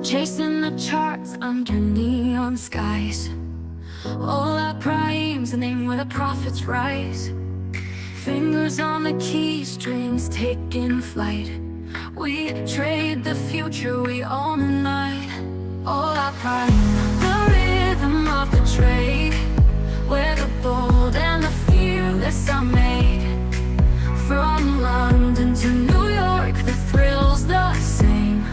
Chasing the charts under neon skies. Hola Prime's the name where the profits rise. Fingers on the keys, dreams taking flight. We trade the future, we own the night. Hola Prime, the rhythm of the trade, where the bold and the fearless are made. From London to New York, the thrill's the same.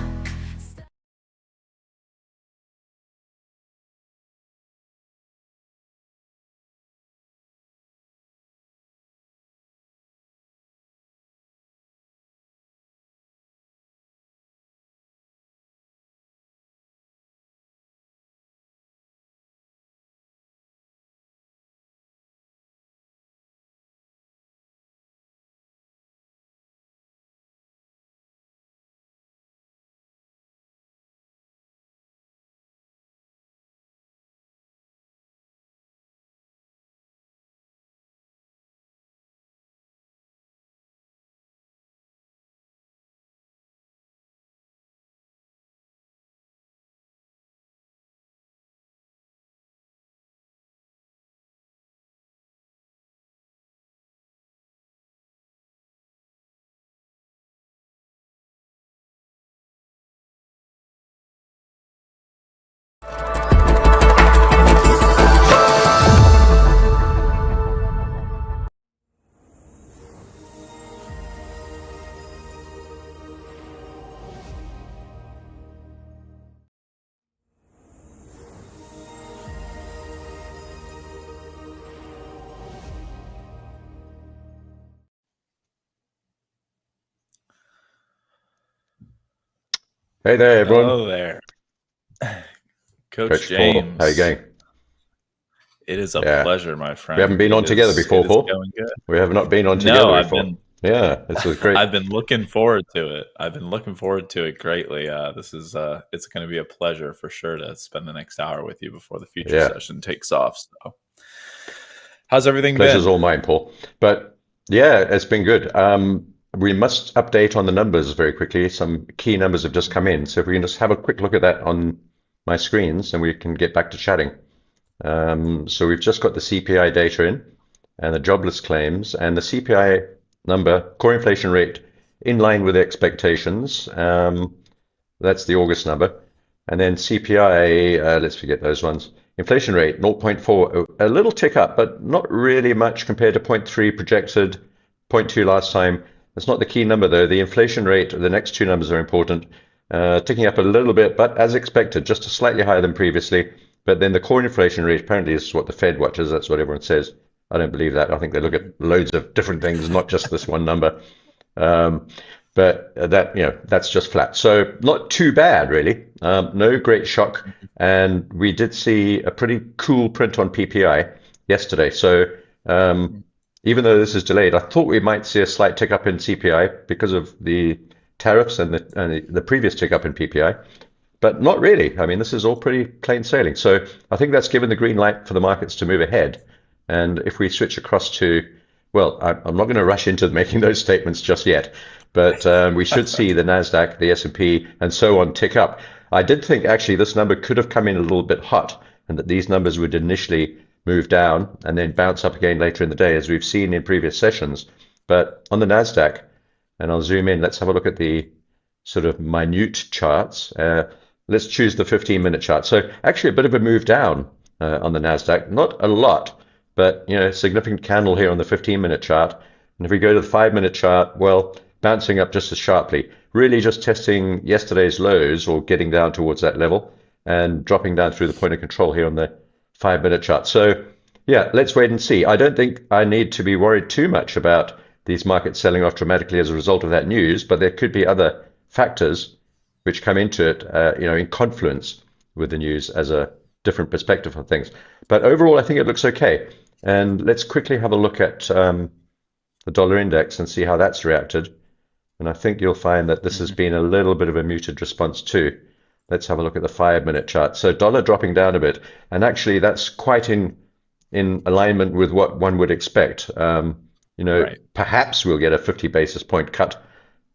Hey there, everyone. Hello there. Coach Paul, James. how you going? It is a Yeah. pleasure, my friend. We haven't been on together before, Paul. Going good. We have not been on No, together I've before. been. Yeah, this is great. I've been looking forward to it. I've been looking forward to it greatly. This is it's going to be a pleasure for sure to spend the next hour with you before the future session takes off. So, how's everything Pleasure's been? all mine, Paul. But yeah, it's been good. We must update on the numbers very quickly. Some key numbers have just come in. So if we can just have a quick look at that on my screens and we can get back to chatting. So we've just got the CPI data in and the jobless claims and the CPI number, core inflation rate, in line with expectations. That's the August number. And then CPI, let's forget those ones. Inflation rate, 0.4, a little tick up, but not really much compared to 0.3 projected, 0.2 last time. That's not the key number, though. The inflation rate, the next two numbers are important, ticking up a little bit, but as expected, just slightly higher than previously. But then the core inflation rate apparently is what the Fed watches. That's what everyone says. I don't believe that. I think they look at loads of different things, not just this one number. But that, that's just flat. So not too bad, really. No great shock. And we did see a pretty cool print on PPI yesterday. So even though this is delayed, I thought we might see a slight tick up in CPI because of the tariffs and the previous tick up in PPI. But not really. I mean, this is all pretty plain sailing. So I think that's given the green light for the markets to move ahead. And if we switch across to, well, I'm not going to rush into making those statements just yet, but we should see the Nasdaq, the S&P, and so on tick up. I did think actually this number could have come in a little bit hot, and that these numbers would initially move down and then bounce up again later in the day, as we've seen in previous sessions. But on the Nasdaq, and I'll zoom in, let's have a look at the sort of minute charts. Let's choose the 15-minute chart. So actually a bit of a move down on the Nasdaq, not a lot, but significant candle here on the 15-minute chart. And if we go to the 5-minute chart, well, bouncing up just as sharply, really just testing yesterday's lows or getting down towards that level and dropping down through the point of control here on the 5-minute chart. So yeah, let's wait and see. I don't think I need to be worried too much about these markets selling off dramatically as a result of that news, but there could be other factors which come into it, in confluence with the news as a different perspective on things. But overall, I think it looks okay. And let's quickly have a look at the dollar index and see how that's reacted. And I think you'll find that this has been a little bit of a muted response too. Let's have a look at the 5-minute chart. So dollar dropping down a bit. And actually, that's quite in alignment with what one would expect. Right. Perhaps we'll get a 50 basis point cut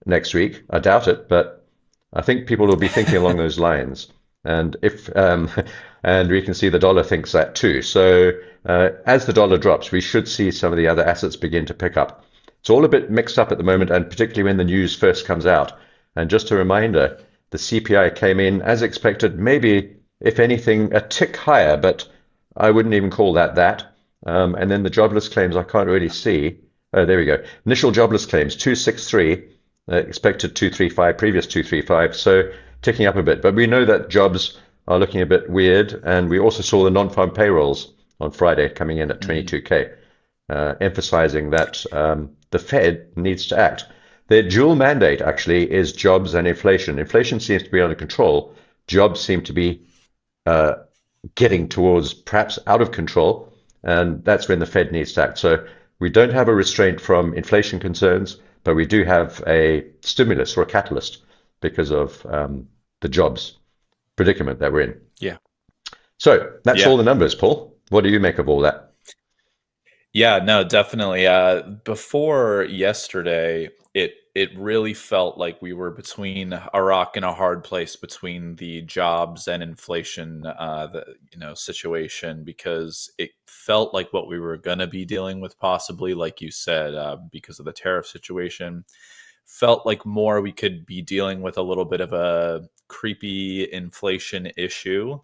next week. I doubt it, but I think people will be thinking along those lines. And if and we can see the dollar thinks that too. So as the dollar drops, we should see some of the other assets begin to pick up. It's all a bit mixed up at the moment, and particularly when the news first comes out. And just a reminder, the CPI came in as expected, maybe, if anything, a tick higher, but I wouldn't even call that. And then the jobless claims, I can't really see. Oh, there we go. Initial jobless claims, 263, expected 235, previous 235, so ticking up a bit. But we know that jobs are looking a bit weird, and we also saw the non-farm payrolls on Friday coming in at 22K, emphasizing that the Fed needs to act. Their dual mandate actually is jobs and inflation. Inflation seems to be under control. Jobs seem to be getting towards perhaps out of control, and that's when the Fed needs to act. So we don't have a restraint from inflation concerns, but we do have a stimulus or a catalyst because of the jobs predicament that we're in. Yeah. So that's all the numbers, Paul. What do you make of all that? Yeah, no, definitely. Before yesterday, it really felt like we were between a rock and a hard place between the jobs and inflation, situation, because it felt like what we were going to be dealing with, possibly, like you said, because of the tariff situation, felt like more we could be dealing with a little bit of a creepy inflation issue.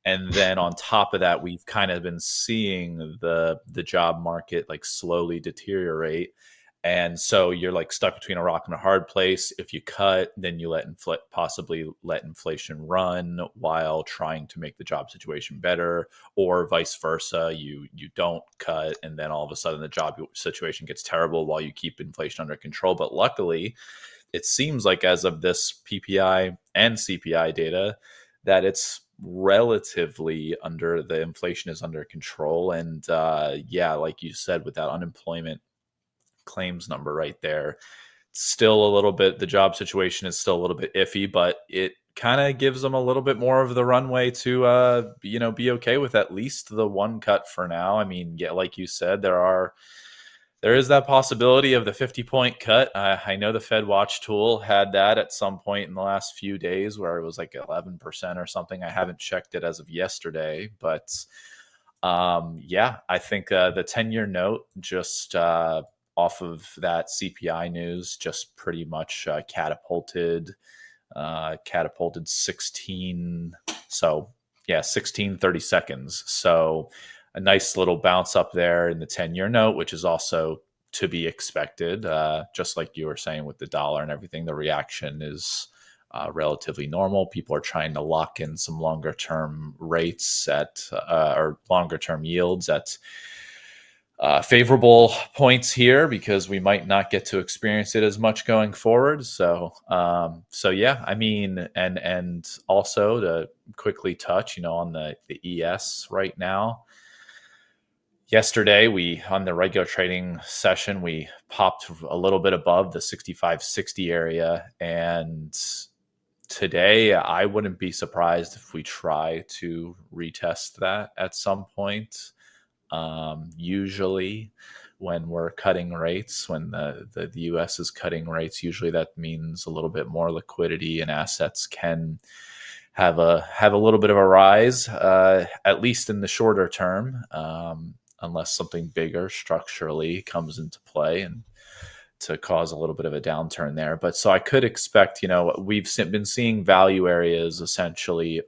And then on top of that, we've kind of been seeing the job market like slowly deteriorate. And so you're like stuck between a rock and a hard place. If you cut, then you possibly let inflation run while trying to make the job situation better, or vice versa. You don't cut, and then all of a sudden the job situation gets terrible while you keep inflation under control. But luckily, it seems like as of this PPI and CPI data, that it's relatively the inflation is under control. And like you said, with that unemployment claims number right there, still a little bit, the job situation is still a little bit iffy, but it kind of gives them a little bit more of the runway to be okay with at least the one cut for now. I mean, yeah, like you said, there is that possibility of the 50-point cut. I know the Fed Watch tool had that at some point in the last few days where it was like 11% or something. I haven't checked it as of yesterday, but I think the 10-year note just off of that CPI news just pretty much catapulted 16. So yeah, 16 30 seconds. So a nice little bounce up there in the 10-year note, which is also to be expected. Just like you were saying with the dollar and everything, the reaction is relatively normal. People are trying to lock in some longer term rates or longer term yields at favorable points here, because we might not get to experience it as much going forward. So yeah, I mean, and also to quickly touch, on the ES right now. Yesterday, on the regular trading session, we popped a little bit above the 65.60 area. And today, I wouldn't be surprised if we try to retest that at some point. Usually when we're cutting rates, when the US is cutting rates, usually that means a little bit more liquidity and assets can have a little bit of a rise, at least in the shorter term, unless something bigger structurally comes into play and to cause a little bit of a downturn there. But so I could expect, we've been seeing value areas essentially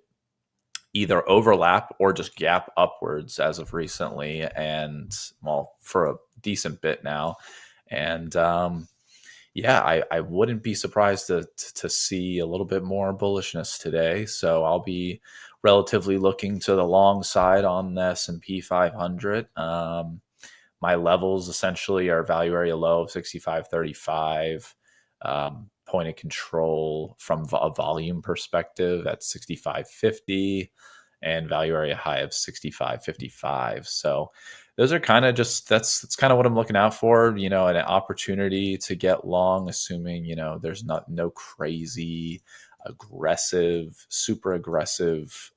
either overlap or just gap upwards as of recently, and for a decent bit now. And I wouldn't be surprised to see a little bit more bullishness today. So I'll be relatively looking to the long side on the S&P 500. My levels essentially are value area low of 65.35, point of control from a volume perspective at 65.50, and value area high of 65.55. So those are kind of that's kind of what I'm looking out for, an opportunity to get long, assuming, there's no crazy super aggressive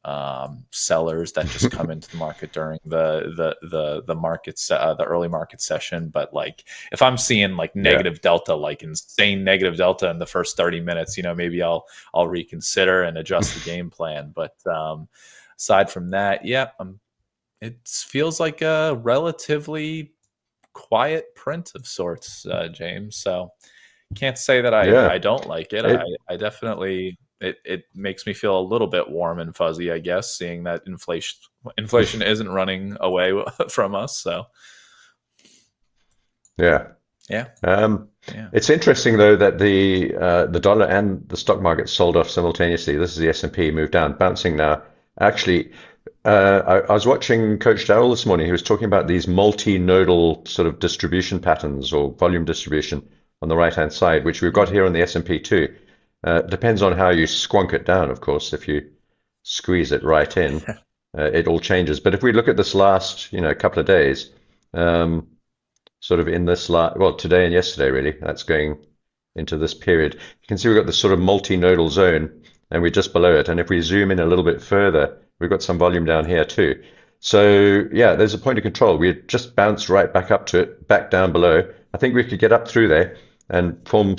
sellers that just come into the market during the markets, the early market session. But like, if I'm seeing like negative delta, like insane negative delta in the first 30 minutes, maybe I'll reconsider and adjust the game plan. But aside from that, it feels like a relatively quiet print of sorts, James. So can't say that I don't like it. I definitely, it makes me feel a little bit warm and fuzzy, I guess, seeing that inflation isn't running away from us. So yeah. It's interesting though that the dollar and the stock market sold off simultaneously. This is the S&P moved down, bouncing now. Actually, I was watching Coach Darrell this morning. He was talking about these multi-nodal sort of distribution patterns or volume distribution on the right-hand side, which we've got here on the S&P too. Depends on how you squonk it down, of course. If you squeeze it right in, it all changes. But if we look at this last, couple of days, sort of in this today and yesterday, really, that's going into this period. You can see we've got this sort of multi-nodal zone, and we're just below it. And if we zoom in a little bit further, we've got some volume down here too. So yeah, there's a point of control. We just bounced right back up to it, back down below. I think we could get up through there and form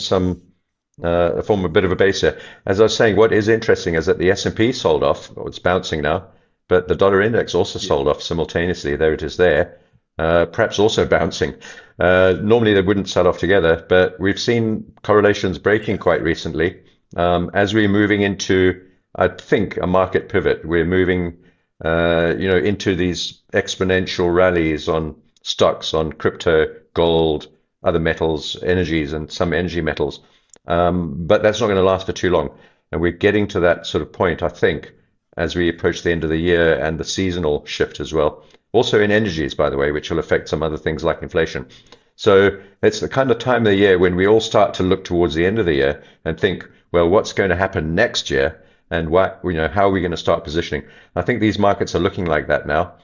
a bit of a base here. As I was saying, what is interesting is that the S&P sold off. It's bouncing now, but the dollar index also sold off simultaneously. There it is there, perhaps also bouncing. Normally they wouldn't sell off together, but we've seen correlations breaking quite recently. As we're moving into, I think, a market pivot, we're moving, into these exponential rallies on stocks, on crypto, gold, other metals, energies, and some energy metals. But that's not going to last for too long. And we're getting to that sort of point, I think, as we approach the end of the year and the seasonal shift as well. Also in energies, by the way, which will affect some other things like inflation. So it's the kind of time of the year when we all start to look towards the end of the year and think, well, what's going to happen next year? And how are we going to start positioning? I think these markets are looking like that now,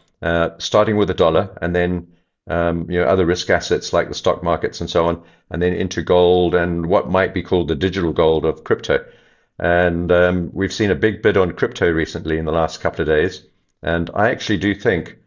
starting with the dollar and then other risk assets like the stock markets and so on, and then into gold and what might be called the digital gold of crypto. And we've seen a big bid on crypto recently in the last couple of days. And I actually do think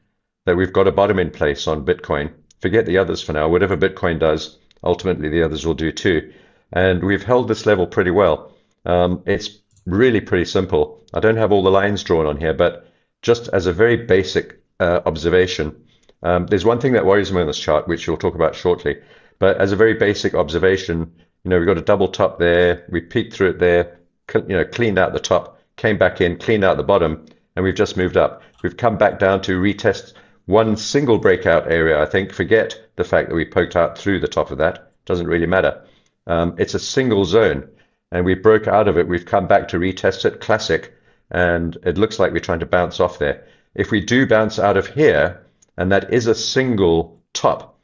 that we've got a bottom in place on Bitcoin. Forget the others for now. Whatever Bitcoin does, ultimately the others will do too. And we've held this level pretty well. It's really pretty simple. I don't have all the lines drawn on here, but just as a very basic observation, there's one thing that worries me on this chart, which we'll talk about shortly. But as a very basic observation, we've got a double top there. We peeked through it there, cleaned out the top, came back in, cleaned out the bottom, and we've just moved up. We've come back down to retest one single breakout area, I think. Forget the fact that we poked out through the top of that. Doesn't really matter. It's a single zone, and we broke out of it. We've come back to retest it, classic, and it looks like we're trying to bounce off there. If we do bounce out of here, and that is a single top,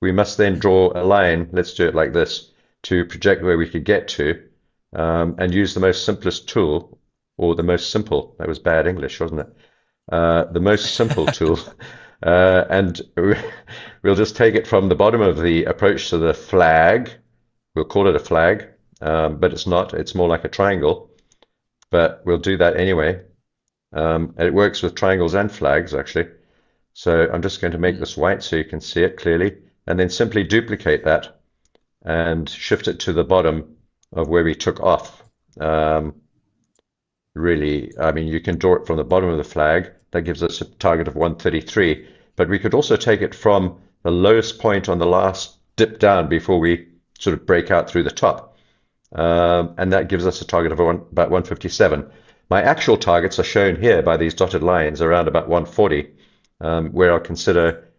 we must then draw a line, let's do it like this, to project where we could get to, and use the most simplest tool, or the most simple, that was bad English, wasn't it? The most simple tool, and we'll just take it from the bottom of the approach to the flag. We'll call it a flag, but it's not, it's more like a triangle, but we'll do that anyway. And it works with triangles and flags, actually. So I'm just going to make this white so you can see it clearly, and then simply duplicate that and shift it to the bottom of where we took off. Really, I mean, you can draw it from the bottom of the flag. That gives us a target of 133. But we could also take it from the lowest point on the last dip down before we sort of break out through the top. And that gives us a target of about 157. My actual targets are shown here by these dotted lines around about 140. Where I consider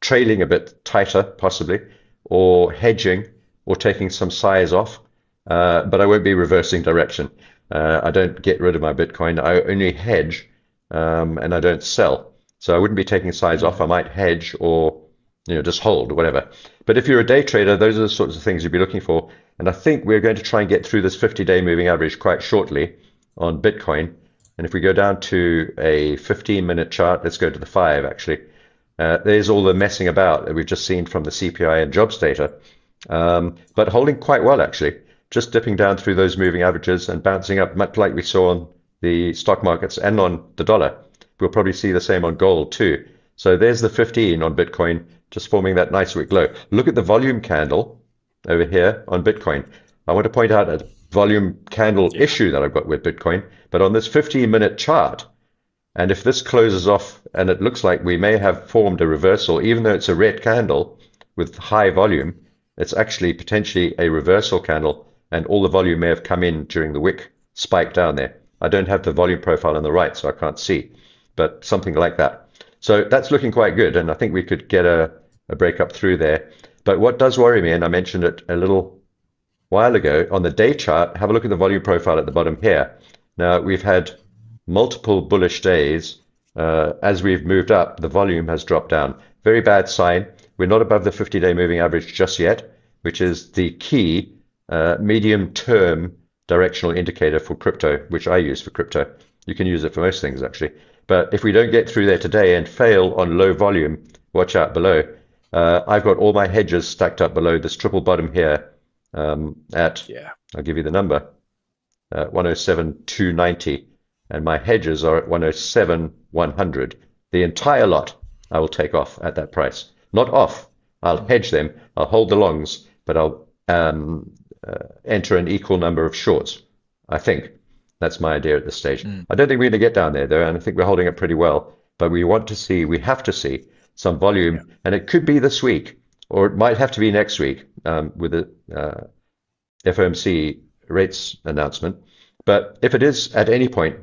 trailing a bit tighter, possibly, or hedging, or taking some size off. But I won't be reversing direction. I don't get rid of my Bitcoin. I only hedge, and I don't sell. So I wouldn't be taking size off. I might hedge or just hold, whatever. But if you're a day trader, those are the sorts of things you'd be looking for. And I think we're going to try and get through this 50-day moving average quite shortly on Bitcoin. And if we go down to a 15-minute chart, let's go to the 5 actually. There's all the messing about that we've just seen from the CPI and jobs data, but holding quite well actually. just dipping down through those moving averages and bouncing up, much like we saw on the stock markets and on the dollar. We'll probably see the same on gold too. So there's the 15 on Bitcoin, just forming that nice wick low. Look at the volume candle over here on Bitcoin. I want to point out a volume candle issue that I've got with Bitcoin, but on this 15-minute chart, and if this closes off and it looks like we may have formed a reversal, even though it's a red candle with high volume, it's actually potentially a reversal candle, and all the volume may have come in during the wick spike down there. I don't have the volume profile on the right, so I can't see, but something like that. So that's looking quite good, and I think we could get a break up through there. But what does worry me, and I mentioned it a little while ago, on the day chart, have a look at the volume profile at the bottom here. Now, we've had multiple bullish days. As we've moved up, the volume has dropped down. Very bad sign. We're not above the 50-day moving average just yet, which is the key medium-term directional indicator for crypto, which I use for crypto. You can use it for most things, actually. But if we don't get through there today and fail on low volume, watch out below. I've got all my hedges stacked up below this triple bottom here at, I'll give you the number, 107,290. And my hedges are at 107,100. The entire lot I will take off at that price. Not off. I'll hedge them. I'll hold the longs, but I'll enter an equal number of shorts. I think that's my idea at this stage. I don't think we're going to get down there, though, and I think we're holding it pretty well. But we have to see some volume, and it could be this week, or it might have to be next week with the FOMC rates announcement. But if it is at any point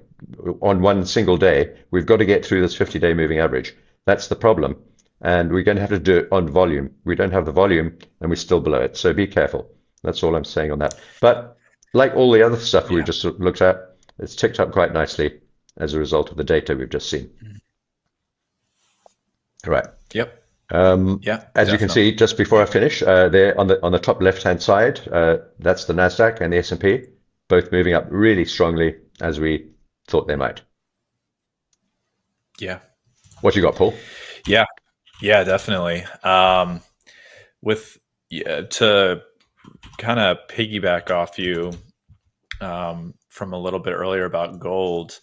on one single day, we've got to get through this 50-day moving average. That's the problem. And we're going to have to do it on volume. We don't have the volume, and we're still below it. So be careful. That's all I'm saying on that. But like all the other stuff we just looked at, it's ticked up quite nicely as a result of the data we've just seen. All right. Yep. As you can see, just before I finish, there on the top left-hand side, that's the Nasdaq and the S&P, both moving up really strongly as we thought they might. Yeah. What you got, Paul? Yeah, definitely. To kind of piggyback off you from a little bit earlier about gold,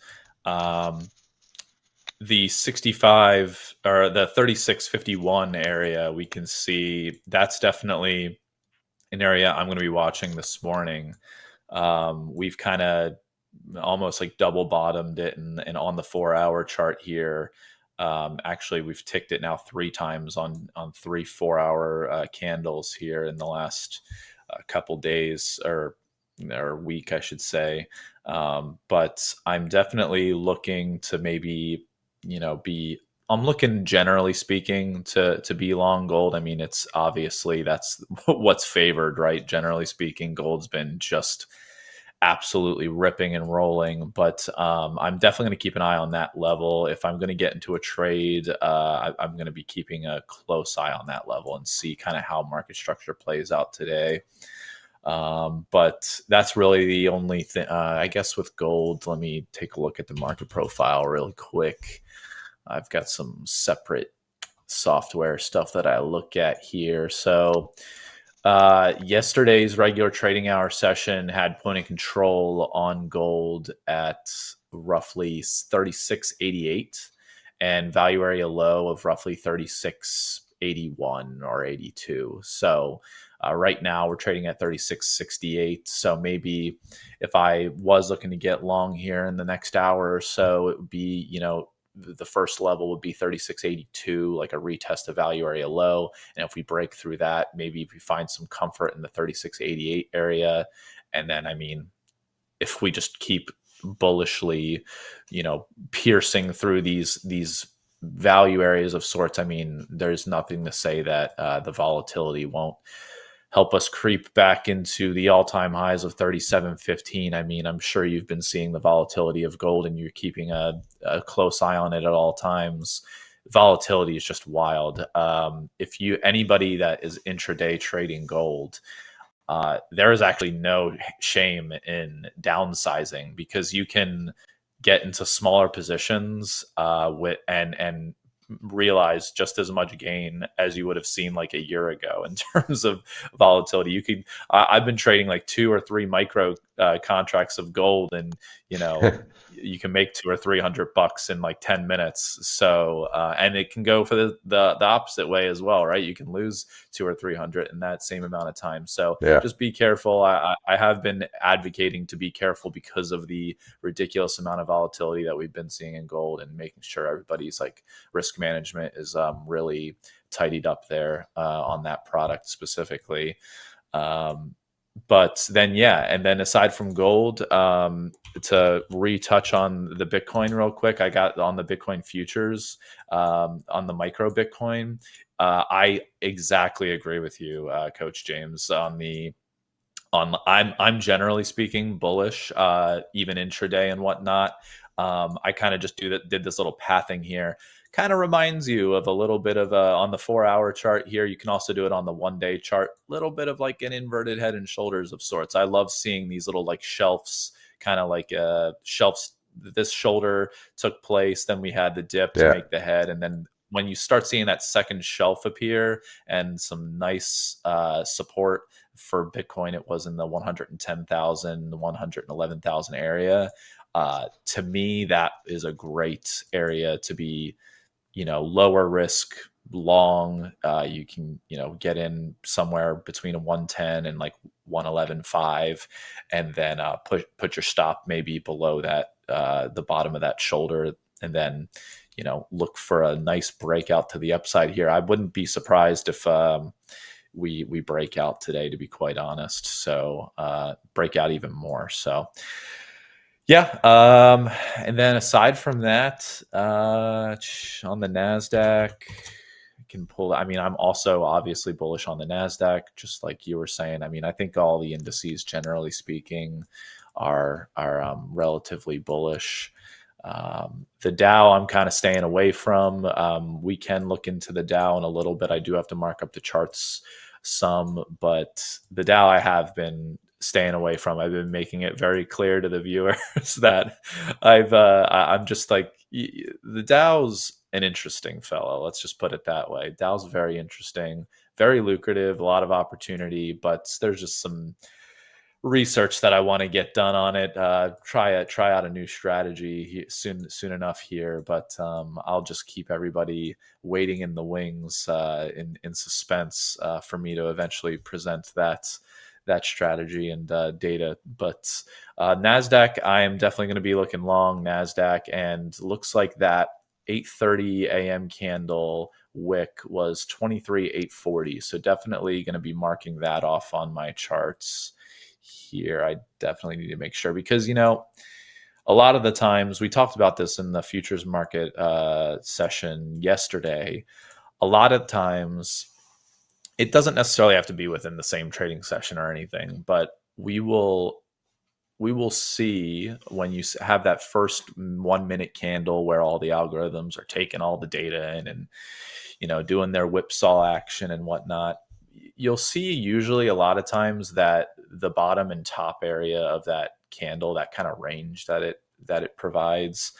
the 65 or the 3651 area, we can see that's definitely an area I'm going to be watching this morning. We've kind of almost like double bottomed it, and on the 4-hour chart here, actually we've ticked it now 3 times on 3 4-hour candles here in the last couple days or week, I should say. But I'm definitely looking to maybe, I'm looking generally speaking to be long gold. I mean, it's obviously that's what's favored, right? Generally speaking, gold's been just absolutely ripping and rolling, but I'm definitely going to keep an eye on that level. If I'm going to get into a trade, I'm going to be keeping a close eye on that level and see kind of how market structure plays out today. But that's really the only thing, I guess, with gold. Let me take a look at the market profile really quick. I've got some separate software stuff that I look at here. So yesterday's regular trading hour session had point of control on gold at roughly 36.88 and value area low of roughly 36.81 or 82. So right now we're trading at 36.68. So maybe if I was looking to get long here in the next hour or so, it would be, the first level would be 36.82, like a retest of value area low. And if we break through that, maybe if we find some comfort in the 36.88 area. And then, I mean, if we just keep bullishly, piercing through these value areas of sorts, I mean, there's nothing to say that the volatility won't help us creep back into the all-time highs of 37.15. I mean, I'm sure you've been seeing the volatility of gold and you're keeping a close eye on it at all times. Volatility is just wild. Anybody that is intraday trading gold, there is actually no shame in downsizing, because you can get into smaller positions and realize just as much gain as you would have seen like a year ago in terms of volatility. You could, I've been trading like 2 or 3 micro contracts of gold, and you can make 200 or 300 bucks in like 10 minutes. So, and it can go for the opposite way as well, right? You can lose 200 or 300 in that same amount of time. So Yeah. just be careful. I have been advocating to be careful because of the ridiculous amount of volatility that we've been seeing in gold, and making sure everybody's like risk management is really tidied up there on that product specifically. But then, yeah, and then aside from gold, to retouch on the Bitcoin real quick, I got on the Bitcoin futures, on the micro Bitcoin. I exactly agree with you, Coach James, I'm generally speaking bullish, even intraday and whatnot. I kind of just did this little pathing here. Kind of reminds you of a little bit of on the 4-hour chart here. You can also do it on the 1-day chart. Little bit of like an inverted head and shoulders of sorts. I love seeing these little like shelves, kind of like shelves. This shoulder took place, then we had the dip to make the head, and then when you start seeing that second shelf appear and some nice support for Bitcoin, it was in the 110,000, 111,000 area. To me, that is a great area to be, lower risk, long. You can, get in somewhere between a 110 and like 111.5, and then put your stop maybe below that, the bottom of that shoulder, and then, look for a nice breakout to the upside here. I wouldn't be surprised if we break out today, to be quite honest. So break out even more. So yeah. And then aside from that, on the Nasdaq, I can pull. I mean, I'm also obviously bullish on the Nasdaq, just like you were saying. I mean, I think all the indices, generally speaking, are relatively bullish. The Dow, I'm kind of staying away from. We can look into the Dow in a little bit. I do have to mark up the charts some, but the Dow I have been staying away from. I've been making it very clear to the viewers that I'm just like, the Dow's an interesting fellow. Let's just put it that way. Dow's very interesting, very lucrative, a lot of opportunity, but there's just some research that I want to get done on it. Try out a new strategy soon enough here, but I'll just keep everybody waiting in the wings, in suspense, for me to eventually present that strategy and data. But Nasdaq, I am definitely going to be looking long Nasdaq, and looks like that 8:30 a.m. candle wick was 23,840. So definitely going to be marking that off on my charts here. I definitely need to make sure, because a lot of the times, we talked about this in the futures market session yesterday, a lot of times it doesn't necessarily have to be within the same trading session or anything, but we will see when you have that first 1-minute candle where all the algorithms are taking all the data in and doing their whipsaw action and whatnot. You'll see usually a lot of times that the bottom and top area of that candle, that kind of range that it provides,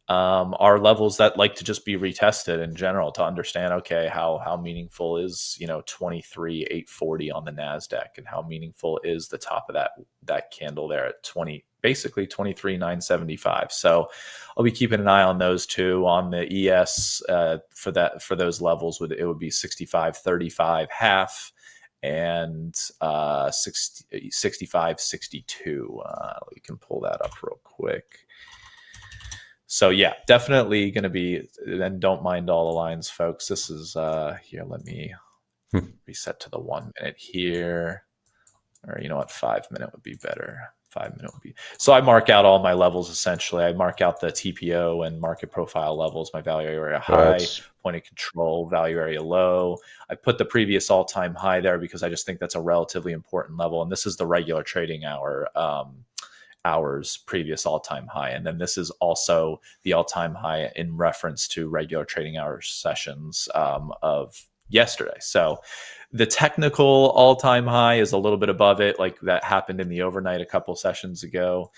are levels that like to just be retested in general to understand, okay, how meaningful is 23,840 on the Nasdaq, and how meaningful is the top of that candle there at 23,975. So I'll be keeping an eye on those two. On the ES, for those levels, it would be 65.35 half and 65.62. We can pull that up real quick. So yeah, definitely going to be, and don't mind all the lines, folks. This is here. Let me reset to the 1 minute here, or you know what, 5 minute would be better. 5 minute would be. So I mark out all my levels essentially. I mark out the TPO and market profile levels, my value area high, point of control, value area low. I put the previous all-time high there because I just think that's a relatively important level, and this is the regular trading hours previous all-time high, and then this is also the all-time high in reference to regular trading hours sessions of yesterday. So the technical all-time high is a little bit above it, like that happened in the overnight a couple sessions ago,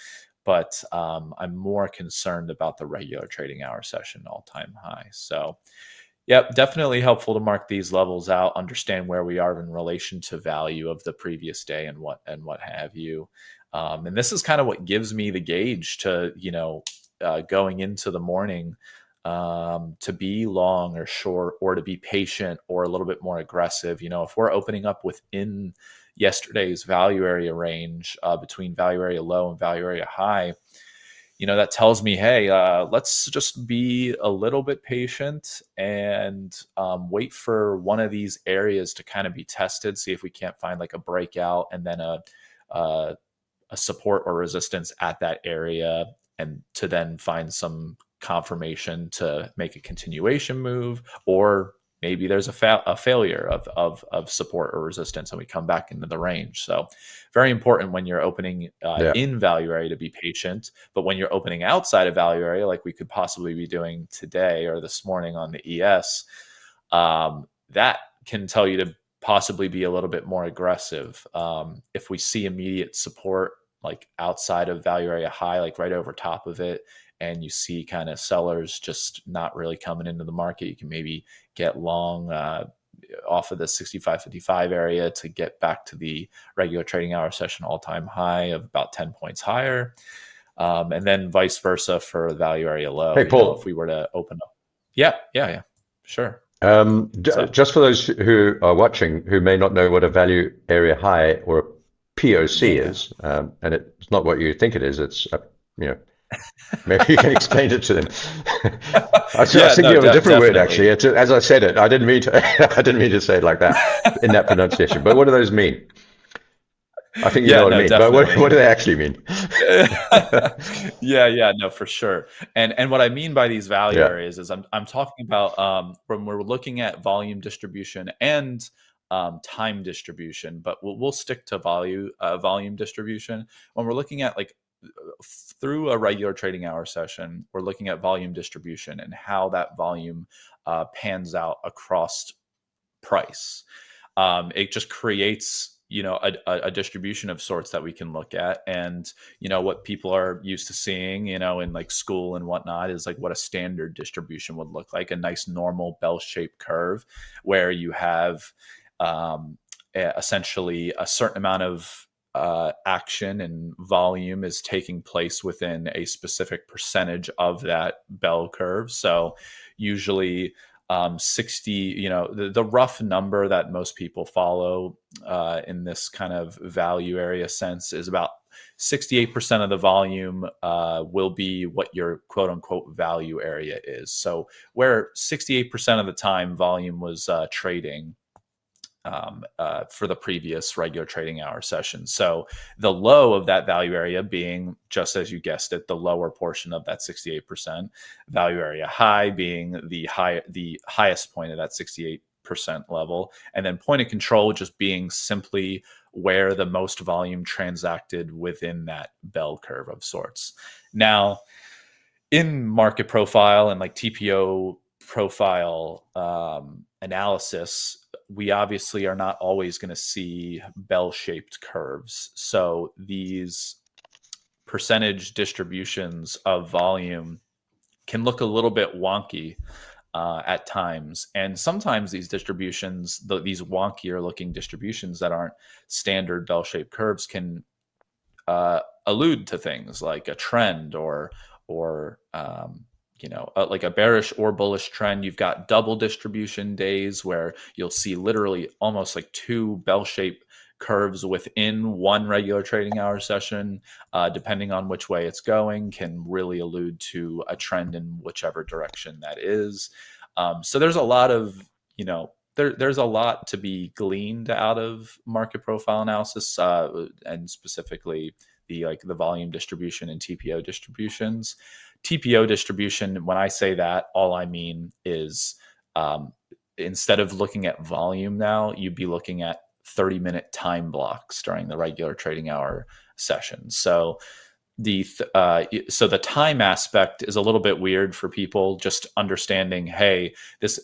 but I'm more concerned about the regular trading hour session all-time high. So yep, definitely helpful to mark these levels out, understand where we are in relation to value of the previous day and what have you. And this is kind of what gives me the gauge to, going into the morning, to be long or short, or to be patient or a little bit more aggressive. If we're opening up within yesterday's value area range, between value area low and value area high, that tells me, hey, let's just be a little bit patient and wait for one of these areas to kind of be tested, see if we can't find like a breakout and then a support or resistance at that area, and to then find some confirmation to make a continuation move, or maybe there's a failure of support or resistance and we come back into the range. So very important when you're opening in value area to be patient, but when you're opening outside of value area, like we could possibly be doing today or this morning on the ES, that can tell you to possibly be a little bit more aggressive. If we see immediate support, like outside of value area high, like right over top of it, and you see kind of sellers just not really coming into the market, you can maybe get long off of the 65.55 area to get back to the regular trading hour session all-time high of about 10 points higher. And then vice versa for value area low. Hey, Paul. If we were to open up. Yeah, sure. Just for those who are watching who may not know what a value area high or a POC is, and it's not what you think it is, it's maybe you can explain it to them. I was thinking of a different word actually. As I said it, I didn't mean to say it like that in that pronunciation. But what do those mean? I think you know what I mean. Definitely. But what do they actually mean? No, for sure. And what I mean by these value areas is I'm talking about when we're looking at volume distribution and time distribution, but we'll stick to volume distribution. When we're looking at like through a regular trading hour session, we're looking at volume distribution and how that volume pans out across price. It just creates a distribution of sorts that we can look at. And what people are used to seeing in like school and whatnot is like what a standard distribution would look like, a nice normal bell-shaped curve where you have essentially a certain amount of action and volume is taking place within a specific percentage of that bell curve. So usually 60, the rough number that most people follow in this kind of value area sense is about 68% of the volume will be what your quote unquote value area is. So where 68% of the time volume was trading for the previous regular trading hour session. So the low of that value area being, just as you guessed it, the lower portion of that 68%, value area high being the highest point of that 68% level, and then point of control just being simply where the most volume transacted within that bell curve of sorts. Now, in market profile and like TPO profile analysis, we obviously are not always going to see bell-shaped curves. So these percentage distributions of volume can look a little bit wonky at times. And sometimes these distributions, these wonkier looking distributions that aren't standard bell-shaped curves, can allude to things like a trend or like a bearish or bullish trend. You've got double distribution days where you'll see literally almost like two bell-shaped curves within one regular trading hour session, depending on which way it's going, can really allude to a trend in whichever direction that is. So there's a lot of, there's a lot to be gleaned out of market profile analysis, and specifically the volume distribution and TPO distributions. TPO distribution, when I say that, all I mean is instead of looking at volume now, you'd be looking at 30-minute time blocks during the regular trading hour session. So the time aspect is a little bit weird for people, just understanding, hey,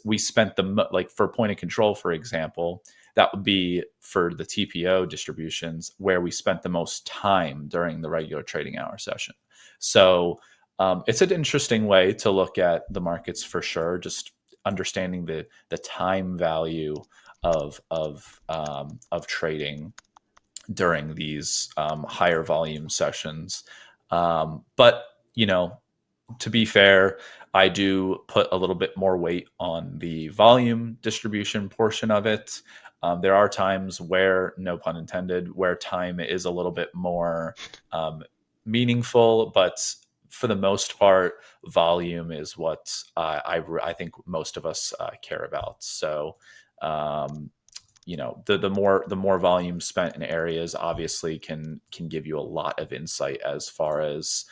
we spent for point of control, for example, that would be for the TPO distributions where we spent the most time during the regular trading hour session. So it's an interesting way to look at the markets for sure. Just understanding the time value of trading during these higher volume sessions. But to be fair, I do put a little bit more weight on the volume distribution portion of it. There are times where, no pun intended, where time is a little bit more meaningful, but for the most part, volume is what I think most of us care about. So, the more volume spent in areas obviously can give you a lot of insight as far as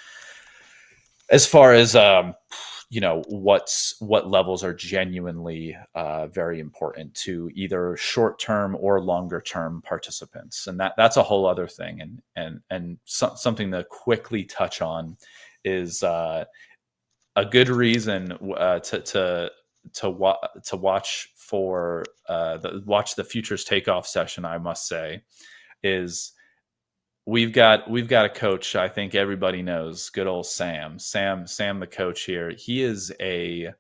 what levels are genuinely very important to either short-term or longer-term participants, and that's a whole other thing. And something to quickly touch on is a good reason to watch the Futures Takeoff session, I must say, is we've got a coach I think everybody knows, good old Sam, the coach here. He is a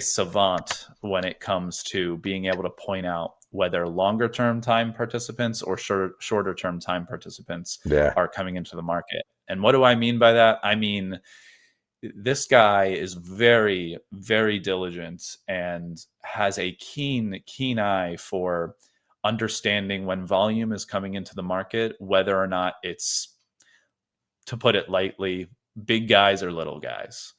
savant when it comes to being able to point out whether longer term time participants or shorter term time participants are coming into the market. And what do I mean by that? I mean, this guy is very, very diligent and has a keen eye for understanding when volume is coming into the market, whether or not it's, to put it lightly, big guys or little guys,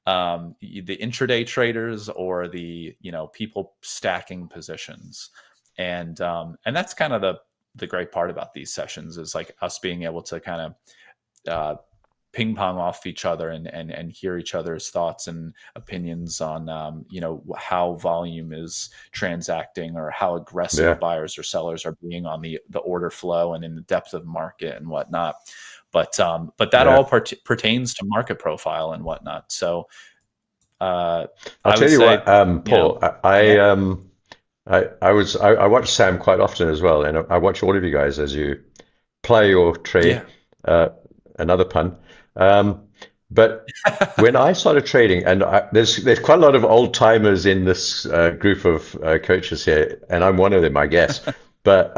the intraday traders or the people stacking positions. And that's kind of the great part about these sessions, is like us being able to kind of ping pong off each other and hear each other's thoughts and opinions on how volume is transacting, or how aggressive buyers or sellers are being on the order flow and in the depth of market and whatnot. But that all pertains to market profile and whatnot. So I'll tell you what, Paul, I watch Sam quite often as well, and I watch all of you guys as you play your trade. Another pun. But when I started trading, and there's quite a lot of old timers in this group of coaches here, and I'm one of them, I guess. But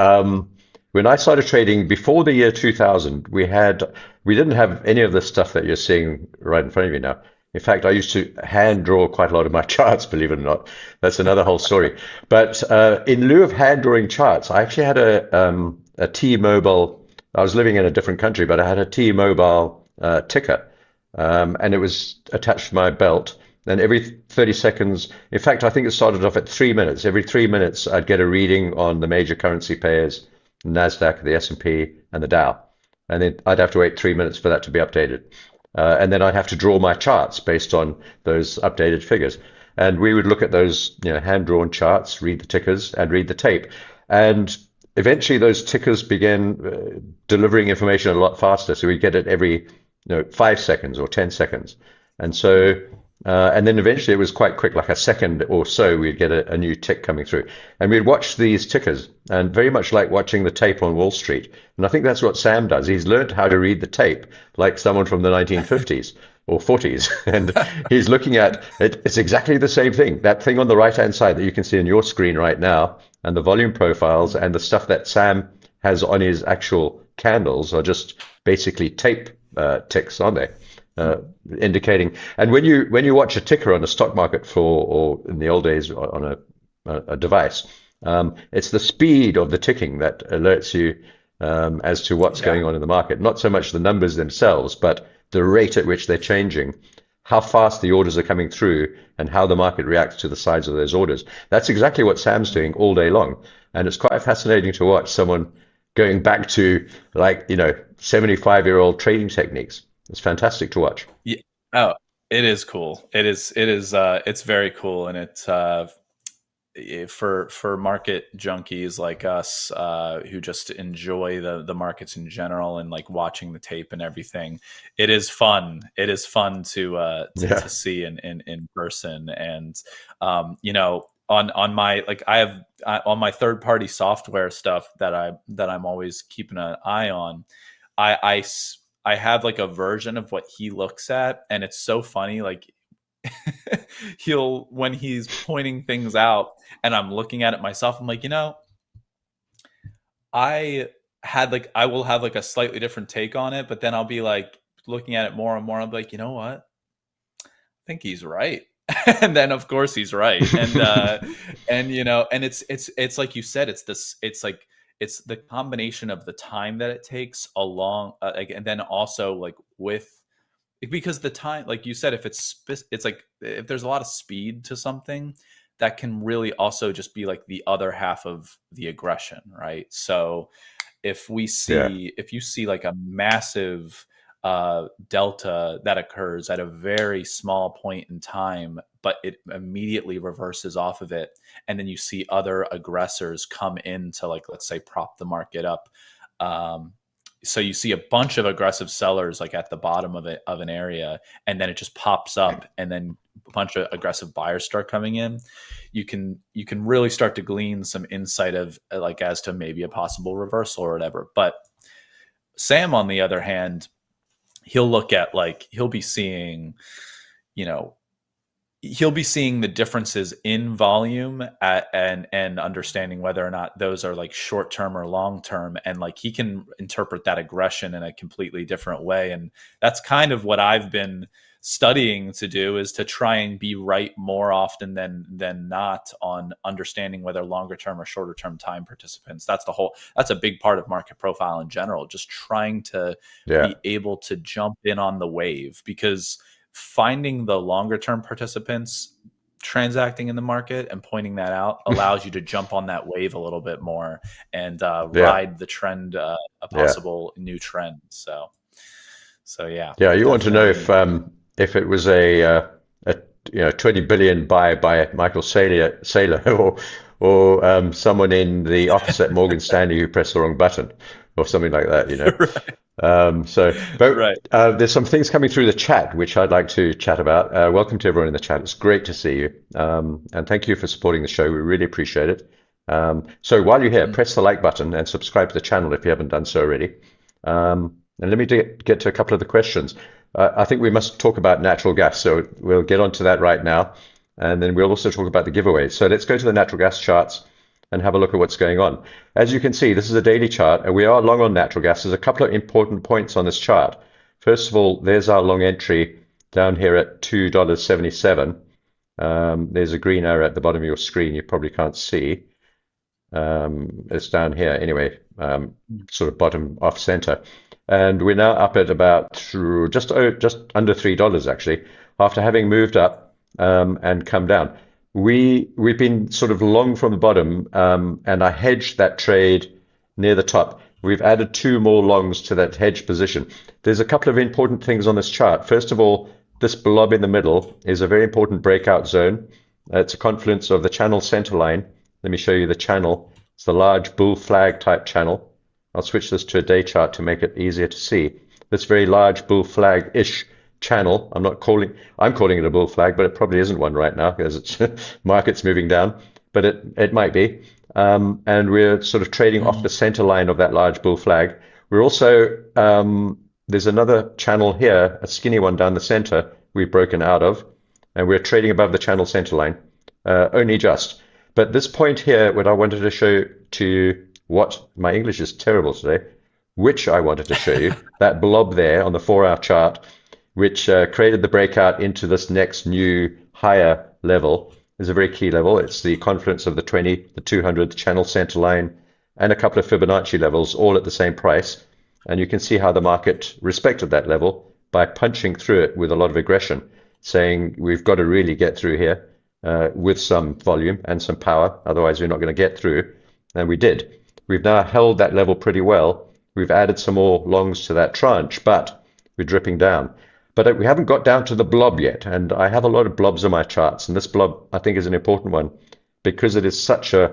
when I started trading before the year 2000, we didn't have any of the stuff that you're seeing right in front of you now. In fact, I used to hand draw quite a lot of my charts, believe it or not. That's another whole story. But in lieu of hand drawing charts, I actually had a T-Mobile. I was living in a different country, but I had a T-Mobile ticker, and it was attached to my belt. And every 30 seconds, in fact, I think it started off at 3 minutes. Every 3 minutes, I'd get a reading on the major currency pairs, Nasdaq, the S&P, and the Dow. And then I'd have to wait 3 minutes for that to be updated. And then I'd have to draw my charts based on those updated figures. And we would look at those hand-drawn charts, read the tickers, and read the tape. And eventually those tickers began delivering information a lot faster. So we'd get it every 5 seconds or 10 seconds. And so, and then eventually it was quite quick, like a second or so, we'd get a new tick coming through. And we'd watch these tickers, and very much like watching the tape on Wall Street. And I think that's what Sam does. He's learned how to read the tape like someone from the 1950s or 40s. And he's looking at it. It's exactly the same thing. That thing on the right-hand side that you can see on your screen right now, and the volume profiles and the stuff that Sam has on his actual candles are just basically tape ticks, aren't they? Indicating. And when you watch a ticker on a stock market floor, or in the old days on a device, it's the speed of the ticking that alerts you as to what's going on in the market. Not so much the numbers themselves, but the rate at which they're changing, how fast the orders are coming through, and how the market reacts to the size of those orders. That's exactly what Sam's doing all day long. And it's quite fascinating to watch someone going back to 75-year-old trading techniques. It's fantastic to watch. Yeah. Oh, it is cool. It's very cool. And it's for market junkies like us who just enjoy the markets in general and like watching the tape and everything. It is fun. It is fun to see in person. And on my like I have on my third party software stuff that I'm always keeping an eye on. I have like a version of what he looks at, and it's so funny. Like he'll when he's pointing things out, and I'm looking at it myself, I'm like, I will have like a slightly different take on it, but then I'll be like looking at it more and more. I'll be like, you know what? I think he's right. And then of course he's right. And it's like you said, it's the combination of the time that it takes along, and then also like because the time, like you said, if it's like if there's a lot of speed to something, that can really also just be like the other half of the aggression, right? So if you see like a massive delta that occurs at a very small point in time, but it immediately reverses off of it, and then you see other aggressors come in to, like, let's say, prop the market up. So you see a bunch of aggressive sellers like at the bottom of an area, and then it just pops up, and then a bunch of aggressive buyers start coming in. You can really start to glean some insight of like as to maybe a possible reversal or whatever. But Sam, on the other hand, he'll look at he'll be seeing the differences in volume and understanding whether or not those are like short term or long term, and like he can interpret that aggression in a completely different way. And that's kind of what I've been studying to do, is to try and be right more often than not on understanding whether longer term or shorter term time participants. That's a big part of market profile in general, just trying to be able to jump in on the wave, because finding the longer term participants transacting in the market and pointing that out allows you to jump on that wave a little bit more and ride the trend, a possible new trend. So yeah. Yeah, you want to know if it was a 20 billion buy by Michael Saylor or someone in the office at Morgan Stanley who pressed the wrong button or something like that, Right. There's some things coming through the chat which I'd like to chat about. Welcome to everyone in the chat. It's great to see you. And thank you for supporting the show. We really appreciate it. So while you're here, press the like button and subscribe to the channel if you haven't done so already. And let me get to a couple of the questions. I think we must talk about natural gas. So we'll get onto that right now. And then we'll also talk about the giveaways. So let's go to the natural gas charts and have a look at what's going on. As you can see, this is a daily chart, and we are long on natural gas. There's a couple of important points on this chart. First of all, there's our long entry down here at $2.77. There's a green arrow at the bottom of your screen. You probably can't see. It's down here anyway, sort of bottom off center. And we're now up at about just under $3 actually, after having moved up and come down. We've been sort of long from the bottom, and I hedged that trade near the top. We've added 2 more longs to that hedge position. There's a couple of important things on this chart. First of all, this blob in the middle is a very important breakout zone. It's a confluence of the channel center line. Let me show you the channel. It's the large bull flag type channel. I'll switch this to a day chart to make it easier to see. This very large bull flag-ish channel. I'm calling it a bull flag, but it probably isn't one right now because it's market's moving down, but it might be. And we're sort of trading off the center line of that large bull flag. We're also there's another channel here, a skinny one down the center we've broken out of, and we're trading above the channel center line, only just. But this point here, what I wanted to show to you, what my English is terrible today, which I wanted to show you, that blob there on the 4-hour chart, which created the breakout into this next new higher level, is a very key level. It's the confluence of the 20, the 200, the channel center line, and a couple of Fibonacci levels, all at the same price. And you can see how the market respected that level by punching through it with a lot of aggression, saying we've got to really get through here with some volume and some power, otherwise we're not going to get through. And we did. We've now held that level pretty well. We've added some more longs to that tranche, but we're dripping down. But we haven't got down to the blob yet, and I have a lot of blobs on my charts, and this blob I think is an important one because it is such an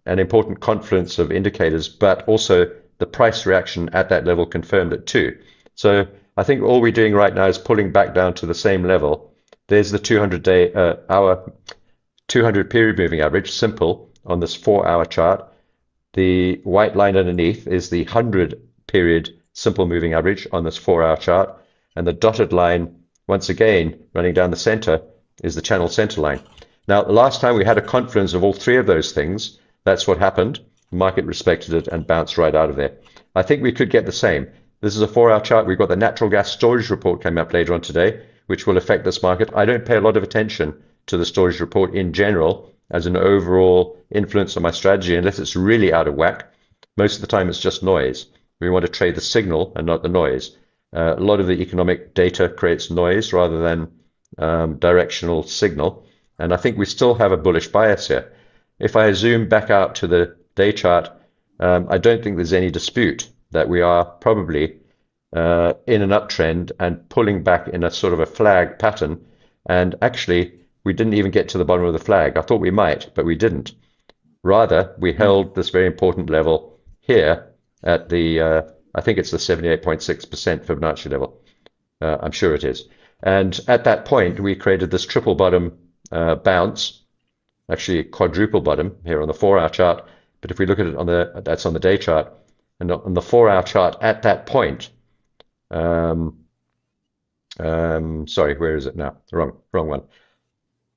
important confluence of indicators, but also the price reaction at that level confirmed it too. So I think all we're doing right now is pulling back down to the same level. There's the 200-day 200 period moving average, simple, on this 4-hour chart. The white line underneath is the 100 period simple moving average on this 4-hour chart. And the dotted line, once again, running down the center, is the channel center line. Now, the last time we had a confluence of all three of those things, that's what happened. The market respected it and bounced right out of there. I think we could get the same. This is a 4-hour chart. We've got the natural gas storage report coming up later on today, which will affect this market. I don't pay a lot of attention to the storage report in general as an overall influence on my strategy unless it's really out of whack. Most of the time, it's just noise. We want to trade the signal and not the noise. A lot of the economic data creates noise rather than directional signal. And I think we still have a bullish bias here. If I zoom back out to the day chart, I don't think there's any dispute that we are probably in an uptrend and pulling back in a sort of a flag pattern. And actually, we didn't even get to the bottom of the flag. I thought we might, but we didn't. Rather, we held this very important level here at the, I think it's the 78.6% Fibonacci level. I'm sure it is. And at that point, we created this triple bottom bounce, actually quadruple bottom here on the 4-hour chart. But if we look at it on the, that's on the day chart, and on the 4-hour chart at that point, sorry, where is it now? Wrong one.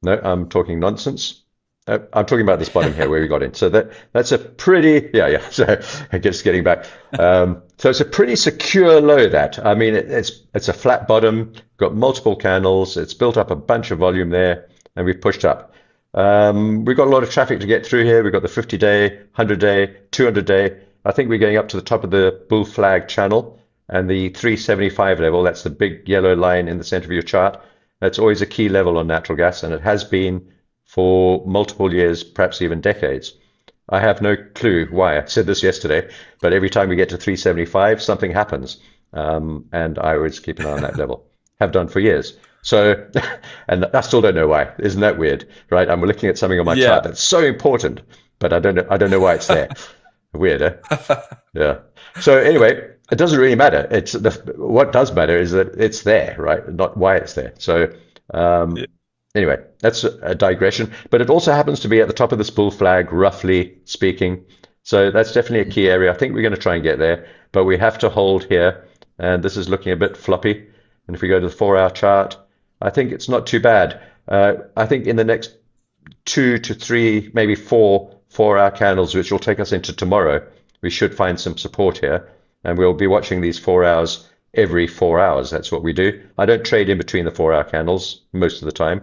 No, I'm talking nonsense. I'm talking about this bottom here where we got in. So that's a pretty, yeah. So I guess getting back. So it's a pretty secure low that. I mean, it's a flat bottom, got multiple candles. It's built up a bunch of volume there, and we've pushed up. We've got a lot of traffic to get through here. We've got the 50-day, 100-day, 200-day. I think we're going up to the top of the bull flag channel and the 375 level. That's the big yellow line in the center of your chart. That's always a key level on natural gas, and it has been for multiple years, perhaps even decades. I have no clue why. I said this yesterday, but every time we get to 375, something happens. And I always keep an eye on that level. Have done for years. So, and I still don't know why. Isn't that weird, right? I'm looking at something on my chart that's so important, but I don't know why it's there. Weird, eh? Yeah. So anyway, it doesn't really matter. What does matter is that it's there, right? Not why it's there. So anyway, that's a digression. But it also happens to be at the top of this bull flag, roughly speaking. So that's definitely a key area. I think we're going to try and get there, but we have to hold here. And this is looking a bit floppy. And if we go to the 4-hour chart, I think it's not too bad. I think in the next 2 to 3, maybe 4-hour candles, which will take us into tomorrow, we should find some support here. And we'll be watching these 4 hours every 4 hours. That's what we do. I don't trade in between the 4-hour candles most of the time.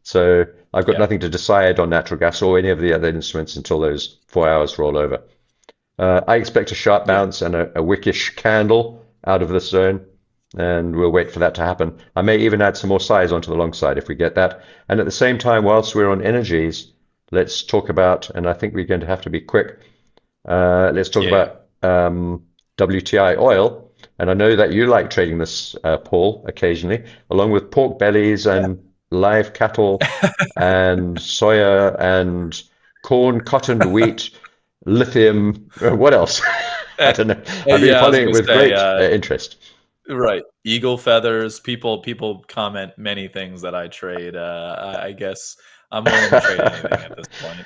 So I've got nothing to decide on natural gas or any of the other instruments until those 4 hours roll over. I expect a sharp bounce and a wickish candle out of this zone. And we'll wait for that to happen. I may even add some more size onto the long side if we get that. And at the same time, whilst we're on energies, let's talk about, and I think we're going to have to be quick, let's talk about WTI oil. And I know that you like trading this, Paul, occasionally, along with pork bellies and live cattle and soya and corn, cotton, wheat, lithium. What else? I don't know. I've been following it with great interest. Right. Eagle feathers. People comment many things that I trade. I guess I'm willing to trade anything at this point.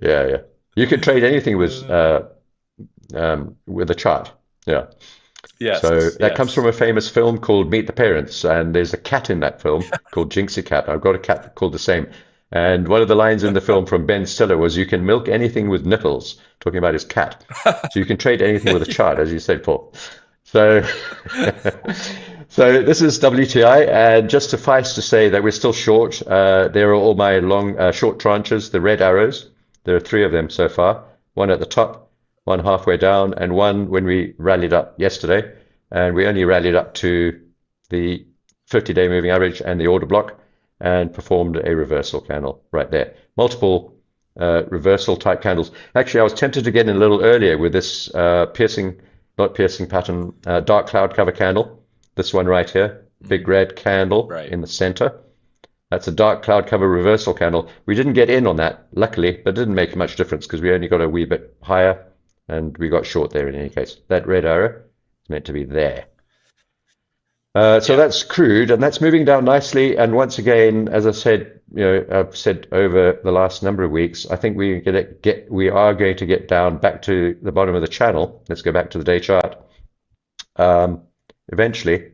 Yeah. You can trade anything with a chart. Yeah. Yes. So that comes from a famous film called Meet the Parents, and there's a cat in that film called Jinxie Cat. I've got a cat called the same. And one of the lines in the film from Ben Stiller was, "You can milk anything with nipples," talking about his cat. So you can trade anything with a chart, as you said, Paul. So, so this is WTI, and just suffice to say that we're still short. There are all my long, short tranches, the red arrows. There are 3 of them so far. One at the top, one halfway down, and one when we rallied up yesterday. And we only rallied up to the 50-day moving average and the order block and performed a reversal candle right there. Multiple reversal type candles. Actually, I was tempted to get in a little earlier with this not piercing pattern, dark cloud cover candle. This one right here, big red candle in the center. That's a dark cloud cover reversal candle. We didn't get in on that, luckily, but it didn't make much difference because we only got a wee bit higher and we got short there in any case. That red arrow is meant to be there. So that's crude, and that's moving down nicely. And once again, as I said, I've said over the last number of weeks, I think we are going to get down back to the bottom of the channel. Let's go back to the day chart. Eventually,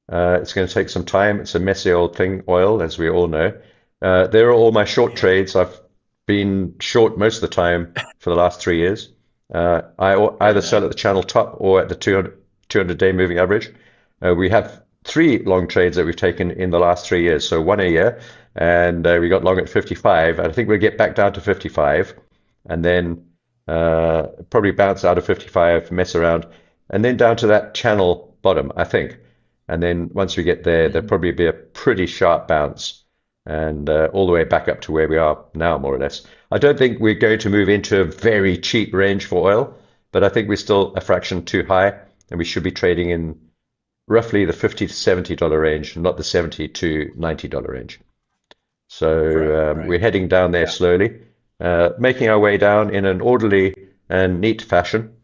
it's going to take some time. It's a messy old thing, oil, as we all know. There are all my short trades. I've been short most of the time for the last 3 years. I either sell at the channel top or at the 200-day moving average. We have 3 long trades that we've taken in the last 3 years, so 1 a year, and we got long at 55. I think we'll get back down to 55, and then probably bounce out of 55, mess around, and then down to that channel bottom, I think. And then once we get there, there'll probably be a pretty sharp bounce, and all the way back up to where we are now, more or less. I don't think we're going to move into a very cheap range for oil, but I think we're still a fraction too high, and we should be trading in roughly the $50 to $70 range, not the $70 to $90 range. So we're heading down there slowly, making our way down in an orderly and neat fashion.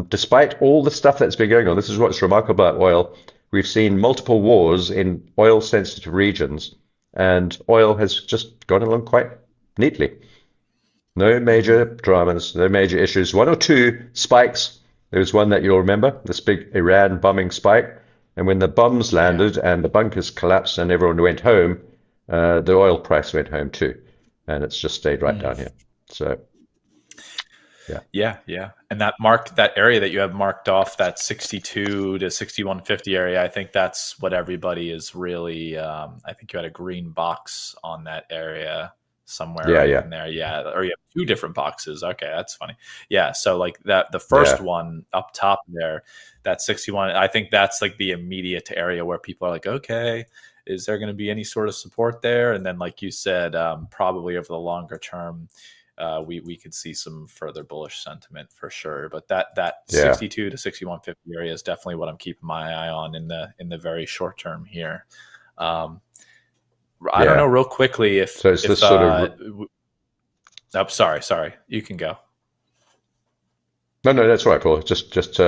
Despite all the stuff that's been going on, this is what's remarkable about oil. We've seen multiple wars in oil-sensitive regions, and oil has just gone along quite neatly. No major dramas, no major issues. 1 or 2 spikes. There was one that you'll remember, this big Iran bombing spike. And when the bombs landed and the bunkers collapsed and everyone went home, the oil price went home too. And it's just stayed right down here. So, yeah. And that area that you have marked off, that 62 to 6150 area, I think that's what everybody is really, I think you had a green box on that area somewhere in there. Yeah. Or you have 2 different boxes. Okay. That's funny. Yeah. So like that, the first one up top there, that 61, I think that's like the immediate area where people are like, okay, is there going to be any sort of support there? And then, like you said, probably over the longer term, we could see some further bullish sentiment for sure. But that 62 to 6150 area is definitely what I'm keeping my eye on in the very short term here. I don't know real quickly if this sort of... Oh, sorry. You can go. No, that's right, Paul. Just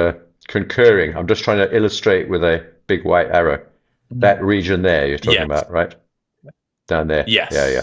concurring. I'm just trying to illustrate with a big white arrow. That region there you're talking about, right? Down there. Yes. Yeah.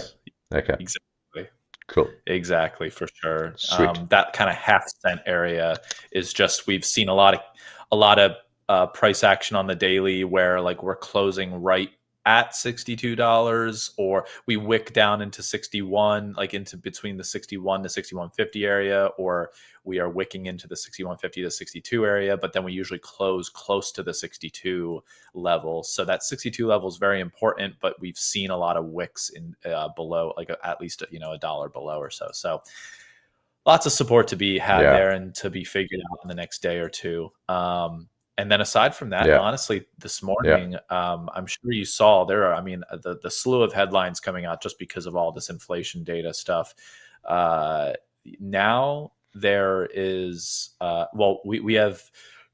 Okay. Exactly. Cool. Exactly, for sure. Sweet. That kind of half-cent area is just, we've seen a lot of price action on the daily where like we're closing right at $62, or we wick down into 61, like into between the 61 to 6150 area, or we are wicking into the 6150 to 62 area, but then we usually close close to the 62 level. So that 62 level is very important, but we've seen a lot of wicks in below, like at least $1 below or so. So lots of support to be had there and to be figured out in the next day or two. And then aside from that, honestly, this morning, I'm sure you saw there are, the slew of headlines coming out just because of all this inflation data stuff. Now there is, we have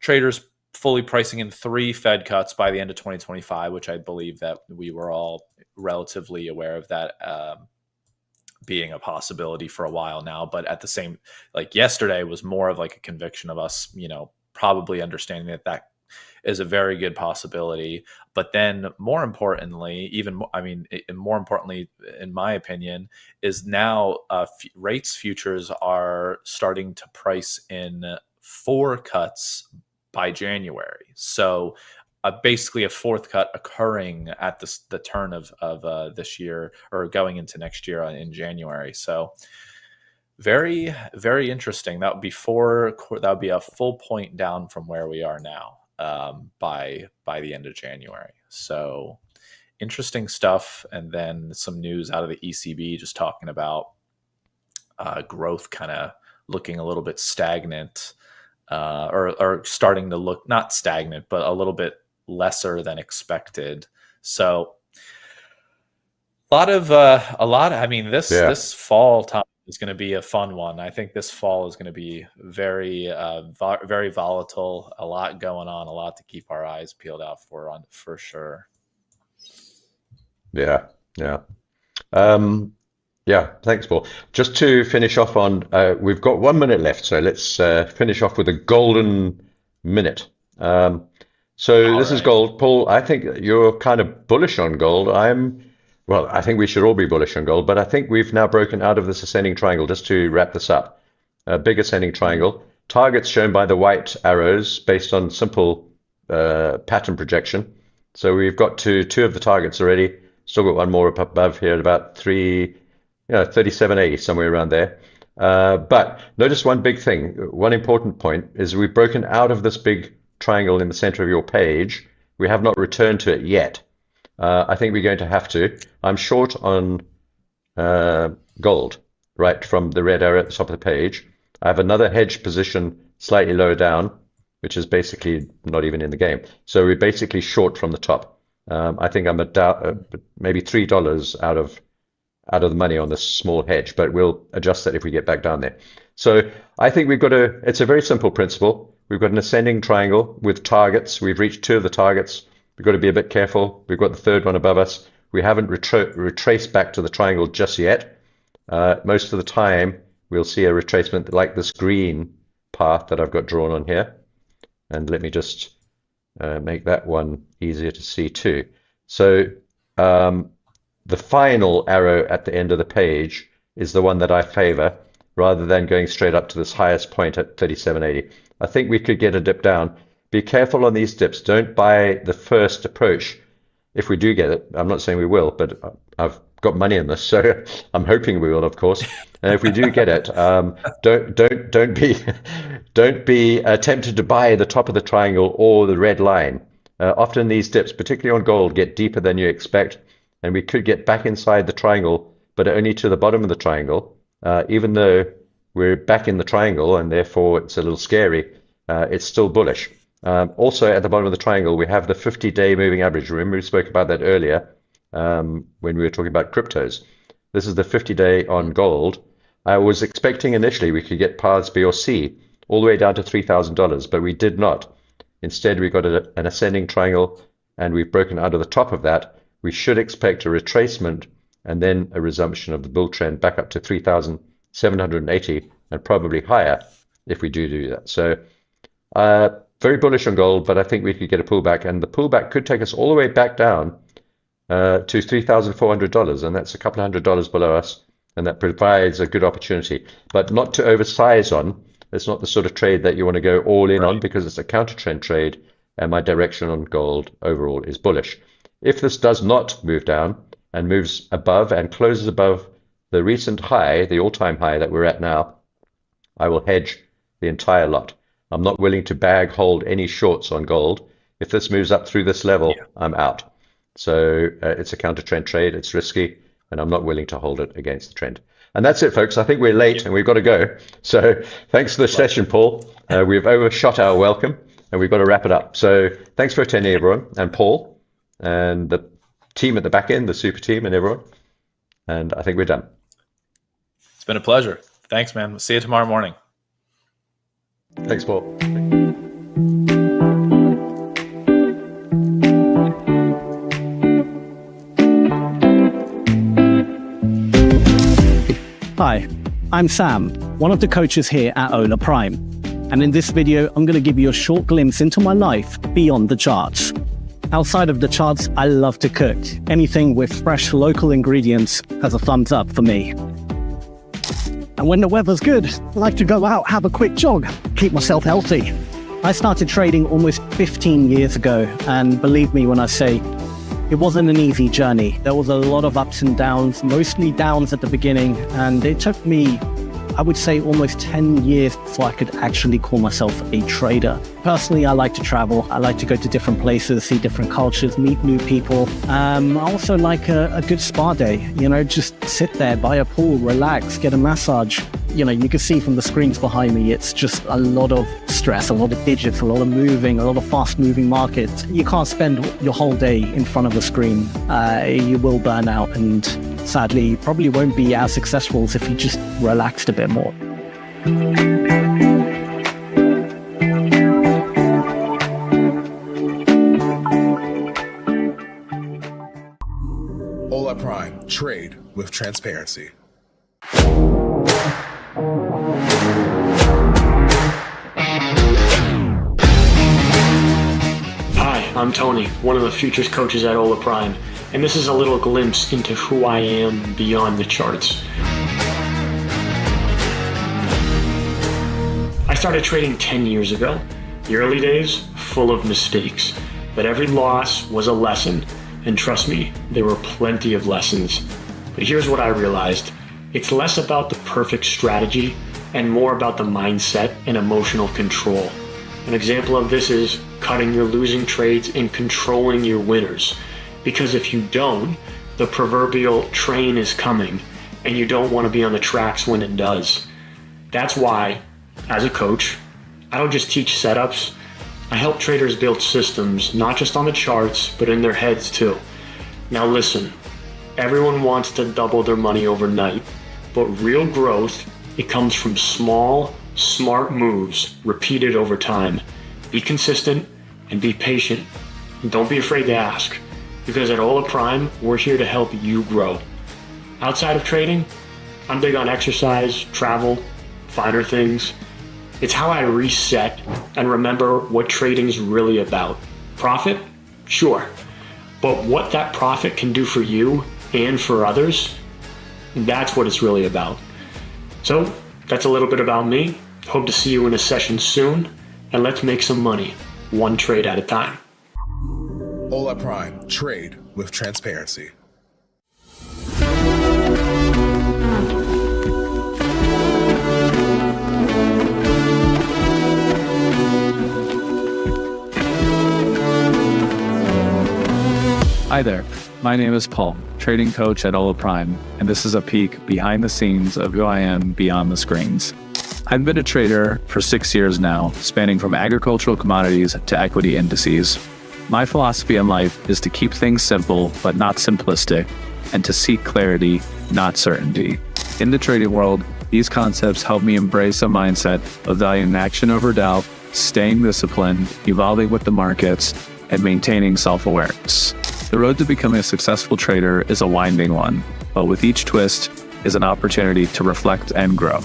traders fully pricing in 3 Fed cuts by the end of 2025, which I believe that we were all relatively aware of that being a possibility for a while now. But at the same, like yesterday was more of like a conviction of us, probably understanding that is a very good possibility. But then more importantly, more importantly, in my opinion, is now rates futures are starting to price in 4 cuts by January. So basically a 4th cut occurring at the turn of this year, or going into next year in January. So very, very interesting. That would be a full point down from where we are now by the end of January. So interesting stuff. And then some news out of the ECB just talking about growth kind of looking a little bit stagnant, or starting to look not stagnant, but a little bit lesser than expected. So this fall time is going to be a fun one. I think this fall is going to be very, very volatile. A lot going on, a lot to keep our eyes peeled out for sure. Yeah. Thanks, Paul. Just to finish off on, we've got 1 minute left, so let's finish off with a golden minute. So All this is right. gold. Paul, I think you're kind of bullish on gold. Well, I think we should all be bullish on gold, but I think we've now broken out of this ascending triangle. Just to wrap this up, a big ascending triangle. Targets shown by the white arrows based on simple pattern projection. So we've got to two of the targets already. Still got one more up above here at about 37.80, somewhere around there. But notice one big thing, one important point is we've broken out of this big triangle in the center of your page. We have not returned to it yet. I think we're going to have to. I'm short on gold, right from the red arrow at the top of the page. I have another hedge position slightly lower down, which is basically not even in the game. So we're basically short from the top. I think I'm maybe $3 out of the money on this small hedge, but we'll adjust that if we get back down there. So I think it's a very simple principle. We've got an ascending triangle with targets. We've reached two of the targets. We've got to be a bit careful. We've got the third one above us. We haven't retraced back to the triangle just yet. Most of the time, we'll see a retracement like this green path that I've got drawn on here. And let me just make that one easier to see too. So the final arrow at the end of the page is the one that I favor, rather than going straight up to this highest point at 37.80. I think we could get a dip down. Be careful on these dips. Don't buy the first approach. If we do get it, I'm not saying we will, but I've got money in this, so I'm hoping we will, of course. And if we do get it, don't be tempted to buy the top of the triangle or the red line. Often these dips, particularly on gold, get deeper than you expect, and we could get back inside the triangle, but only to the bottom of the triangle. Even though we're back in the triangle and therefore it's a little scary, it's still bullish. Also at the bottom of the triangle, we have the 50-day moving average. Remember we spoke about that earlier when we were talking about cryptos. This is the 50-day on gold. I was expecting initially we could get paths B or C all the way down to $3,000, but we did not. Instead, we got an ascending triangle, and we've broken out of the top of that. We should expect a retracement and then a resumption of the bull trend back up to 3,780 and probably higher if we do that. So very bullish on gold, but I think we could get a pullback, and the pullback could take us all the way back down to $3,400, and that's a couple of $100 below us, and that provides a good opportunity, but not to oversize on. It's not the sort of trade that you want to go all in on, because it's a counter trend trade, and my direction on gold overall is bullish. If this does not move down and moves above and closes above the recent high, the all-time high that we're at now, I will hedge the entire lot. I'm not willing to bag hold any shorts on gold. If this moves up through this level, I'm out. So it's a counter trend trade. It's risky, and I'm not willing to hold it against the trend. And that's it, folks. I think we're late and we've got to go. So thanks for the session, Paul. We've overshot our welcome and we've got to wrap it up. So thanks for attending, everyone, and Paul and the team at the back end, the super team and everyone. And I think we're done. It's been a pleasure. Thanks, man. We'll see you tomorrow morning. Thanks, Paul. Hi, I'm Sam, one of the coaches here at Hola Prime. And in this video, I'm going to give you a short glimpse into my life beyond the charts. Outside of the charts, I love to cook. Anything with fresh local ingredients has a thumbs up for me. And when the weather's good, I like to go out, have a quick jog, keep myself healthy. I started trading almost 15 years ago, and believe me when I say, it wasn't an easy journey. There was a lot of ups and downs, mostly downs at the beginning, and it took me, I would say, almost 10 years before I could actually call myself a trader. Personally, I like to travel. I like to go to different places, see different cultures, meet new people. I also like a good spa day, just sit there by a pool, relax, get a massage. You can see from the screens behind me, it's just a lot of stress, a lot of digits, a lot of moving, a lot of fast moving markets. You can't spend your whole day in front of a screen. You will burn out, and sadly, you probably won't be as successful as if you just relaxed a bit more. Hola Prime, trade with transparency. I'm Tony, one of the futures coaches at Hola Prime, and this is a little glimpse into who I am beyond the charts. I started trading 10 years ago. The early days, full of mistakes, but every loss was a lesson, and trust me, there were plenty of lessons. But here's what I realized. It's less about the perfect strategy and more about the mindset and emotional control. An example of this is cutting your losing trades and controlling your winners. Because if you don't, the proverbial train is coming and you don't want to be on the tracks when it does. That's why, as a coach, I don't just teach setups. I help traders build systems, not just on the charts, but in their heads too. Now listen, everyone wants to double their money overnight, but real growth, it comes from small, smart moves repeated over time. Be consistent and be patient. And don't be afraid to ask, because at Hola Prime, we're here to help you grow. Outside of trading, I'm big on exercise, travel, finer things. It's how I reset and remember what trading's really about. Profit? Sure. But what that profit can do for you and for others, that's what it's really about. So that's a little bit about me. Hope to see you in a session soon, and let's make some money, one trade at a time. Hola Prime, trade with transparency. Hi there, my name is Paul, trading coach at Hola Prime, and this is a peek behind the scenes of who I am beyond the screens. I've been a trader for 6 years now, spanning from agricultural commodities to equity indices. My philosophy in life is to keep things simple but not simplistic, and to seek clarity, not certainty. In the trading world, these concepts help me embrace a mindset of valuing action over doubt, staying disciplined, evolving with the markets, and maintaining self-awareness. The road to becoming a successful trader is a winding one, but with each twist is an opportunity to reflect and grow.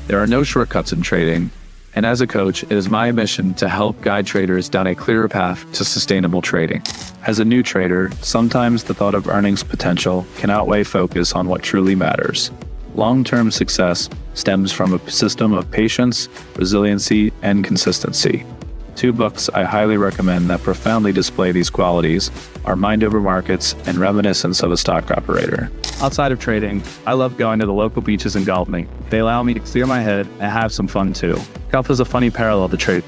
There are no shortcuts in trading, and as a coach, it is my mission to help guide traders down a clearer path to sustainable trading. As a new trader, sometimes the thought of earnings potential can outweigh focus on what truly matters. Long-term success stems from a system of patience, resiliency, and consistency. 2 books I highly recommend that profoundly display these qualities are Mind Over Markets and Reminiscence of a Stock Operator. Outside of trading, I love going to the local beaches and golfing. They allow me to clear my head and have some fun too. Golf is a funny parallel to trade.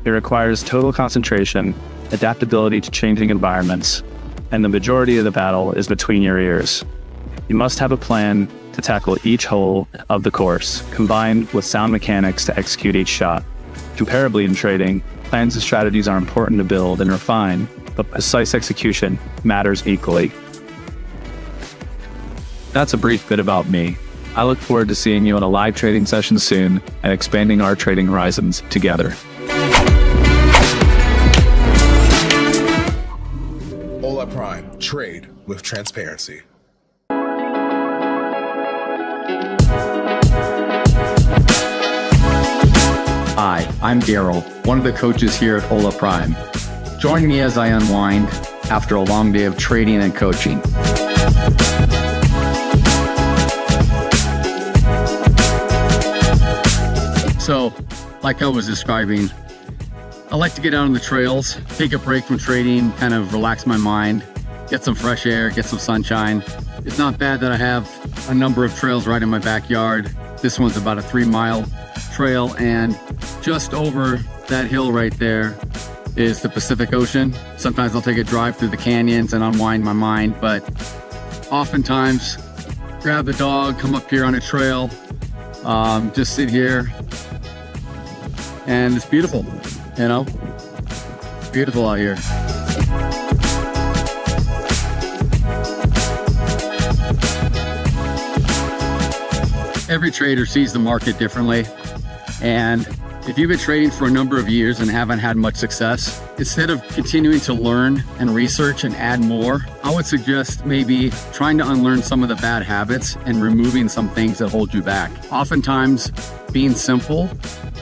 It requires total concentration, adaptability to changing environments, and the majority of the battle is between your ears. You must have a plan to tackle each hole of the course, combined with sound mechanics to execute each shot. Comparably in trading, plans and strategies are important to build and refine, but precise execution matters equally. That's a brief bit about me. I look forward to seeing you in a live trading session soon and expanding our trading horizons together. Hola Prime, trade with transparency. Hi, I'm Daryl, one of the coaches here at Hola Prime. Join me as I unwind after a long day of trading and coaching. So, like I was describing, I like to get out on the trails, take a break from trading, kind of relax my mind, get some fresh air, get some sunshine. It's not bad that I have a number of trails right in my backyard. This one's about a 3-mile trail, and just over that hill right there is the Pacific Ocean. Sometimes I'll take a drive through the canyons and unwind my mind, but oftentimes grab the dog, come up here on a trail, just sit here, and it's beautiful, you know, beautiful out here. Every trader sees the market differently, and if you've been trading for a number of years and haven't had much success, instead of continuing to learn and research and add more, I would suggest maybe trying to unlearn some of the bad habits and removing some things that hold you back. Oftentimes, being simple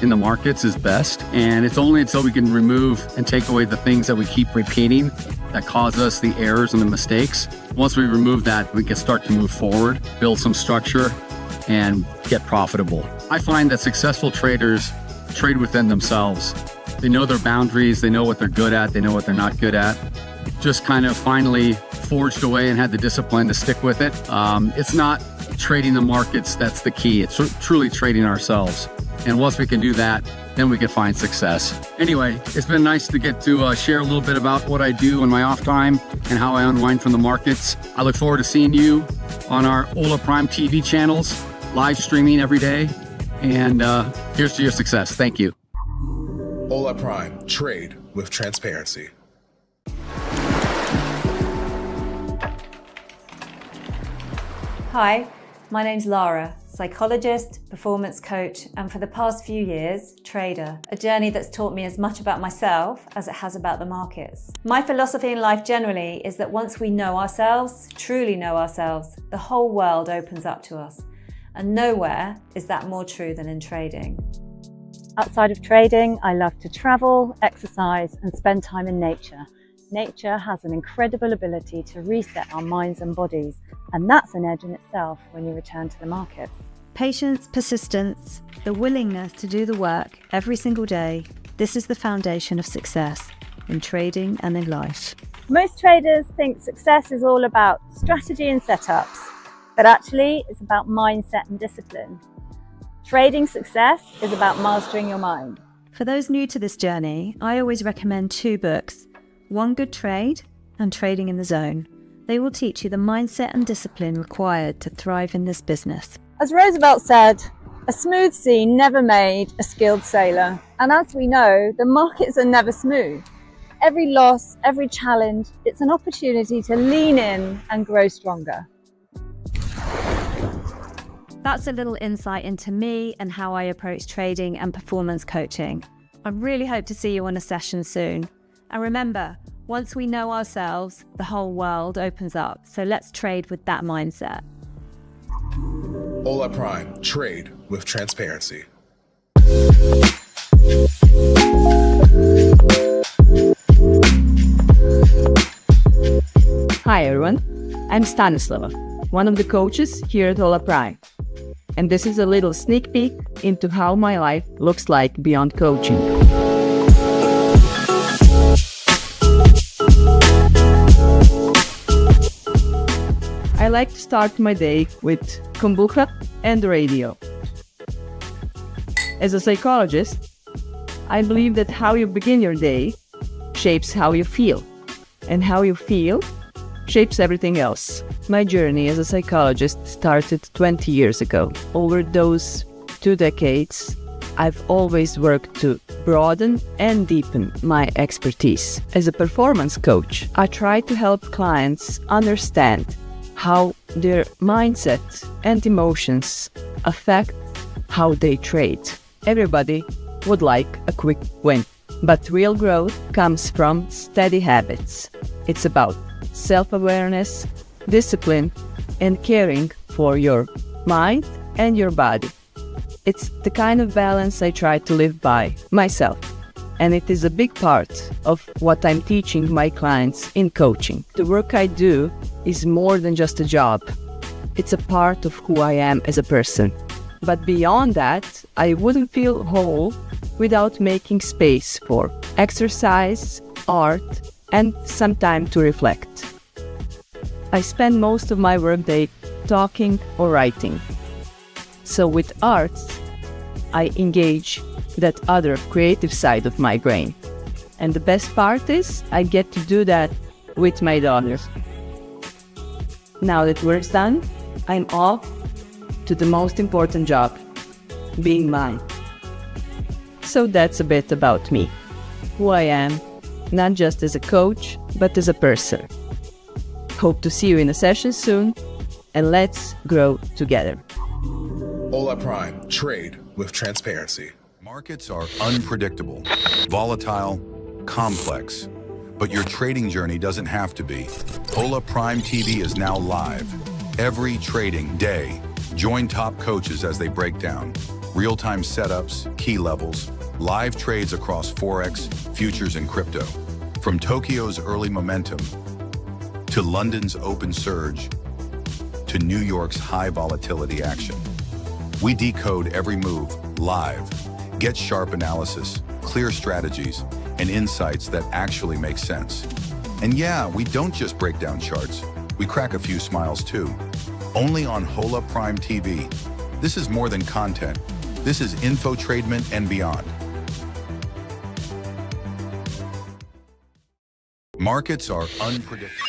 in the markets is best. And it's only until we can remove and take away the things that we keep repeating that cause us the errors and the mistakes. Once we remove that, we can start to move forward, build some structure, and get profitable. I find that successful traders trade within themselves. They know their boundaries, they know what they're good at, they know what they're not good at. Just kind of finally forged away and had the discipline to stick with it. It's not trading the markets that's the key. It's truly trading ourselves. And once we can do that, then we can find success. Anyway, it's been nice to get to share a little bit about what I do in my off time and how I unwind from the markets. I look forward to seeing you on our Hola Prime TV channels, live streaming every day. And here's to your success. Thank you. Hola Prime, trade with transparency. Hi, my name's Lara, psychologist, performance coach, and for the past few years, trader, a journey that's taught me as much about myself as it has about the markets. My philosophy in life generally is that once we know ourselves, truly know ourselves, the whole world opens up to us. And nowhere is that more true than in trading. Outside of trading, I love to travel, exercise, and spend time in nature. Nature has an incredible ability to reset our minds and bodies, and that's an edge in itself when you return to the markets. Patience, persistence, the willingness to do the work every single day, this is the foundation of success in trading and in life. Most traders think success is all about strategy and setups, but actually it's about mindset and discipline. Trading success is about mastering your mind. For those new to this journey, I always recommend 2 books. One Good Trade and Trading in the Zone. They will teach you the mindset and discipline required to thrive in this business. As Roosevelt said, a smooth sea never made a skilled sailor. And as we know, the markets are never smooth. Every loss, every challenge, it's an opportunity to lean in and grow stronger. That's a little insight into me and how I approach trading and performance coaching. I really hope to see you on a session soon. And remember, once we know ourselves, the whole world opens up. So let's trade with that mindset. Hola Prime, trade with transparency. Hi everyone, I'm Stanislava, one of the coaches here at Hola Prime. And this is a little sneak peek into how my life looks like beyond coaching. I like to start my day with kombucha and the radio. As a psychologist, I believe that how you begin your day shapes how you feel, and how you feel shapes everything else. My journey as a psychologist started 20 years ago. Over those 2 decades, I've always worked to broaden and deepen my expertise. As a performance coach, I try to help clients understand how their mindset and emotions affect how they trade. Everybody would like a quick win, but real growth comes from steady habits. It's about self-awareness, discipline, and caring for your mind and your body. It's the kind of balance I try to live by myself, and it is a big part of what I'm teaching my clients in coaching. The work I do is more than just a job. It's a part of who I am as a person. But beyond that, I wouldn't feel whole without making space for exercise, art, and some time to reflect. I spend most of my workday talking or writing. So with arts, I engage that other creative side of my brain. And the best part is I get to do that with my daughter. Now that work's done, I'm off to the most important job, being mine. So that's a bit about me, who I am, not just as a coach, but as a person. Hope to see you in a session soon, and let's grow together. Hola Prime, trade with transparency. Markets are unpredictable, volatile, complex, but your trading journey doesn't have to be. Hola Prime TV is now live. Every trading day, join top coaches as they break down real-time setups, key levels, live trades across Forex, futures, and crypto. From Tokyo's early momentum to London's open surge to New York's high volatility action. We decode every move live, get sharp analysis, clear strategies, and insights that actually make sense. And yeah, we don't just break down charts, we crack a few smiles too. Only on Hola Prime TV. This is more than content. This is infotainment and beyond. Markets are unpredictable.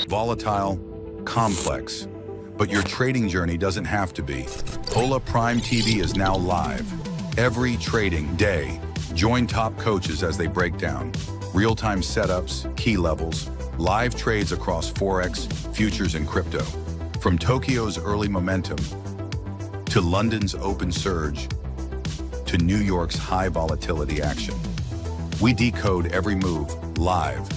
Volatile, complex, but your trading journey doesn't have to be. Hola Prime TV is now live. Every trading day, join top coaches as they break down real-time setups, key levels, live trades across Forex, futures, and crypto. From Tokyo's early momentum to London's open surge to New York's high volatility action. We decode every move live,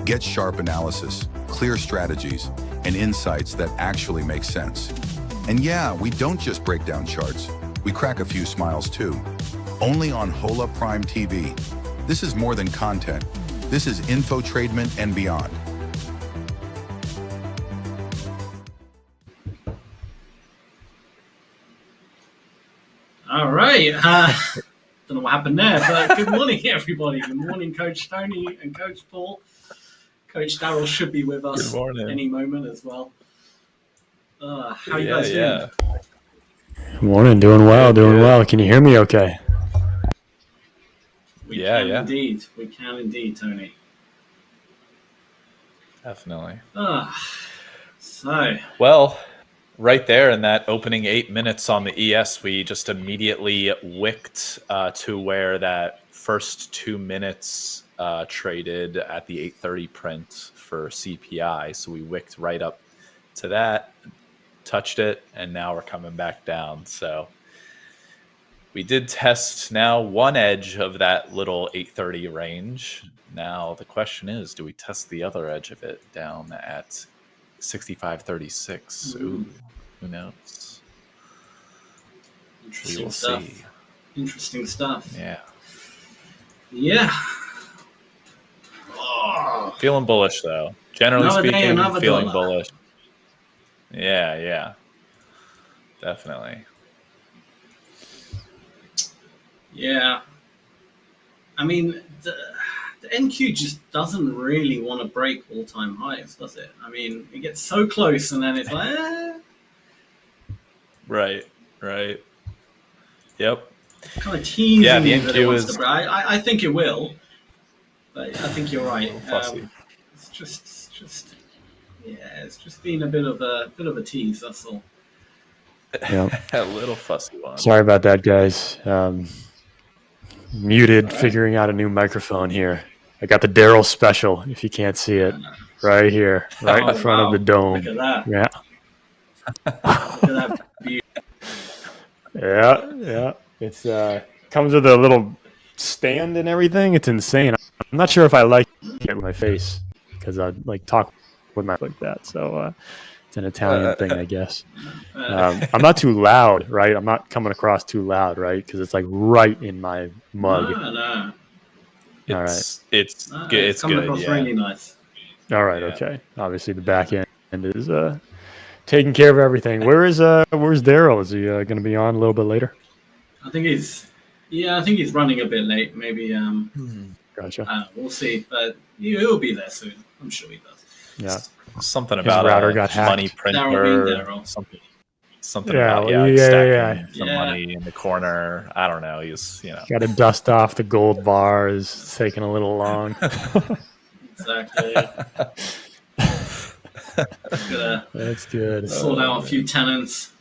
get sharp analysis, clear strategies, and insights that actually make sense. And yeah, we don't just break down charts, we crack a few smiles too. Only on Hola Prime TV. This is more than content. This is infotainment and beyond. All right. Don't know what happened there, but good morning, everybody. Good morning, Coach Tony and Coach Paul. Coach Darryl should be with us any moment as well. How you guys doing? Good morning. Doing well. Doing well. Can you hear me okay? We can indeed. We can indeed, Tony. Definitely. Well, right there in that opening 8 minutes on the ES, we just immediately wicked to where that first 2 minutes traded at the 830 print for CPI. So we wicked right up to that, touched it, and now we're coming back down. So we did test now one edge of that little 830 range. Now the question is, do we test the other edge of it down at 65.36? Ooh, who knows? Interesting stuff. See. Interesting stuff. Yeah. Yeah. Feeling bullish though. Generally speaking, feeling bullish. Yeah. Definitely. Yeah. I mean, the NQ just doesn't really want to break all-time highs, does it? I mean, it gets so close and then it's like, Right. Yep. Kind of teasing. Yeah, the NQ is. I think it will, but I think you're right. It's just been a bit of a tease. That's all. Yeah. A little fussy one. Sorry about that, guys. Muted, figuring out a new microphone here. I got the Daryl special, if you can't see it, right here, right in front of the dome. Look at that. Yeah. Look at that view. Yeah. It's comes with a little stand and everything. It's insane. I'm not sure if I like it with my face because I like talk with my like that. So it's an Italian thing, I guess. I'm not too loud, right? I'm not coming across too loud, right? Because it's like right in my mug. No. It's coming good. across Yeah. really nice. All right, okay. Obviously, the back end is taking care of everything. Where's Daryl? Is he going to be on a little bit later? I think he's running a bit late. Maybe. Gotcha. We'll see, but he'll be there soon. I'm sure he does. Yeah. Something His about router a got hacked. money printer. Daryl. Something Yeah, about well, stacking some Yeah. money in the corner. I don't know. He's Got to dust off the gold bars. It's taking a little long. Exactly. That's good. Sort out a few tenants.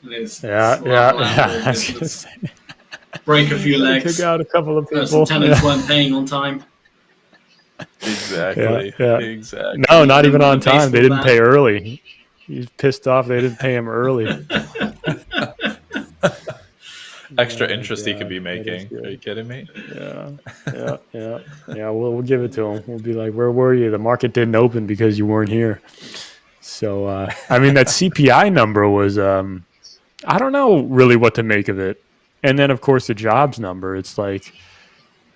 Yeah. I was gonna say. Break a few legs. Took out a couple of people. Some tenants weren't paying on time. Exactly. Yeah. Exactly. No, not even on Baseball time. They didn't bat. pay early. He's pissed off. They didn't pay him early. Extra interest he could be That is making. good. Are you kidding me? Yeah. We'll give it to him. We'll be like, where were you? The market didn't open because you weren't here. So, I mean, that CPI number was, I don't know really what to make of it. And then, of course, the jobs number, it's like,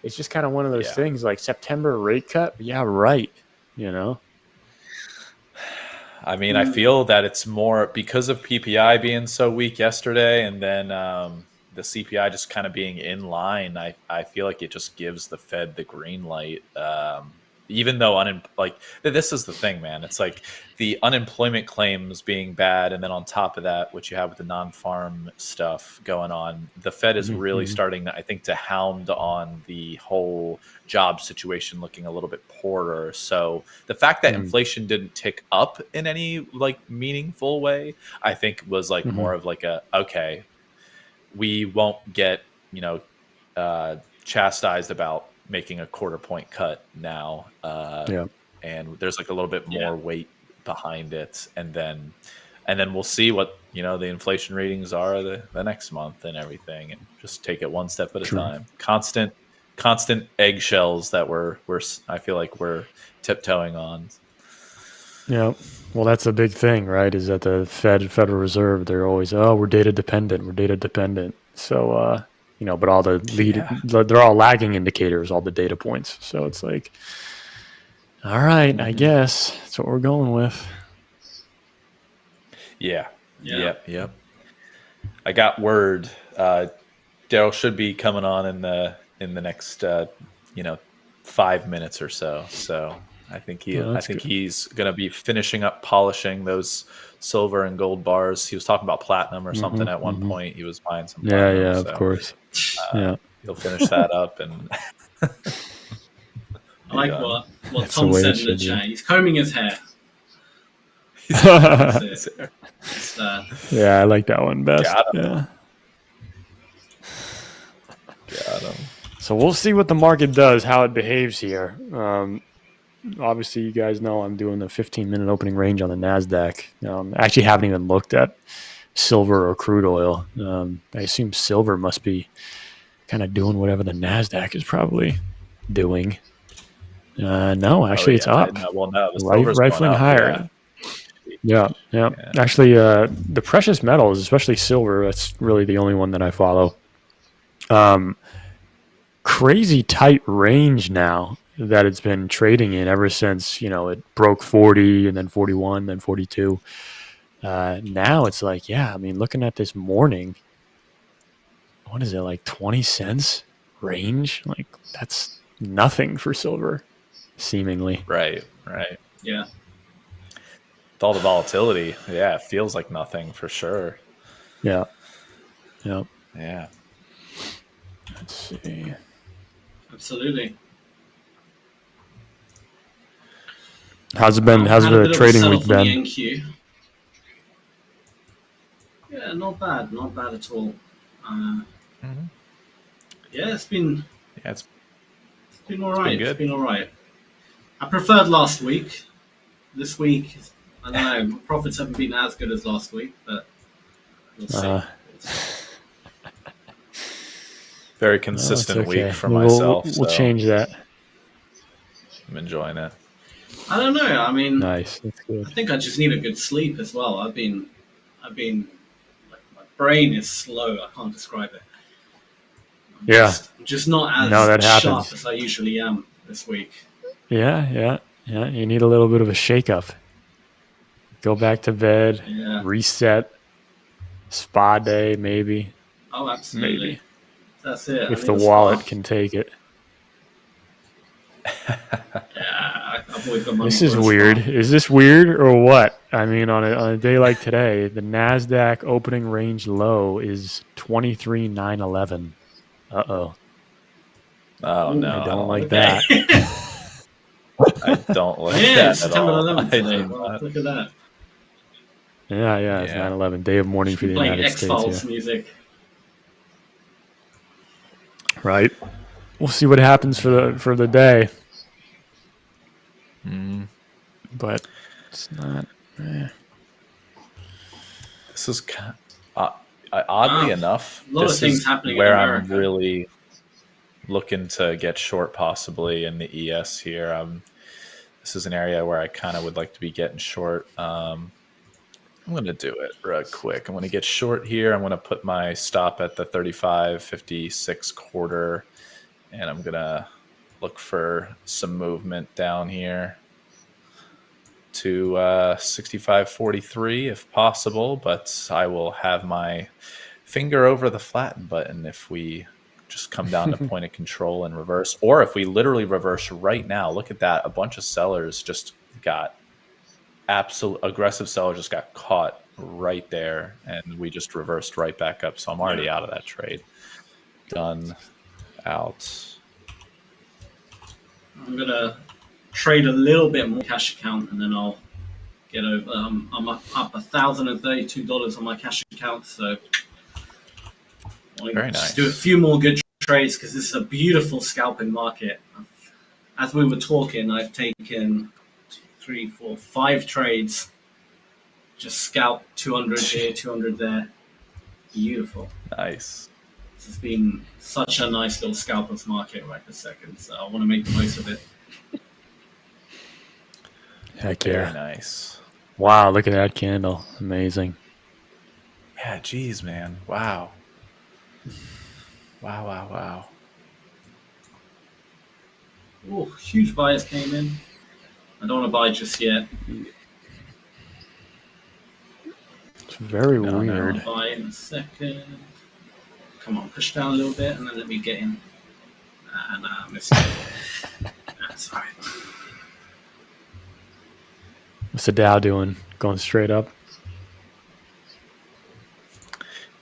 it's just kind of one of those things like September rate cut. Yeah, right. You know? I mean, I feel that it's more because of PPI being so weak yesterday, and then the CPI just kind of being in line. I feel like it just gives the Fed the green light. Even though this is the thing, man. It's like the unemployment claims being bad, and then on top of that, what you have with the non-farm stuff going on, the Fed is really starting, I think, to hound on the whole job situation looking a little bit poorer. So the fact that inflation didn't tick up in any like meaningful way, I think was like more of like okay, we won't get chastised about making a quarter point cut now, and there's like a little bit more weight behind it, and then we'll see what the inflation readings are the next month and everything, and just take it one step at a time. Constant eggshells that we're I feel like we're tiptoeing on. Yeah. Well, that's a big thing, right? Is that the Federal Reserve, they're always, we're data dependent. So, but all the they're all lagging indicators, all the data points. So it's like, all right, I guess that's what we're going with. Yeah. Yep. I got word. Daryl should be coming on in the next 5 minutes or so. So I think he's going to be finishing up polishing those silver and gold bars. He was talking about platinum or something at one point. He was buying some platinum. Yeah, so, of course. He'll finish that up, and I like what Tom said in the chat. He's combing his hair. Yeah, I like that one best. Got him. So we'll see what the market does, how it behaves here. Obviously, you guys know I'm doing the 15-minute opening range on the Nasdaq. I actually haven't even looked at silver or crude oil. I assume silver must be kind of doing whatever the Nasdaq is probably doing. No, actually, it's up. Rifling higher. Yeah. Actually, the precious metals, especially silver, that's really the only one that I follow. Crazy tight range now that it's been trading in ever since, it broke 40 and then 41, then 42. Now it's like, looking at this morning, what is it, like 20 cents range? Like, that's nothing for silver, seemingly. Right. Yeah. With all the volatility, it feels like nothing for sure. Yeah. Yeah. Let's see. Absolutely. How's it been? How's the trading week been? NQ. Yeah, not bad at all. Yeah, it's been all right. It's been all right. I preferred last week. This week, I don't know. Profits haven't been as good as last week, but we'll see. Very consistent okay. week for We'll myself. we'll so change that. I'm enjoying it. I don't know. I mean, Nice. That's good. I think I just need a good sleep as well. I've been like my brain is slow. I can't describe it. I'm just not that as sharp happens. as I usually am this week. Yeah. You need a little bit of a shake-up. Go back to bed, Yeah. reset, spa day maybe. Oh, absolutely. Maybe. That's it. If the wallet can take it. Yeah, I've always got money. This is for a weird. spa. Is this weird or what? I mean, on a day like today, the Nasdaq opening range low is 23,911. Uh-oh. Oh no, I don't like Okay. that. I don't like Yeah, that it's at September all. 11th I today. do Well, not. look at that. Yeah, it's Yeah. 9/11, day of mourning for the Playing United States. X-Files Yeah. music. Right. We'll see what happens for the day. But it's not. This is oddly enough. A lot of This things is happening in where I'm America. really looking to get short, possibly in the ES here. This is an area where I kind of would like to be getting short. I'm going to do it real quick. I'm going to get short here. I'm going to put my stop at the 35.56 quarter, and I'm going to look for some movement down here to 65.43 if possible, but I will have my finger over the flatten button if we just come down to point of control and reverse, or if we literally reverse right now. Look at that. A bunch of sellers just got absolute aggressive sellers just got caught right there, and we just reversed right back up. So I'm already out of that trade. Done. Out. I'm gonna trade a little bit more cash account, and then I'll get over. I'm up $1,032 on my cash account, so I'll Very just nice. do a few more good trades because this is a beautiful scalping market. As we were talking, I've taken 3, 4, 5 trades. Just scalp 200 here, 200 there. Beautiful. Nice. This has been such a nice little scalpers market right this second, so I want to make the most of it. Heck Very yeah. nice. Wow, look at that candle. Amazing. Yeah, geez, man. Wow. Wow. Oh, huge buyers came in. I don't want to buy just yet. It's very No, no. weird. I'll buy in a second. Come on, push down a little bit and then let me get in. Nah, missed it. That's all right. What's the Dow doing? Going straight up?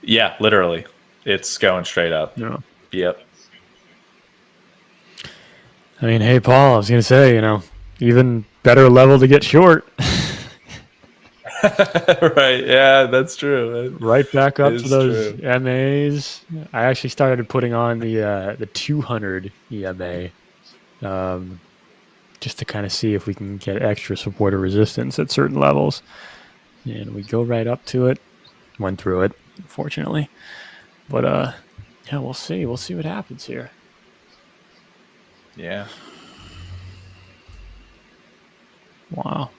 Yeah, literally. It's going straight up. Yeah. Yep. I mean, hey, Paul, I was going to say, even better level to get short. Right. Yeah, that's true. Right back up It to is those true. MAs. I actually started putting on the 200 EMA just to kind of see if we can get extra support or resistance at certain levels. And we go right up to it. Went through it, unfortunately. But, yeah, we'll see. We'll see what happens here. Yeah. Wow.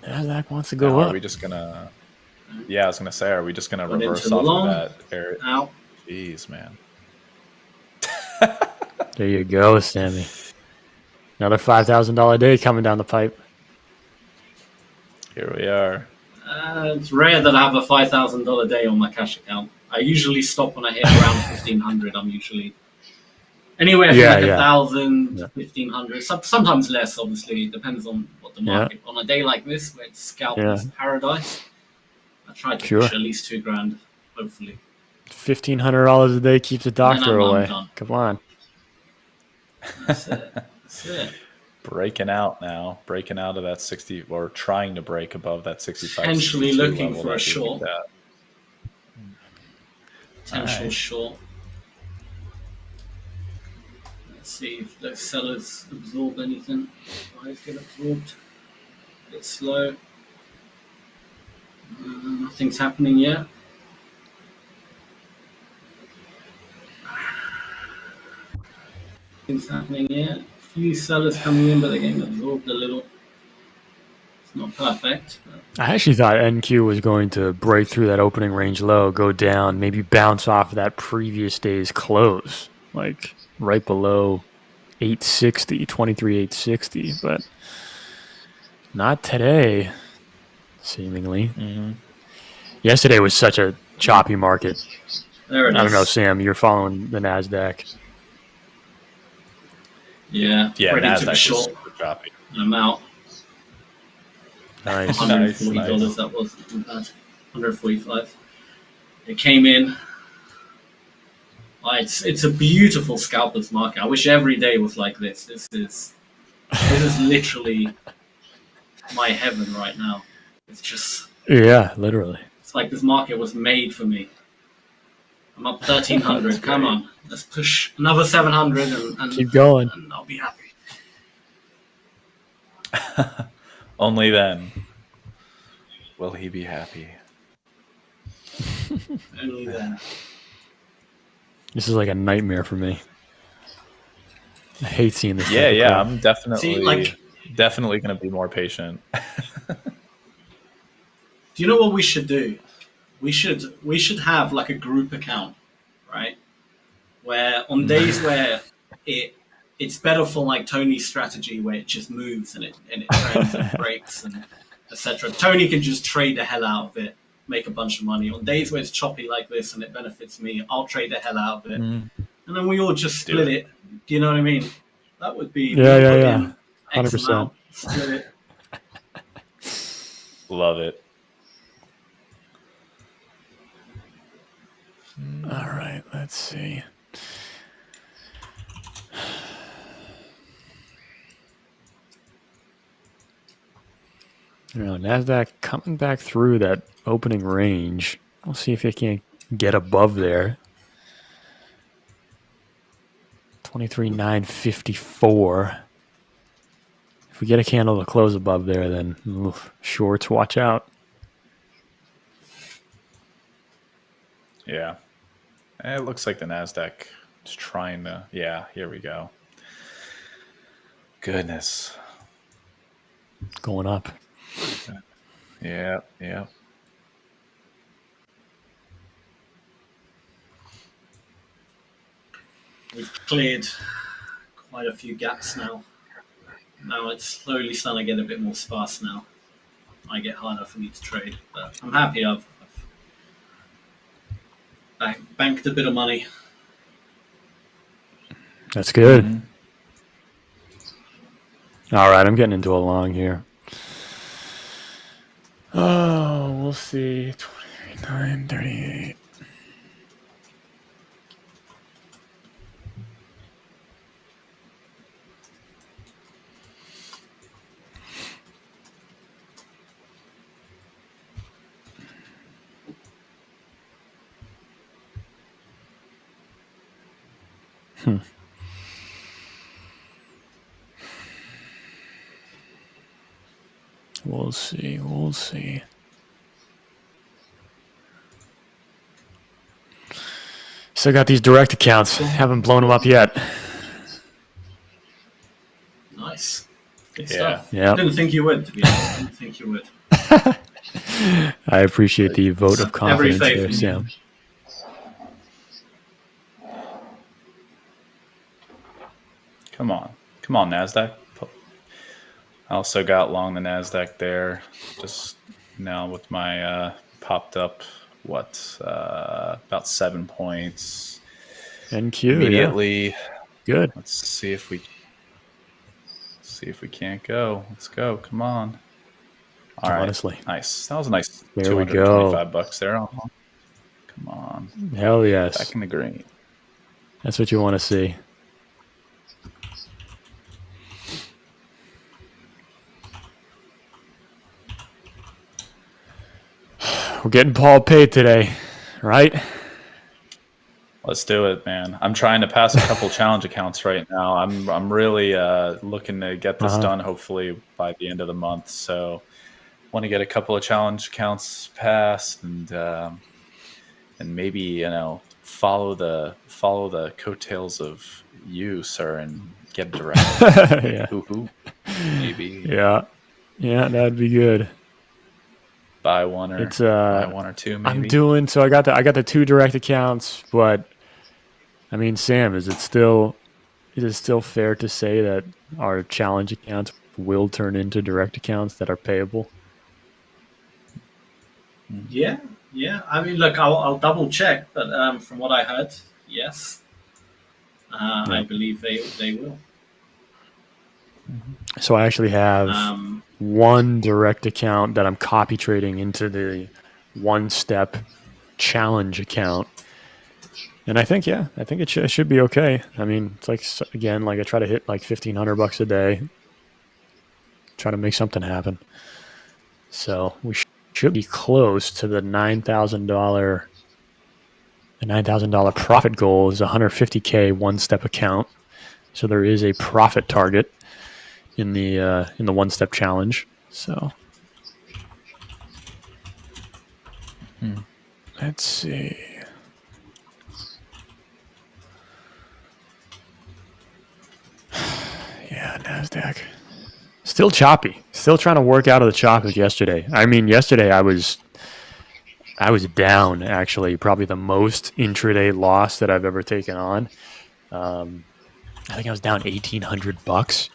Nasdaq wants to go Now, up. are we just gonna? Yeah, I was gonna say, are we just gonna Went into reverse the off long. of that area? Out. Jeez, man. There you go, Sammy. Another $5,000 day coming down the pipe. Here we are. It's rare that I have a $5,000 day on my cash account. I usually stop when I hit around 1,500. I'm usually anywhere from like 1,000 to 1,500. Sometimes less, obviously. It depends on what the market. On a day like this, where it's scalpers paradise, I try to push at least $2,000, hopefully. $1,500 a day keeps the doctor I'm away. done. Come on. That's it. That's it. Breaking out now. Breaking out of that 60, or trying to break above that 65. Potentially 62 looking level for a that we short. looked at. Potential Alright. short. Let's see if those sellers absorb anything. Buyers get absorbed. A bit slow. Nothing's happening yet. Things happening here. A few sellers coming in, but they're getting absorbed a little. It's not perfect. But I actually thought NQ was going to break through that opening range low, go down, maybe bounce off of that previous day's close, like right below 860, 23,860, but not today, seemingly. Yesterday was such a choppy market. there it is. I don't know, Sam, you're following the Nasdaq. Yeah, Yeah, ready to Nasdaq be was short. super choppy. And I'm out. Nice. $140 that wasn't too bad. 145. It came in. It's a beautiful scalpers market. I wish every day was like this. This is literally my heaven right now. It's just, Yeah, literally. it's like this market was made for me. I'm up 1,300. Come on, let's push another 700 and Keep going. and I'll be happy. Only then will he be happy. Only then. This is like a nightmare for me. I hate seeing this. Yeah, type of yeah. crap. I'm definitely See, definitely going to be more patient. Do you know what we should do? We should have like a group account, right? Where on days where it's better for like Tony's strategy where it just moves and it trends and breaks and etc. Tony can just trade the hell out of it, make a bunch of money. On days where it's choppy like this and it benefits me, I'll trade the hell out of it, and then we all just split it. Do you know what I mean? That would be Yeah. X 100%. amount, split it. Love it. All right, let's see. You know, Nasdaq coming back through that opening range. We'll see if it can get above there. 23,954. If we get a candle to close above there, then shorts, watch out. Yeah. It looks like the Nasdaq is trying to. Yeah, here we go. Goodness. Going up. Yeah. We've cleared quite a few gaps now. Now it's slowly starting to get a bit more sparse now. I get harder for me to trade, but I'm happy I've banked a bit of money. That's good. All right, I'm getting into a long here. Oh, we'll see. 29.38. We'll see. Still got these direct accounts. Haven't blown them up yet. Nice. Good Yeah. stuff. Yeah. I didn't think you would, to be honest. I didn't think you would. I appreciate the vote of Every confidence faith there, in you. Sam. Come on, Nasdaq. I also got long the Nasdaq there, just now with my popped up about 7 points NQ immediately. Yeah. Good. Let's see if we can't go. Let's go. Come on. All right. Honestly. Nice. That was a nice There we go. $225 there. Come on. Hell yes. Back in the green. That's what you want to see. We're getting Paul paid today, right? Let's do it, man. I'm trying to pass a couple challenge accounts right now. I'm really looking to get this done hopefully by the end of the month. So want to get a couple of challenge accounts passed and maybe follow the coattails of you, sir, and get direct. Yeah. Maybe. Yeah, that'd be good. Buy one or two. Maybe. I'm doing so. I got the 2 direct accounts, but I mean, Sam, is it still fair to say that our challenge accounts will turn into direct accounts that are payable? Yeah. I mean, look, I'll double check, but from what I heard, yes, I believe they will. So I actually have one direct account that I'm copy trading into the one-step challenge account. And I think it should be okay. I mean, it's like, again, like I try to hit like $1,500 a day, try to make something happen. So we should be close to the $9,000. The $9,000 profit goal is a $150K one-step account. So there is a profit target in the one-step challenge. So let's see. Yeah, Nasdaq. Still choppy. Still trying to work out of the chop of yesterday. I mean, yesterday I was down, actually, probably the most intraday loss that I've ever taken on. I think I was down $1,800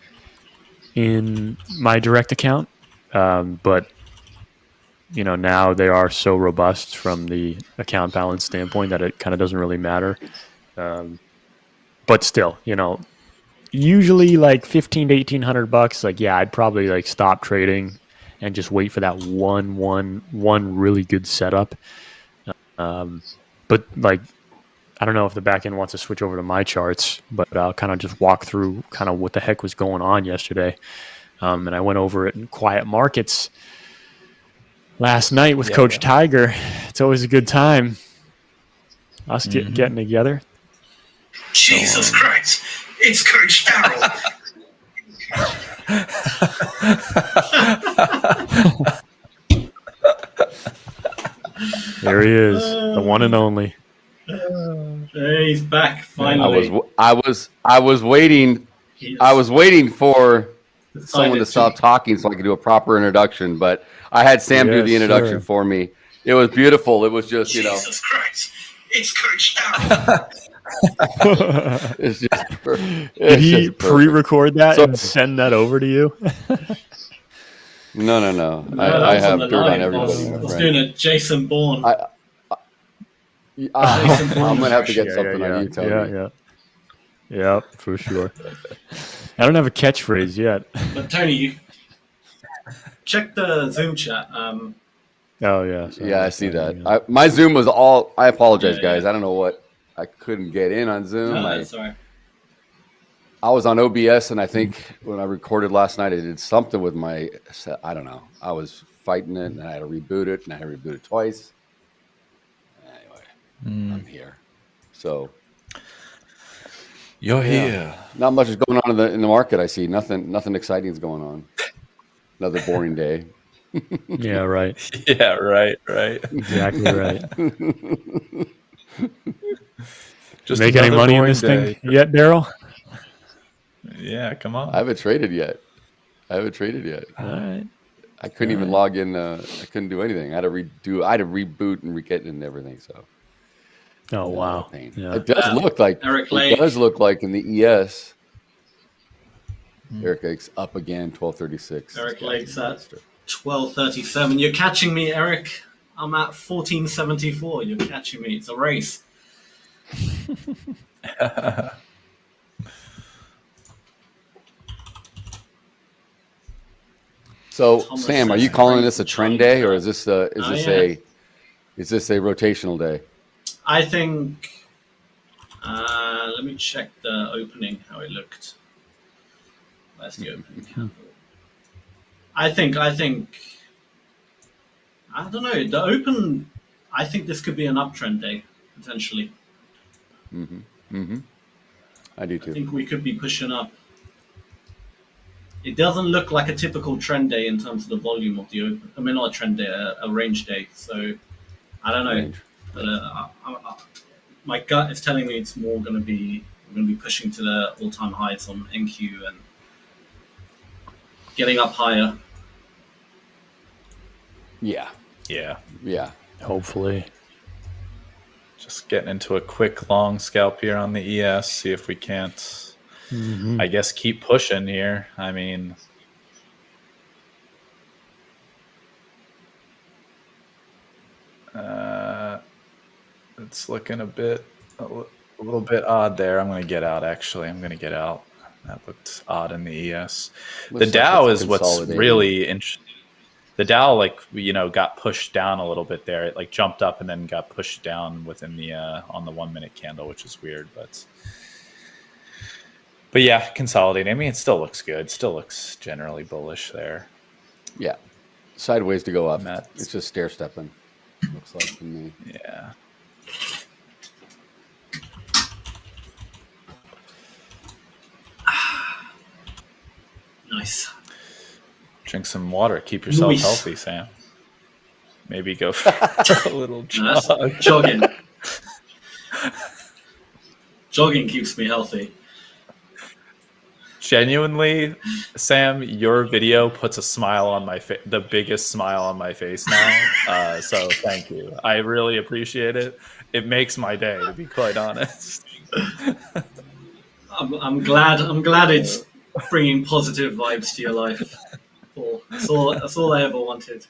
in my direct account. But you know, now they are so robust from the account balance standpoint that it kind of doesn't really matter. But still, you know, usually like $1,500 to $1,800, like, yeah, I'd probably like stop trading and just wait for that one really good setup. But like, I don't know if the back end wants to switch over to my charts, but I'll kind of just walk through kind of what the heck was going on yesterday. And I went over it in Quiet Markets last night with Coach Tiger. It's always a good time. Us getting together. Jesus Christ. It's Coach Darrell. There he is, the one and only. He's back finally. I was waiting. I was waiting for someone to stop talking so I could do a proper introduction, but I had Sam do the introduction for me. It was beautiful. It was just, Jesus Christ. It's Coach Darrell. It's just Did he pre-record that and send that over to you? No. I have dirt on everybody. I was doing a Jason Bourne. I'm gonna have to get something on you, Tony. Yeah, for sure. I don't have a catchphrase yet. But Tony, you check the Zoom chat. Oh yeah. I see that. My Zoom was all. I apologize, guys. I don't know what. I couldn't get in on Zoom. No, that's all right. I was on OBS, and I think when I recorded last night, I did something with my. I don't know. I was fighting it, and I had to reboot it, and I had to reboot it twice. Anyway, I'm here. So you're here. Not much is going on in the market. I see nothing exciting is going on. Another boring day. Yeah, right. Yeah, right. Exactly right. Just make any money in this thing yet, Daryl? Yeah, come on. I haven't traded yet. All right. I couldn't even log in. I couldn't do anything. I had to reboot and get in everything. So. Oh wow! Yeah. It does look like in the ES. Eric Lake's up again, 1236. Eric Lake's at 1237. You're catching me, Eric. I'm at 1474. You're catching me. It's a race. So, Sam, are you calling this a trend day, or is this a rotational day? I think. Let me check the opening, how it looked. Where's the opening candle? I think. I don't know. The open. I think this could be an uptrend day potentially. I do too. I think we could be pushing up. It doesn't look like a typical trend day in terms of the volume of the open. I mean, not a trend day, a range day. So I don't know. But, my gut is telling me it's more going to be we're going to be pushing to the all-time highs on NQ and getting up higher. Yeah. Hopefully. Just getting into a quick long scalp here on the ES. See if we can't, I guess, keep pushing here. I mean, it's looking a little bit odd there. I'm going to get out, actually. I'm going to get out. That looked odd in the ES. Looks the like Dow it's is what's consolidating. really interesting. The Dow, like, got pushed down a little bit there. It like jumped up and then got pushed down within the on the 1 minute candle, which is weird, but yeah, consolidating. I mean, it still looks good. Still looks generally bullish there. Yeah. Sideways to go up. It's just stair stepping. Looks like to me. Yeah. Nice. Drink some water. Keep yourself healthy, Sam. Maybe go for a little jog. Jogging. Jogging keeps me healthy. Genuinely, Sam, your video puts a smile on my face, the biggest smile on my face now. So thank you. I really appreciate it. It makes my day, to be quite honest. I'm glad it's bringing positive vibes to your life. Paul. That's all I ever wanted.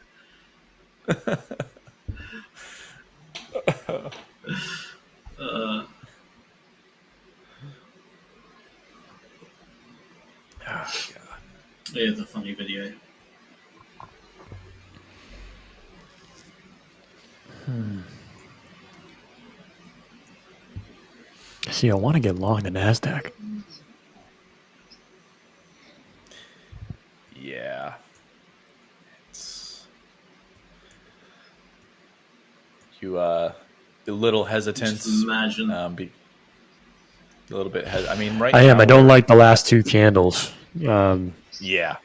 It is a funny video. See, I want to get long the Nasdaq. Yeah. It's you a little hesitant. Just imagine. A little bit. I mean, right I now. am. I don't like the last two candles. Yeah.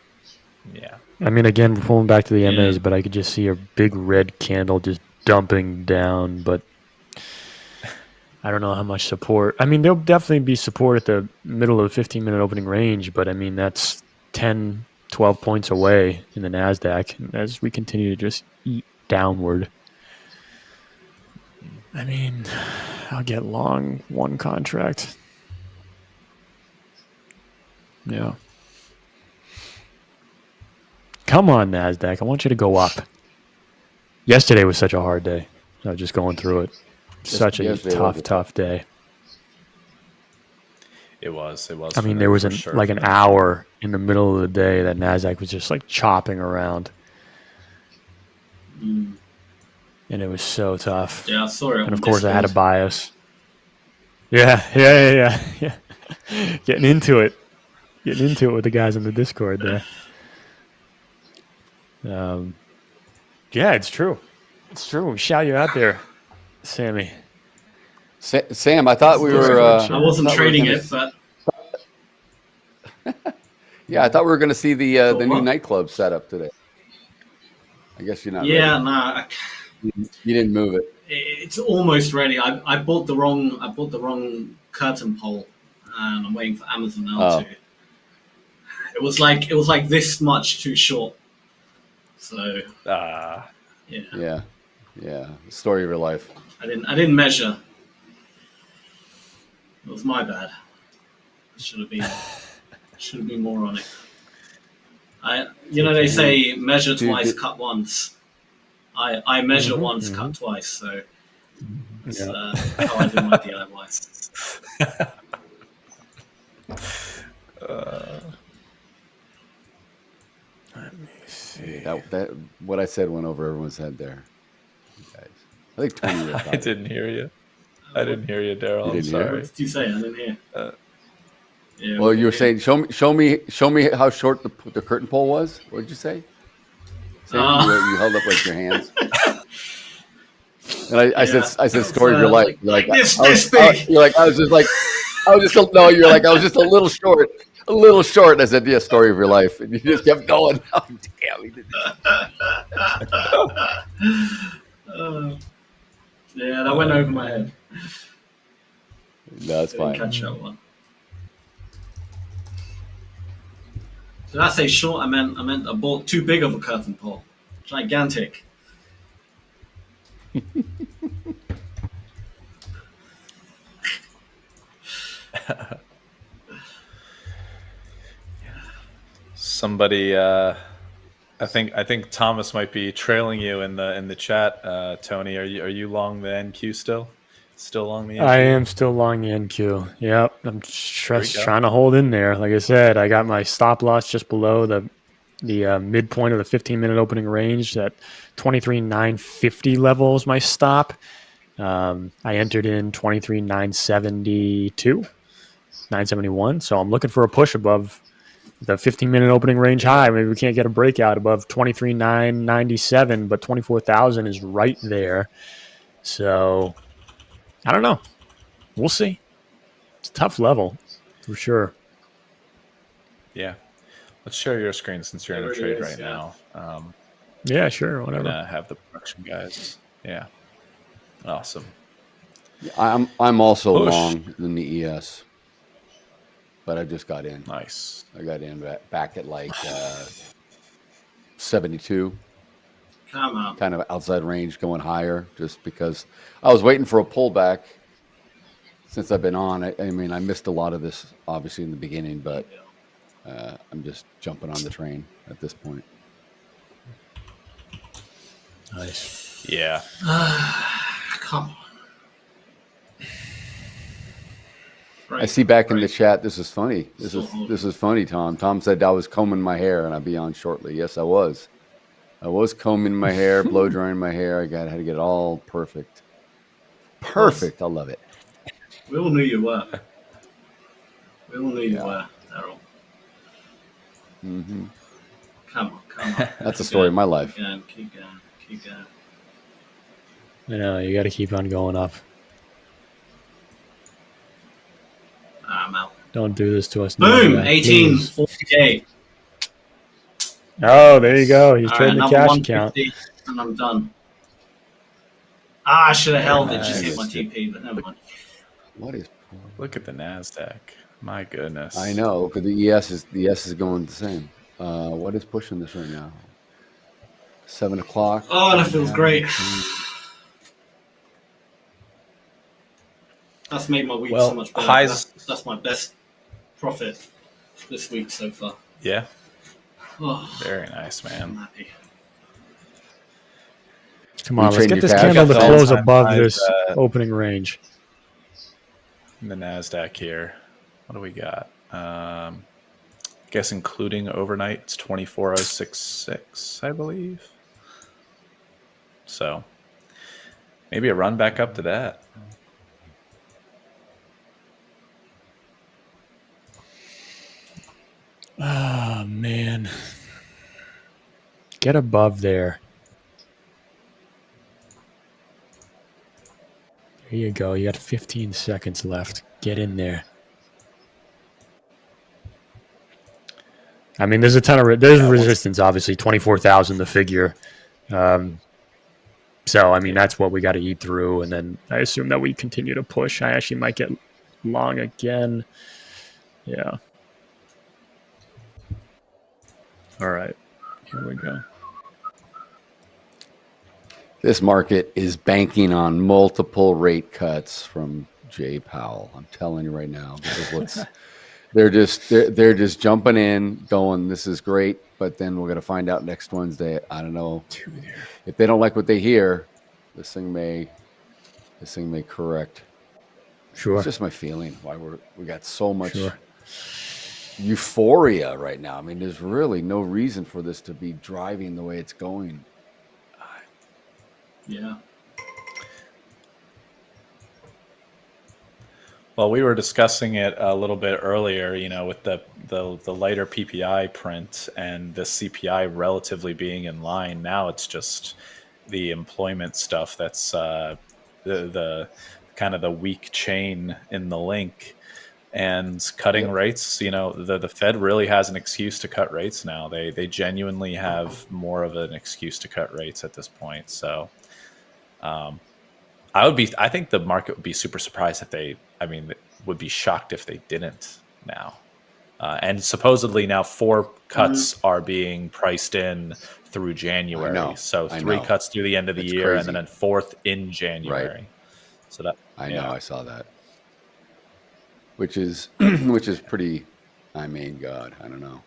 I mean, again, we're pulling back to the MAs, but I could just see a big red candle just dumping down. But I don't know how much support. I mean, there'll definitely be support at the middle of the 15-minute opening range, but I mean, that's 10, 12 points away in the Nasdaq as we continue to just eat downward. I mean, I'll get long one contract. Yeah. Come on, Nasdaq. I want you to go up. Yesterday was such a hard day. I was just going through it. Such a tough day. It was. I mean, there was an hour in the middle of the day that Nasdaq was just like chopping around. And it was so tough. Yeah, I saw it. And of course, I had a bias. Yeah. Getting into it with the guys in the Discord there. Yeah, it's true. It's true. We shout you out there, Sammy. Sam, I thought we were. I wasn't trading it, but yeah, I thought we were going to see the new nightclub setup today. I guess you're not. Yeah, ready. nah. You didn't move it. It's almost ready. I bought the wrong curtain pole, and I'm waiting for Amazon now to. It was like this much too short. So. Yeah. The story of your life. I didn't measure. It was my bad. Should have been more on it. They say measure twice, cut once. I measure once, cut twice. So that's how I do my DIYs. Let me see. That what I said went over everyone's head there. Guys. I think Tony. I didn't hear you. I didn't hear you, Daryl. I'm sorry. What did you say? I didn't hear. Yeah, well, you were saying, show me how short the curtain pole was. What did you say? You held up like your hands. And I said, story of your life. You're like this big. You're like, I was just you're like, I was just a little short. And I said, yeah, story of your life. And you just kept going. Oh, damn, he did that. Yeah, that went over my head. That's I didn't fine. catch that one. Did I say short? I meant I bought too big of a curtain pole. Gigantic. Somebody, I think Thomas might be trailing you in the chat. Tony, are you long the NQ still? Still long the NQ? I am still long the NQ. Yep, I'm just go. trying to hold in there. Like I said, I got my stop loss just below the midpoint of the 15-minute opening range. That 23,950 level is my stop. I entered in 23,972, 971. So I'm looking for a push above the 15-minute opening range high. Maybe we can't get a breakout above 23,997, but 24,000 is right there. So I don't know. We'll see. It's a tough level for sure. Yeah. Let's share your screen since you're in a trade right now. Yeah, sure. Whatever. I'm gonna have the production guys. Yeah. Awesome. I'm also Push. long in the ES, but I just got in. Nice. I got in back at like 72. Come on. Kind of outside range, going higher, just because I was waiting for a pullback. Since I've been on, I mean, I missed a lot of this obviously in the beginning, but I'm just jumping on the train at this point. Nice. Yeah. Come on. I see back in the chat. This is funny. This is funny, Tom. Tom said I was combing my hair and I'd be on shortly. Yes, I was. I was combing my hair, blow drying my hair. I had to get it all perfect. Perfect. I love it. We all knew you were. We all knew you were, Daryl. Mm-hmm. Come on. That's the story of my life. Keep going. I know, you got to keep on going up. I'm out. Don't do this to us. Boom! No, 1848. Oh, there you go. He's All trading right, the cash 150, account. and I'm done. I should have held it, just hit my TP, but never mind. What is? Look at the Nasdaq. My goodness. I know, because the ES is going the same. What is pushing this right now? 7 o'clock. Oh, that feels great. That's made my week so much better. That's my best profit this week so far. Yeah. Oh, very nice, man. I'm happy. Come on, let's get this candle to close above this opening range. The Nasdaq here. What do we got? I guess including overnight, it's 24,066, I believe. So maybe a run back up to that. Oh, man. Get above there. There you go. You got 15 seconds left. Get in there. I mean, there's a ton of there's resistance, obviously, 24,000 the figure. So, I mean, that's what we got to eat through. And then I assume that we continue to push. I actually might get long again. Yeah. All right. Here we go. This market is banking on multiple rate cuts from Jay Powell. I'm telling you right now, this is what's they're just jumping in, going, this is great, but then we're gonna find out next Wednesday. I don't know if they don't like what they hear. This thing may correct. Sure. It's just my feeling why we got so much euphoria right now. I mean, there's really no reason for this to be driving the way it's going. Yeah. Well, we were discussing it a little bit earlier, you know, with the lighter PPI print and the CPI relatively being in line. Now it's just the employment stuff that's the kind of the weak chain in the link. And cutting rates, you know, the Fed really has an excuse to cut rates now. They genuinely have more of an excuse to cut rates at this point. So I think the market would be super surprised if would be shocked if they didn't now. And supposedly now 4 cuts are being priced in through January. So 3 cuts through the end of the year, and then a 4th in January. Right. So that I know, I saw that. Which is pretty. I mean, God, I don't know.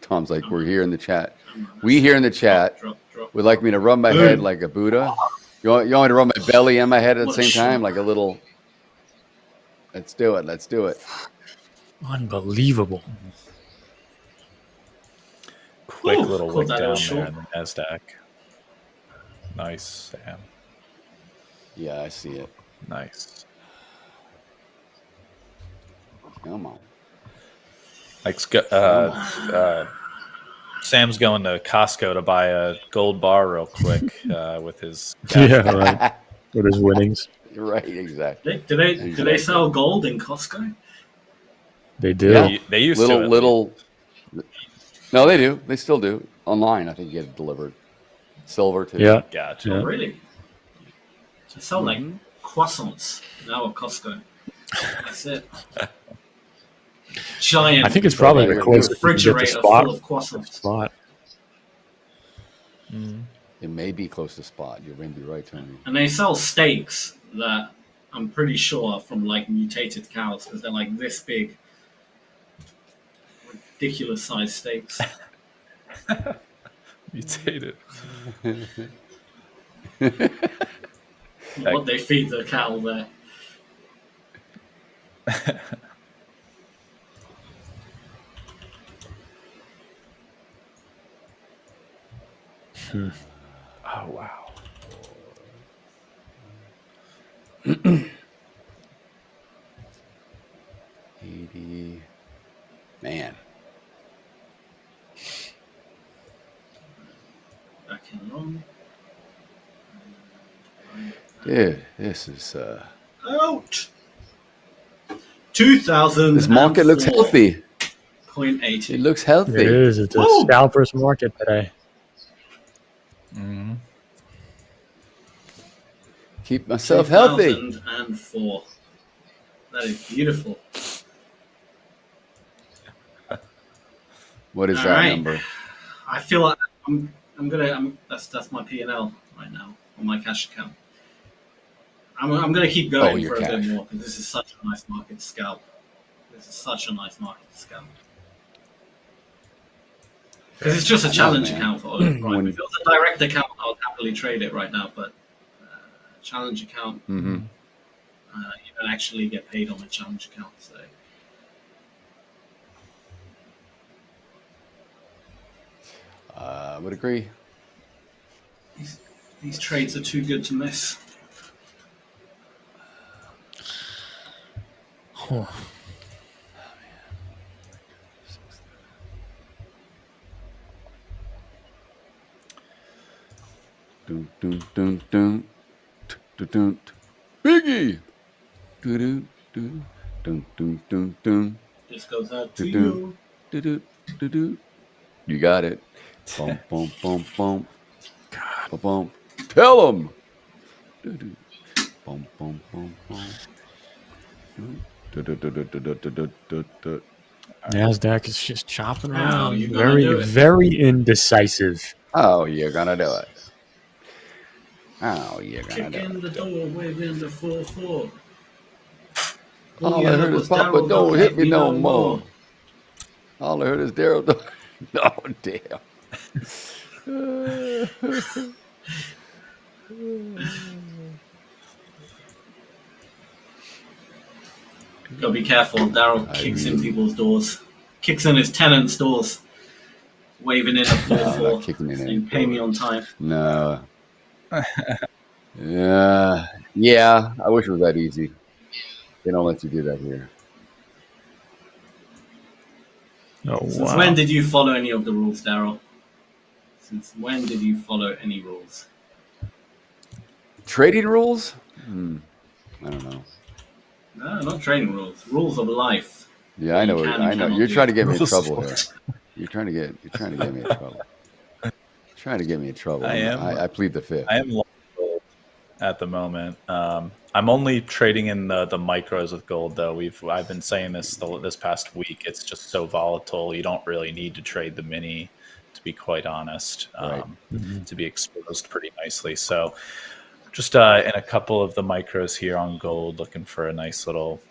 Tom's like, we're here in the chat. We here in the chat would like me to rub my head like a Buddha. You want me to rub my belly and my head at the same time, like a little. Let's do it. Let's do it. Unbelievable. Quick little wick down there in the Nasdaq. Nice, Sam. Yeah, I see it. Nice. Come on. Like, Sam's going to Costco to buy a gold bar real quick with his right. With his winnings. Right, exactly. Do they sell gold in Costco? They do. Yeah, they used to. No, they do. They still do. Online, I think you get it delivered. Silver too. Yeah. Gotcha. Oh, really? They sell like croissants now at Costco. That's it. Giant. I think it's probably the closest refrigerator full of croissants. Spot. It may be close to spot. You're going to be right, Tony. And they sell steaks that I'm pretty sure are from like mutated cows because they're like this big. Ridiculous sized steaks. Mutated. What they feed the cattle there. Oh, wow. Man. Back in long. Dude, this is out. 2000. This market looks healthy. 0.80. It looks healthy. It is. It's a scalpers market today. Keep myself healthy. 2004. That is beautiful. What is All that right. number? I feel like that's my P&L right now on my cash account. I'm gonna keep going for a bit more because this is such a nice market to scalp. This is such a nice market to scalp. Because it's just a challenge account for Hola Prime. If it was a direct account, I would happily trade it right now. But challenge account, you don't actually get paid on a challenge account. So I would agree. these trades are too good to miss. Dun, dun, dun, dun, dun, dun. Biggie. Dun, dun, dun, dun, dun, dun. This goes out to Dun, you. dun, dun, dun. You got it. Bum, bum, bum, bum. Bum, bum. Tell him. Bum, bum, bum, bum. Nasdaq is just chopping Oh, around. you're gonna do Very, it. very indecisive. Oh, you're gonna do it. Oh, you're gonna Kick do in it. the door, wave in the 4-4. All I heard is Papa, don't hit me no more. All I heard is Daryl. Oh, damn. Gotta be careful. Daryl kicks in people's doors. Kicks in his tenants' doors. Waving in a 4-4. Kicking in Saying, pay me on time. No. Yeah. I wish it was that easy. They don't let you do that here. Oh, Since when did you follow any of the rules, Daryl? Since when did you follow any rules? Trading rules? I don't know. No, not trading rules. Rules of life. Yeah, I know. You can I and know. cannot You're do. trying to get me in Rules trouble of here. You're trying to get me in trouble. Trying to get me in trouble. I plead the fifth. I am long gold at the moment. I'm only trading in the micros with gold, though. I've been saying this this past week. It's just so volatile. You don't really need to trade the mini, to be quite honest, to be exposed pretty nicely. So just in a couple of the micros here on gold, looking for a nice little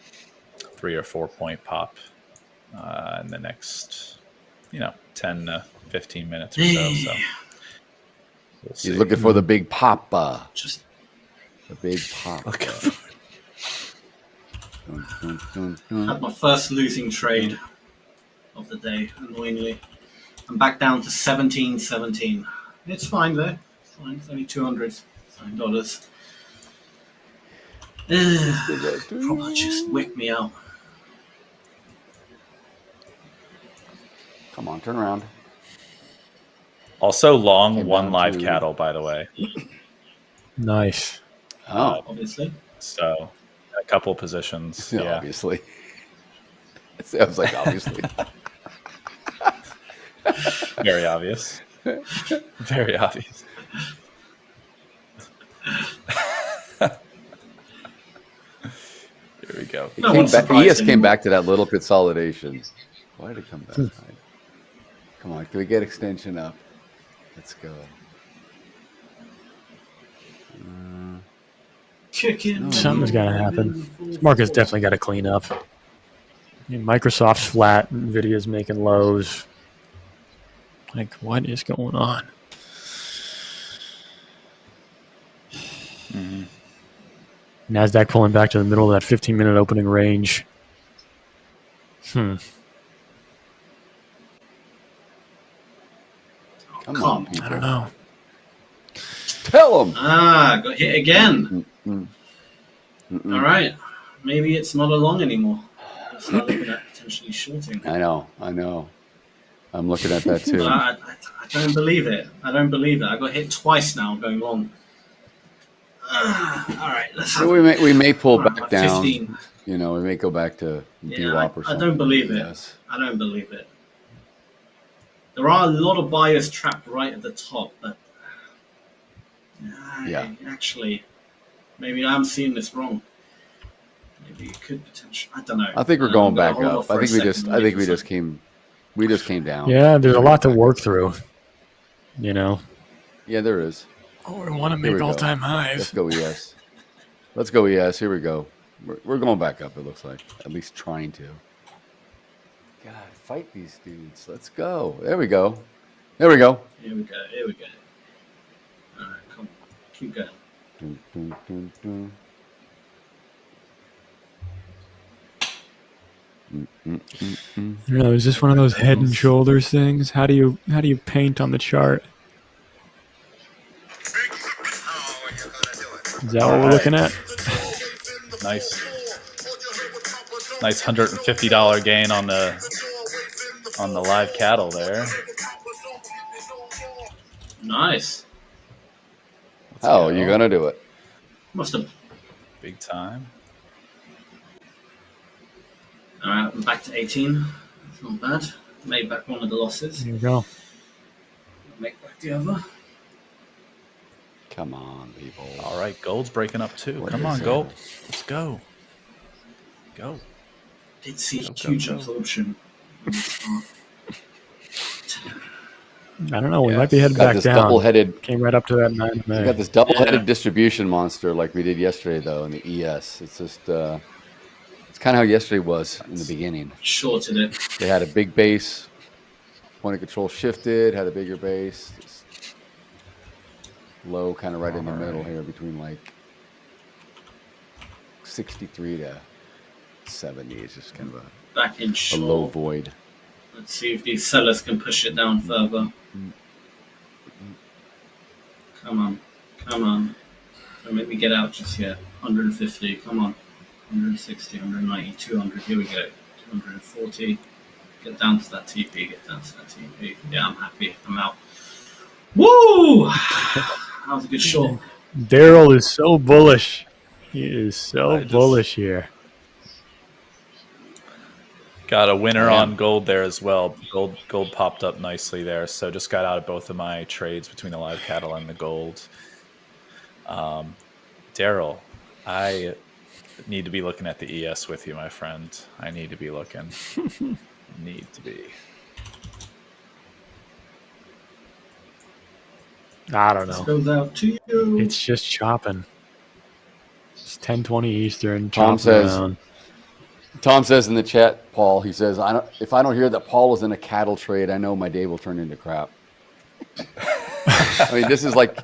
3 or 4 point pop in the next, 10 to 15 minutes or so. So we'll see. He's looking for the big pop. Just the big pop. Had my first losing trade of the day, annoyingly. I'm back down to 17.17. It's fine though. It's fine. It's only $200. Probably just wick me out. Come on, turn around. Also long one live cattle, by the way. Nice. Obviously. So a couple positions. Yeah. Obviously. It sounds like obviously. Very obvious. Very obvious. Here we go. ES came back to that little consolidation. Why did it come back? Come on, can we get extension up? Let's go. Something's got to happen. This market's definitely got to clean up. I mean, Microsoft's flat, Nvidia's making lows. Like, what is going on? Nasdaq pulling back to the middle of that 15-minute opening range. Come on, people. I don't know. Tell them. Got hit again. All right. Maybe it's not a long anymore. Let's start looking at potentially shorting. I know. I'm looking at that too. I don't believe it. I got hit twice now going long. All right. We may pull back down. 15. We may go back to VWAP or something. I don't believe it. Yes. I don't believe it. There are a lot of buyers trapped right at the top, but actually, maybe I'm seeing this wrong. Maybe it could potentially. I don't know. I think we're going back up. I think we just came down. Yeah, there's a lot to work through. Yeah, there is. Oh, we want to make all-time highs. Let's go ES. Let's go ES. Here we go. We're going back up. It looks like, at least trying to. God, fight these dudes. Let's go. There we go. Here we go. All right, come on. Keep going. Dun, dun, dun, dun. I don't know, is this one of those head and shoulders things? How do you paint on the chart? Is that what we're looking at? Nice $150 gain on the live cattle there. Nice. Oh, you're gonna do it. Must have. Big time. All right, I'm back to 18. That's not bad. Made back one of the losses. Here we go. Make back the other. Come on, people. All right, gold's breaking up too. Come on, gold. Let's go. Go. Did see huge absorption. I don't know. We might be heading back down. Double-headed. Came right up to that 9 We got this double-headed distribution monster like we did yesterday, though, in the ES. It's just, it's kind of how yesterday was in the beginning. Shorted it. They had a big base. Point of control shifted, had a bigger base. Just low, kind of right in the middle here between like 63 to 70. It's just kind of back in a low void. Let's see if these sellers can push it down further. Come on. Don't make me get out just yet. 150, come on. 160, 190, 200, here we go. 240. Get down to that TP, Yeah, I'm happy. I'm out. Woo! That was a good shot. Daryl is so bullish. He is so bullish here. Got a winner on gold there as well. Gold popped up nicely there. So just got out of both of my trades between the live cattle and the gold. Daryl, I need to be looking at the ES with you, my friend. I need to be looking. Need to be. I don't know. This goes out to you. It's just chopping. It's 10:20 Eastern. Tom says. Around. Tom says in the chat, Paul. He says, if I don't hear that Paul is in a cattle trade, I know my day will turn into crap. I mean, this is like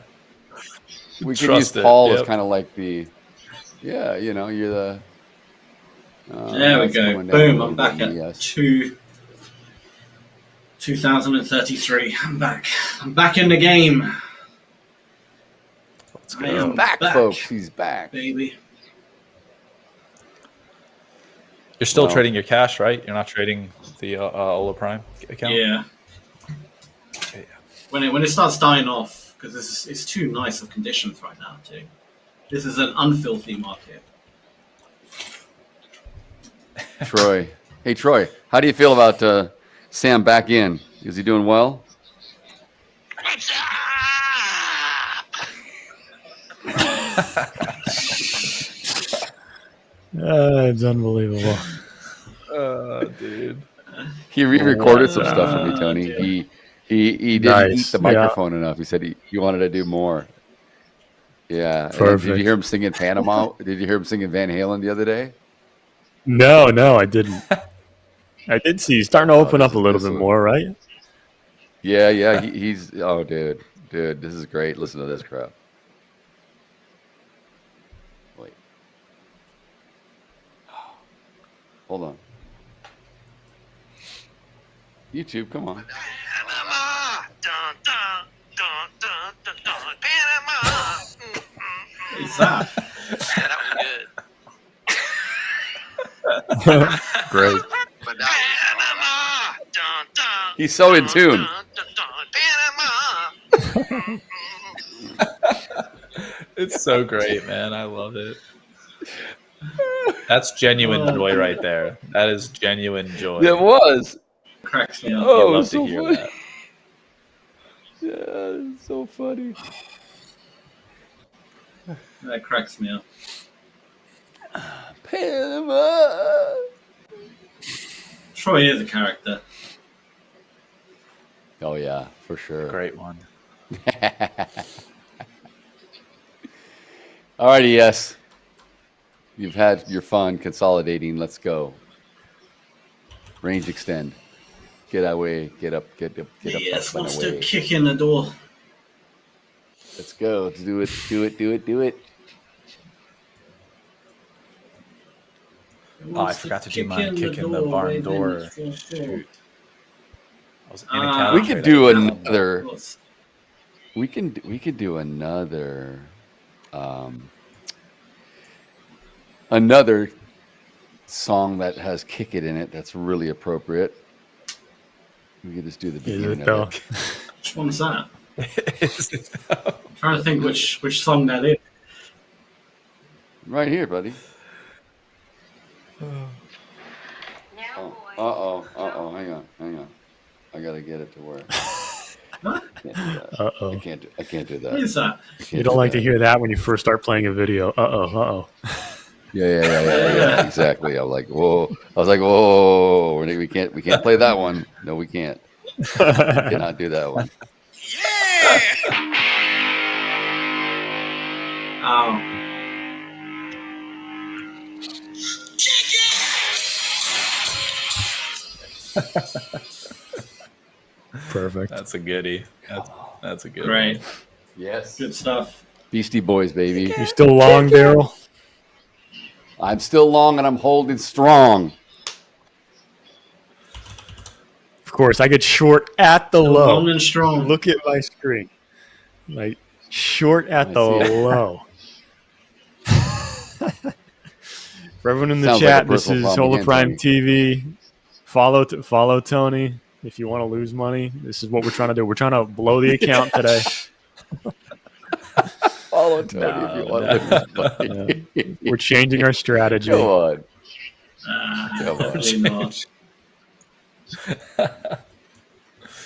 we can use Paul as kind of like the, you're the. There we go. Boom! I'm back at 2033. I'm back. I'm back in the game. I am back, folks. He's back, baby. You're still trading your cash, right? You're not trading the Hola Prime account? Yeah. Okay. When it starts dying off, because it's too nice of conditions right now, too. This is an unfilthy market. Troy. Hey, Troy. How do you feel about Sam back in? Is he doing well? What's It's unbelievable. Dude. He re-recorded some stuff for me, Tony. Dude. He didn't eat the microphone enough. He said he wanted to do more. Yeah. Did you hear him singing Panama? Did you hear him singing Van Halen the other day? No, I didn't. I did see he's starting to open up a little bit more, right? Yeah. He's dude, this is great. Listen to this crap. Wait. Hold on. YouTube, come on. Panama, dun, dun, dun, dun, dun, dun, Panama. What's that? That was good. Great. Panama, dun, dun, He's so in tune. dun, dun, Panama. It's so great, man. I love it. That's genuine joy right there. That is genuine joy. It was. Cracks me up. Oh, love so to hear funny. that. Yeah, it's so funny. That cracks me up. Panama. Troy is a character. Oh yeah, for sure. Great one. All righty, yes. You've had your fun consolidating. Let's go. Range extend. Get away. Get up. Get up. Yes, Up and wants away. to kick in the door. Let's go. Let's do it. Do it. Do it. Do it. Oh, I forgot to do my kick in the barn door. Shoot. I was in a cattle We trade. could do another. We could do another. Another song that has "Kick It" in it. That's really appropriate. We could just do the beginning of it. Which one's that? I'm trying to think which song that is. Right here, buddy. Oh. Hang on. I gotta get it to work. Uh-oh. I can't do that. What is that? You don't like to hear that when you first start playing a video. Uh-oh. Yeah. Exactly. I was like, whoa. We can't play that one. No, we can't. We cannot do that one. Oh. Perfect. That's a goodie. That's a good Great. one. Yes. Good stuff. Beastie Boys, baby. You still long, Daryl? I'm still long and I'm holding strong. Of course, I get short at the low. Long and strong. Look at my screen. Like short at the low. For everyone in the Sounds like chat, a this personal is problem Hola again, Prime Tony. TV. Follow Tony if you want to lose money. This is what we're trying to do. We're trying to blow the account today. Follow Tony if you want to lose money. We're changing our strategy. Go on. Probably not.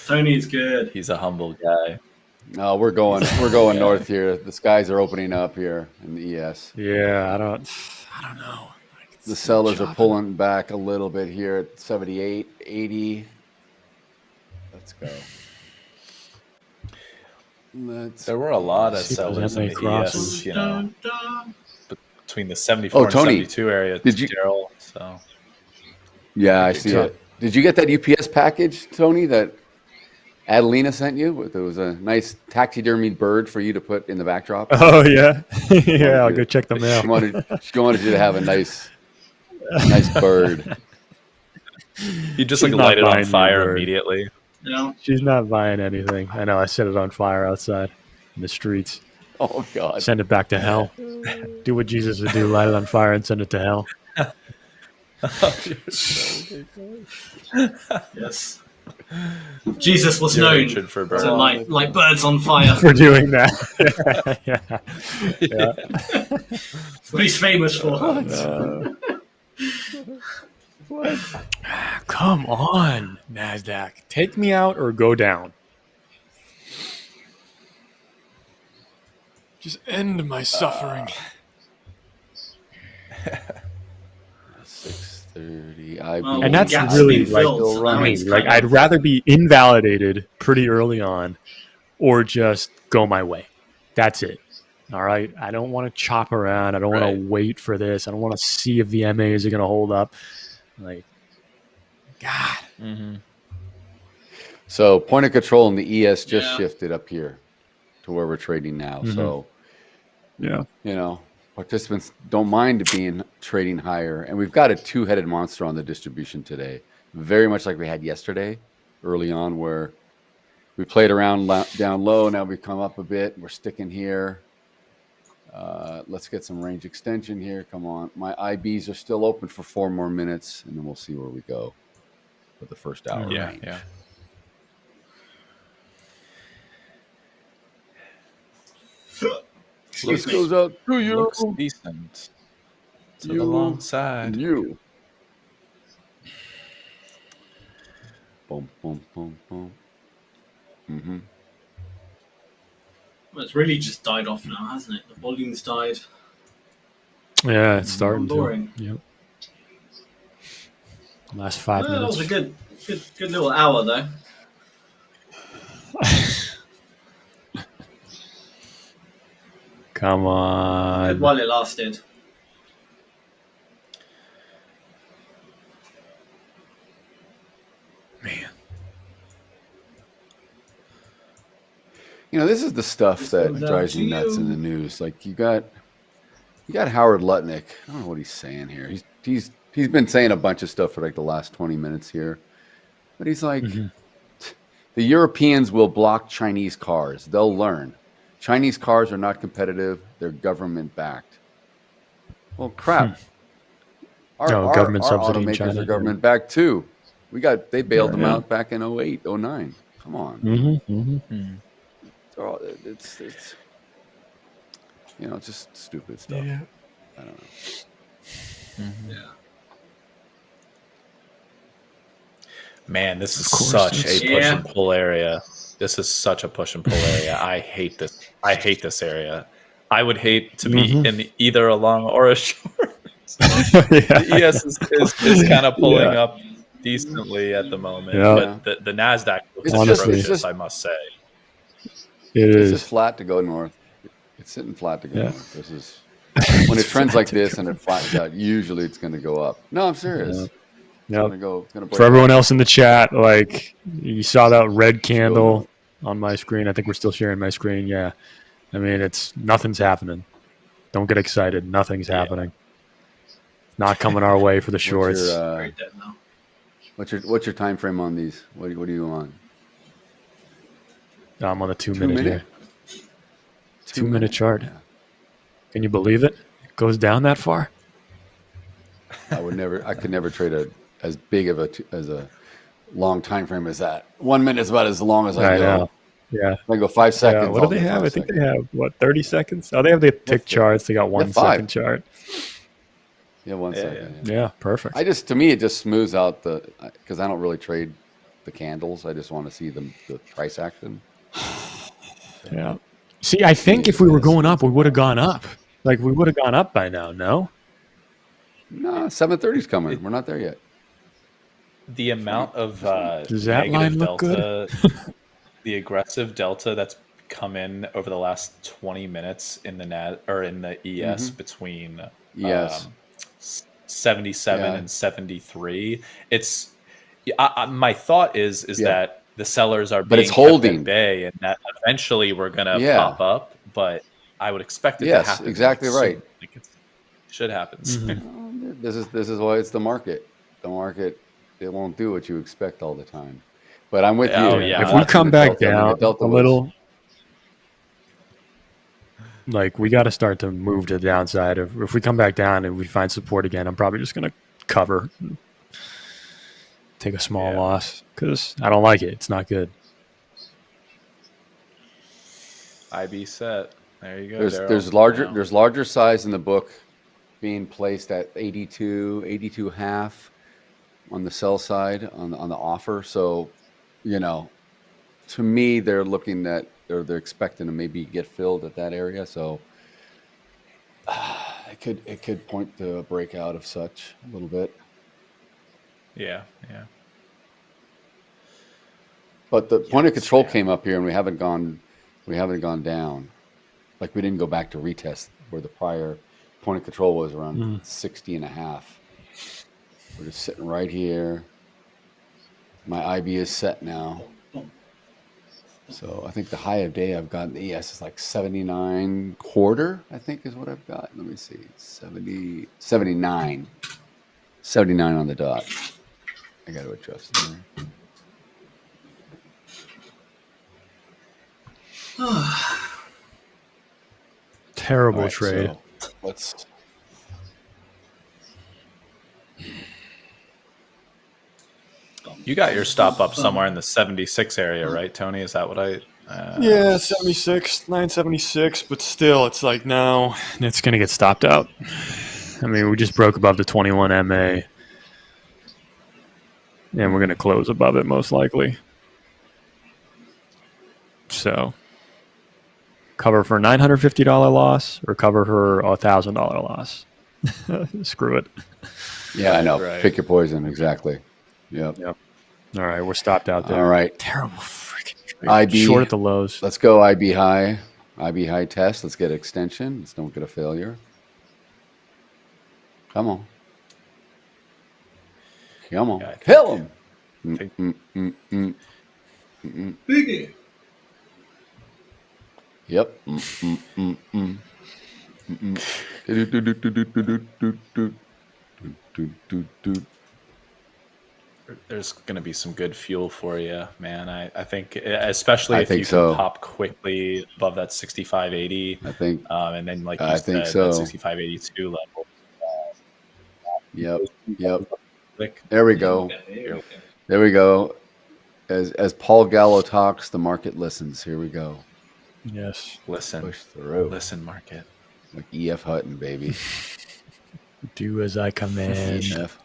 Tony's good. He's a humble guy. No, we're going north here. The skies are opening up here in the ES. Yeah, I don't know. The sellers are pulling back a little bit here at 78, 80. Let's go. There were a lot of see if there's sellers in any the crosses. ES, you know, between the 74 and Tony, 72 area. did you- Daryl, so. Yeah, I see it. Did you get that UPS package, Tony, that Adelina sent you? There was a nice taxidermied bird for you to put in the backdrop. Oh yeah, yeah. I'll go check the mail. She wanted you to have a nice bird. You just She's like not light it on buying the fire bird. immediately. No. She's not buying anything. I know. I set it on fire outside in the streets. Oh God! Send it back to hell. Do what Jesus would do: light it on fire and send it to hell. Yes. Jesus was Your known hatred for birds. to light birds on fire. For doing that. Yeah. That's what he's famous for. What? Come on, Nasdaq. Take me out or go down. Just end my suffering. 6:30. And that's really like I'd rather be invalidated pretty early on or just go my way. That's it. All right. I don't want to chop around. I don't want to wait for this. I don't want to see if the MAs are going to hold up. Like, God. Mm-hmm. So point of control in the ES just shifted up here to where we're trading now. Mhm. So, yeah, you know, participants don't mind being trading higher. And we've got a two-headed monster on the distribution today, very much like we had yesterday early on, where we played around down low. Now we come up a bit. We're sticking here. Let's get some range extension here. Come on. My IBs are still open for 4 more minutes, and then we'll see where we go for the first hour range. Yeah. This goes out to you. Looks decent. To the long side. You. Boom, boom, boom, boom. Mm-hmm. Well, it's really just died off now, hasn't it? The volume's died. Yeah, it's starting Boring. to. Yep. Last 5 That minutes. was a good little hour though. Come on. Good while it lasted. You know, this is the stuff that drives me nuts in the news. Like you got Howard Lutnick. I don't know what he's saying here. He's been saying a bunch of stuff for like the last 20 minutes here. But he's like, the Europeans will block Chinese cars. They'll learn. Chinese cars are not competitive. They're government backed. Well, crap. Our government subsidy in automakers China. are government backed too. They bailed them out back in 08, 09. Come on. It's you know, just stupid stuff. Yeah. I don't know. Yeah. Man, this is such a push and pull area. This is such a push and pull area. I hate this. I hate this area. I would hate to be in either a long or a short. The ES is kind of pulling up decently at the moment, but the Nasdaq looks atrocious, I must say. It's just flat to go north. It's sitting flat to go north. This is when it trends like this and it flattens out. Usually, it's going to go up. No, I'm serious. Yeah. It's gonna break For everyone else in the chat, like you saw that red candle on my screen. I think we're still sharing my screen. Yeah. I mean, nothing's happening. Don't get excited. Nothing's happening. Not coming our way for the shorts. What's your time frame on these? What are you on? I'm on the 2 minute here. 2 minute chart. Yeah. Can you believe it? It goes down that far? I could never trade as big of a long time frame as that. 1 minute is about as long as I go. Know. Yeah. I go 5 seconds. Yeah. What do they have? I think they have 30 seconds. Oh, they have the tick charts. They got 1 second chart. Yeah, 1 second. Yeah, perfect. To me, it just smooths out because I don't really trade the candles. I just want to see the price action. Yeah. See, I think if we were going up, we would have gone up. Like, we would have gone up by now, no? No, 7:30 is coming. We're not there yet. The amount of Does that line look delta, the aggressive delta that's come in over the last 20 minutes in the in the ES between 77 and 73. It's my thought is that the sellers are being it's holding kept at bay, and that eventually we're gonna pop up. But I would expect it to happen. Exactly right. Like it should happen. This is why it's the market. The market, it won't do what you expect all the time. But I'm with you. If we come back down a little, like, we got to start to move to the downside. If we come back down and we find support again, I'm probably just going to cover, take a small loss because I don't like it. It's not good. IB set. There you go. There's larger size in the book being placed at 82 half on the sell side on the offer. So, to me, they're looking at they're expecting to maybe get filled at that area. So it could point to a breakout of such a little bit. Yeah. But the point of control came up here, and we haven't gone down. Like, we didn't go back to retest where the prior point of control was around 60 and a half. We're just sitting right here. My IB is set now. So I think the high of day I've got in the ES is like 79 quarter, I think is what I've got. Let me see. 79 on the dot. I got to adjust there. Terrible trade. So let's. You got your stop up somewhere in the 76 area, right, Tony? Is that what I? Yeah, 76, 976, but still, it's like, no, it's going to get stopped out. I mean, we just broke above the 21 MA, and we're going to close above it most likely. So, cover for a $950 loss or cover for a $1,000 loss. Screw it. Yeah, I know. Right. Pick your poison. Exactly. Yep. All right, we're stopped out there. All right. Terrible freaking trade. IB short at the lows. Let's go IB high. IB high test. Let's get extension. Let's don't get a failure. Come on. Kill him. Biggie. Yep. There's going to be some good fuel for you, man. I think, especially if you can pop quickly above that 65.80. I think, and then like you said, that 65.82 level. Yep. There we go. There we go. As Paul Gallo talks, the market listens. Here we go. Yes. Listen. Push through. Listen, market. Like E.F. Hutton, baby. Do as I command. E.F.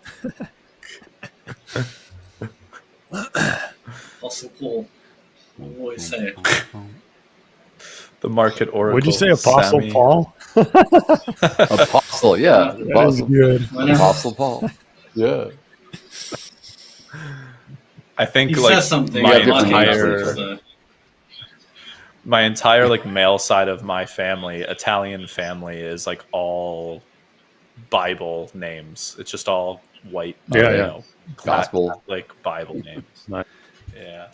Fossil Paul. I always say it. The market oracle. Would you say Apostle Sammy. Paul? Apostle, yeah. That is good. Apostle Paul. Yeah. I think He like says something. my entire like male side of my family, Italian family, is like all Bible names. It's just all white, gospel, like Bible names. Nice. Yeah.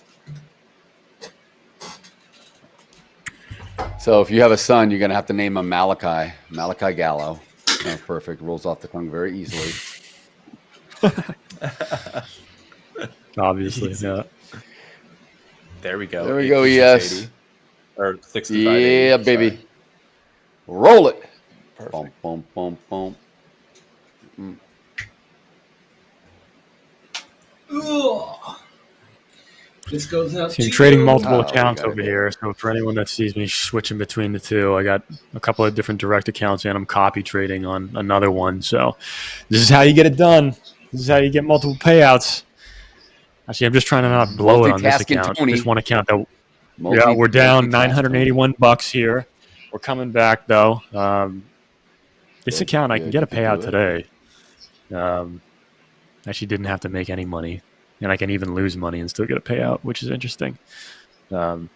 So if you have a son, you're gonna have to name him Malachi Gallo. Oh, perfect. Rolls off the tongue very easily. Obviously, yeah. There we go. There we go. Yes. Or 65. Yeah, baby. Sorry. Roll it. Perfect. Boom, boom, boom, boom. This goes out See, I'm to trading you. multiple Oh, accounts got it over here. here. So for anyone that sees me switching between the two, I got a couple of different direct accounts and I'm copy trading on another one. So this is how you get it done. This is how you get multiple payouts. Actually, I'm just trying to not blow it on this Multitasking account. Tony. This one account that we're down $981 here. We're coming back though. This account I can get a payout today. Actually didn't have to make any money, and I can even lose money and still get a payout, which is interesting. That's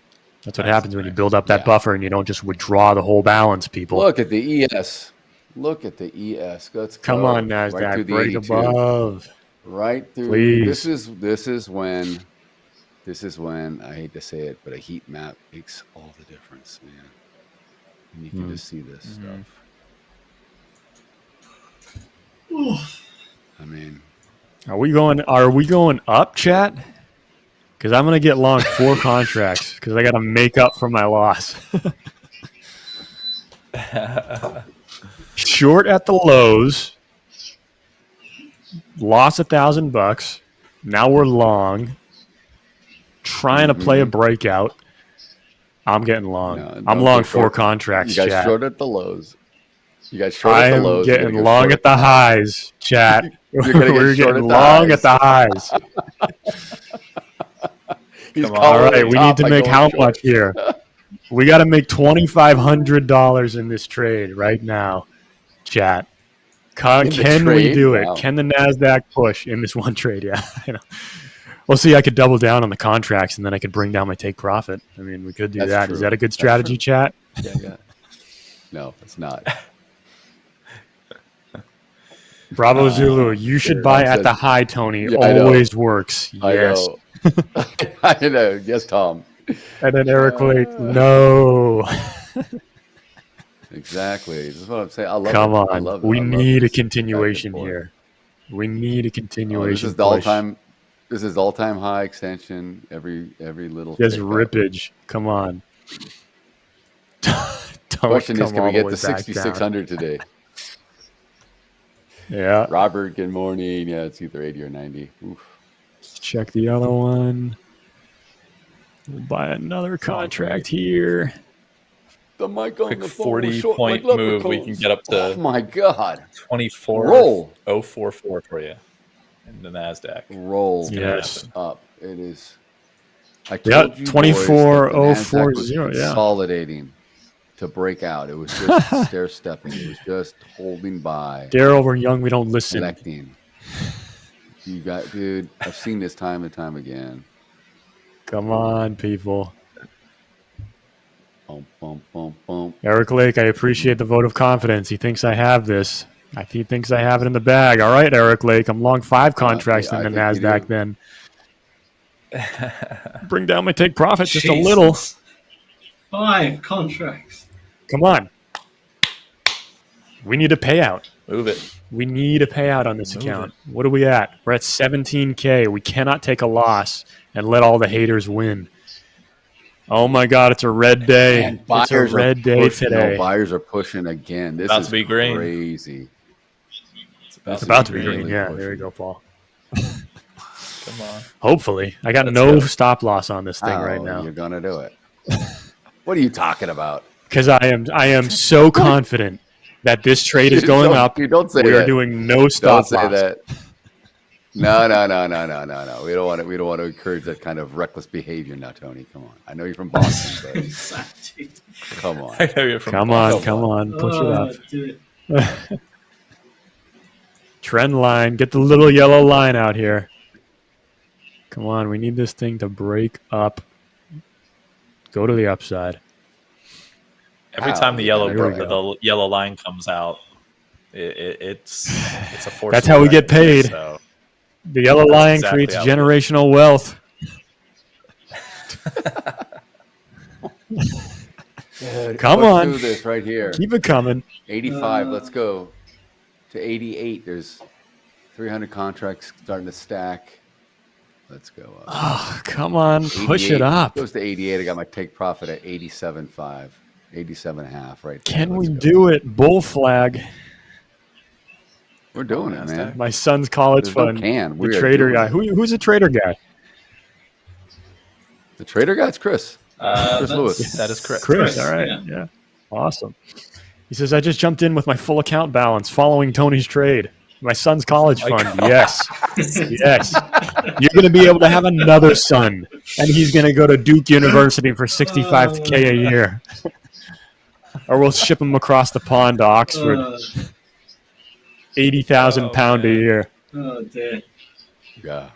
what happens when you build up that buffer and you don't just withdraw the whole balance, people. Look at the ES. Look at the ES. Let's Come go. on, Nasdaq, Right through the break 82. above. Right through. Please. This is when I hate to say it, but a heat map makes all the difference, man. And you can just see this stuff. I mean, Are we going up, chat? Because I'm gonna get long 4 contracts because I got to make up for my loss. Short at the lows, lost $1,000. Now we're long, trying to play a breakout. I'm getting long. no, I'm don't long get 4 short. contracts, You got chat. short at the lows. You got short at the lows. I am getting long at the highs, chat. We're getting long at the highs. All right, we need to make how much here? We got to make $2,500 in this trade right now, chat. Can we do it? Wow. Can the Nasdaq push in this one trade? Yeah, I know. Well, see, I could double down on the contracts and then I could bring down my take profit. I mean, we could do that. True. Is that a good strategy, chat? Yeah. No, it's not. Bravo Zulu, you should buy at the high, Tony. Yeah, I Always works. I Yes. know. I know. Yes, Tom. And then Eric Lake, no. Exactly. This is what I'm saying. I love Come it. on. I love it. We I love need a this continuation back and forth. here. We need a continuation. This is the all-time. This is all-time high extension. Every little. Just tick up. rippage. Come on. Question is, come can all we the get way to back 6,600 today? Yeah. Robert, good morning. Yeah, it's either 80 or 90. Oof. Let's check the other one. We'll buy another contract here. The mic on Quick the phone was short 40-point like move. We leprechauns. can get up to Oh my God. 24,044 for you in the Nasdaq. Roll. Yes. Up. It is. I Yeah, told you 24,040, yeah. consolidating to break out. It was just stair stepping. It was just holding by. Daryl, we're young. We don't listen. Collecting. You got, dude. I've seen this time and time again. Come on, people. Boom, boom, boom, boom. Eric Lake, I appreciate the vote of confidence. He thinks I have this. He thinks I have it in the bag. All right, Eric Lake. I'm long 5 contracts in the Nasdaq then. Bring down my take profit just a little. 5 contracts. Come on. We need a payout. Move it. We need a payout on this account. What are we at? We're at 17K. We cannot take a loss and let all the haters win. Oh my God, it's a red day. Man, it's a red day today. No, buyers are pushing again. This About is to be green. crazy. It's about to be really green. Yeah, pushing. there you go, Paul. Come on. Hopefully. I got Let's no go. stop loss on this thing How right now. You're gonna do it. What are you talking about? Because I am so confident that this trade is going up. You don't say we that. are doing no stop Don't say loss. that. No. We don't want to encourage that kind of reckless behavior now, Tony. Come on. I know you're from Boston, but come on. I know you're from Come on. Push it up. Do it. Trend line. Get the little yellow line out here. Come on. We need this thing to break up. Go to the upside. Every time the yellow There we go. the yellow line comes out, it's a force. That's how we get paid. So The yellow That's line exactly creates how it is. generational wealth. Dude, Come let's on. do this right here. Keep it coming. 85. Let's go to 88. There's 300 contracts starting to stack. Let's go up. Oh, come on. Push 88. it up. Goes to 88. I got my take profit at 87.5, 87.5 right there. Can we Let's go. do it? Bull flag. We're doing it, man. My son's college There's no fund. can. The We are trader doing guy. it. Who's a trader guy? The trader guy, it's Chris. Chris Lewis. That is correct. Chris, all right. Yeah. Awesome. He says, I just jumped in with my full account balance following Tony's trade. My son's college fund. Yes. Yes. You're going to be able to have another son, and he's going to go to Duke University for $65K a year. Or we'll ship him across the pond to Oxford. 80,000 pound a year. Oh, dear. Yeah.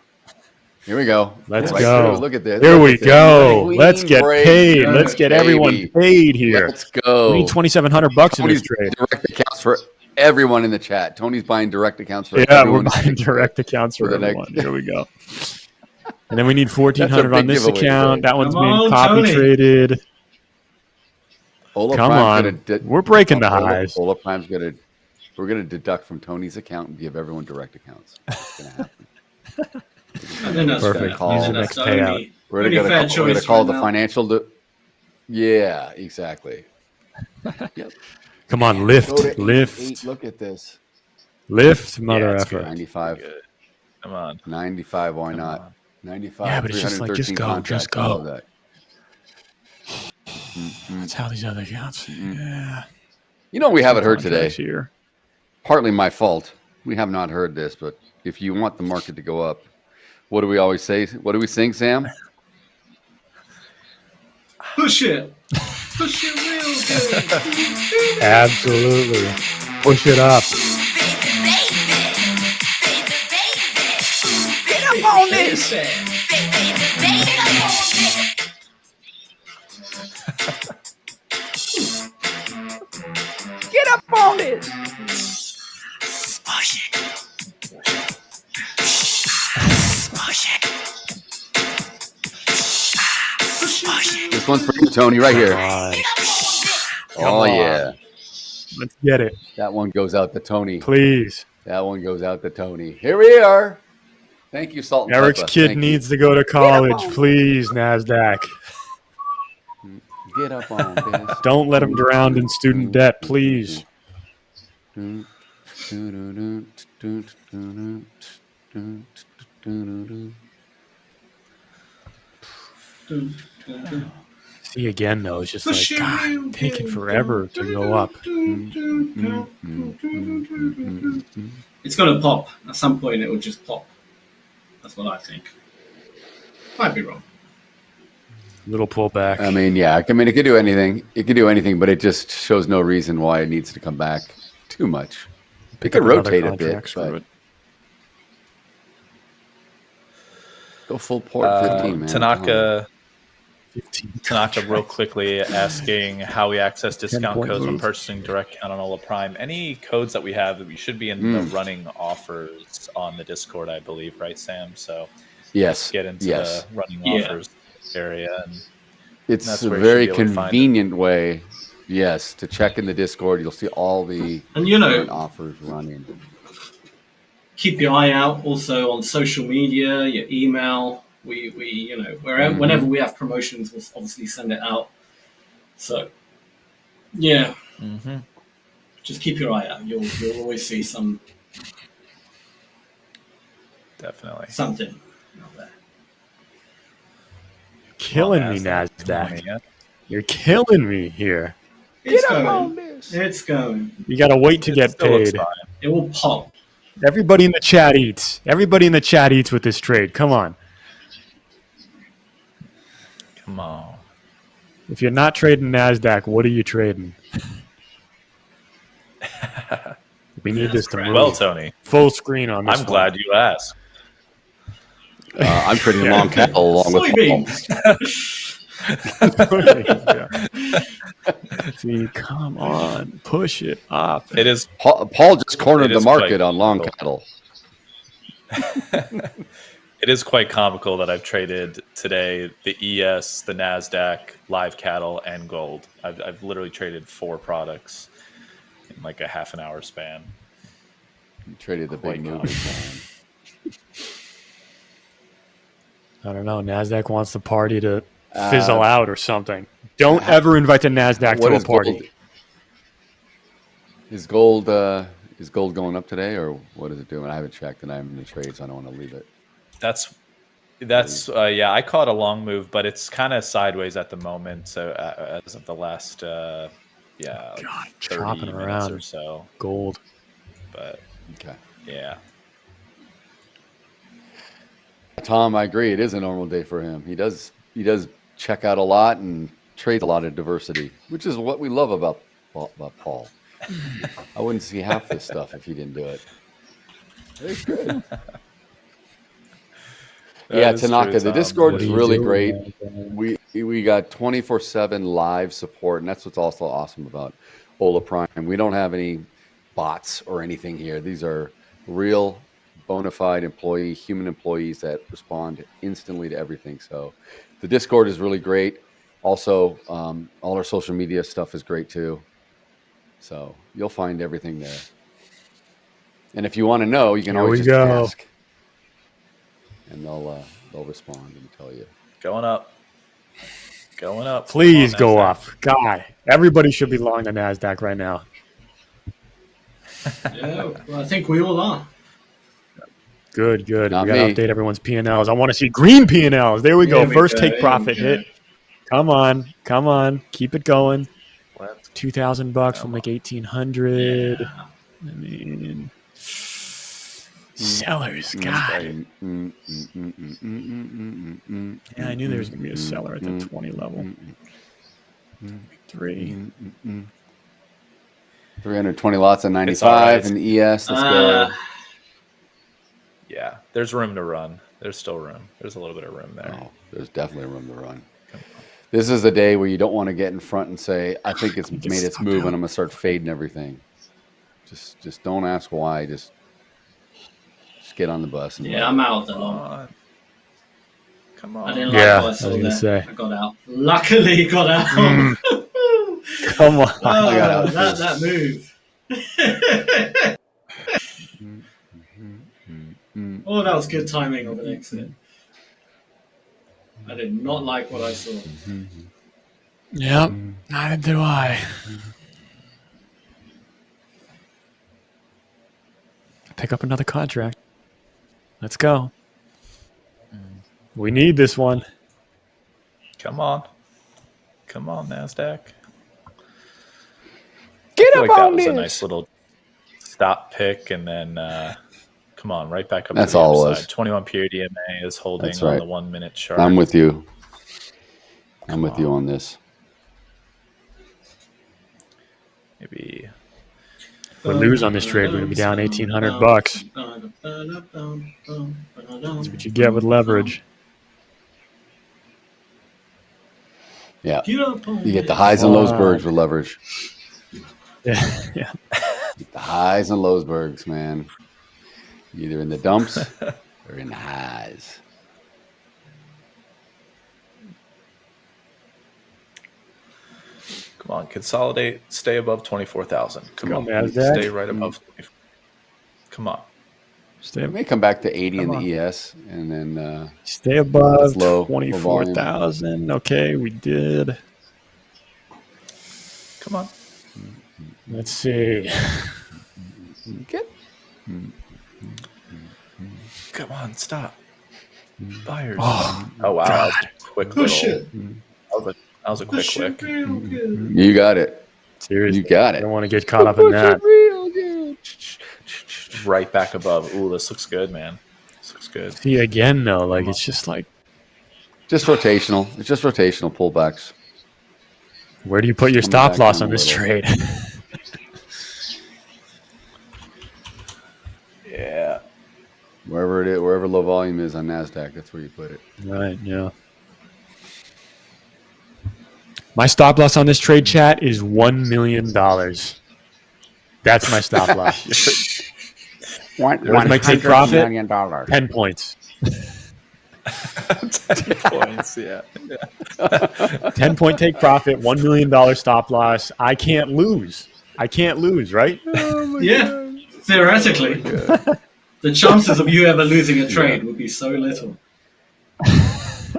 Here we go. Let's Right go. through. Look at this. Here Look we at this. go. Clean Let's get break. paid. Let's get everyone Baby. paid here. Let's go. We need $2,700 in Tony's this trade. direct accounts for everyone in the chat. Tony's buying direct accounts for Yeah, everyone. we're buying direct accounts for the everyone. next- Here we go. And then we need 1,400 That's a on big this giveaway, account. Dave. That one's Come being on, copy Tony. traded. Hola Come Prime's on. gonna We're breaking the highs. Hola Prime's gonna. We're gonna deduct from Tony's account and give everyone direct accounts. It's gonna happen. I think that's Perfect. fair. Use the That's next the payout. only- We're only gonna, fair we're gonna choice call right the now. financial. Yeah, exactly. Yep. Come on, Go lift, to 8, lift, 8. Look at this. lift, mother it's effer. good. 95. Come on. 95. Why Come not? on. 95. Yeah, but it's just like, just 313 go, contracts. just I love go. that. That's how these other accounts. Yeah. You know, we haven't heard today. Contracts here. Partly my fault. We have not heard this, but if you want the market to go up, what do we always say? What do we sing, Sam? Push it. Push it real good. Absolutely. Push it up. Get up on this. Get up on this. Push it. Push it. Push it. This one's for you, Tony, right here. Oh, on. yeah. Let's get it. That one goes out to Tony. Please. That one goes out to Tony. Here we are. Thank you, Salt and Eric's Pepper. kid Thank needs to go to college. Please, NASDAQ. you. Get up on this. Don't let him drown in student debt, please. See, again, though, it's just Push like, it God, real taking good. forever to go up. It's going to pop. At some point, it will just pop. That's what I think. Might be wrong. Little pullback. I mean, yeah. I mean, it could do anything. It could do anything, but it just shows no reason why it needs to come back too much. It could up another rotate a bit, contract, screw but it. go full port 15, man. Tanaka, real quickly asking how we access discount 10-point codes when move. purchasing direct count on Hola Prime. Any codes that we have that we should be in the running offers on the Discord, I believe, right, Sam? So Yes. get into Yes. the running Yeah. offers area. And It's that's a where you should very be able to find it. convenient way, yes, to check in the Discord. You'll see all the And you know, current offers running. keep your eye out also on social media, your email. We you know, whenever we have promotions, we'll obviously send it out. So, yeah, just keep your eye out. You'll always see Definitely. something out there. Killing me, NASDAQ. You're killing me here. It's going. It's going. You got to wait to get still looks paid. fine. It will pop. Everybody in the chat eats. Everybody in the chat eats with this trade. Come on. Come on. If you're not trading NASDAQ, what are you trading? We need this to move. Well, Tony, Full screen on this I'm glad you asked. I'm trading long cattle along with Paul. See, come on. Push it up. It is Paul just cornered It the is market quite on long comical. cattle. It is quite comical that I've traded today the ES, the NASDAQ, live cattle, and gold. I've literally traded 4 products in like a half an hour span. You traded the big Quite move. I don't know. NASDAQ wants the party to fizzle out or something. Don't ever invite the NASDAQ What to a is party. gold? Is gold going up today, or what is it doing? I haven't checked, and I'm in the trade, so I don't want to leave it. That's That's yeah. I caught a long move, but it's kind of sideways at the moment. So as of the last God, 30 chopping minutes around or so. gold. But Okay. yeah. Tom, I agree. It is a normal day for him. He does check out a lot and trade a lot of diversity, which is what we love about Paul. I wouldn't see half this stuff if he didn't do it. It's good. Yeah, Tanaka, the Discord is really great. We got 24/7 live support, and that's what's also awesome about Hola Prime. We don't have any bots or anything here. These are real bona fide human employees that respond instantly to everything. So the Discord is really great. Also, all our social media stuff is great too. So you'll find everything there. And if you want to know, you can always just ask. And they'll respond and tell you. Going up. Please go up. God, everybody should be long the Nasdaq right now. Yeah, well, I think we all are. Good. Not we got to me. update everyone's P&Ls. I want to see green P&Ls. There we go. First take profit hit. Come on. Keep it going. $2,000 will make 1,800. Yeah. I mean, sellers, God. Yeah, I knew there was going to be a seller at the 20 level. 320 lots at 95 and ES. Let's go. Yeah, there's room to run. There's still room. There's a little bit of room there. Oh, there's definitely room to run. This is the day where you don't want to get in front and say, I think it's made its move and I'm going to start fading everything. Just don't ask why. Just get on the bus. And I'm out the long. Come on. I didn't like what I saw there. I got out. Luckily got out. Come on. Oh, that move. Oh, that was good timing of an exit. I did not like what I saw. Yep, neither do I. Pick up another contract. Let's go. We need this one. Come on, Nasdaq. Get up on that was this. a nice little stop pick, and then come on, right back up. That's to the all other it was. side. 21 period EMA is holding That's on right. the 1 minute chart. I'm with you. I'm with you on this. Maybe If we lose on this trade, we're going to be down $1,800. That's what you get with leverage. Yeah. You get the highs and lowsbergs with leverage. Yeah. The highs and lowsbergs, man. Either in the dumps or in the highs. come on, consolidate, stay above 24,000. Come on, Nasdaq. stay right above. Come on. It may come back to 80 in the ES, and then stay above low 24,000. Okay, we did. Come on. Let's see. Come on, stop. Buyers. Oh wow. God. Quick Push little, it. That was a quick click. You got it. Seriously. You got it. I don't want to get caught up in that. Right back above. Ooh, this looks good, man. This looks good. See, again, though, like it's just like. Just rotational. It's just rotational pullbacks. Where do you put your Coming stop back loss down on a this little. trade? Yeah. Wherever it is, wherever low volume is on Nasdaq, that's where you put it. Right, yeah. My stop loss on this trade, chat, is $1 million. That's my stop loss. Where's my take profit? $100 million. 10 points. 10 points, yeah. 10-point take profit, $1 million stop loss. I can't lose. Right? Yeah, theoretically. The chances of you ever losing a trade would be so little.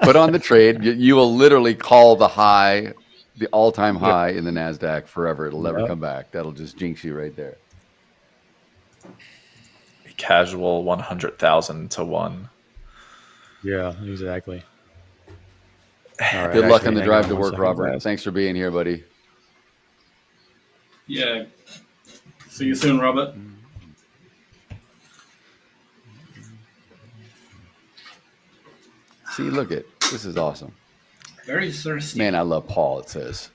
Put on the trade. You will literally call the high, the all-time high in the Nasdaq forever. It'll never come back. That'll just jinx you right there. Casual 100,000 to 1. Yeah, exactly. All right, Good luck on actually, the hang drive on to one work, second, Robert. guys. Thanks for being here, buddy. Yeah. See you soon, Robert. See, look at this is awesome. Very thirsty. Man, I love Paul. It says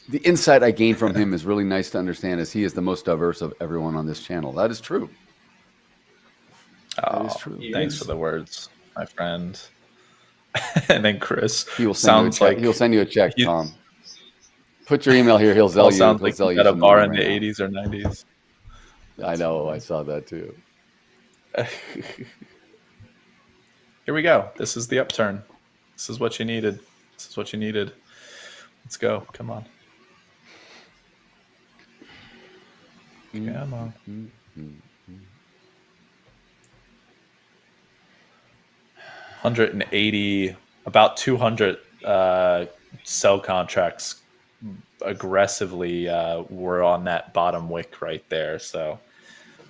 the insight I gained from him is really nice to understand, as he is the most diverse of everyone on this channel. That is true. That is true. Thanks for the words, my friend. And then Chris He will send you a check. like He'll send you a check, Tom. Put your email here. He'll Paul sell you. sounds He'll like sell he's you at a some bar money in the right now. 80s or 90s. I know. I saw that too. Here we go. This is the upturn. This is what you needed. This is what you needed. Let's go. Come on. Come on. 180, about 200 sell contracts aggressively were on that bottom wick right there. So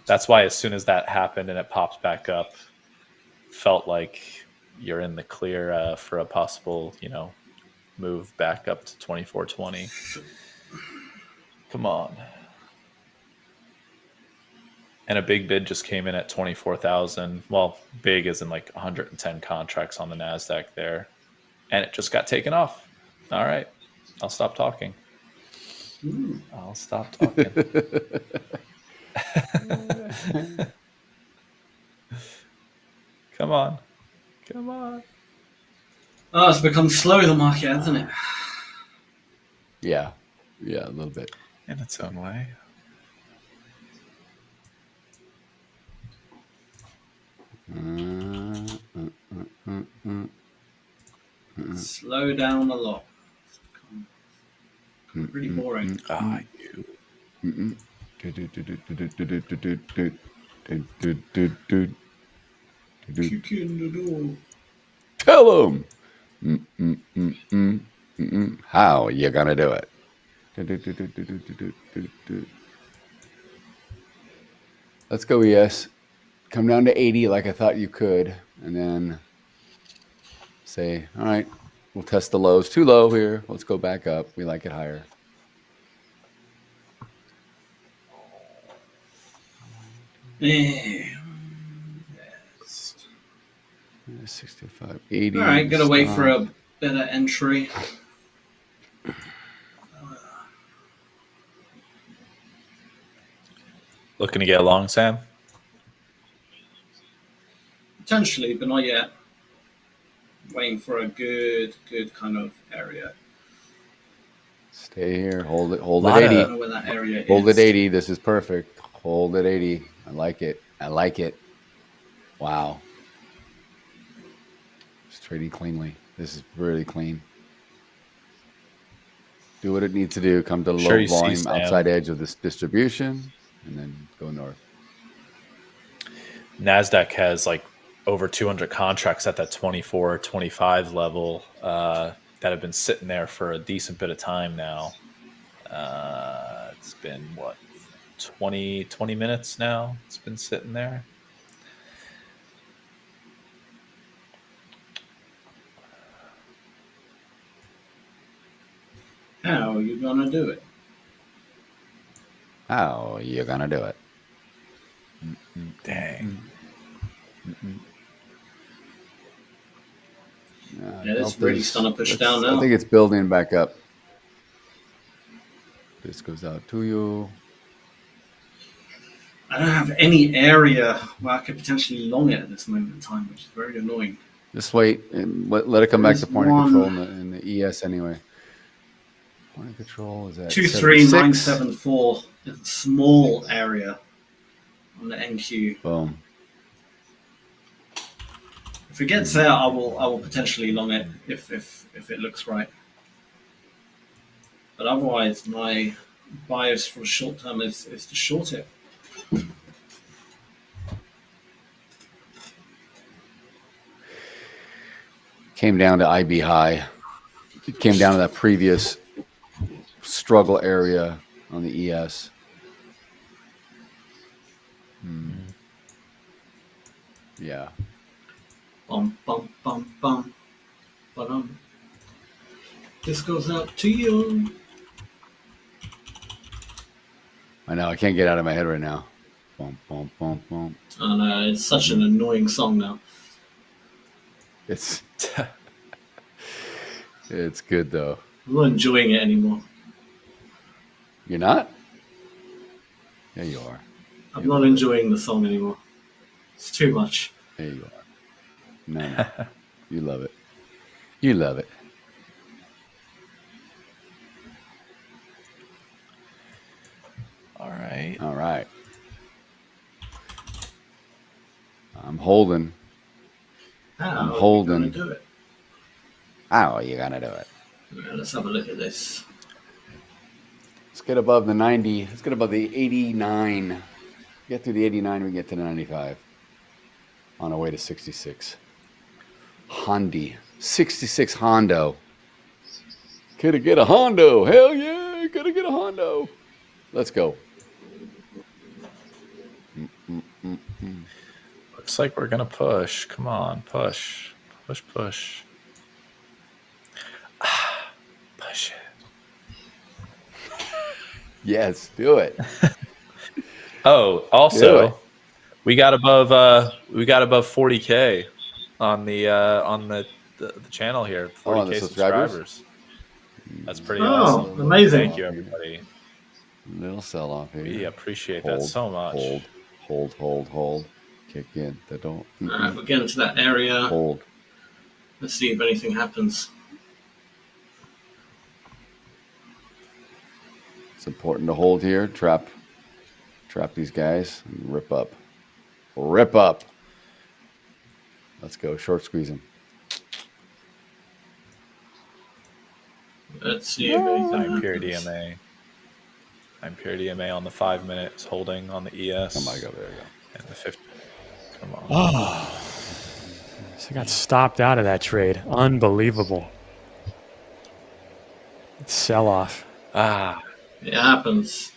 that's why as soon as that happened and it pops back up, felt like you're in the clear for a possible, move back up to 2420. Come on. And a big bid just came in at 24,000. Well, big as in like 110 contracts on the Nasdaq there. And it just got taken off. All right. I'll stop talking. I'll stop talking. Come on. Come on. Oh, it's become slow, the market, hasn't it? Yeah. Yeah, a little bit. In its own way. Slow down a lot. Pretty boring. You. Tell him. How you gonna do it? Let's go, ES. Come down to 80 like I thought you could, and then say, all right, we'll test the lows. Too low here. Let's go back up. We like it higher. Yeah. 65, 80. All right, gotta wait for a better entry. Looking to get along, Sam? Potentially, but not yet. Waiting for a good kind of area. Stay here. Hold it. Hold it 80. I don't know where that area Hold is. it 80. This is perfect. Hold it 80. I like it. I like it. Wow. It's trading cleanly. This is really clean. Do what it needs to do. Come to the low volume outside edge of this distribution, and then go north. Nasdaq has like over 200 contracts at that 24, 25 level that have been sitting there for a decent bit of time now. It's been, what, 20 minutes now it's been sitting there. How are you gonna do it? How are you gonna do it? Dang. Yeah, it's really starting to push down now. I think it's building back up. This goes out to you. I don't have any area where I could potentially long it at this moment in time, which is very annoying. Just wait and let it come back to point of control in the ES anyway. Point of control is at 23974. It's a small area on the NQ. Boom. If it gets there, I will potentially long it if it looks right. But otherwise, my bias for the short term is to short it. Came down to IB high. It came down to that previous struggle area on the ES. Yeah. Bum, bum, bum, bum. But this goes out to you. I know, I can't get out of my head right now. Bum, bum, bum, bum. I know, it's such an annoying song now. It's it's good though. I'm not enjoying it anymore. You're not? Yeah, you are. I'm not enjoying the song anymore. It's too much. There you are. No. You love it. You love it. All right. All right. I'm holding. I'm holding. Do it. How are you gonna do it? Yeah, let's have a look at this. Let's get above the 90. Let's get above the 89. Get through the 89, we get to the 95. On our way to 66. Hondi. 66 Hondo. Could it get a Hondo? Hell yeah, could it get a Hondo? Let's go. Looks like we're gonna push. Come on, push, push, push. Push it. Yes, do it. Oh, also, we got above 40K on the channel here. 40K subscribers. That's pretty awesome. Amazing! Thank you, everybody. Little sell off here. We appreciate that so much. Hold. Kick in. They don't. All right, we're getting to that area. Hold. Let's see if anything happens. It's important to hold here. Trap these guys and rip up. Rip up. Let's go. Short squeeze them. Let's see if anything I'm pure happens. DMA. I'm pure DMA on the 5 minutes holding on the ES. Oh my god, there we go. And the 50. Come on. Oh, so I got stopped out of that trade. Unbelievable. Sell off. It happens.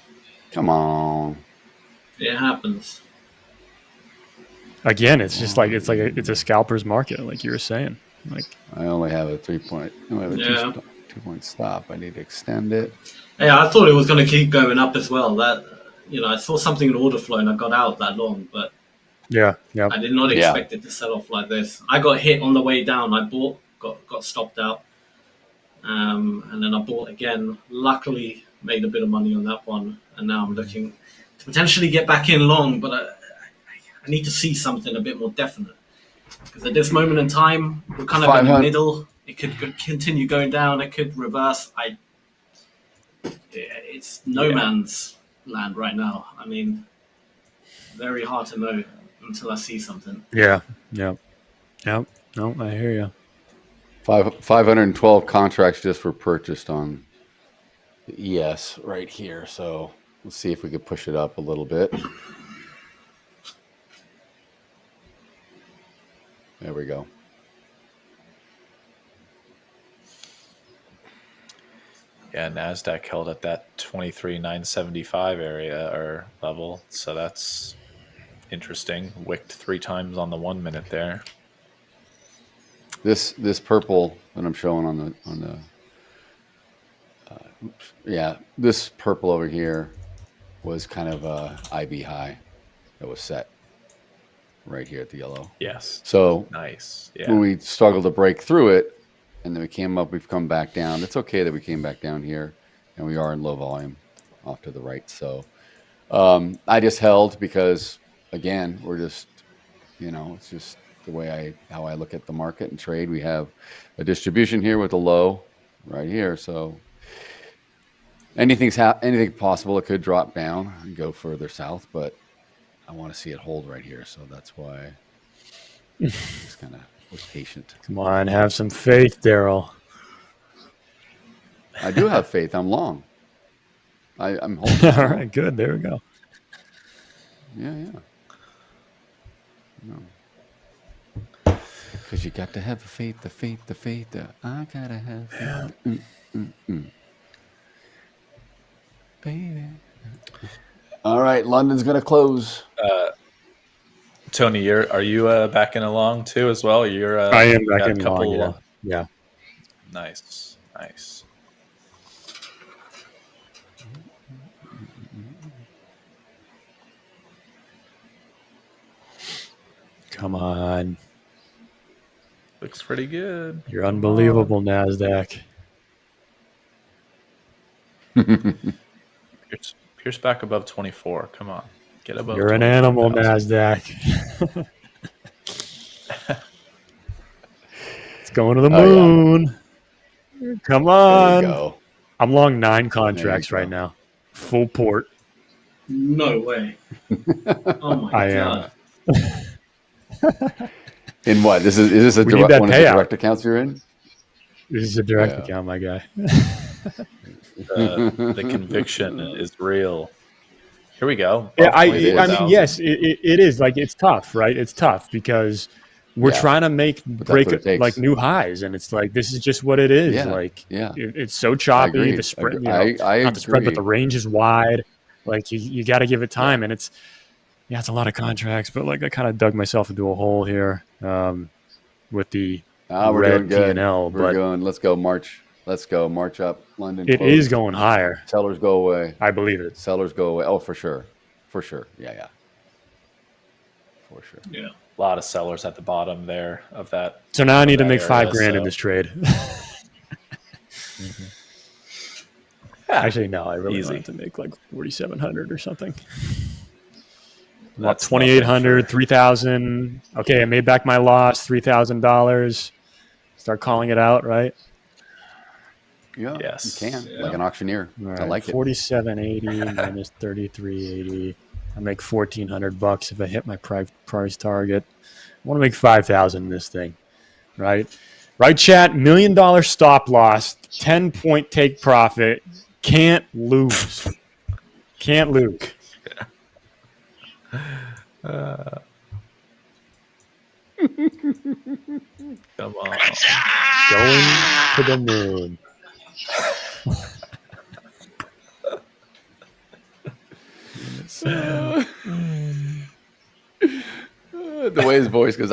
Come on. It happens. Again, it's just like it's a scalper's market, like you were saying. Like I only have a 3 point. I have a 2 point stop. I need to extend it. Yeah, I thought it was going to keep going up as well. That I saw something in order flow and I got out that long, but yeah. I did not expect it to sell off like this. I got hit on the way down. I bought, got stopped out, and then I bought again. Luckily, made a bit of money on that one, and now I'm looking to potentially get back in long, but I need to see something a bit more definite. Because at this moment in time, we're kind of in the middle. It could continue going down. It could reverse. It's no man's land right now. I mean, very hard to know until I see something. Yeah. No, I hear you. 512 contracts just were purchased on the ES right here. So let's see if we could push it up a little bit. There we go. Yeah, Nasdaq held at that 23,975 area or level, so that's interesting. Wicked 3 times on the 1 minute there. This purple that I'm showing on the this purple over here was kind of a IB high that was set right here at the yellow. Yes. So nice. Yeah. When we struggled to break through it, and then we came up, we've come back down. It's okay that we came back down here, and we are in low volume off to the right. So I just held because, again, we're just, it's just the way how I look at the market and trade. We have a distribution here with a low right here. So anything possible. It could drop down and go further south, but I want to see it hold right here. So that's why I just kind of was patient. Come on, have some faith, Daryl. I do have faith. I'm long. I'm holding. All right, good. There we go. Yeah. No. Because you got to have the faith. I gotta have faith. Baby. All right, London's gonna close. Tony, are you backing along too as well? You're I am got backing along. Yeah. Nice, nice. Come on. Looks pretty good. You're unbelievable, Nasdaq. Pierce back above 24. Come on, get above. You're an animal, Nasdaq. It's going to the moon. Yeah. Come on. There you go. I'm long 9 contracts right now. Full port. No way. Oh my God. In what? Is this a direct one of the direct accounts you're in? This is a direct account, my guy. The conviction is real. Here we go. Yeah, I mean, yes, it is. Like, it's tough, right? It's tough because we're trying to break like new highs, and it's like this is just what it is. Yeah. Like, yeah, it's so choppy. The spread, not the spread, but the range is wide. Like, you got to give it time, and it's a lot of contracts. But like, I kind of dug myself into a hole here with the red P&L. We're going. Let's go March. Let's go March up. London. It is going higher. Sellers go away. I believe it. Sellers go away. Oh, for sure. For sure. Yeah. For sure. Yeah. A lot of sellers at the bottom there of that. So now I need to make $5,000 in this trade. Actually, no, I really want to make like 4,700 or something. That's 2,800, 3,000. Okay, I made back my loss, $3,000. Start calling it out, right? Yeah, yes, you can, like an auctioneer. Right, I like it. 47.80 minus 33.80. I make $1,400 if I hit my price target. I want to make 5,000 in this thing, right? Right, chat. $1 million stop loss, 10-point take profit. Can't lose. Can't lose. Come on. Going to the moon. The way his voice goes,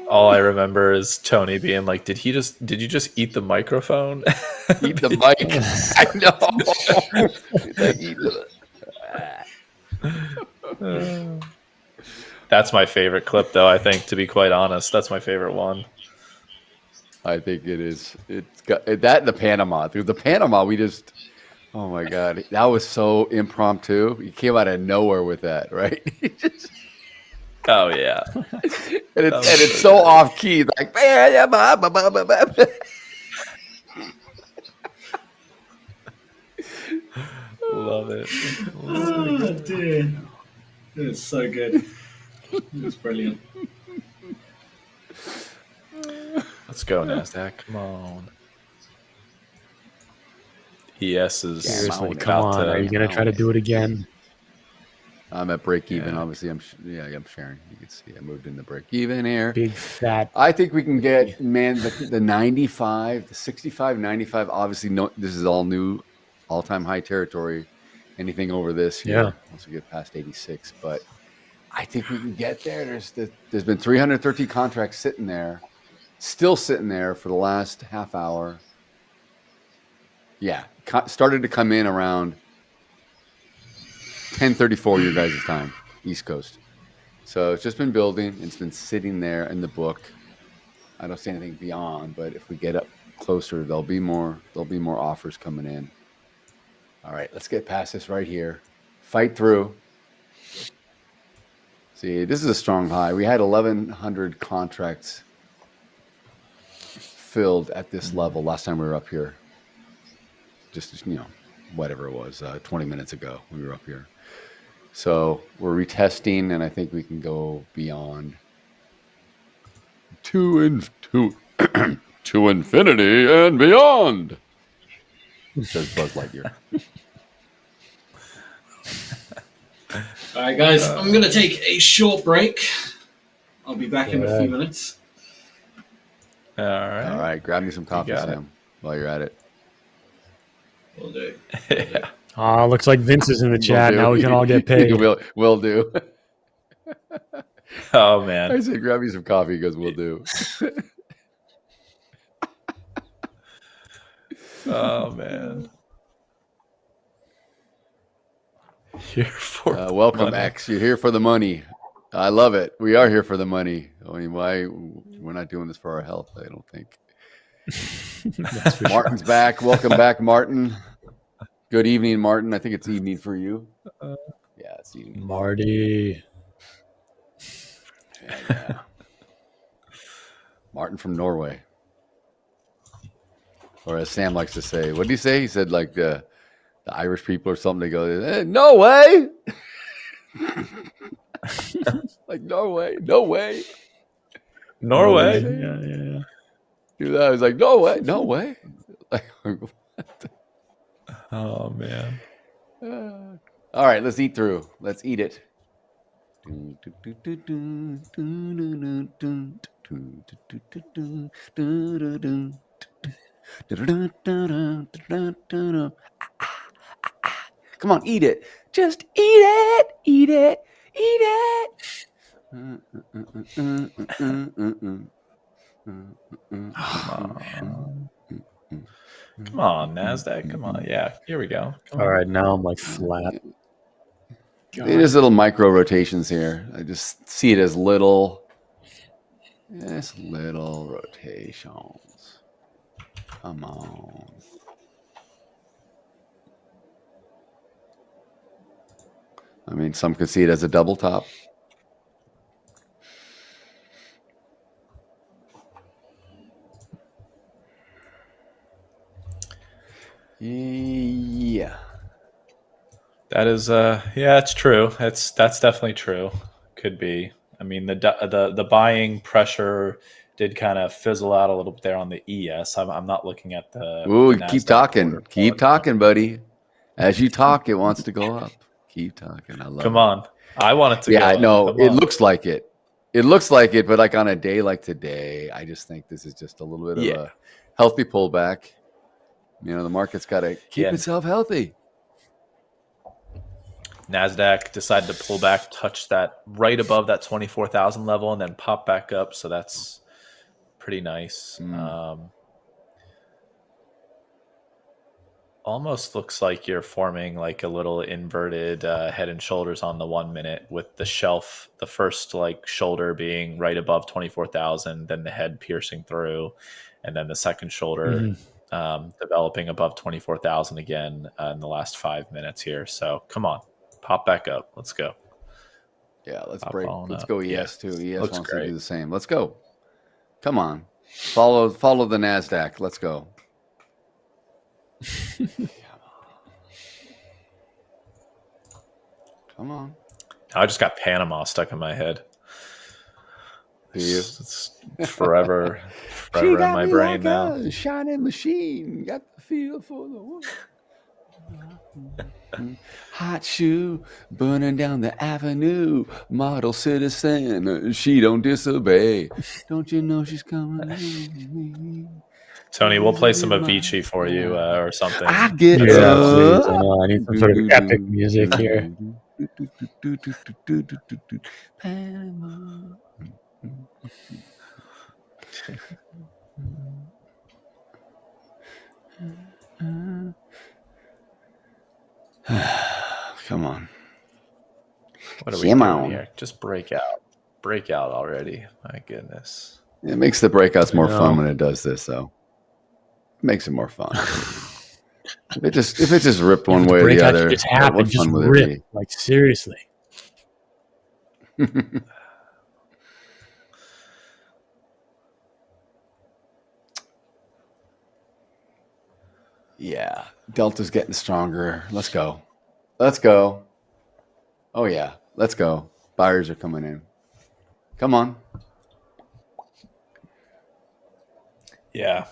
All I remember is Tony being like, "Did you just eat the microphone?" Eat the mic. I know. That's my favorite clip, though. I think, to be quite honest, that's my favorite one. I think it is. It's got that in the Panama. Through the Panama, we just, oh my God, that was so impromptu. You came out of nowhere with that, right? Oh yeah, and it's so off key, like love it. Oh dear, it's so good. It's brilliant. Let's go, Nasdaq. Come on. ES is Seriously, come on. Are you going to try to do it again? I'm at break even. Obviously, I'm sharing. You can see I moved into break even here. Big fat. I think we can get the 95, the 65, 95. Obviously, this is all new, all-time high territory. Anything over this here, once we get past 86, but I think we can get there. There's been 313 contracts sitting there, still sitting there for the last half hour. Yeah, started to come in around 10:34 your guys' time, East Coast. So it's just been building. It's been sitting there in the book. I don't see anything beyond, but if we get up closer, there'll be more offers coming in. All right, let's get past this right here. Fight through. See, this is a strong high. We had 1,100 contracts filled at this level last time we were up here. Just, whatever it was, 20 minutes ago we were up here. So we're retesting, and I think we can go beyond to infinity and beyond. Says Buzz Lightyear. All right, guys, I'm going to take a short break. I'll be back in a few minutes. All right. All right, grab me some coffee, Sam, while you're at it. Will do. Yeah. Looks like Vince is in the chat. Now we can all get paid. Will do. Oh man. I said, grab me some coffee. He goes, will do. Oh man. Here for welcome, money. X. You're here for the money. I love it. We are here for the money. I mean, why we're not doing this for our health? I don't think. Martin's back. Welcome back, Martin. Good evening, Martin. I think it's evening for you. Yeah, it's evening. Marty. Yeah. Martin from Norway. Or as Sam likes to say, what did he say? He said like the Irish people or something. They go, no way. Like Norway, no way. Norway. Yeah. Do that. I was like, no way, no way. Like, oh man. All right, let's eat through. Let's eat it. Come on, eat it. Just eat it. Eat it. Eat it. Come on, Nasdaq. Come on. Yeah, here we go. All right, now I'm like flat. It is little micro rotations here. I just see it as little rotations. Come on. I mean, some could see it as a double top. Yeah. That is yeah, it's true. That's definitely true. Could be. I mean, the buying pressure did kind of fizzle out a little bit there on the ES. I'm not looking at the Ooh, the keep Nasdaq talking. order. Keep talking, buddy. As you talk, it wants to go up. Keep talking. I love Come it. on. I want it to Yeah, go up. no, Come it on. looks like it. It looks like it, but like on a day like today, I just think this is just a little bit of a healthy pullback. You know, the market's got to keep itself healthy. Nasdaq decided to pull back, touch that right above that 24,000 level, and then pop back up. So that's pretty nice. Almost looks like you're forming like a little inverted head and shoulders on the 1 minute, with the shelf, the first like shoulder being right above 24,000, then the head piercing through, and then the second shoulder developing above 24,000 again in the last 5 minutes here. So come on, pop back up. Let's go. Yeah, let's Pop break. on Let's up. go ES Yeah. too. ES Looks wants great. to do the same. Let's go. Come on. Follow the Nasdaq. Let's go. Come on. I just got Panama stuck in my head. Do you? It's forever She in got my me brain like now. a shining machine. Got the feel for the world. Hot shoe burning down the avenue. Model citizen. She don't disobey. Don't you know she's coming? Tony, we'll play some Avicii for you or something. I get Yeah, up. please. I know. I need some sort of epic music here. Panama. Come on. What are we doing here? Just break out. Break out already. My goodness. It makes the breakouts more I know. fun when it does this, though. It makes it more fun. if it just ripped one way or the Breakout other, just what happened. Just fun would rip. it Like seriously. be? Yeah, Delta's getting stronger. Let's go. Let's go. Oh, yeah. Let's go. Buyers are coming in. Come on. Yeah.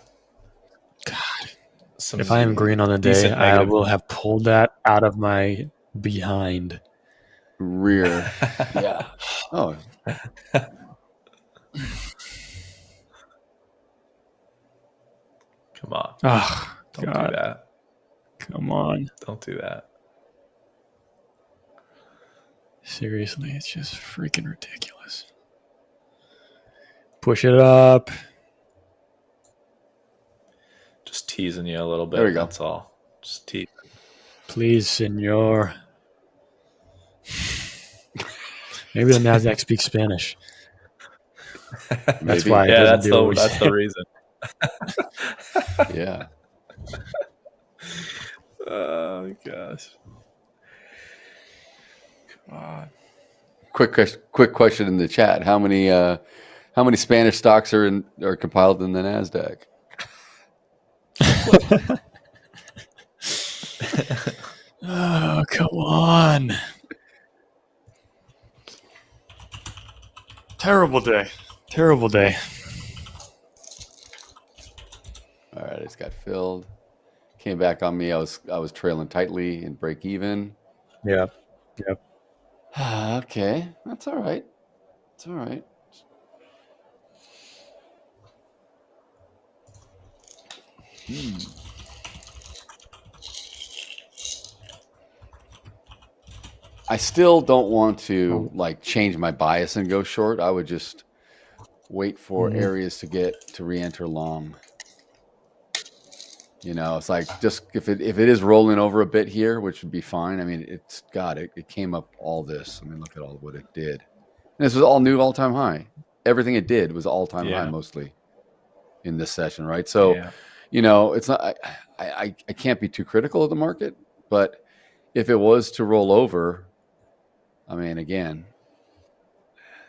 If I am green on the day, decent I negative. will have pulled that out of my behind. Rear. Yeah. Oh. Come on. Oh, Don't God. do that. Come come on. Don't do that. Seriously, it's just freaking ridiculous. Push it up. Just teasing you a little bit. There we go. That's all. Just tease. Please, senor. Maybe the Nasdaq speaks Spanish. That's why. Yeah, that's the reason. Yeah. Oh gosh. Come on. Quick question in the chat. How many Spanish stocks are compiled in the Nasdaq? Oh, come on. Terrible day. Terrible day. All right, it's got filled. Came back on me. I was trailing tightly and break even. Yep. Okay, that's all right. It's all right. I still don't want to like change my bias and go short. I would just wait for areas to re-enter long. You know, it's like just if it is rolling over a bit here, which would be fine. I mean, it came up all this. I mean, look at all what it did. And this was all new all-time high. Everything it did was all-time high mostly in this session, right? So, you know, it's not I can't be too critical of the market, but if it was to roll over, I mean, again,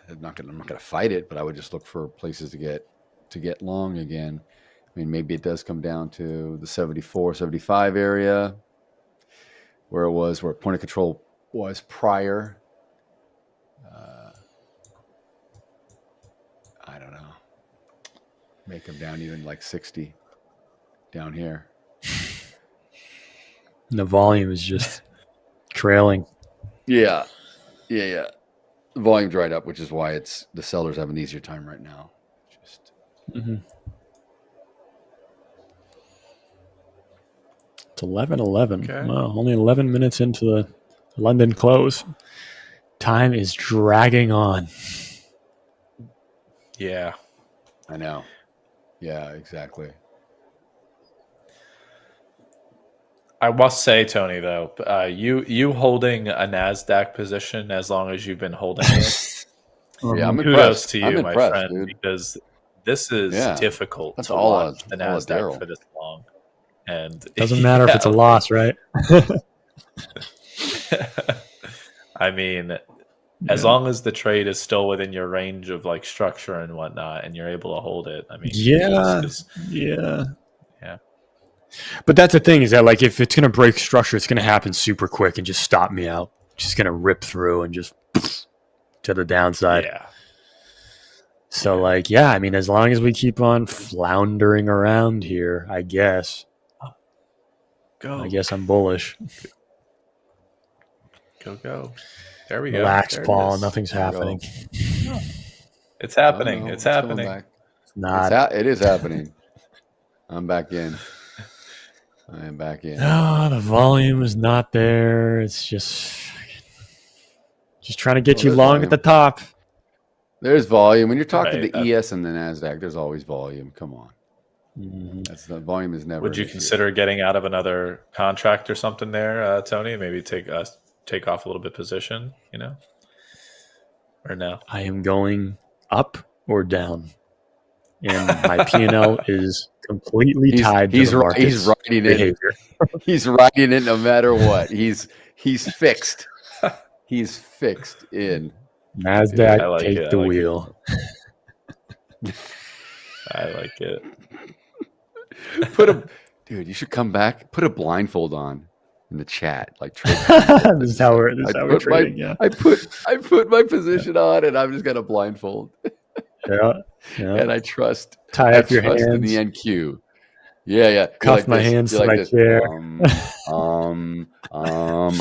I'm not gonna fight it, but I would just look for places to get long again. I mean, maybe it does come down to the 74, 75 area where point of control was prior. I don't know. Make them down even like 60 down here. The volume is just trailing. Yeah. The volume dried up, which is why the sellers have an easier time right now. Just. It's 11:11. Okay. Wow, only 11 minutes into the London close. Time is dragging on. Yeah. I know. Yeah, exactly. I must say, Tony, though, you holding a Nasdaq position as long as you've been holding it. Yeah, I'm kudos impressed. to you, I'm my impressed, friend, dude. because this is difficult That's to all watch the all Nasdaq Daryl. for this long. And Doesn't matter if it's a loss, right? I mean, as long as the trade is still within your range of like structure and whatnot, and you're able to hold it, I mean, Yeah. But that's the thing is that like if it's gonna break structure, it's gonna happen super quick and just stop me out. Just gonna rip through and just to the downside. Yeah. So I mean, as long as we keep on floundering around here, I guess. Go. I guess I'm bullish. Go. There we go. Relax, There it Paul. is. Nothing's happening. It's happening. Oh, no, it's happening. It's not. It is happening. I'm back in. I am back in. No, the volume is not there. It's just trying to get you long at the top. There's volume. When you're talking Right, to ES and the Nasdaq, there's always volume. Come on. That's the volume is never. Would you an issue. consider getting out of another contract or something there, Tony? Maybe take off a little bit position, you know, or no? I am going up or down, and my P&L is completely tied to the market's He's riding behavior. it. He's riding it no matter what. He's fixed. He's fixed in. Nasdaq, take the wheel. I like it. Dude, you should come back. Put a blindfold on in the chat, like trade. This is how we're trading. I put my position on, and I'm just gonna blindfold. Yeah. And I trust. Tie up your trust hands. in the NQ. Yeah. Cuff my hands to my chair.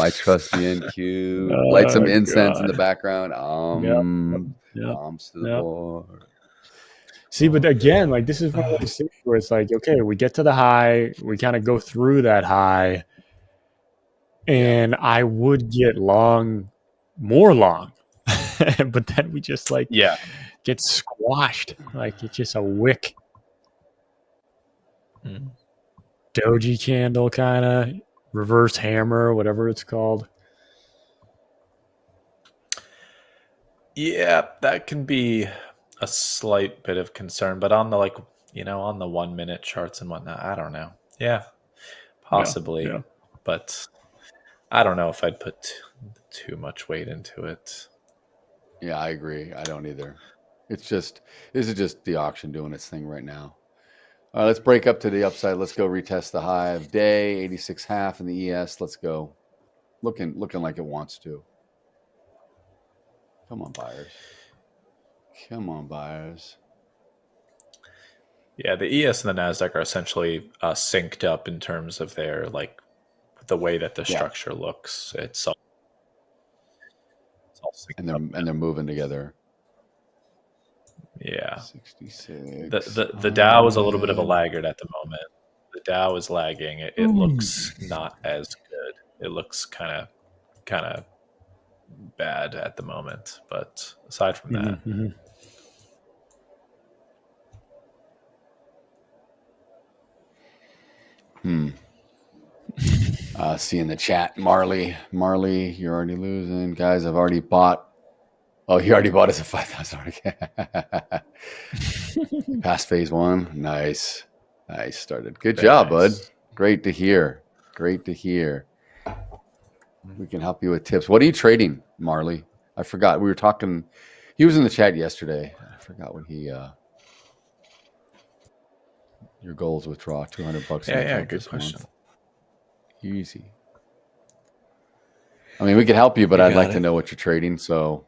I trust the NQ. Light some incense in the background. Arms to the board. See, but again, like this is one of those things where it's like, okay, we get to the high, we kind of go through that high, and I would get long, more long, but then we just like get squashed. Like it's just a wick. Doji candle kind of reverse hammer, whatever it's called. Yeah, that can be a slight bit of concern, but on the on the 1 minute charts and whatnot, I don't know. Yeah, possibly, Yeah. but I don't know if I'd put too much weight into it. Yeah, I agree. I don't either. This is just the auction doing its thing right now. All right, let's break up to the upside. Let's go retest the high of day, 86.5 in the ES. Let's go. Looking like it wants to. Come on, buyers. Come on, buyers. Yeah, the ES and the Nasdaq are essentially synced up in terms of their the way that the structure looks. It's all synced up. And they're moving together. Yeah. 66. The Dow is a little bit of a laggard at the moment. The Dow is lagging. It looks not as good. It looks kind of bad at the moment. But aside from that, See in the chat, Marley, you're already losing. Guys, I've already bought. Oh, he already bought us a 5,000. Past phase one. Nice. Started. Good job, bud. Great to hear. We can help you with tips. What are you trading, Marley? I forgot. We were talking. He was in the chat yesterday. I forgot what he. Your goals withdraw $200. Yeah. Good question. Easy. I mean, we can help you, but I'd like to know what you're trading. So,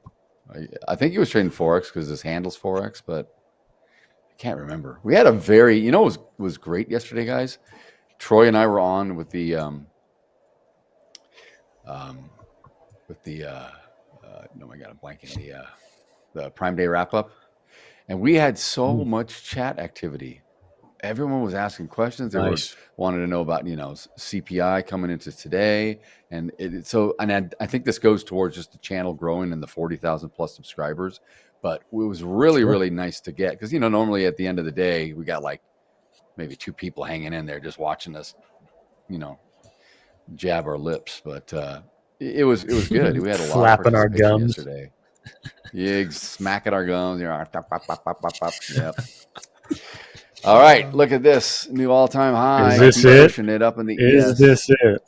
I think he was trading Forex because this handles Forex, but I can't remember. We had a very, was great yesterday, guys. Troy and I were on with the no, my God, I'm blanking the Prime Day wrap up, and we had so much chat activity. Everyone was asking questions. They wanted to know about CPI coming into today, and I think this goes towards just the channel growing and the 40,000 plus subscribers. But it was really nice to get because normally at the end of the day we got like maybe 2 people hanging in there just watching us, jab our lips. But it was good. We had a lot flapping of our gums yesterday. Yeah, smacking our gums. Yep. All right, look at this new all-time high. Is this it? It up in the Is this it?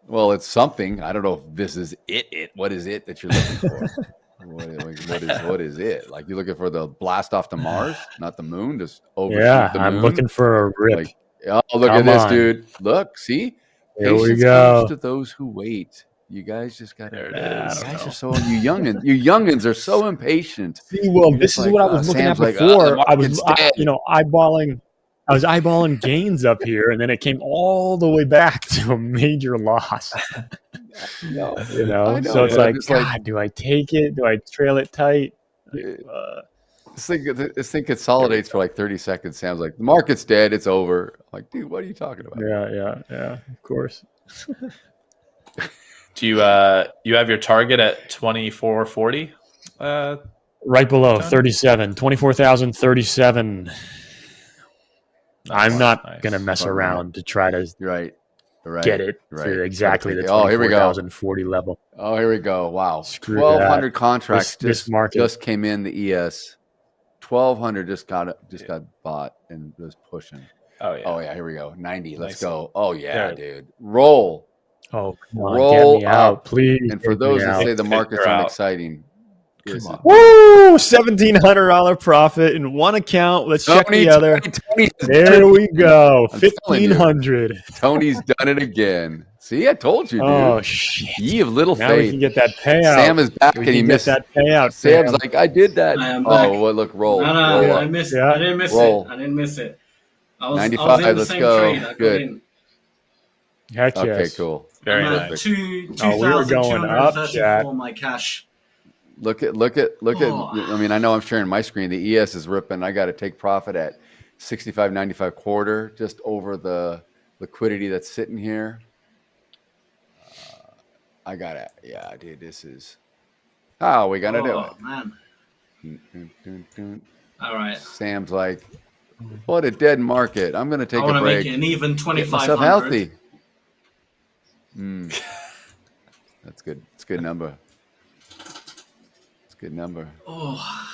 Well, it's something. I don't know if this is it. What is it that you're looking for? what is it? Like you're looking for the blast off to Mars, not the moon, just over the moon? I'm looking for a rip. Look at this, dude. Look, see? Here we Patience go. comes to those who wait. You guys just got to. You guys are so you youngins are so impatient. See, well, this is what I was looking at before. I was eyeballing gains up here, and then it came all the way back to a major loss. So it's like, God, do I take it? Do I trail it tight? This thing consolidates for like 30 seconds. Sam's like, the market's dead. It's over. I'm like, dude, what are you talking about? Yeah. Of course. Do you have your target at 2440? Right below 37, 24,037. I'm not gonna mess around to try to get it to exactly the 24,040 level. Oh, here we go. Wow, 1,200 contracts. This market just came in the ES. 1,200 just got bought and was pushing. Oh yeah. Here we go. 90. Let's go. Oh yeah, dude. Roll. Oh, come on, roll get me out, up, please. And for those that say the market's unexciting, come on. Woo! $1,700 profit in one account. Let's check the other. There we go. 1,500. Tony's done it again. See, I told you, dude. Oh shit! Ye of little now faith. We can get that payout. Sam is back and he missed that payout. Sam's like, I did that. I am back. Oh, well, look, roll. No, roll I missed it. I didn't miss it. I didn't miss it. I was 95. in the Let's same go. trade. I Good. Heck yes. Okay, cool. Very I'm nice. We were going up, Jack. My cash. Look at. I mean, I know I'm sharing my screen. The ES is ripping. I got to take profit at 65.95 quarter, just over the liquidity that's sitting here. I got it. Yeah, dude, this is how are we gonna do it? Man. Dun, dun, dun. All right. Sam's like, what a dead market. I'm gonna take I want a to break. make it an even Get myself 2,500. healthy. That's good. It's a good number. It's a good number. Oh.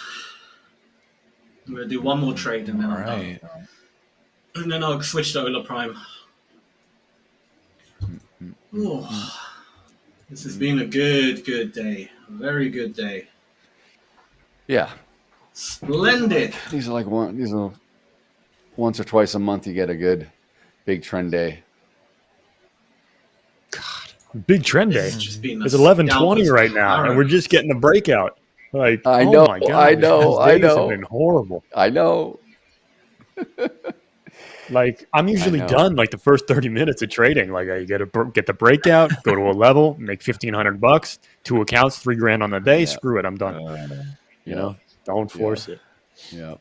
I'm going to do one more trade and then I'm done. And then I'll switch to Hola Prime. Oh. This has been a good day. A very good day. Yeah. Splendid. These are once or twice a month you get a good big trend day. Big trend day. It's just been It's 11:20 right now, and we're just getting the breakout. Like, I oh know, my God, I know, these I days have know. been horrible. I know. Like, I'm usually know. done like the first 30 minutes of trading. Like, I get the breakout, go to a level, make $1,500, 2 accounts, $3,000 on the day. Screw it, I'm done. You know, don't force it. Yeah.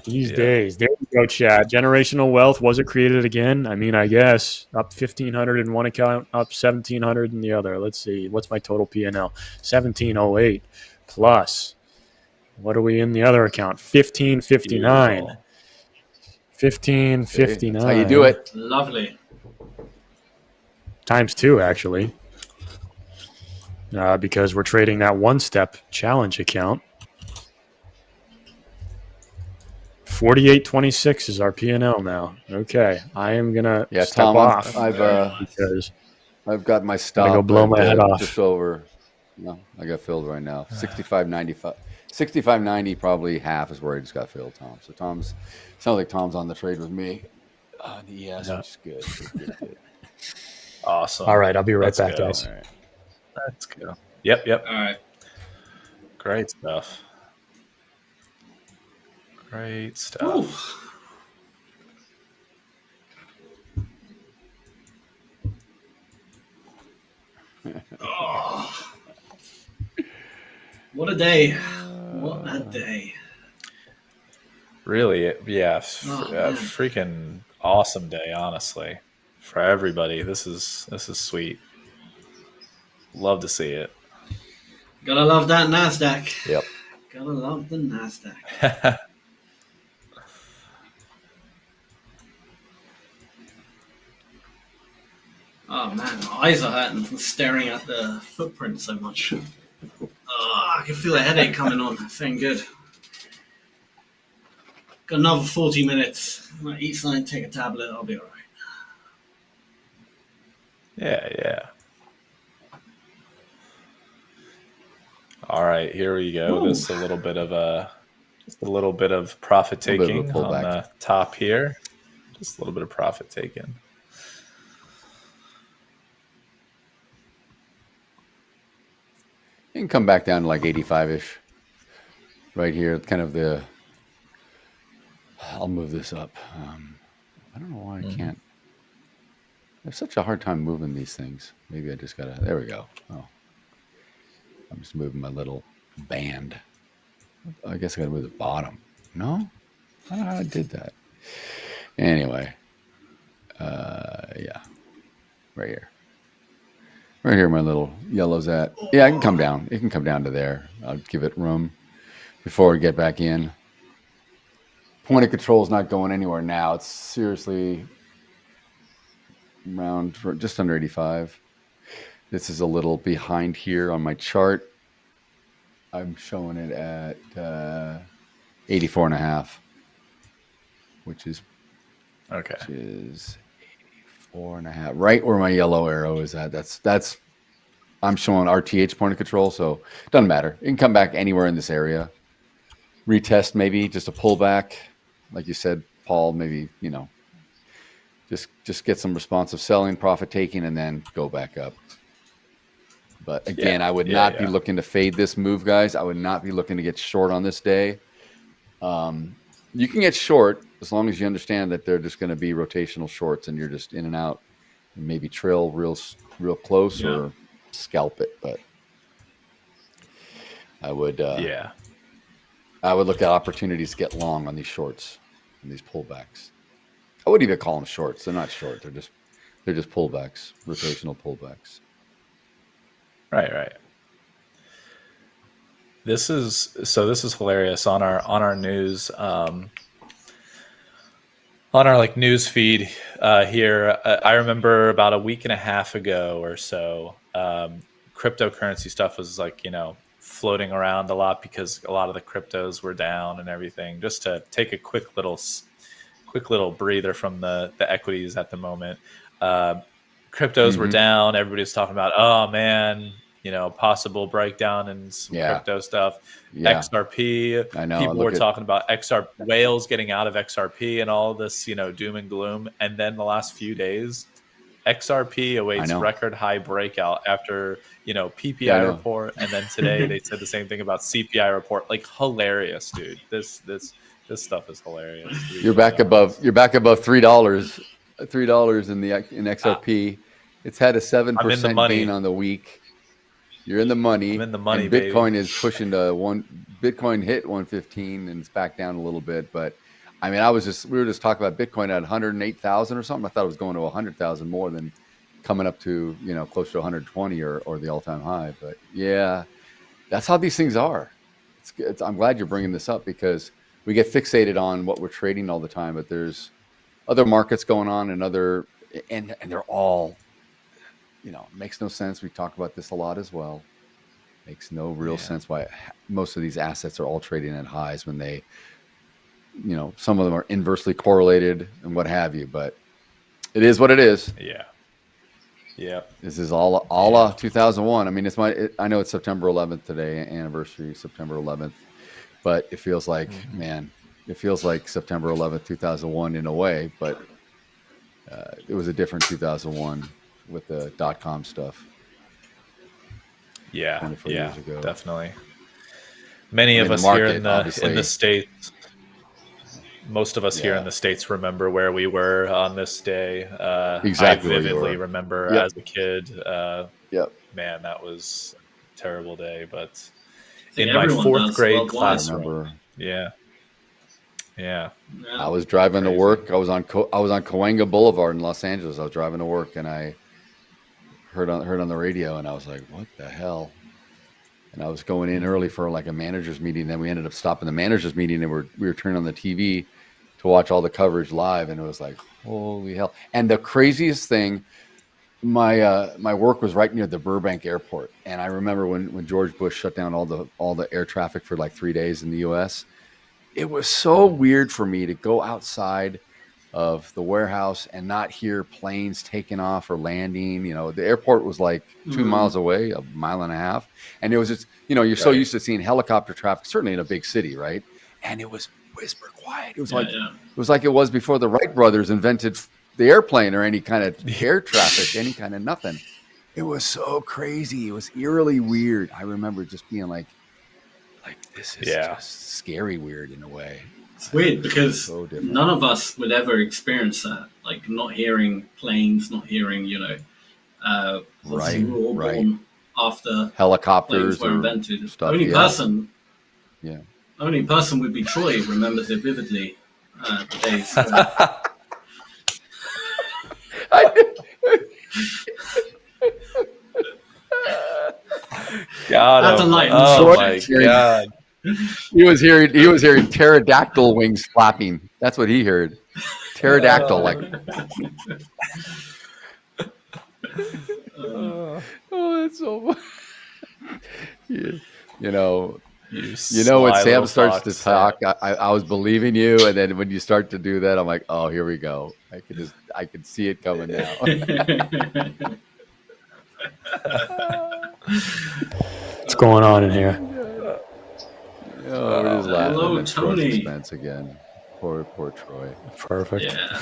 These days. There you go, chat. Generational wealth. Was it created again? I mean, I guess. Up 1,500 in one account, up 1,700 in the other. Let's see. What's my total P&L? 1,708 plus. What are we in the other account? 1,559. 1,559. That's how you do it. Lovely. Times 2, actually. Because we're trading that one-step challenge account. 48.26 is our P&L now. Okay, I am gonna step Tom, off. because I've got my stop. Go blow my head off. Just over. No, I got filled right now. 65.95, 65.90, probably half is where I just got filled, Tom. So sounds like Tom's on the trade with me. Yes, which is good. Good. Awesome. All right, I'll be right Let's back, go. guys. All right. Let's go. Yep. All right. Great stuff. Great stuff. Oof. Oh. What a day. What a day. Really, yeah. Man. Freaking awesome day, honestly. For everybody. This is sweet. Love to see it. Gotta love that Nasdaq. Yep. Gotta love the Nasdaq. Oh man, my eyes are hurting from staring at the footprint so much. I can feel a headache coming on. It's ain't good. Got another 40 minutes. I'm gonna eat something, take a tablet, I'll be alright. Yeah. All right, here we go. Ooh. Just a little bit of profit taking on the top here. Just a little bit of profit taking. You can come back down to like 85-ish. Right here, kind of the... I'll move this up. I don't know why I can't. I have such a hard time moving these things. Maybe I just gotta... There we go. Oh. I'm just moving my little band. I guess I gotta move the bottom. No? I don't know how I did that. Anyway. Yeah. Right here. Right here, my little yellow's at. Yeah, I can come down. It can come down to there. I'll give it room before we get back in. Point of control is not going anywhere now. It's seriously around just under 85. This is a little behind here on my chart. I'm showing it at 84.5, which is okay. Which is 84.5, right where my yellow arrow is at. That's I'm showing RTH point of control, so it doesn't matter. It can come back anywhere in this area. Retest maybe just a pullback, like you said, Paul. Maybe just get some responsive selling, profit taking, and then go back up. But again, I would not be looking to fade this move, guys. I would not be looking to get short on this day. You can get short as long as you understand that they're just going to be rotational shorts and you're just in and out and maybe trail real close or scalp it. But I would I would look at opportunities to get long on these shorts and these pullbacks. I wouldn't even call them shorts. They're not short. They're just pullbacks, rotational pullbacks. Right. This is hilarious on our news on our like news feed here. I remember about a week and a half ago or so, cryptocurrency stuff was like, floating around a lot because a lot of the cryptos were down and everything. Just to take a quick little breather from the equities at the moment. Cryptos were down. Everybody's talking about, oh man, possible breakdown and some crypto stuff. XRP. I know. People were talking about XRP whales getting out of XRP and all this, doom and gloom. And then the last few days, XRP awaits record high breakout after, PPI report. And then today they said the same thing about CPI report. Like, hilarious, dude. This stuff is hilarious. You're back above $3 in XRP. It's had a 7% gain on the week. You're in the money. I'm in the money, and Bitcoin baby. is pushing to Bitcoin hit 115 and it's back down a little bit. But I mean, we were just talking about Bitcoin at 108,000 or something. I thought it was going to 100,000 more than coming up to, close to 120 or the all-time high. But yeah, that's how these things are. I'm glad you're bringing this up because we get fixated on what we're trading all the time, but there's other markets going on and they're all, it makes no sense. We talk about this a lot as well. Makes no real sense why most of these assets are all trading at highs when they, some of them are inversely correlated and what have you, but it is what it is. Yeah. This is all 2001. I mean, I know it's September 11th today, anniversary, September 11th, but it feels like, man, it feels like September 11th, 2001 in a way, but it was a different 2001 with the .com stuff. Yeah, 24 years ago. Definitely. Many of us here in the States, most of us here in the States remember where we were on this day. Exactly. I vividly remember as a kid. Man, that was a terrible day. But in my fourth grade classroom, yeah. I was driving to work. I was on Cahuenga Boulevard in Los Angeles. I was driving to work, and I heard on the radio, and I was like, "What the hell?" And I was going in early for like a managers meeting. Then we ended up stopping the managers meeting, and we were turning on the TV to watch all the coverage live, and it was like, holy hell! And the craziest thing, my work was right near the Burbank airport, and I remember when George Bush shut down all the air traffic for like 3 days in the U.S. It was so weird for me to go outside of the warehouse and not hear planes taking off or landing. The airport was like 2 miles away, a mile and a half. And it was just, you're so used to seeing helicopter traffic, certainly in a big city, right? And it was whisper quiet. It was like it was before the Wright brothers invented the airplane or any kind of air traffic, any kind of nothing. It was so crazy. It was eerily weird. I remember just being like this is just scary weird in a way. It's weird because none of us would ever experience that, like not hearing planes, not hearing, Right. We were all born after helicopters planes were invented. Stuff, Only person would be Troy remembers it vividly. The days. God, oh my God. He was hearing pterodactyl wings flapping. That's what he heard. Pterodactyl, like. That's so. You know when Sam starts to talk, I was believing you, and then when you start to do that, I'm like, oh, here we go. I can see it coming now. What's going on in here? Oh, we're just laughing hello, at Troy's Tony. expense again. Poor Troy. Perfect. Yeah.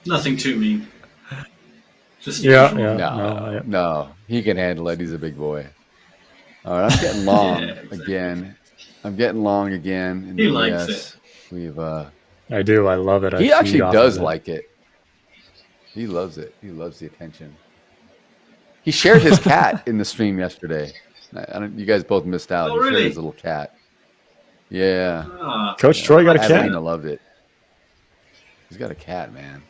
Nothing too mean. Just No, he can handle it. He's a big boy. All right, I'm getting long again. I'm getting long again. And he likes it. I do. I love it. He actually does like it. He loves it. He loves the attention. He shared his cat in the stream yesterday. You guys both missed out. He shared his little cat. Yeah. Coach Troy got a cat. Adelina loved it. He's got a cat, man.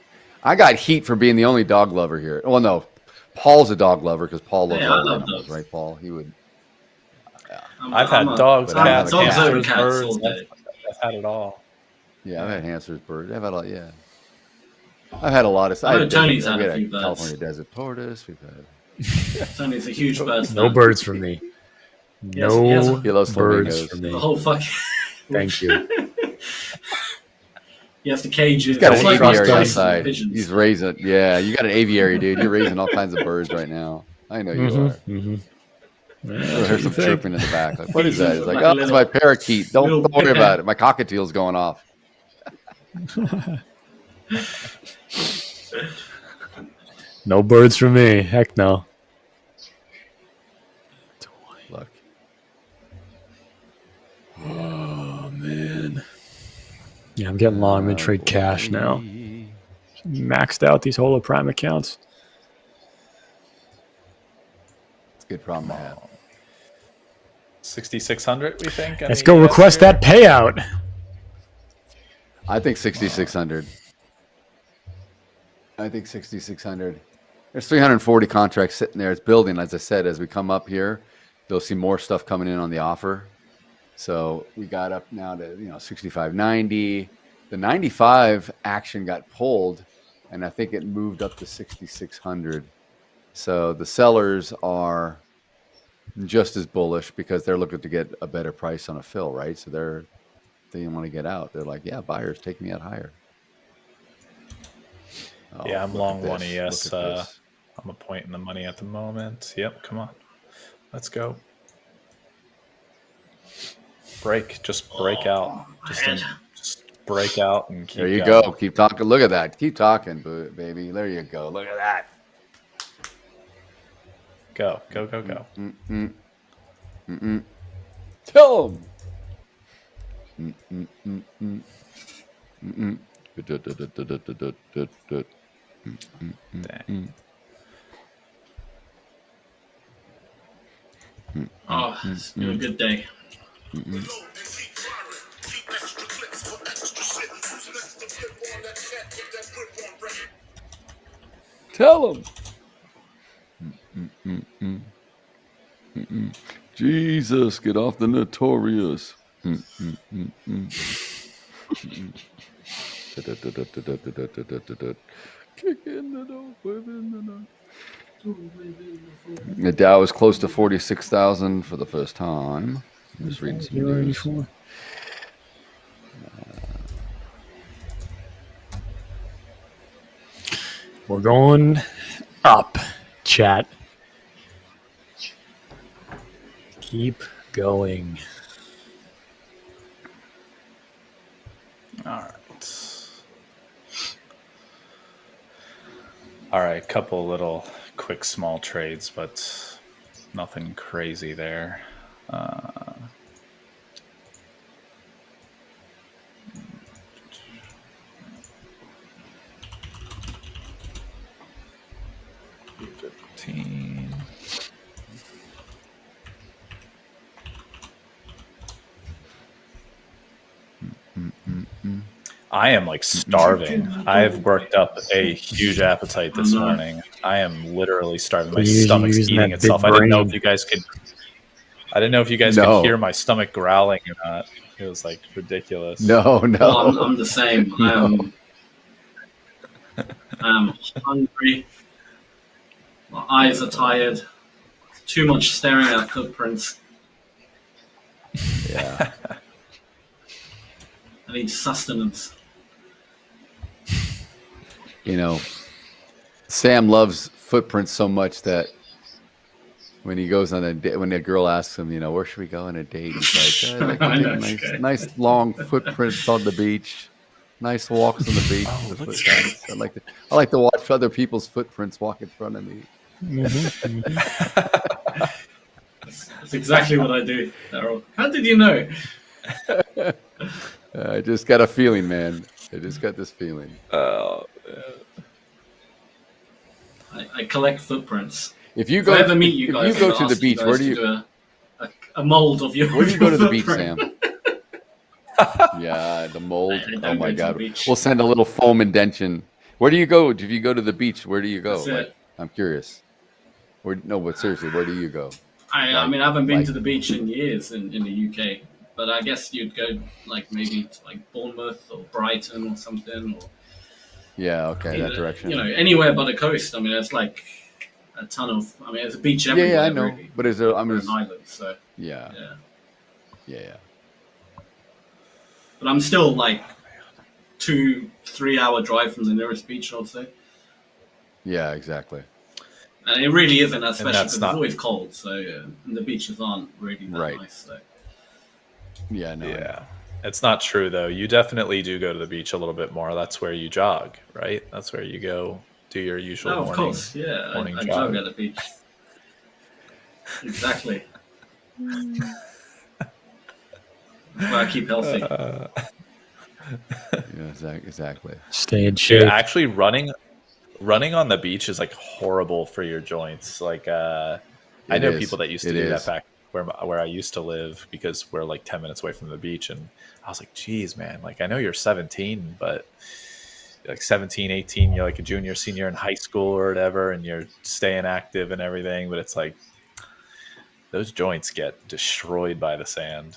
I got heat for being the only dog lover here. Well, no. Paul's a dog lover because Paul loves Yeah, I all love animals, dogs. right, Paul? He would. I've had dogs, but I'm cats, not a cat. hamsters, cats birds. all day. I've had it all. Yeah, I've had hamsters, birds. I've had a lot. Yeah, I've had a lot of. I know had Tony's desert, had we a had few birds. California desert tortoise. We've had. Tony's a huge bird. No birds for me. Yes, he has No He loves birds flamingos. for me. the whole fucking. Thank you. You have to cage it. He's got It's an like aviary raising outside. pigeons. He's raising. Yeah, you got an aviary, dude. You're raising all kinds of birds right now. I know you are. Mm-hmm. There's some chirping in the back. Like, what is that? It's like, Like a oh, it's little- my parakeet. Don't little worry pipette. about it. My cockatiel's going off. No birds for me. Heck no. Look. Oh man. Yeah, I'm getting long. I'm gonna trade cash now. Maxed out these Hola Prime accounts. It's a good problem to have. 6,600, we think. Let's go request that payout. I think 6,600. I think 6,600. There's 340 contracts sitting there. It's building. As I said, as we come up here, you'll see more stuff coming in on the offer. So we got up now to 65.90. The 95 action got pulled, and I think it moved up to 6,600. So the sellers are just as bullish because they're looking to get a better price on a fill, right? So they want to get out. They're like, yeah, buyers, take me out higher. Oh, Yeah, I'm look long at one this. ES. Look at this. I'm a point in the money at the moment. Yep, come on. Let's go. Just break out. Just break out and keep There you going. go. Keep talking. Look at that. Keep talking, baby. There you go. Look at that. Go. Mm-mm. Mm-mm. Tell them. Mm-mm. Mm-mm. Dang. Oh, it's been a good day. Tell them. Jesus, get off the notorious. The Dow is close to 46,000 for the first time. Just reading some news. We're going up, chat. Keep going. All right, couple little quick small trades, but nothing crazy there. $15. I am like starving. I've worked up a huge appetite this morning. I am literally starving. My stomach's eating itself. I didn't know if you guys could. I didn't know if you guys could hear my stomach growling or not. It was like ridiculous. No. Well, I'm the same. No. I'm hungry. My eyes are tired. Too much staring at footprints. Yeah. I need sustenance. Sam loves footprints so much that when he goes on a date, when a girl asks him, where should we go on a date? He's like, I'd like to take nice long footprints on the beach, nice walks on the beach. I like to watch other people's footprints walk in front of me. That's exactly what I do, Daryl. How did you know? I just got a feeling, man. I just got this feeling. I collect footprints. If you If I go, ever meet you guys, if you go I'll to the ask you beach, guys where do to you? do a mold of your? Where do you go to the beach, footprint? Sam? Yeah, the mold. I don't Oh my go to the God, beach. we'll send a little foam indention. Where do you go? If you go to the beach, where do you go? That's it. I'm curious. No, but seriously, where do you go? I mean, I haven't been to the beach in years in the UK, but I guess you'd go like maybe to like Bournemouth or Brighton or something, or Yeah, okay, that direction. You know, anywhere but the coast. I mean, it's like a ton of. I mean, there's a beach Yeah, everywhere. yeah, I know. Really. But is there? I'm We're just an island, so yeah. yeah. But I'm still like 2-3 hour drive from the nearest beach, I'd say. Yeah, exactly. And it really isn't that special that's because it's always cold, so and the beaches aren't really that nice. So. Yeah, no. Yeah. It's not true, though. You definitely do go to the beach a little bit more. That's where you jog, right? That's where you go do your usual morning. Of course, yeah. Morning I jog jog at the beach. Exactly. That's why I keep healthy. Yeah, exactly. Stay in shape. Dude, actually, running on the beach is like horrible for your joints. Like, I know people that used to do that back where I used to live, because we're like 10 minutes away from the beach, and I was like, geez, man, like I know you're 17, but like 17, 18, you're like a junior, senior in high school or whatever, and you're staying active and everything, but it's like those joints get destroyed by the sand.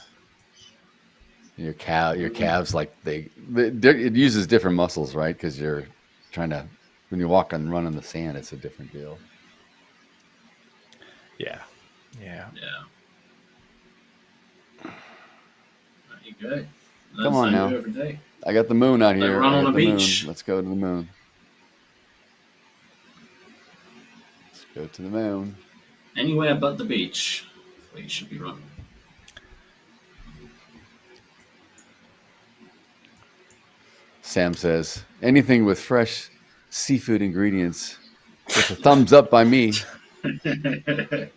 Your calves, like it uses different muscles, right? Because you're trying to, when you walk and run in the sand, it's a different deal. Yeah. There you go. Come on now. Every day. I got the moon out here. Run on the beach. Let's go to the moon. Let's go to the moon. Anywhere but the beach. That's where you should be running. Sam says, anything with fresh seafood ingredients, with a thumbs up by me. I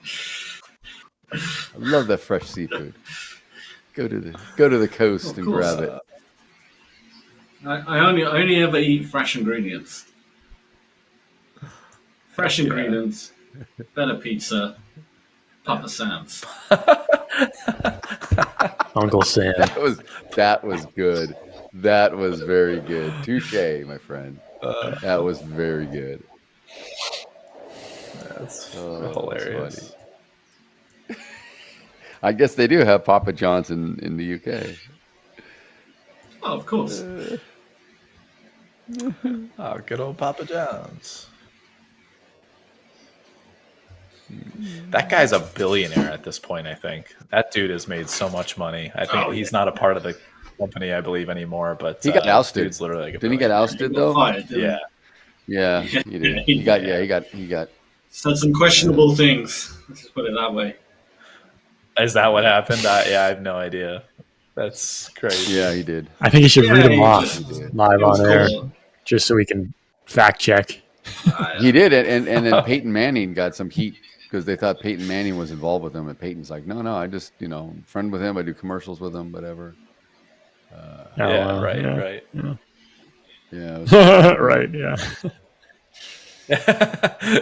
love that fresh seafood. Go to the coast and grab it. I only ever eat fresh ingredients. Fresh ingredients, better pizza, Papa Sam's. Uncle Sam. That was good. That was very good. Touche, my friend. That was very good. That's hilarious. That's I guess they do have Papa John's in the UK. Oh, of course. Oh, good old Papa John's. That guy's a billionaire at this point, I think. That dude has made so much money. I think he's not a part of the company, I believe, anymore. But he got ousted. Dude's literally like Didn't he get ousted though? Fired, yeah, he did. He got said some questionable things. Let's just put it that way. Is that what happened? I have no idea. That's crazy. Yeah, he did. I think you should read him off live was on air, cool. just so we can fact check. He did it, and then Peyton Manning got some heat because they thought Peyton Manning was involved with him, and Peyton's like, no, I just friend with him, I do commercials with him, whatever. Right. Yeah. Right. Yeah.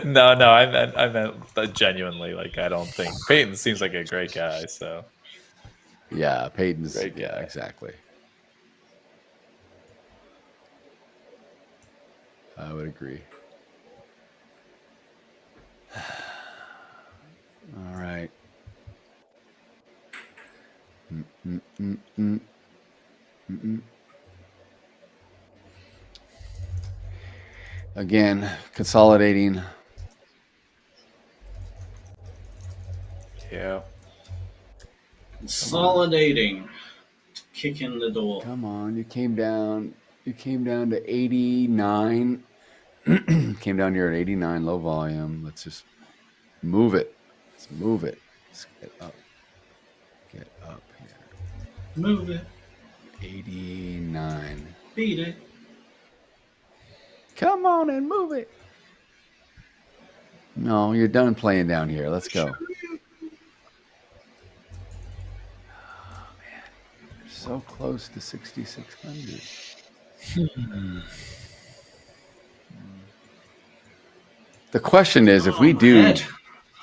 No, I meant genuinely. Like, I don't think Peyton seems like a great guy. So yeah, Peyton's great guy. Yeah, exactly. I would agree. All right. Again, consolidating. Yeah. Consolidating. Kick in the door. Come on, you came down to 89. Came down here at 89, low volume. Let's just move it. Let's move it. Let's get up. Get up here. Move it. 89. Beat it. Come on and move it. No, you're done playing down here. Let's go. Oh, man. You're so close to 6,600. The question is, if we do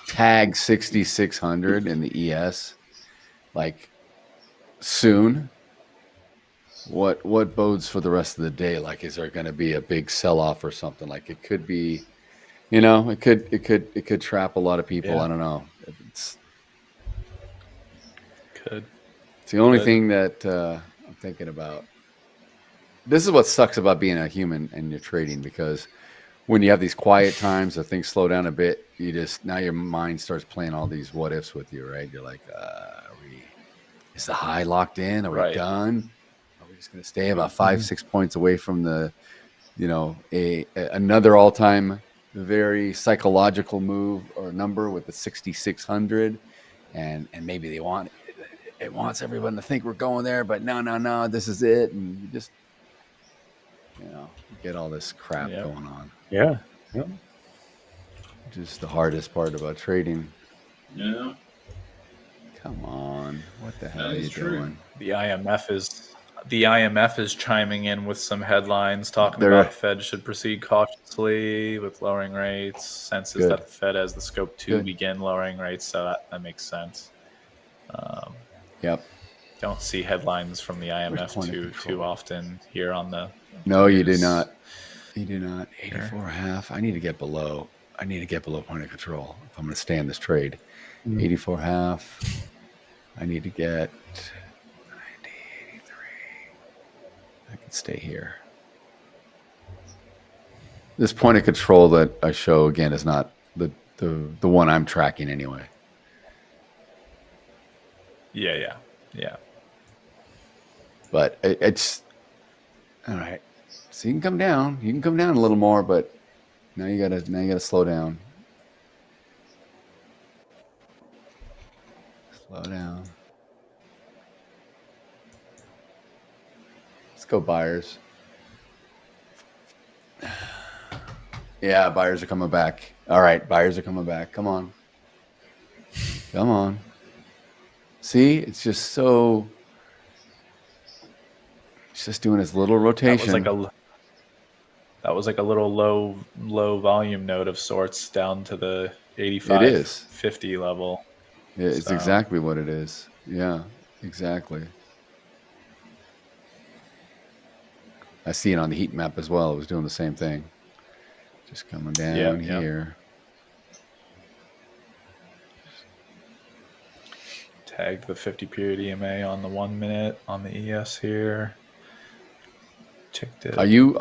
tag 6,600 in the ES, like soon, what bodes for the rest of the day? Like, is there going to be a big sell-off or something? Like, it could be You know, it could trap a lot of people. Yeah. I don't know. It's Could. the only thing that I'm thinking about. This is what sucks about being a human and you're trading, because when you have these quiet times or things slow down a bit, now your mind starts playing all these what ifs with you, right? You're like, is the high locked in? Are we done? Are we just going to stay about 5-6 points away from the, another all-time very psychological move or number with the 6,600, and maybe it wants everyone to think we're going there, but no, this is it, and you just get all this crap going on. Yeah. Just the hardest part about trading. Yeah. Come on, what the hell That are is you true. doing? The IMF is chiming in with some headlines talking about the Fed should proceed cautiously with lowering rates. Senses that the Fed has the scope to begin lowering rates, so that makes sense. Yep. Don't see headlines from the IMF too often here on the. No, you do not. You do not. 84.5. I need to get below point of control if I'm going to stay in this trade. 84.5. I need to get 90, 83. I can stay here. This point of control that I show again is not the one I'm tracking anyway. Yeah. But it's all right. So you can come down. You can come down a little more, but now you gotta slow down. Slow down. Let's go, buyers. Yeah, buyers are coming back. All right, buyers are coming back. Come on. Come on. See, it's just so. It's just doing its little rotation. That was like a little low volume node of sorts down to the 85, 50 level. Yeah, it's exactly what it is. Yeah, exactly. I see it on the heat map as well. It was doing the same thing. Just coming down here. Tagged the 50 period EMA on the 1 minute on the ES here. Checked it. Are you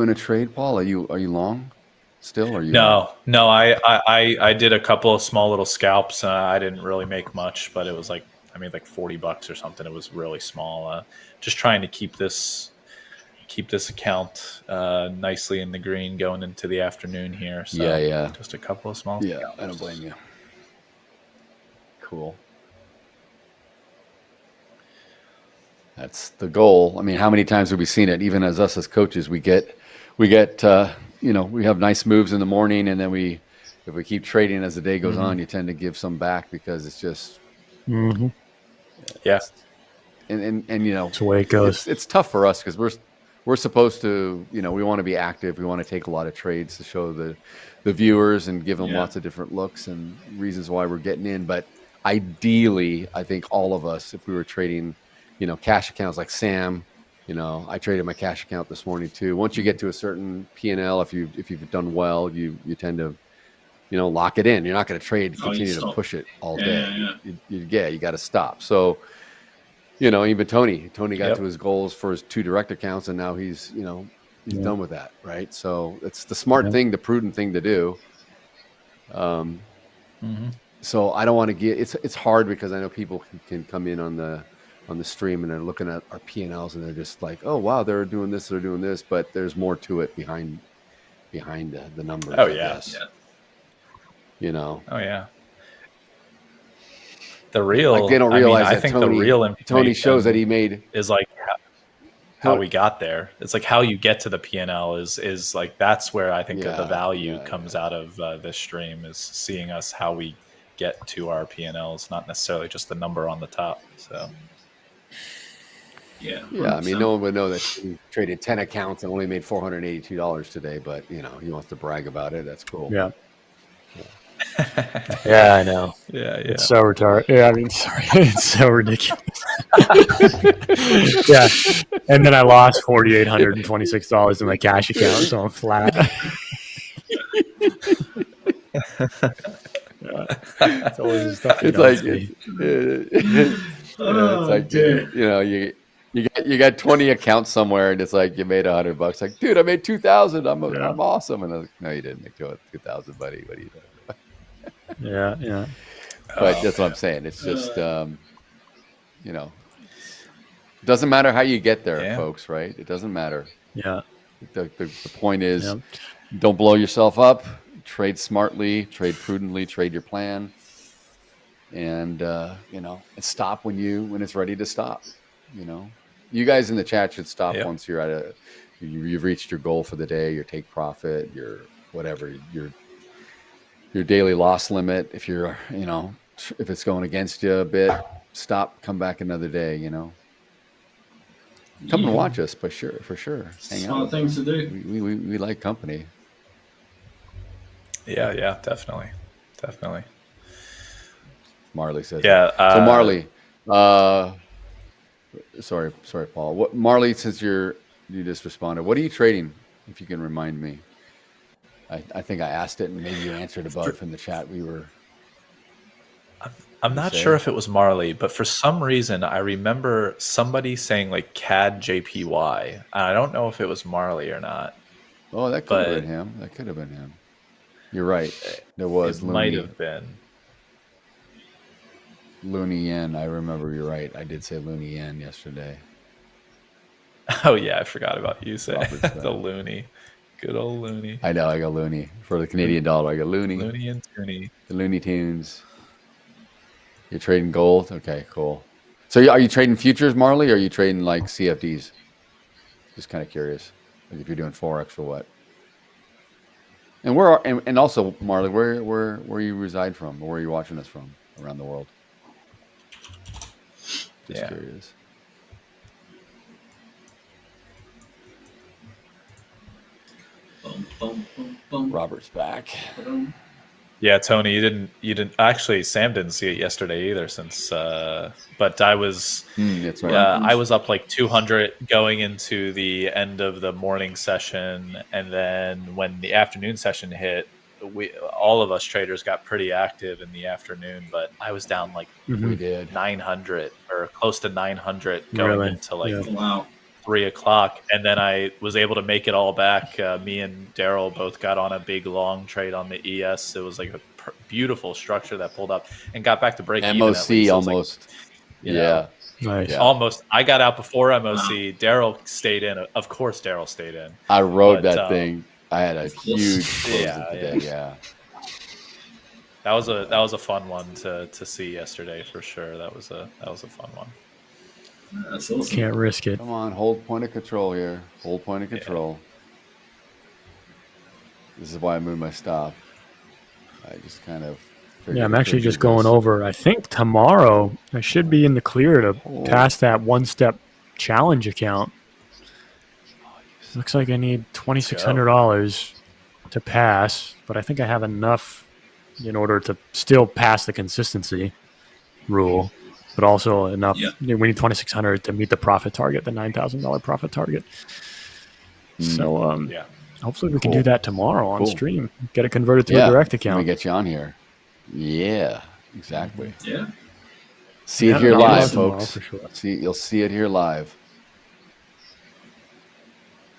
in a trade, Paul? Are you long still? Or are you? No. I did a couple of small little scalps. I didn't really make much, but it was like I made like $40 or something. It was really small. Just trying to keep this account nicely in the green going into the afternoon here. So yeah. Just a couple of small. Yeah, scalps. I don't blame you. Cool. That's the goal. I mean, how many times have we seen it? Even as us as coaches, we get, we have nice moves in the morning, and then if we keep trading as the day goes on, you tend to give some back because it's just, yeah. And that's the way it goes. It's tough for us because we're supposed to, we want to be active. We want to take a lot of trades to show the viewers and give them lots of different looks and reasons why we're getting in. But ideally, I think all of us, if we were trading, cash accounts like Sam, I traded my cash account this morning too. Once you get to a certain P&L, if you've done well, you tend to, lock it in. You're not going to trade, continue to push it all day. You got to stop. So, even Tony got to his goals for his 2 direct accounts, and now he's done with that, right? So it's the smart thing, the prudent thing to do. So I don't want to get it's hard because I know people can come in on the stream and they're looking at our P&Ls and they're just like, oh wow, they're doing this, but there's more to it behind the numbers. Oh yeah. Oh yeah. The real, like they don't realize that I think Tony, the real information Tony shows that he made is like how we got there. It's like how you get to the P&L is like that's where I think the value comes out of this stream, is seeing us how we get to our P&Ls, not necessarily just the number on the top. So yeah. I mean, no one would know that he traded 10 accounts and only made $482 today, but he wants to brag about it. That's cool. Yeah. Yeah, I know. Yeah. It's so retarded. Yeah, I mean, sorry, it's so ridiculous. Yeah, and then I lost $4,826 in my cash account, so I'm flat. It's always the stuff you It's don't like see. it's like you got 20 accounts somewhere, and it's like you made $100. Like, dude, I made 2,000. I'm awesome. And I was like, no, you didn't make 2,000, buddy. What are you doing? Yeah. But that's what I'm saying. It's just it doesn't matter how you get there, folks. Right? It doesn't matter. Yeah. The point is, don't blow yourself up. Trade smartly. Trade prudently. Trade your plan. And and stop when it's ready to stop. You guys in the chat should stop once you're you've reached your goal for the day, your take profit, your whatever, your daily loss limit. If you're if it's going against you a bit, stop, come back another day. Come and watch us, for sure. Hang out. Smart things to do. We like company. Yeah, definitely. Marley says. Yeah. So Marley, sorry, Paul. What Marley? Since you just responded, what are you trading? If you can remind me. I think I asked it, and maybe you answered above in the chat. I'm not sure if it was Marley, but for some reason I remember somebody saying like CAD JPY, and I don't know if it was Marley or not. Oh, that could have been him. You're right. There was. It might have been. Looney Yen. I remember. You're right. I did say Looney Yen yesterday. Oh yeah, I forgot about you saying the Looney. Good old Looney. I know. I got Looney for the Canadian dollar. I got Looney. Looney and Tooney. The Looney Tunes. You're trading gold. Okay, cool. So are you trading futures, Marley, or are you trading like CFDs? Just kind of curious, like if you're doing Forex or what. And also, Marley, where you reside from, or where are you watching us from around the world? Just curious. Robert's back. Yeah, Tony, you didn't actually. Sam didn't see it yesterday either, since. But I was. That's right. I was up like 200 going into the end of the morning session, and then when the afternoon session hit, all of us traders got pretty active in the afternoon. But I was down like 900 or close to 900 going into like wow. 3 o'clock, and then I was able to make it all back. Me and Daryl both got on a big long trade on the ES. It was like a beautiful structure that pulled up and got back to break even. MOC almost. Nice. Almost. I got out before MOC. Daryl stayed in. Of course, Daryl stayed in. I rode that thing. I had a huge close of the day. Yeah. That was a fun one to see yesterday for sure. That was a fun one. That's awesome. Can't risk it. Come on, hold point of control here. Hold point of control. This is why I moved my stop. I just kind of. Yeah, I'm actually just going over. I think tomorrow I should be in the clear to pass that one-step challenge account. Looks like I need $2,600 to pass, but I think I have enough in order to still pass the consistency rule. But also enough. We need $2,600 to meet the profit target, the $9,000 profit target. So, hopefully we can do that tomorrow on stream. Get it converted to a direct account. Let me get you on here. Yeah, exactly. Yeah. See it here live, folks. For sure. You'll see it here live.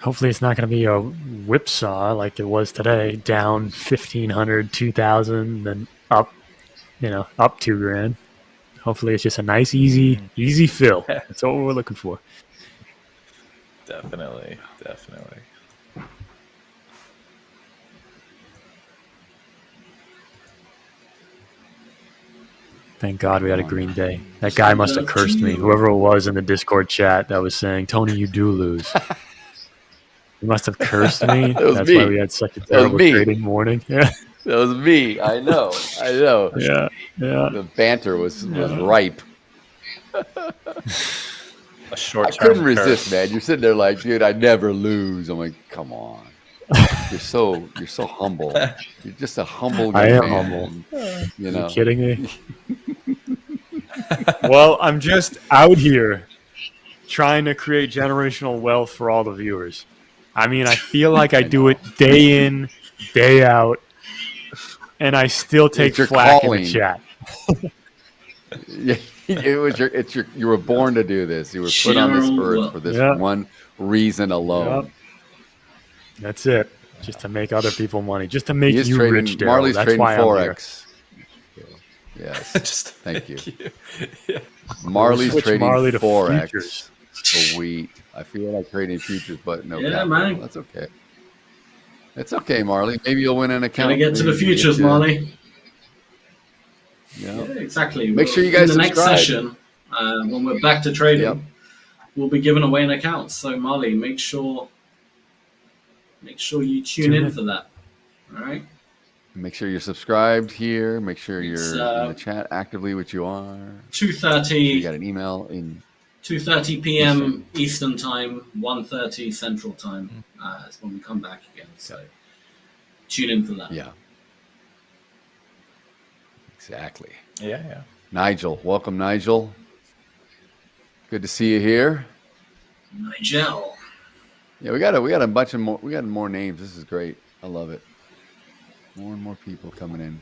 Hopefully it's not going to be a whipsaw like it was today. Down 1,500, 2,000, then up, up $2,000. Hopefully it's just a nice, easy fill. That's what we're looking for. Definitely. Thank God we had a green day. That guy must have cursed me. Whoever it was in the Discord chat that was saying, Tony, you do lose. He must have cursed me. That's why we had such a terrible trading morning. Yeah. That was me. I know. Yeah. The banter was ripe. A short. I couldn't resist, man. You're sitting there like, dude, I never lose. I'm like, come on. You're so humble. You're just a humble guy. I am humble. You know. Are you kidding me? Well, I'm just out here trying to create generational wealth for all the viewers. I mean, I feel like I do it day in, day out. and I still take It's your flack calling. in the chat. Yeah, you were born to do this. You were put on this earth for this one reason alone. Yep. That's it. Just to make other people money. Just to make He is you trading, rich, Daryl. Marley's That's trading why Forex. I'm here. Yes. Thank you. Yeah. Marley's Switch trading Marley to Forex. futures. Sweet. I feel like trading futures, but no capital. man. That's okay. It's okay, Marley. Maybe you'll win an account. Gonna get to the Maybe futures, Marley. Yeah, exactly. Make sure you guys in the next subscribe. session, when we're back to trading, we'll be giving away an account. So Marley, make sure you tune in for that. All right. Make sure you're subscribed here. Make sure you're It's, in the chat actively, which you are. 2:30. You got an email in 2:30 p.m. Eastern time, 1:30 Central time. That's when we come back again. So tune in for that. Yeah. Exactly. Yeah. Nigel, welcome, Nigel. Good to see you here. Nigel. Yeah, we got a bunch of more. We got more names. This is great. I love it. More and more people coming in.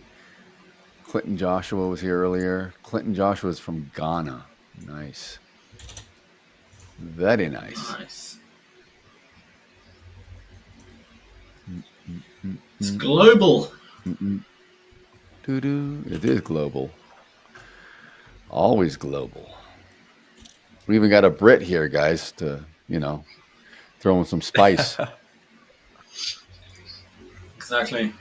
Clinton Joshua was here earlier. Clinton Joshua is from Ghana. Nice. Very nice. Nice. It's global. It is global. Always global. We even got a Brit here, guys, to, throw in some spice. Exactly.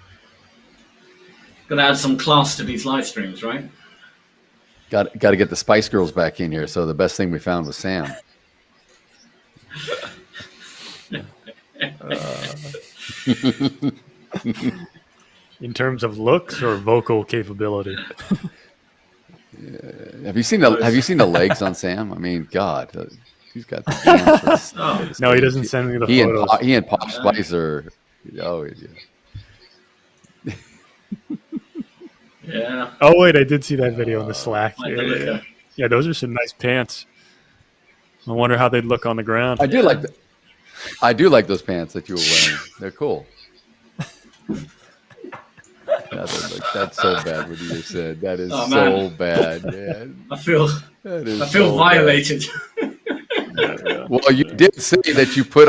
Got to add some class to these live streams, right? Got to get the Spice Girls back in here. So the best thing we found was Sam. In terms of looks or vocal capability? Have you seen the legs on Sam? I mean, God, he's got the hands. No, he doesn't send me the photos. He and Pop Spice are. Oh, yeah. Yeah. Oh wait, I did see that video in the Slack. Yeah. Yeah, those are some nice pants. I wonder how they'd look on the ground. I do like those pants that you were wearing. They're cool. That's so bad what you just said. That is so bad, man. I feel so violated. Well, you did say that you put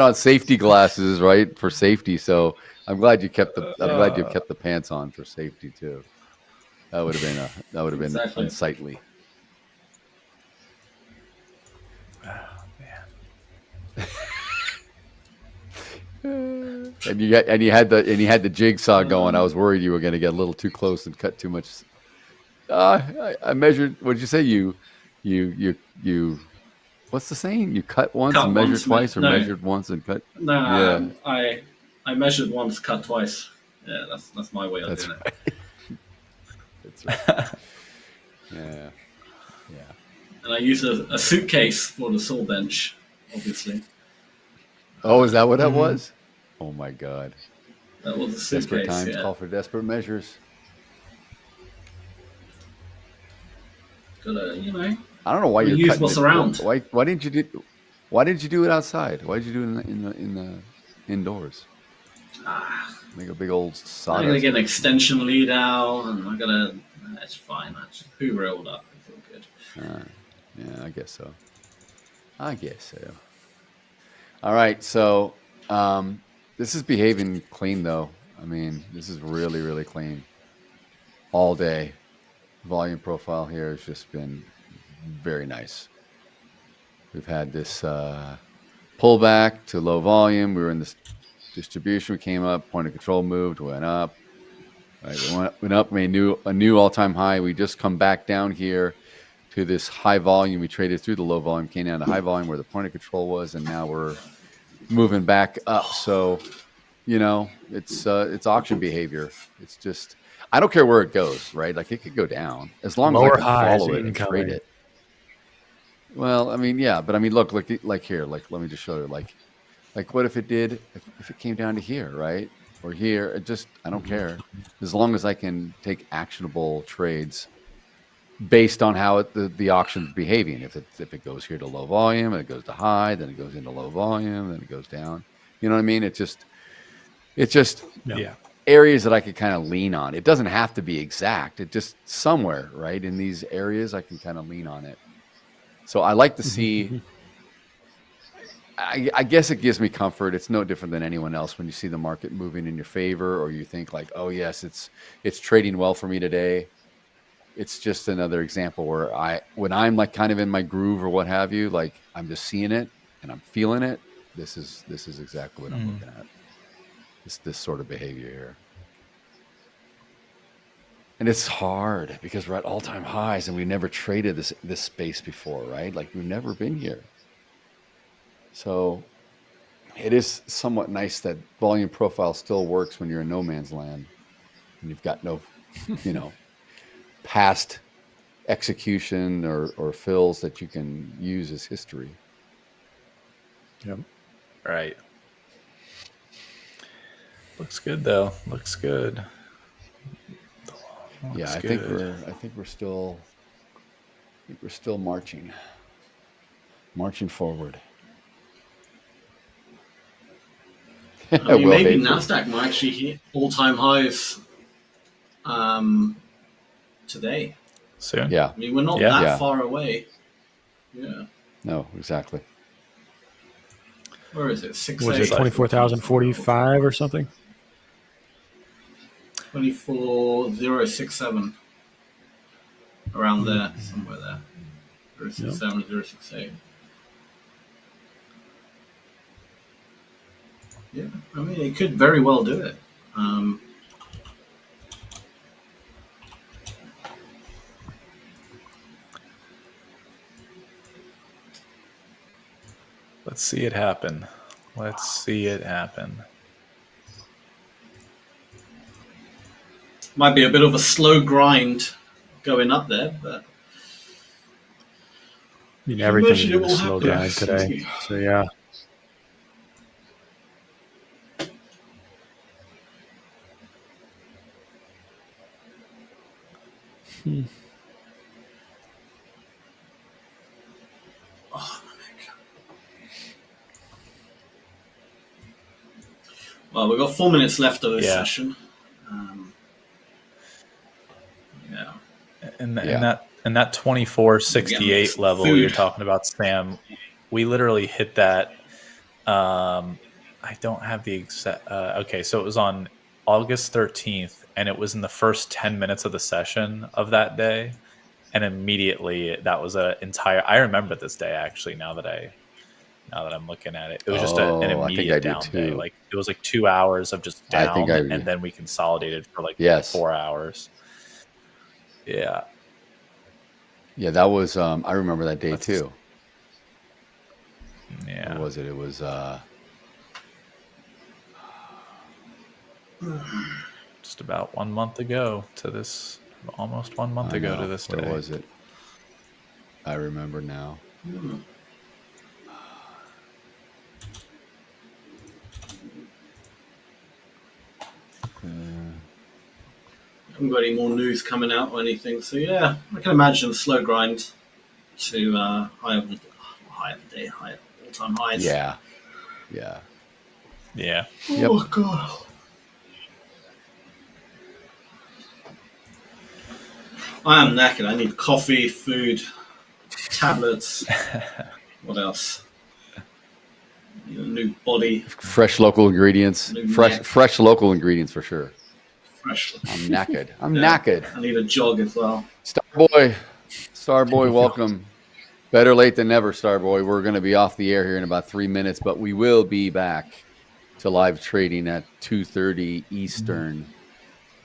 on safety glasses, right, for safety. So I'm glad you kept the pants on for safety too. That would have been Exactly. unsightly. And you had the jigsaw going. I was worried you were going to get a little too close and cut too much. I measured. What did you say? You. What's the saying? You cut once and measured twice, or measured once and cut. No, I measured once, cut twice. Yeah, that's my way of doing it. That's right. Yeah. And I use a suitcase for the saw bench, obviously. Oh, is that what that was? Oh my God! That was a suitcase. Desperate times call for desperate measures. Gotta, I don't know why you're use cutting what's it. around. Why didn't you do it outside? Why did you do it in the indoors? Make a big old sawdust. I'm gonna get an extension lead out, and I'm gonna. It's fine. I just hoover it all up. I feel good. Yeah, I guess so. All right, so this is behaving clean, though. I mean, this is really, really clean. All day. Volume profile here has just been very nice. We've had this pullback to low volume. We were in this distribution. We came up. Point of control moved. Went up. Right, went up. Made a new all-time high. We just come back down here to this high volume. We traded through the low volume, came down to high volume where the point of control was, and now we're moving back up. So, it's auction behavior. It's just, I don't care where it goes, right? Like, it could go down as long as I can follow it and trade it. Well, I mean, yeah, but I mean, look, like here, like, let me just show you, like what if it came down to here, right? Or here, I don't care. As long as I can take actionable trades based on how the auction's behaving. If it goes here to low volume and it goes to high, then it goes into low volume, then it goes down. You know what I mean? It's just areas that I could kind of lean on. It doesn't have to be exact. It just somewhere, right? In these areas, I can kind of lean on it. So I like to see, I guess it gives me comfort. It's no different than anyone else when you see the market moving in your favor, or you think like, oh yes, it's trading well for me today. It's just another example where when I'm like kind of in my groove or what have you, like I'm just seeing it and I'm feeling it. This is exactly what I'm looking at. This sort of behavior here. And it's hard because we're at all-time highs and we never traded this space before, right? Like we've never been here. So it is somewhat nice that volume profile still works when you're in no man's land and you've got no, past execution or fills that you can use as history. Yep. Right. Looks good though. Looks good. Yeah, I think we're still marching forward. I mean, maybe Nasdaq might actually hit all-time highs today. Soon. Yeah. I mean, we're not that far away. Yeah. No, exactly. Where is it? 6 Was it 24,045 or something? 24,067. Around there, somewhere there. 067, 068. Yeah, I mean, it could very well do it. Let's see it happen. Let's see it happen. Might be a bit of a slow grind going up there, but I mean, everything will slow down today. So yeah. Oh, my neck. Well, we've got 4 minutes left of this session. And that 2468 level you're talking about, Sam, we literally hit that. I don't have the exact. Okay, so it was on August 13th, and it was in the first 10 minutes of the session of that day, and immediately that was an entire. I remember this day actually. Now that I'm looking at it, it was just an immediate down day. Like it was like 2 hours of just down, and then we consolidated for like 4 hours. Yeah. Yeah, that was I remember that day too. Yeah. What was it? It was just about 1 month ago to this, almost 1 month ago to this day. What was it? I remember now. Haven't got any more news coming out or anything, so yeah, I can imagine a slow grind to high of the day, high all-time highs. Yeah. Oh god. I am knackered. I need coffee, food, tablets. What else? Need a new body. Fresh local ingredients. Fresh local ingredients for sure. Fresh. I'm knackered. Knackered. I need a jog as well. Starboy, welcome. Better late than never, Starboy. We're going to be off the air here in about 3 minutes, but we will be back to live trading at 2:30 Eastern.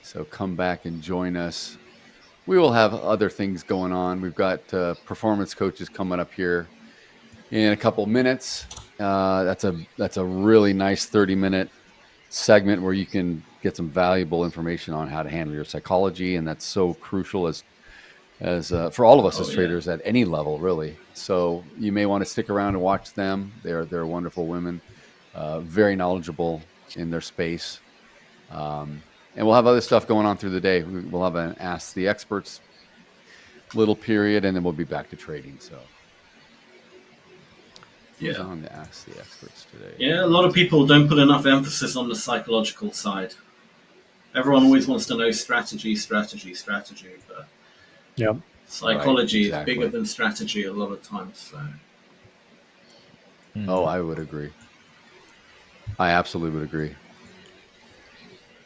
So come back and join us. We will have other things going on. We've got performance coaches coming up here in a couple minutes. That's a really nice 30-minute segment where you can get some valuable information on how to handle your psychology, and that's so crucial as for all of us as traders at any level, really. So you may want to stick around and watch them. They're wonderful women, very knowledgeable in their space. And we'll have other stuff going on through the day. We'll have an Ask the Experts little period, and then we'll be back to trading. So who's on to Ask the Experts today? Yeah, a lot of people don't put enough emphasis on the psychological side. Everyone always wants to know strategy, but Yep. psychology Right, exactly. is bigger than strategy a lot of times. So. Oh, I would agree. I absolutely would agree.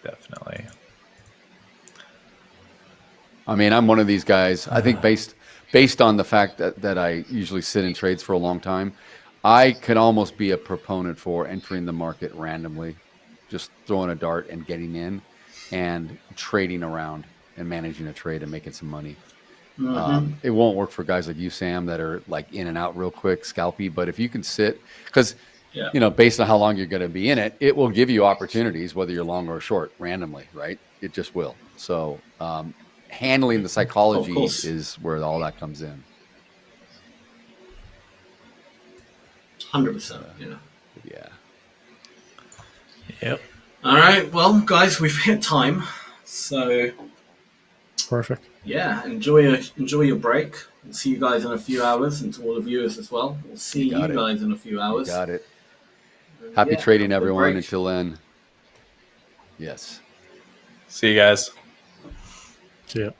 Definitely. I mean, I'm one of these guys. I think based on the fact that I usually sit in trades for a long time, I can almost be a proponent for entering the market randomly, just throwing a dart and getting in and trading around and managing a trade and making some money. It won't work for guys like you, Sam, that are like in and out real quick, scalpy. But if you can sit, because based on how long you're going to be in it, it will give you opportunities, whether you're long or short, randomly, right? It just will. So handling the psychology is where all that comes in. 100%. Yeah. Yep. All right. Well, guys, we've hit time. So. Perfect. Yeah, enjoy your break. We'll see you guys in a few hours, and to all the viewers as well. We'll see you guys in a few hours. You got it. Happy trading, everyone. Until then. Yes. See you guys. See ya.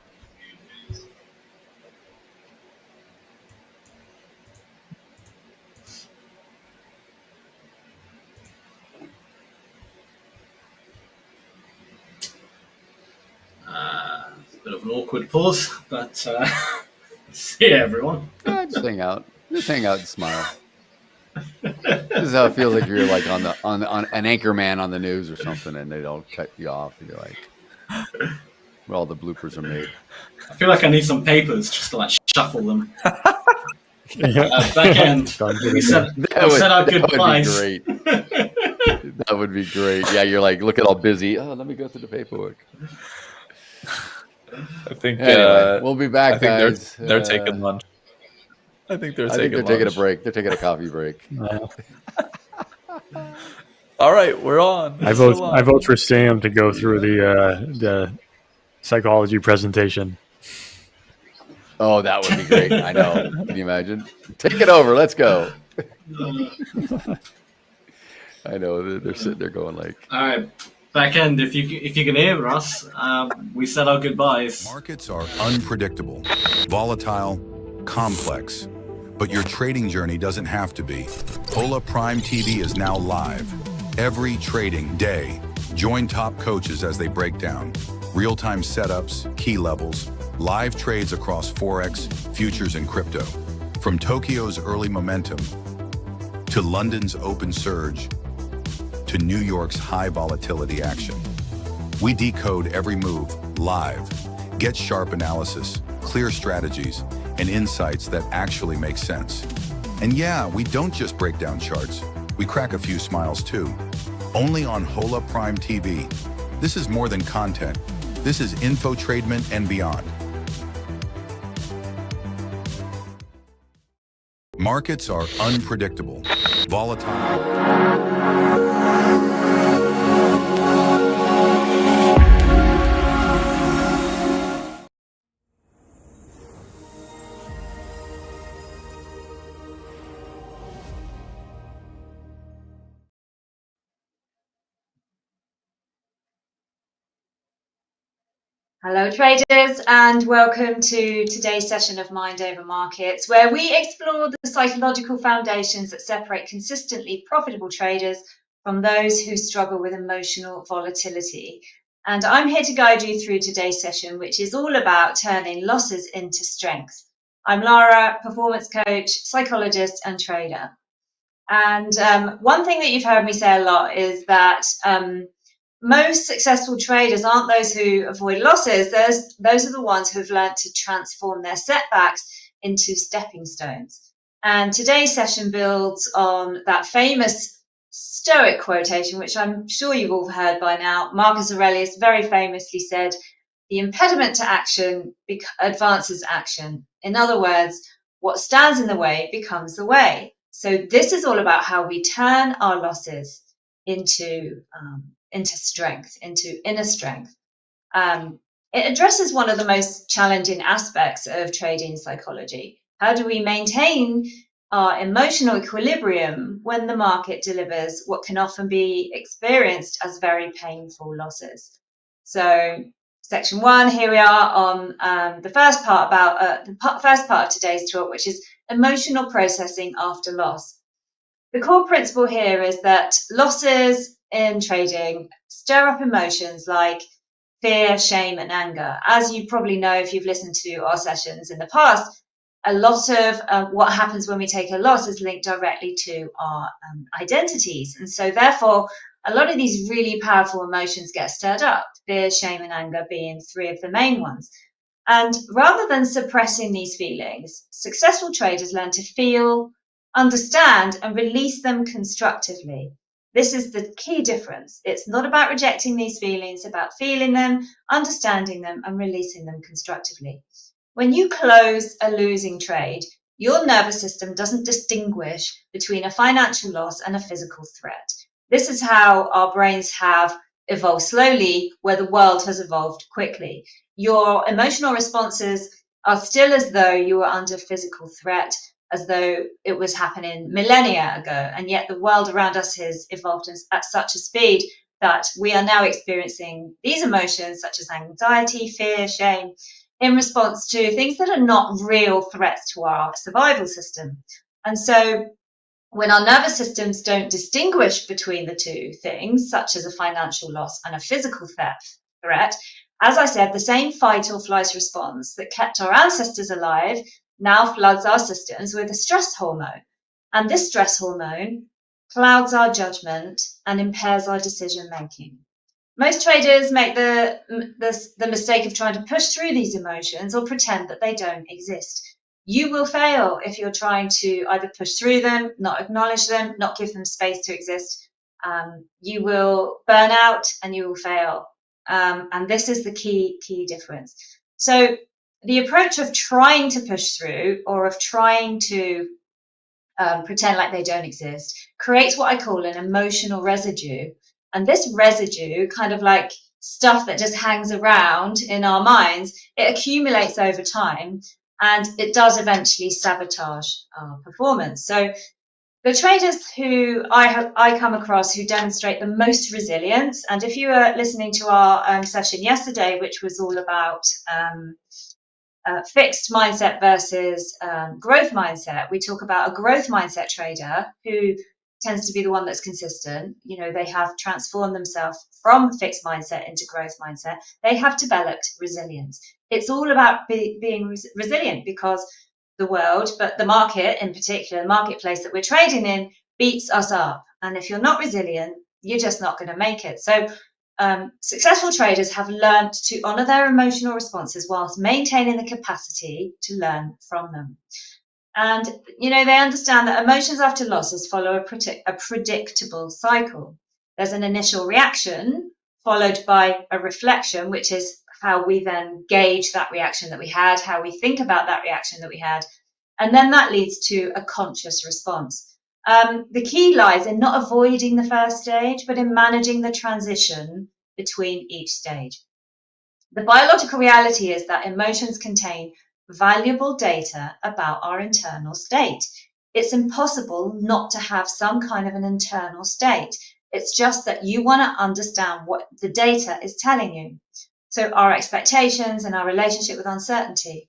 Bit of an awkward pause, but see ya, everyone. Just hang out. Just hang out and smile. This is how it feels like you're like on an anchor man on the news or something, and they don't cut you off. And you're like, where all the bloopers are made. I feel like I need some papers just to like shuffle them. Back end. We said our goodbyes. That would be great. That would be great. Yeah, you're like looking all busy. Oh, let me go through the paperwork. I think anyway, we'll be back, I think guys. They're taking lunch. I think they're taking a break. They're taking a coffee break. All right, we're on. I vote for Sam to go through the psychology presentation. Oh, that would be great. I know. Can you imagine? Take it over. Let's go. I know. They're sitting there going like. All right. Back end, if you can hear us, we said our goodbyes. Markets are unpredictable, volatile, complex, but your trading journey doesn't have to be. Hola Prime TV is now live. Every trading day, join top coaches as they break down real-time setups, key levels, live trades across Forex, futures, and crypto. From Tokyo's early momentum to London's open surge, to New York's high volatility action. We decode every move live, get sharp analysis, clear strategies, and insights that actually make sense. And yeah, we don't just break down charts, we crack a few smiles too. Only on Hola Prime TV. This is more than content. This is infotainment and beyond. Markets are unpredictable, volatile. Hello traders, and welcome to today's session of Mind Over Markets, where we explore the psychological foundations that separate consistently profitable traders from those who struggle with emotional volatility. And I'm here to guide you through today's session, which is all about turning losses into strength. I'm Lara, performance coach, psychologist and trader. And one thing that you've heard me say a lot is that most successful traders aren't those who avoid losses. Those are the ones who have learned to transform their setbacks into stepping stones. And today's session builds on that famous Stoic quotation, which I'm sure you've all heard by now. Marcus Aurelius very famously said, "The impediment to action advances action." In other words, what stands in the way becomes the way. So this is all about how we turn our losses into strength, into inner strength. It addresses one of the most challenging aspects of trading psychology. How do we maintain our emotional equilibrium when the market delivers what can often be experienced as very painful losses? So section 1, here we are on the first part about first part of today's talk, which is emotional processing after loss. The core principle here is that losses in trading stir up emotions like fear, shame, and anger. As you probably know if you've listened to our sessions in the past, a lot of what happens when we take a loss is linked directly to our identities. And so therefore, a lot of these really powerful emotions get stirred up, fear, shame, and anger being 3 of the main ones. And rather than suppressing these feelings, successful traders learn to feel, understand, and release them constructively. This is the key difference. It's not about rejecting these feelings, it's about feeling them, understanding them, and releasing them constructively. When you close a losing trade, your nervous system doesn't distinguish between a financial loss and a physical threat. This is how our brains have evolved slowly, where the world has evolved quickly. Your emotional responses are still as though you were under physical threat, as though it was happening millennia ago, and yet the world around us has evolved at such a speed that we are now experiencing these emotions such as anxiety, fear, shame, in response to things that are not real threats to our survival system. And so when our nervous systems don't distinguish between the two things, such as a financial loss and a physical threat, as I said, the same fight or flight response that kept our ancestors alive now floods our systems with a stress hormone. And this stress hormone clouds our judgment and impairs our decision making. Most traders make the mistake of trying to push through these emotions or pretend that they don't exist. You will fail if you're trying to either push through them, not acknowledge them, not give them space to exist. You will burn out and you will fail. And this is the key difference. So the approach of trying to push through or of trying to pretend like they don't exist creates what I call an emotional residue. And this residue, kind of like stuff that just hangs around in our minds, it accumulates over time and it does eventually sabotage our performance. So the traders who I come across who demonstrate the most resilience, and if you were listening to our session yesterday, which was all about fixed mindset versus growth mindset, we talk about a growth mindset trader who tends to be the one that's consistent. You know, they have transformed themselves from fixed mindset into growth mindset. They have developed resilience. It's all about being resilient because the world, but the market in particular, the marketplace that we're trading in, beats us up. And if you're not resilient, you're just not going to make it. So successful traders have learned to honor their emotional responses whilst maintaining the capacity to learn from them. And, you know, they understand that emotions after losses follow a predictable cycle. There's an initial reaction followed by a reflection, which is how we then gauge that reaction that we had, how we think about that reaction that we had. And then that leads to a conscious response. The key lies in not avoiding the first stage, but in managing the transition between each stage. The biological reality is that emotions contain valuable data about our internal state. It's impossible not to have some kind of an internal state. It's just that you want to understand what the data is telling you. So our expectations and our relationship with uncertainty.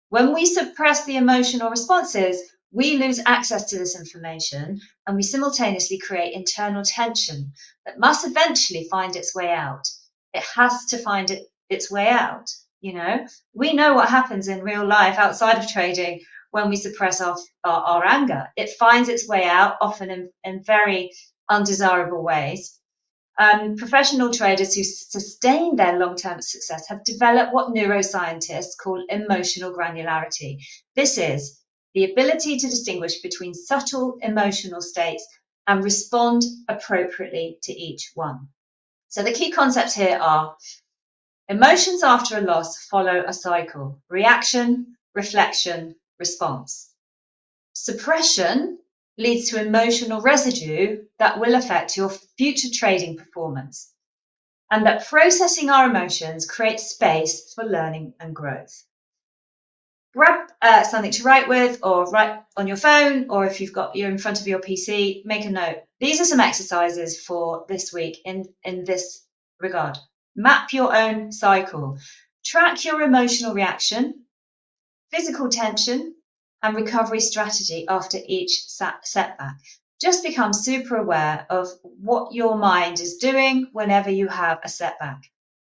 When we suppress the emotional responses, we lose access to this information and we simultaneously create internal tension that must eventually find its way out. It has to find its way out. You know, we know what happens in real life outside of trading when we suppress our anger. It finds its way out, often in very undesirable ways. Professional traders who sustain their long-term success have developed what neuroscientists call emotional granularity. This is the ability to distinguish between subtle emotional states and respond appropriately to each one. So the key concepts here are emotions after a loss follow a cycle: reaction, reflection, response. Suppression leads to emotional residue that will affect your future trading performance, and that processing our emotions creates space for learning and growth. Grab something to write with, or write on your phone, or if you're in front of your PC, make a note. These are some exercises for this week in this regard. Map your own cycle. Track your emotional reaction, physical tension, and recovery strategy after each setback. Just become super aware of what your mind is doing whenever you have a setback.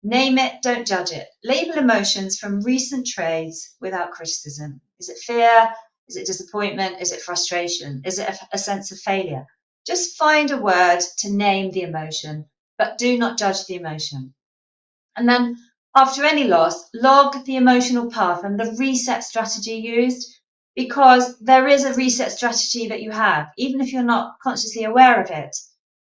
Name it, don't judge it. Label emotions from recent trades without criticism. Is it fear? Is it disappointment? Is it frustration? Is it a sense of failure? Just find a word to name the emotion, but do not judge the emotion. And then after any loss, log the emotional path and the reset strategy used, because there is a reset strategy that you have, even if you're not consciously aware of it.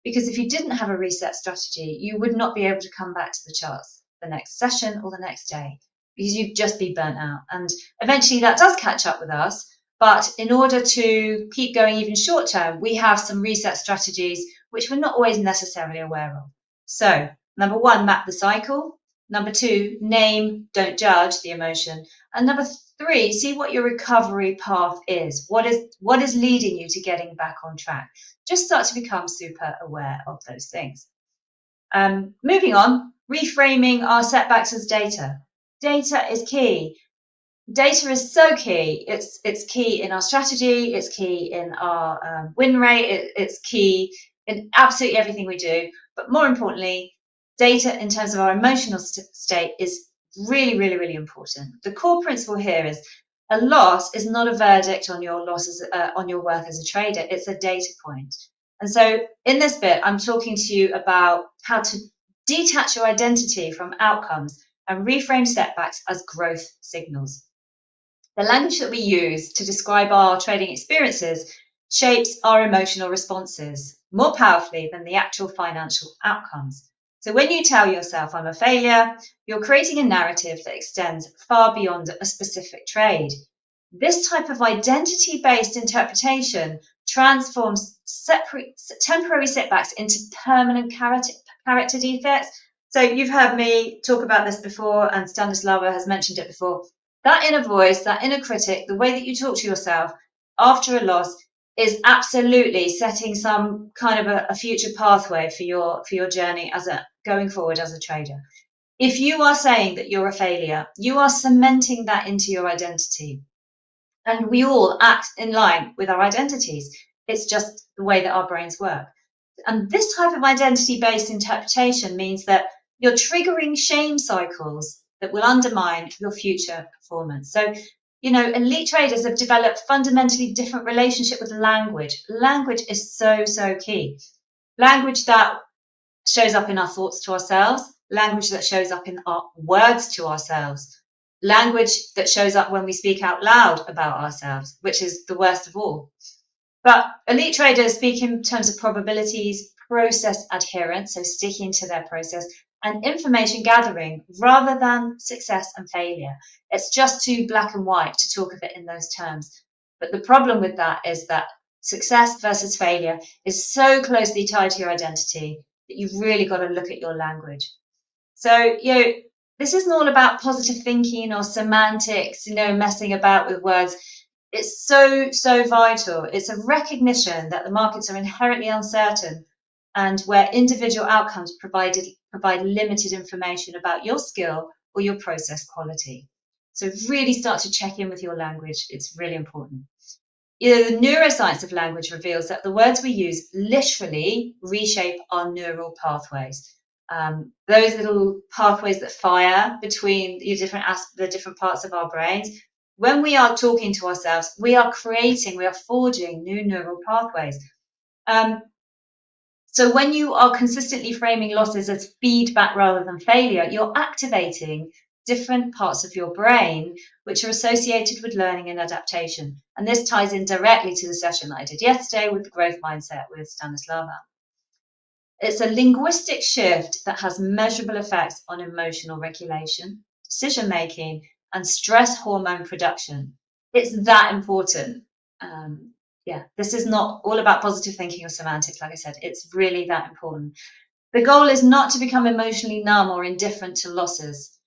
Because if you didn't have a reset strategy, you would not be able to come back to the charts the next session or the next day, because you'd just be burnt out. And eventually that does catch up with us. But in order to keep going even short term, we have some reset strategies which we're not always necessarily aware of. So number 1, map the cycle. Number 2, name, don't judge the emotion. And number 3, see what your recovery path is. What is leading you to getting back on track? Just start to become super aware of those things. Moving on, reframing our setbacks as data. Data is key. Data is so key. It's key in our strategy. It's key in our win rate. It's key in absolutely everything we do. But more importantly, data in terms of our emotional state is really, really, really important. The core principle here is a loss is not a verdict on your losses, on your worth as a trader. It's a data point. And so in this bit, I'm talking to you about how to detach your identity from outcomes and reframe setbacks as growth signals. The language that we use to describe our trading experiences shapes our emotional responses more powerfully than the actual financial outcomes. So when you tell yourself, I'm a failure, you're creating a narrative that extends far beyond a specific trade. This type of identity-based interpretation transforms temporary setbacks into permanent character defects. So you've heard me talk about this before, and Stanislava has mentioned it before. That inner voice, that inner critic, the way that you talk to yourself after a loss is absolutely setting some kind of a future pathway for your journey going forward as a trader. If you are saying that you're a failure, you are cementing that into your identity. And we all act in line with our identities. It's just the way that our brains work. And this type of identity-based interpretation means that you're triggering shame cycles that will undermine your future performance. So, elite traders have developed fundamentally different relationship with language. Language is so, so key. Language that shows up in our thoughts to ourselves, language that shows up in our words to ourselves, language that shows up when we speak out loud about ourselves, which is the worst of all. But elite traders speak in terms of probabilities, process adherence, so sticking to their process, and information gathering rather than success and failure. It's just too black and white to talk of it in those terms. But the problem with that is that success versus failure is so closely tied to your identity that you've really got to look at your language. So, this isn't all about positive thinking or semantics, messing about with words. It's so, so vital. It's a recognition that the markets are inherently uncertain and where individual outcomes provide limited information about your skill or your process quality. So really start to check in with your language. It's really important. The neuroscience of language reveals that the words we use literally reshape our neural pathways. Those little pathways that fire between the different parts of our brains. When we are talking to ourselves, we are forging new neural pathways. So when you are consistently framing losses as feedback rather than failure, you're activating different parts of your brain which are associated with learning and adaptation. And this ties in directly to the session that I did yesterday with the growth mindset with Stanislava. It's a linguistic shift that has measurable effects on emotional regulation, decision-making, and stress hormone production. It's that important. This is not all about positive thinking or semantics, like I said. It's really that important. The goal is not to become emotionally numb or indifferent to losses.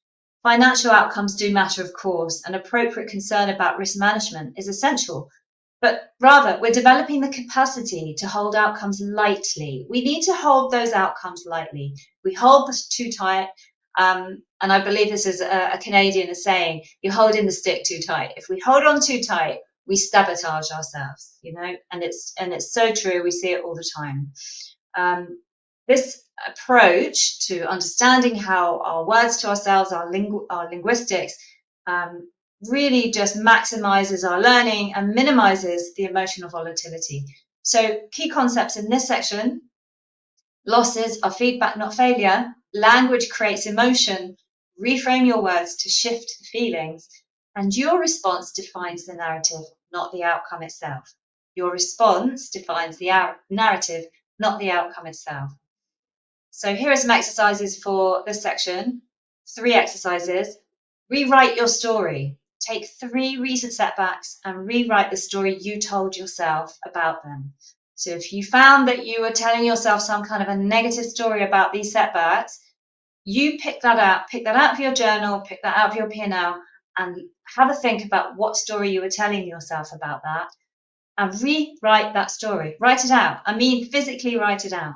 Financial outcomes do matter, of course, and appropriate concern about risk management is essential. But rather, we're developing the capacity to hold outcomes lightly. We need to hold those outcomes lightly. We hold this too tight, And I believe this is a Canadian is saying, you're holding the stick too tight. If we hold on too tight, we sabotage ourselves, you know, and it's so true. We see it all the time. This approach to understanding how our words to ourselves, our linguistics, really just maximizes our learning and minimizes the emotional volatility. So key concepts in this section: losses are feedback, not failure. Language creates emotion. Reframe your words to shift the feelings. And your response defines the narrative, not the outcome itself. Your response defines the narrative, not the outcome itself. So here are some exercises for this section. 3 exercises. Rewrite your story. Take 3 recent setbacks and rewrite the story you told yourself about them. So if you found that you were telling yourself some kind of a negative story about these setbacks, you pick that out of your journal, pick that out of your P&L, and have a think about what story you were telling yourself about that, and rewrite that story. Write it out. I mean, physically write it out.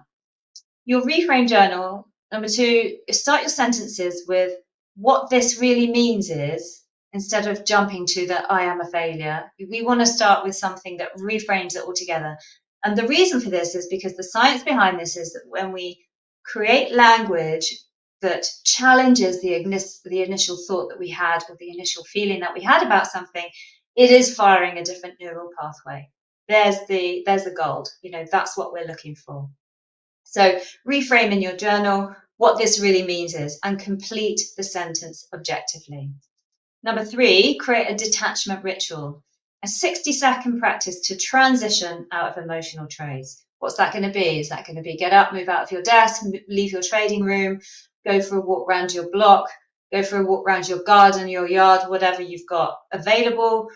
Your reframe journal, number 2, start your sentences with what this really means is, instead of jumping to the I am a failure. We want to start with something that reframes it all together. And the reason for this is because the science behind this is that when we create language that challenges the initial thought that we had, or the initial feeling that we had about something, it is firing a different neural pathway. There's the gold. You know, that's what we're looking for. So reframe in your journal what this really means is, and complete the sentence objectively. Number 3, create a detachment ritual, a 60-second practice to transition out of emotional trades. What's that going to be? Is that going to be get up, move out of your desk, leave your trading room, go for a walk around your block, go for a walk around your garden, your yard, whatever you've got available?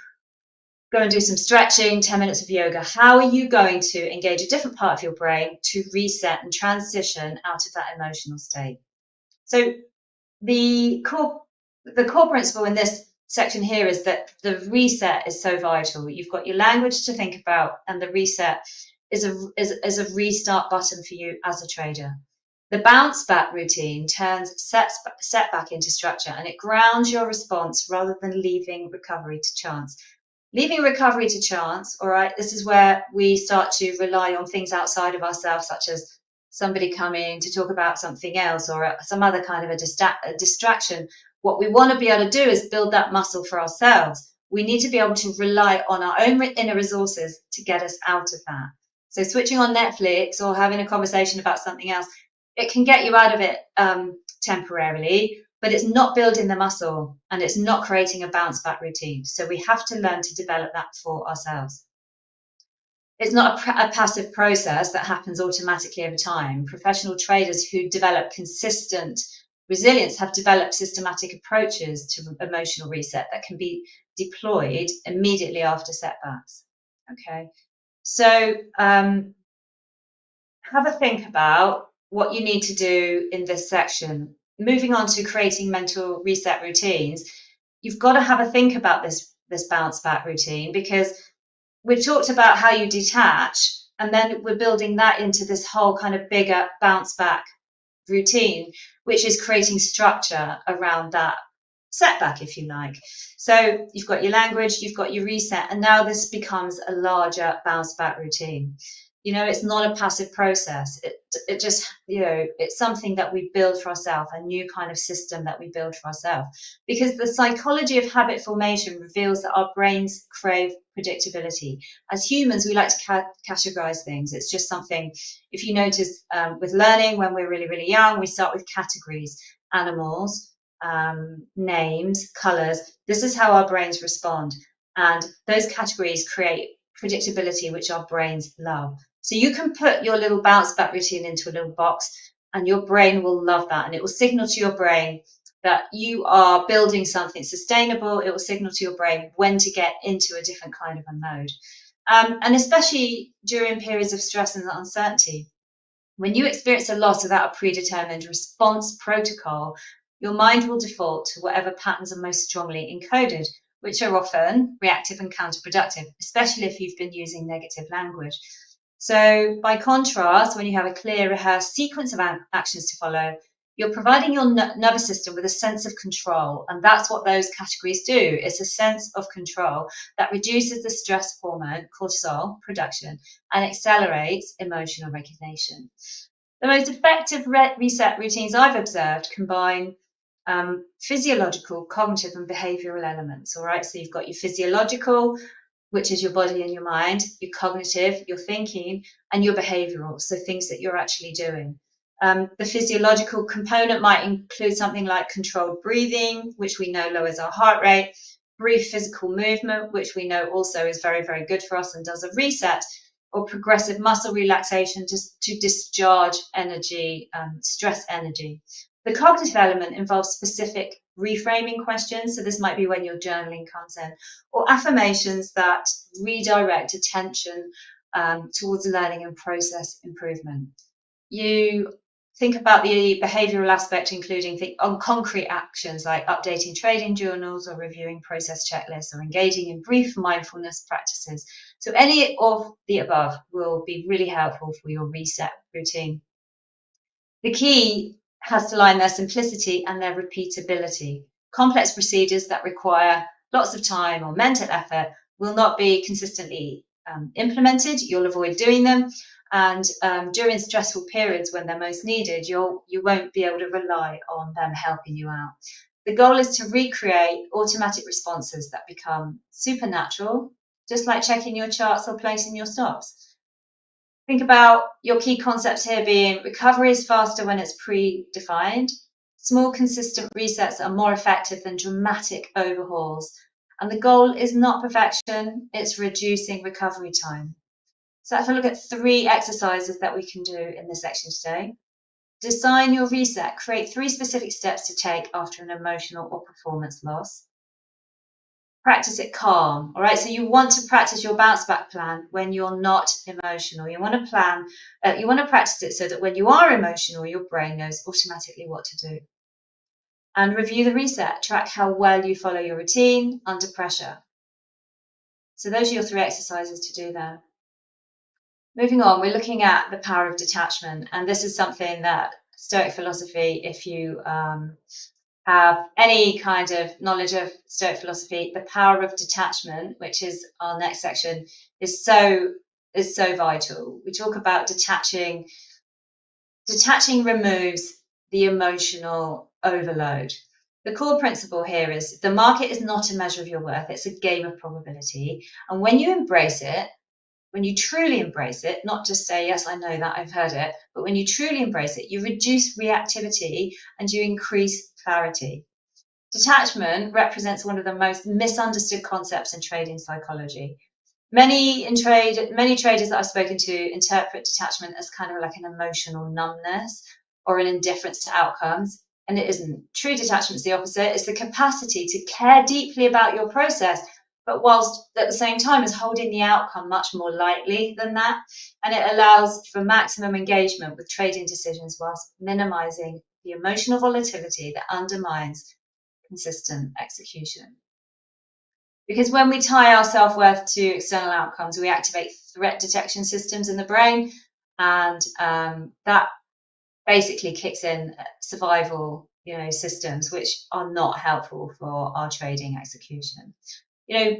Go and do some stretching, 10 minutes of yoga. How are you going to engage a different part of your brain to reset and transition out of that emotional state? So the core principle in this section here is that the reset is so vital. You've got your language to think about, and the reset is a restart button for you as a trader. The bounce back routine turns setback into structure, and it grounds your response rather than leaving recovery to chance. Leaving recovery to chance, all right, this is where we start to rely on things outside of ourselves, such as somebody coming to talk about something else, or some other kind of a distraction. What we want to be able to do is build that muscle for ourselves. We need to be able to rely on our own inner resources to get us out of that. So switching on Netflix or having a conversation about something else, it can get you out of it temporarily, but it's not building the muscle, and it's not creating a bounce back routine. So we have to learn to develop that for ourselves. It's not a passive process that happens automatically over time. Professional traders who develop consistent resilience have developed systematic approaches to emotional reset that can be deployed immediately after setbacks. Okay, so have a think about what you need to do in this section. Moving on to creating mental reset routines, you've got to have a think about this bounce back routine, because we've talked about how you detach, and then we're building that into this whole kind of bigger bounce back routine, which is creating structure around that setback, if you like. So you've got your language, you've got your reset, and now this becomes a larger bounce back routine. You know, it's not a passive process. It just, you know, it's something that we build for ourselves, a new kind of system that we build for ourselves. Because the psychology of habit formation reveals that our brains crave predictability. As humans, we like to categorize things. It's just something, if you notice with learning, when we're really, really young, we start with categories: animals, names, colors. This is how our brains respond. And those categories create predictability, which our brains love. So you can put your little bounce back routine into a little box, and your brain will love that. And it will signal to your brain that you are building something sustainable. It will signal to your brain when to get into a different kind of a mode. And especially during periods of stress and uncertainty, when you experience a loss without a predetermined response protocol, your mind will default to whatever patterns are most strongly encoded, which are often reactive and counterproductive, especially if you've been using negative language. So by contrast, when you have a clear, rehearsed sequence of actions to follow, you're providing your nervous system with a sense of control. And that's what those categories do. It's a sense of control that reduces the stress hormone, cortisol, production and accelerates emotional regulation. The most effective reset routines I've observed combine physiological, cognitive and behavioral elements. All right, so you've got your physiological, which is your body and your mind, your cognitive, your thinking, and your behavioral, so things that you're actually doing. The physiological component might include something like controlled breathing, which we know lowers our heart rate, brief physical movement, which we know also is very, very good for us and does a reset, or progressive muscle relaxation just to discharge energy, stress energy. The cognitive element involves specific reframing questions. So this might be when your journaling comes in, or affirmations that redirect attention towards learning and process improvement. You think about the behavioral aspect, including on concrete actions like updating trading journals or reviewing process checklists or engaging in brief mindfulness practices. So any of the above will be really helpful for your reset routine. The key has to lie in their simplicity and their repeatability. Complex procedures that require lots of time or mental effort will not be consistently implemented. You'll avoid doing them. And during stressful periods when they're most needed, you won't be able to rely on them helping you out. The goal is to recreate automatic responses that become supernatural, just like checking your charts or placing your stops. Think about your key concepts here being recovery is faster when it's predefined. Small, consistent resets are more effective than dramatic overhauls. And the goal is not perfection, it's reducing recovery time. So let's have a look at 3 exercises that we can do in this section today. Design your reset. Create 3 specific steps to take after an emotional or performance loss. Practice it calm. All right, so you want to practice your bounce back plan when you're not emotional. You want to practice it so that when you are emotional, your brain knows automatically what to do. And review the reset. Track how well you follow your routine under pressure. So those are your 3 exercises to do there. Moving on, we're looking at the power of detachment, and this is something that Stoic philosophy, if you have any kind of knowledge of Stoic philosophy, the power of detachment, which is our next section, is so vital. We talk about detaching. Detaching removes the emotional overload. The core principle here is the market is not a measure of your worth, it's a game of probability. And when you embrace it, when you truly embrace it, not just say, yes, I know that, I've heard it, but when you truly embrace it, you reduce reactivity and you increase clarity. Detachment represents one of the most misunderstood concepts in trading psychology. Many traders that I've spoken to interpret detachment as kind of like an emotional numbness or an indifference to outcomes, and it isn't. True detachment is the opposite. It's the capacity to care deeply about your process, but whilst at the same time is holding the outcome much more lightly than that, and it allows for maximum engagement with trading decisions whilst minimizing the emotional volatility that undermines consistent execution. Because when we tie our self-worth to external outcomes, we activate threat detection systems in the brain, and that basically kicks in survival, systems which are not helpful for our trading execution.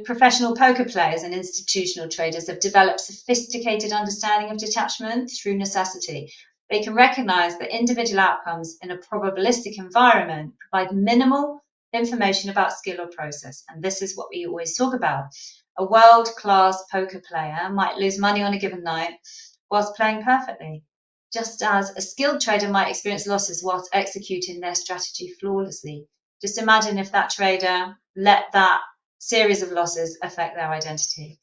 Professional poker players and institutional traders have developed sophisticated understanding of detachment through necessity. They can recognize that individual outcomes in a probabilistic environment provide minimal information about skill or process. And this is what we always talk about. A world-class poker player might lose money on a given night whilst playing perfectly, just as a skilled trader might experience losses whilst executing their strategy flawlessly. Just imagine if that trader let that series of losses affect their identity.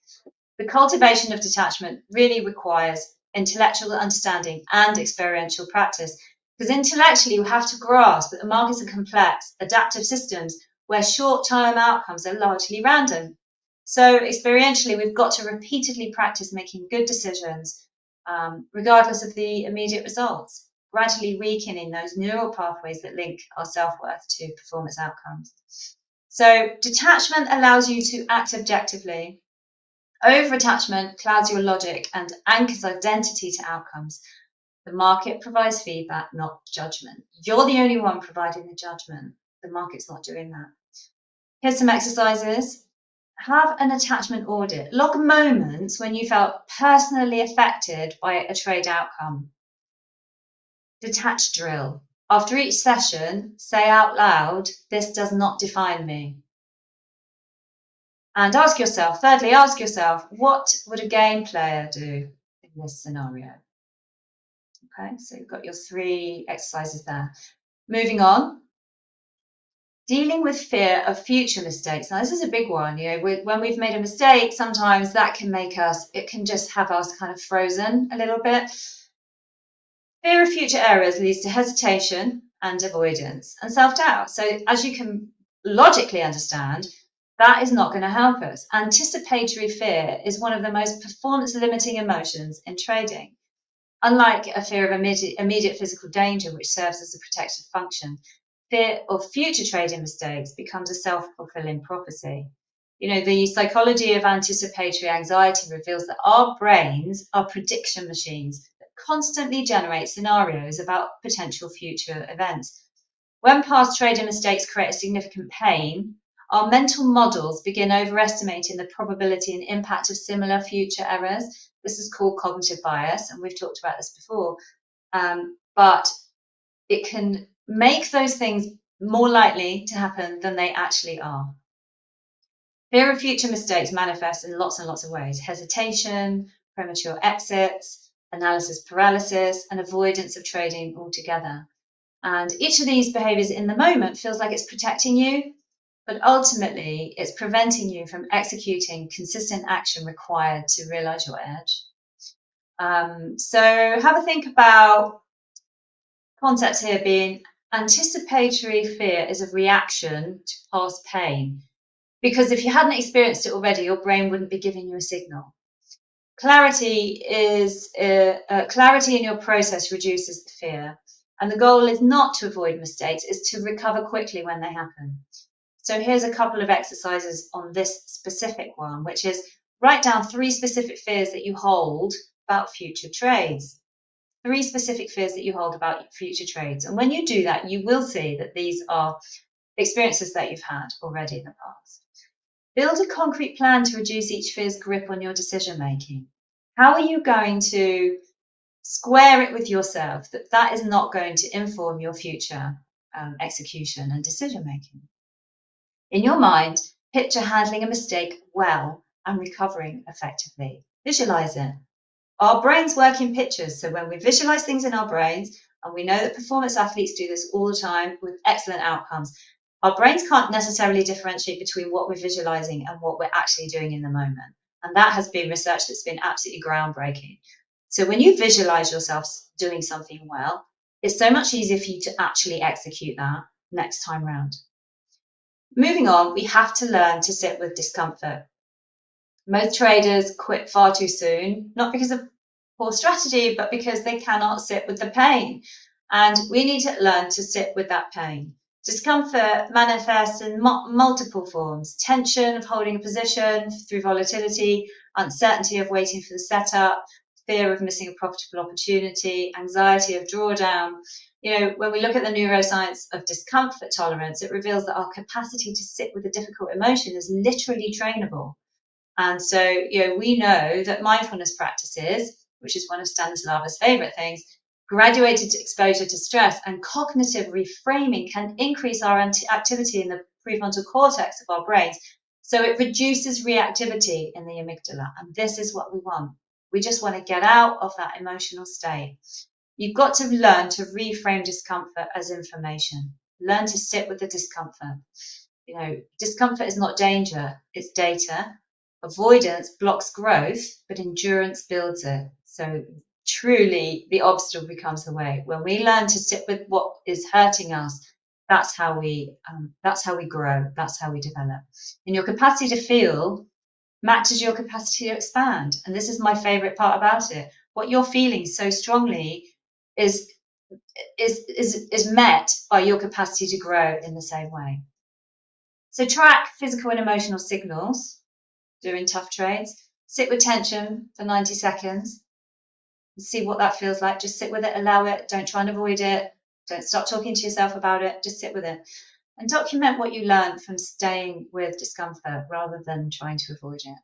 The cultivation of detachment really requires intellectual understanding and experiential practice, because intellectually you have to grasp that the markets are complex, adaptive systems where short-term outcomes are largely random. So experientially, we've got to repeatedly practice making good decisions, regardless of the immediate results, gradually rekindling those neural pathways that link our self-worth to performance outcomes. So detachment allows you to act objectively. Over-attachment clouds your logic and anchors identity to outcomes. The market provides feedback, not judgment. You're the only one providing the judgment. The market's not doing that. Here's some exercises. Have an attachment audit. Log moments when you felt personally affected by a trade outcome. Detach drill. After each session, say out loud, "This does not define me." And ask yourself, thirdly, ask yourself, what would a game player do in this scenario? Okay, so you've got your 3 exercises there. Moving on. Dealing with fear of future mistakes. Now, this is a big one. You know, when we've made a mistake, sometimes that can make us, it can just have us kind of frozen a little bit. Fear of future errors leads to hesitation and avoidance and self-doubt. So as you can logically understand, that is not going to help us. Anticipatory fear is one of the most performance-limiting emotions in trading. Unlike a fear of immediate physical danger, which serves as a protective function, fear of future trading mistakes becomes a self-fulfilling prophecy. You know, the psychology of anticipatory anxiety reveals that our brains are prediction machines that constantly generate scenarios about potential future events. When past trading mistakes create a significant pain, our mental models begin overestimating the probability and impact of similar future errors. This is called cognitive bias, and we've talked about this before. But it can make those things more likely to happen than they actually are. Fear of future mistakes manifests in lots and lots of ways: hesitation, premature exits, analysis paralysis, and avoidance of trading altogether. And each of these behaviors in the moment feels like it's protecting you, but ultimately it's preventing you from executing consistent action required to realize your edge. So have a think about concepts here being anticipatory fear is a reaction to past pain. Because if you hadn't experienced it already, your brain wouldn't be giving you a signal. Clarity in your process reduces the fear. And the goal is not to avoid mistakes, it's to recover quickly when they happen. So here's a couple of exercises on this specific one, which is write down 3 specific fears that you hold about future trades. 3 specific fears that you hold about future trades. And when you do that, you will see that these are experiences that you've had already in the past. Build a concrete plan to reduce each fear's grip on your decision making. How are you going to square it with yourself that that is not going to inform your future execution and decision making? In your mind, picture handling a mistake well and recovering effectively. Visualize it. Our brains work in pictures, so when we visualize things in our brains, and we know that performance athletes do this all the time with excellent outcomes, our brains can't necessarily differentiate between what we're visualizing and what we're actually doing in the moment. And that has been research that's been absolutely groundbreaking. So when you visualize yourself doing something well, it's so much easier for you to actually execute that next time round. Moving on, we have to learn to sit with discomfort. Most traders quit far too soon, not because of poor strategy, but because they cannot sit with the pain. And we need to learn to sit with that pain. Discomfort manifests in multiple forms: tension of holding a position through volatility, uncertainty of waiting for the setup, fear of missing a profitable opportunity, anxiety of drawdown. You know, when we look at the neuroscience of discomfort tolerance, it reveals that our capacity to sit with a difficult emotion is literally trainable. And so, you know, we know that mindfulness practices, which is one of Stanislava's favorite things, graduated exposure to stress and cognitive reframing can increase our activity in the prefrontal cortex of our brains. So it reduces reactivity in the amygdala. And this is what we want. We just want to get out of that emotional state. You've got to learn to reframe discomfort as information. Learn to sit with the discomfort. You know, discomfort is not danger, it's data. Avoidance blocks growth, but endurance builds it. So truly, the obstacle becomes the way. When we learn to sit with what is hurting us, that's how we grow. That's how we develop. And your capacity to feel matches your capacity to expand. And this is my favorite part about it. What you're feeling so strongly is met by your capacity to grow in the same way. So track physical and emotional signals during tough trades. Sit with tension for 90 seconds. See what that feels like. Just sit with it, allow it. Don't try and avoid it. Don't start talking to yourself about it. Just sit with it and document what you learned from staying with discomfort rather than trying to avoid it.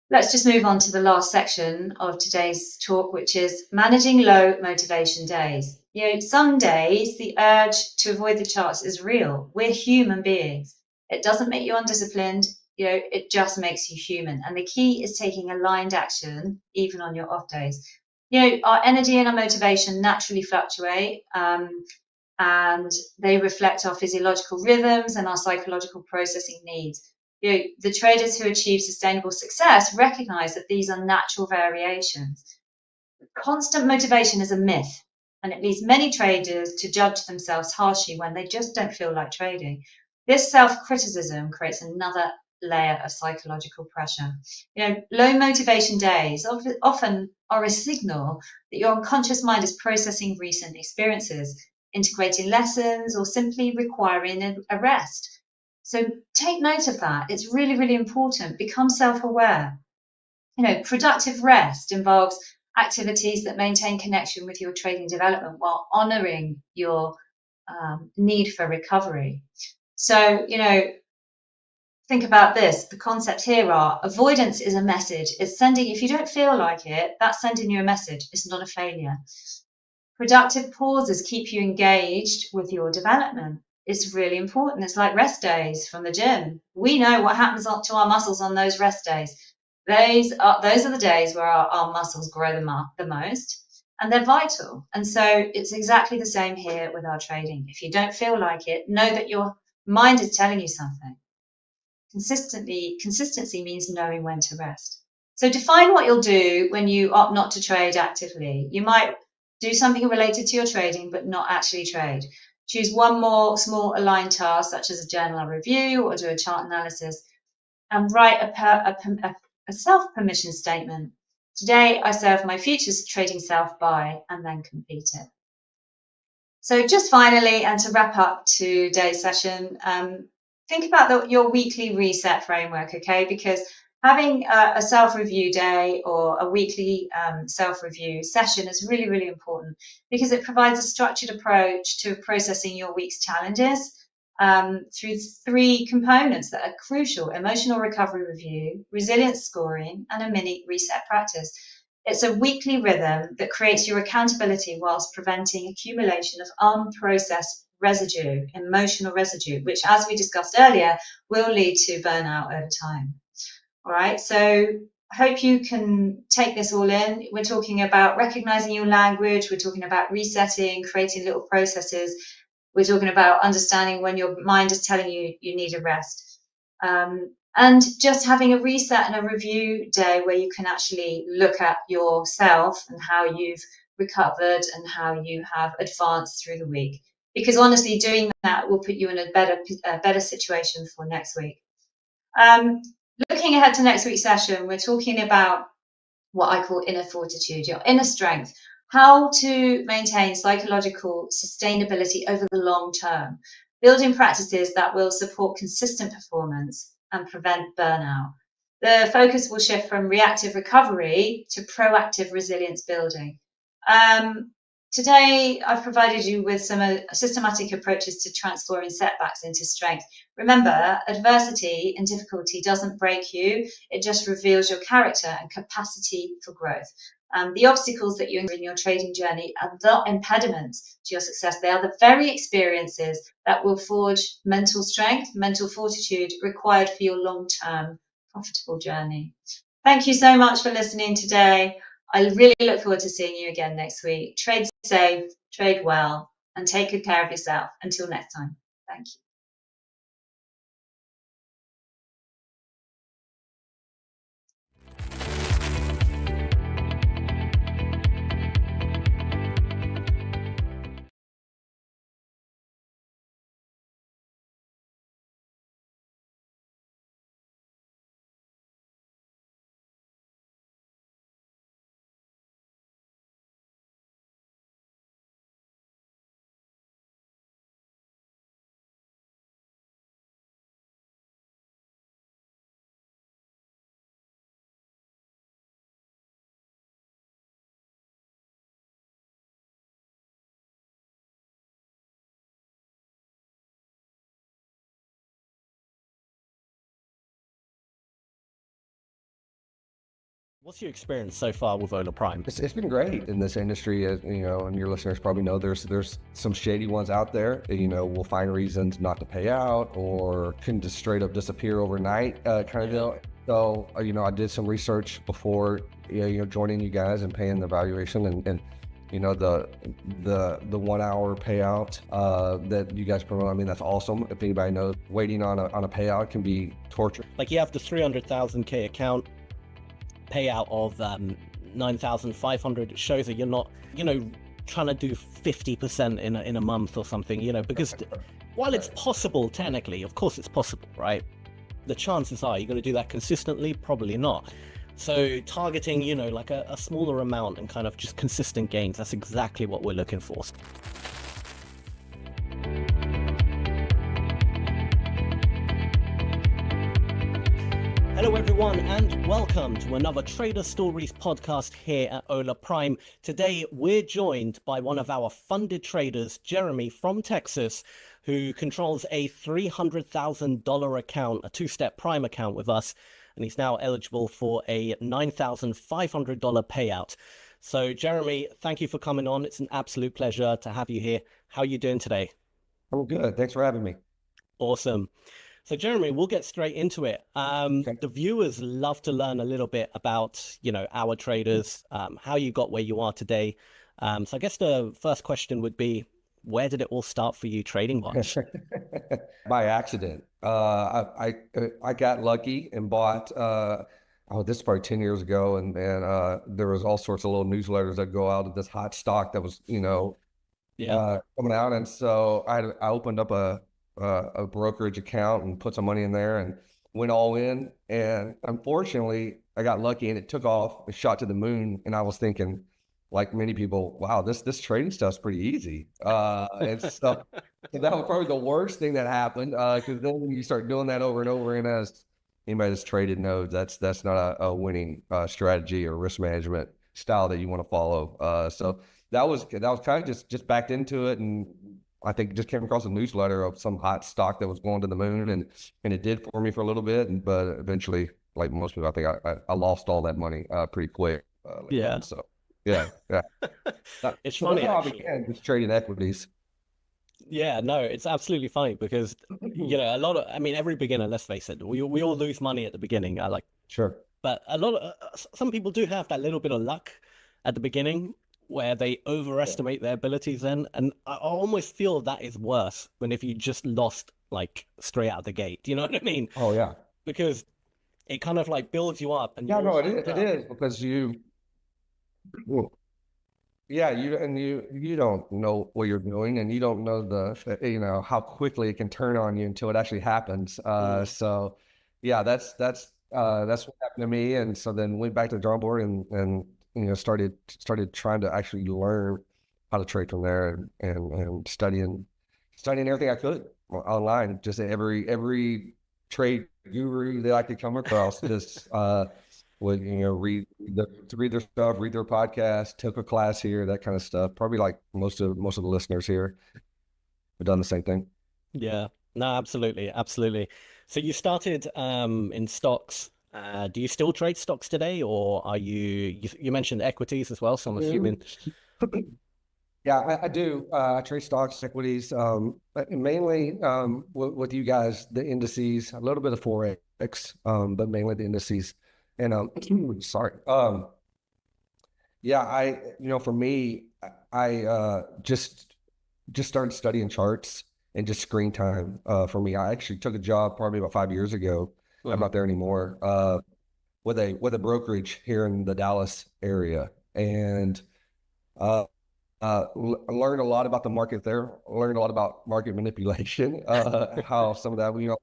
Let's just move on to the last section of today's talk, which is managing low motivation days. Some days the urge to avoid the charts is real. We're human beings. It doesn't make you undisciplined. It just makes you human. And the key is taking aligned action, even on your off days. Our energy and our motivation naturally fluctuate, and they reflect our physiological rhythms and our psychological processing needs. The traders who achieve sustainable success recognize that these are natural variations. Constant motivation is a myth, and it leads many traders to judge themselves harshly when they just don't feel like trading. This self-criticism creates another layer of psychological pressure. Low motivation days often are a signal that your unconscious mind is processing recent experiences, integrating lessons, or simply requiring a rest. So take note of that. It's really, really important. Become self-aware. Productive rest involves activities that maintain connection with your trading development while honoring your need for recovery. So, think about this. The concepts here are avoidance is a message. It's sending, if you don't feel like it, that's sending you a message. It's not a failure. Productive pauses keep you engaged with your development. It's really important. It's like rest days from the gym. We know what happens to our muscles on those rest days. Those are the days where our muscles grow the most, and they're vital. And so it's exactly the same here with our trading. If you don't feel like it, know that your mind is telling you something. Consistency means knowing when to rest. So define what you'll do when you opt not to trade actively. You might do something related to your trading, but not actually trade. Choose one more small aligned task, such as a journal review or do a chart analysis, and write a self-permission statement. Today, I serve my futures trading self by, and then complete it. So just finally, and to wrap up today's session, think about your weekly reset framework, okay? Because having a self-review day or a weekly self-review session is really, really important because it provides a structured approach to processing your week's challenges through 3 components that are crucial: emotional recovery review, resilience scoring, and a mini reset practice. It's a weekly rhythm that creates your accountability whilst preventing accumulation of unprocessed residue, emotional residue, which, as we discussed earlier, will lead to burnout over time. All right, so I hope you can take this all in. We're talking about recognizing your language. We're talking about resetting, creating little processes. We're talking about understanding when your mind is telling you you need a rest. And just having a reset and a review day where you can actually look at yourself and how you've recovered and how you have advanced through the week. Because honestly, doing that will put you in a better situation for next week. Looking ahead to next week's session, we're talking about what I call inner fortitude, your inner strength, how to maintain psychological sustainability over the long term, building practices that will support consistent performance and prevent burnout. The focus will shift from reactive recovery to proactive resilience building. Today, I've provided you with some systematic approaches to transforming setbacks into strength. Remember, adversity and difficulty doesn't break you, it just reveals your character and capacity for growth. The obstacles that you encounter in your trading journey are not impediments to your success. They are the very experiences that will forge mental strength, mental fortitude required for your long-term profitable journey. Thank you so much for listening today. I really look forward to seeing you again next week. Trade safe, trade well, and take good care of yourself. Until next time, thank you. What's your experience so far with Hola Prime? It's been great in this industry, as you know, and your listeners probably know there's some shady ones out there. You know, will find reasons not to pay out or can just straight up disappear overnight, kind of deal. So, you know, I did some research before, you know, joining you guys and paying the valuation, and you know, the 1 hour payout that you guys promote. I mean, that's awesome. If anybody knows, waiting on a payout can be torture. Like, you have the 300,000K account payout of 9,500. It shows that you're not, you know, trying to do 50% in a month or something, you know, because while it's possible, technically, of course it's possible, right? The chances are you're going to do that consistently, probably not. So targeting, you know, like a smaller amount and kind of just consistent gains, that's exactly what we're looking for. Hello everyone, and welcome to another Trader Stories podcast here at Hola Prime. Today we're joined by one of our funded traders, Jeremy from Texas, who controls a $300,000 account, a two-step Prime account with us, and he's now eligible for a $9,500 payout. So Jeremy, thank you for coming on. It's an absolute pleasure to have you here. How are you doing today? I'm good. Thanks for having me. Awesome. So Jeremy, we'll get straight into it. The viewers love to learn a little bit about, you know, our traders, how you got where you are today. So I guess the first question would be, where did it all start for you trading wise? By accident. I got lucky and bought, this is probably 10 years ago. And there was all sorts of little newsletters that go out of this hot stock that was, you know, coming out. And so I opened up a brokerage account and put some money in there and went all in. And unfortunately, I got lucky and it took off, it shot to the moon. And I was thinking, like many people, wow, this trading stuff's pretty easy. And so that was probably the worst thing that happened, because then when you start doing that over and over, and as anybody that's traded knows, that's not a winning strategy or risk management style that you want to follow. So that was kind of just backed into it, and I think just came across a newsletter of some hot stock that was going to the moon, and it did for me for a little bit, but eventually, like most people, I think I lost all that money pretty quick. So yeah. It's funny. How I began just trading equities. Yeah, no, it's absolutely funny because, you know, every beginner, let's face it, we all lose money at the beginning. Sure. But some people do have that little bit of luck at the beginning where they overestimate their abilities then. And I almost feel that is worse than if you just lost like straight out the gate. Do you know what I mean? Oh, yeah. Because it kind of like builds you up. And yeah, no, it is because you don't know what you're doing, and you don't know how quickly it can turn on you until it actually happens. So yeah, that's what happened to me. And so then went back to the drawing board and you know, started trying to actually learn how to trade from there, and studying everything I could online. Just every trade guru that I could come across, just would, you know, read their stuff, read their podcast, took a class here, that kind of stuff. Probably like most of the listeners here have done the same thing. Yeah, no, absolutely. So you started in stocks. Do you still trade stocks today, or are you mentioned equities as well? So I'm assuming. Yeah, I do. I trade stocks, equities, but mainly with you guys, the indices, a little bit of Forex, but mainly the indices. And sorry. Yeah, for me, I just started studying charts and just screen time. For me, I actually took a job probably about 5 years ago. I'm not there anymore. With a brokerage here in the Dallas area, and learned a lot about the market there. Learned a lot about market manipulation. How some of that, you know,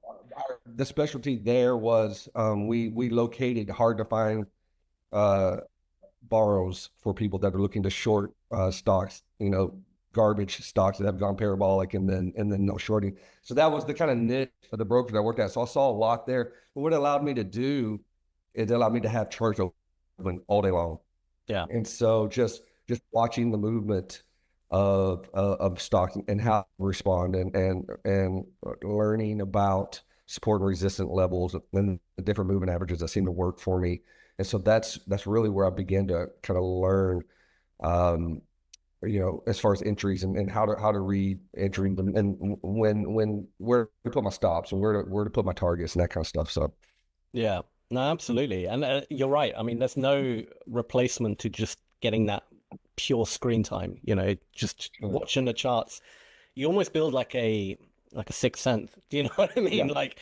the specialty there was we located hard to find borrows for people that are looking to short stocks, you know, garbage stocks that have gone parabolic, and then no shorting. So that was the kind of niche of the broker that I worked at. So I saw a lot there. But what it allowed me to do, it allowed me to have charts open all day long. Yeah. And so just watching the movement of stocks and how to respond, and learning about support and resistance levels and the different moving averages that seem to work for me, And so that's really where I began to kind of learn, as far as entries and how to read entries and where to put my stops and where to put my targets and that kind of stuff. So Yeah, no, absolutely. And you're right. I mean, there's no replacement to just getting that pure screen time, just watching the charts. You almost build like a sixth sense. Do you know what I mean? Yeah. Like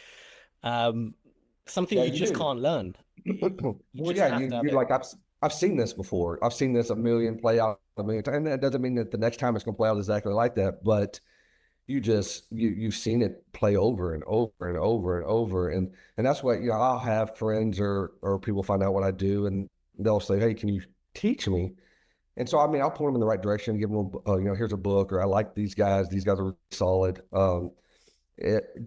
something you just can't learn. Well, yeah, you're like, I've seen this before. I've seen this play out a million times. And that doesn't mean that the next time it's going to play out exactly like that, but you've seen it play over and over and over and over. And that's what, I'll have friends or people find out what I do and they'll say, hey, can you teach me? And so, I mean, I'll point them in the right direction, give them, here's a book, or I like these guys. These guys are really solid to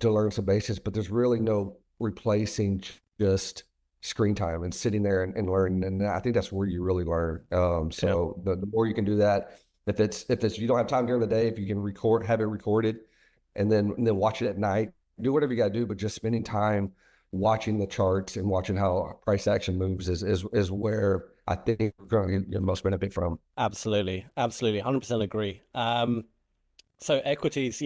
learn some basics, but there's really no replacing just screen time and sitting there and learning. And I think that's where you really learn. So the more you can do that, if it's you don't have time during the day, if you can have it recorded and then watch it at night, do whatever you got to do, but just spending time watching the charts and watching how price action moves is where I think we're going to get the most benefit from. Absolutely. 100% agree. So equities,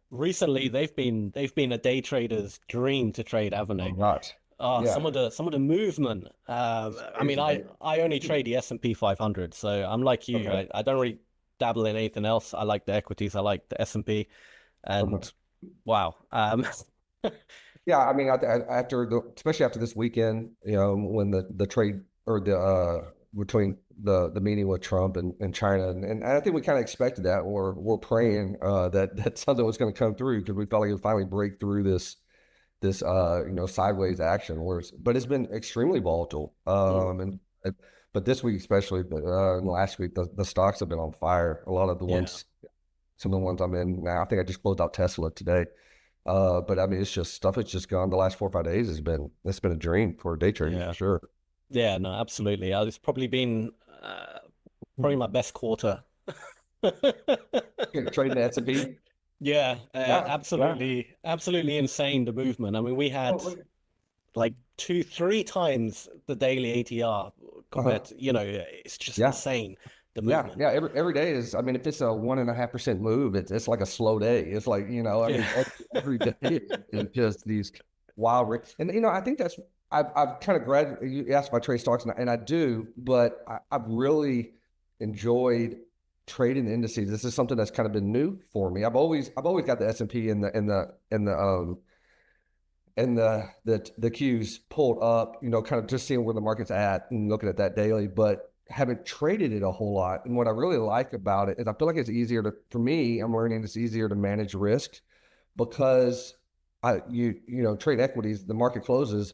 recently they've been a day trader's dream to trade, haven't they? Some of the movement. I mean, I only trade the S&P 500, so I'm like you. Okay. I don't really dabble in anything else. I like the equities. I like the S&P, and wow. Yeah, I mean, especially after this weekend, when the trade or between the meeting with Trump and China, and I think we kind of expected that, or we're praying that something was going to come through because we felt like it would finally break through this sideways action. But it's been extremely volatile, but this week especially, but last week the stocks have been on fire. A lot of the ones, some of the ones I'm in now. I think I just closed out Tesla today. But I mean, it's just stuff that's just gone the last 4 or 5 days it's been a dream for a day trader for sure. Yeah, no, absolutely. It's probably been probably my best quarter. Trading the S&P. Yeah, absolutely insane, the movement. I mean, we had like 2-3 times the daily ATR compared to, it's just insane. The movement. Yeah. Every day is, I mean, if it's a 1.5% move, it's like a slow day. It's like, I mean, every day is just these wild, and I think that's, I've kind of you asked about trade stocks, and I do, but I've really enjoyed trading the indices. This is something that's kind of been new for me. I've always got the S&P and the Qs pulled up, kind of just seeing where the market's at and looking at that daily, but haven't traded it a whole lot. And what I really like about it is I feel like it's easier for me, I'm learning it's easier to manage risk because trade equities, the market closes,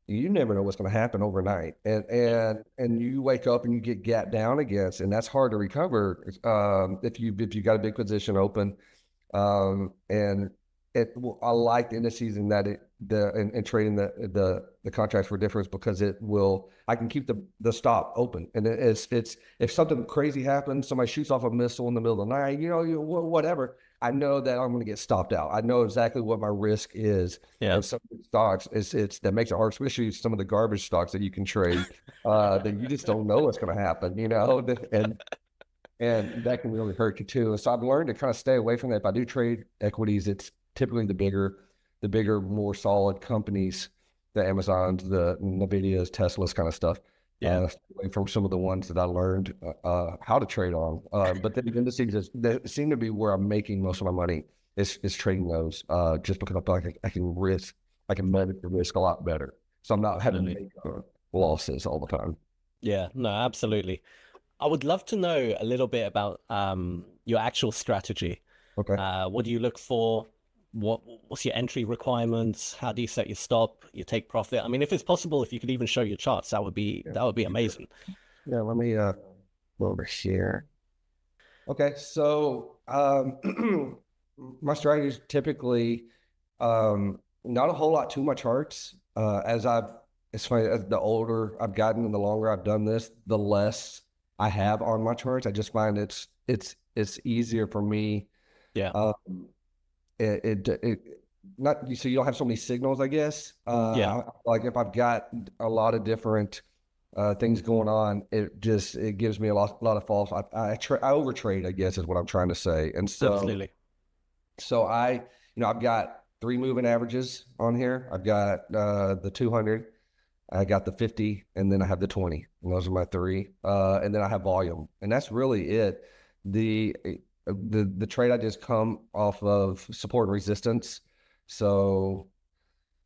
you never know what's going to happen overnight. And you wake up and you get gapped down against, and that's hard to recover if you got a big position open. I like the indices in that and trading the contracts for difference because I can keep the stop open, and it's if something crazy happens, somebody shoots off a missile in the middle of the night, whatever, I know that I'm going to get stopped out. I know exactly what my risk is. Yeah. And some of the stocks, that makes it hard, especially some of the garbage stocks that you can trade that you just don't know what's going to happen, and that can really hurt you too. So I've learned to kind of stay away from that. If I do trade equities, it's typically the bigger, more solid companies, the Amazons, the Nvidias, Teslas kind of stuff. Away from some of the ones that I learned how to trade on. But the indices seem to be where I'm making most of my money is trading those, just because I feel like I can manage the risk a lot better. So I'm not having to make losses all the time. Yeah, no, absolutely. I would love to know a little bit about your actual strategy. Okay. What do you look for? What's your entry requirements? How do you set your stop, your take profit? I mean, if it's possible, if you could even show your charts, that would be amazing. Yeah, let me go over here. Okay, so my strategy is typically not a whole lot to my charts. It's funny, as the older I've gotten and the longer I've done this, the less I have on my charts. I just find it's easier for me. Yeah. not so you don't have so many signals, I guess. Yeah. Like if I've got a lot of different things going on, it gives me a lot of false. I overtrade, I guess, is what I'm trying to say. And so Absolutely. so I've got 3 moving averages on here. I've got the 200, I got the 50, and then I have the 20. And those are my 3. And then I have volume, and that's really it. The trade I just come off of support and resistance. So,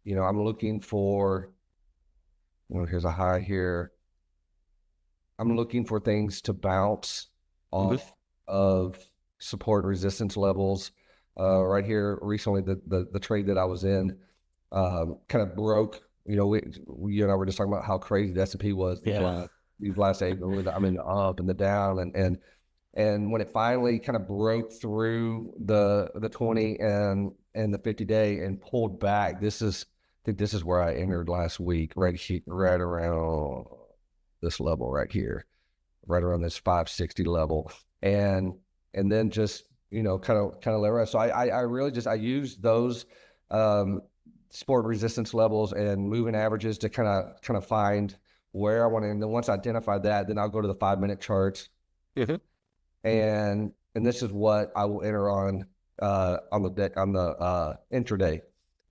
I'm looking for, here's a high here. I'm looking for things to bounce off of support and resistance levels. Right here recently, the trade that I was in kind of broke. You and I were just talking about how crazy the S&P was these last 8. I mean, up and the down, and when it finally kind of broke through the 20 and the 50-day and pulled back, I think this is where I entered last week, right around this level right here, right around this 560 level, and then just kind of let it. So I really I use those support resistance levels and moving averages to kind of find where I want to. And then once I identify that, then I'll go to the 5-minute charts. And this is what I will enter on the intraday,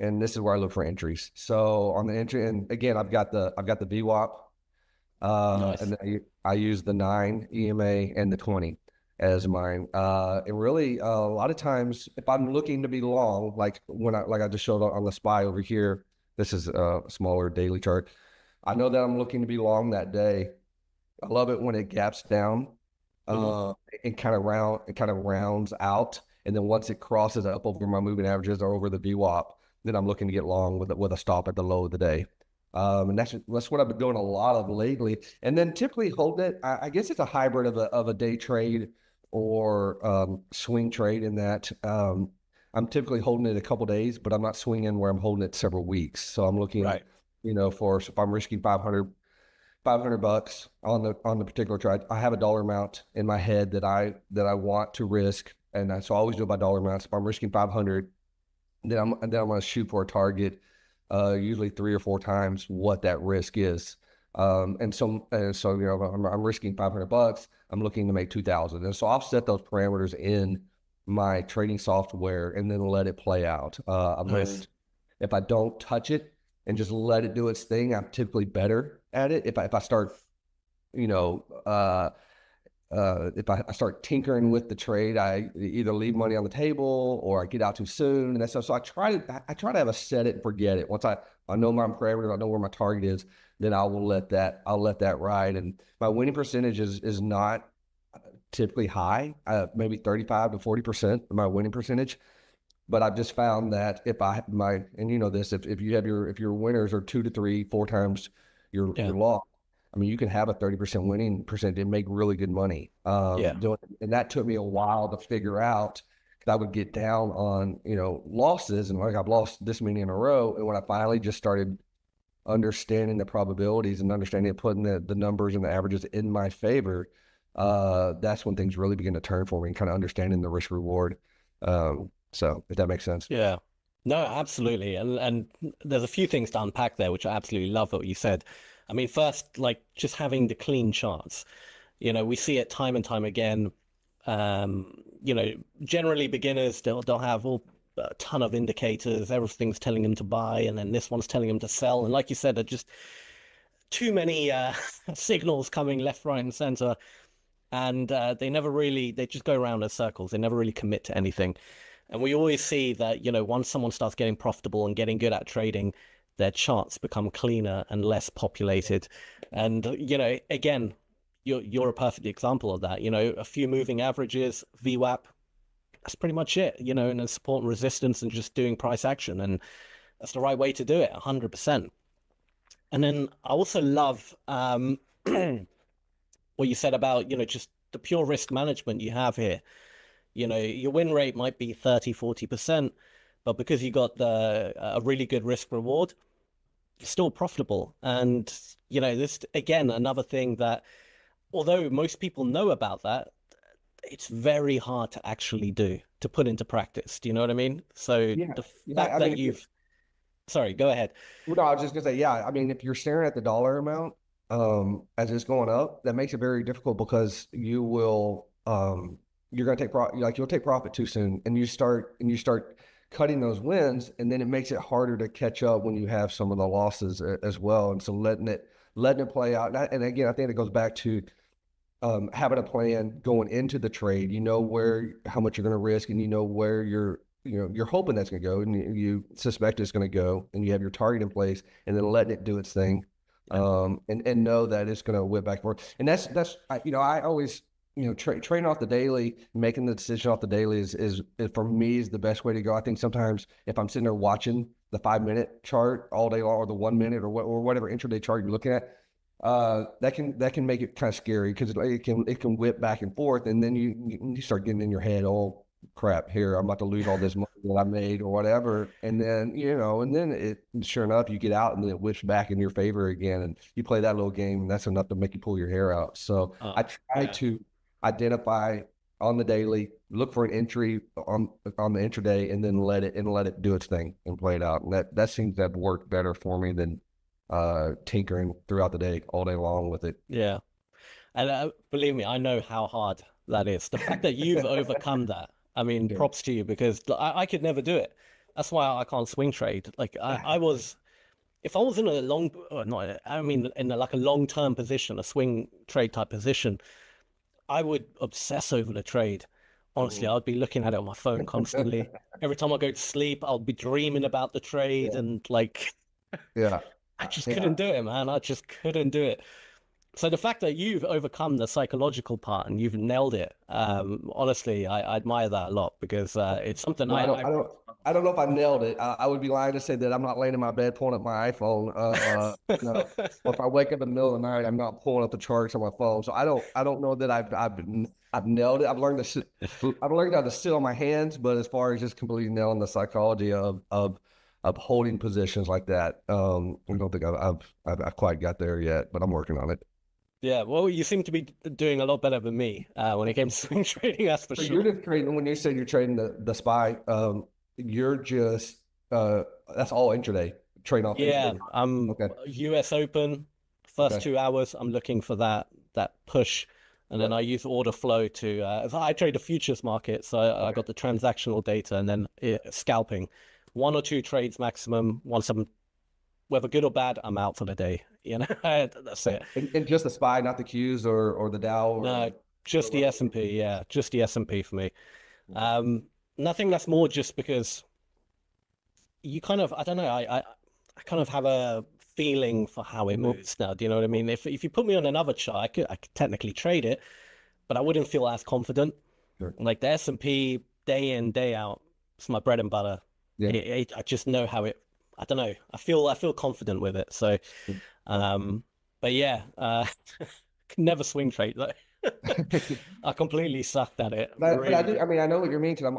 and this is where I look for entries. So on the entry, and again, I've got the VWAP, nice. And then I use the 9 EMA and the 20 as mine. And really, a lot of times, if I'm looking to be long, like I just showed on the SPY over here, this is a smaller daily chart. I know that I'm looking to be long that day. I love it when it gaps down. It kind of rounds out, and then once it crosses up over my moving averages or over the VWAP, then I'm looking to get long with a stop at the low of the day. And that's what I've been doing a lot of lately. And then typically hold it. I guess it's a hybrid of a day trade or swing trade in that I'm typically holding it a couple days, but I'm not swinging where I'm holding it several weeks. So I'm looking, so if I'm risking $500 on the particular trade, I have a dollar amount in my head that I want to risk, and so I always do it by dollar amounts. If I'm risking 500, then I'm going to shoot for a target, usually 3 or 4 times what that risk is. And so I'm risking $500. I'm looking to make 2,000, and so I'll set those parameters in my trading software and then let it play out. If I don't touch it and just let it do its thing, I'm typically better at it. If I start, if I start tinkering with the trade, I either leave money on the table or I get out too soon. And that's so I try to have a set it and forget it. Once I know my parameters, I know where my target is, then I'll let that ride. And my winning percentage is not typically high, maybe 35 to 40% of my winning percentage. But I've just found that if your winners are 2 to 3, 4 times your loss, I mean, you can have a 30% winning percentage and make really good money. And that took me a while to figure out, because I would get down on, losses, and like I've lost this many in a row. And when I finally just started understanding the probabilities and understanding putting the numbers and the averages in my favor, that's when things really begin to turn for me, and kind of understanding the risk reward. So if that makes sense. Yeah, no, absolutely. And there's a few things to unpack there, which I absolutely love what you said. I mean, first, like just having the clean charts, we see it time and time again. Generally beginners, they'll have a ton of indicators, everything's telling them to buy, and then this one's telling them to sell. And like you said, there are just too many signals coming left, right, and center. And they just go around in circles. They never really commit to anything. And we always see that, once someone starts getting profitable and getting good at trading, their charts become cleaner and less populated. And, again, you're a perfect example of that. A few moving averages, VWAP, that's pretty much it, and then support and resistance and just doing price action. And that's the right way to do it, 100%. And then I also love what you said about, just the pure risk management you have here. Your win rate might be 30, 40%, but because you got a really good risk reward, you're still profitable. And, this, again, another thing that, although most people know about that, it's very hard to actually to put into practice. Do you know what I mean? So the fact that you've, sorry, go ahead. Well, no, I was just gonna say, yeah. I mean, if you're staring at the dollar amount as it's going up, that makes it very difficult because you will you're gonna take profit, like you'll take profit too soon, and you start cutting those wins, and then it makes it harder to catch up when you have some of the losses as well. And so letting it play out, and again, I think it goes back to having a plan going into the trade. You know how much you're going to risk, and you know where you're hoping that's going to go, and you suspect it's going to go, and you have your target in place, and then letting it do its thing, and know that it's going to whip back and forth. And that's I always trading off the daily, making the decision off the daily is for me is the best way to go. I think sometimes if I'm sitting there watching the 5-minute chart all day long, or the 1 minute, or whatever intraday chart you're looking at, that can make it kind of scary because it can whip back and forth, and then you start getting in your head, oh crap, here I'm about to lose all this money that I made or whatever, and then sure enough you get out and then it whips back in your favor again, and you play that little game, and that's enough to make you pull your hair out. So I try to identify on the daily, look for an entry on the intraday, and then let it do its thing and play it out, and that seems to have worked better for me than tinkering throughout the day all day long with it. Yeah. And believe me, I know how hard that is. The fact that you've overcome that, I mean, props to you, because I could never do it. That's why I can't swing trade. Like if I was in a long-term position, a swing trade type position, I would obsess over the trade. Honestly, I'd be looking at it on my phone constantly. Every time I go to sleep, I'll be dreaming about the trade, and I just couldn't do it, man. I just couldn't do it. So the fact that you've overcome the psychological part and you've nailed it, honestly, I admire that a lot, because it's something I don't know if I nailed it. I would be lying to say that I'm not laying in my bed pulling up my iPhone. Or if I wake up in the middle of the night, I'm not pulling up the charts on my phone. So I don't know that I've nailed it. I've learned how to sit on my hands, but as far as just completely nailing the psychology of holding positions like that, I don't think I've quite got there yet, but I'm working on it. Yeah, well, you seem to be doing a lot better than me when it came to swing trading, that's for sure. You're just trading, when you say you're trading the SPY, you're just, that's all intraday, trading off. Yeah, US Open, first 2 hours, I'm looking for that push. And then I use order flow to, I trade a futures market, so I got the transactional data, and then scalping. 1 or 2 trades maximum. Once I'm, whether good or bad, I'm out for the day. That's it. And just the SPY, not the Qs or the Dow? No, just the S&P. Yeah, just the S&P for me. Nothing that's more just because you kind of, I don't know, I kind of have a feeling for how it moves now. Do you know what I mean? If you put me on another chart, I could technically trade it, but I wouldn't feel as confident. Sure. Like the S&P, day in, day out, it's my bread and butter. Yeah. I just know how it, I don't know, I feel confident with it. So, but yeah, never swing trade though. I completely sucked at it. But I do. I mean, I know what you mean, because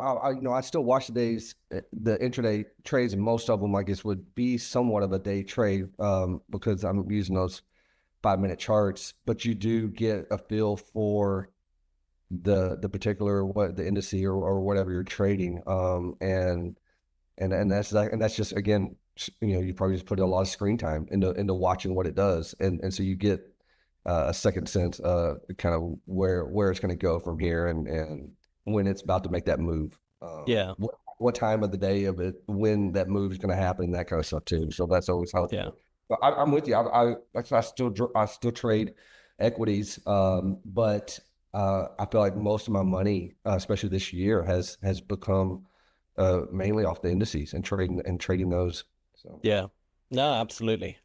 I still watch the intraday trades, and most of them, I guess, would be somewhat of a day trade, because I'm using those 5-minute charts. But you do get a feel for the particular the indice or whatever you're trading, and that's just, again, you probably just put a lot of screen time into watching what it does, and so you get a second sense kind of where it's going to go from here, and when it's about to make that move. What time of the day of it, when that move is going to happen, that kind of stuff too. So that's always how. Yeah. But I'm with you. I still trade equities, but I feel like most of my money, especially this year, has become mainly off the indices and trading those. So yeah, no, absolutely.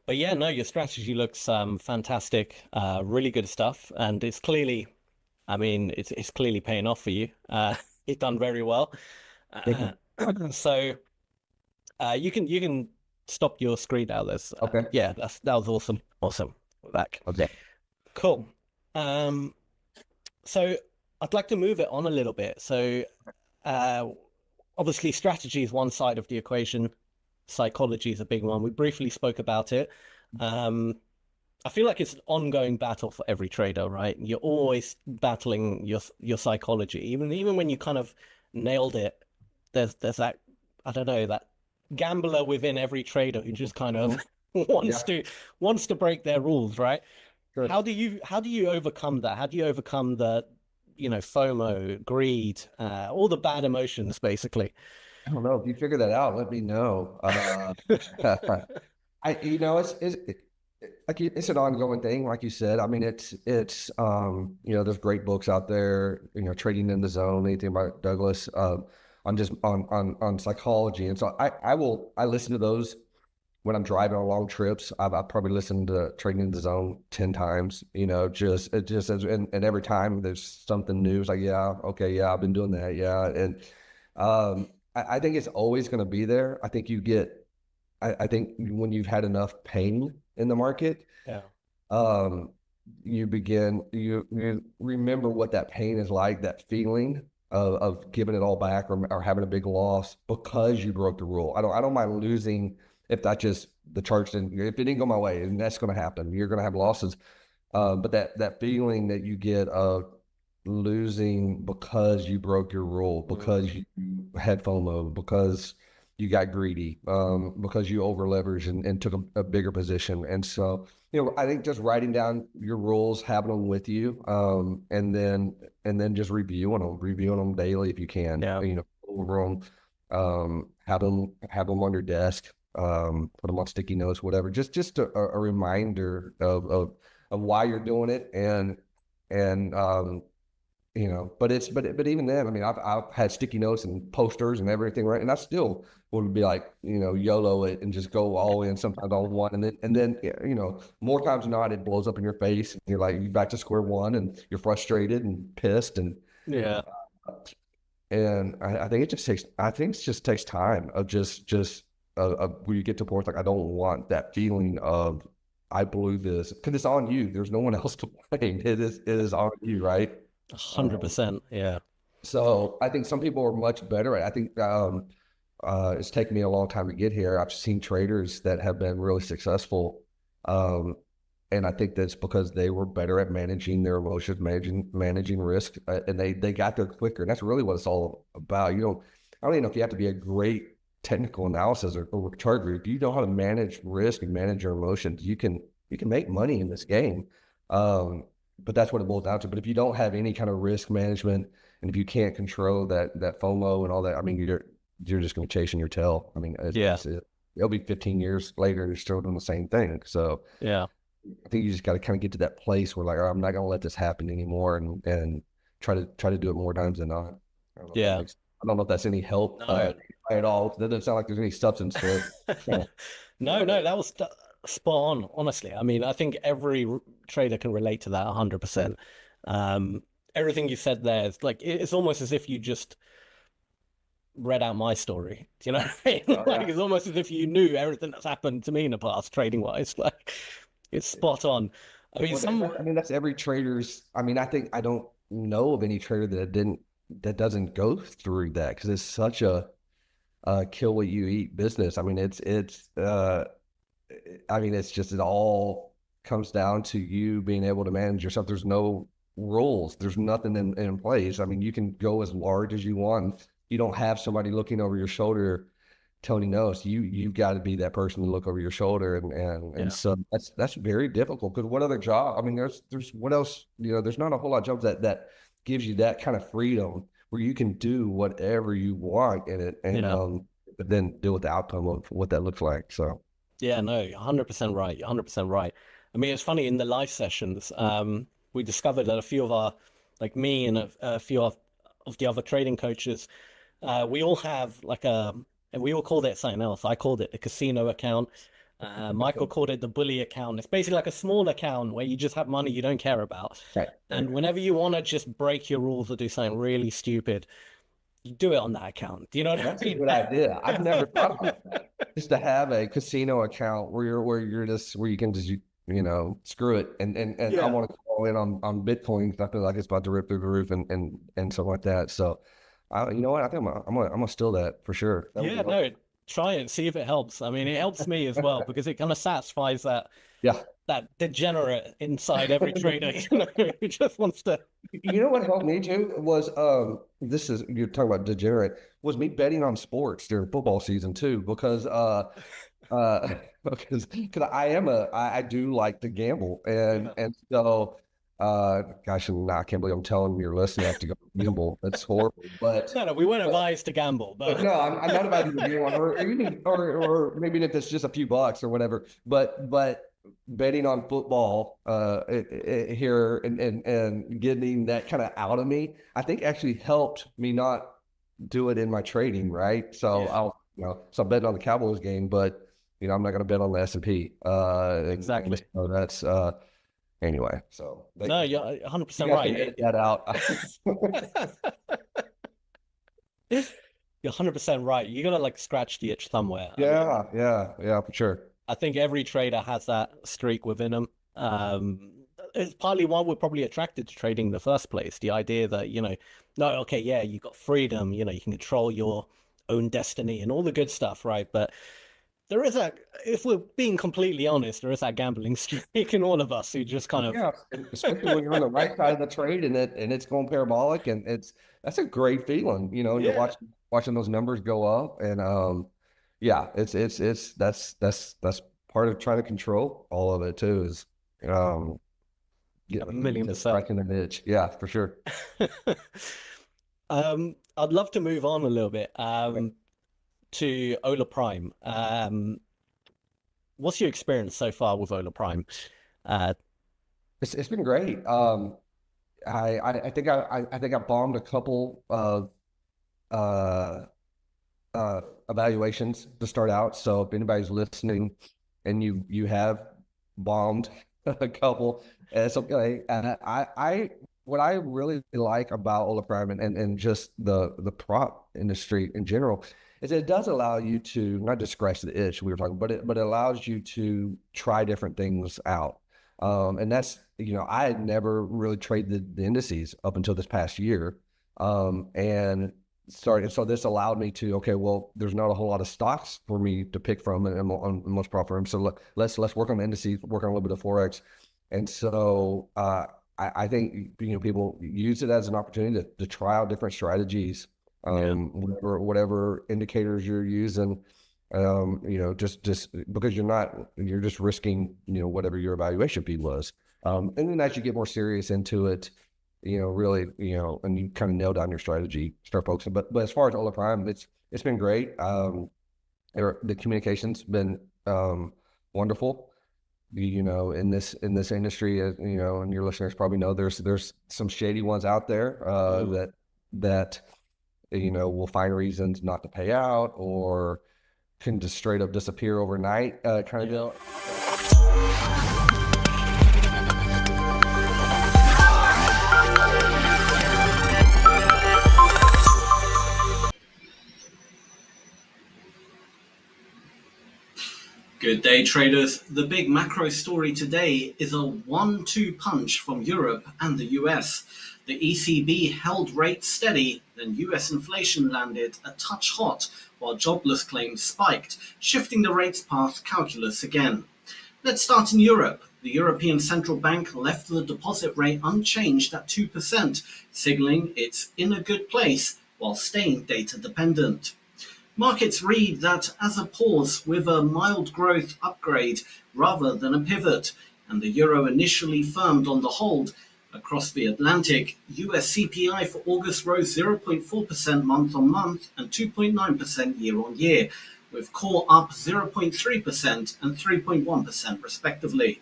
But yeah, no, your strategy looks fantastic. Really good stuff, and it's clearly, I mean, it's clearly paying off for you. You've done very well. So you can stop your screen now. There's okay. Yeah, that was awesome. We're back. Okay. Cool. So I'd like to move it on a little bit. So obviously strategy is one side of the equation. Psychology is a big one. We briefly spoke about it. I feel like it's an ongoing battle for every trader, right? You're always battling your psychology. Even when you kind of nailed it, there's that, I don't know, that gambler within every trader who just kind of wants to break their rules, right? Sure. How do you overcome that? How do you overcome the, FOMO, greed, all the bad emotions, basically? I don't know. If you figure that out, let me know. It's an ongoing thing, like you said. I mean, it's there's great books out there, Trading in the Zone, anything about Douglas, on psychology. And so I listen to those when I'm driving on long trips. I've probably listened to Trading in the Zone 10 times, and every time there's something new. It's like, yeah, okay, yeah, I've been doing that. Yeah. And I think it's always going to be there. I think I think when you've had enough pain in the market, you remember what that pain is like, that feeling of giving it all back or having a big loss because you broke the rule. I don't mind losing if the charts if it didn't go my way, and that's going to happen. You're going to have losses. But that feeling that you get of losing because you broke your rule, because you had FOMO, because you got greedy, because you over leveraged and took a bigger position. And so, I think just writing down your rules, having them with you, and then just reviewing them daily if you can. Over them, have them on your desk, put them on sticky notes, whatever. Just a reminder of why you're doing it, but even then, I mean, I've had sticky notes and posters and everything, right? And I still would be like, YOLO it and just go all in, sometimes all in one. And then, more times than not, it blows up in your face. And you're back to square one and you're frustrated and pissed. And I think it just takes time of where you get to a point like, I don't want that feeling of I blew this, because it's on you. There's no one else to blame. It is on you, right? 100%. Yeah. So I think some people are much better at it. I think it's taken me a long time to get here. I've seen traders that have been really successful. And I think that's because they were better at managing their emotions, managing risk, and they got there quicker. And that's really what it's all about. I don't even know if you have to be a great technical analysis or chart reader. If you know how to manage risk and manage your emotions, you can make money in this game. But that's what it boils down to. But if you don't have any kind of risk management, and if you can't control that FOMO and all that, I mean, you're just going to be chasing your tail. I mean, it'll be 15 years later and you're still doing the same thing. So I think you just got to kind of get to that place where, like, oh, I'm not going to let this happen anymore, and try to do it more times than not. I don't know if that's any help at all. That doesn't sound like there's any substance to it. No, that was spot on, honestly. I mean, I think every trader can relate to that 100%. Everything you said there is like, it's almost as if you just read out my story. Do you know what I mean? Like, it's almost as if you knew everything that's happened to me in the past, trading wise. Like, it's spot on. I mean, that's every trader's. I mean, I don't know of any trader that doesn't go through that, because it's such a kill what you eat business. I mean, it's just, it all comes down to you being able to manage yourself. There's no rules. There's nothing in place. I mean, you can go as large as you want. You don't have somebody looking over your shoulder telling you no. So you've got to be that person to look over your shoulder. And so that's very difficult, because what other job? I mean, there's what else? There's not a whole lot of jobs that gives you that kind of freedom where you can do whatever you want in it, and but then deal with the outcome of what that looks like. So. Yeah, no, 100% right. 100% right. I mean, it's funny, in the live sessions, we discovered that a few of our, like me and a few of the other trading coaches, we all have and we all called it something else. I called it the casino account. Michael called it the bully account. It's basically like a small account where you just have money you don't care about. Right. And whenever you want to just break your rules or do something really stupid, you do it on that account. Do you know what I mean? That's a good idea. I've never thought about that. Just to have a casino account where you can just screw it, and I want to call in on Bitcoin. I feel like it's about to rip through the roof and something like that. So, you know what? I think I'm gonna steal that for sure. Try it, see if it helps. I mean, it helps me as well, because it kind of satisfies that that degenerate inside every trader, you know, who just wants to. You know what helped me too was you're talking about degenerate, was me betting on sports during football season too, because because I do like to gamble, and so gosh, I can't believe I'm telling your listeners I have to go gamble. That's horrible. But No, we weren't advised to gamble, but no, I'm not about to gamble, or maybe if it's just a few bucks or whatever. But betting on football here and getting that kind of out of me, I think actually helped me not do it in my trading, right? So so I'm betting on the Cowboys game, but I'm not going to bet on the S&P. Exactly. So that's anyway. So no, you're 100% right. Edit that out. You're 100% right. You gotta like scratch the itch somewhere. Yeah, for sure. I think every trader has that streak within them. It's partly why we're probably attracted to trading in the first place. The idea that, you got freedom, you can control your own destiny and all the good stuff, right? But there is if we're being completely honest, there is that gambling streak in all of us who just kind of especially when you're on the right side of the trade and it's going parabolic, and that's a great feeling, you're watching those numbers go up, and that's part of trying to control all of it too, is striking an itch. Yeah, for sure. I'd love to move on a little bit to Hola Prime. What's your experience so far with Hola Prime? It's been great. I think I bombed a couple of evaluations to start out. So if anybody's listening and you have bombed a couple, it's okay. And what I really like about Hola Prime and just the prop industry in general is it does allow you to not just scratch the itch we were talking, but it allows you to try different things out. And that's, I had never really traded the indices up until this past year. And so this allowed me to, okay, well, there's not a whole lot of stocks for me to pick from on most prop firms. So let's work on the indices, work on a little bit of Forex. And so I think, people use it as an opportunity to try out different strategies, whatever indicators you're using, just because you're just risking, whatever your evaluation fee was. And then as you get more serious into it, really, and you kind of nail down your strategy, start focusing. But as far as Hola Prime, it's been great. The communication's been wonderful. In this industry, and your listeners probably know there's some shady ones out there that will find reasons not to pay out or can just straight up disappear overnight, kind of deal. Good day, traders. The big macro story today is a 1-2 punch from Europe and the US. The ECB held rates steady, then US inflation landed a touch hot, while jobless claims spiked, shifting the rates path calculus again. Let's start in Europe. The European Central Bank left the deposit rate unchanged at 2%, signaling it's in a good place while staying data dependent. Markets read that as a pause with a mild growth upgrade rather than a pivot, and the euro initially firmed on the hold. Across the Atlantic, US CPI for August rose 0.4% month-on-month and 2.9% year-on-year, with core up 0.3% and 3.1% respectively.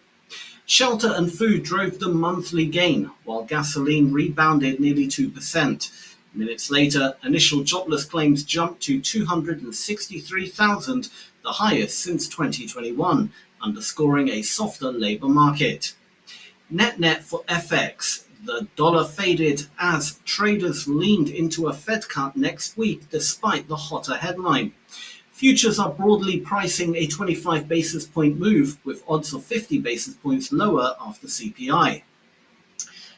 Shelter and food drove the monthly gain, while gasoline rebounded nearly 2%. Minutes later, initial jobless claims jumped to 263,000, the highest since 2021, underscoring a softer labour market. Net for FX, the dollar faded as traders leaned into a Fed cut next week despite the hotter headline. Futures are broadly pricing a 25 basis point move, with odds of 50 basis points lower after CPI.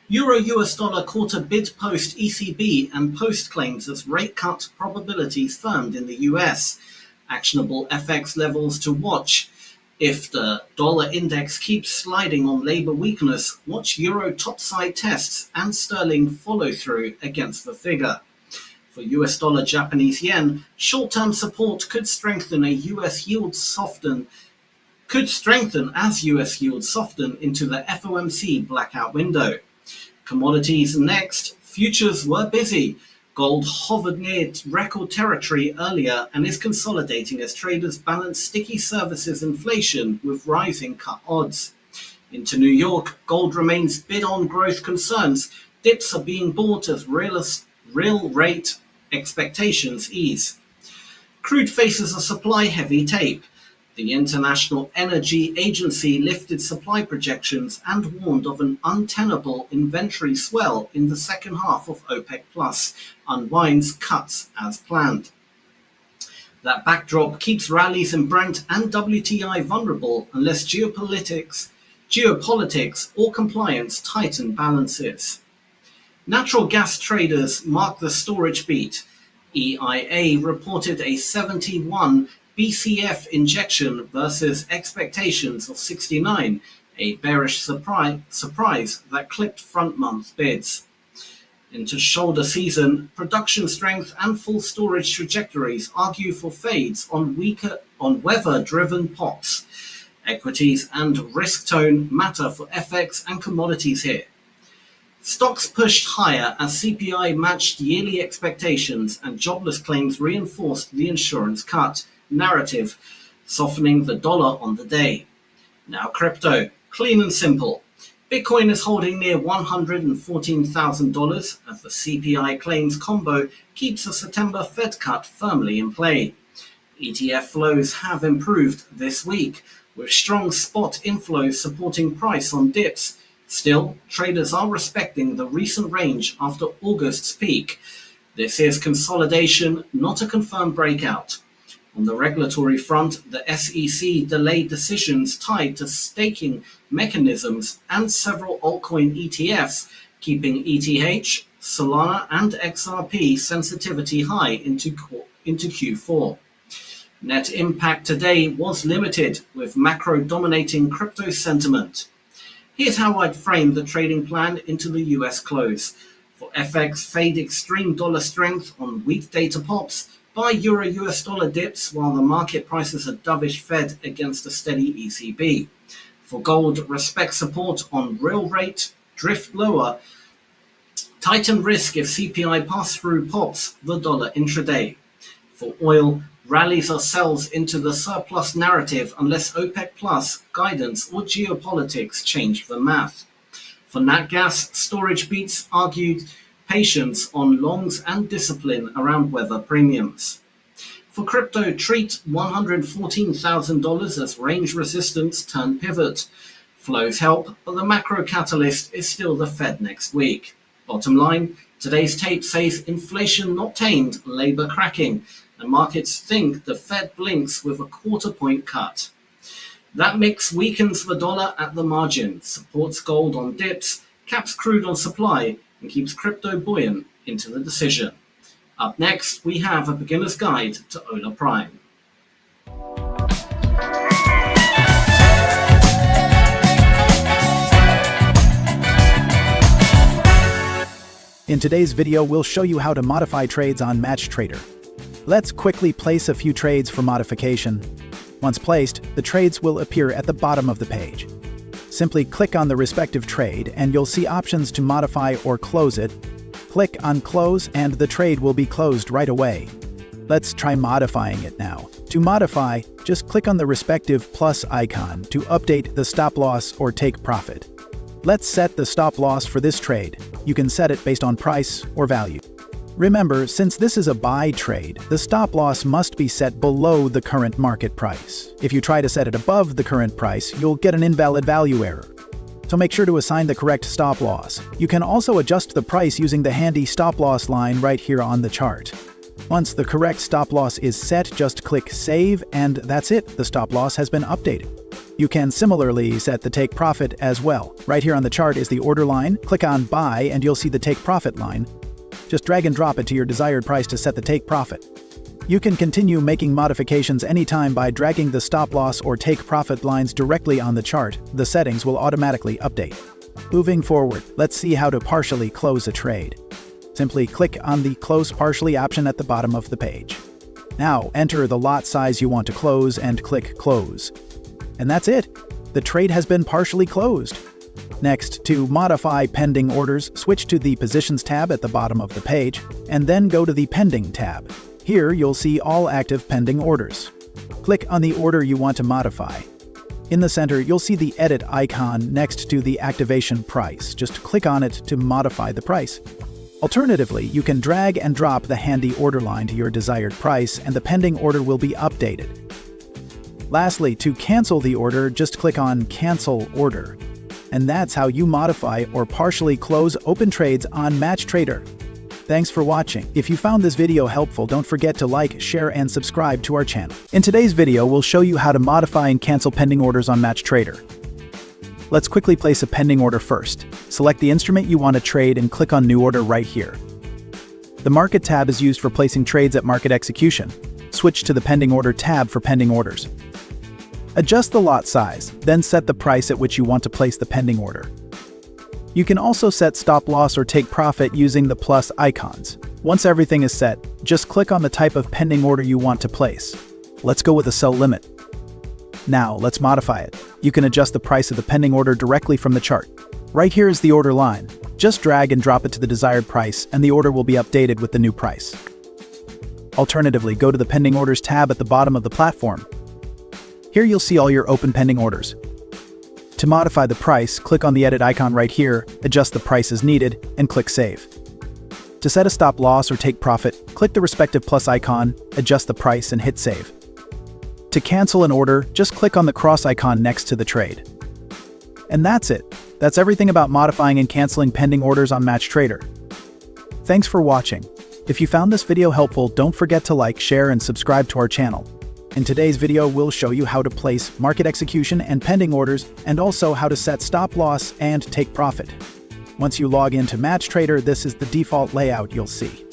Euro-US dollar caught a bid post ECB and post claims as rate cut probabilities firmed in the US. Actionable FX levels to watch. If the dollar index keeps sliding on labour weakness, watch euro topside tests and sterling follow through against the figure. For US dollar Japanese yen, short-term support could strengthen as US yields soften into the FOMC blackout window. Commodities next. Futures were busy. Gold hovered near record territory earlier and is consolidating as traders balance sticky services inflation with rising cut odds. Into New York, gold remains bid on growth concerns. Dips are being bought as real rate expectations ease. Crude faces a supply-heavy tape. The International Energy Agency lifted supply projections and warned of an untenable inventory swell in the second half of OPEC Plus unwinds cuts as planned. That backdrop keeps rallies in Brent and WTI vulnerable unless geopolitics or compliance tighten balances. Natural gas traders mark the storage beat. EIA reported a 71 BCF injection versus expectations of 69, a bearish surprise that clipped front-month bids. Into shoulder season, production strength and full storage trajectories argue for fades on weather-driven pops. Equities and risk tone matter for FX and commodities here. Stocks pushed higher as CPI matched yearly expectations and jobless claims reinforced the insurance cut narrative, softening the dollar on the day. Now crypto, clean and simple. Bitcoin is holding near $114,000 as the CPI claims combo keeps the September Fed cut firmly in play. ETF flows have improved this week, with strong spot inflows supporting price on dips. Still, traders are respecting the recent range after August's peak. This is consolidation, not a confirmed breakout. On the regulatory front, the SEC delayed decisions tied to staking mechanisms and several altcoin ETFs, keeping ETH, Solana, and XRP sensitivity high into Q4. Net impact today was limited, with macro dominating crypto sentiment. Here's how I'd frame the trading plan into the US close. For FX, fade extreme dollar strength on weak data pops, buy Euro US dollar dips while the market prices a dovish Fed against a steady ECB. For gold, respect support on real rate, drift lower, tighten risk if CPI pass-through pops the dollar intraday. For oil, rallies or sells into the surplus narrative unless OPEC Plus guidance or geopolitics change the math. For nat gas, storage beats argued patience on longs and discipline around weather premiums. For crypto, treat $114,000 as range resistance turn pivot. Flows help, but the macro catalyst is still the Fed next week. Bottom line, today's tape says inflation not tamed, labor cracking, and markets think the Fed blinks with a quarter-point cut. That mix weakens the dollar at the margin, supports gold on dips, caps crude on supply, and keeps crypto buoyant into the decision. Up next, we have a beginner's guide to Hola Prime. In today's video, we'll show you how to modify trades on MatchTrader. Let's quickly place a few trades for modification. Once placed, the trades will appear at the bottom of the page. Simply click on the respective trade and you'll see options to modify or close it. Click on Close and the trade will be closed right away. Let's try modifying it now. To modify, just click on the respective plus icon to update the stop loss or take profit. Let's set the stop loss for this trade. You can set it based on price or value. Remember, since this is a buy trade, the stop loss must be set below the current market price. If you try to set it above the current price, you'll get an invalid value error. So make sure to assign the correct stop loss. You can also adjust the price using the handy stop loss line right here on the chart. Once the correct stop loss is set, just click Save, and that's it. The stop loss has been updated. You can similarly set the take profit as well. Right here on the chart is the order line. Click on Buy and you'll see the take profit line. Just drag and drop it to your desired price to set the take profit. You can continue making modifications anytime by dragging the stop loss or take profit lines directly on the chart. The settings will automatically update. Moving forward, let's see how to partially close a trade. Simply click on the Close Partially option at the bottom of the page. Now enter the lot size you want to close and click Close. And that's it. The trade has been partially closed. Next, to modify pending orders, switch to the Positions tab at the bottom of the page, and then go to the Pending tab. Here you'll see all active pending orders. Click on the order you want to modify. In the center, you'll see the Edit icon next to the activation price. Just click on it to modify the price. Alternatively, you can drag and drop the handy order line to your desired price, and the pending order will be updated. Lastly, to cancel the order, just click on Cancel Order. And that's how you modify or partially close open trades on MatchTrader. Thanks for watching. If you found this video helpful, don't forget to like, share, and subscribe to our channel. In today's video, we'll show you how to modify and cancel pending orders on MatchTrader. Let's quickly place a pending order first. Select the instrument you want to trade and click on New Order right here. The Market tab is used for placing trades at market execution. Switch to the Pending Order tab for pending orders. Adjust the lot size, then set the price at which you want to place the pending order. You can also set stop loss or take profit using the plus icons. Once everything is set, just click on the type of pending order you want to place. Let's go with a sell limit. Now, let's modify it. You can adjust the price of the pending order directly from the chart. Right here is the order line. Just drag and drop it to the desired price, and the order will be updated with the new price. Alternatively, go to the Pending Orders tab at the bottom of the platform. Here you'll see all your open pending orders. To modify the price, click on the Edit icon right here, adjust the price as needed, and click Save. To set a stop loss or take profit, click the respective plus icon, adjust the price, and hit Save. To cancel an order, just click on the cross icon next to the trade. And that's it. That's everything about modifying and canceling pending orders on MatchTrader. Thanks for watching. If you found this video helpful, don't forget to like, share, and subscribe to our channel. In today's video, we'll show you how to place market execution and pending orders, and also how to set stop loss and take profit. Once you log into MatchTrader, this is the default layout you'll see.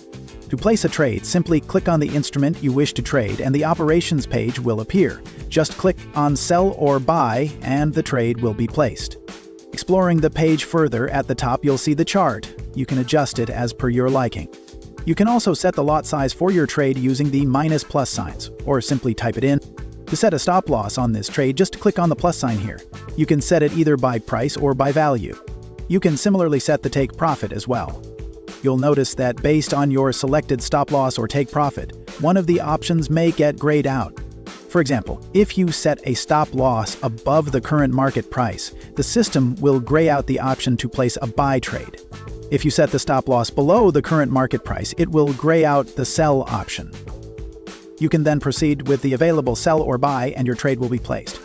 To place a trade, simply click on the instrument you wish to trade and the operations page will appear. Just click on Sell or Buy and the trade will be placed. Exploring the page further, at the top you'll see the chart. You can adjust it as per your liking. You can also set the lot size for your trade using the minus plus signs, or simply type it in. To set a stop loss on this trade, just click on the plus sign here. You can set it either by price or by value. You can similarly set the take profit as well. You'll notice that based on your selected stop loss or take profit, one of the options may get grayed out. For example, if you set a stop loss above the current market price, the system will gray out the option to place a buy trade. If you set the stop loss below the current market price, it will gray out the sell option. You can then proceed with the available sell or buy and your trade will be placed.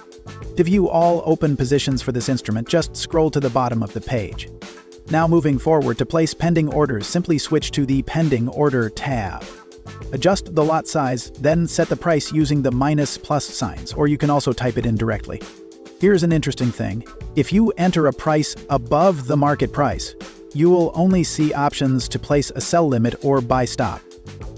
To view all open positions for this instrument, just scroll to the bottom of the page. Now moving forward, to place pending orders, simply switch to the Pending Order tab. Adjust the lot size, then set the price using the minus plus signs, or you can also type it in directly. Here's an interesting thing. If you enter a price above the market price, you will only see options to place a sell limit or buy stop.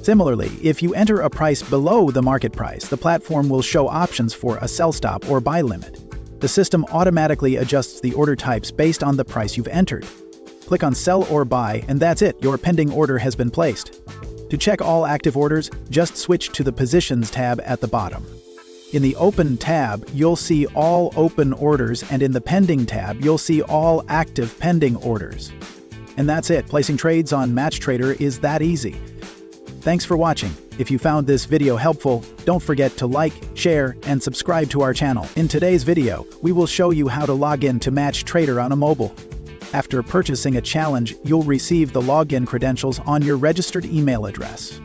Similarly, if you enter a price below the market price, the platform will show options for a sell stop or buy limit. The system automatically adjusts the order types based on the price you've entered. Click on Sell or Buy, and that's it, your pending order has been placed. To check all active orders, just switch to the Positions tab at the bottom. In the Open tab, you'll see all open orders, and in the Pending tab, you'll see all active pending orders. And that's it, placing trades on MatchTrader is that easy. Thanks for watching. If you found this video helpful, don't forget to like, share, and subscribe to our channel. In today's video, we will show you how to log in to MatchTrader on a mobile. After purchasing a challenge, you'll receive the login credentials on your registered email address.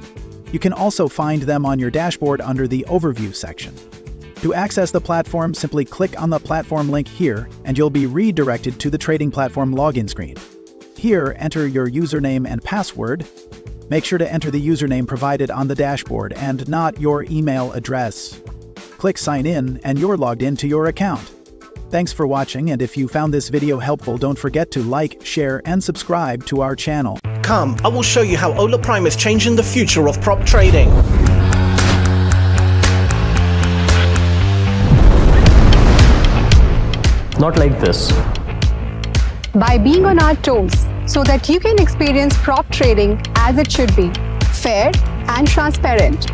You can also find them on your dashboard under the Overview section. To access the platform, simply click on the platform link here, and you'll be redirected to the trading platform login screen. Here, enter your username and password. Make sure to enter the username provided on the dashboard and not your email address. Click Sign In, and you're logged into your account. Thanks for watching, and if you found this video helpful, don't forget to like, share, and subscribe to our channel. Come, I will show you how Hola Prime is changing the future of prop trading. not like this. By being on our toes so that you can experience prop trading as it should be, fair and transparent.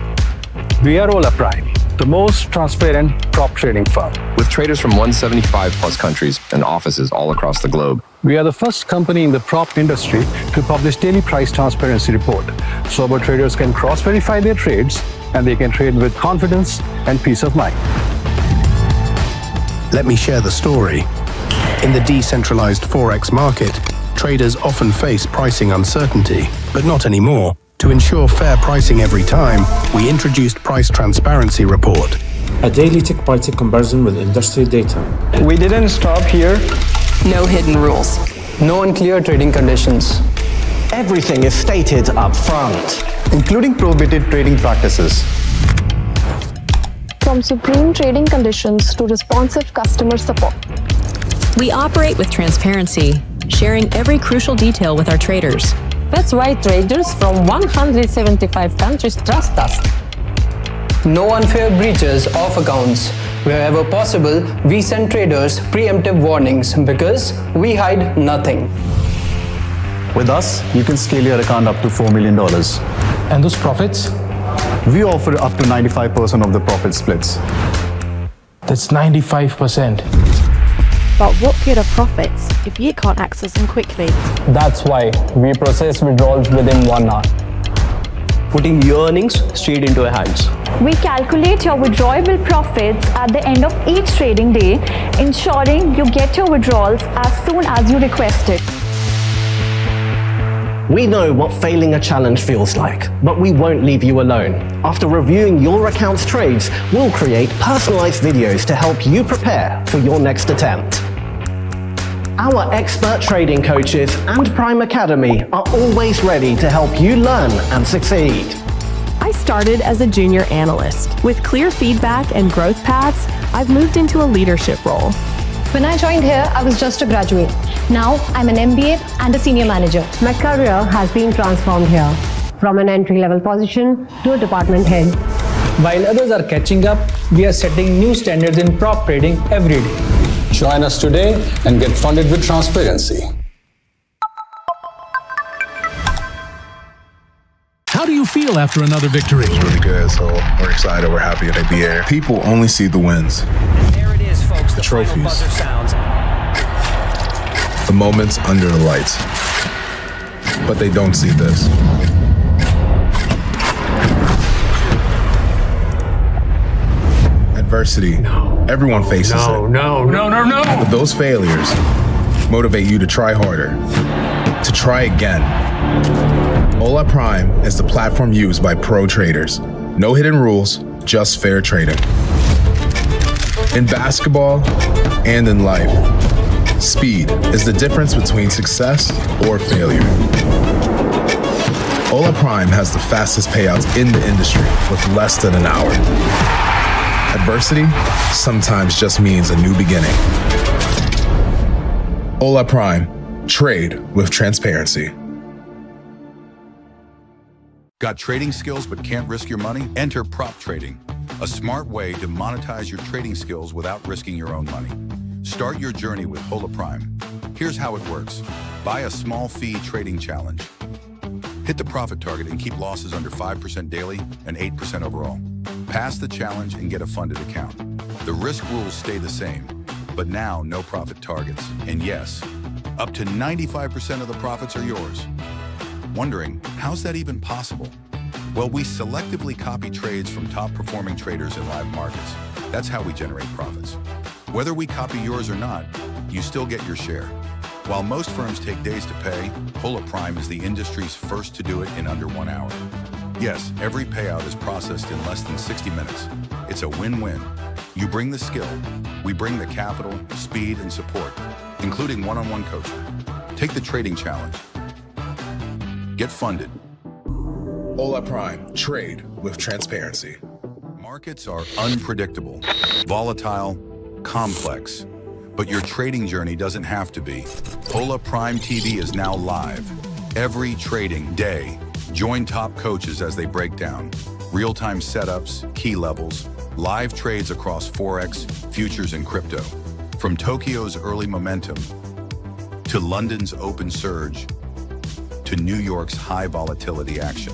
We are Hola Prime, the most transparent prop trading firm. With traders from 175 plus countries and offices all across the globe. We are the first company in the prop industry to publish daily price transparency report, so our traders can cross-verify their trades and they can trade with confidence and peace of mind. Let me share the story. In the decentralized Forex market, traders often face pricing uncertainty, but not anymore. To ensure fair pricing every time, we introduced Price Transparency Report, a daily tick-by-tick comparison with industry data. We didn't stop here. No hidden rules. No unclear trading conditions. Everything is stated up front, including prohibited trading practices. From supreme trading conditions to responsive customer support. We operate with transparency, sharing every crucial detail with our traders. That's why traders from 175 countries trust us. No unfair breaches of accounts. Wherever possible, we send traders preemptive warnings because we hide nothing. With us, you can scale your account up to $4 million. And those profits? We offer up to 95% of the profit splits. That's 95%. But what good are profits if you can't access them quickly? That's why we process withdrawals within 1 hour, putting your earnings straight into our hands. We calculate your withdrawable profits at the end of each trading day, ensuring you get your withdrawals as soon as you request it. We know what failing a challenge feels like, but we won't leave you alone. After reviewing your account's trades, we'll create personalized videos to help you prepare for your next attempt. Our expert trading coaches and Prime Academy are always ready to help you learn and succeed. I started as a junior analyst. With clear feedback and growth paths, I've moved into a leadership role. When I joined here, I was just a graduate. Now, I'm an MBA and a senior manager. My career has been transformed here, from an entry-level position to a department head. While others are catching up, we are setting new standards in prop trading every day. Join us today and get funded with transparency. How do you feel after another victory? It's really good, so we're excited, we're happy to be here. People only see the wins. There it is, folks, the trophies. buzzer sounds. The moments under the lights. But they don't see this. Adversity. No. Everyone faces it. No. But those failures motivate you to try harder, to try again. Hola Prime is the platform used by pro traders. No hidden rules, just fair trading. In basketball and in life, speed is the difference between success or failure. Hola Prime has the fastest payouts in the industry with less than an hour. Adversity sometimes just means a new beginning. Hola Prime, trade with transparency. Got trading skills but can't risk your money? Enter prop trading, a smart way to monetize your trading skills without risking your own money. Start your journey with Hola Prime. Here's how it works. Buy a small fee trading challenge. Hit the profit target and keep losses under 5% daily and 8% overall. Pass the challenge and get a funded account. The risk rules stay the same, but now no profit targets. And yes, up to 95% of the profits are yours. Wondering, how's that even possible? Well, we selectively copy trades from top performing traders in live markets. That's how we generate profits. Whether we copy yours or not, you still get your share. While most firms take days to pay, Hola Prime is the industry's first to do it in under 1 hour. Yes, every payout is processed in less than 60 minutes. It's a win-win. You bring the skill, we bring the capital, speed, and support, including one-on-one coaching. Take the trading challenge. Get funded. Hola Prime, trade with transparency. Markets are unpredictable, volatile, complex, but your trading journey doesn't have to be. Hola Prime TV is now live. Every trading day, join top coaches as they break down real-time setups, key levels, live trades across Forex, futures, and crypto. From Tokyo's early momentum, to London's open surge, to New York's high volatility action.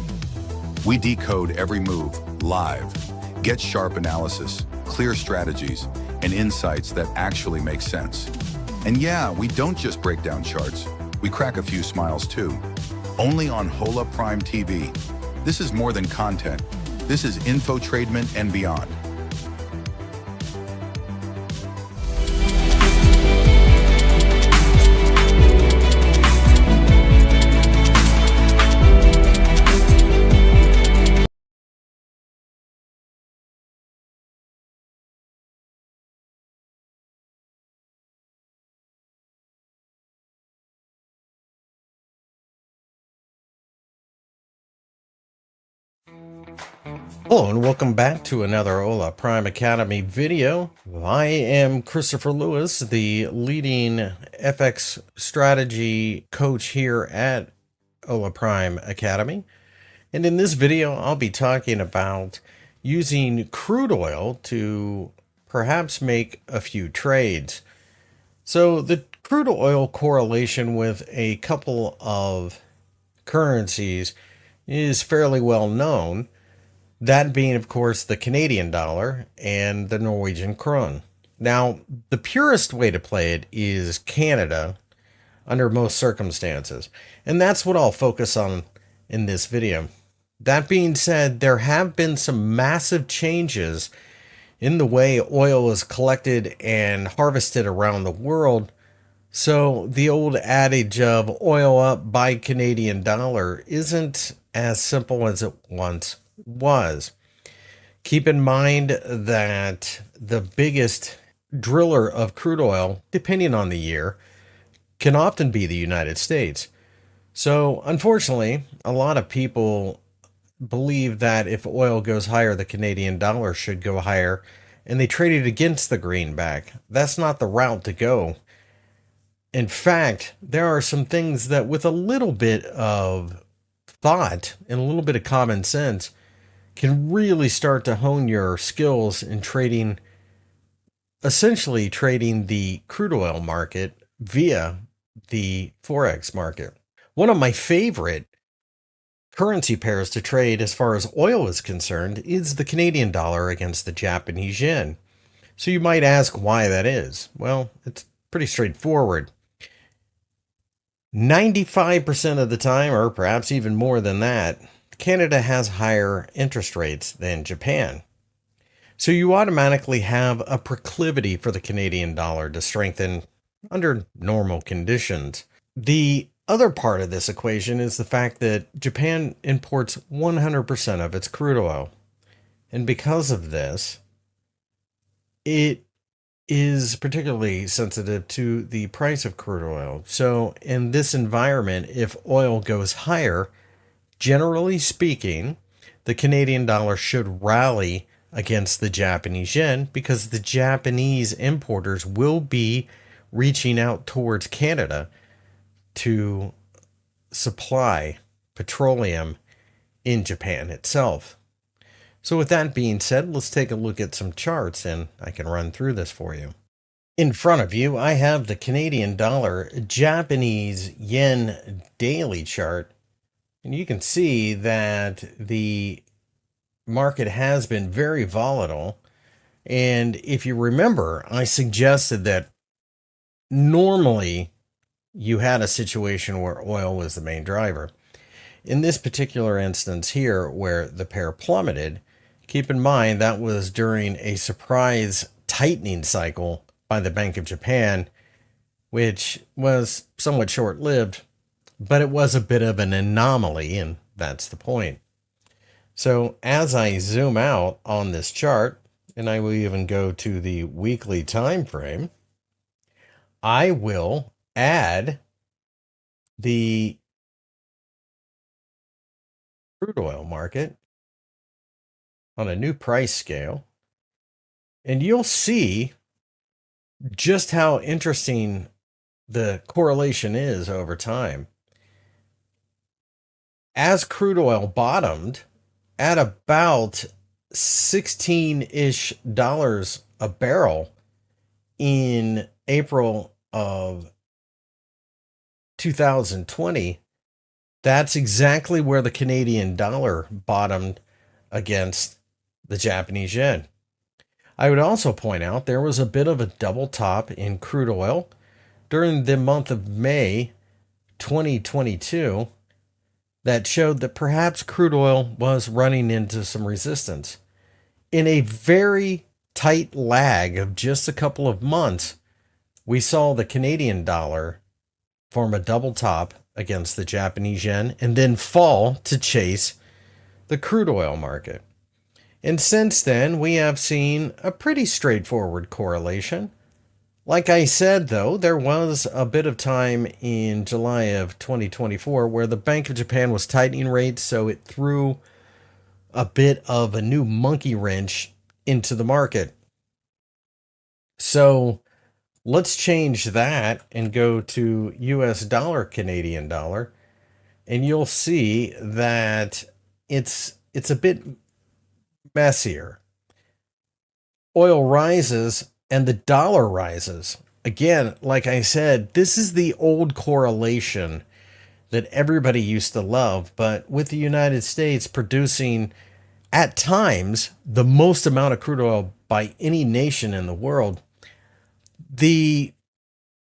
We decode every move live, get sharp analysis, clear strategies, and insights that actually make sense. And yeah, we don't just break down charts, we crack a few smiles too. Only on Hola Prime TV. This is more than content. This is infotainment and beyond. Hello and welcome back to another Hola Prime Academy video. I am Christopher Lewis, the leading FX strategy coach here at Hola Prime Academy. And in this video, I'll be talking about using crude oil to perhaps make a few trades. So the crude oil correlation with a couple of currencies is fairly well known. That being, of course, the Canadian dollar and the Norwegian krone. Now, the purest way to play it is Canada under most circumstances. And that's what I'll focus on in this video. That being said, there have been some massive changes in the way oil is collected and harvested around the world. So the old adage of oil up, buy Canadian dollar isn't as simple as it once was. Keep in mind that the biggest driller of crude oil, depending on the year, can often be the United States. So unfortunately, a lot of people believe that if oil goes higher, the Canadian dollar should go higher, and they trade it against the greenback. That's not the route to go. In fact, there are some things that with a little bit of thought and a little bit of common sense can really start to hone your skills in trading, essentially trading the crude oil market via the Forex market. One of my favorite currency pairs to trade as far as oil is concerned is the Canadian dollar against the Japanese yen. So you might ask why that is. Well, it's pretty straightforward. 95% of the time, or perhaps even more than that, Canada has higher interest rates than Japan. So you automatically have a proclivity for the Canadian dollar to strengthen under normal conditions. The other part of this equation is the fact that Japan imports 100% of its crude oil. And because of this, it is particularly sensitive to the price of crude oil. So in this environment, if oil goes higher, generally speaking, the Canadian dollar should rally against the Japanese yen because the Japanese importers will be reaching out towards Canada to supply petroleum in Japan itself. So with that being said, let's take a look at some charts and I can run through this for you. In front of you, I have the Canadian dollar Japanese yen daily chart. And you can see that the market has been very volatile. And if you remember, I suggested that normally you had a situation where oil was the main driver. In this particular instance here, where the pair plummeted, keep in mind that was during a surprise tightening cycle by the Bank of Japan, which was somewhat short-lived, but it was a bit of an anomaly, and that's the point. So as I zoom out on this chart, and I will even go to the weekly time frame, I will add the crude oil market on a new price scale, and you'll see just how interesting the correlation is over time. As crude oil bottomed at about $16-ish a barrel in April of 2020, that's exactly where the Canadian dollar bottomed against the Japanese yen. I would also point out there was a bit of a double top in crude oil during the month of May 2022 that showed that perhaps crude oil was running into some resistance. In a very tight lag of just a couple of months, we saw the Canadian dollar form a double top against the Japanese yen and then fall to chase the crude oil market. And since then, we have seen a pretty straightforward correlation. Like I said, though, there was a bit of time in July of 2024 where the Bank of Japan was tightening rates, so it threw a bit of a new monkey wrench into the market. So let's change that and go to US dollar, Canadian dollar, and you'll see that it's a bit messier. Oil rises and the dollar rises. Again, like I said, this is the old correlation that everybody used to love, but with the United States producing at times the most amount of crude oil by any nation in the world, the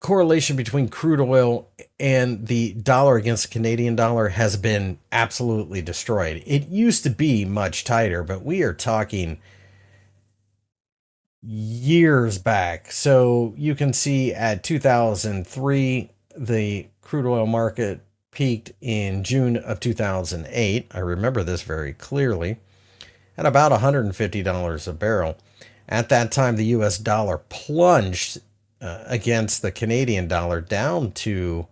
correlation between crude oil and the dollar against the Canadian dollar has been absolutely destroyed. It used to be much tighter, but we are talking years back. So you can see at 2003, the crude oil market peaked in June of 2008. I remember this very clearly, at about $150 a barrel. At that time, the US dollar plunged against the Canadian dollar down to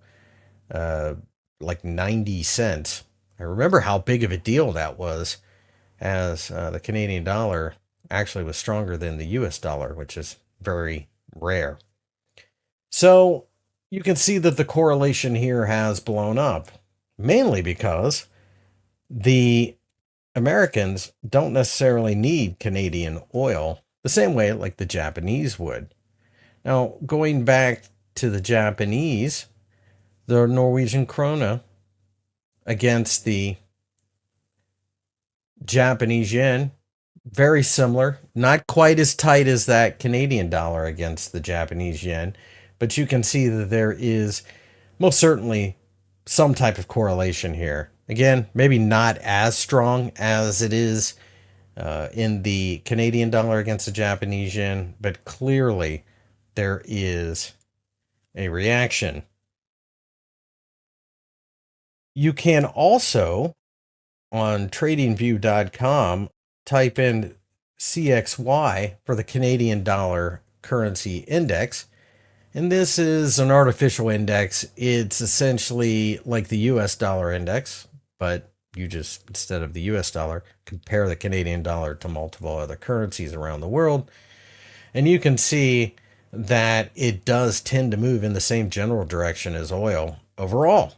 like 90 cents. I remember how big of a deal that was, as the Canadian dollar actually was stronger than the US dollar, which is very rare. So you can see that the correlation here has blown up, mainly because the Americans don't necessarily need Canadian oil the same way like the Japanese would. Now, going back to the Japanese, the Norwegian krona against the Japanese yen, very similar, not quite as tight as that Canadian dollar against the Japanese yen, but you can see that there is most certainly some type of correlation here. Again, maybe not as strong as it is in the Canadian dollar against the Japanese yen, but clearly there is a reaction. You can also, on tradingview.com, type in CXY for the Canadian dollar currency index. And this is an artificial index. It's essentially like the US dollar index, but you just, instead of the US dollar, compare the Canadian dollar to multiple other currencies around the world. And you can see that it does tend to move in the same general direction as oil overall.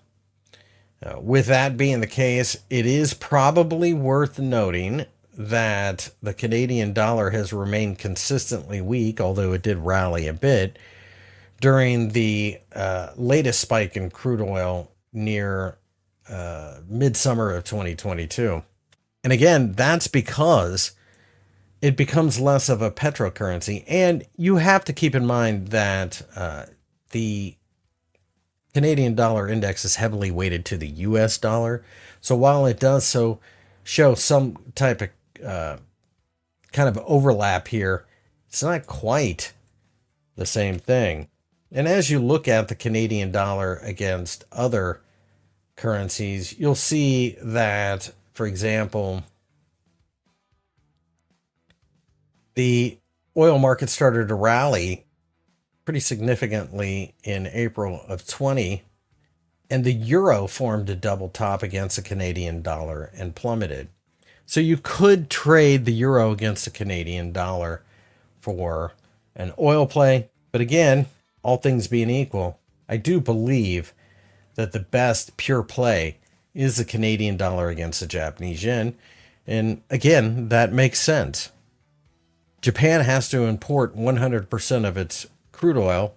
With that being the case, it is probably worth noting that the Canadian dollar has remained consistently weak, although it did rally a bit during the latest spike in crude oil near midsummer of 2022. And again, that's because it becomes less of a petrocurrency. And you have to keep in mind that the Canadian dollar index is heavily weighted to the US dollar. So while it does so show some type of kind of overlap here, it's not quite the same thing. And as you look at the Canadian dollar against other currencies, you'll see that, for example, the oil market started to rally pretty significantly in April of 20, and the euro formed a double top against the Canadian dollar and plummeted. So you could trade the euro against the Canadian dollar for an oil play. But again, all things being equal, I do believe that the best pure play is the Canadian dollar against the Japanese yen. And again, that makes sense. Japan has to import 100% of its crude oil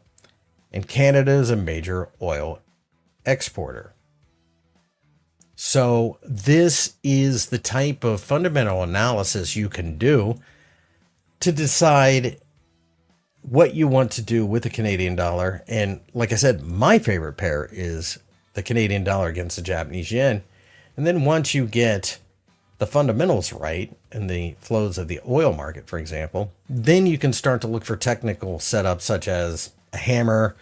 and Canada is a major oil exporter. So this is the type of fundamental analysis you can do to decide what you want to do with the Canadian dollar. And like I said, my favorite pair is the Canadian dollar against the Japanese yen. And then once you get the fundamentals right and the flows of the oil market, for example, then you can start to look for technical setups such as a hammer,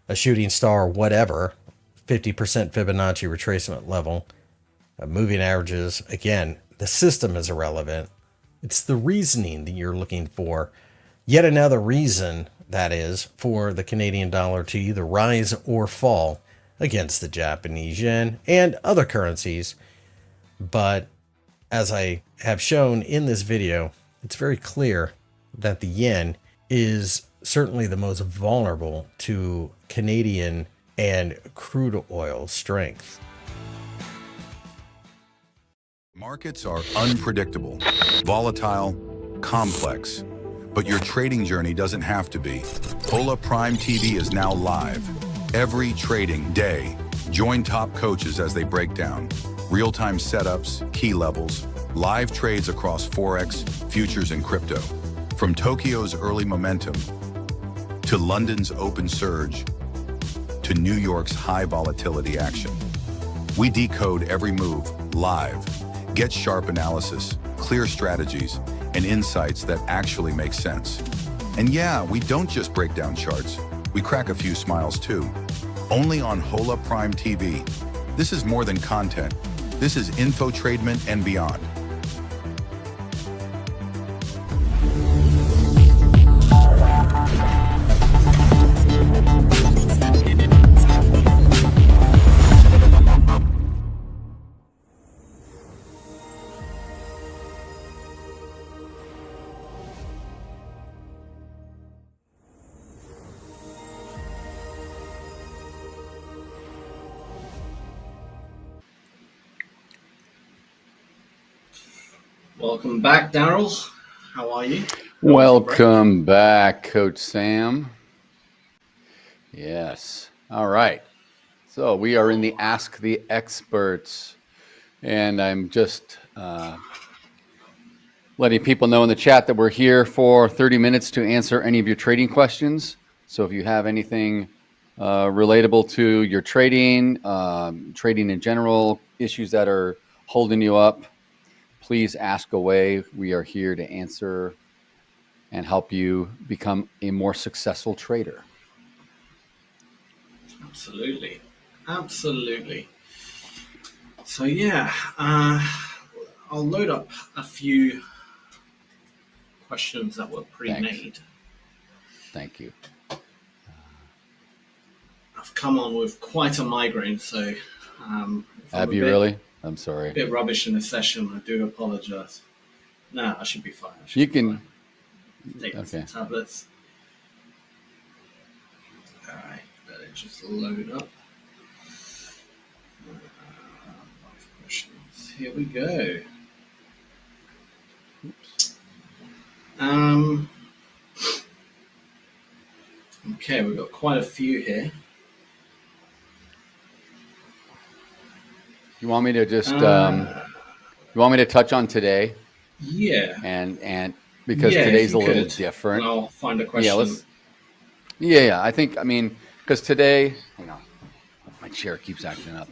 a shooting star, whatever, 50% Fibonacci retracement level, moving averages. Again, the system is irrelevant. It's the reasoning that you're looking for. Yet another reason, that is, for the Canadian dollar to either rise or fall against the Japanese yen and other currencies. But as I have shown in this video, it's very clear that the yen is certainly the most vulnerable to Canadian and crude oil strength. Markets are unpredictable, volatile, complex, but your trading journey doesn't have to be. Hola Prime TV is now live. Every trading day, join top coaches as they break down real-time setups, key levels, live trades across Forex, futures, and crypto. From Tokyo's early momentum, to London's open surge, to New York's high volatility action. We decode every move live. Get sharp analysis, clear strategies, and insights that actually make sense. And yeah, we don't just break down charts. We crack a few smiles too. Only on Hola Prime TV. This is more than content. This is infotainment and beyond. Welcome back, Daryl. How are you? Welcome back, Coach Sam. Yes. All right. So we are in the Ask the Experts, and I'm just letting people know in the chat that we're here for 30 minutes to answer any of your trading questions. So if you have anything relatable to your trading, trading in general, issues that are holding you up, please ask away. We are here to answer and help you become a more successful trader. Absolutely. Absolutely. So yeah, I'll load up a few questions that were pre-made. Thank you. I've come on with quite a migraine, so have you really? I'm sorry. A bit rubbish in the session. I do apologize. No, I should be fine. You can take some tablets. All right, let it just load up. Questions. Here we go. Oops. Okay, we've got quite a few here. You want me to just you want me to touch on today? Yeah. And because today's a little different. And I'll find a question. Yeah, I think, I mean, because today, my chair keeps acting up.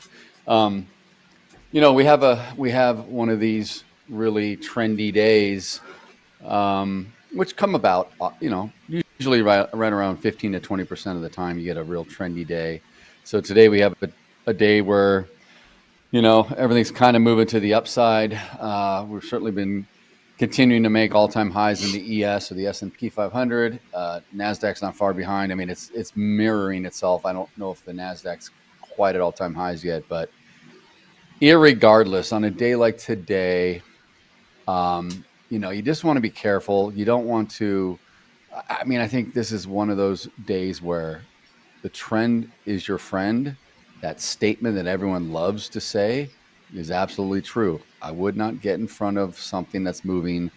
We have one of these really trendy days, which come about, usually right around 15 to 20% of the time you get a real trendy day. So today we have a day where everything's kind of moving to the upside. We've certainly been continuing to make all-time highs in the ES or the S&P 500. Nasdaq's not far behind. I mean, it's mirroring itself. I don't know if the Nasdaq's quite at all-time highs yet, but irregardless, on a day like today, you just want to be careful. You don't want to. I think this is one of those days where the trend is your friend. That statement that everyone loves to say is absolutely true. I would not get in front of something that's moving,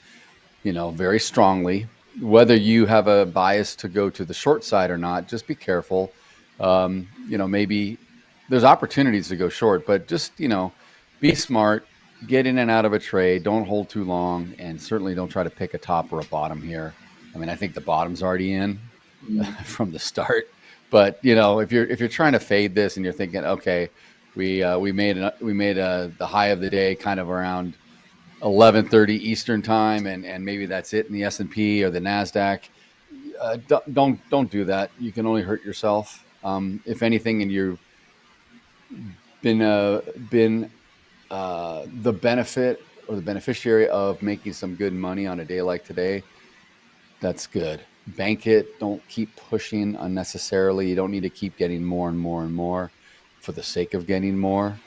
very strongly. whether you have a bias to go to the short side or not, just be careful. Maybe there's opportunities to go short, but just, be smart, get in and out of a trade. Don't hold too long, and certainly don't try to pick a top or a bottom here. I mean, I think the bottom's already in from the start. But if you're trying to fade this and you're thinking, okay, we made the high of the day kind of around 11:30 Eastern time, and maybe that's it in the S&P or the Nasdaq. Don't do that. You can only hurt yourself. If anything, and you've been the benefit or the beneficiary of making some good money on a day like today, that's good. Bank it. Don't keep pushing unnecessarily. You don't need to keep getting more and more and more for the sake of getting more.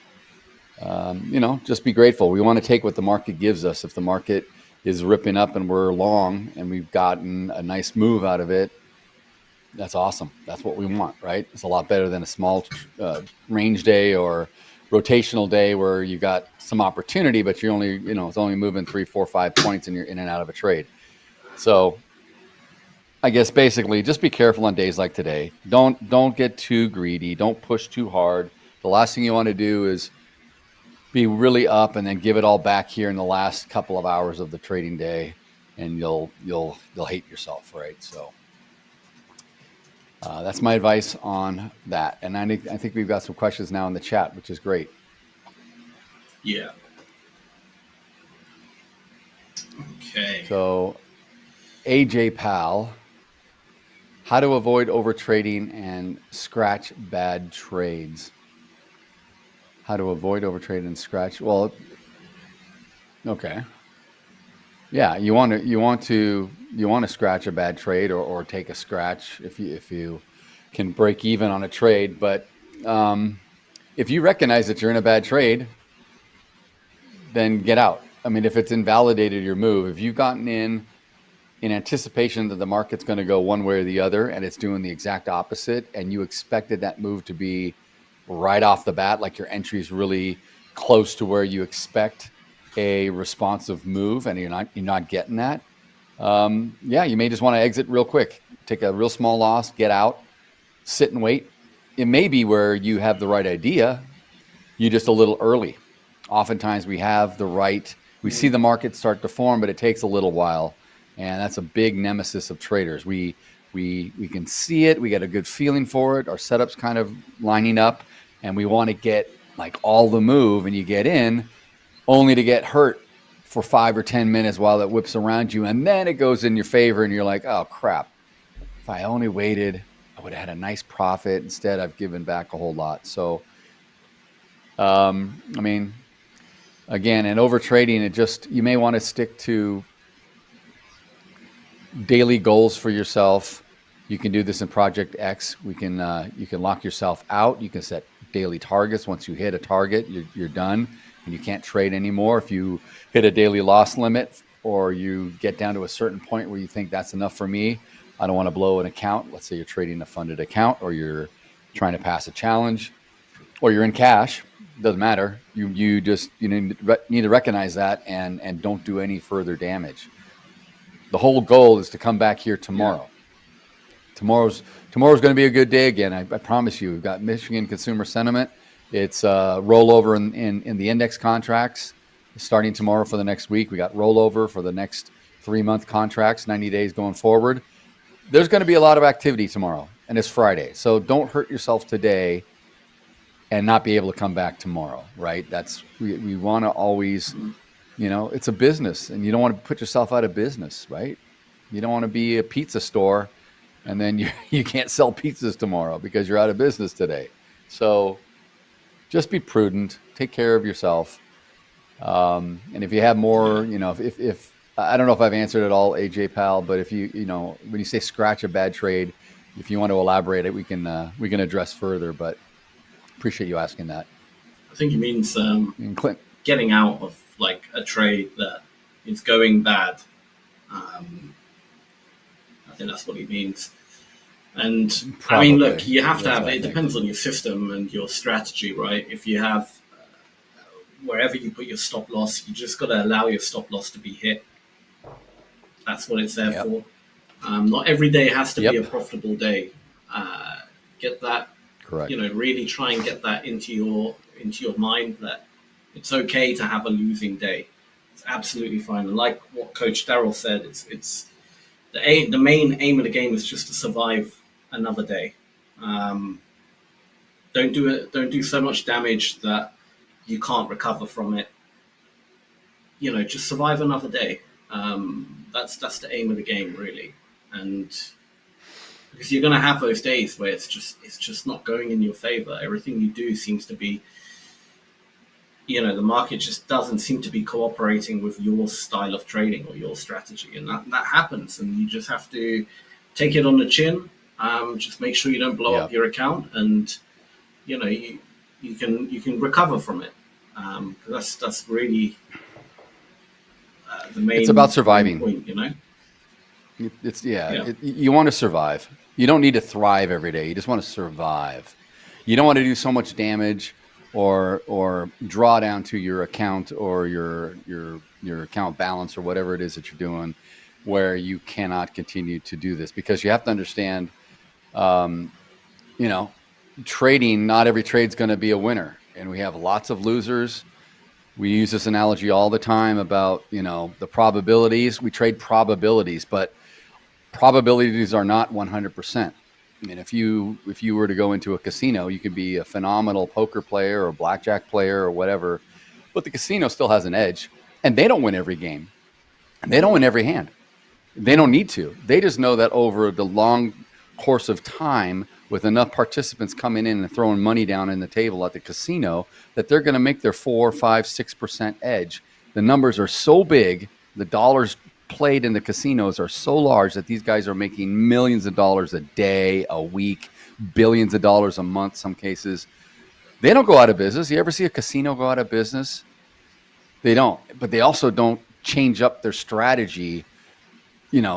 Just be grateful. We want to take what the market gives us. If the market is ripping up and we're long and we've gotten a nice move out of it, that's awesome. That's what we want, right? It's a lot better than a small range day or rotational day where you got some opportunity, but you're only, it's only moving 3, 4, 5 points and you're in and out of a trade. So I guess basically just be careful on days like today. Don't get too greedy. Don't push too hard. The last thing you want to do is be really up and then give it all back here in the last couple of hours of the trading day, and you'll hate yourself, right? So that's my advice on that. And I think we've got some questions now in the chat, which is great. Yeah. Okay. So AJ Pal, how to avoid overtrading and scratch bad trades. How to avoid overtrade and scratch. Well, okay. Yeah, you want to scratch a bad trade or take a scratch if you can break even on a trade. But if you recognize that you're in a bad trade, then get out. I mean, if it's invalidated your move, if you've gotten in anticipation that the market's going to go one way or the other and it's doing the exact opposite, and you expected that move to be right off the bat, like your entry is really close to where you expect a responsive move, and you're not getting that, you may just want to exit real quick, take a real small loss, get out, sit and wait. It may be where you have the right idea, you just a little early. Oftentimes we see the market start to form, but it takes a little while, and that's a big nemesis of traders. We can see it, we get a good feeling for it, our setup's kind of lining up, and we want to get like all the move, and you get in only to get hurt for 5 or 10 minutes while it whips around you, and then it goes in your favor, and you're like, oh crap, if I only waited, I would have had a nice profit. Instead, I've given back a whole lot. So again, in overtrading, you may want to stick to daily goals for yourself. You can do this in Project X. You can lock yourself out. You can set daily targets. Once you hit a target, you're done, and you can't trade anymore. If you hit a daily loss limit, or you get down to a certain point where you think that's enough for me, I don't want to blow an account. Let's say you're trading a funded account, or you're trying to pass a challenge, or you're in cash. Doesn't matter. You need to recognize that and don't do any further damage. The whole goal is to come back here tomorrow. Tomorrow's going to be a good day again. I promise you. We've got Michigan consumer sentiment. It's rollover in the index contracts starting tomorrow for the next week. We got rollover for the next 3-month contracts, 90 days going forward. There's going to be a lot of activity tomorrow, and it's Friday. So don't hurt yourself today and not be able to come back tomorrow, right? We want to always, it's a business, and you don't want to put yourself out of business, right? You don't want to be a pizza store and then you can't sell pizzas tomorrow because you're out of business today. So just be prudent, take care of yourself. And if you have more, if I don't know if I've answered it all, AJ Pal, but if when you say scratch a bad trade, if you want to elaborate it, we can address further, but appreciate you asking that. I think it means getting out of like a trade that is going bad. I think that's what he means. And probably. I mean, look, you have to have, it depends on your system and your strategy, right? If you have, wherever you put your stop loss, you just got to allow your stop loss to be hit. That's what it's there for. Not every day has to be a profitable day. Get that, correct. Really try and get that into your mind that it's okay to have a losing day. It's absolutely fine. And like what Coach Daryl said, it's the main aim of the game is just to survive another day. Don't do so much damage that you can't recover from it. Just survive another day. That's the aim of the game, really. And because you're going to have those days where it's just not going in your favor. Everything you do seems to be, the market just doesn't seem to be cooperating with your style of trading or your strategy, and that happens. And you just have to take it on the chin. Just make sure you don't blow up your account, and you can recover from it. That's really the main. It's about surviving. Point, You want to survive. You don't need to thrive every day. You just want to survive. You don't want to do so much damage or draw down to your account or your account balance or whatever it is that you're doing, where you cannot continue to do this, because you have to understand, trading, not every trade's going to be a winner, and we have lots of losers. We use this analogy all the time about, the probabilities. We trade probabilities, but probabilities are not 100%. I mean, if you were to go into a casino, you could be a phenomenal poker player or blackjack player or whatever, but the casino still has an edge, and they don't win every game, and they don't win every hand. They don't need to. They just know that over the long course of time, with enough participants coming in and throwing money down in the table at the casino, that they're going to make their 4, 5, 6% edge. The numbers are so big, the dollars played in the casinos are so large that these guys are making millions of dollars a day, a week, billions of dollars a month, some cases. They don't go out of business. You ever see a casino go out of business? They don't. But they also don't change up their strategy.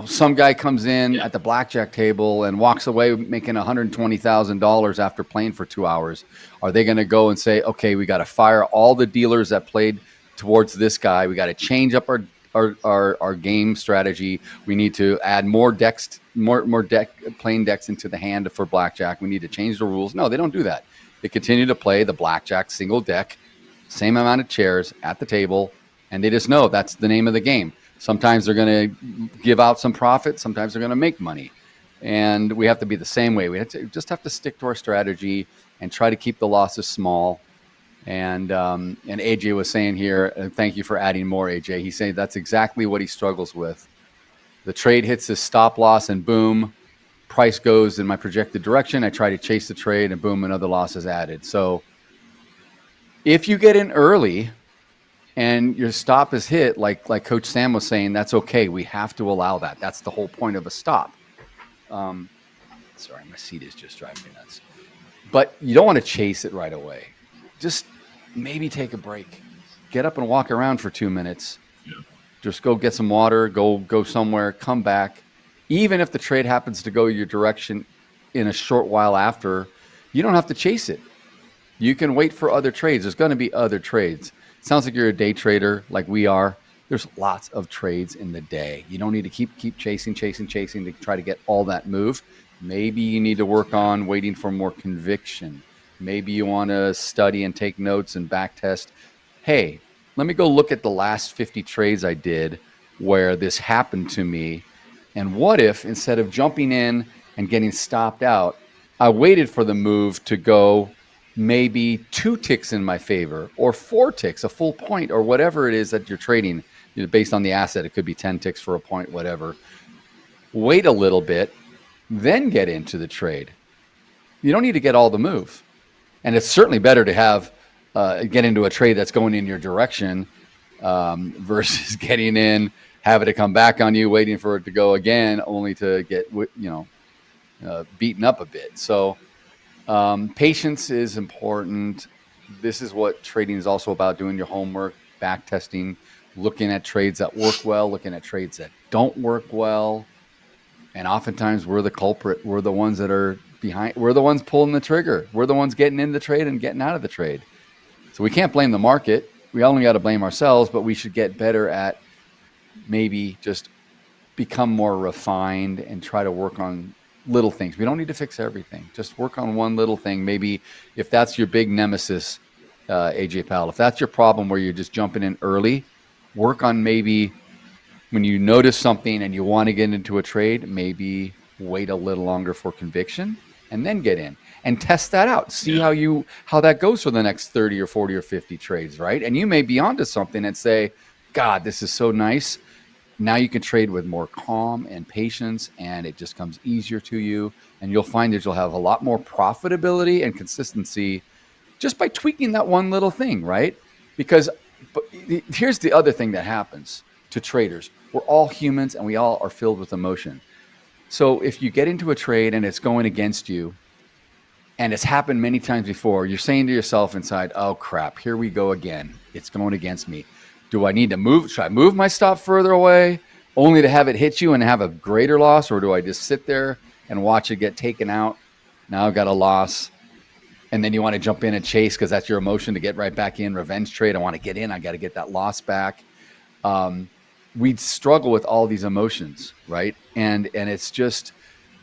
Some guy comes in at the blackjack table and walks away making $120,000 after playing for 2 hours. Are they going to go and say, okay, we got to fire all the dealers that played towards this guy. We got to change up our game strategy. We need to add more decks, more plain decks into the hand for blackjack. We need to change the rules. No, they don't do that. They continue to play the blackjack single deck, same amount of chairs at the table, and they just know that's the name of the game. Sometimes they're going to give out some profit. Sometimes they're going to make money. And we have to be the same way. We just have to stick to our strategy and try to keep the losses small. And AJ was saying here, and thank you for adding more, AJ. He's saying that's exactly what he struggles with. The trade hits his stop loss and boom, price goes in my projected direction. I try to chase the trade and boom, another loss is added. So if you get in early and your stop is hit, like Coach Sam was saying, that's okay. We have to allow that. That's the whole point of a stop. Sorry, my seat is just driving me nuts. But you don't want to chase it right away. Just maybe take a break. Get up and walk around for 2 minutes. Yeah. Just go get some water, go somewhere, come back. Even if the trade happens to go your direction in a short while after, you don't have to chase it. You can wait for other trades. There's going to be other trades. It sounds like you're a day trader like we are. There's lots of trades in the day. You don't need to keep chasing to try to get all that move. Maybe you need to work on waiting for more conviction. Maybe you want to study and take notes and back test. Hey, let me go look at the last 50 trades I did where this happened to me. And what if instead of jumping in and getting stopped out, I waited for the move to go maybe 2 ticks in my favor or 4 ticks, a full point or whatever it is that you're trading, based on the asset. It could be 10 ticks for a point, whatever. Wait a little bit, then get into the trade. You don't need to get all the move. And it's certainly better to have get into a trade that's going in your direction versus getting in, having to come back on you, waiting for it to go again, only to get beaten up a bit. So patience is important. This is what trading is also about: doing your homework, back testing, looking at trades that work well, looking at trades that don't work well. And oftentimes we're the culprit. We're the ones that are behind. We're the ones pulling the trigger. We're the ones getting in the trade and getting out of the trade. So we can't blame the market. We only got to blame ourselves, but we should get better at maybe just become more refined and try to work on little things. We don't need to fix everything. Just work on one little thing. Maybe if that's your big nemesis, AJ Powell, if that's your problem where you're just jumping in early, work on maybe when you notice something and you want to get into a trade, maybe wait a little longer for conviction and then get in and test that out. See how that goes for the next 30 or 40 or 50 trades, right? And you may be onto something and say, God, this is so nice. Now you can trade with more calm and patience, and it just comes easier to you. And you'll find that you'll have a lot more profitability and consistency just by tweaking that one little thing, right? Because here's the other thing that happens to traders. We're all humans, and we all are filled with emotion. So if you get into a trade and it's going against you, and it's happened many times before, you're saying to yourself inside, oh crap, here we go again. It's going against me. Do I need to move? Should I move my stop further away only to have it hit you and have a greater loss? Or do I just sit there and watch it get taken out? Now I've got a loss. And then you want to jump in and chase because that's your emotion to get right back in. Revenge trade. I want to get in. I got to get that loss back. We struggle with all these emotions, right? And it's just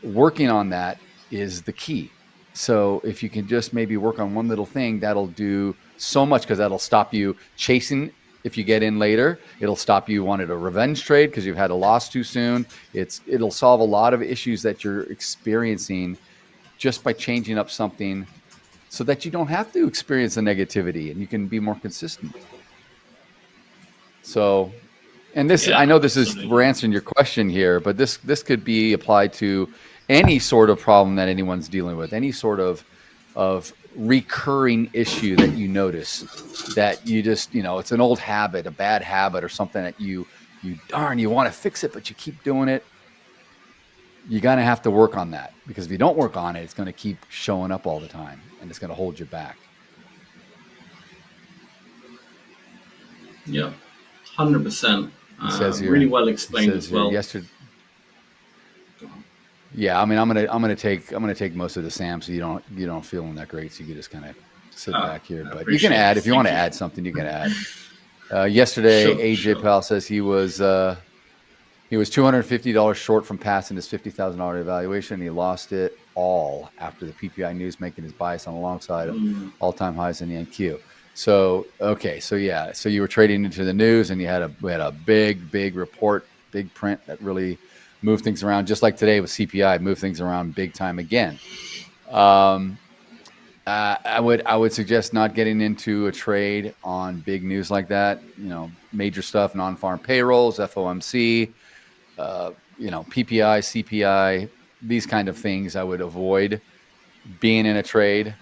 working on that is the key. So if you can just maybe work on one little thing, that'll do so much because that'll stop you chasing. If you get in later, it'll stop you wanting a revenge trade because you've had a loss too soon. It'll solve a lot of issues that you're experiencing just by changing up something so that you don't have to experience the negativity and you can be more consistent. So, and this, I know this is, we're answering your question here, but this could be applied to any sort of problem that anyone's dealing with, any sort of recurring issue that you notice that you just, it's an old habit, a bad habit or something that you want to fix it, but you keep doing it. You're going to have to work on that because if you don't work on it, it's going to keep showing up all the time and it's going to hold you back. Yeah, 100%. Says here, really well explained as well. Yesterday. Yeah, I mean, I'm gonna take most of the Sam, so you don't feel that great, so you can just kind of sit back here. But you can add if you want to add something. You can add. Yesterday, AJ Powell says he was $250 short from passing his $50,000 evaluation. He lost it all after the PPI news making his bias on the long side all-time highs in the NQ. So okay, so yeah, so you were trading into the news, and we had a big report, big print that really move things around, just like today with CPI, move things around big time again. I would suggest not getting into a trade on big news like that. Major stuff, non-farm payrolls, FOMC, PPI, CPI, these kind of things. I would avoid being in a trade.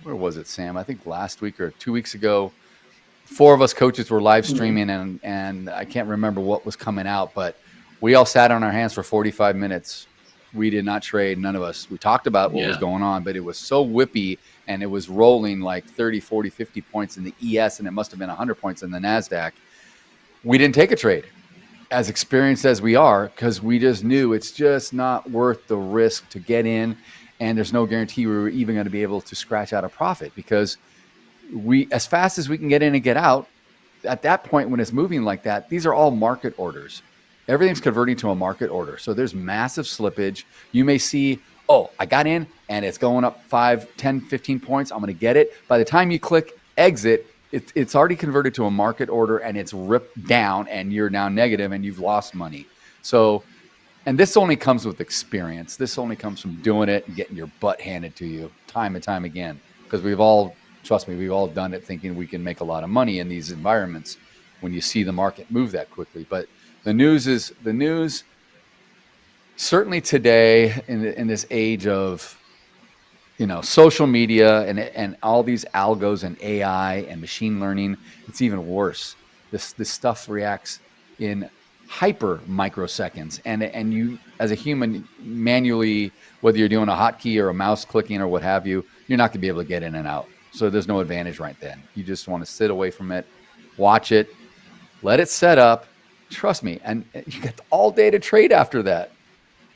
Where was it, Sam? I think last week or 2 weeks ago. 4 of us coaches were live streaming and I can't remember what was coming out, but we all sat on our hands for 45 minutes. We did not trade. None of us. We talked about what was going on, but it was so whippy and it was rolling like 30, 40, 50 points in the ES and it must have been 100 points in the Nasdaq. We didn't take a trade as experienced as we are because we just knew it's just not worth the risk to get in, and there's no guarantee we were even going to be able to scratch out a profit because as fast as we can get in and get out, at that point when it's moving like that, these are all market orders. Everything's converting to a market order. So there's massive slippage. You may see, oh, I got in and it's going up 5, 10, 15 points. I'm going to get it. By the time you click exit, it's already converted to a market order and it's ripped down and you're now negative and you've lost money. So, and this only comes with experience. This only comes from doing it and getting your butt handed to you time and time again. Because trust me, we've all done it thinking we can make a lot of money in these environments when you see the market move that quickly. But the news certainly today in this age of, social media and all these algos and AI and machine learning, it's even worse. This stuff reacts in hyper microseconds. And you, as a human, manually, whether you're doing a hotkey or a mouse clicking or what have you, you're not going to be able to get in and out. So there's no advantage right then. You just want to sit away from it, watch it, let it set up. Trust me. And you get all day to trade after that.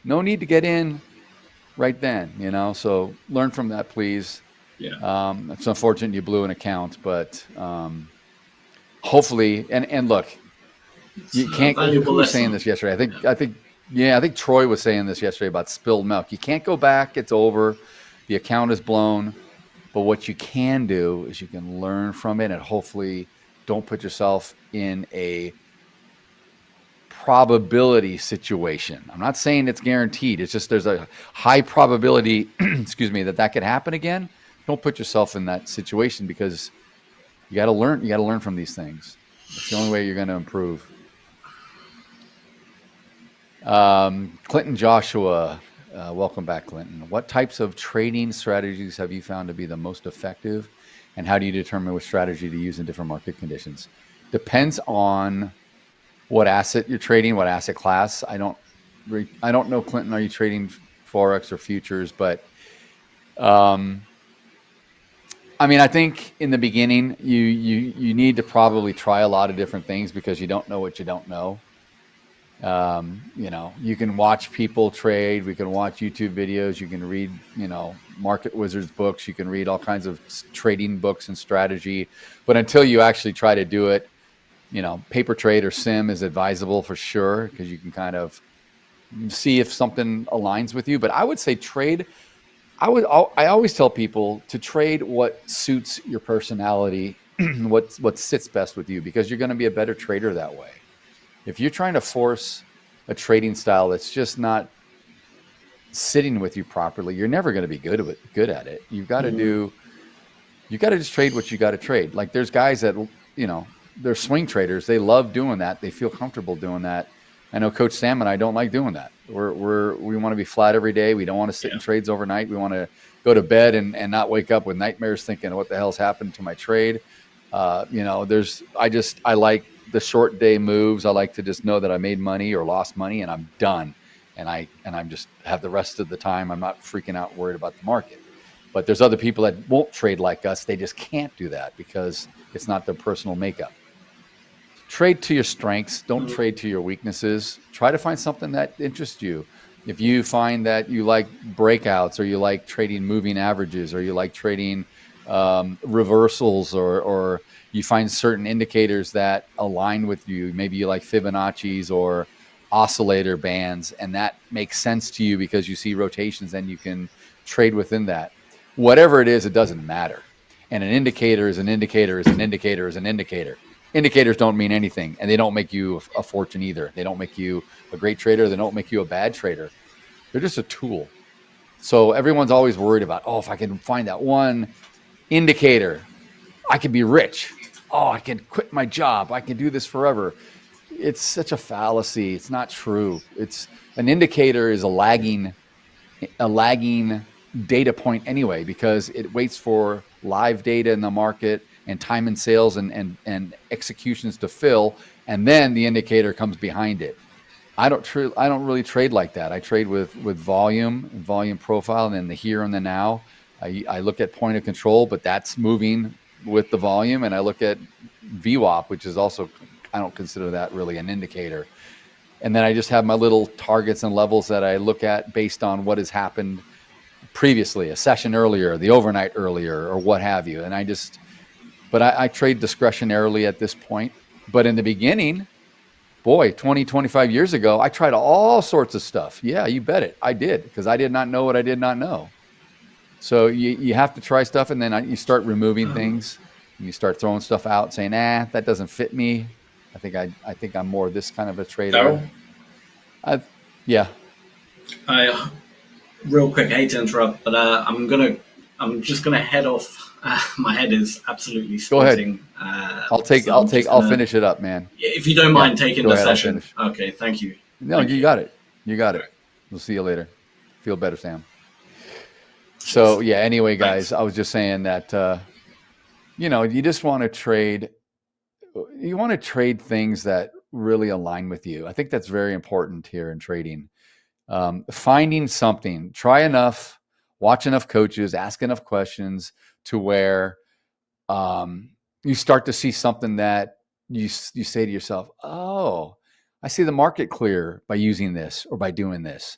No need to get in right then, so learn from that, please. Yeah. It's unfortunate you blew an account, but hopefully, and look, You can't. Who was saying this yesterday? I think Troy was saying this yesterday about spilled milk. You can't go back. It's over. The account is blown. But what you can do is you can learn from it and hopefully don't put yourself in a probability situation. I'm not saying it's guaranteed. It's just there's a high probability, excuse me, that could happen again. Don't put yourself in that situation because you got to learn. You got to learn from these things. It's the only way you're going to improve. Clinton Joshua, welcome back, Clinton. What types of trading strategies have you found to be the most effective, and how do you determine which strategy to use in different market conditions? Depends on what asset you're trading, what asset class. I don't know, Clinton. Are you trading Forex or futures? But I mean, I think in the beginning you need to probably try a lot of different things because you don't know what you don't know. You know, you can watch people trade. We can watch YouTube videos. You can read, you know, Market Wizards books. You can read all kinds of trading books and strategy. But until you actually try to do it, you know, paper trade or sim is advisable for sure because you can kind of see if something aligns with you. But I would say trade. I always tell people to trade what suits your personality, what sits best with you, because you're going to be a better trader that way. If you're trying to force a trading style that's just not sitting with you properly, you're never going to be good at it. You've got to just trade what you got to trade. Like there's guys that, you know, they're swing traders. They love doing that. They feel comfortable doing that. I know Coach Sam and I don't like doing that. We want to be flat every day. We don't want to sit in trades overnight. We want to go to bed and not wake up with nightmares thinking what the hell's happened to my trade. You know, I like the short day moves. I like to just know that I made money or lost money and I'm done. And I'm just have the rest of the time. I'm not freaking out worried about the market. But there's other people that won't trade like us. They just can't do that because it's not their personal makeup. Trade to your strengths. Don't trade to your weaknesses. Try to find something that interests you. If you find that you like breakouts or you like trading moving averages or you like trading reversals or you find certain indicators that align with you, maybe you like Fibonacci's or oscillator bands, and that makes sense to you because you see rotations and you can trade within that. Whatever it is, it doesn't matter. And an indicator is an indicator is an indicator is an indicator. Indicators don't mean anything, and they don't make you a fortune either. They don't make you a great trader. They don't make you a bad trader. They're just a tool. So everyone's always worried about, oh, if I can find that one indicator, I can be rich. Oh, I can quit my job. I can do this forever. It's such a fallacy. It's not true. It's an indicator is a lagging data point anyway, because it waits for live data in the market and time and sales and executions to fill, and then the indicator comes behind it. I don't really trade like that. I trade with volume profile, and then the here and the now. I look at point of control, but that's moving with the volume, and I look at VWAP, which is also, I don't consider that really an indicator. And then I just have my little targets and levels that I look at based on what has happened previously, a session earlier, the overnight earlier, or what have you. And I trade discretionarily at this point. But in the beginning, boy, 20, 25 years ago, I tried all sorts of stuff. Yeah, you bet it. I did, because I did not know what I did not know. So you have to try stuff, and then you start removing things. And you start throwing stuff out, saying, that doesn't fit me. I think I'm more this kind of a trader. Yeah. Real quick, I hate to interrupt, but I'm just gonna head off. My head is absolutely splitting. Go ahead. I'll finish it up, man. If you don't mind taking the session. Okay, thank you. No, you got it. You got it. We'll see you later. Feel better, Sam. So yeah. Anyway, guys, I was just saying that you just want to trade. You want to trade things that really align with you. I think that's very important here in trading. Finding something, try enough, watch enough coaches, ask enough questions to where you start to see something that you say to yourself, oh, I see the market clear by using this or by doing this.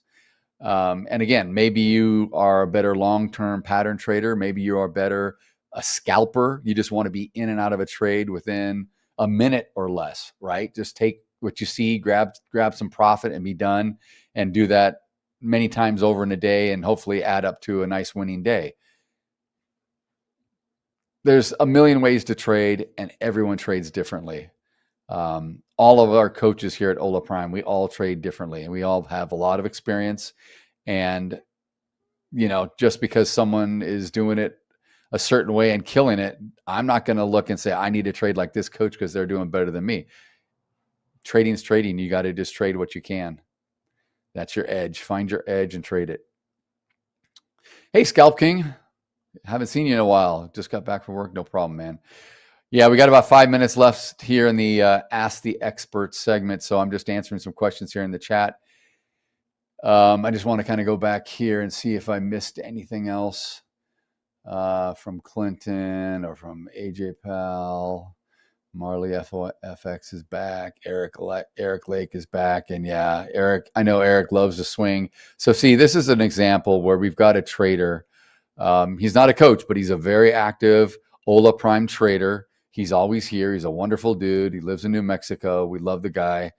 And again, maybe you are a better long-term pattern trader. Maybe you are better a scalper. You just want to be in and out of a trade within a minute or less, right? Just take what you see, grab some profit and be done, and do that many times over in a day and hopefully add up to a nice winning day. There's a million ways to trade, and everyone trades differently. All of our coaches here at Hola Prime, we all trade differently, and we all have a lot of experience. And, just because someone is doing it a certain way and killing it, I'm not going to look and say, I need to trade like this coach because they're doing better than me. Trading's trading. You got to just trade what you can. That's your edge. Find your edge and trade it. Hey, Scalp King. Haven't seen you in a while. Just got back from work. No problem, man. Yeah, we got about 5 minutes left here in the Ask the Expert segment. So I'm just answering some questions here in the chat. I just want to kind of go back here and see if I missed anything else from Clinton or from AJ Pal. Marley FX is back. Eric Lake is back. And yeah, I know Eric loves to swing. So see, this is an example where we've got a trader. He's not a coach, but he's a very active Hola Prime trader. He's always here. He's a wonderful dude. He lives in New Mexico. We love the guy.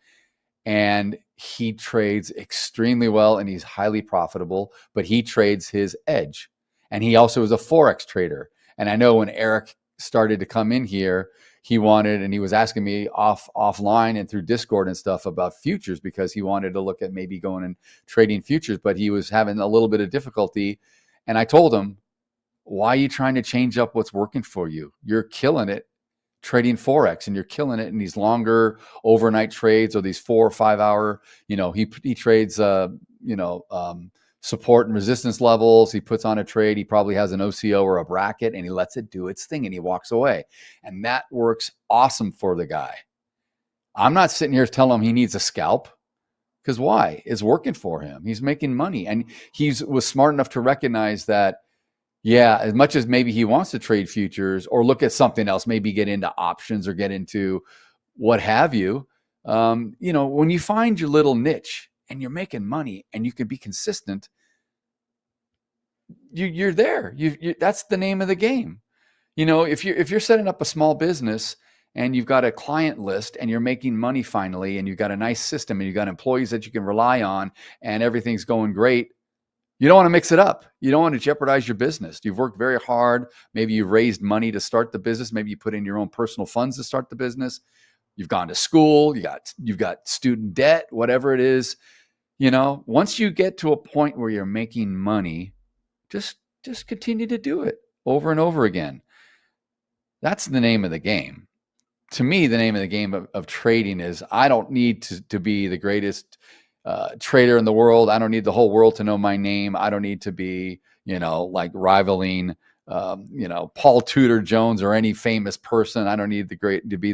And he trades extremely well, and he's highly profitable, but he trades his edge. And he also is a Forex trader. And I know when Eric started to come in here, he was asking me offline and through Discord and stuff about futures, because he wanted to look at maybe going and trading futures, but he was having a little bit of difficulty. And I told him, why are you trying to change up what's working for you? You're killing it trading Forex, and you're killing it in these longer overnight trades or these 4 or 5 hour, he trades, support and resistance levels. He puts on a trade. He probably has an OCO or a bracket, and he lets it do its thing, and he walks away. And that works awesome for the guy. I'm not sitting here telling him he needs a scalp, because why? It's working for him. He's making money, and he was smart enough to recognize that, yeah, as much as maybe he wants to trade futures or look at something else, maybe get into options or get into what have you, when you find your little niche and you're making money and you can be consistent, you're there. That's the name of the game. If you're setting up a small business and you've got a client list and you're making money finally, and you've got a nice system and you've got employees that you can rely on and everything's going great, you don't want to mix it up. You don't want to jeopardize your business. You've worked very hard. Maybe you've raised money to start the business. Maybe you put in your own personal funds to start the business. You've gone to school. You've got student debt, whatever it is. Once you get to a point where you're making money, just continue to do it over and over again. That's the name of the game. To me, the name of the game of trading is, I don't need to be the greatest trader in the world. I don't need the whole world to know my name. I don't need to be, like rivaling, Paul Tudor Jones or any famous person. I don't need to be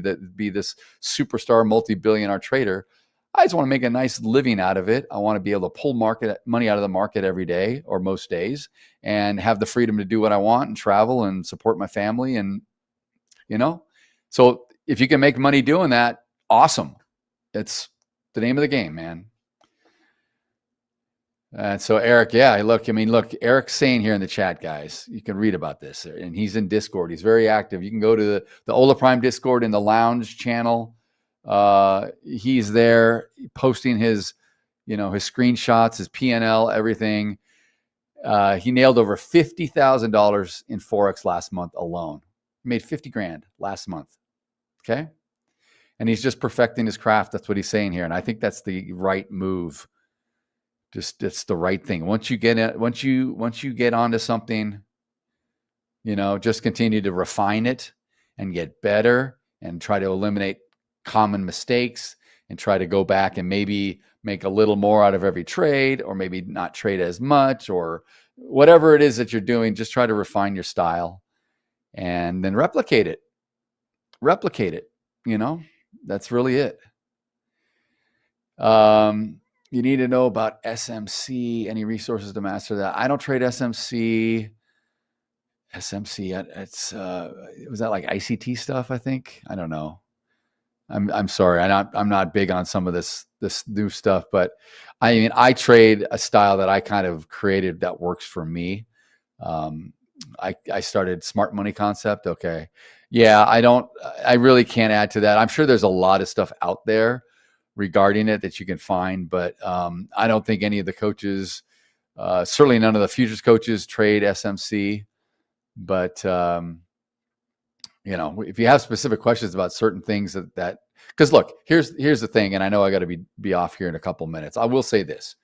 this superstar multi-billionaire trader. I just want to make a nice living out of it. I want to be able to pull money out of the market every day or most days, and have the freedom to do what I want and travel and support my family. And, so if you can make money doing that, awesome. It's the name of the game, man. And so Eric, look, Eric's saying here in the chat, guys, you can read about this, and he's in Discord. He's very active. You can go to the Hola Prime Discord in the lounge channel. He's there posting his screenshots, his P&L, everything. He nailed over $50,000 in Forex last month alone. He made 50 grand last month. Okay. And he's just perfecting his craft. That's what he's saying here. And I think that's the right move. It's the right thing. Once you get onto something, just continue to refine it and get better and try to eliminate common mistakes and try to go back and maybe make a little more out of every trade, or maybe not trade as much, or whatever it is that you're doing. Just try to refine your style and then replicate it. That's really it. You need to know about SMC, any resources to master that. I don't trade SMC. It's was that like ICT stuff? I think, I don't know. I'm sorry. I'm not big on some of this new stuff, but I trade a style that I kind of created that works for me. I started Smart Money Concept. Okay. Yeah. I really can't add to that. I'm sure there's a lot of stuff out there, regarding it that you can find, but I don't think any of the coaches, certainly none of the futures coaches, trade SMC. But you know, if you have specific questions about certain things that because look, here's the thing, and I know I got to be off here in a couple minutes. I will say this: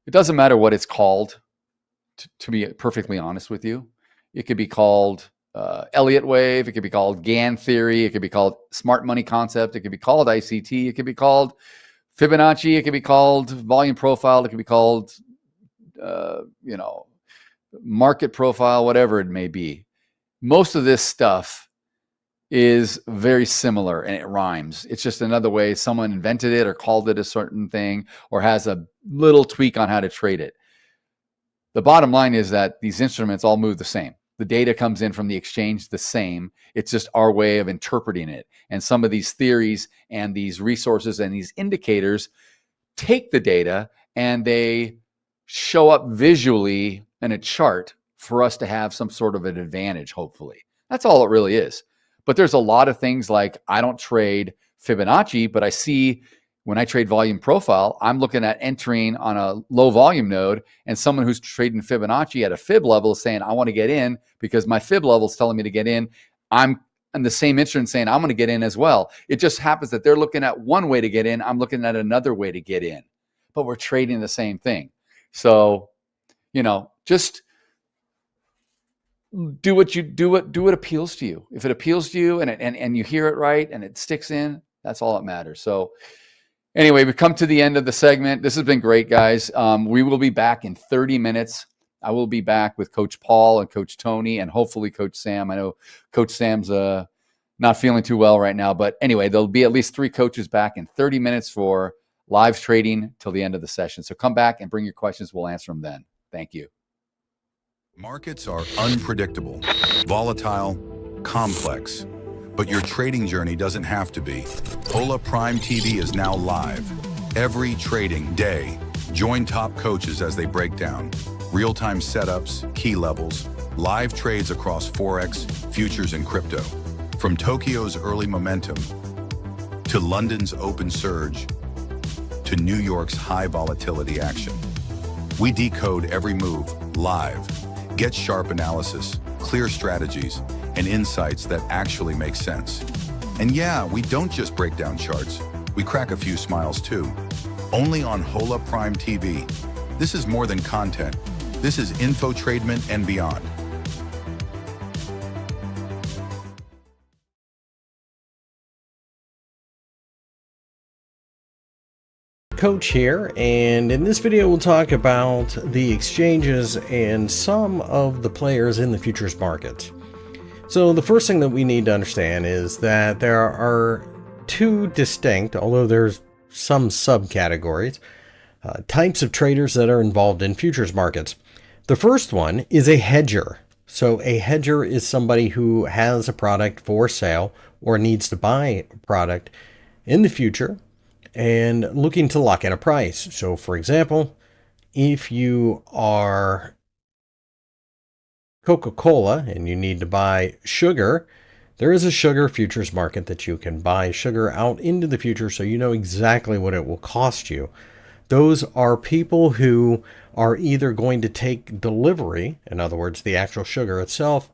it doesn't matter what it's called. To be perfectly honest with you, it could be called Elliott wave. It could be called Gann theory. It could be called smart money concept. It could be called ICT. It could be called Fibonacci. It could be called volume profile. It could be called, you know, market profile, whatever it may be. Most of this stuff is very similar and it rhymes. It's just another way someone invented it or called it a certain thing or has a little tweak on how to trade it. The bottom line is that these instruments all move the same. The data comes in from the exchange the same. It's just our way of interpreting it. And some of these theories and these resources and these indicators take the data and they show up visually in a chart for us to have some sort of an advantage, hopefully. That's all it really is. But there's a lot of things like I don't trade Fibonacci, but I see when I trade volume profile, I'm looking at entering on a low volume node, and someone who's trading Fibonacci at a fib level is saying, I want to get in because my fib level is telling me to get in. I'm in the same instrument saying, I'm going to get in as well. It just happens that they're looking at one way to get in. I'm looking at another way to get in, but we're trading the same thing. So, you know, just do what appeals to you. If it appeals to you and you hear it right and it sticks in, that's all that matters. So anyway, we've come to the end of the segment. This has been great, guys. We will be back in 30 minutes. I will be back with Coach Paul and Coach Tony and hopefully Coach Sam. I know Coach Sam's not feeling too well right now. But anyway, there'll be at least 3 coaches back in 30 minutes for live trading till the end of the session. So come back and bring your questions. We'll answer them then. Thank you. Markets are unpredictable, volatile, complex. But your trading journey doesn't have to be. Hola Prime TV is now live. Every trading day, join top coaches as they break down real-time setups, key levels, live trades across Forex, futures, and crypto. From Tokyo's early momentum, to London's open surge, to New York's high volatility action. We decode every move live. Get sharp analysis, clear strategies, and insights that actually make sense. And yeah, we don't just break down charts. We crack a few smiles too. Only on Hola Prime TV. This is more than content. This is infotainment and beyond. Coach here, and in this video we'll talk about the exchanges and some of the players in the futures market. So the first thing that we need to understand is that there are 2 distinct, although there's some subcategories, types of traders that are involved in futures markets. The first one is a hedger. So a hedger is somebody who has a product for sale or needs to buy a product in the future and looking to lock in a price. So for example, if you are Coca-Cola and you need to buy sugar, there is a sugar futures market that you can buy sugar out into the future so you know exactly what it will cost you. Those are people who are either going to take delivery, in other words, the actual sugar itself,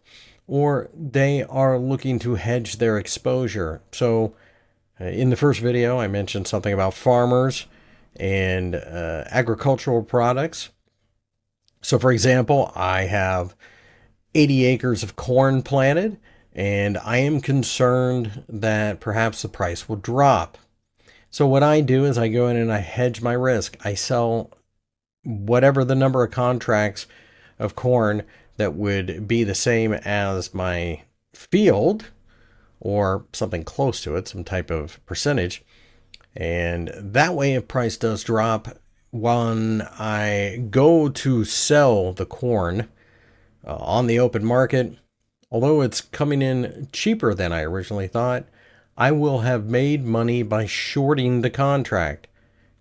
or they are looking to hedge their exposure. So in the first video, I mentioned something about farmers and agricultural products. So for example, I have 80 acres of corn planted, and I am concerned that perhaps the price will drop. So what I do is I go in and I hedge my risk. I sell whatever the number of contracts of corn that would be the same as my field, or something close to it, some type of percentage. And that way, if price does drop, when I go to sell the corn on the open market, although it's coming in cheaper than I originally thought, I will have made money by shorting the contract.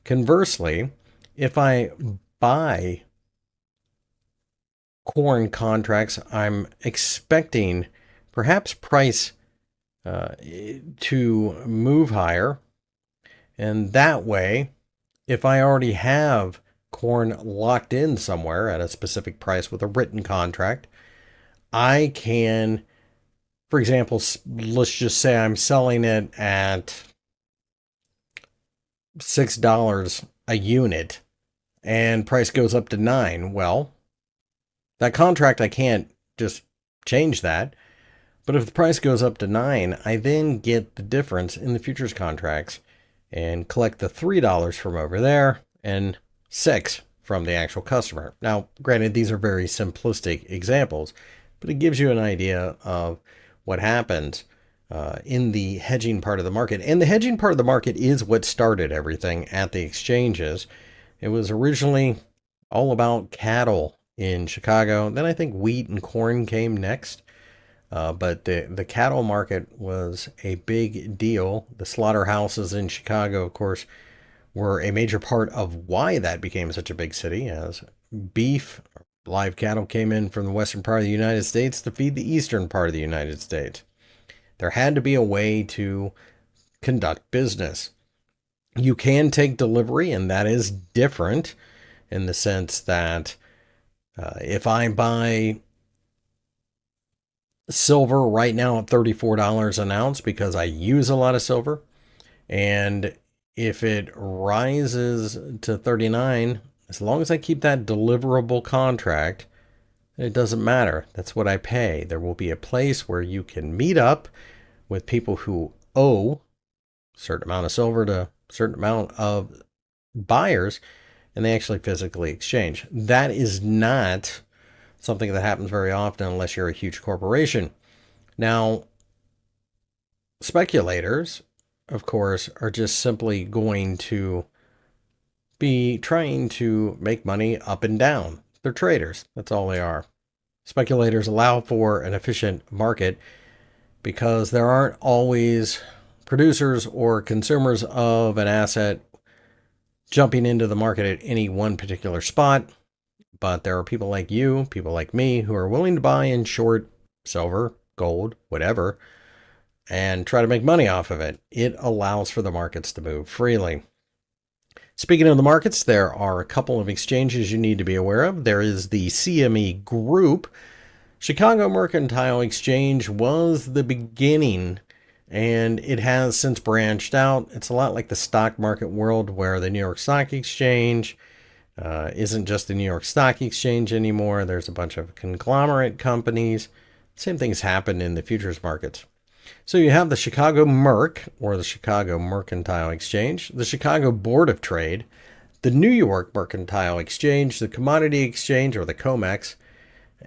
Conversely, if I buy corn contracts, I'm expecting perhaps price to move higher, And that way, if I already have corn locked in somewhere at a specific price with a written contract, I can, for example, let's just say I'm selling it at $6 a unit and price goes up to $9. Well, that contract, I can't just change that. But if the price goes up to $9, I then get the difference in the futures contracts and collect the $3 from over there and $6 from the actual customer. Now, granted, these are very simplistic examples, but it gives you an idea of what happens in the hedging part of the market. And the hedging part of the market is what started everything at the exchanges. It was originally all about cattle in Chicago. Then I think wheat and corn came next. But the cattle market was a big deal. The slaughterhouses in Chicago, of course, were a major part of why that became such a big city, as beef, live cattle came in from the western part of the United States to feed the eastern part of the United States. There had to be a way to conduct business. You can take delivery, and that is different in the sense that if I buy silver right now at $34 an ounce because I use a lot of silver, and if it rises to 39, as long as I keep that deliverable contract, it doesn't matter. That's what I pay. There will be a place where you can meet up with people who owe a certain amount of silver to a certain amount of buyers, and they actually physically exchange. That is not something that happens very often unless you're a huge corporation. Now, speculators, of course, are just simply going to be trying to make money up and down. They're traders. That's all they are. Speculators allow for an efficient market because there aren't always producers or consumers of an asset jumping into the market at any one particular spot. But there are people like you, people like me, who are willing to buy and short silver, gold, whatever, and try to make money off of it. It allows for the markets to move freely. Speaking of the markets, there are a couple of exchanges you need to be aware of. There is the CME Group. Chicago Mercantile Exchange was the beginning, and it has since branched out. It's a lot like the stock market world, where the New York Stock Exchange isn't just the New York Stock Exchange anymore. There's a bunch of conglomerate companies. Same things happen in the futures markets. So you have the Chicago Merc, or the Chicago Mercantile Exchange, the Chicago Board of Trade, the New York Mercantile Exchange, the Commodity Exchange, or the COMEX,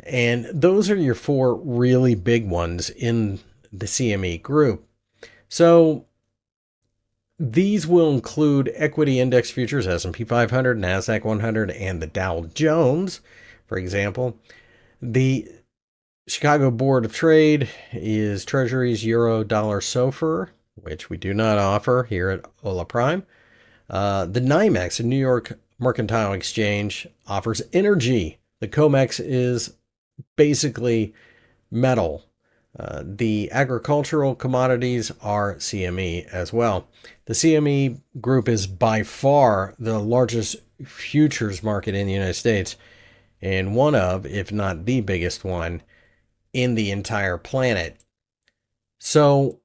and those are your four really big ones in the CME Group. So these will include equity index futures, S&P 500, Nasdaq 100, and the Dow Jones, for example. The Chicago Board of Trade is Treasuries, Euro, Dollar, SOFR, which we do not offer here at Hola Prime. The NYMEX, a New York Mercantile Exchange, offers energy. The COMEX is basically metal. The agricultural commodities are CME as well. The CME Group is by far the largest futures market in the United States, and one of, if not the biggest one, in the entire planet. So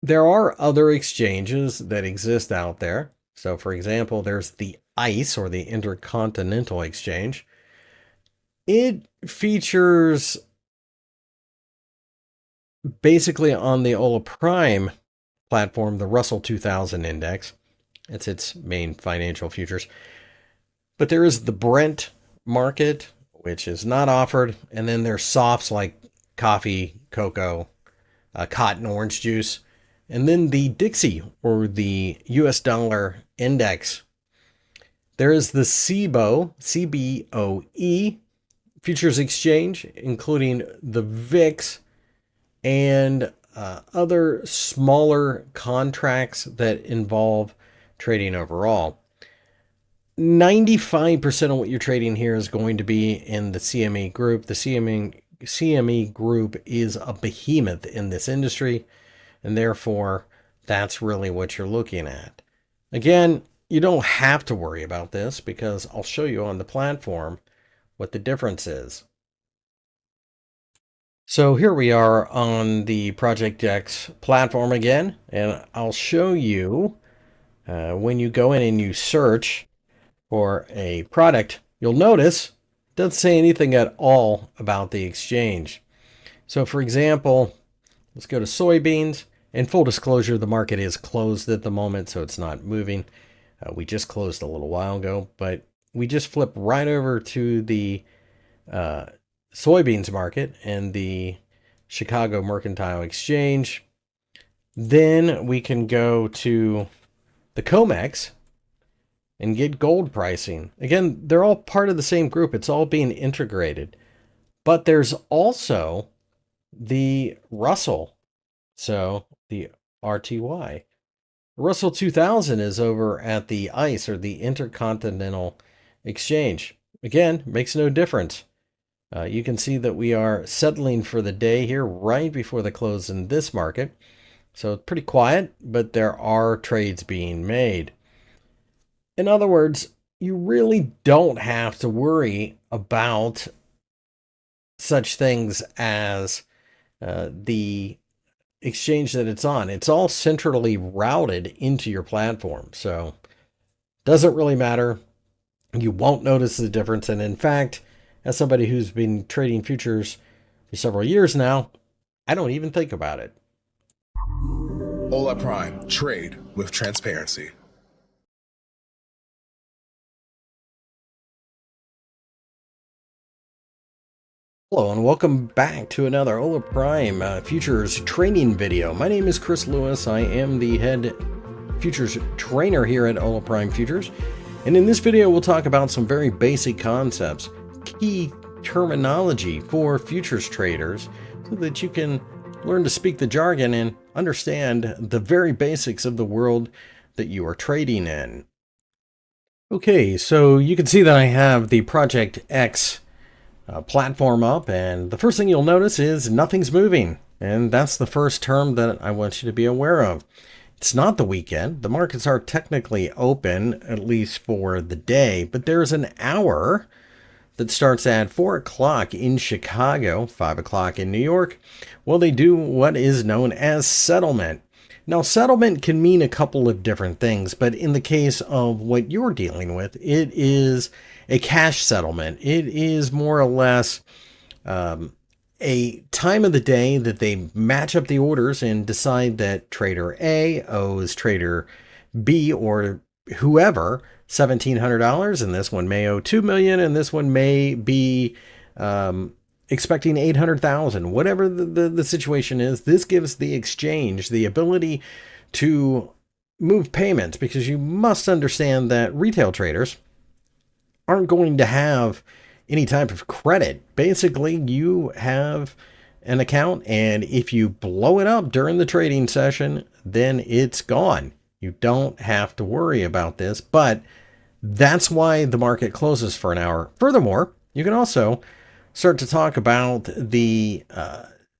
there are other exchanges that exist out there. So for example, there's the ICE, or the Intercontinental Exchange. It features basically on the Hola Prime platform, the Russell 2000 index. It's its main financial futures. But there is the Brent market, which is not offered. And then there's softs like coffee, cocoa, cotton, orange juice. And then the Dixie, or the US dollar index. There is the CBOE, CBOE futures exchange, including the VIX and other smaller contracts that involve trading overall. 95% of what you're trading here is going to be in the CME Group. The CME Group is a behemoth in this industry, and therefore that's really what you're looking at. Again, you don't have to worry about this because I'll show you on the platform what the difference is. So here we are on the Project X platform again, and I'll show you when you go in and you search for a product, you'll notice it doesn't say anything at all about the exchange. So for example, let's go to soybeans. In full disclosure, the market is closed at the moment, so it's not moving. We just closed a little while ago, but we just flip right over to the soybeans market and the Chicago Mercantile Exchange. Then we can go to the COMEX and get gold pricing. Again, they're all part of the same group. It's all being integrated. But there's also the Russell. So the RTY. Russell 2000 is over at the ICE, or the Intercontinental Exchange. Again, makes no difference. You can see that we are settling for the day here right before the close in this market. So it's pretty quiet, but there are trades being made. In other words, you really don't have to worry about such things as the exchange that it's on. It's all centrally routed into your platform. So doesn't really matter. You won't notice the difference. And in fact, as somebody who's been trading futures for several years now, I don't even think about it. Hola Prime, trade with transparency. Hello and welcome back to another Hola Prime Futures training video. My name is Chris Lewis. I am the head futures trainer here at Hola Prime Futures. And in this video, we'll talk about some very basic concepts, key terminology for futures traders, so that you can learn to speak the jargon and understand the very basics of the world that you are trading in. Okay, so you can see that I have the Project X platform up, and the first thing you'll notice is nothing's moving. And that's the first term that I want you to be aware of. It's not the weekend. The markets are technically open, at least for the day, but there's an hour that starts at 4 o'clock in Chicago, 5 o'clock in New York. Well, they do what is known as settlement. Now, settlement can mean a couple of different things, but in the case of what you're dealing with, it is a cash settlement. It is more or less a time of the day that they match up the orders and decide that trader A owes trader B or whoever $1,700, and this one may owe $2 million, and this one may be expecting $800,000. Whatever the situation is, this gives the exchange the ability to move payments, because you must understand that retail traders aren't going to have any type of credit. Basically, you have an account, and if you blow it up during the trading session, then it's gone. You don't have to worry about this, but that's why the market closes for an hour. Furthermore, you can also start to talk about the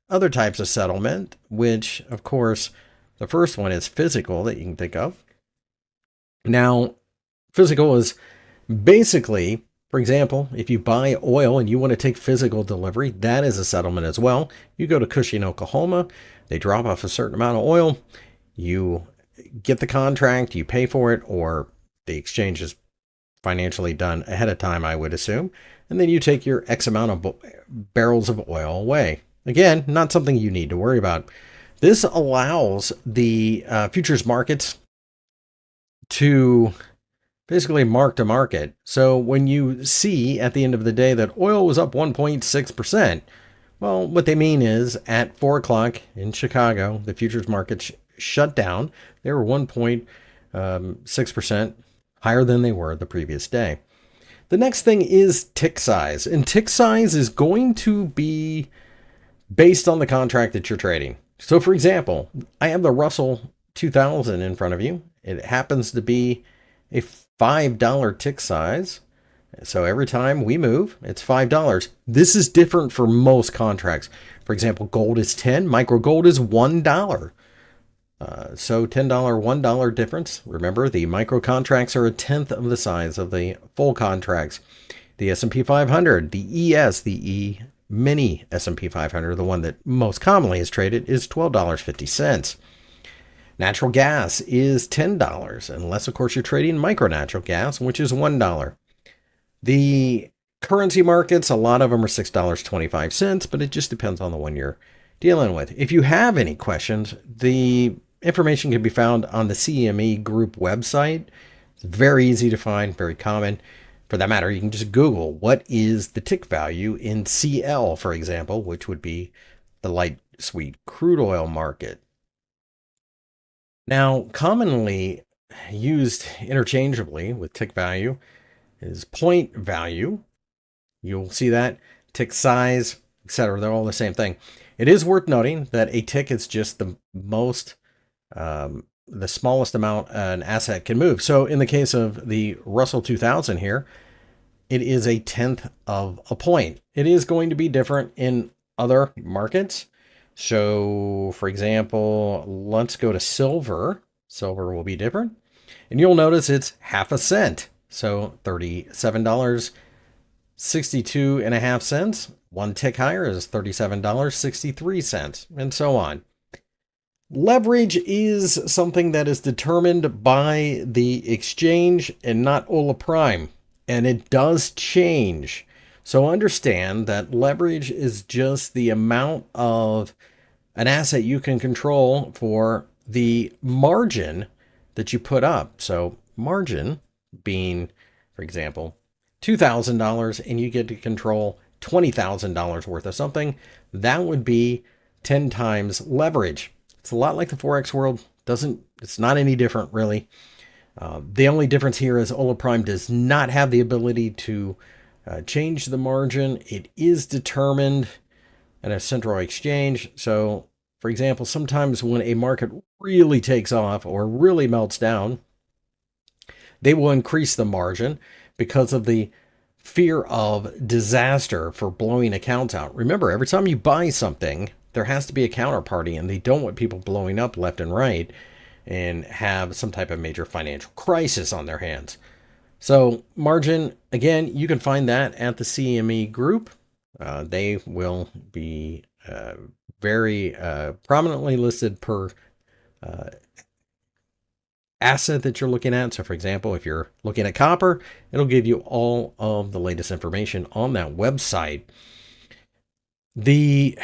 other types of settlement, which, of course, the first one is physical that you can think of. Now, physical is basically, for example, if you buy oil and you want to take physical delivery, that is a settlement as well. You go to Cushing, Oklahoma, they drop off a certain amount of oil, you get the contract, you pay for it, or the exchange is financially done ahead of time, I would assume, and then you take your X amount of barrels of oil away. Again, not something you need to worry about. This allows the futures markets to basically mark to market. So when you see at the end of the day that oil was up 1.6%, well, what they mean is at 4 o'clock in Chicago, the futures market shut down. They were 1.6% higher than they were the previous day. The next thing is tick size, and tick size is going to be based on the contract that you're trading. So for example, I have the Russell 2000 in front of you. It happens to be a $5 tick size. So every time we move, it's $5. This is different for most contracts. For example, gold is 10, micro gold is $1. So $10, $1 difference. Remember, the micro contracts are 1/10 of the size of the full contracts. The S&P 500, the ES, the E mini S&P 500, the one that most commonly is traded, is $12.50. Natural gas is $10, unless, of course, you're trading micro natural gas, which is $1. The currency markets, a lot of them are $6.25, but it just depends on the one you're dealing with. If you have any questions, the information can be found on the CME Group website. It's very easy to find, very common. For that matter, you can just Google what is the tick value in CL, for example, which would be the light sweet crude oil market. Now, commonly used interchangeably with tick value is point value. You'll see that, tick size, etc. They're all the same thing. It is worth noting that a tick is just the smallest amount an asset can move. So in the case of the Russell 2000 here, it is 1/10 of a point. It is going to be different in other markets. So for example, let's go to silver. Silver will be different. And you'll notice it's 1/2 cent. So $37.62.5. One tick higher is $37.63, and so on. Leverage is something that is determined by the exchange and not Hola Prime, and it does change. So understand that leverage is just the amount of an asset you can control for the margin that you put up. So margin being, for example, $2,000, and you get to control $20,000 worth of something, that would be 10 times leverage. It's a lot like the Forex world. It's not any different, really. The only difference here is Hola Prime does not have the ability to change the margin. It is determined at a central exchange. So, for example, sometimes when a market really takes off or really melts down, they will increase the margin because of the fear of disaster for blowing accounts out. Remember, every time you buy something, there has to be a counterparty, and they don't want people blowing up left and right and have some type of major financial crisis on their hands. So margin, again, you can find that at the CME Group. They will be very prominently listed per asset that you're looking at. So for example, if you're looking at copper, it'll give you all of the latest information on that website. The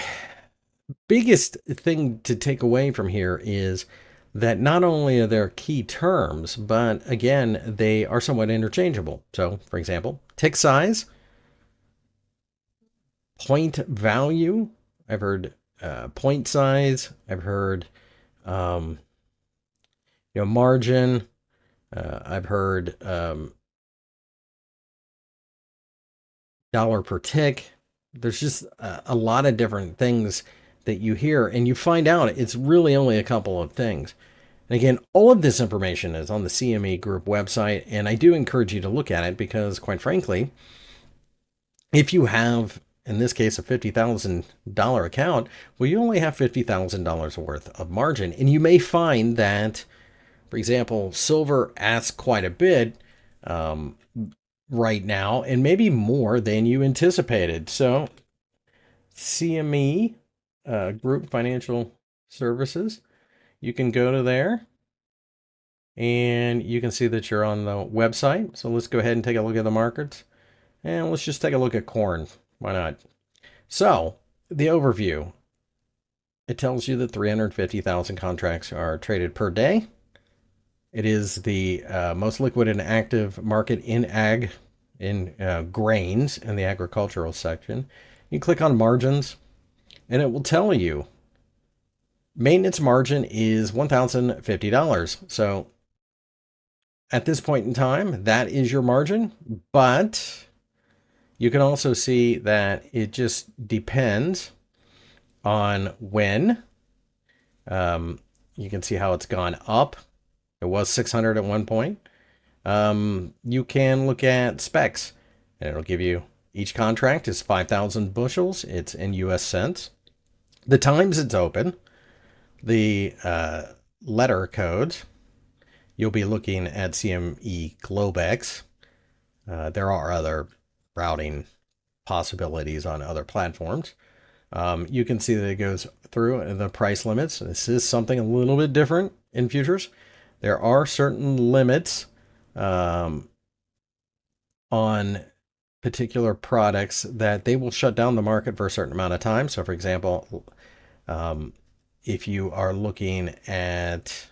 biggest thing to take away from here is that not only are there key terms, but again, they are somewhat interchangeable. So for example, tick size, point value. I've heard point size. I've heard margin. I've heard dollar per tick. There's just a lot of different things that you hear, and you find out it's really only a couple of things. And again, all of this information is on the CME Group website, and I do encourage you to look at it because, quite frankly, if you have, in this case, a $50,000 account, well, you only have $50,000 worth of margin, and you may find that, for example, silver asks quite a bit right now, and maybe more than you anticipated. So CME Group Financial Services, you can go to there and you can see that you're on the website. So let's go ahead and take a look at the markets, and let's just take a look at corn. Why not? So the overview, it tells you that 350,000 contracts are traded per day. It is the most liquid and active market in grains in the agricultural section. You click on margins, and it will tell you maintenance margin is $1,050. So at this point in time, that is your margin, but you can also see that it just depends on when. You can see how it's gone up. It was 600 at one point. You can look at specs, and it'll give you each contract is 5,000 bushels. It's in US cents. The times it's open, the letter codes, you'll be looking at CME Globex. There are other routing possibilities on other platforms. You can see that it goes through the price limits. This is something a little bit different in futures. There are certain limits on particular products that they will shut down the market for a certain amount of time. So for example, if you are looking at,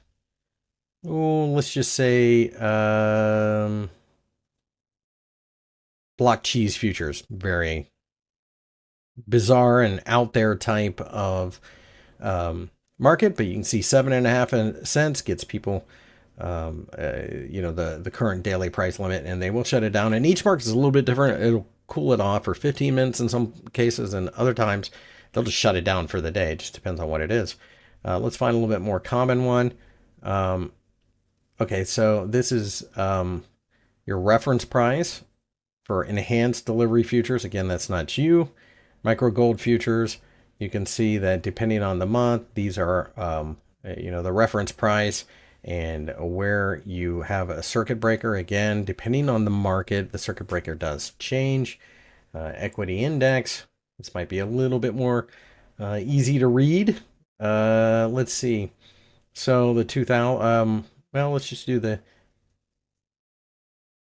let's just say block cheese futures, very bizarre and out there type of market, but you can see 7.5 cents gets people the current daily price limit, and they will shut it down. And each market is a little bit different. It'll cool it off for 15 minutes in some cases, and other times they'll just shut it down for the day. It just depends on what it is. Let's find a little bit more common one. Okay, so this is your reference price for enhanced delivery futures. Again, that's not you. Micro gold futures, you can see that depending on the month, these are the reference price, and where you have a circuit breaker. Again, depending on the market, the circuit breaker does change. Equity index, this might be a little bit more easy to read. Let's see. So the 2000, well, let's just do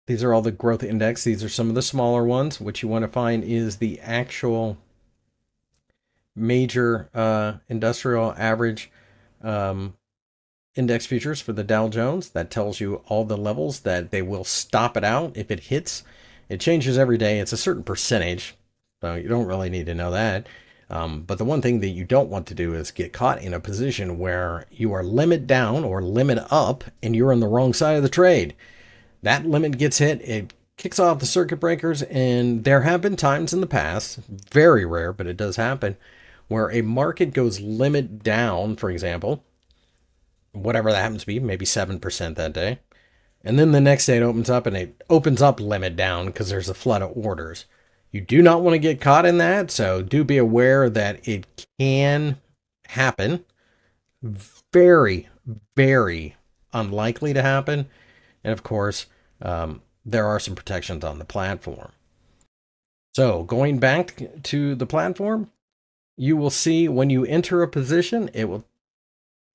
these are all the growth index. These are some of the smaller ones. What you want to find is the actual major industrial average index futures for the Dow Jones. That tells you all the levels that they will stop it out if it hits. It changes every day. It's a certain percentage, so you don't really need to know that. But the one thing that you don't want to do is get caught in a position where you are limit down or limit up and you're on the wrong side of the trade. That limit gets hit, it kicks off the circuit breakers, and there have been times in the past, very rare, but it does happen, where a market goes limit down, for example, whatever that happens to be, maybe 7% that day. And then the next day it opens up, and it opens up limit down because there's a flood of orders. You do not want to get caught in that, so do be aware that it can happen. Very, very unlikely to happen. And of course, there are some protections on the platform. So going back to the platform, you will see when you enter a position, it will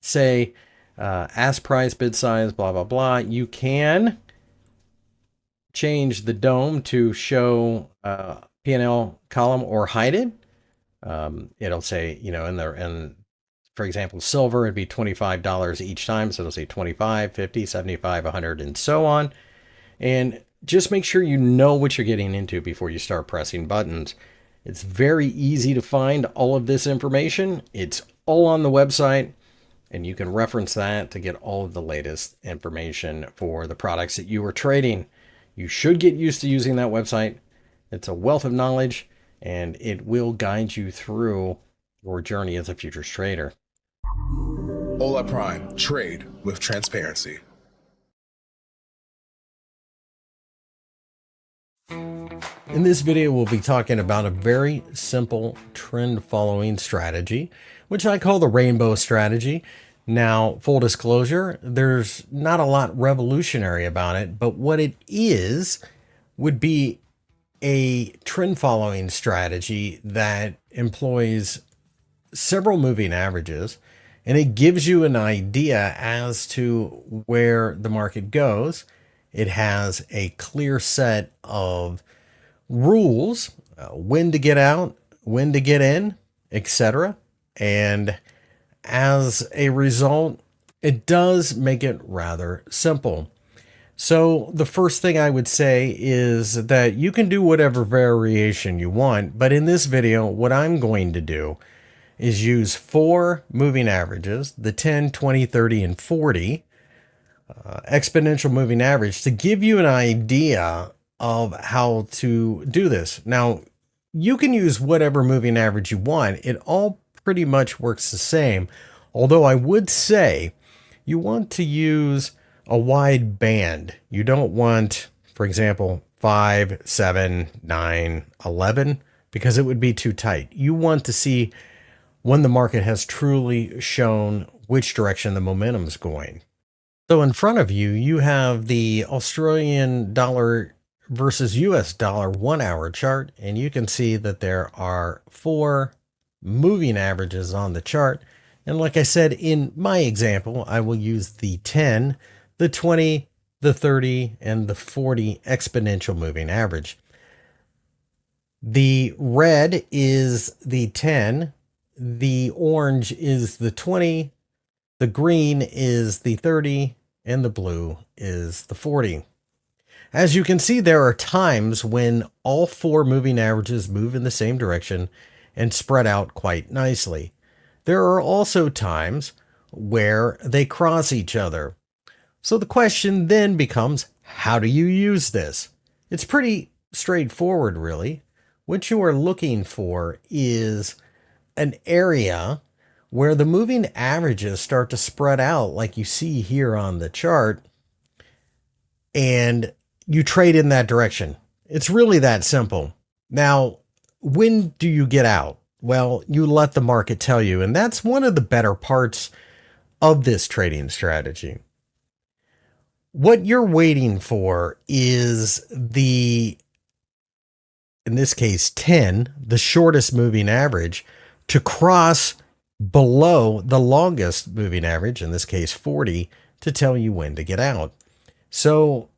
say ask price, bid size, blah, blah, blah. You can change the dome to show P&L column or hide it. It'll say, in for example, silver, it'd be $25 each time. So it'll say 25, 50, 75, 100, and so on. And just make sure you know what you're getting into before you start pressing buttons. It's very easy to find all of this information. It's all on the website, and you can reference that to get all of the latest information for the products that you are trading. You should get used to using that website. It's a wealth of knowledge, and it will guide you through your journey as a futures trader. Hola Prime, trade with transparency. In this video, we'll be talking about a very simple trend following strategy, which I call the rainbow strategy. Now, full disclosure, there's not a lot revolutionary about it, but what it is would be a trend following strategy that employs several moving averages, and it gives you an idea as to where the market goes. It has a clear set of rules, when to get out, when to get in, etc. And as a result, it does make it rather simple. So the first thing I would say is that you can do whatever variation you want, but in this video, what I'm going to do is use 4 moving averages, the 10, 20, 30, and 40, exponential moving average, to give you an idea of how to do this. Now, you can use whatever moving average you want. It all pretty much works the same, although I would say you want to use a wide band. You don't want, for example, 5, 7, 9, 11, because it would be too tight. You want to see when the market has truly shown which direction the momentum is going. So in front of you, you have the Australian dollar versus US dollar 1 hour chart, and you can see that there are 4 moving averages on the chart. And like I said, in my example, I will use the 10, the 20, the 30, and the 40 exponential moving average. The red is the 10, the orange is the 20, the green is the 30, and the blue is the 40. As you can see, there are times when all 4 moving averages move in the same direction and spread out quite nicely. There are also times where they cross each other. So the question then becomes, how do you use this? It's pretty straightforward, really. What you are looking for is an area where the moving averages start to spread out like you see here on the chart, and you trade in that direction. It's really that simple. Now, when do you get out? Well, you let the market tell you, and that's one of the better parts of this trading strategy. What you're waiting for is the, in this case, 10, the shortest moving average, to cross below the longest moving average, in this case 40, to tell you when to get out. So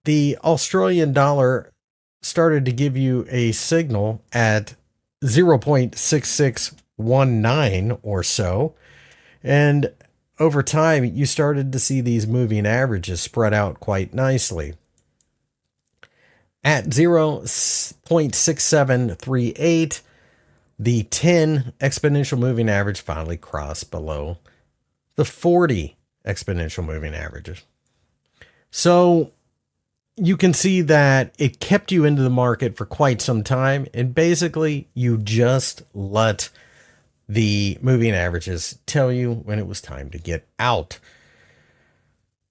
the Australian dollar started to give you a signal at 0.6619 or so, and over time you started to see these moving averages spread out quite nicely. At 0.6738, the 10 exponential moving average finally crossed below the 40 exponential moving averages. So you can see that it kept you into the market for quite some time, and basically you just let the moving averages tell you when it was time to get out.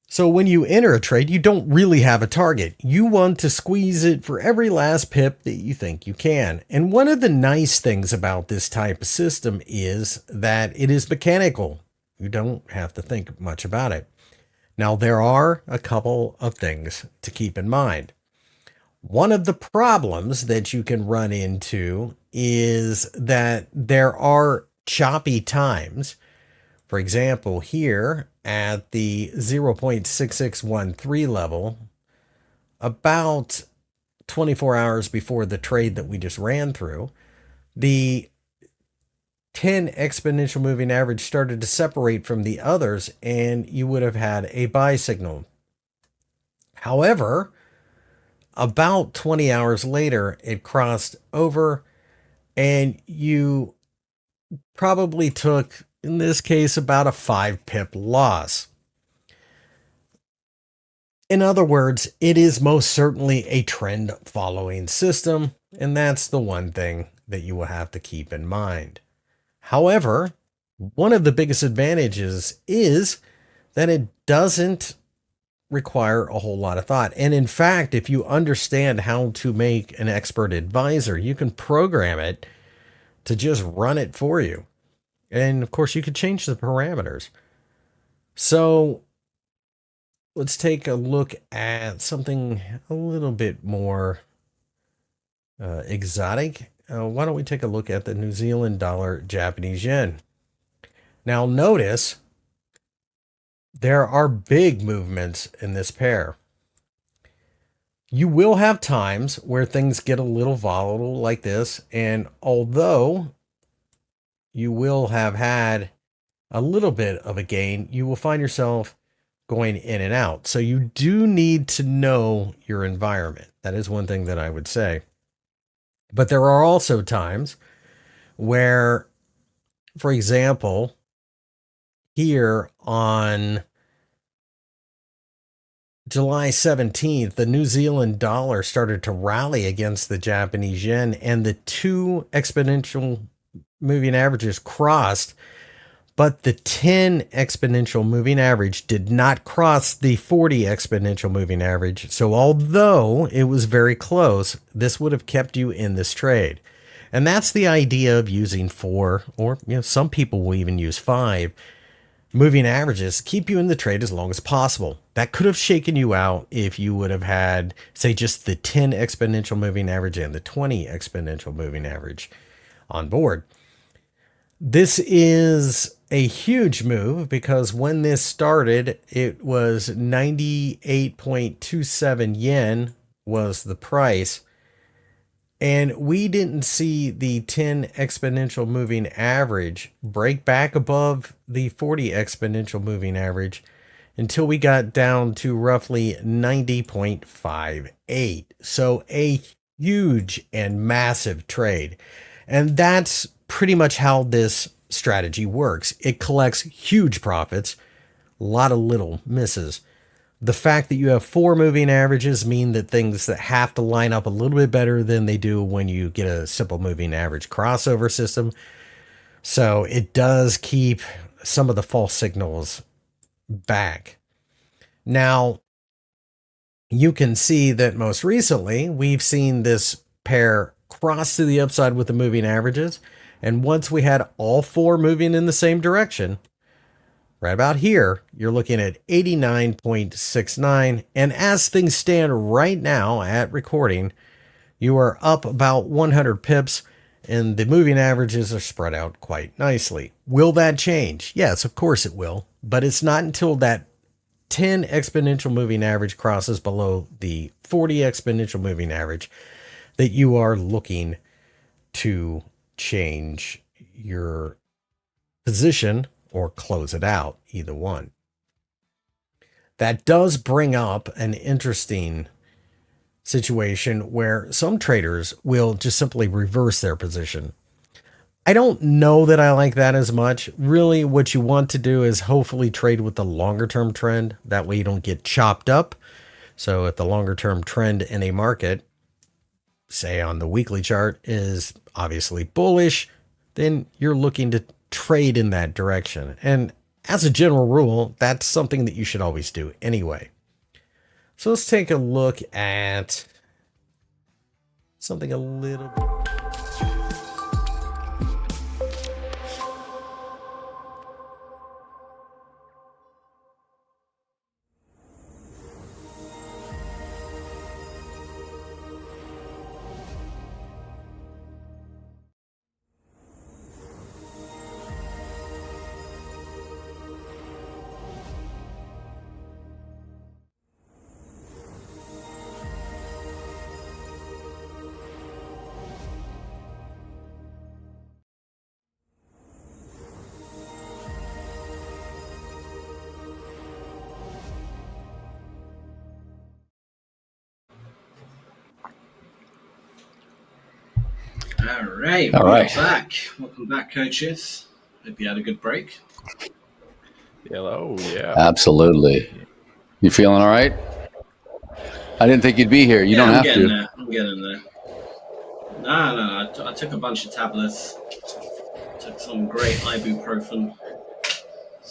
So when you enter a trade, you don't really have a target. You want to squeeze it for every last pip that you think you can. And one of the nice things about this type of system is that it is mechanical. You don't have to think much about it. Now, there are a couple of things to keep in mind. One of the problems that you can run into is that there are choppy times. For example, here at the 0.6613 level, about 24 hours before the trade that we just ran through, the 10 exponential moving average started to separate from the others, and you would have had a buy signal. However, about 20 hours later, it crossed over, and you probably took, in this case, about a 5-pip loss. In other words, it is most certainly a trend following system, and that's the one thing that you will have to keep in mind. However, one of the biggest advantages is that it doesn't require a whole lot of thought. And in fact, if you understand how to make an expert advisor, you can program it to just run it for you. And of course, you could change the parameters. So let's take a look at something a little bit more exotic. Why don't we take a look at the New Zealand dollar, Japanese yen? Now notice there are big movements in this pair. You will have times where things get a little volatile like this, and although you will have had a little bit of a gain, you will find yourself going in and out. So you do need to know your environment. That is one thing that I would say. But there are also times where, for example, here on July 17th, the New Zealand dollar started to rally against the Japanese yen, and the 2 exponential moving averages crossed, but the 10 exponential moving average did not cross the 40 exponential moving average. So although it was very close, this would have kept you in this trade. And that's the idea of using 4, or some people will even use 5 moving averages to keep you in the trade as long as possible. That could have shaken you out if you would have had, say, just the 10 exponential moving average and the 20 exponential moving average on board. This is a huge move because when this started, it was 98.27 yen was the price. And we didn't see the 10 exponential moving average break back above the 40 exponential moving average until we got down to roughly 90.58. So a huge and massive trade. And that's pretty much how this strategy works. It collects huge profits, a lot of little misses. The fact that you have 4 moving averages mean that things that have to line up a little bit better than they do when you get a simple moving average crossover system. So it does keep some of the false signals back. Now, you can see that most recently we've seen this pair cross to the upside with the moving averages. And once we had all 4 moving in the same direction, right about here, you're looking at 89.69. And as things stand right now at recording, you are up about 100 pips and the moving averages are spread out quite nicely. Will that change? Yes, of course it will. But it's not until that 10 exponential moving average crosses below the 40 exponential moving average that you are looking to change your position or close it out, either one. That does bring up an interesting situation where some traders will just simply reverse their position. I don't know that I like that as much. Really, what you want to do is hopefully trade with the longer term trend. That way you don't get chopped up. So if the longer term trend in a market, say on the weekly chart, is obviously bullish, then you're looking to trade in that direction. And as a general rule, that's something that you should always do anyway. So let's take a look at something a little bit. All right. Welcome back, coaches. Hope you had a good break. Hello, yeah. Absolutely. You feeling all right? I didn't think you'd be here. You don't have to. There. I'm getting there. No. I took a bunch of tablets. Took some great ibuprofen.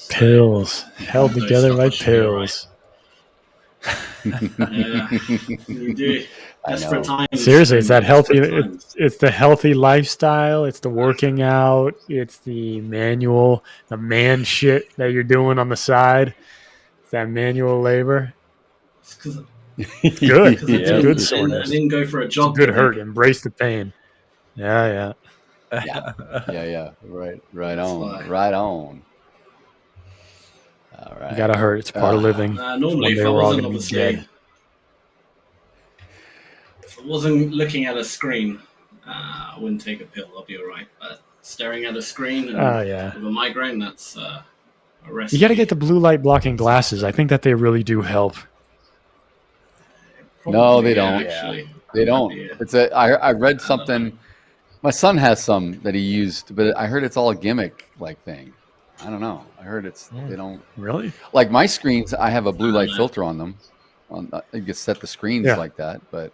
Pills. Held together by pills. Yeah, you do. Desperate times. Seriously, it's that healthy. It's the healthy lifestyle. It's the working out. It's the manual, the man shit that you're doing on the side. It's that manual labor. It's good. It's a good soreness. I didn't go for a jog. Good hurt. Embrace the pain. Yeah. Right on. All right. You gotta hurt. It's part of living. Normally, if I wasn't obviously, if I wasn't looking at a screen, I wouldn't take a pill. I'll be all right. But staring at a screen and with a migraine, that's a recipe. You got to get the blue light blocking glasses. I think that they really do help. No, they don't. Actually, they don't. It's I read something. My son has some that he used, but I heard it's all a gimmick like thing. I don't know. I heard they don't really like my screens. I have a blue light filter on them. You can set the screens like that, but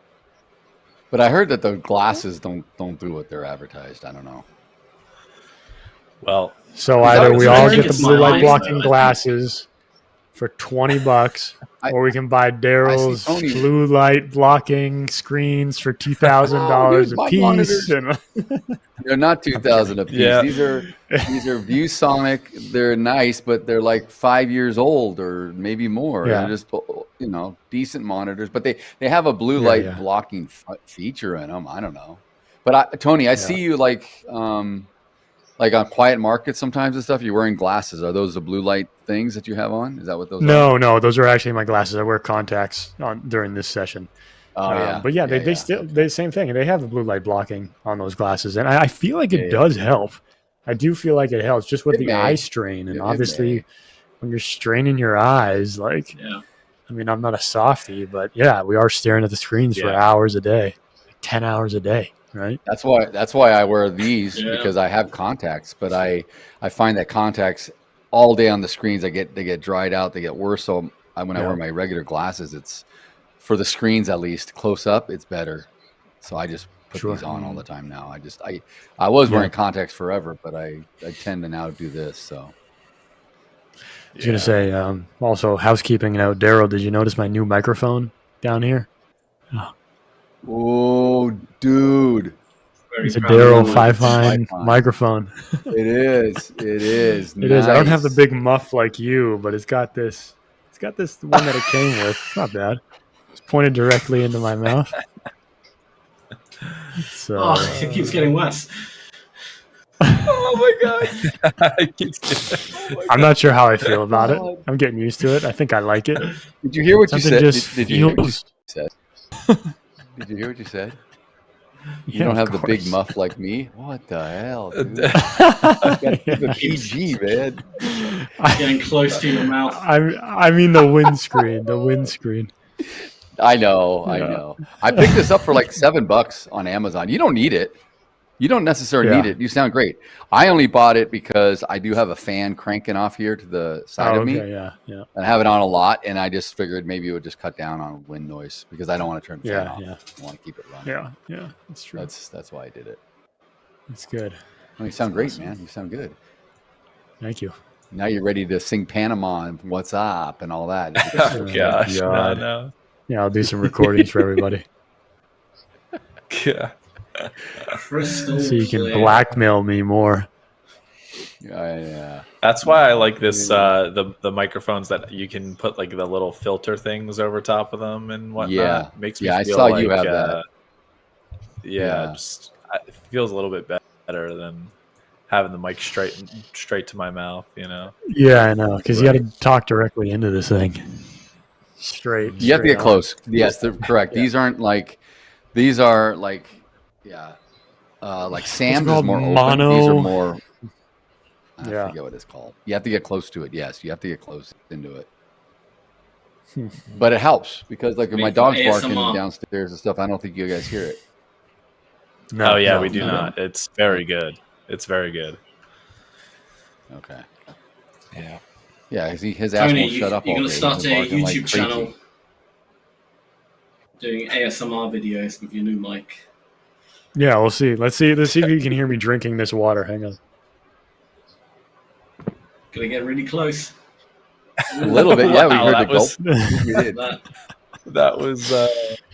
I heard that the glasses don't do what they're advertised. I don't know. Well, so either we all get the blue light blocking glasses, for $20, or we can buy Daryl's Tony. blue light blocking screens for $2,000 a piece. They're not 2,000 a piece. Yeah. These are ViewSonic. They're nice, but they're like 5 years old or maybe more. Yeah. They're just, you know, decent monitors, but they have a blue light blocking feature in them. I don't know, but Tony, I see you like on quiet markets sometimes and stuff. You're wearing glasses. Are those the blue light things that you have on? Is that what those are? No, those are actually my glasses. I wear contacts on during this session. But yeah, they still the same thing. They have the blue light blocking on those glasses, and I feel like it does help. I do feel like it helps just with the eye strain, and obviously when you're straining your eyes, like I mean, I'm not a softie, but yeah, we are staring at the screens for hours a day, like 10 hours a day, right? That's why I wear these because I have contacts, but I find that contacts all day on the screens, they get dried out, they get worse. So when I wear my regular glasses, it's for the screens at least close up, it's better. So I just put these on all the time now. I was wearing contacts forever, but I tend to now do this. So I was gonna say also housekeeping now. Daryl, did you notice my new microphone down here? Oh, dude. It's a Daryl 5-line microphone. It is. It is. It is. I don't have the big muff like you, but it's got this. It's got this one that it came with. It's not bad. It's pointed directly into my mouth. So it keeps getting worse. Oh my god! I'm not sure how I feel about it. I'm getting used to it. I think I like it. Did you hear what you said? Did you hear what you said? Did you hear what you said? You don't have the big muff like me. What the hell, dude? The PG, man. Getting close to your mouth. I mean the windscreen. The windscreen. I know. I picked this up for like $7 on Amazon. You don't need it. You don't necessarily need it. You sound great. I only bought it because I do have a fan cranking off here to the side of me. Yeah. And I have it on a lot, and I just figured maybe it would just cut down on wind noise because I don't want to turn the fan off. I want to keep it running. Yeah, that's true. That's why I did it. That's good. Oh, you sound great, man. You sound good. Thank you. Now you're ready to sing Panama and What's Up and all that. Oh, gosh. No. Yeah, I'll do some recordings for everybody. Yeah. Crystal so you can blackmail me more. Yeah. That's why I like this the microphones that you can put like the little filter things over top of them and whatnot. Yeah. Makes me I feel saw like, you have that. Just it feels a little bit better than having the mic straight to my mouth, you know. Yeah, I know, because you got to talk directly into this thing. Straight. You have to get close. Yes, they're correct. These are like Sam's is more mono. Open. These are more. I forget what it's called. You have to get close to it. Yes, you have to get close into it. But it helps because like if my dog's barking downstairs and stuff, I don't think you guys hear it. No, we do not. It's very good. It's very good. Okay. Yeah. Yeah, his ass Tony, won't shut up all day. You're going to start a YouTube like channel doing ASMR videos with your new mic. Yeah, we'll see. Let's see if you can hear me drinking this water. Hang on. Gonna get really close. A little bit, yeah. We heard the gulp. We did. That was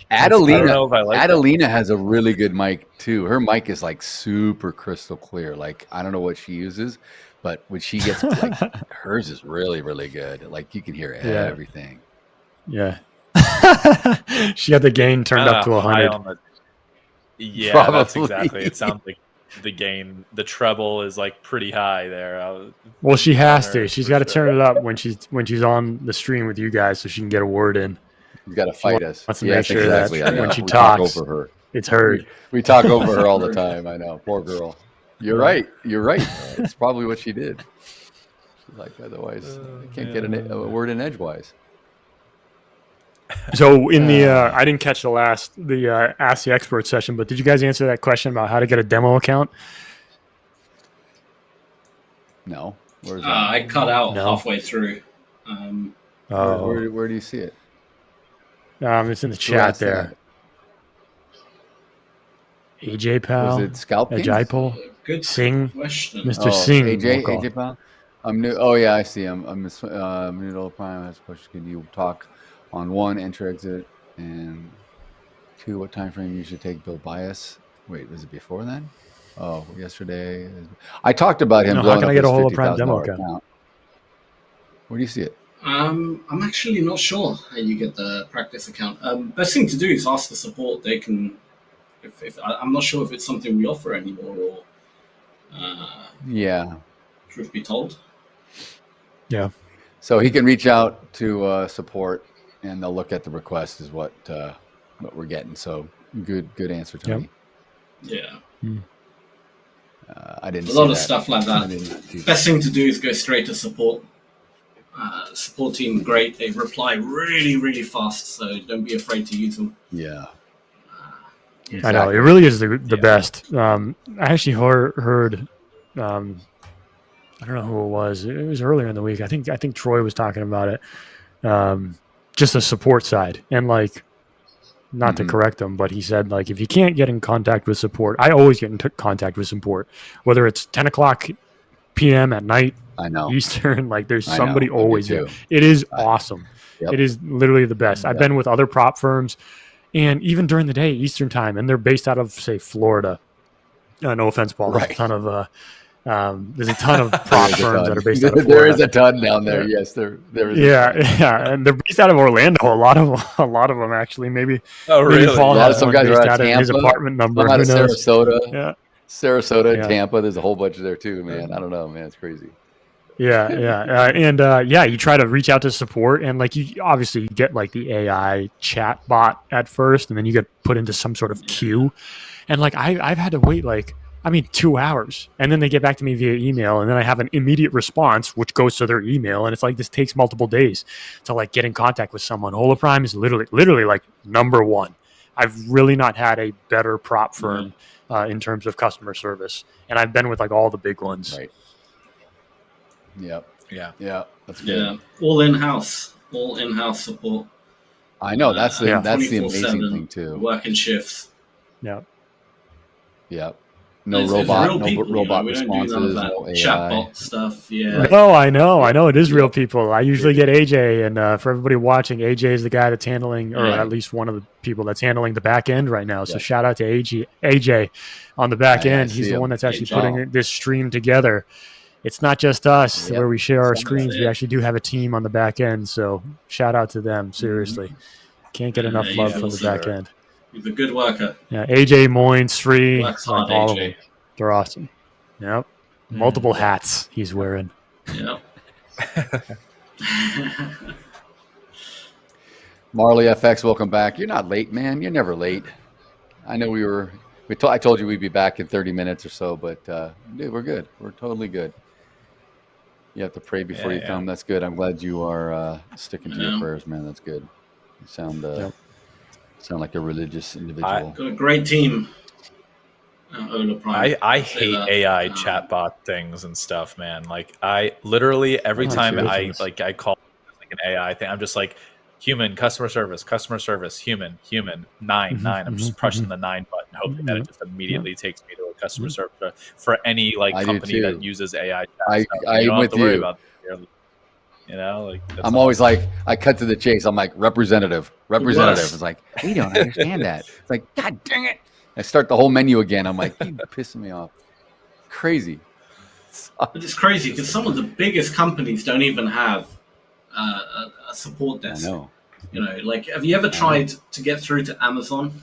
Adelina has a really good mic too. Her mic is like super crystal clear. Like I don't know what she uses, but when she gets like hers is really, really good. Like you can hear everything. Yeah. She had the gain turned up to 100. Yeah, Probably. That's exactly. It sounds like the gain, the treble is like pretty high there. Well, she has to. She's got to turn it up when she's on the stream with you guys, so she can get a word in. She's got to fight us. Wants to make sure that when she talks over her, it's heard. We talk over her all the time. I know, poor girl. You're right. It's probably what she did. She's like, otherwise, I can't get a word in edgewise. So in the I didn't catch the Ask the Expert session, but did you guys answer that question about how to get a demo account? No. Where's that? I cut out halfway through. Where do you see it? It's in the chat there. AJ Pal. Was it Scalping? Ajay Pal. Good Singh. question. Mr. Singh. AJ Pal. I'm new. Oh yeah, I see him. I'm new to Hola Prime. Has push. Can you talk on 1, enter exit, and 2, what time frame you should take build bias? Wait, was it before then? Oh, yesterday. I talked about him blowing up his $50,000 account. Where do you see it? I'm actually not sure how you get the practice account. Best thing to do is ask the support. They can. If I'm not sure if it's something we offer anymore or. Yeah. Truth be told. Yeah. So he can reach out to support, and they'll look at the request. Is what we're getting. So good answer, Tony. Yep. Yeah. I didn't. A lot of stuff like that. Best thing to do is go straight to support. Support team, great. They reply really, really fast. So don't be afraid to use them. Yeah. Exactly. I know it really is the best. I actually heard. I don't know who it was. It was earlier in the week. I think Troy was talking about it. Just the support side, and like, not to correct him, but he said like, if you can't get in contact with support, I always get in contact with support, whether it's 10 o'clock p.m. at night, I know Eastern. Like, there's somebody always there. It is awesome. Yep. It is literally the best. I've been with other prop firms, and even during the day, Eastern time, and they're based out of, say, Florida. No offense, Paul. There's a ton of prop firms that are based out of Florida. There is a ton down there. Yeah. Yes, there is. Yeah, and they're based out of Orlando. A lot of them actually. Maybe. Oh, really? Maybe Paul has some guys based out of his apartment number. Out of Sarasota. Yeah. Sarasota, Tampa. There's a whole bunch there too, man. I don't know, man. It's crazy. You try to reach out to support, and like you obviously get like the AI chat bot at first, and then you get put into some sort of queue, and like I've had to wait 2 hours, and then they get back to me via email, and then I have an immediate response which goes to their email, and it's like this takes multiple days to like get in contact with someone. Hola Prime is literally like number one. I've really not had a better prop firm in terms of customer service, and I've been with like all the big ones. Right. Yep. Yeah. That's good. Yeah. All in-house support. I know that's the amazing thing too. Working shifts. Yeah. Yep. No robot we responses. Don't do none of that no AI. chatbot stuff. Yeah. No, I know. It is real people. I usually get AJ, and for everybody watching, AJ is the guy that's handling, or at least one of the people that's handling the back end right now. So shout out to AJ on the back end. He's the one that's actually putting this stream together. It's not just us where we share our screens. We actually do have a team on the back end. So shout out to them. Seriously, can't get enough love from the back end. He's a good worker. Yeah, AJ, Moyne, Sri, all AJ. of them. They're awesome. Yep. Multiple hats he's wearing. Yep. Marley FX, welcome back. You're not late, man. You're never late. I know I told you we'd be back in 30 minutes or so, but dude, we're good. We're totally good. You have to pray before you come. That's good. I'm glad you are sticking to your prayers, man. That's good. You sound like a religious individual. Got a great team. Hola Prime. I hate AI chatbot things and stuff, man. Like I literally every time I call like an AI thing, I'm just like human customer service, human 9. I'm just pressing the 9 button, hoping that it just immediately takes me to a customer service for any company that uses AI. I'm with you. I'm always like, I cut to the chase. I'm like, representative. It's like, we don't understand that. It's like, God dang it. I start the whole menu again. I'm like, you're pissing me off. Crazy. It's crazy because some of the biggest companies don't even have a support desk. I know. Have you ever tried to get through to Amazon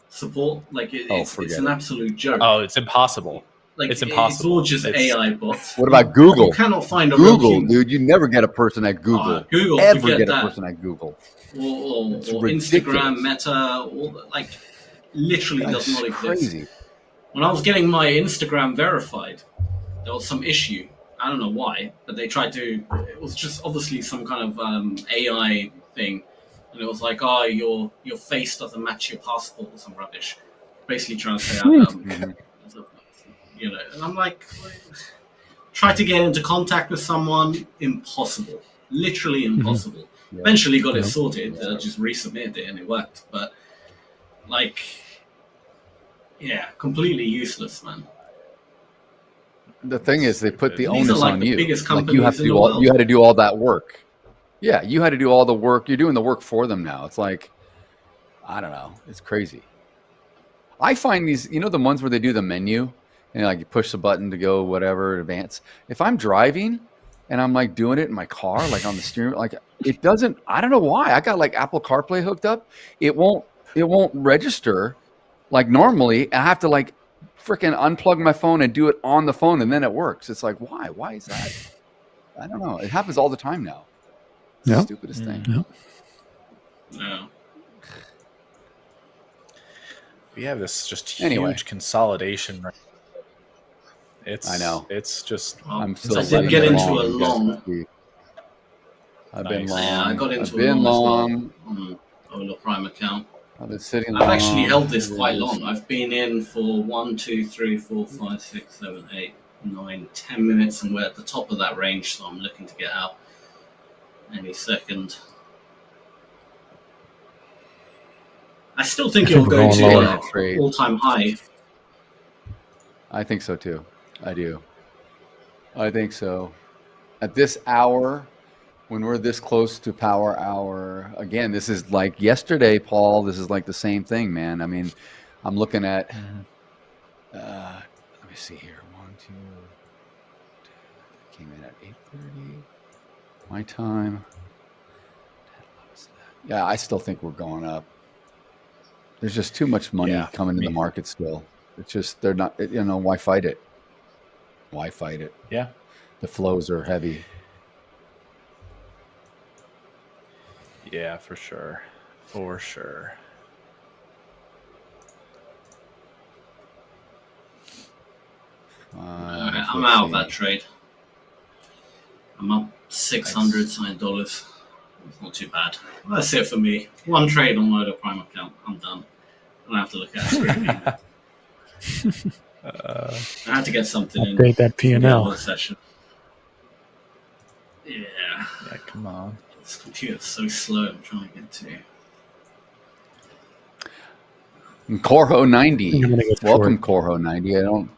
support? It's an absolute joke. Oh, it's impossible. It's impossible. It's all just AI bots. What about Google? You cannot find a Google, dude. You never get a person at Google. Google, ever get a person at Google. Or Instagram, Meta, literally does not exist. Crazy. When I was getting my Instagram verified, there was some issue. I don't know why, but they tried to. It was just obviously some kind of AI thing, and it was like, "Oh, your face doesn't match your passport" or some rubbish. Basically, trying to say, and I'm like, try to get into contact with someone, impossible, literally impossible. Yeah. Eventually, got it sorted. Just resubmitted it, and it worked. But completely useless, man. The thing is, they put the These are onus like on the you. biggest Like you have companies to in do the all. world. You had to do all that work. Yeah, you had to do all the work. You're doing the work for them now. It's like, I don't know. It's crazy. I find these, the ones where they do the menu and like you push the button to go whatever, advance. If I'm driving and I'm like doing it in my car, like on the steering, like it doesn't, I don't know why. I got like Apple CarPlay hooked up. It won't register like normally. I have to like freaking unplug my phone and do it on the phone and then it works. It's like, why? Why is that? I don't know. It happens all the time now. It's the stupidest thing. No. We have this just huge consolidation. I know. It's just. I'm still. I did get into a long. I've been long. Yeah, I got into a long as well on Hola Prime account. I've been sitting. I've actually held this quite long. I've been in for 1, 2, 3, 4, 5, 6, 7, 8, 9, 10 minutes, and we're at the top of that range, so I'm looking to get out any second. I still think it'll go to all-time high. I think so too. I do. I think so. At this hour, when we're this close to power hour, again, this is like yesterday, Paul. This is like the same thing, man. I mean, I'm looking at. Let me see here. 1, 2. Came in at 8:30. My time. Yeah, I still think we're going up. There's just too much money coming in the market still. It's just, they're not, why fight it? Why fight it? Yeah. The flows are heavy. Yeah, for sure. For sure. I'm out of that trade. I'm up $600 something dollars. It's not too bad. That's it for me. One trade on Hola Prime account. I'm done. I don't have to look at it. I had to get something in. Update that P&L. Session. Yeah. Yeah, come on. This computer's so slow. I'm trying to get to. Corho 90. Welcome, Corho 90. I don't.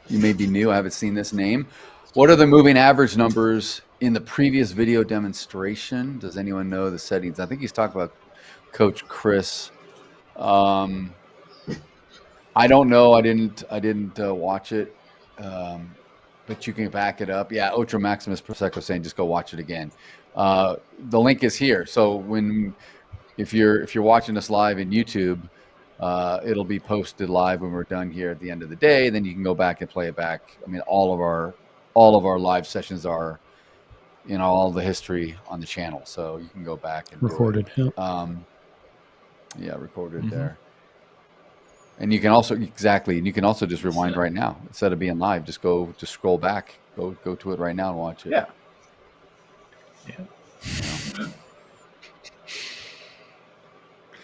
You may be new. I haven't seen this name. What are the moving average numbers in the previous video demonstration? Does anyone know the settings? I think he's talking about Coach Chris. I don't know. I didn't watch it, but you can back it up. Yeah, Ultra Maximus Prosecco saying just go watch it again. The link is here. So if you're watching us live in YouTube, it'll be posted live when we're done here at the end of the day. Then you can go back and play it back. I mean, all of our live sessions are all the history on the channel, so you can go back and recorded. Yeah, recorded there. And you can also just rewind right now instead of being live. Just scroll back, go to it right now and watch it. Yeah.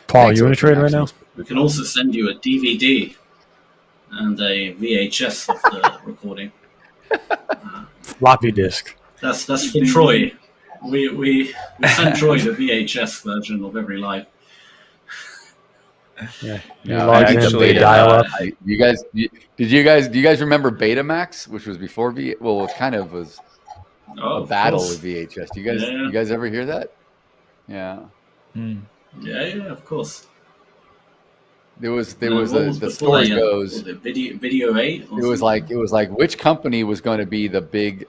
Paul, you in a trade right now? We can also send you a DVD and a VHS of the recording. Floppy disk. That's for Troy. We sent Troy the VHS version of every live. Yeah, actually, dial up. Do you guys remember Betamax, which was before Well, it kind of was a battle with VHS. Do you guys ever hear that? Yeah. Yeah, of course. The story goes. Video 8. It was like which company was going to be the big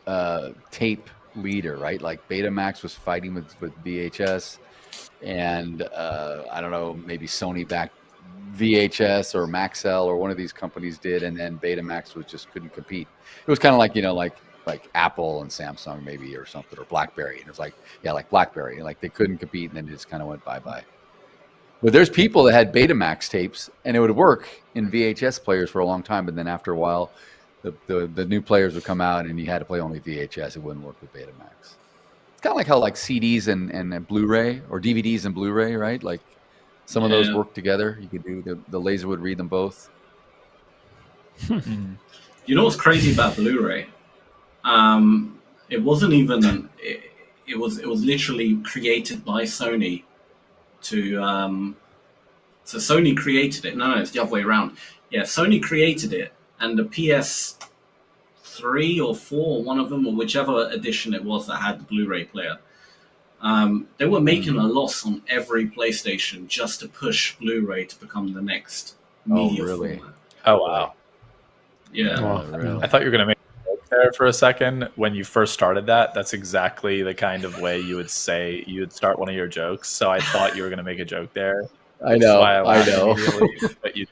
tape leader, right? Like Betamax was fighting with VHS, and I don't know, maybe Sony backed VHS or Maxell or one of these companies did, and then Betamax couldn't compete. It was kind of like like Apple and Samsung maybe or something, or BlackBerry, and it was like BlackBerry, like they couldn't compete, and then it just kind of went bye. But there's people that had Betamax tapes, and it would work in VHS players for a long time, but then after a while, the new players would come out, and you had to play only VHS. It wouldn't work with Betamax. It's kind of like how like CDs and Blu-ray, or DVDs and Blu-ray, right? Like some of those work together. You could do the laser would read them both. You know what's crazy about Blu-ray? It wasn't even. It was literally created by Sony. So Sony created it. No, it's the other way around. Yeah, Sony created it, and the PS3 3 or 4, one of them, or whichever edition it was that had the Blu-ray player. They were making a loss on every PlayStation just to push Blu-ray to become the next media format. Oh, wow. Yeah. Really? I thought you were going to make a joke there for a second when you first started that. That's exactly the kind of way you would start one of your jokes. So I thought you were going to make a joke there. I know. I know. But you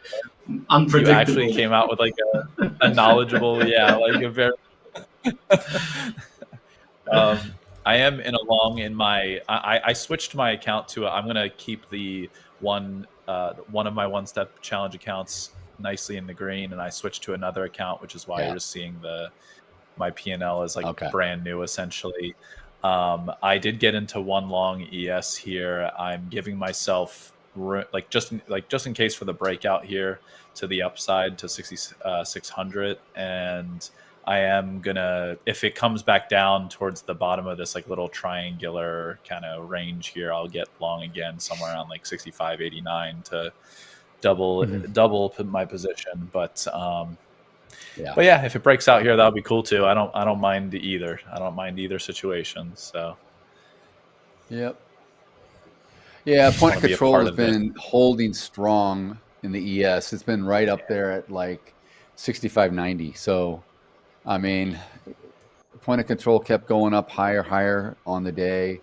actually came out with like a knowledgeable, like a very. I am in a long in my. I switched my account to. I'm going to keep the one of my one-step challenge accounts nicely in the green, and I switched to another account, which is why you're just seeing my P&L is like brand new essentially. I did get into one long ES here. I'm giving myself just in case for the breakout here to the upside to 6,600, and I am gonna, if it comes back down towards the bottom of this like little triangular kind of range here, I'll get long again somewhere around like 65.89 to double my position. But if it breaks out here, that'll be cool too. I don't mind either. I don't mind either situation. So point of control has been holding strong in the ES. It's been right up there at like 65.90. So I mean, point of control kept going up higher on the day,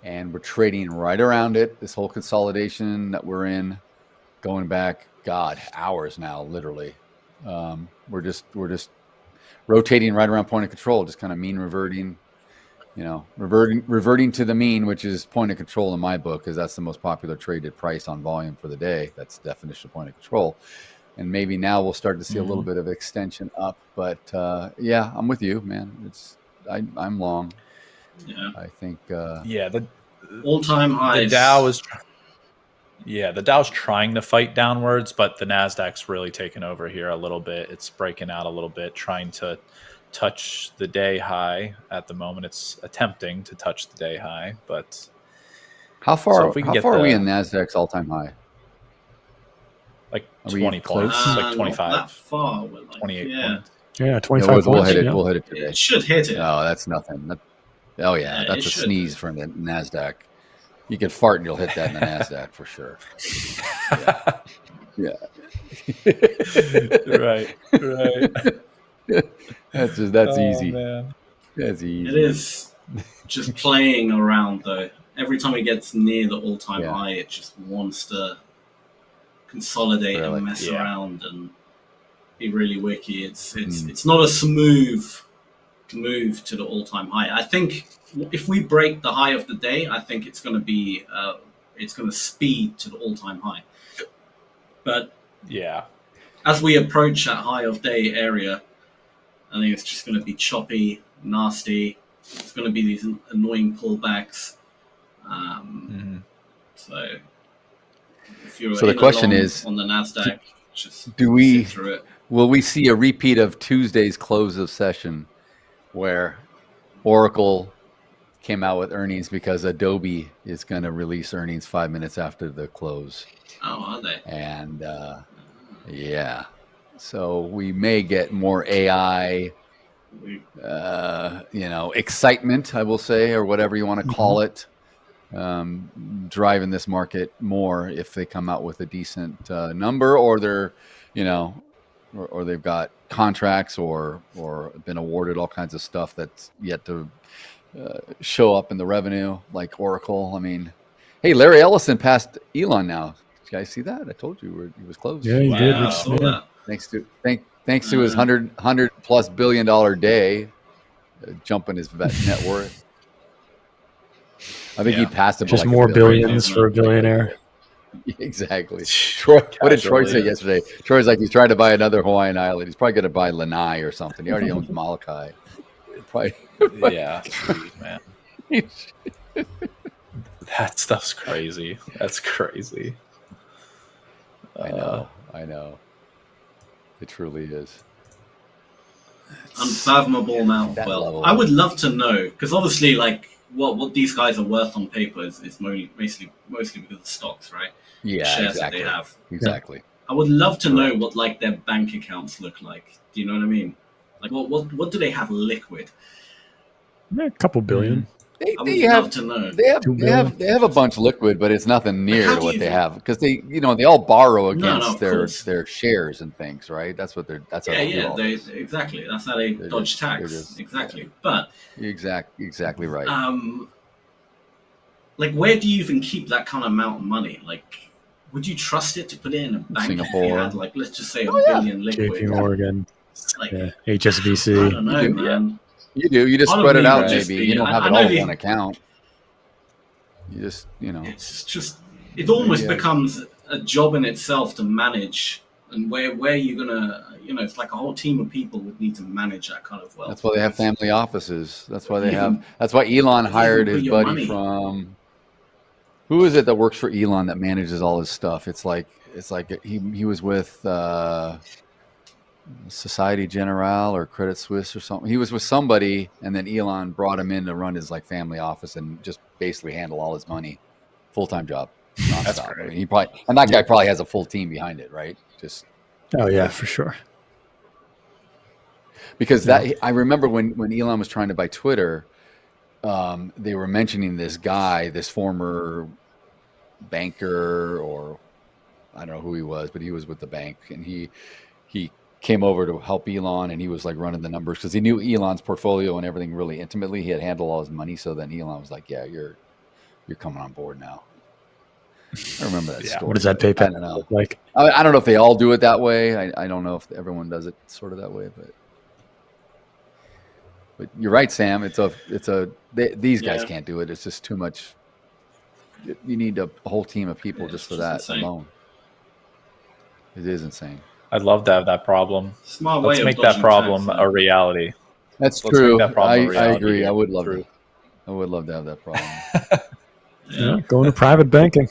and we're trading right around it. This whole consolidation that we're in, going back, hours now, literally. We're just rotating right around point of control, just kind of mean reverting, reverting to the mean, which is point of control in my book, because that's the most popular traded price on volume for the day. That's the definition of point of control. And maybe now we'll start to see a little bit of extension up, but I'm with you, man. I'm long. Yeah, I think. The all-time highs. The Dow's trying to fight downwards, but the Nasdaq's really taken over here a little bit. It's breaking out a little bit, trying to touch the day high at the moment. It's attempting to touch the day high, but how far are we in Nasdaq's all-time high? Like 20 points, like 25. Not that far. 28 points. Yeah, 25 we'll hit it. We'll hit it today. It should hit it. No, that's nothing. That's a sneeze from the Nasdaq. You can fart and you'll hit that in the Nasdaq for sure. Right. That's easy. Man. That's easy. It is just playing around though. Every time it gets near the all-time high, it just wants to consolidate and mess around and be really wicky. It's not a smooth move to the all-time high. I think if we break the high of the day, I think it's going to be it's going to speed to the all-time high. But as we approach that high of day area, I think it's just going to be choppy, nasty. It's going to be these annoying pullbacks. So the question is, on the Nasdaq, just sit through it. Will we see a repeat of Tuesday's close of session where Oracle came out with earnings because Adobe is going to release earnings 5 minutes after the close? Oh, are they? And so we may get more AI, excitement, I will say, or whatever you want to call it. Driving this market more if they come out with a decent number, or they're, or they've got contracts or been awarded all kinds of stuff that's yet to show up in the revenue, like Oracle. I mean, hey, Larry Ellison passed Elon now. Did you guys see that? I told you he was close. Yeah, he did. Thanks to his $100+ billion day, jumping his net worth. I think he passed it. Just more billions for a billionaire. Exactly. Troy, what did Troy say yesterday? Troy's like, he's trying to buy another Hawaiian island. He's probably going to buy Lanai or something. He already owns Molokai. Probably. Man. That stuff's crazy. That's crazy. I know. It truly is. Unfathomable amount. Well, I would love to know, because obviously, like, what these guys are worth on paper is mostly because of stocks, right? Yeah, shares exactly. that they have. Exactly. I would love to know what like their bank accounts look like. Do you know what I mean? Like, what do they have liquid? A couple billion. They have a bunch liquid, but it's nothing near to what they have because they all borrow against their shares and things, right? That's what that's how they do all this. Exactly. That's how they dodge tax. Exactly. But exactly right. Like, where do you even keep that kind of amount of money? Like, would you trust it to put it in a bank? Singapore. If you had, like, let's just say $1 billion liquid. JP Morgan, like, HSBC. I don't know, man. You do. You just spread it out, maybe. You don't have it all in one account. You just, It's just, it almost becomes a job in itself to manage, and where you're gonna, it's like a whole team of people would need to manage that kind of wealth. That's why they have family offices. That's why that's why Elon hired his buddy from. Who is it that works for Elon that manages all his stuff? It's like he was with Societe Generale or Credit Suisse or something. He was with somebody, and then Elon brought him in to run his like family office and just basically handle all his money, full-time job, nonstop. That's great. I mean, that guy probably has a full team behind it, right? Just for sure. Because I remember when Elon was trying to buy Twitter, they were mentioning this guy, this former banker, or I don't know who he was, but he was with the bank, and he came over to help Elon, and he was like running the numbers because he knew Elon's portfolio and everything really intimately. He had handled all his money, so then Elon was like, "Yeah, you're coming on board now." I remember that story. What does that pay pattern look like? I don't know if they all do it that way. I don't know if everyone does it sort of that way, but you're right, Sam. These guys can't do it. It's just too much. You need a whole team of people just for that alone. It is insane. I'd love to have that problem. Smart Let's make that problem a reality. That's true. I agree. I would love to. I would love to have that problem. Going to private banking.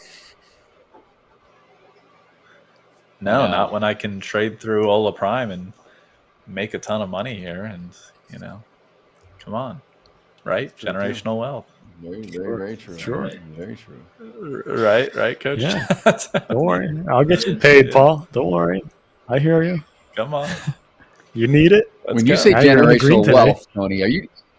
No, not when I can trade through Hola Prime and make a ton of money here. And come on, right? Generational wealth. Very, very, very true. Sure. Very true. Right, Coach. Yeah. Don't worry. I'll get you paid, Paul. Don't worry. I hear you. Come on. You need it. When you say generational wealth, Tony,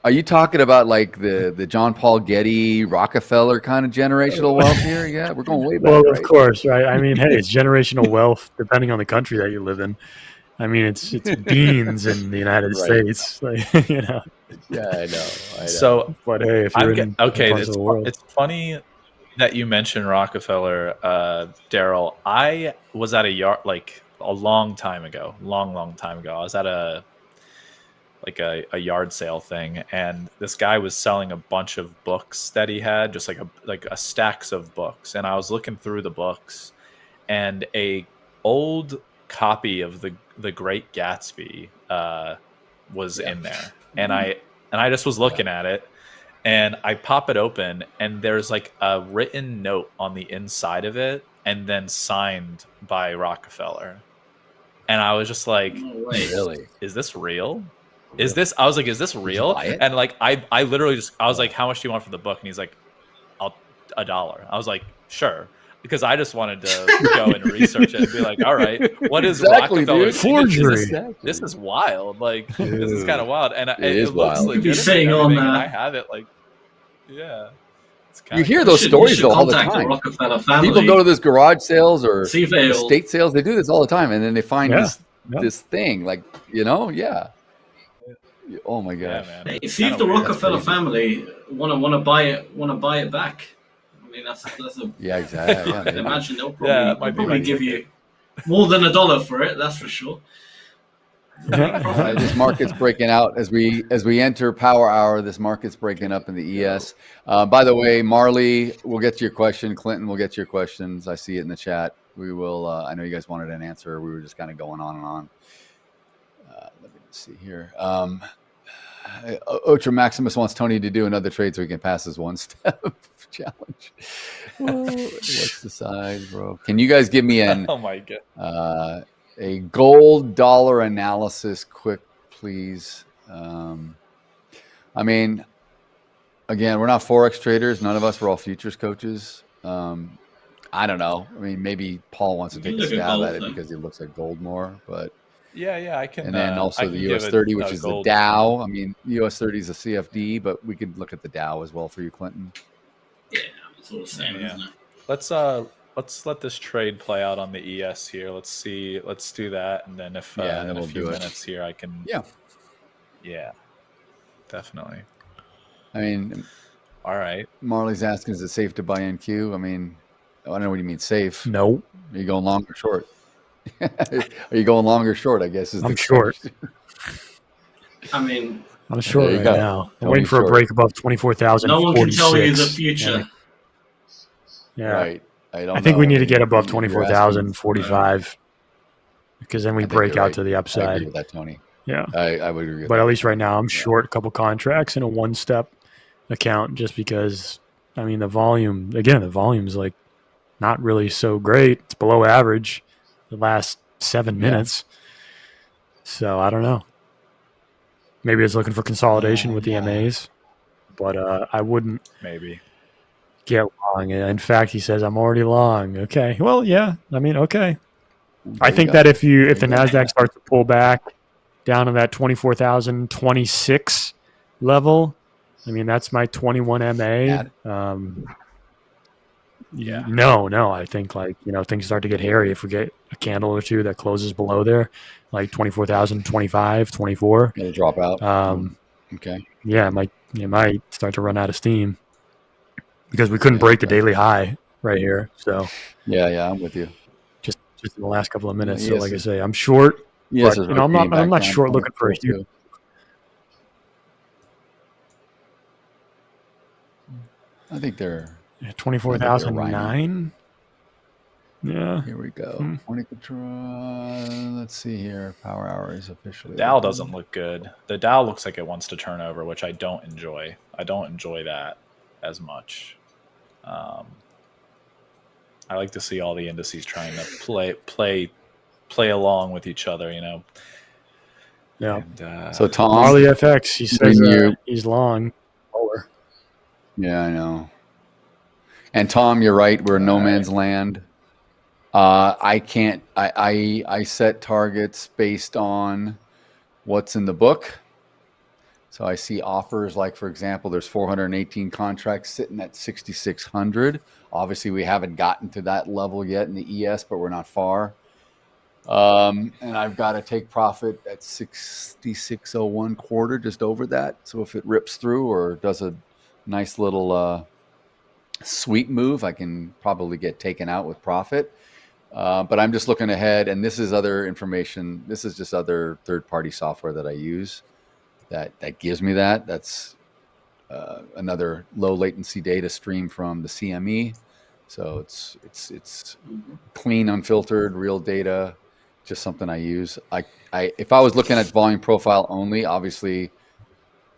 are you talking about like the John Paul Getty Rockefeller kind of generational wealth here? Yeah, we're going way back. Well, of course, right? I mean, hey, it's generational wealth depending on the country that you live in. I mean, it's beans in the United States, like, Yeah, I know. So, but hey, if you're it's funny that you mentioned Rockefeller, Daryl. I was at a yard a long time ago. I was at a yard sale thing, and this guy was selling a bunch of books that he had, just like a stacks of books. And I was looking through the books, and a old copy of the Great Gatsby was in there, and I just was looking at it, and I pop it open, and there's like a written note on the inside of it, and then signed by Rockefeller. And I was just like, really? Is this real? Is this real? And like, I literally I was like, how much do you want for the book? And he's like, $1. I was like, sure. Because I just wanted to go and research it and be like, all right, what is Rockefeller's forgery? This is wild. Like, this is kind of wild. And it wild. looks legitimate. You're saying on and I have it like, yeah. You hear those stories though all the time. People go to this garage sales or estate sales. They do this all the time, and then they find this thing, like Oh my gosh! Yeah, man. See if the Rockefeller family want to buy it back. I mean, that's a exactly. I can imagine they'll probably give you more than $1 for it. That's for sure. This market's breaking out as we enter power hour. This market's breaking up in the ES. By the way, Marley, we'll get to your question. Clinton, we'll get to your questions. I see it in the chat. We will. I know you guys wanted an answer. We were just kind of going on and on. Let me see here. Ultra Maximus wants Tony to do another trade so he can pass his one step challenge. What's the size, bro? Can you guys give me an oh my god a gold dollar analysis quick, please? I mean, again, we're not Forex traders. None of us were all futures coaches. I don't know. I mean, maybe Paul wants to take a stab at it because he looks at gold more, but Yeah, I can. And then also the give US 30, which a is the gold. Dow. I mean, US 30 is a CFD, but we could look at the Dow as well for you, Clinton. Yeah, it's all the same, isn't it? Let's let this trade play out on the ES here. Let's do that, and then if and then in we'll a few do it. minutes here, I can. Yeah, definitely. I mean, all right. Marley's asking, is it safe to buy NQ? I mean, I don't know what you mean safe. No. Are you going long or short? Are you going long or short? I guess is I'm the short. I mean, I'm short right now. I'm waiting for short. a break above 24,000. No one can tell you the future. Yeah. Right. I think we need to get You- above you're 24,045 because then we break out to the I upside. agree with that, Tony. Yeah. I would agree with But that. at least right now I'm short a couple contracts in a one-step account just because, I mean, the volume is like not really so great. It's below average the last 7 minutes. So I don't know. Maybe it's looking for consolidation with the MAs, but I wouldn't maybe get long. In fact, he says I'm already long. Okay. Well, yeah. I mean, okay. I think that if the Nasdaq starts to pull back down to that 24,026 level, I mean, that's my 21 MA. No, I think things start to get hairy if we get a candle or two that closes below there, like 24,025, 24. It'll drop out. Okay. Yeah, it might start to run out of steam because we couldn't break the daily high right here. So yeah, I'm with you. Just in the last couple of minutes. So Yes, like I say, I'm short. Yes, but, I'm not short looking for a huge. I think they're 24,009. Yeah. Here we go. Morning control. Let's see here. Power hour is officially. Dow doesn't look good. The Dow looks like it wants to turn over, which I don't enjoy. I don't enjoy that as much. I like to see all the indices trying to play along with each other, Yeah. And, so Tom, Marley FX, he says he's long. Lower. Yeah, I know. And Tom, you're right. We're in no man's land. I can't. I set targets based on what's in the book. So I see offers like, for example, there's 418 contracts sitting at 6,600. Obviously, we haven't gotten to that level yet in the ES, but we're not far. And I've got to take profit at 66.01 quarter, just over that. So if it rips through or does a nice little sweep move, I can probably get taken out with profit. But I'm just looking ahead, and this is other information. This is just other third-party software that I use that gives me that. That's another low latency data stream from the CME. So it's clean, unfiltered, real data. Just something I use. If I was looking at volume profile only, obviously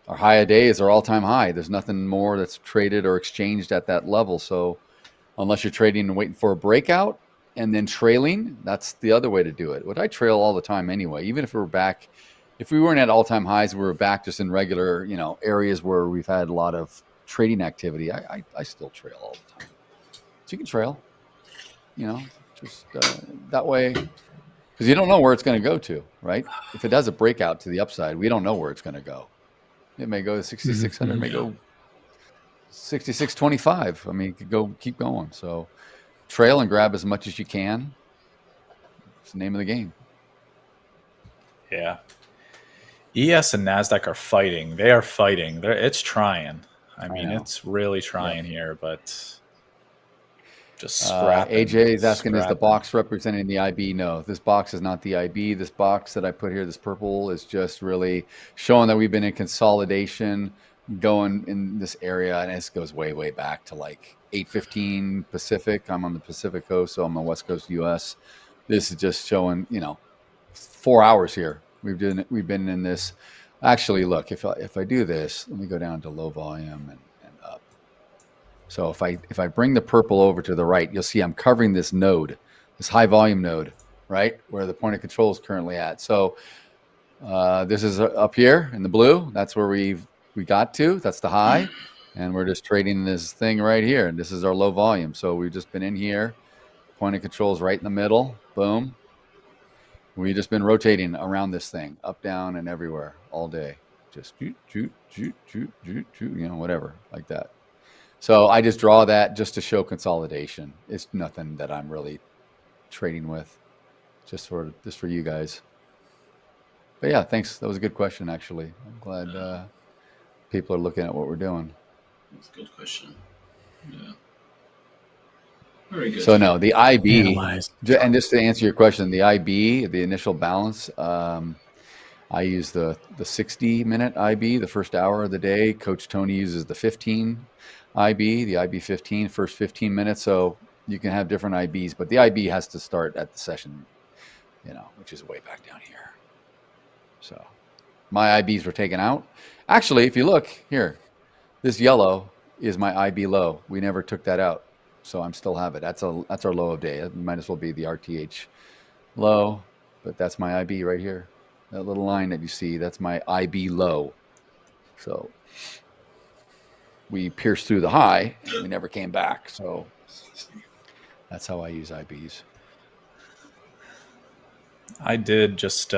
our high a day is our all-time high. There's nothing more that's traded or exchanged at that level. So unless you're trading and waiting for a breakout and then trailing, that's the other way to do it. What I trail all the time anyway, even if we're back, if we weren't at all-time highs, we were back just in regular, areas where we've had a lot of trading activity. I still trail all the time. So you can trail, just that way, because you don't know where it's going to go to, right? If it does a breakout to the upside, we don't know where it's going to go. It may go to 6,600, it may go 6,625. I mean, it could keep going. So trail and grab as much as you can. It's the name of the game. Yeah. ES and Nasdaq are fighting. They are fighting. It's trying. I mean, it's really trying here, but just scrapping. AJ is asking, is the box representing the IB? No, this box is not the IB. This box that I put here, this purple, is just really showing that we've been in consolidation going in this area, and this goes way, way back to like 8:15 Pacific. I'm on the Pacific coast, so I'm on West Coast US. This is just showing, 4 hours here. We've been in this. Actually, look, if I do this, let me go down to low volume and up. So if I bring the purple over to the right, you'll see I'm covering this node, this high volume node, right, where the point of control is currently at. So this is up here in the blue. That's where we got to. That's the high, and we're just trading this thing right here. And this is our low volume. So we've just been in here. Point of control is right in the middle. Boom. We've just been rotating around this thing, up, down, and everywhere all day. Just whatever, like that. So I just draw that just to show consolidation. It's nothing that I'm really trading with, just for you guys. But yeah, thanks. That was a good question, actually. I'm glad people are looking at what we're doing. That's a good question. Yeah. Very good. So no, the IB, and just to answer your question, the IB, the initial balance, I use the 60-minute IB, the first hour of the day. Coach Tony uses the 15 IB, the IB 15, first 15 minutes. So you can have different IBs, but the IB has to start at the session, which is way back down here. So my IBs were taken out. Actually, if you look here, this yellow is my IB low. We never took that out. So I'm still have it. That's our low of day. It might as well be the RTH low, but that's my IB right here. That little line that you see, that's my IB low. So we pierced through the high. We never came back. So that's how I use IBs. I did just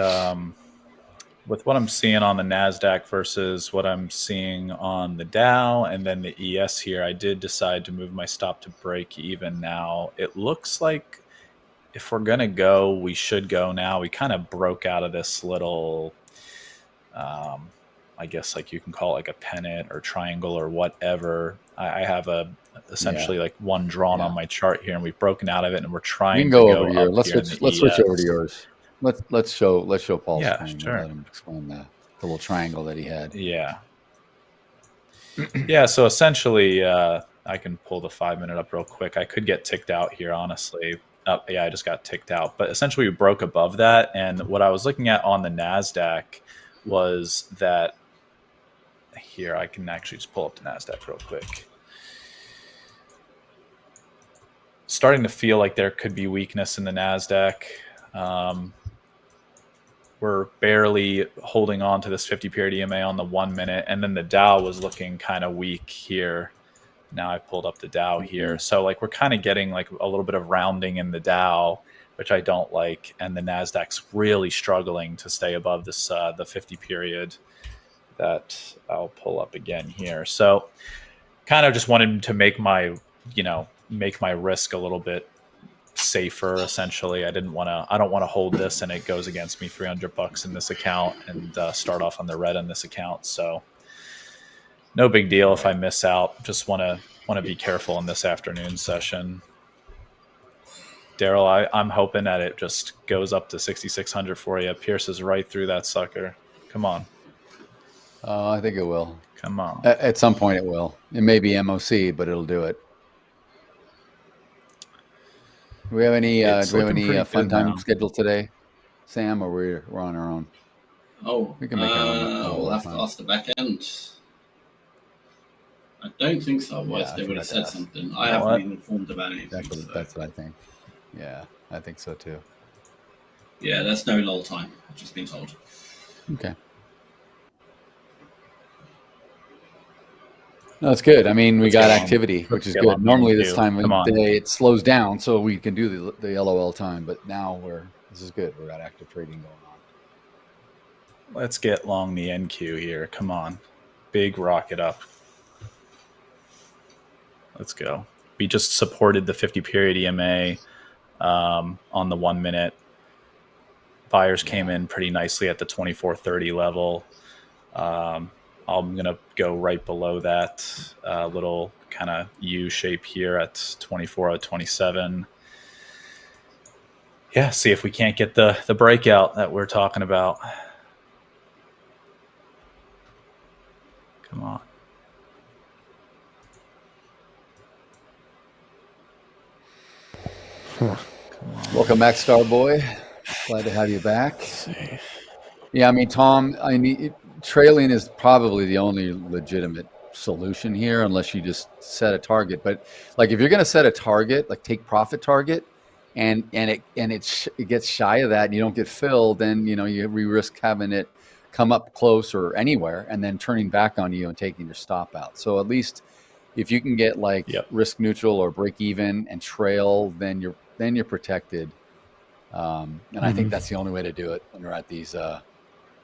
with what I'm seeing on the Nasdaq versus what I'm seeing on the Dow and then the ES here, I did decide to move my stop to break even now. It looks like if we're going to go, we should go now. We kind of broke out of this little, I guess like you can call it like a pennant or triangle or whatever. I have essentially like one drawn on my chart here, and we've broken out of it, and we're trying to go over here. Let's switch over to yours. Let's show Paul's screen. Sure. Let him explain the little triangle that he had. Yeah. Yeah. So essentially, I can pull the 5-minute up real quick. I could get ticked out here, honestly. Yeah, I just got ticked out. But essentially, we broke above that, and what I was looking at on the Nasdaq was that here. I can actually just pull up the Nasdaq real quick. Starting to feel like there could be weakness in the Nasdaq. We're barely holding on to this 50-period EMA on the 1 minute, and then the Dow was looking kind of weak here. Now I pulled up the Dow here. So like we're kind of getting like a little bit of rounding in the Dow, which I don't like, and the Nasdaq's really struggling to stay above this the 50-period that I'll pull up again here. So kind of just wanted to make my risk a little bit safer. Essentially, I don't want to hold this and it goes against me $300 in this account and start off on the red on this account. So no big deal if I miss out. Just want to be careful in this afternoon session. Daryl, I'm hoping that it just goes up to 6,600 for you. Pierces right through that sucker. Come on. I think it will. Come on. At some point it will. It may be MOC, but it'll do it. Do we have any fun time scheduled today, Sam, or we're on our own? Oh, we can make our own. We'll have to ask the back end. I don't think so. Otherwise, they would have said something. I haven't been informed about anything. That's what I think. Yeah, I think so too. Yeah, there's no lull time. I've just been told. Okay. No, it's good. I mean, we got activity, which is good. Normally this time of the day it slows down, so we can do the LOL time. But now this is good. We got active trading going on. Let's get long the NQ here. Come on, big rocket up. Let's go. We just supported the 50-period EMA on the 1 minute. Buyers came in pretty nicely at the 2430 level. I'm going to go right below that little kind of U shape here at 24.027. Yeah, see if we can't get the breakout that we're talking about. Come on. Come on. Welcome back, Starboy. Glad to have you back. Yeah, I mean, Tom, trailing is probably the only legitimate solution here, unless you just set a target. But like, if you're going to set a target, like take profit target, and it gets shy of that, and you don't get filled, then we risk having it come up close or anywhere, and then turning back on you and taking your stop out. So at least if you can get like risk neutral or break even and trail, then you're protected. And I think that's the only way to do it when we're at these,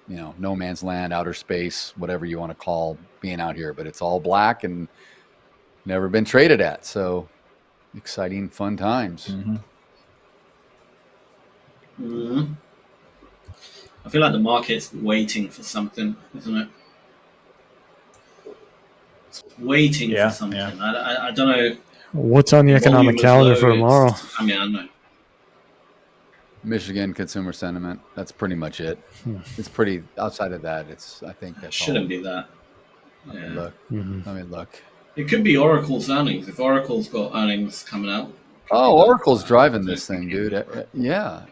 no man's land, outer space, whatever you want to call being out here. But it's all black and never been traded at. So exciting, fun times. I feel like the market's waiting for something, isn't it? It's waiting for something. I don't know. What's on the economic calendar for tomorrow? I mean, I don't know. Michigan consumer sentiment. That's pretty much it. It's pretty outside of that. I think that shouldn't be that. Let me look. Let me look. It could be Oracle's earnings. If Oracle's got earnings coming out. Oh, Oracle's driving this thing, dude. Yeah.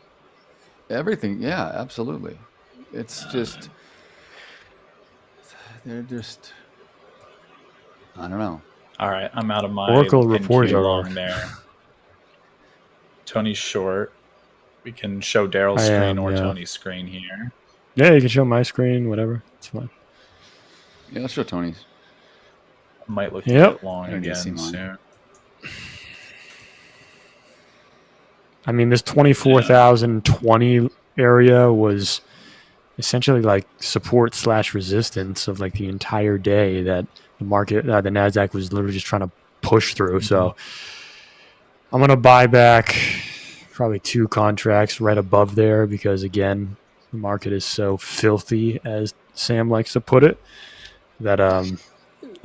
Everything. Yeah, absolutely. It's just, they're just, I don't know. All right. I'm out of my Oracle reports are long there. Tony's short. We can show Daryl's screen or Tony's screen here. Yeah, you can show my screen, whatever. It's fine. Yeah, let's show Tony's. Might look a bit long again soon. I mean, this 24,020 area was essentially like support / resistance of like the entire day that the market, the Nasdaq was literally just trying to push through. So I'm going to buy back probably 2 contracts right above there because, again, the market is so filthy, as Sam likes to put it, that,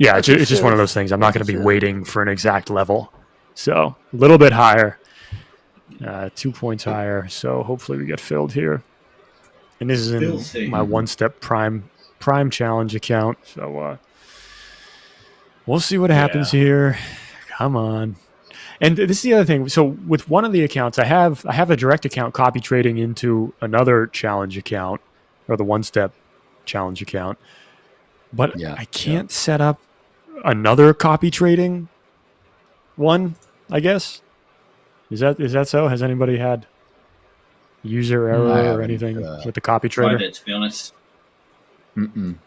it's just one of those things. I'm not going to be waiting for an exact level. So a little bit higher, 2 points higher. So hopefully we get filled here. And this is in my one-step prime challenge account. So we'll see what happens here. Come on. And this is the other thing. So with one of the accounts, I have a direct account copy trading into another challenge account, or the one-step challenge account. But I can't set up another copy trading one, I guess. Is that so? Has anybody had user error or anything with the copy trader? Tried it, to be honest.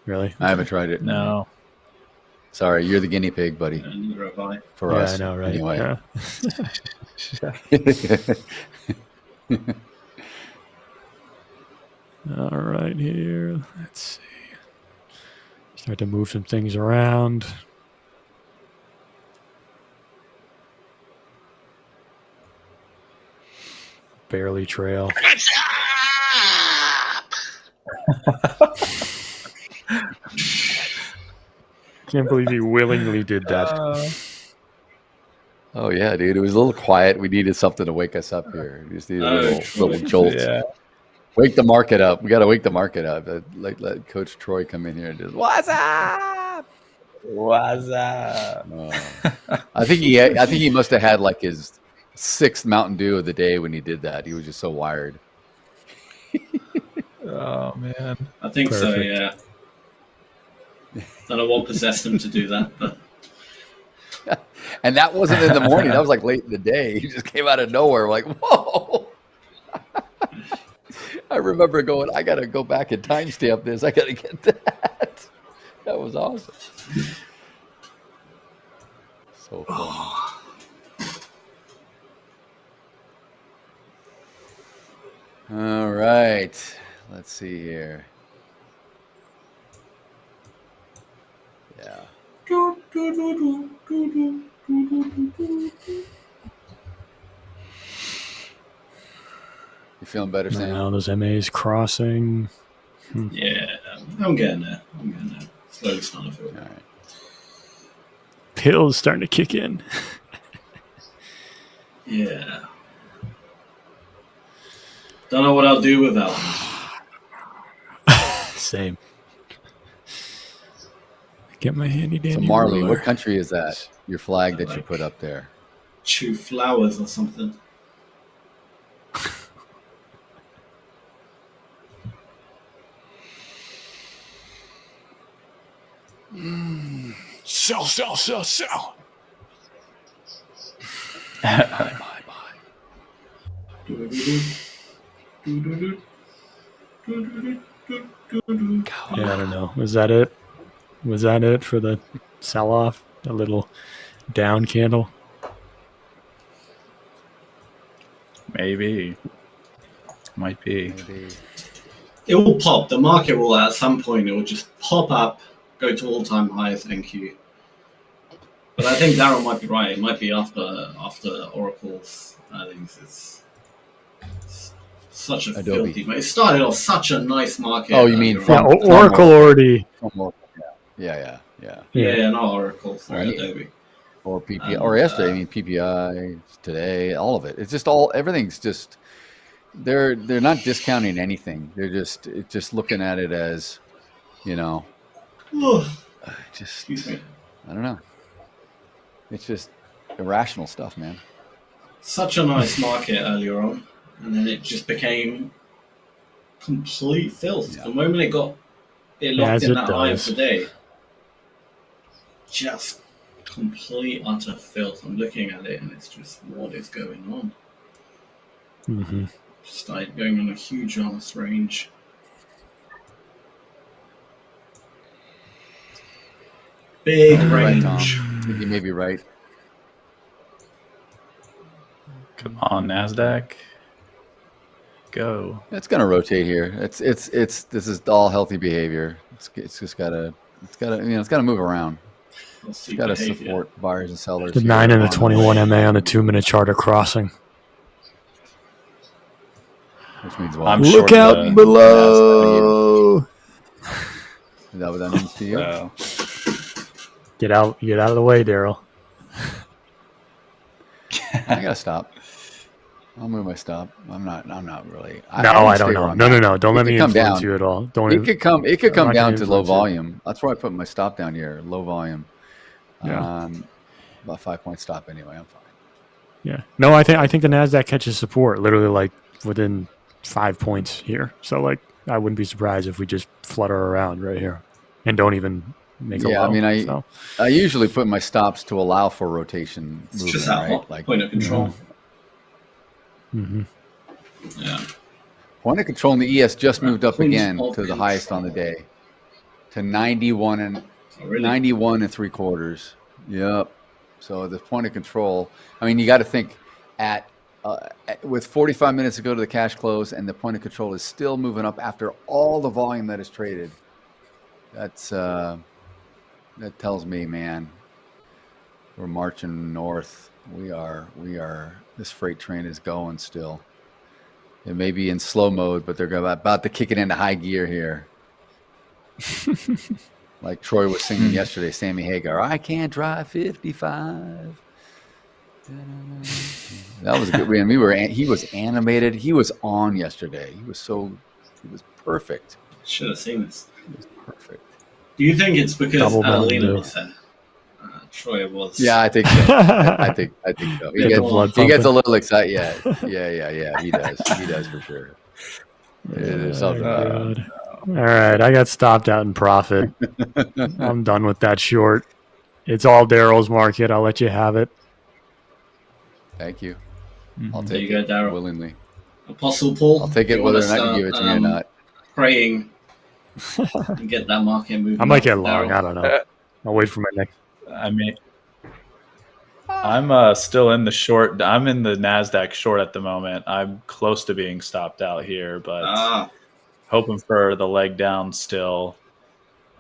Really? I haven't tried it. No. Sorry, you're the guinea pig, buddy. Neither have I. For us. I know, right? Anyway. All right, here. Let's see. Start to move some things around. Barely trail. Can't believe he willingly did that. Oh yeah, dude. It was a little quiet. We needed something to wake us up here. We just needed a little jolt. Yeah. Wake the market up. We got to wake the market up. Let Coach Troy come in here and just, what's up? What's up? I think he must have had like his 6th Mountain Dew of the day when he did that. He was just so wired. Oh man. I think so, yeah. Don't know what possessed him to do that, but and that wasn't in the morning. That was like late in the day. He just came out of nowhere. Like, whoa. I remember going, I got to go back and timestamp this. I got to get that. That was awesome. So fun. All right. Let's see here. Yeah. You feeling better, Sam? Now those MAs crossing. Yeah, I'm getting there. Slowly starting to feel. All right. Pills starting to kick in. Yeah. Don't know what I'll do without them. Same. Get my handy dandy. So Marley, ruler. what country is that? Your flag that you put up there? Chew flowers or something. Sell. Buy. Yeah, I don't know. Was that it? Was that it for the sell-off? A little down candle? Maybe. Might be. Maybe. It will pop. The market will, at some point, it will just pop up, go to all-time highs, NQ. But I think Daryl might be right. It might be after Oracle's earnings. It's such a Adobe. filthy. It started off such a nice market. Oh, you mean Oracle already? Yeah. Not Oracle. Sorry, Adobe. Or PPI, or yesterday. I mean PPI today. All of it. It's just everything's just. They're not discounting anything. They're just looking at it as, Excuse me. I don't know. It's just irrational stuff, man. Such a nice market earlier on, and then it just became complete filth. The moment it locked in that high of the day, just complete utter filth. I'm looking at it, and it's just what is going on. Mm-hmm. Started going on a huge ass range. Big range. Right, Tom. I think you may be right. Come on, Nasdaq. Go. It's gonna rotate here. This is all healthy behavior. It's gotta move around. It's gotta support buyers and sellers. The 9 and the 21 MA on the 2-minute chart are crossing. Which means what? Look out below. Is that what that means to you? Get out of the way, Daryl. I gotta stop. I'll move my stop. I'm not really. I don't know. No. Don't let me influence you at all. It could come down to low volume. That's why I put my stop down here. Low volume. Yeah. About 5-point stop anyway. I'm fine. Yeah. No, I think the Nasdaq catches support literally like within 5 points here. So like I wouldn't be surprised if we just flutter around right here and don't even make a low. I mean, I usually put my stops to allow for rotation movement, just that right? Like point of control. Mm-hmm. Yeah. Point of control in the ES just moved up again to the highest on the day, to 91 and 91 3/4. Yep. So the point of control. I mean, you got to think with 45 minutes to go to the cash close, and the point of control is still moving up after all the volume that is traded. That tells me, man, we're marching north. We are. This freight train is going still. It may be in slow mode, but they're about to kick it into high gear here. Like Troy was singing yesterday, Sammy Hagar, I can't drive 55. That was a good one. He was animated. He was on yesterday. He was perfect. Should have seen this. He was perfect. Do you think it's because Adelina was there? Troy was. Yeah, I think so. I think so. He gets a little excited. Yeah. He does for sure. All right, I got stopped out in profit. I'm done with that short. It's all Daryl's market. I'll let you have it. Thank you. Mm-hmm. I'll take it willingly. Apostle Paul. I'll take it whether or not you give it to me or not. Praying and get that market moving. I might get long. I don't know. I'll wait for my next. I mean, I'm still in the short. I'm in the Nasdaq short at the moment. I'm close to being stopped out here, but hoping for the leg down still.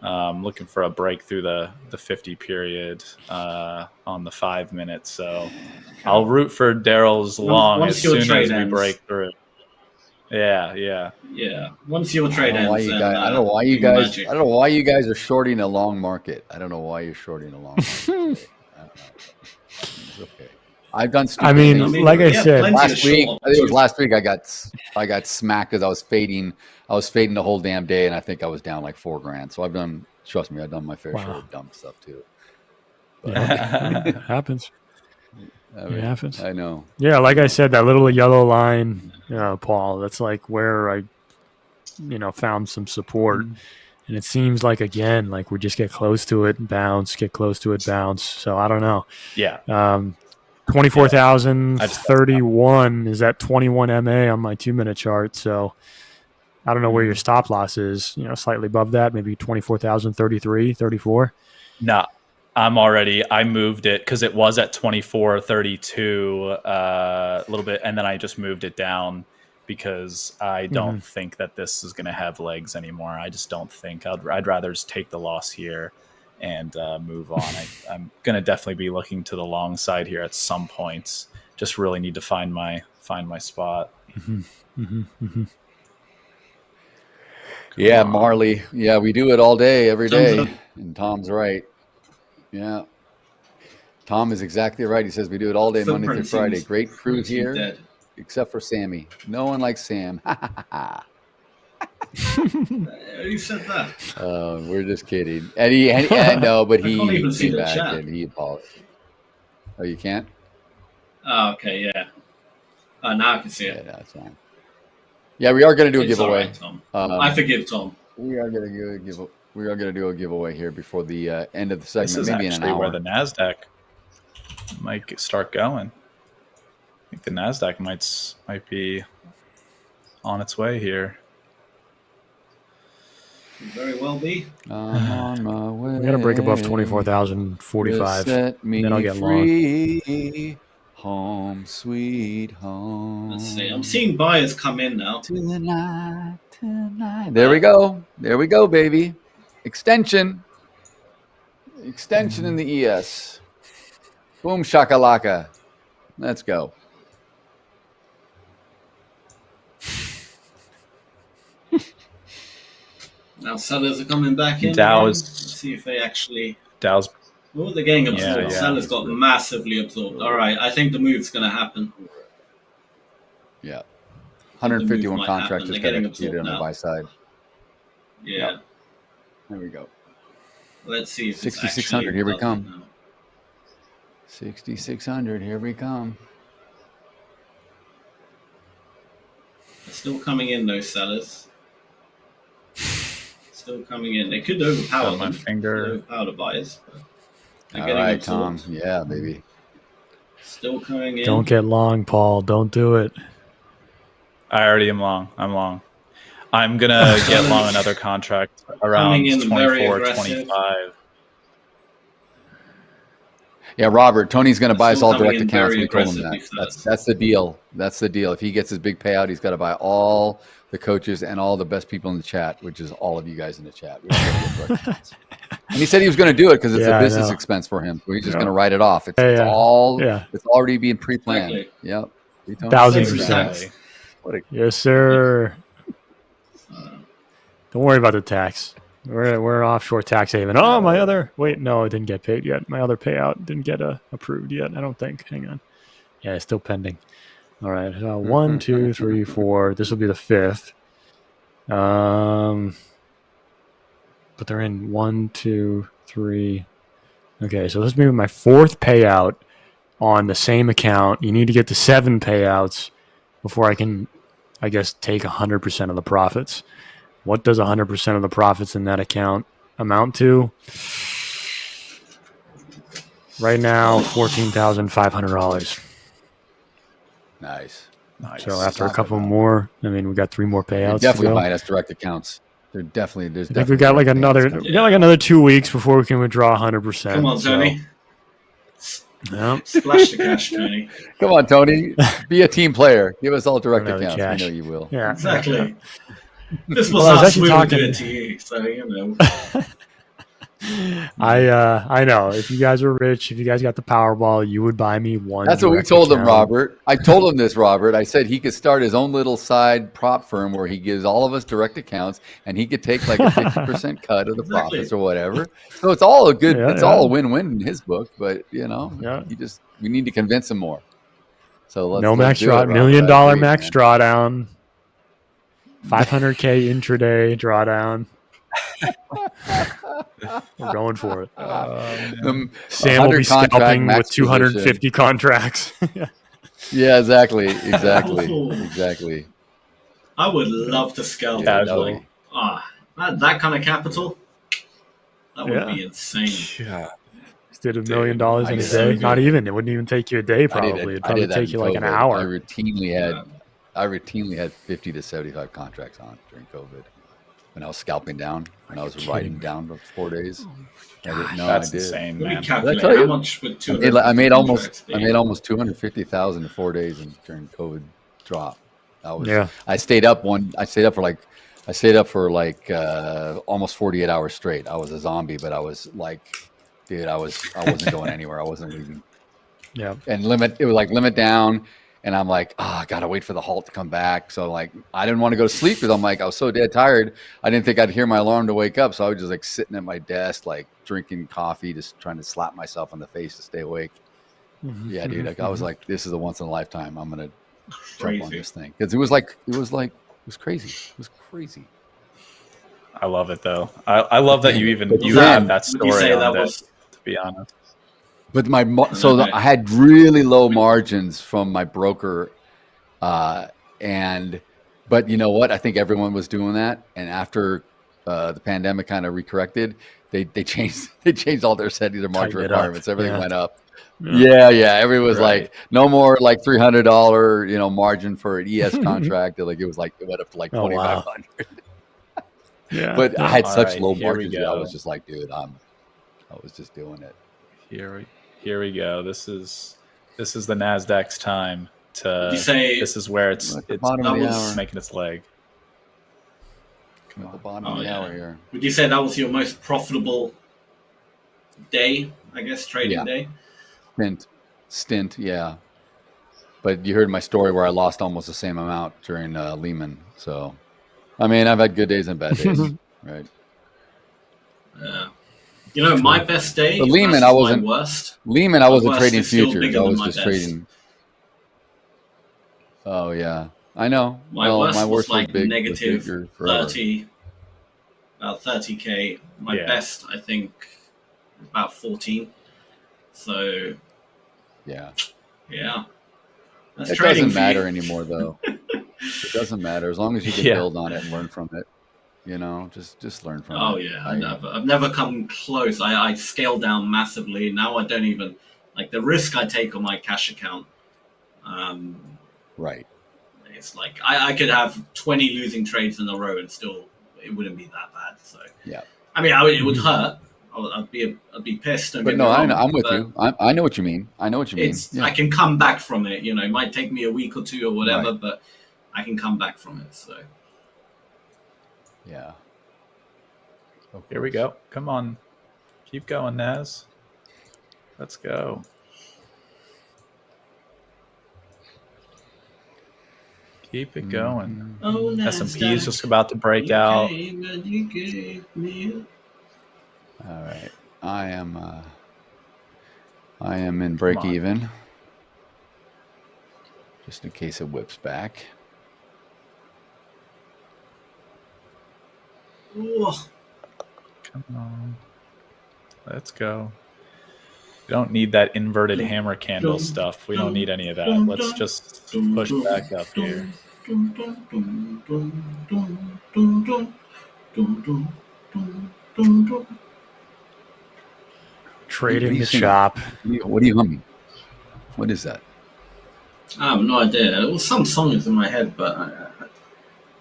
Looking for a break through the 50 period on the 5 minutes. So I'll root for Daryl's long as soon as we break through. Yeah. Once your trade ends, I don't know why you guys are shorting a long market. I don't know why you're shorting a long market. It's okay. I've done stupid things. Like I said, last week, I think it was last week, I got smacked because I was fading the whole damn day, and I think I was down like $4,000. So I've done my fair share of dumb stuff too. But, it happens. It happens. I know. Yeah, like I said, that little yellow line, Paul, that's like where I, found some support. Mm-hmm. And it seems like, again, like we just get close to it and bounce, get close to it, bounce. So I don't know. Yeah. 24,031 is at 21 MA on my 2-minute chart. So I don't know where your stop loss is, slightly above that, maybe 24,033, 34. No. I moved it because it was at 24.32 a little bit, and then I just moved it down because I don't think that this is going to have legs anymore. I just don't think. I'd rather just take the loss here and move on. I'm going to definitely be looking to the long side here at some points. Just really need to find my spot. Yeah, Marley. Yeah, we do it all day, every day. And Tom's right. Yeah. Tom is exactly right. He says we do it all day, Monday through Friday. Great crew here, except for Sammy. No one likes Sam. Who said that? We're just kidding. And he no, but he can't even see came the back chat. and he apologized. Oh, you can't? Oh, okay, yeah. Now I can see it. Yeah, that's fine. Yeah, we are going to do a It's all giveaway. right, Tom. I forgive Tom. We are going to do a giveaway here before the end of the segment. This is maybe in an actually hour. where the Nasdaq might start going. I think the Nasdaq might be on its way here. Could very well be. I'm on my way. We got to break above 24,045. Set me then I'll get free. long. Home, sweet home. Let's see. I'm seeing buyers come in now. Tonight. There we go. There we go, baby. Extension in the ES. Boom shakalaka. Let's go. Now sellers are coming back in. Dow's- Let's see if they actually. Dow's. Oh, they're getting absorbed. Yeah. Sellers got massively absorbed. All right, I think the move's going to happen. Yeah. 151 might contracts happen. just They're got getting executed on absorbed the now. buy side. Yeah. Yep. There we go. Let's see if it's 6,600. actually Here we done come. now. 6,600. Here we come. They're still coming in, those sellers. Still coming in. They could overpower Got my them. finger. Could overpower the buyers. But they're All getting right, absorbed. Tom. Yeah, baby. Still coming in. Don't get long, Paul. Don't do it. I already am long. I'm long. I'm going to get long another contract around Coming in very 24, aggressive. 25. Yeah, Robert, Tony's going to buy us Still all coming direct in accounts. very We told him aggressively that. first. That's the deal. That's the deal. If he gets his big payout, he's got to buy all the coaches and all the best people in the chat, which is all of you guys in the chat. We all gotta get direct accounts. And he said he was going to do it because it's Yeah, a I business know. expense for him. So he's just Yeah. going to write it off. It's Yeah. all. Yeah. It's already being pre-planned. Exactly. Yep. See, Tony? 1,000%. What a Yes, sir. Don't worry about the tax. We're an offshore tax haven. Oh, my other... Wait, no, it didn't get paid yet. My other payout didn't get approved yet, I don't think. Hang on. Yeah, it's still pending. All right. 1, 2, 3, 4. This will be the 5th. But they're in 1, 2, 3. Okay, so this will be my 4th payout on the same account. You need to get to 7 payouts before I can, I guess, take 100% of the profits. What does 100% of the profits in that account amount to? Right now, $14,500. Nice. So after a couple more, I mean, we got 3 more They're payouts. definitely to go. buying us direct accounts. There's I think we definitely got like direct another, payments we got like another 2 weeks before we can withdraw 100%. Come on, Tony. Yep. Splash the cash, Tony. Come on, Tony. Be a team player. Give us all direct Another accounts. cash. We know you will. Yeah. Exactly. This was Well, I was us. actually We would do talking- it to you. So, you know. I know. If you guys were rich, if you guys got the Powerball, you would buy me one. That's what we direct told him, account. Robert. I told him this, Robert. I said he could start his own little side prop firm where he gives all of us direct accounts, and he could take like a 50% cut of the Exactly. profits or whatever. So it's all a good. Yeah, it's yeah. all a win-win in his book. But Yeah. we need to convince him more. So let's No max do it, draw, Robert. $1 million I agree, max man. drawdown, 500K intraday drawdown. We're going for it. Sam will 100 be contract scalping max with 250 contracts. Yeah, exactly, exactly, Oh. exactly. I would love to scalp. Yeah, Casual. That kind of capital, that would Yeah. be insane. Yeah. Just did $1 million I in a did day. that. Not even. It wouldn't even take you a day. I Probably. did It'd probably that take in you like an COVID. hour. I routinely had 50 to 75 contracts on during COVID. When I was scalping down, when I was writing down for 4 days. That's I did. insane, Let me man. calculate Did I tell how you? much would I 250 made almost contracts be? I made almost 250,000 in 4 days during COVID drop. I stayed up for like almost 48 hours straight. I was a zombie, but I was like, dude, I wasn't going anywhere. I wasn't leaving. Yeah. And it was like limit down. And I'm like, I gotta wait for the halt to come back. So like, I didn't want to go to sleep because I'm like, I was so dead tired. I didn't think I'd hear my alarm to wake up. So I was just like sitting at my desk, like drinking coffee, just trying to slap myself on the face to stay awake. Yeah, dude. Like, I was like, this is a once in a lifetime. I'm gonna jump on this thing because it was crazy. It was crazy. I love it though. I love that you have that story on this. To be honest. But I had really low margins from my broker, but you know what? I think everyone was doing that, and after the pandemic kind of recorrected, they changed all their settings, their margin requirements. Everything went up. Yeah. Everyone was like, no more like $300, margin for an ES contract. Like it went up to like $2,500. Yeah. But I had such low margins. I was just like, dude, I was just doing it. Here we go. This is the Nasdaq's time to. This is where it's making its leg. Come at the bottom of the hour here. Would you say that was your most profitable day? I guess trading day. Stint, yeah. But you heard my story where I lost almost the same amount during Lehman. So, I mean, I've had good days and bad days, right? Yeah. My best day. But Lehman, I wasn't. Lehman, I wasn't trading futures. I was just trading. Oh yeah, I know. My worst was like big, negative 30, about 30K. My best, I think, about 14. So. Yeah. It doesn't matter anymore, though. It doesn't matter as long as you can build on it and learn from it. Just learn from it. Oh yeah, I've never come close. I scaled down massively. Now I don't even like the risk I take on my cash account. Right. It's like I could have 20 losing trades in a row and still it wouldn't be that bad. So yeah, I mean, it would hurt. I'd be pissed. But no, I'm with you. I know what you mean. I can come back from it. It might take me a week or two or whatever, but I can come back from it. So. Yeah. Here we go. Come on. Keep going, Naz. Let's go. Keep it going. Oh, S&P is just about to break out. All right. I am in break even. Just in case it whips back. Come on. Let's go. We don't need that inverted hammer candle stuff. We don't need any of that. Let's just push back up here. Trading the chop. What are you humming? What is that? I have no idea. There was some songs in my head, but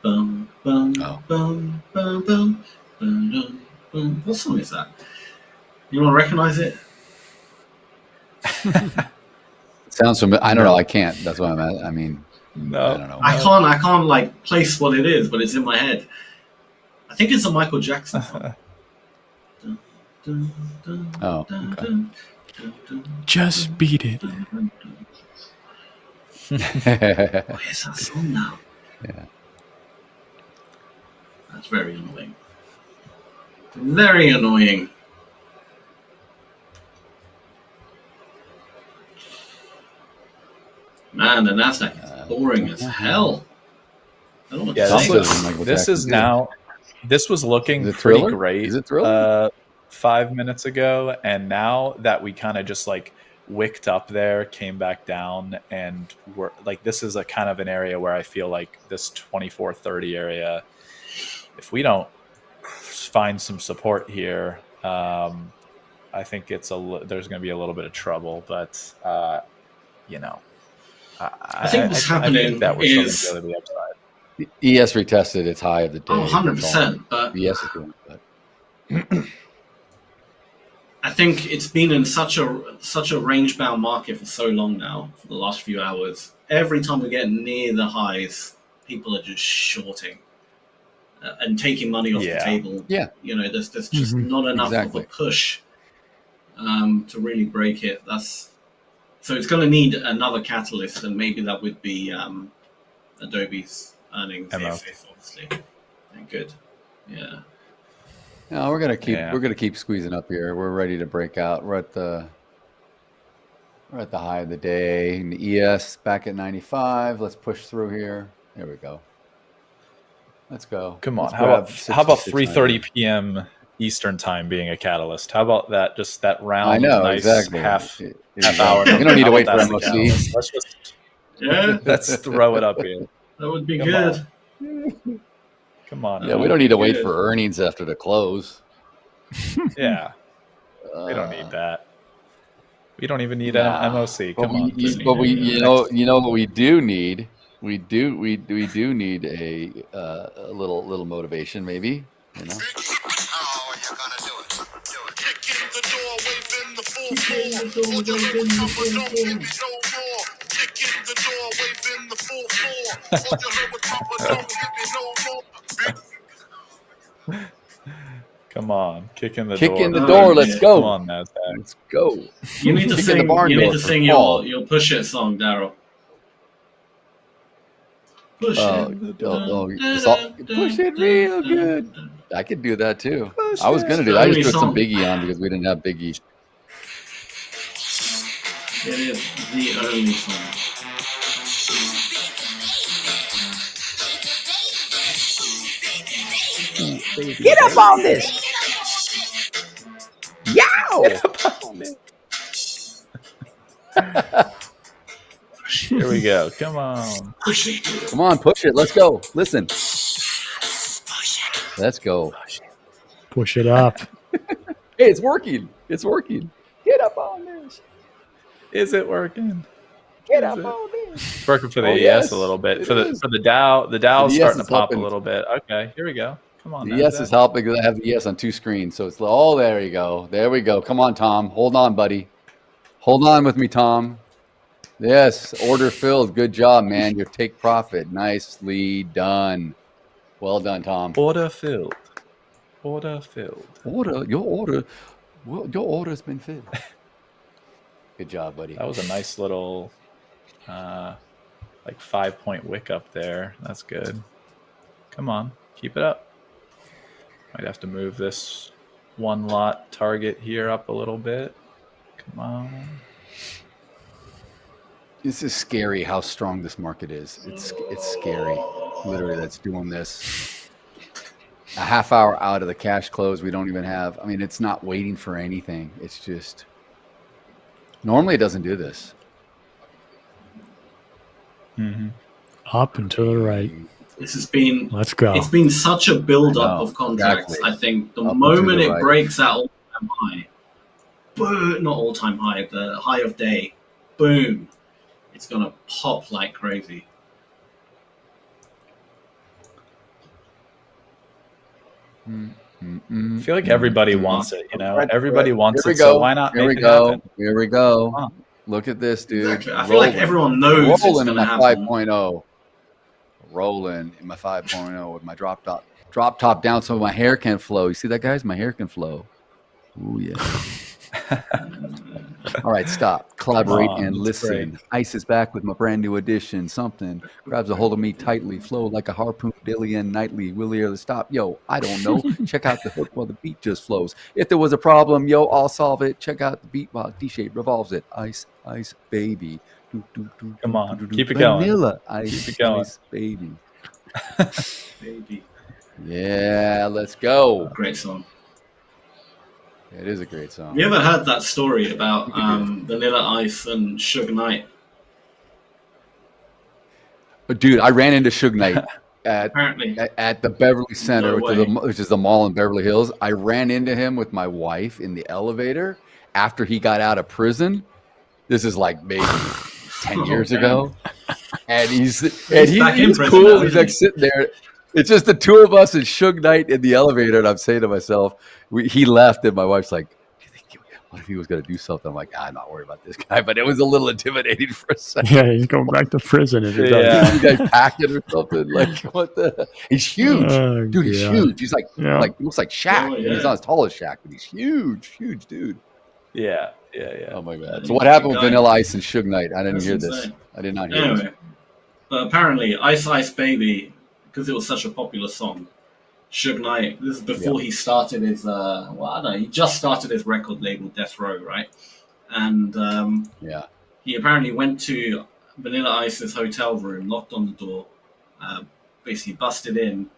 bum, bum, bum, bum, bum, bum, bum, bum. What song is that? You want to recognize it? Sounds familiar. I don't know. I can't. That's why I'm at. I mean, no, I don't know. I can't like place what it is, but it's in my head. I think it's a Michael Jackson song. Oh, okay. Just beat it. Where's that song now? Yeah. That's very annoying. Very annoying. Man, the Nasdaq is boring as hell. I don't know what to say. This is now. This was looking pretty great. Is it Thriller? 5 minutes ago, and now that we kind of just like wicked up there, came back down, and we're like, this is a kind of an area where I feel like this 2430 area, if we don't find some support here, I think there's going to be a little bit of trouble. But I think what's happening is to the upside. ES retested its high of the day. 100%. But ES is doing it. I think it's been in such a range-bound market for so long now, for the last few hours. Every time we get near the highs, people are just shorting and taking money off the table. Yeah. You know, there's just not enough of a push to really break it. So it's going to need another catalyst, and maybe that would be Adobe's earnings if obviously they're good. Yeah. No, we're gonna keep squeezing up here. We're ready to break out. We're at the high of the day. And the ES back at 95. Let's push through here. There we go. Let's go. Come on. Let's How about 3:30 p.m. Eastern time being a catalyst? How about that? Just that round. I know, nice exactly. half hour. You don't need to wait for How about MOC. that's the catalyst? Let's throw it up here. That would be Come good. Come on. Yeah, we don't need to wait for earnings after the close. Yeah. We don't need that. We don't even need MOC. Come on. You know what we do need? We do need a little motivation, maybe. You know. Come on, kick in the door. Kick in the door. Let's go. Come on, Nasdaq. Let's go. You need to sing. You need to sing your push it song, Daryl. Push it real good. I could do that too. I was gonna do that. I just put some Biggie on because we didn't have Biggie. It is the only song. Get up on this! Yow! Get up on this. Here we go. Come on. Come on, push it. Let's go. Listen. Let's go. Push it up. Hey, it's working. It's working. Get up on this. Is it working? Get up on this. Working for the ES a little bit. For the Dow. The Dow's starting to pop a little bit. Okay, here we go. Come on. The ES is helping because I have the ES on two screens. So it's there you go. There we go. Come on, Tom. Hold on, buddy. Hold on with me, Tom. Yes, order filled. Good job, man. Your take profit. Nicely done. Well done, Tom. Order filled. Order filled. Your order's been filled. Good job, buddy. That was a nice little 5-point wick up there. That's good. Come on, keep it up. Might have to move this one lot target here up a little bit. Come on. This is scary how strong this market is. It's scary. Literally, that's doing this. A half hour out of the cash close, we don't even have. I mean, it's not waiting for anything. It's just. Normally, it doesn't do this. Mm-hmm. Up and to the right. This has been. Let's go. It's been such a build-up of contracts. Exactly. I think the moment it breaks that all-time high, boom, not all-time high, the high of day, boom, it's gonna pop like crazy. I feel like everybody wants it, you know. Everybody wants it, so why not make it happen? Here we go. Look at this, dude. Exactly. I feel like everyone knows rolling it's in my happen. 5.0. Rolling in my 5.0 with my drop top down so my hair can flow. You see that, guys? My hair can flow. Ooh, yeah. All right, stop. Collaborate and listen. Great. Ice is back with my brand new edition. Something grabs a hold of me tightly, flow like a harpoon daily and nightly. Will he ever stop? Yo, I don't know. Check out the hook while the beat just flows. If there was a problem, yo, I'll solve it. Check out the beat while D-shape revolves it. Ice, ice, baby. Come on, keep it going. Vanilla ice, keep it going. Ice, baby. Baby. Yeah, let's go. Great song. It is a great song. Have you ever heard that story about Vanilla Ice and Suge Knight? Dude, I ran into Suge Knight at the Beverly Center, which is the mall in Beverly Hills. I ran into him with my wife in the elevator after he got out of prison. This is like maybe 10 years ago. And he's cool. He's like sitting there. It's just the two of us and Suge Knight in the elevator, and I'm saying to myself, he left, and my wife's like, what if he was going to do something? I'm like, I'm not worried about this guy, but it was a little intimidating for a second. Yeah, he's going back to prison if he does. Yeah, you guys packed it or something. Like, what the? He's huge, dude. He's huge. He's like he looks like Shaq. He's not as tall as Shaq, but he's huge dude. Yeah. Oh my god. So what happened with Vanilla Ice and Suge Knight? I didn't hear this. I did not hear this. But apparently, Ice Ice Baby, because it was such a popular song, Suge Knight, this is before he started his, I don't know, he just started his record label, Death Row, right? And he apparently went to Vanilla Ice's hotel room, knocked on the door, basically busted in,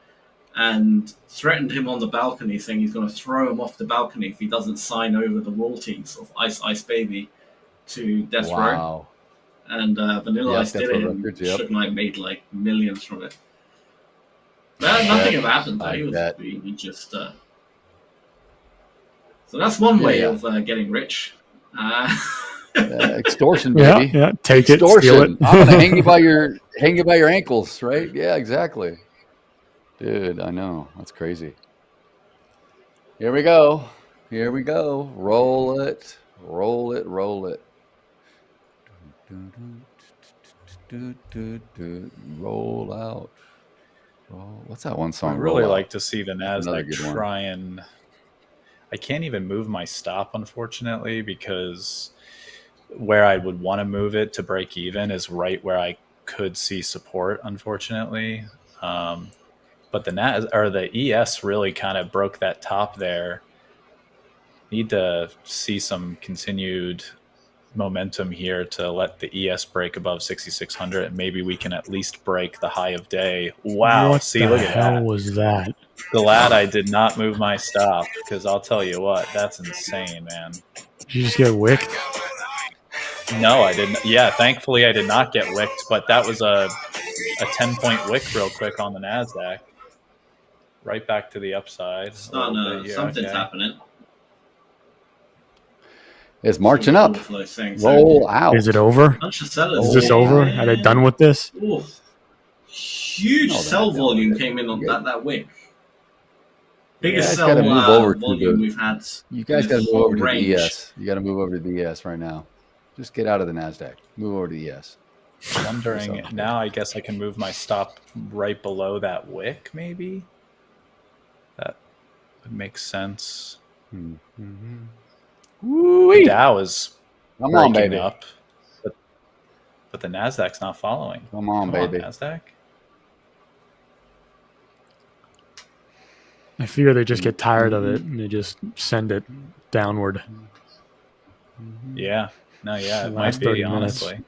and threatened him on the balcony, saying he's going to throw him off the balcony if he doesn't sign over the royalties of Ice Ice Baby to Death Row. And Vanilla Ice did it, and Suge Knight made like millions from it. Nothing ever happened though. He just. So that's one way of getting rich. Extortion, baby. Yeah, take extortion. Steal it. I'm gonna hang you by your ankles, right? Yeah, exactly. Dude, I know. That's crazy. Here we go. Roll it. Roll out. What's that one song? I really like to see the Nasdaq try and. I can't even move my stop, unfortunately, because where I would want to move it to break even is right where I could see support, unfortunately. But the ES really kind of broke that top there. Need to see some continued momentum here to let the ES break above 6,600, and maybe we can at least break the high of day. Wow! What See, look at that. the hell was that? Glad I did not move my stop, because I'll tell you what, that's insane, man. Did you just get wicked? No, I didn't. Yeah, thankfully I did not get wicked, but that was a 10-point wick real quick on the Nasdaq. Right back to the upside. Something's happening. It's marching up. Roll out. Is it over? Is this over? Are they done with this? Ooh. Huge sell volume came in on that wick. Biggest sell volume we've had. You guys got to move over to the ES. You got to move over to the ES right now. Just get out of the Nasdaq. Move over to the ES. Wondering now. I guess I can move my stop right below that wick. Maybe that would make sense. Mm-hmm. The Dow is breaking up, but the Nasdaq's not following. Come on, baby. Nasdaq. I fear they just get tired of it and they just send it downward. Yeah. No, yeah, it might be, honestly.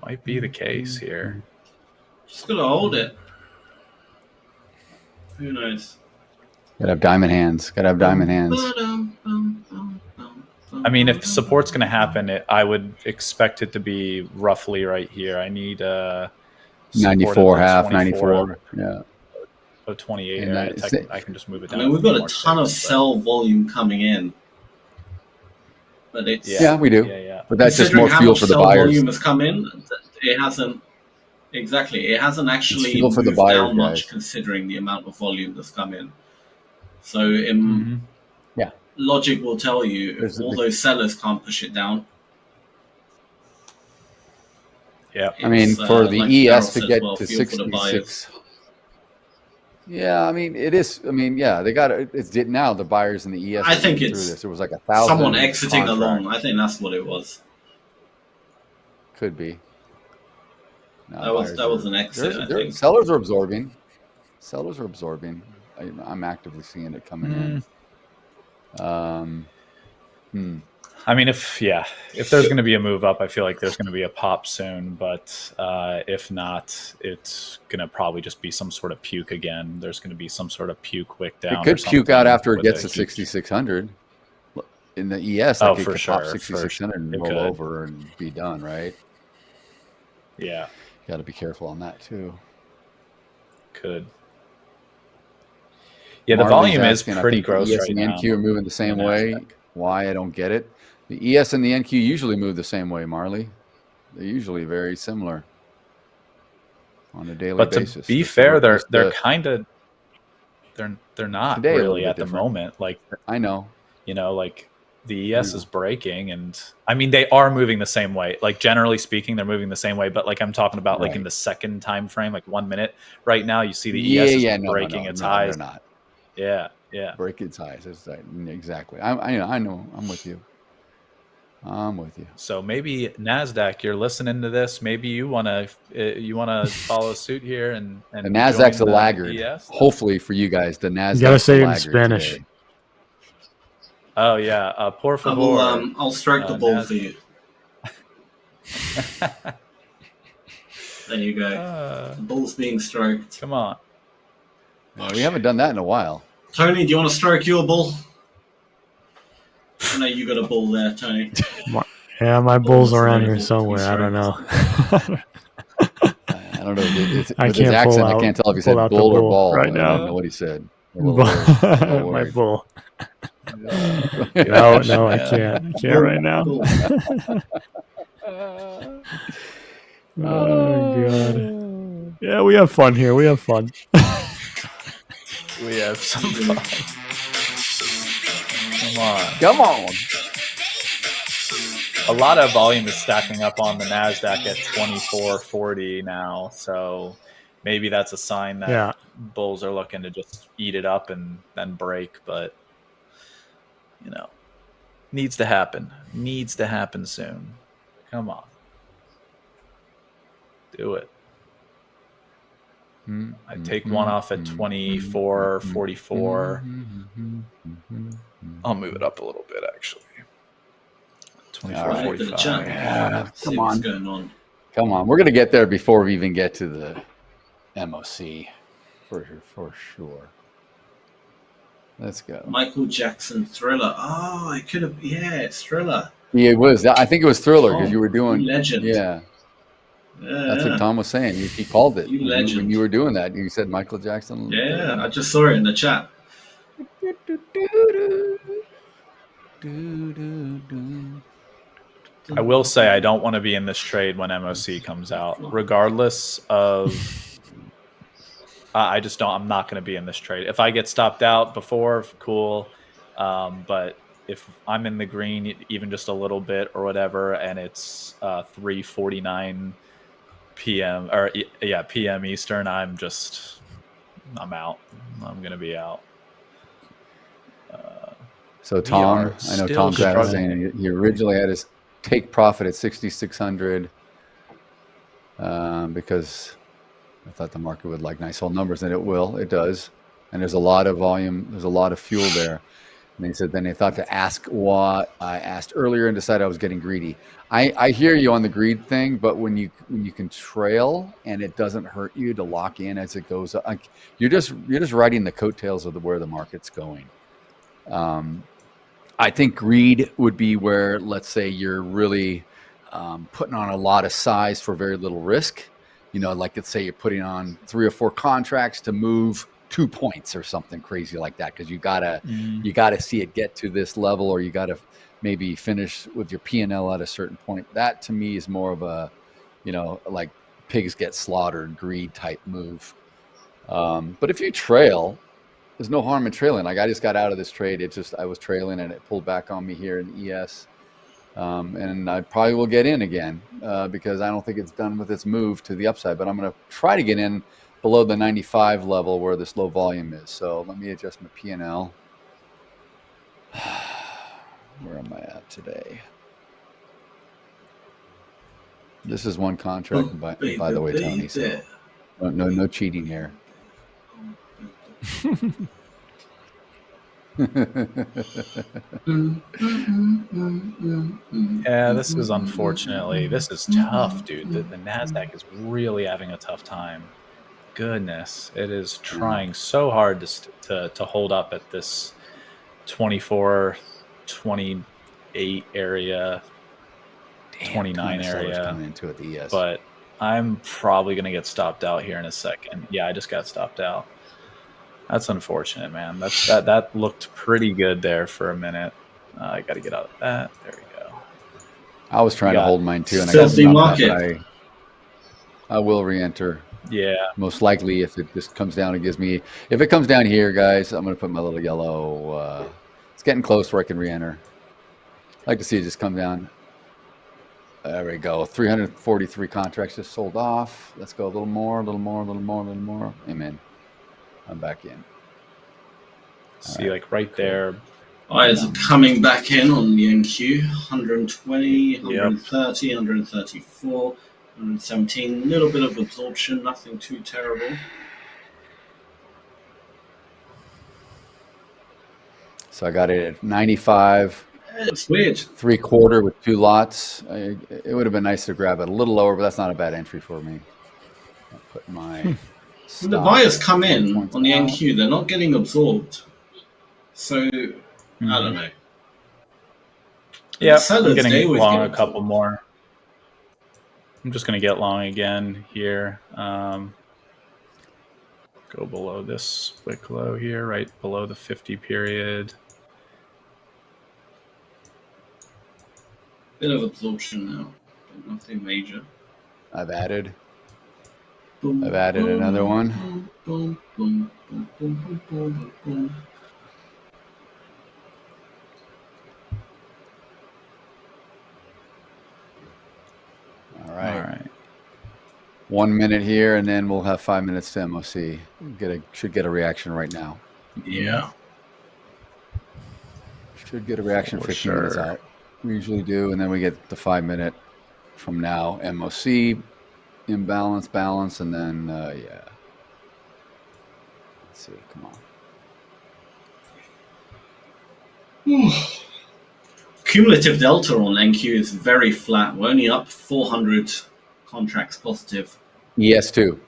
Might be the case here. Just gonna hold it. Who knows? Gotta have diamond hands. I mean, if support's going to happen, I would expect it to be roughly right here. I need 94 half, 94. Yeah. So 28. I can just move it down. I mean, we've got a ton of sell volume coming in. But it's... Yeah, we do. Yeah. But that's just more fuel for the buyers. Volume has come in. It hasn't... Exactly. It hasn't actually moved down much considering the amount of volume that's come in. So logic will tell you if all those sellers can't push it down. Yeah, I mean, for the ES to get to 66. Yeah, I mean, it is. I mean, yeah, they got it. It's now the buyers in the ES. I think it's through this. It was like 1,000. Someone exiting along. I think that's what it was. Could be. No, that was an exit. I think sellers are absorbing. I'm actively seeing it coming in. I mean, if there's going to be a move up, I feel like there's going to be a pop soon. But if not, it's going to probably just be some sort of puke again. There's going to be some sort of puke wick down. It could puke out after it gets to 6,600. In the ES, for it could sure. pop 6,600 and roll over and be done, right? Yeah. Got to be careful on that too. Could. Yeah, the volume is pretty gross right now. The ES and the NQ are moving the same way. Why, I don't get it. The ES and the NQ usually move the same way, Marley. They're usually very similar on a daily basis. But to be fair, they're kind of they're not really at the moment. Like I know, you know, like the ES is breaking, and I mean, they are moving the same way. Like generally speaking, they're moving the same way, but like I'm talking about like in the second time frame, like 1 minute right now, you see the ES is breaking its highs. They're not. Yeah. Breaking its highs. It's like, exactly. I know. I'm with you. So maybe Nasdaq, you're listening to this. Maybe you wanna follow suit here and the Nasdaq's a laggard. ES. Hopefully for you guys, the Nasdaq. You gotta say it in Spanish. Today. Oh yeah, por favor. I'll strike the ball for you. There you go. The ball's being stroked. Come on. Well, we haven't done that in a while. Tony, do you want to stroke your ball? I know you got a ball there, Tony. Yeah, my bull's around here somewhere. I don't know. I don't know. With his accent, I can't tell if he said bull or ball right now. I don't know what he said. My bull. No, I can't. I can't right now. Oh god. Yeah, we have fun here. We have fun. We have some fun. Come on. A lot of volume is stacking up on the Nasdaq at 2440 now, so maybe that's a sign that bulls are looking to just eat it up and then break, but you know, needs to happen. Needs to happen soon. Come on. Do it. I take one off at 2444. I'll move it up a little bit, actually. 2445. Yeah, come on. What's going on? Come on. We're going to get there before we even get to the MOC for sure. Let's go. Michael Jackson Thriller. Oh, I could have. Yeah, it's Thriller. Yeah, it was. I think it was Thriller because you were doing. Legend. Yeah. That's what Tom was saying. He called it. You legend. When you were doing that, you said Michael Jackson. Yeah, I just saw it in the chat. I will say I don't want to be in this trade when MOC comes out, regardless of. I just don't. I'm not going to be in this trade. If I get stopped out before, cool. But if I'm in the green, even just a little bit or whatever, and it's 3:49 p.m. or p.m. Eastern, I'm out. I'm going to be out. So Tom, I know Tom's saying he originally had his take profit at 6,600 because I thought the market would like nice whole numbers, and it will. It does. And there's a lot of volume. There's a lot of fuel there. And they said then they thought to ask what I asked earlier and decided I was getting greedy. I hear you on the greed thing, but when you can trail and it doesn't hurt you to lock in as it goes up, like you're just riding the coattails of where the market's going. I think greed would be where, let's say, you're really putting on a lot of size for very little risk. You know, like let's say you're putting on 3 or 4 contracts to move 2 points or something crazy like that, because you gotta see it get to this level, or you gotta maybe finish with your P&L at a certain point. That to me is more of a, you know, like pigs get slaughtered greed type move. But if you trail, there's no harm in trailing. Like I just got out of this trade. I was trailing and it pulled back on me here in ES. And I probably will get in again because I don't think it's done with its move to the upside, but I'm going to try to get in below the 95 level where this low volume is. So let me adjust my P&L. Where am I at today? This is one contract, by the way, Tony. So no cheating here. Yeah, this is unfortunately, this is tough, dude. The Nasdaq is really having a tough time. Goodness, it is trying so hard to hold up at this 24, 28 area, 29 area. Coming into it, the ES. But I'm probably gonna get stopped out here in a second. Yeah, I just got stopped out. That's unfortunate, man. That looked pretty good there for a minute. I got to get out of that. There we go. I was trying to hold mine too, and I got stopped out. I will re-enter. Yeah. Most likely, if it just comes down and gives me, if it comes down here, guys, I'm going to put my little yellow It's getting close where I can re-enter. I'd like to see it just come down. There we go. 343 contracts just sold off. Let's go a little more, a little more, a little more, a little more. Amen. I'm back in. See, like right there. Buyers are coming back in on the NQ. 120, 130, 134, 117. A little bit of absorption, nothing too terrible. So I got it at 95. It's weird. 3/4 with 2 lots. It would have been nice to grab it a little lower, but that's not a bad entry for me. I'll put my when the buyers come in on the NQ, they're not getting absorbed. So, I don't know. Yeah, I'm getting long a couple more. I'm just going to get long again here. Go below this wick low here, right below the 50 period. Bit of absorption now, but nothing major. I've added another one. Boom, boom, boom, boom, boom, boom. All right. 1 minute here, and then we'll have 5 minutes to MOC. Should get a reaction right now. Yeah. Should get a reaction 15 minutes out. We usually do, and then we get the 5 minute from now. MOC, imbalance, balance, and then, yeah. Let's see, come on. Cumulative delta on NQ is very flat. We're only up 400 contracts positive. ES2.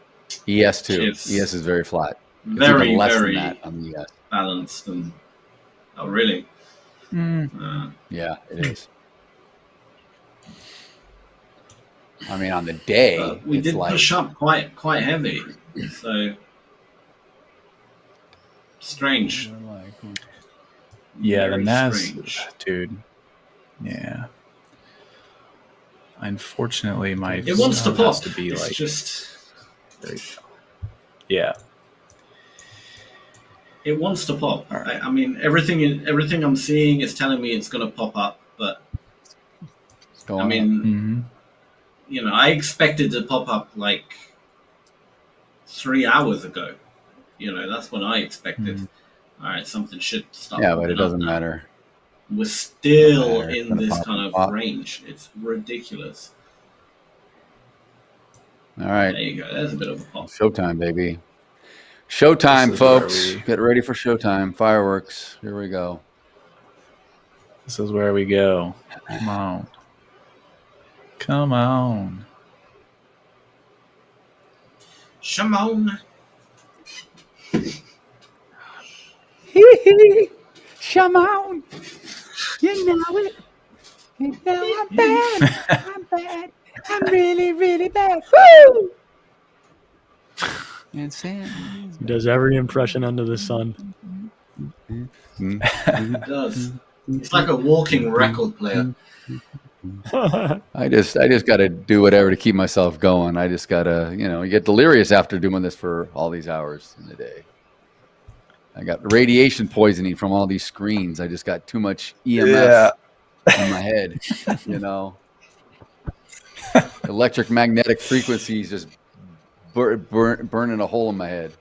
ES2. ES is very flat. Very, less very than that on the ES. Balanced. And, oh, really? Yeah, it is. I mean, on the day, we did push up quite heavy. So strange. Yeah, Very the Nas, strange. dude. Yeah. Unfortunately, my It wants to pop. has to be it's like just. Yeah. It wants to pop. I mean, everything I'm seeing is telling me it's going to pop up, but I mean, you know, I expected to pop up like 3 hours ago. You know, that's when I expected. All right, something should stop. Yeah, but it doesn't matter. We're still in this kind of range. It's ridiculous. All right. There you go. There's a bit of a pop. Showtime, baby. Showtime, folks. Get ready for showtime. Fireworks. Here we go. This is where we go. Come on. Come on. Shimon. Shimon. You know it. You know I'm bad. I'm bad. I'm really, really bad. Woo! And Sam He does every impression under the sun. He does. It's like a walking record player. I just got to do whatever to keep myself going. I just got to, you get delirious after doing this for all these hours in the day. I got radiation poisoning from all these screens. I just got too much EMF in my head, Electric frequencies just burning a hole in my head.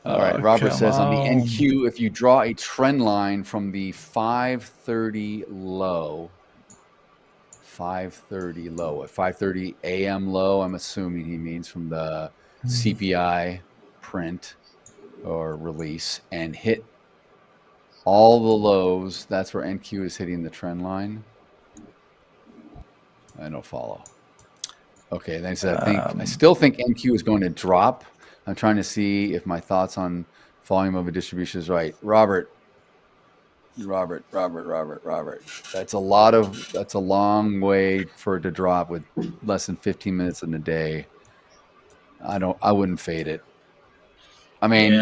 All right. Robert says on the NQ, if you draw a trend line from the 530 low, at 5:30 a.m. low, I'm assuming he means from the CPI print or release, and hit all the lows, that's where NQ is hitting the trend line. I don't follow. Okay, then he said, I still think NQ is going to drop. I'm trying to see if my thoughts on volume of a distribution is right. Robert. That's a long way for it to drop with less than 15 minutes in a day. I wouldn't fade it. I mean,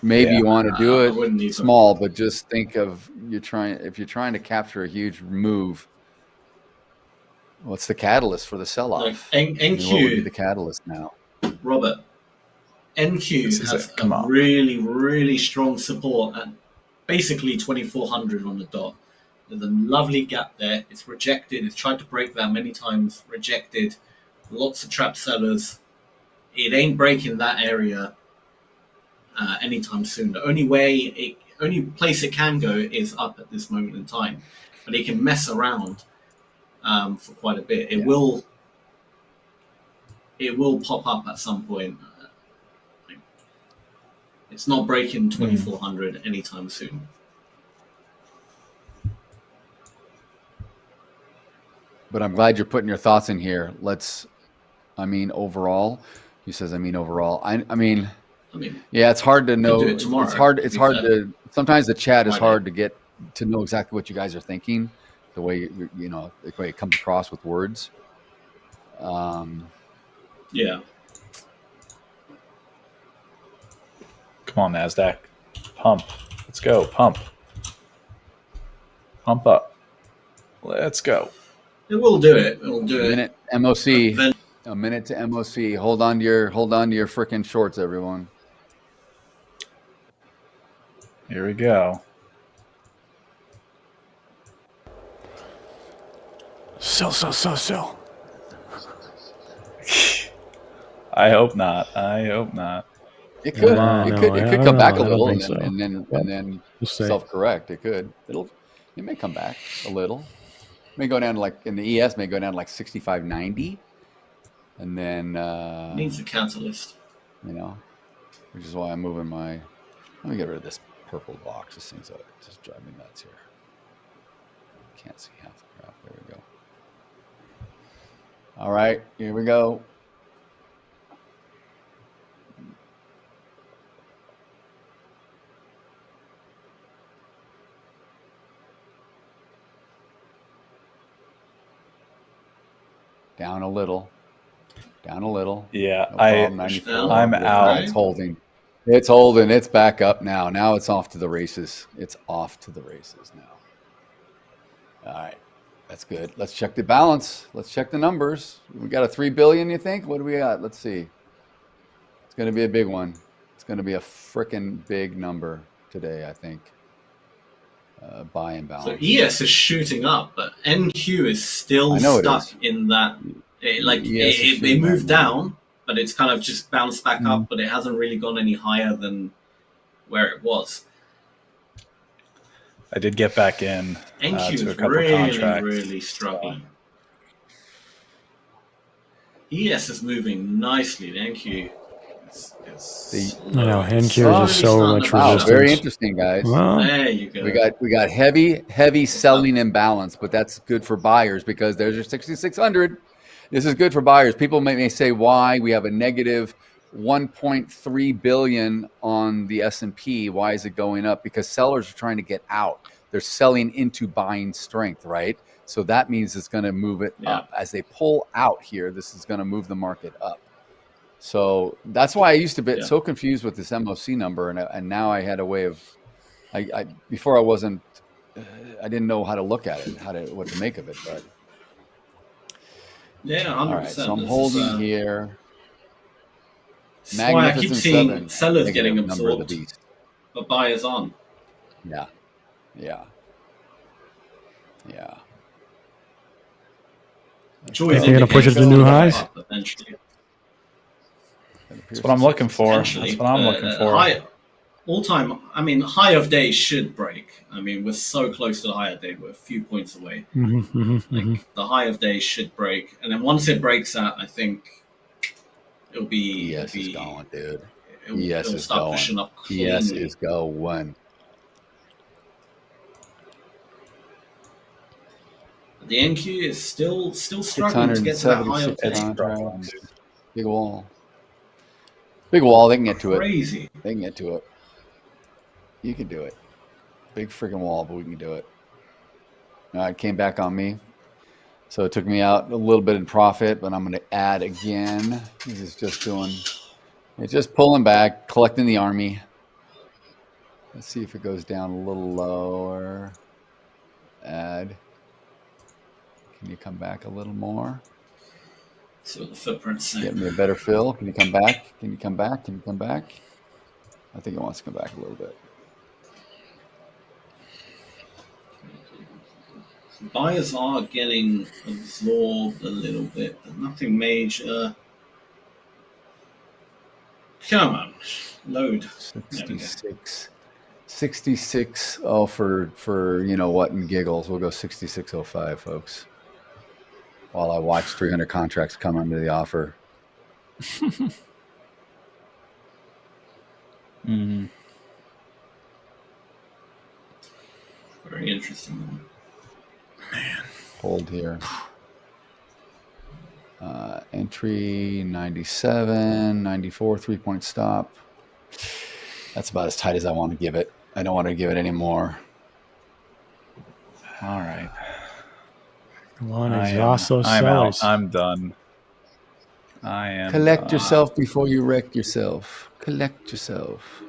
maybe you want to do it small, but just think of if you're trying to capture a huge move, what's the catalyst for the sell-off? NQ. What would be the catalyst now? Robert, NQ has a really, really strong support at basically 2400 on the dot. There's a lovely gap there. It's rejected. It's tried to break that many times. Rejected. Lots of trap sellers. It ain't breaking that area anytime soon. The only place it can go is up at this moment in time, but it can mess around for quite a bit. It will pop up at some point. It's not breaking 2400 anytime soon. But I'm glad you're putting your thoughts in here. Overall, he says, overall. I mean, yeah, it's hard to know. It's hard to, sometimes the chat is hard to get to know exactly what you guys are thinking, the way, the way it comes across with words. Yeah. Come on, Nasdaq. Pump. Let's go. Pump. Pump up. Let's go. It will do it. It will do it. Minute MOC. A minute to MOC. Hold on to your freaking shorts, everyone. Here we go. Sell. I hope not. I hope not. It could. It could come back a little, and then self-correct. It could. It may come back a little. It may go down to like in the ES. May go down to like 65.90, and then needs a catalyst. Which is why I'm moving my. Let me get rid of this purple box. This thing's just driving me nuts here. Can't see half the crap. There we go. All right, here we go. Down a little. Yeah, no I'm out. It's holding. It's back up now. Now it's off to the races. It's off to the races now. All right, that's good. Let's check the balance. Let's check the numbers. We got a 3 billion. You think? What do we got? Let's see. It's going to be a big one. It's going to be a freaking big number today, I think. Buy and balance. So ES is shooting up, but NQ is still stuck in that. It moved down, but it's kind of just bounced back up, but it hasn't really gone any higher than where it was. I did get back in NQ to a is couple really, contracts. really struggling. ES is moving nicely. The NQ NQ is just so much resistance. Very interesting, guys. Well, there you go. We got heavy selling imbalance, but that's good for buyers because there's your 6,600. This is good for buyers. People may say why we have a negative 1.3 billion on the S&P. Why is it going up? Because sellers are trying to get out. They're selling into buying strength, right? So that means it's going to move it up. As they pull out here, this is going to move the market up. So that's why I used to be so confused with this MOC number, and now I had a way of, before I didn't know how to look at it, what to make of it, but. Yeah, 100%. All right, so I'm holding here. That's why I keep seeing sellers getting absorbed, but buyers on. Yeah. You're going to push it to new highs? That's what I'm looking for. High of day should break. We're so close to the high of day. We're a few points away. The high of day should break. And then once it breaks that, I think it'll be... ES is going, dude. ES is start pushing up cleanly. ES is going. The NQ is still struggling to get to that high of day. Big wall. Big wall. They can get to it. Crazy. They can get to it. You can do it. Big freaking wall, but we can do it. All right, came back on me. So it took me out a little bit in profit, but I'm going to add again. This is just it's just pulling back, collecting the army. Let's see if it goes down a little lower. Add. Can you come back a little more? See what the footprints say. Get me a better fill. Can you come back? Can you come back? Can you come back? I think it wants to come back a little bit. Buyers are getting absorbed a little bit, but nothing major. Come on, load. 66. 66. Oh, for you know what, and giggles, we'll go 66.05, folks. While I watch 300 contracts come under the offer. Very interesting one. Man. Hold here. Entry 97, 94, 3-point stop. That's about as tight as I want to give it. I don't want to give it any more. All right. Come on, exhaust those I'm sellers. out. I'm done. I am. Collect yourself before you wreck yourself. Collect yourself.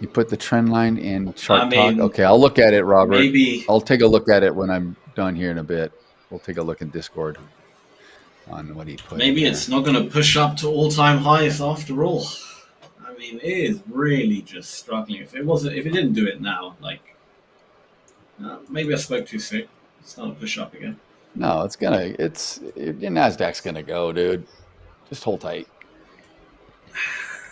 You put the trend line in chart talk. Okay, I'll look at it, Robert. Maybe I'll take a look at it when I'm done here in a bit. We'll take a look in Discord on what he put. Maybe it's not going to push up to all-time highs after all. I mean, it is really just struggling. If it didn't do it now, like maybe I spoke too soon. It's not a push up again. No, your Nasdaq's gonna go, dude. Just hold tight.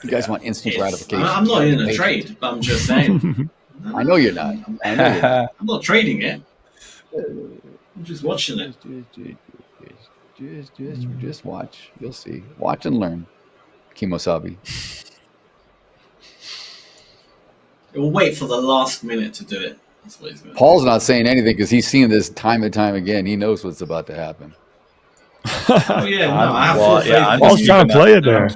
You guys want instant gratification. I'm not in a trade, but I'm just saying. I know you're not. I know you're not. I'm not trading it. I'm just watching it. Just watch. You'll see. Watch and learn. Kimosabi. It will wait for the last minute to do it. That's what he's going to Paul's not saying anything because he's seen this time and time again. He knows what's about to happen. Oh yeah, no, I have full faith. Paul's trying to play it there.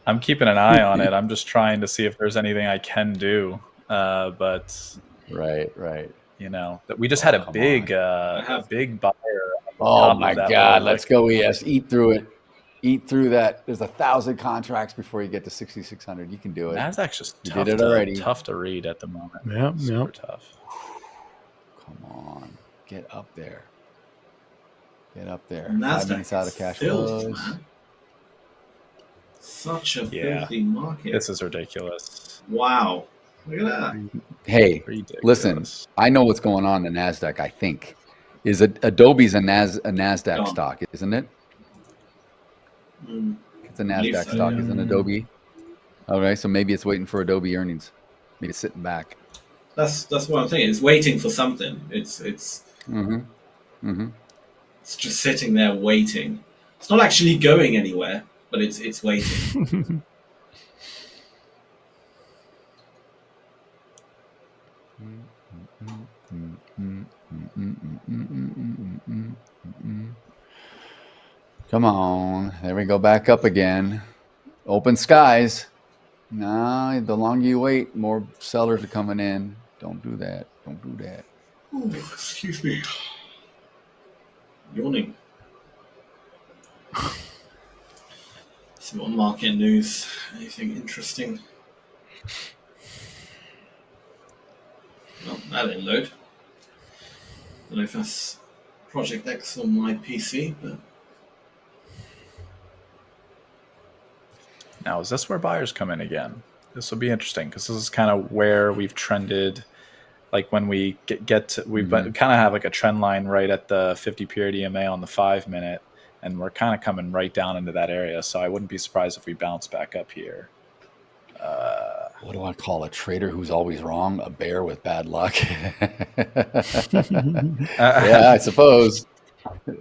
I'm keeping an eye on it. I'm just trying to see if there's anything I can do. But right. You know, we just had a big buyer. Oh my God! Let's go ES. Eat through it. Eat through that. There's 1,000 contracts before you get to 6,600. You can do it. Nasdaq's just you tough did it already. Tough to read at the moment. Yeah, super tough. Come on, get up there. Get up there. Nasdaq 5 minutes out of cash fills, flows. man. Such a filthy market. This is ridiculous. Wow. Look at that. Hey, listen. I know what's going on in Nasdaq. I think is Adobe's a Nasdaq stock, isn't it? It's a Nasdaq stock, isn't Adobe? All right, so maybe it's waiting for Adobe earnings. Maybe it's sitting back. That's what I'm saying. It's waiting for something. It's just sitting there waiting. It's not actually going anywhere, but it's waiting. Come on. There we go. Back up again. Open skies. No, the longer you wait, more sellers are coming in. Don't do that. Don't do that. Ooh, excuse me. Yawning. See what market news. Anything interesting? Well, that didn't load. Don't know if that's Project X on my PC, but. Now, is this where buyers come in again? This will be interesting because this is kind of where we've trended. Like when we get to, we kind of have like a trend line right at the 50 period EMA on the 5 minute, and we're kind of coming right down into that area. So I wouldn't be surprised if we bounce back up here. What do I call a trader who's always wrong? A bear with bad luck? Yeah, I suppose.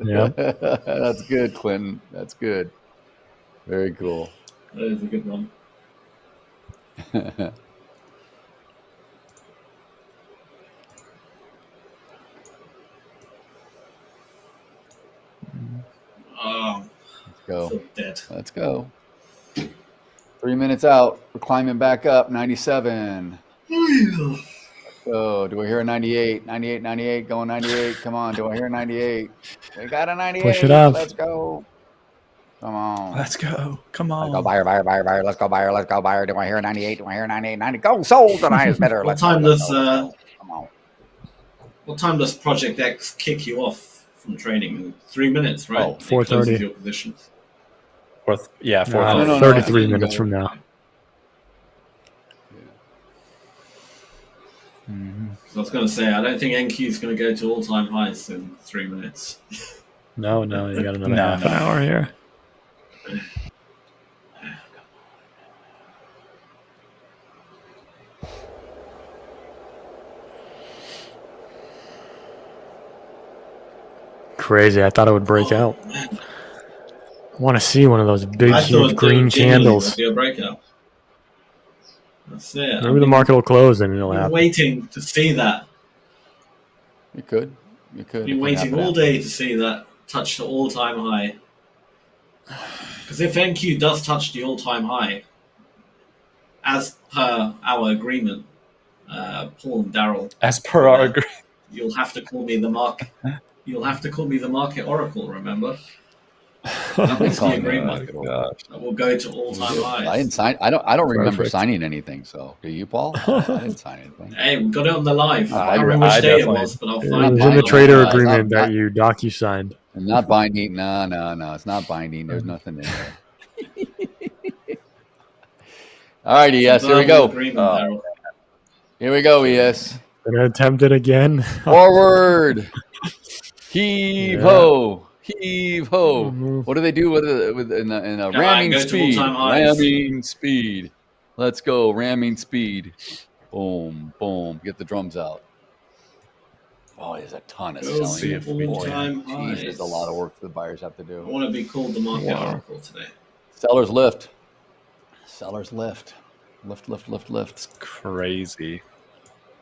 Yeah. That's good, Clinton. That's good. Very cool. That is a good one. Oh, let's go. So dead. Let's go. 3 minutes out. We're climbing back up. 97. Let's go. Do I hear a 98? 98, 98. Going 98. Come on. Do I hear a 98? We got a 98. Push it up. Let's go. Come on. Let's go. Come on. Let's go, buyer, buyer, buyer, buyer. Let's go, buyer. Let's go, buyer. Do I hear a 98? Do I hear a 98? 90. Go, sold. The highest bidder. What time does Project X kick you off from trading in 3 minutes, right? Oh, 4:30. Your positions. 4:30. 33 minutes from now. So I was going to say, I don't think NQ is going to go to all-time highs in 3 minutes. No, you got another half an hour here. Crazy. I thought it would break out. I want to see one of those big, huge green candles. Be a breakout. That's it. Maybe the market will close and it'll happen. Waiting to see that. You could. Been waiting all day to see that touch the all-time high. Because if NQ does touch the all-time high, as per our agreement, Paul and Daryl. As per our agreement. You'll have to call me the market. You'll have to call me the market oracle. Remember, that was the agreement. That will go to all-time highs. I didn't sign. I don't remember signing anything. So, do you, Paul? I didn't sign anything. Hey, we got it on the live. I don't remember which day it was, but I'll find it. It was in the trader agreement that you docu-signed. Not binding. No. It's not binding. There's nothing in there. All right, ES. Here we go. Here we go, ES. Gonna attempt it again. Forward. Heave ho. Heave ho. What do they do with in a ramming speed? Ramming speed. Let's go. Ramming speed. Boom. Boom. Get the drums out. Oh, there's a ton of selling. Jeez, there's a lot of work the buyers have to do. I want to be called the market oracle today. Sellers lift. Sellers lift. Lift. It's crazy.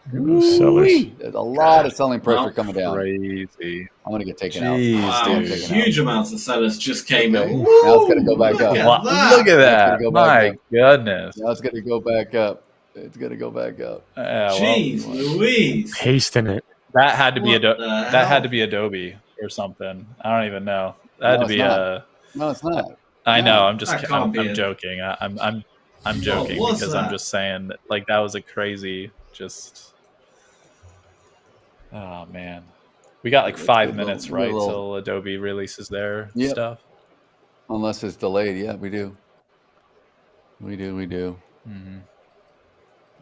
Sellers. There's a lot of selling pressure coming down. Crazy. I'm going to get taken out. Wow, huge amounts of sellers just came in. Now it's going to go back up. Look at that. My goodness. Now it's going to go back up. It's going to go back up. Jeez, Louise. Pasting it. That had to be that had to be Adobe or something. I don't even know. That had to be No, it's not. I know. I'm just. I'm joking. I'm joking because I'm just saying that, like, that was a crazy. Just. Oh man, we got like 5 minutes, right, till Adobe releases their stuff. Unless it's delayed, yeah, we do. We do. Mm-hmm.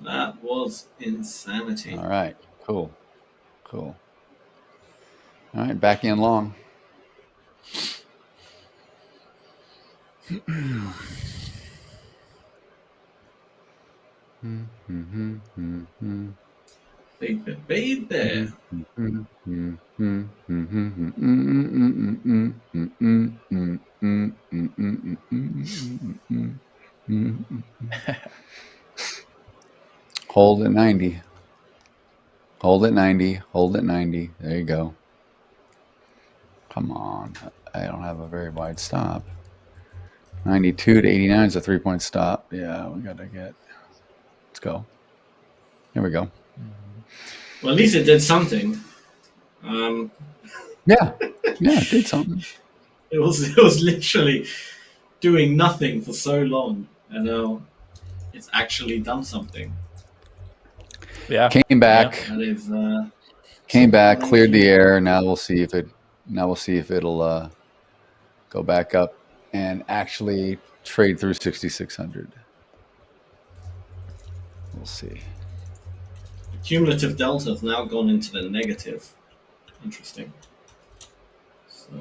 That was insanity. All right, cool. All right, back in long. Baby. Hold at 90. Hold at 90. Hold at 90. There you go. Come on. I don't have a very wide stop. 92 to 89 is a 3-point stop. Yeah, we got to get. Let's go. Here we go. Well, at least it did something. Yeah, it did something. It was literally doing nothing for so long, and now it's actually done something. Yeah, came back. That is, came back, cleared the air. Now we'll see if it'll go back up and actually trade through 6,600. We'll see. The cumulative delta has now gone into the negative. Interesting. So.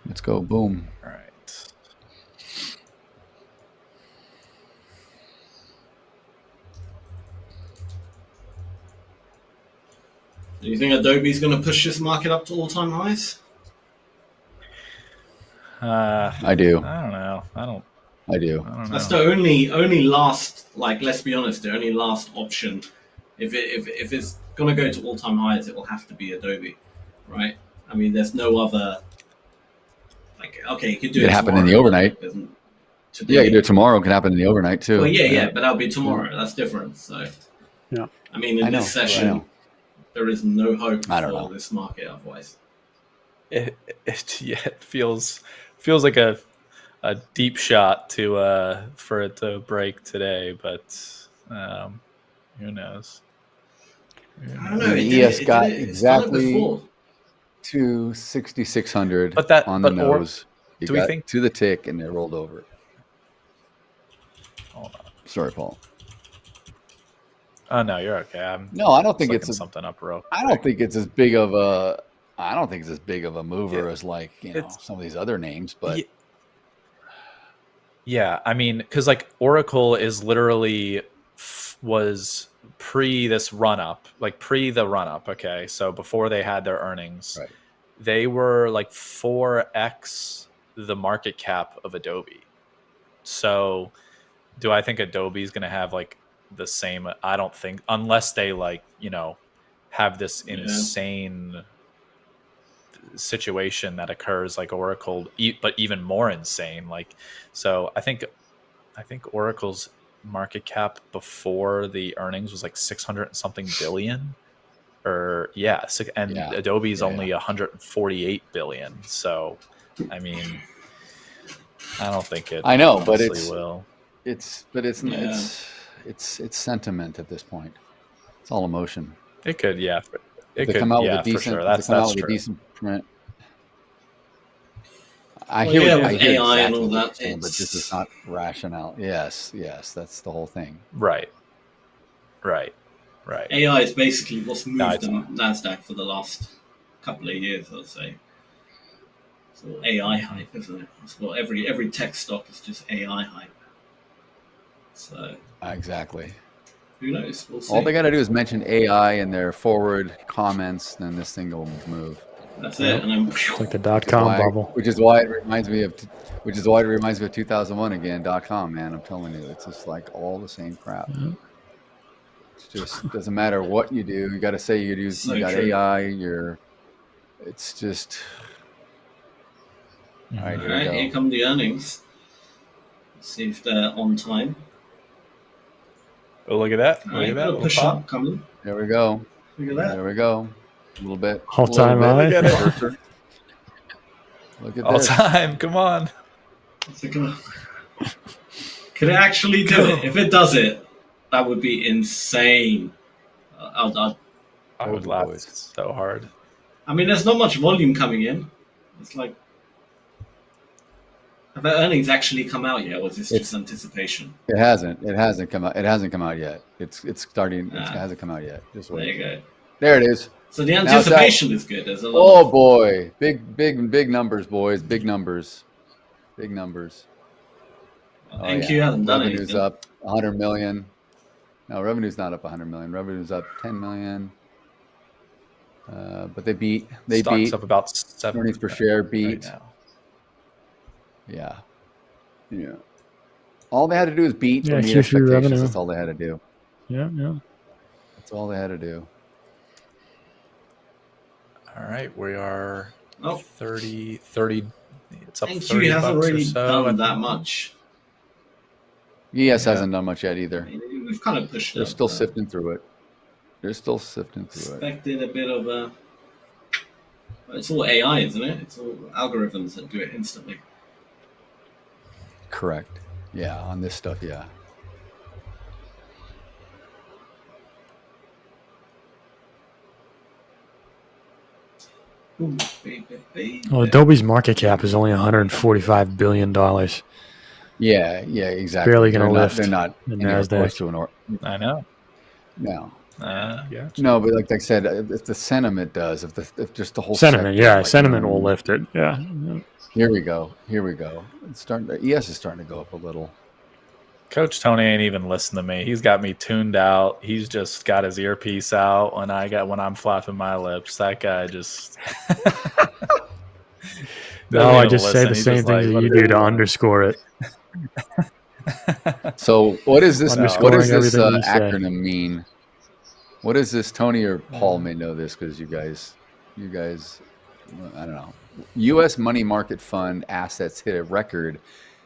Let's go. Boom. All right. Do you think Adobe's going to push this market up to all-time highs? I do. I don't know. I do. That's the only last, like, let's be honest, the only last option. If it's going to go to all-time highs, it will have to be Adobe, right? I mean, there's no other. Like, okay, you could do it. It happen in the overnight. Today. Yeah, you do it tomorrow. It can happen in the overnight too. Well, yeah, but that'll be tomorrow. That's different. So, yeah. I mean, in this session, there is no hope for this market otherwise. It feels like a a deep shot to for it to break today, but who knows? I don't know. The ES got exactly to 6,600 on the nose. You do we got think to the tick and it rolled over? Hold on. Sorry, Paul. Oh no, you're okay. No, I don't think it's something up real. I don't think it's as big of a. I don't think it's as big of a mover as like some of these other names, but yeah, I mean, because like Oracle is literally was pre this run up, like pre the run up. Okay, so before they had their earnings, they were like 4x the market cap of Adobe. So, do I think Adobe is going to have like the same? I don't think, unless they like have this insane situation that occurs like Oracle, but even more insane. Like, so I think Oracle's market cap before the earnings was like 600 and something billion, or Adobe's only 148 billion. So, I mean, I don't think it. I know, but it's sentiment at this point. It's all emotion. It could, yeah. It could come out with a decent, for sure. That's true. Decent print. I hear AI exactly and all that, saying, but this is not rational. Yes, that's the whole thing. Right. AI is basically what's moved the Nasdaq for the last couple of years, I'd say. It's all AI hype, isn't it? It's what every tech stock is just AI hype. So exactly. Who knows? We'll see. All they got to do is mention AI in their forward comments, then this thing will move. That's it, and then it's like the .com bubble, which is why it reminds me of 2001 again. .com, man, I'm telling you, it's just like all the same crap. Mm-hmm. It just doesn't matter what you do. You got to say you got true. AI. It's just. All right, here come the earnings. Let's see if they're on time. Oh, look at that! Look at that! Push up coming. There we go. Look at that! There we go. A little bit. All time high. Look at it. Look at all this. Time. Come on. Could it actually do it? If it does it, that would be insane. I would laugh so hard. I mean, there's not much volume coming in. It's like, have the earnings actually come out yet, or is this just anticipation? It hasn't come out. It hasn't come out yet. It's starting. It hasn't come out yet. Just wait. There you go. There it is. So the anticipation is good. There's a lot. Oh boy, big numbers, boys. Big numbers. NQ hasn't done anything. Revenue's up 100 million. No, revenue's not up 100 million. Revenue's up 10 million. But they beat. Stock's up about 7. Earnings per share beat. Right now. Yeah. All they had to do is beat the expectations. Revenue. That's all they had to do. Yeah. That's all they had to do. All right, we are 30. It's up NQ 30 hasn't bucks really or so. done that much. ES hasn't done much yet either. We've kind of pushed. They're still sifting through it. Expected a bit of a. It's all AI, isn't it? It's all algorithms that do it instantly. Correct. Yeah, on this stuff, yeah. Ooh, well, Adobe's market cap is only $145 billion. Yeah, exactly. Barely going to lift. They're not the Nasdaq. I know. No. Yeah. No, but like I said, if the sentiment does, if just the whole sentiment, sentiment will lift it. Yeah. Here we go. It's starting. ES is starting to go up a little. Coach Tony ain't even listening to me. He's got me tuned out. He's just got his earpiece out when I'm flapping my lips. That guy just. No, I just say the same things that you do to underscore it. So what is this? What does this acronym mean? What is this? Tony or Paul may know this because you guys, I don't know. U.S. money market fund assets hit a record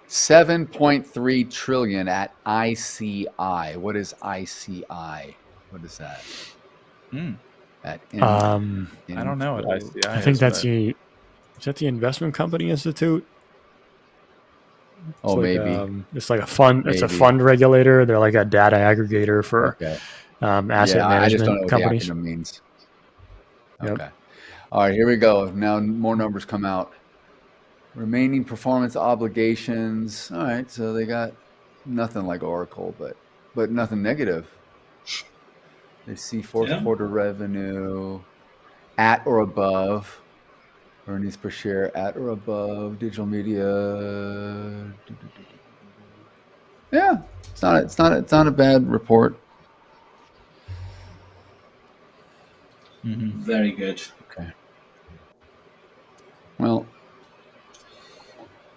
7.3 trillion at ICI. What is ICI? What is that? I don't know what ICI is. I think that's is that the Investment Company Institute? Oh, maybe. It's like a fund. It's a fund regulator. They're like a data aggregator for asset management I just don't know what companies. the acronym means. Yep. Okay. All right, here we go. Now more numbers come out. Remaining performance obligations. All right, so they got nothing like Oracle, but nothing negative. They see fourth quarter revenue at or above. Earnings per share at or above. Digital media. Yeah, it's not a bad report. Very good. Okay. Well.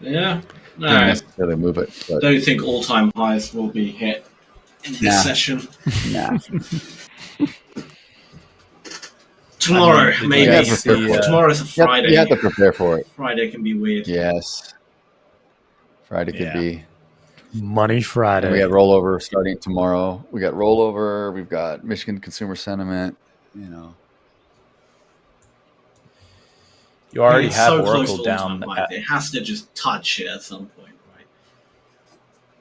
Yeah. No. Didn't necessarily move it. But. Don't think all-time highs will be hit in this session. Nah. Tomorrow, maybe. Tomorrow's a Friday. You have to prepare for it. Friday can be weird. Yes. Friday could be. Money Friday. And we have rollover starting tomorrow. We got rollover. We've got Michigan consumer sentiment. You know. You already have Oracle down. It has to just touch it at some point, right?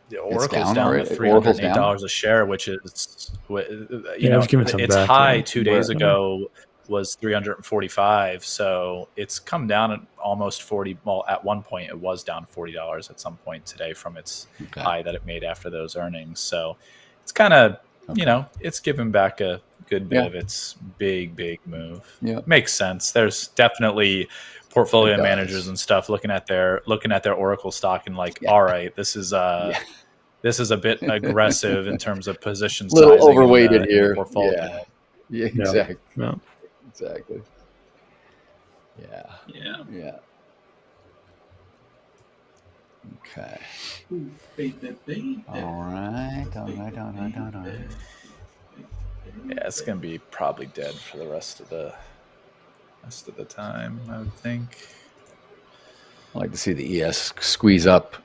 Yeah, Oracle's down to $308 a share, which is, its high 2 days ago was 345. So it's come down at almost 40. Well, at one point it was down $40 at some point today from its high that it made after those earnings. So it's kind of, it's given back a good bit of its big move. Yeah, makes sense. There's definitely portfolio managers and stuff looking at their Oracle stock and like, all right, this is a bit aggressive in terms of position sizing. A little overweighted here. Portfolio. Yeah, exactly. Yeah. Exactly. Yeah. Okay. All right. Yeah, it's gonna be probably dead for the rest of the time, I would think. I like to see the ES squeeze up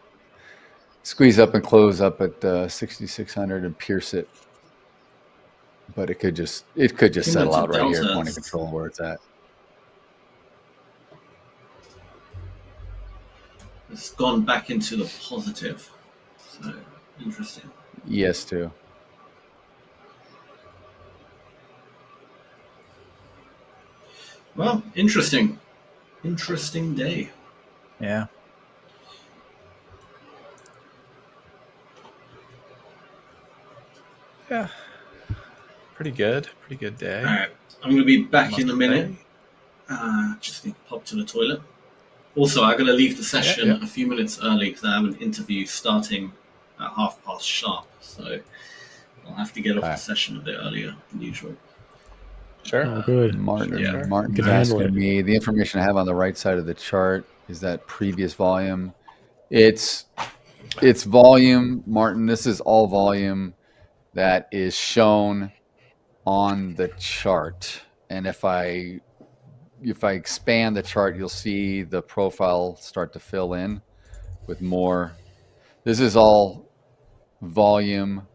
and close up at 6,600 and pierce it, but it could just settle out right here, point of control where it's at. It's gone back into the positive, so interesting. ES too. Well, interesting day. Yeah. Yeah. Pretty good day. All right. I'm going to be back in a minute. Just need to pop to the toilet. Also, I'm going to leave the session a few minutes early because I have an interview starting at 5:30 sharp. So I'll have to get off the session a bit earlier than usual. Sure. Oh, good. Martin's asking me, the information I have on the right side of the chart is that previous volume. It's volume, Martin. This is all volume that is shown on the chart. And if I expand the chart, you'll see the profile start to fill in with more. This is all volume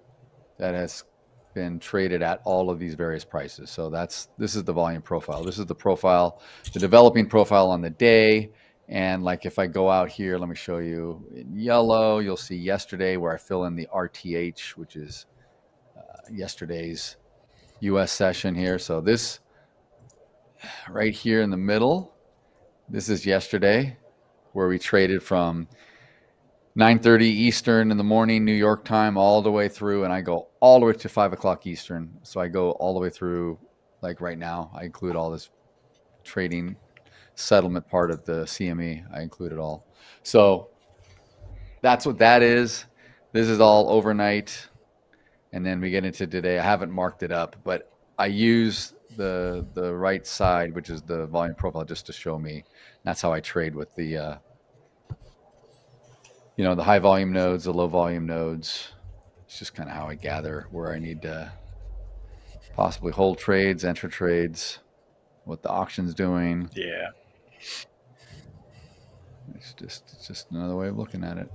that has been traded at all of these various prices. So this is the volume profile. This is the profile, the developing profile on the day. And like if I go out here, let me show you in yellow, you'll see yesterday where I fill in the RTH, which is yesterday's US session here. So this right here in the middle, this is yesterday where we traded from 9:30 Eastern in the morning, New York time, all the way through, and I go all the way to 5 o'clock Eastern. So I go all the way through, like right now, I include all this trading settlement part of the CME. I include it all. So that's what that is. This is all overnight. And then we get into today. I haven't marked it up, but I use the right side, which is the volume profile, just to show me. That's how I trade with the the high volume nodes, the low volume nodes. It's just kind of how I gather where I need to possibly hold trades, enter trades, what the auction's doing. Yeah. It's just another way of looking at it.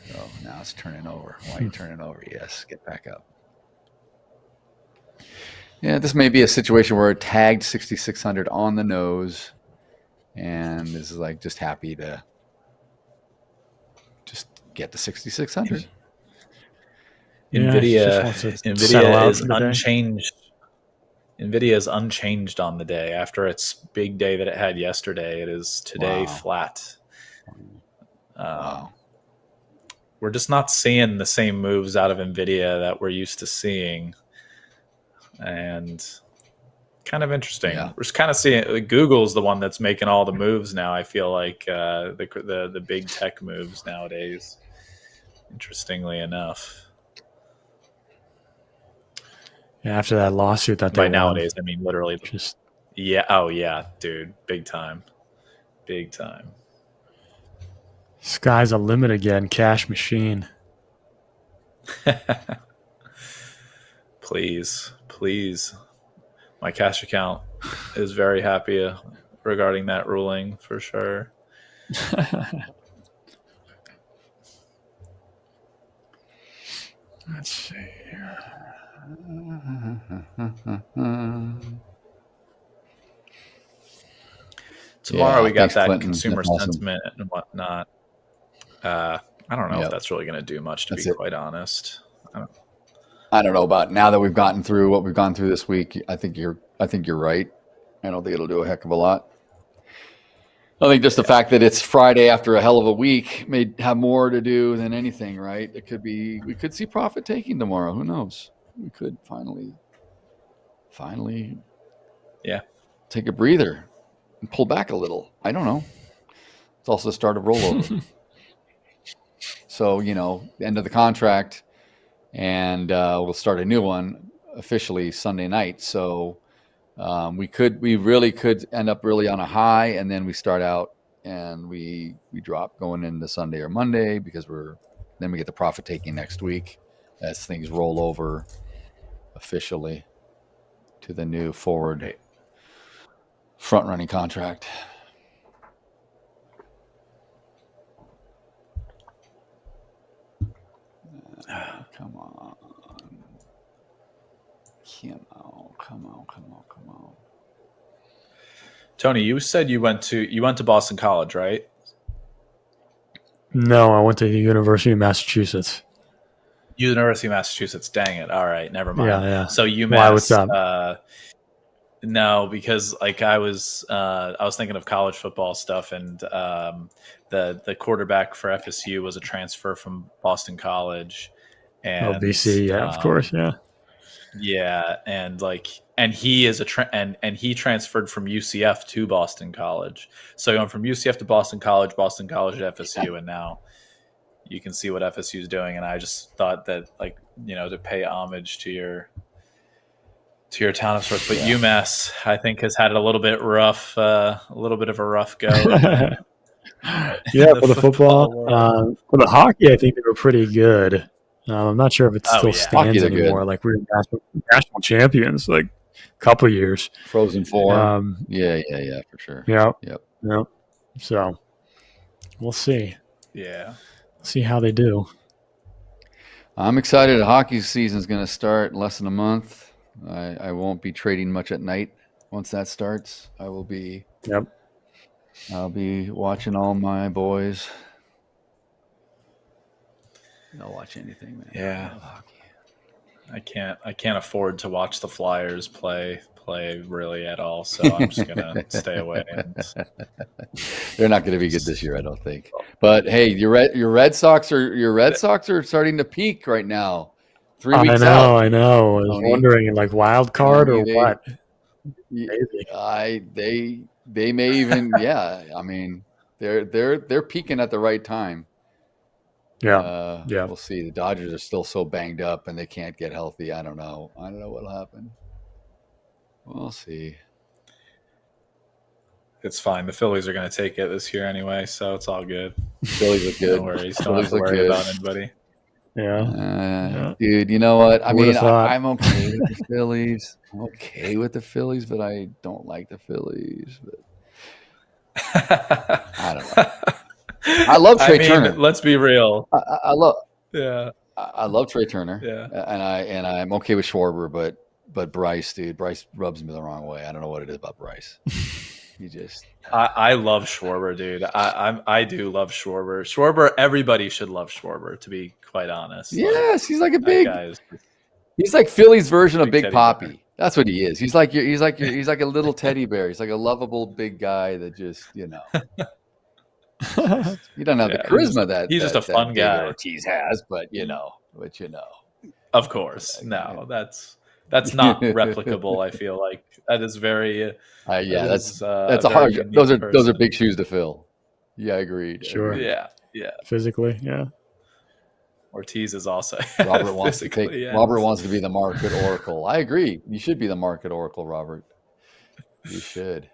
So now it's turning over. Why are you turning over? Yes, get back up. Yeah, this may be a situation where it tagged 6,600 on the nose. And this is like just happy to get to 6,600. Nvidia is unchanged. Nvidia is unchanged on the day after its big day that it had yesterday. It is today flat. Wow. We're just not seeing the same moves out of Nvidia that we're used to seeing, and kind of interesting. Yeah. We're just kind of seeing Google's the one that's making all the moves now. I feel like the big tech moves nowadays. Interestingly enough. Yeah, after that lawsuit that they By won. nowadays, I mean literally just oh yeah, dude, big time. Sky's the limit again, cash machine. Please. My cash account is very happy regarding that ruling for sure. Let's see here. Tomorrow we got that consumer sentiment and whatnot. I don't know if that's really going to do much, to be quite honest. I don't know about now that we've gotten through what we've gone through this week. I think you're right. I don't think it'll do a heck of a lot. I think just the fact that it's Friday after a hell of a week may have more to do than anything, right? We could see profit taking tomorrow. Who knows? We could finally take a breather and pull back a little. I don't know. It's also the start of rollover. So, end of the contract, and we'll start a new one officially Sunday night. So we really could end up really on a high, and then we start out and we drop going into Sunday or Monday because then we get the profit taking next week as things roll over officially to the new forward front running contract. Come on. Tony, you said you went to Boston College, right? No, I went to the University of Massachusetts. University of Massachusetts. Dang it. All right, never mind. Yeah. So UMass. Why, what's up? No, because I was thinking of college football stuff, and the quarterback for FSU was a transfer from Boston College. And BC, of course, yeah. Yeah, and he is and he transferred from UCF to Boston College. So he went from UCF to Boston College at FSU, and now you can see what FSU is doing. And I just thought that, to pay homage to your town of sorts. But UMass, I think, has had a little bit of a rough go. Yeah, for the football. For the hockey, I think they were pretty good. I'm not sure if it still stands anymore. Like, we were national champions, like a couple of years. Frozen Four. Yeah, for sure. Yep. So we'll see. Yeah. See how they do. I'm excited. The hockey season is going to start in less than a month. I won't be trading much at night once that starts. I will be. Yep. I'll be watching all my boys. I'll watch anything, man. Yeah. I can't afford to watch the Flyers play really at all, so I'm just gonna stay away. They're not going to be good this year, I don't think. But hey, your Red Sox are starting to peak right now. 3 weeks out. I know. I was wondering, like, wild card or what? Maybe. They may even. Yeah, I mean, they're peaking at the right time. Yeah. We'll see. The Dodgers are still so banged up and they can't get healthy. I don't know what'll happen. We'll see. It's fine. The Phillies are going to take it this year anyway, so it's all good. Phillies are good. No worries. Don't have to worry about anybody. Yeah. Dude, you know what? I mean, I'm okay with the Phillies. I'm okay with the Phillies, but I don't like the Phillies. But I don't know. I love Trey Turner. Let's be real. I love. Yeah. I love Trey Turner. Yeah. And I'm okay with Schwarber, but Bryce, dude, Bryce rubs me the wrong way. I don't know what it is about Bryce. I love Schwarber, dude. I do love Schwarber. Schwarber, everybody should love Schwarber, to be quite honest. Yes, like, he's like a that big. guy's He's like Philly's version of Big teddy Poppy. bear. That's what he is. He's like a little teddy bear. He's like a lovable big guy that just, you know. He doesn't have the charisma he's just a fun guy. Ortiz has, but you know. Of course, no, that's not replicable. I feel like that is very. That's a hard. Those are big shoes to fill. Yeah, agreed. Sure. Yeah. Physically, yeah. Ortiz is also Robert wants to take. Yeah. Robert wants to be the market oracle. I agree. You should be the market oracle, Robert. You should.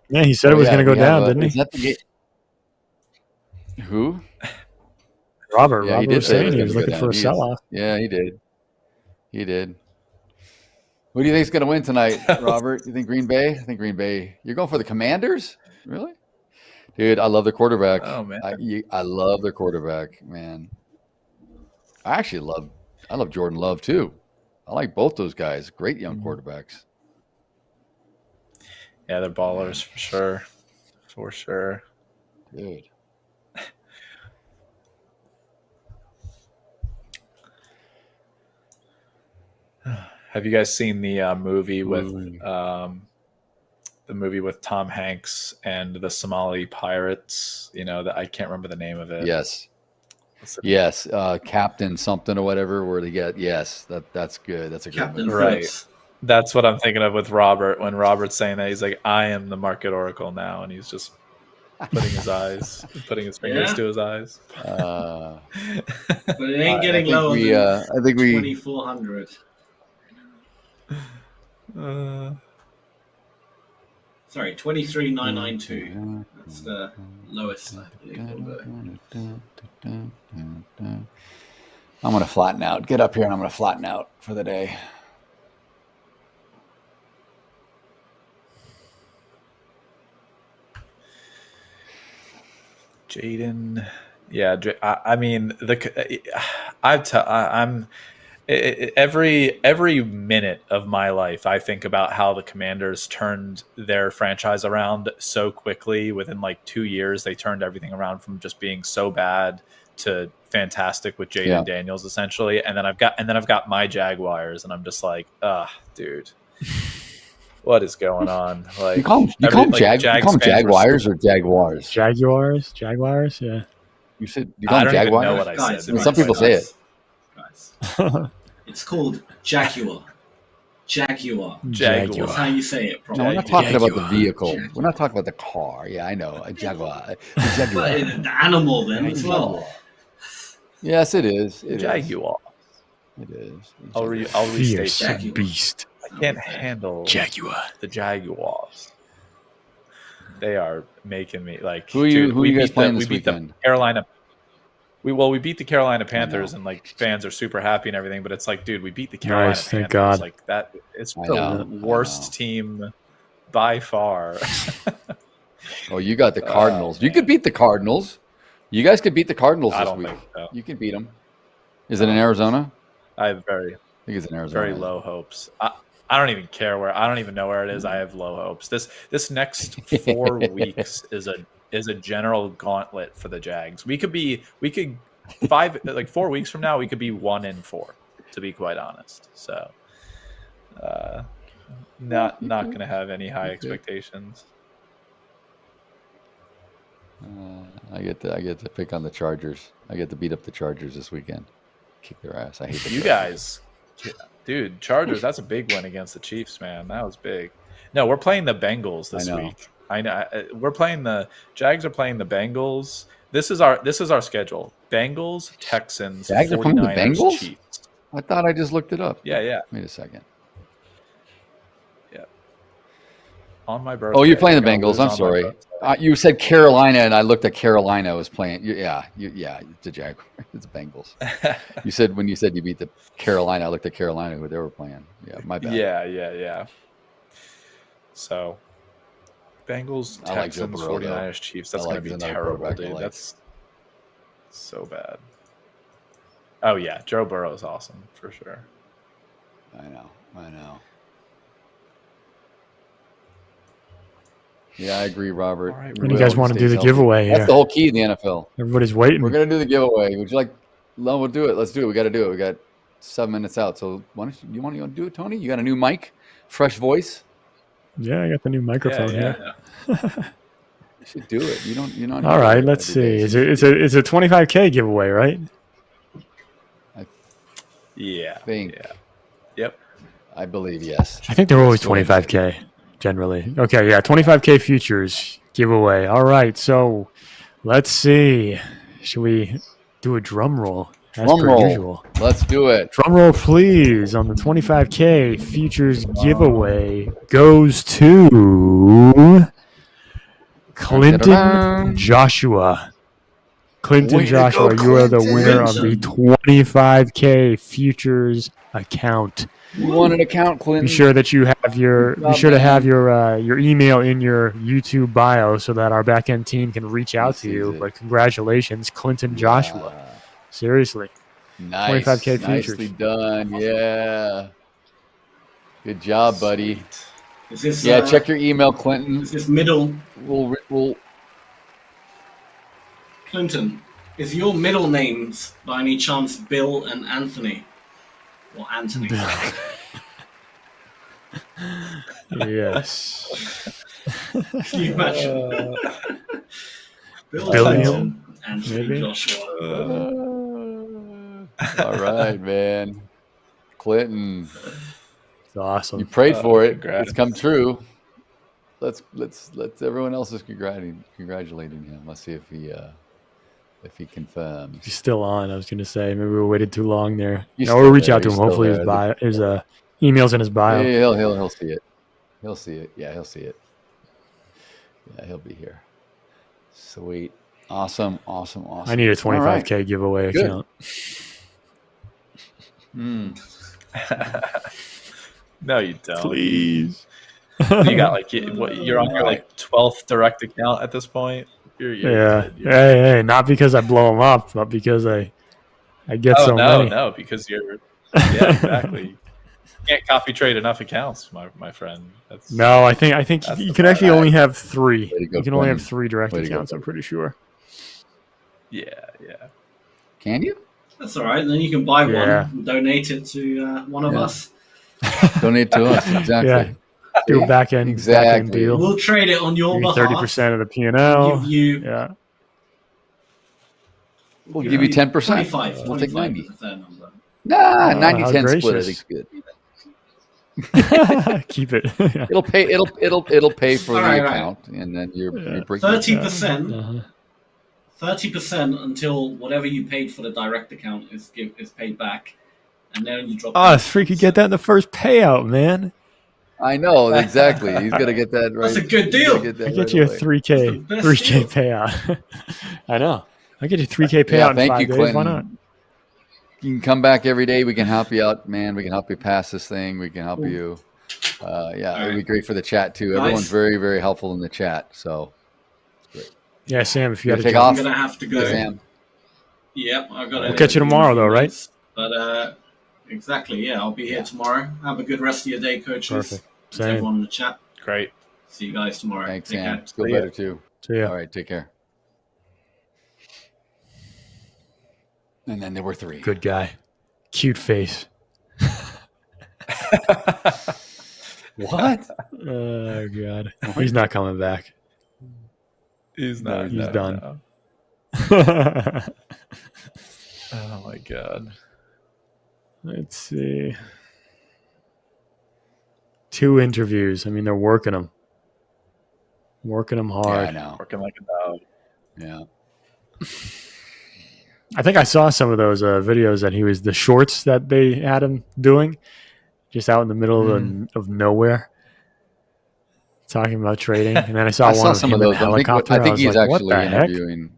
Yeah, he said it was going to go down, didn't he? Who? Robert. Yeah, Robert was saying he was looking for a sell-off. Yeah, he did. Who do you think is going to win tonight, Robert? You think Green Bay? I think Green Bay. You're going for the Commanders? Really? Dude, I love their quarterback. Oh, man. I love their quarterback, man. I love Jordan Love, too. I like both those guys. Great young quarterbacks. Yeah, they're ballers for sure. For sure. Dude. Have you guys seen the movie with Tom Hanks and the Somali pirates? You know, that I can't remember the name of it. Yes. Captain something or whatever. Where they get that's good. That's a good Captain movie. Right. That's what I'm thinking of with Robert. When Robert's saying that, he's like, "I am the market oracle now," and he's just putting his fingers to his eyes. But it ain't getting lower than I think 2,400. Sorry, 23,992. That's the lowest, I believe. I'm going to flatten out. Get up here and I'm going to flatten out for the day. Jaden, yeah. I mean, I'm every minute of my life, I think about how the Commanders turned their franchise around so quickly. Within like 2 years, they turned everything around from just being so bad to fantastic with Jaden Daniels, essentially. And then I've got my Jaguars, and I'm just like, dude, what is going on? Like, you call them Jaguars or Jaguars? Jaguars, yeah. You said you call them Jaguars? I don't even know what I said. Some people say it. It's called Jaguar. Jaguar. That's how you say it. No, we're not talking about the vehicle. We're not talking about the car. Yeah, I know. A Jaguar. The animal then as well. Yes, it is. Jaguar. It is. I'll restate Fierce beast. I can't handle the Jaguars. They are making me like. Who are you guys playing this weekend? We beat the Carolina. We beat the Carolina Panthers, and like fans are super happy and everything. But it's like, dude, we beat the Carolina Panthers. Thank God. Like that, it's the worst team by far. Oh, you got the Cardinals. You could beat the Cardinals. You guys could beat the Cardinals this week. Think so. You can beat them. Is it in Arizona? I think it's in Arizona. Very low hopes. I don't even care where. I don't even know where it is. I have low hopes. This next 4 weeks is a general gauntlet for the Jags. We could 4 weeks from now we could be 1-4, to be quite honest. So, not going to have any high expectations. I get to pick on the Chargers. I get to beat up the Chargers this weekend. Kick their ass. I hate the Chargers. Guys. Dude, Chargers, that's a big win against the Chiefs, man. That was big. No, we're playing the Bengals this week. I know. We're playing the Jags are playing the Bengals. This is our schedule. Bengals, Texans, Jags are playing the 49ers, Bengals? Chiefs. I thought I just looked it up. Yeah. Wait a second. Yeah. On my birthday. Oh, you're playing the Bengals. I'm sorry. You said Carolina, and I looked at Carolina. I was playing. Yeah. It's a Jaguar. It's the Bengals. When you said you beat the Carolina, I looked at Carolina who they were playing. Yeah, my bad. Yeah. So, Bengals, Texans, 49ers, Chiefs. That's going to be terrible, dude. That's so bad. Oh yeah, Joe Burrow is awesome for sure. I know. Yeah, I agree, Robert. Right, when you guys want to do the giveaway That's here? the whole key in the NFL. Everybody's waiting. We're gonna do the giveaway. Would you like? No, we'll do it. Let's do it. We got to do it. We got 7 minutes out. So why don't you want to do it, Tony? You got a new mic, fresh voice. Yeah, I got the new microphone here. You should do it. You're not. All right, let's see. It's a 25K giveaway, right? Yeah. Think. Yeah. Yep. I believe yes. I think they're always 25K generally. Okay, yeah, 25K futures giveaway. All right, so let's see. Should we do a drum roll as Drum per roll. usual? Let's do it. Drum roll, please, on the 25K futures giveaway goes to Clinton Joshua. Clinton Joshua, you are the winner of the 25K futures account. You want an account, Clinton? Be sure that you have your your email in your YouTube bio so that our back end team can reach out to you. But congratulations, Clinton Joshua. Seriously. Nice. 25K Nicely futures. done. Yeah. Good job, buddy. Is this, check your email, Clinton. Is this middle? We'll Clinton, is your middle names by any chance Bill and Anthony? Or Anthony? Yes. Can you imagine? Bill Billiam, Clinton, Anthony maybe? Joshua. All right, man. Clinton. It's awesome. You prayed for it. Congrats. It's come true. Let's everyone else is congratulating him. Let's see if he confirms. He's still on. I was going to say maybe we waited too long there. He's No, we'll still reach there. out to He's him. still Hopefully there. his email's in his bio. Yeah, he'll see it. He'll see it. Yeah, he'll see it. Yeah, he'll be here. Sweet. Awesome. I need a 25K giveaway Good. account. No, you don't. Please. You got you're on your 12th direct account at this point. You're Yeah. good. Hey, not because I blow them up, but because I get so many. No, because you're exactly. You can't copy trade enough accounts, my friend. No, I think you can actually only have 3. Way to go, You can only have Clinton. 3 direct Way to go, accounts, I'm pretty sure. Yeah. Can you? That's all right. Then you can buy Yeah. one and donate it to one of us. Donate to us. Exactly. Yeah. Do a back end deal. We'll trade it on your behalf. 30% of the P&L. Give you, Yeah. We'll give you 10%. 25. We'll take 90. is their number. Nah, Oh, 90-10 how split. I gracious. think's good. Keep it. Yeah. It'll pay for All the right. account, and then you're breaking 30%. 30% until whatever you paid for the direct account is paid back, and then you drop. Oh, freaking get that in the first payout, man. I know exactly. He's gonna get that right. That's a good deal. Get that I get right you a away. 3K That's the best deal. payout. I know. I get you 3K payout Yeah, in thank 5 you, days. Clinton. Why not? You can come back every day. We can help you out, man. We can help you pass this thing. We can help you. It'd be great for the chat too. Nice. Everyone's very, very helpful in the chat. So Yeah, Sam, if you You got to take jump. off? I'm gonna have to go. Yeah, Sam. Yep, I've got it. We'll catch you tomorrow, though, right? But exactly, yeah, I'll be here tomorrow. Have a good rest of your day, coaches. Perfect. To Same. everyone in the chat. Great. See you guys tomorrow. Thanks, Take Sam. care. Feel better too. See ya. All right, take care. And then there were 3. Good guy. Cute face. What? Oh, God. He's not coming back. He's not. He's done. No. Oh my God. Let's see. 2 interviews. I mean, they're working them. Working them hard. Yeah, I know. Working like a dog. Yeah. I think I saw some of those videos that he was the shorts that they had him doing, just out in the middle of nowhere, talking about trading. And then I saw one of some him of in those. a helicopter. I think was he's like, actually what the heck? interviewing.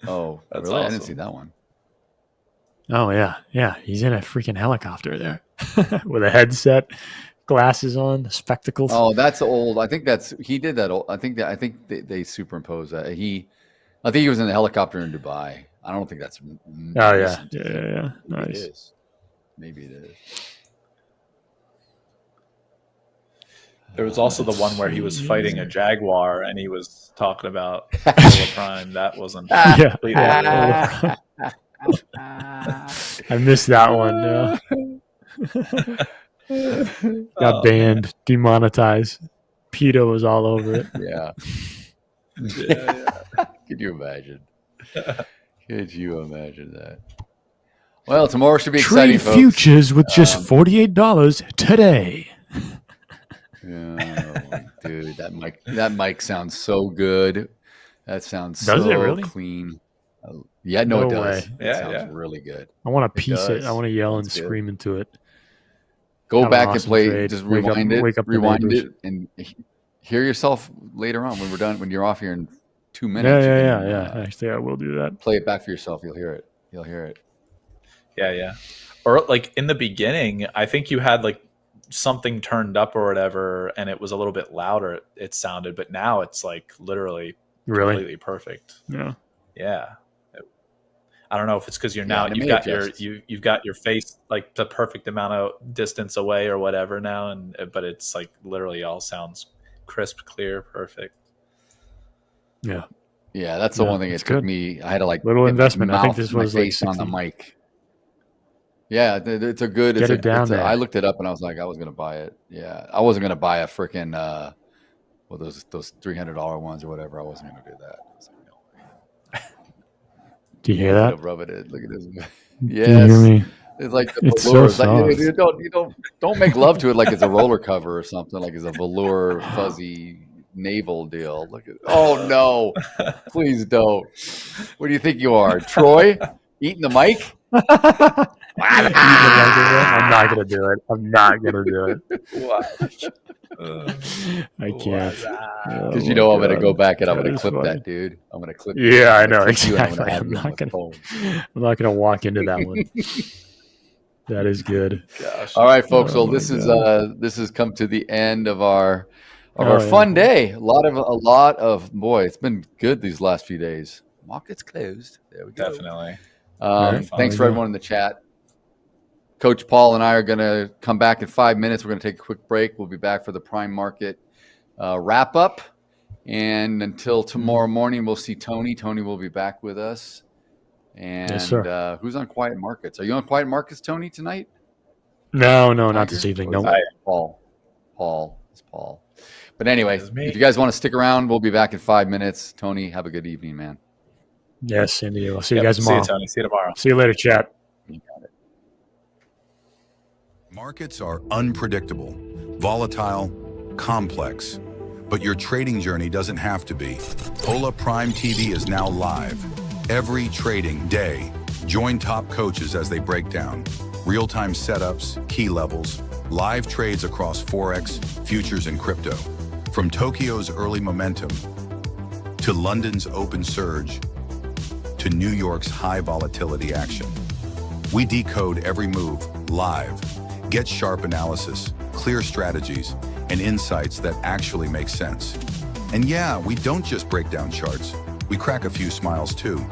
Oh, That's really? I didn't awesome. see that one. Oh yeah. He's in a freaking helicopter there with a headset, glasses on, spectacles. Oh, that's old. I think he did that. I think they superimposed that. I think he was in the helicopter in Dubai. I don't think that's. Oh yeah. Maybe Nice. It is. Maybe it is. There was also the one where he was fighting a jaguar and he was talking about Hola Prime. That wasn't completely I missed that one. Got banned, demonetized. PETA was all over it. Yeah. Could you imagine? Could you imagine that? Well, tomorrow should be exciting, Trade futures with just $48 today. Yeah, dude, that mic sounds so good. That sounds does so it really? clean. Yeah, no, it does. Way. It sounds really good. I want to piece it. I want to yell and scream into it. Go Have back an and awesome play. trade. Just Wake up rewind the it, and hear yourself later on when we're done. When you're off here in 2 minutes. Yeah. Actually, I will do that. Play it back for yourself. You'll hear it. Yeah. Or like in the beginning, I think you had like something turned up or whatever, and it was a little bit louder. It sounded, but now it's like literally completely perfect. Yeah. I don't know if it's because you're now you've got your face like the perfect amount of distance away or whatever now, but it's like literally all sounds crisp, clear, perfect. Yeah, that's the one thing. It took me. I had to like little investment. I think this was face like on the mic. Yeah, it's a good. Get it down there. I looked it up and I was like, I was gonna buy it. Yeah, I wasn't gonna buy a freaking those $300 ones or whatever. I wasn't gonna do that. Do you hear that? Rub it in. Look at this. Yes. Do you hear me? It's like the it's velour. so It's like, soft. you don't make love to it like it's a roller cover or something, like it's a velour fuzzy navel deal. Look at oh no. Please don't. What do you think you are? Troy? Eating the mic? I'm not gonna do it. I'm not gonna do it. I can't. Because I'm gonna go back and I'm gonna clip that, dude. I'm gonna clip. Yeah, I know exactly. I'm not gonna walk into that one. That is good. Gosh. All right, folks. Well, this has come to the end of our fun day. A lot of boy. It's been good these last few days. Markets closed. There we go. Definitely. Thanks for everyone in the chat. Coach Paul and I are going to come back in 5 minutes. We're going to take a quick break. We'll be back for the prime market wrap up. And until tomorrow morning, we'll see Tony. Tony will be back with us. And yes, sir. Who's on Quiet Markets? Are you on Quiet Markets, Tony, tonight? No, not this evening. No. Paul. It's Paul. But anyway, if you guys want to stick around, we'll be back in 5 minutes. Tony, have a good evening, man. Yes, indeed. I'll see you guys tomorrow. See you, Tony. See you tomorrow. See you later, chat. You got it. Markets are unpredictable, volatile, complex, but your trading journey doesn't have to be. Hola Prime TV is now live. Every trading day, join top coaches as they break down real-time setups, key levels, live trades across Forex, futures, and crypto. From Tokyo's early momentum to London's open surge to New York's high volatility action. We decode every move live. Get sharp analysis, clear strategies, and insights that actually make sense. And yeah, we don't just break down charts. We crack a few smiles too.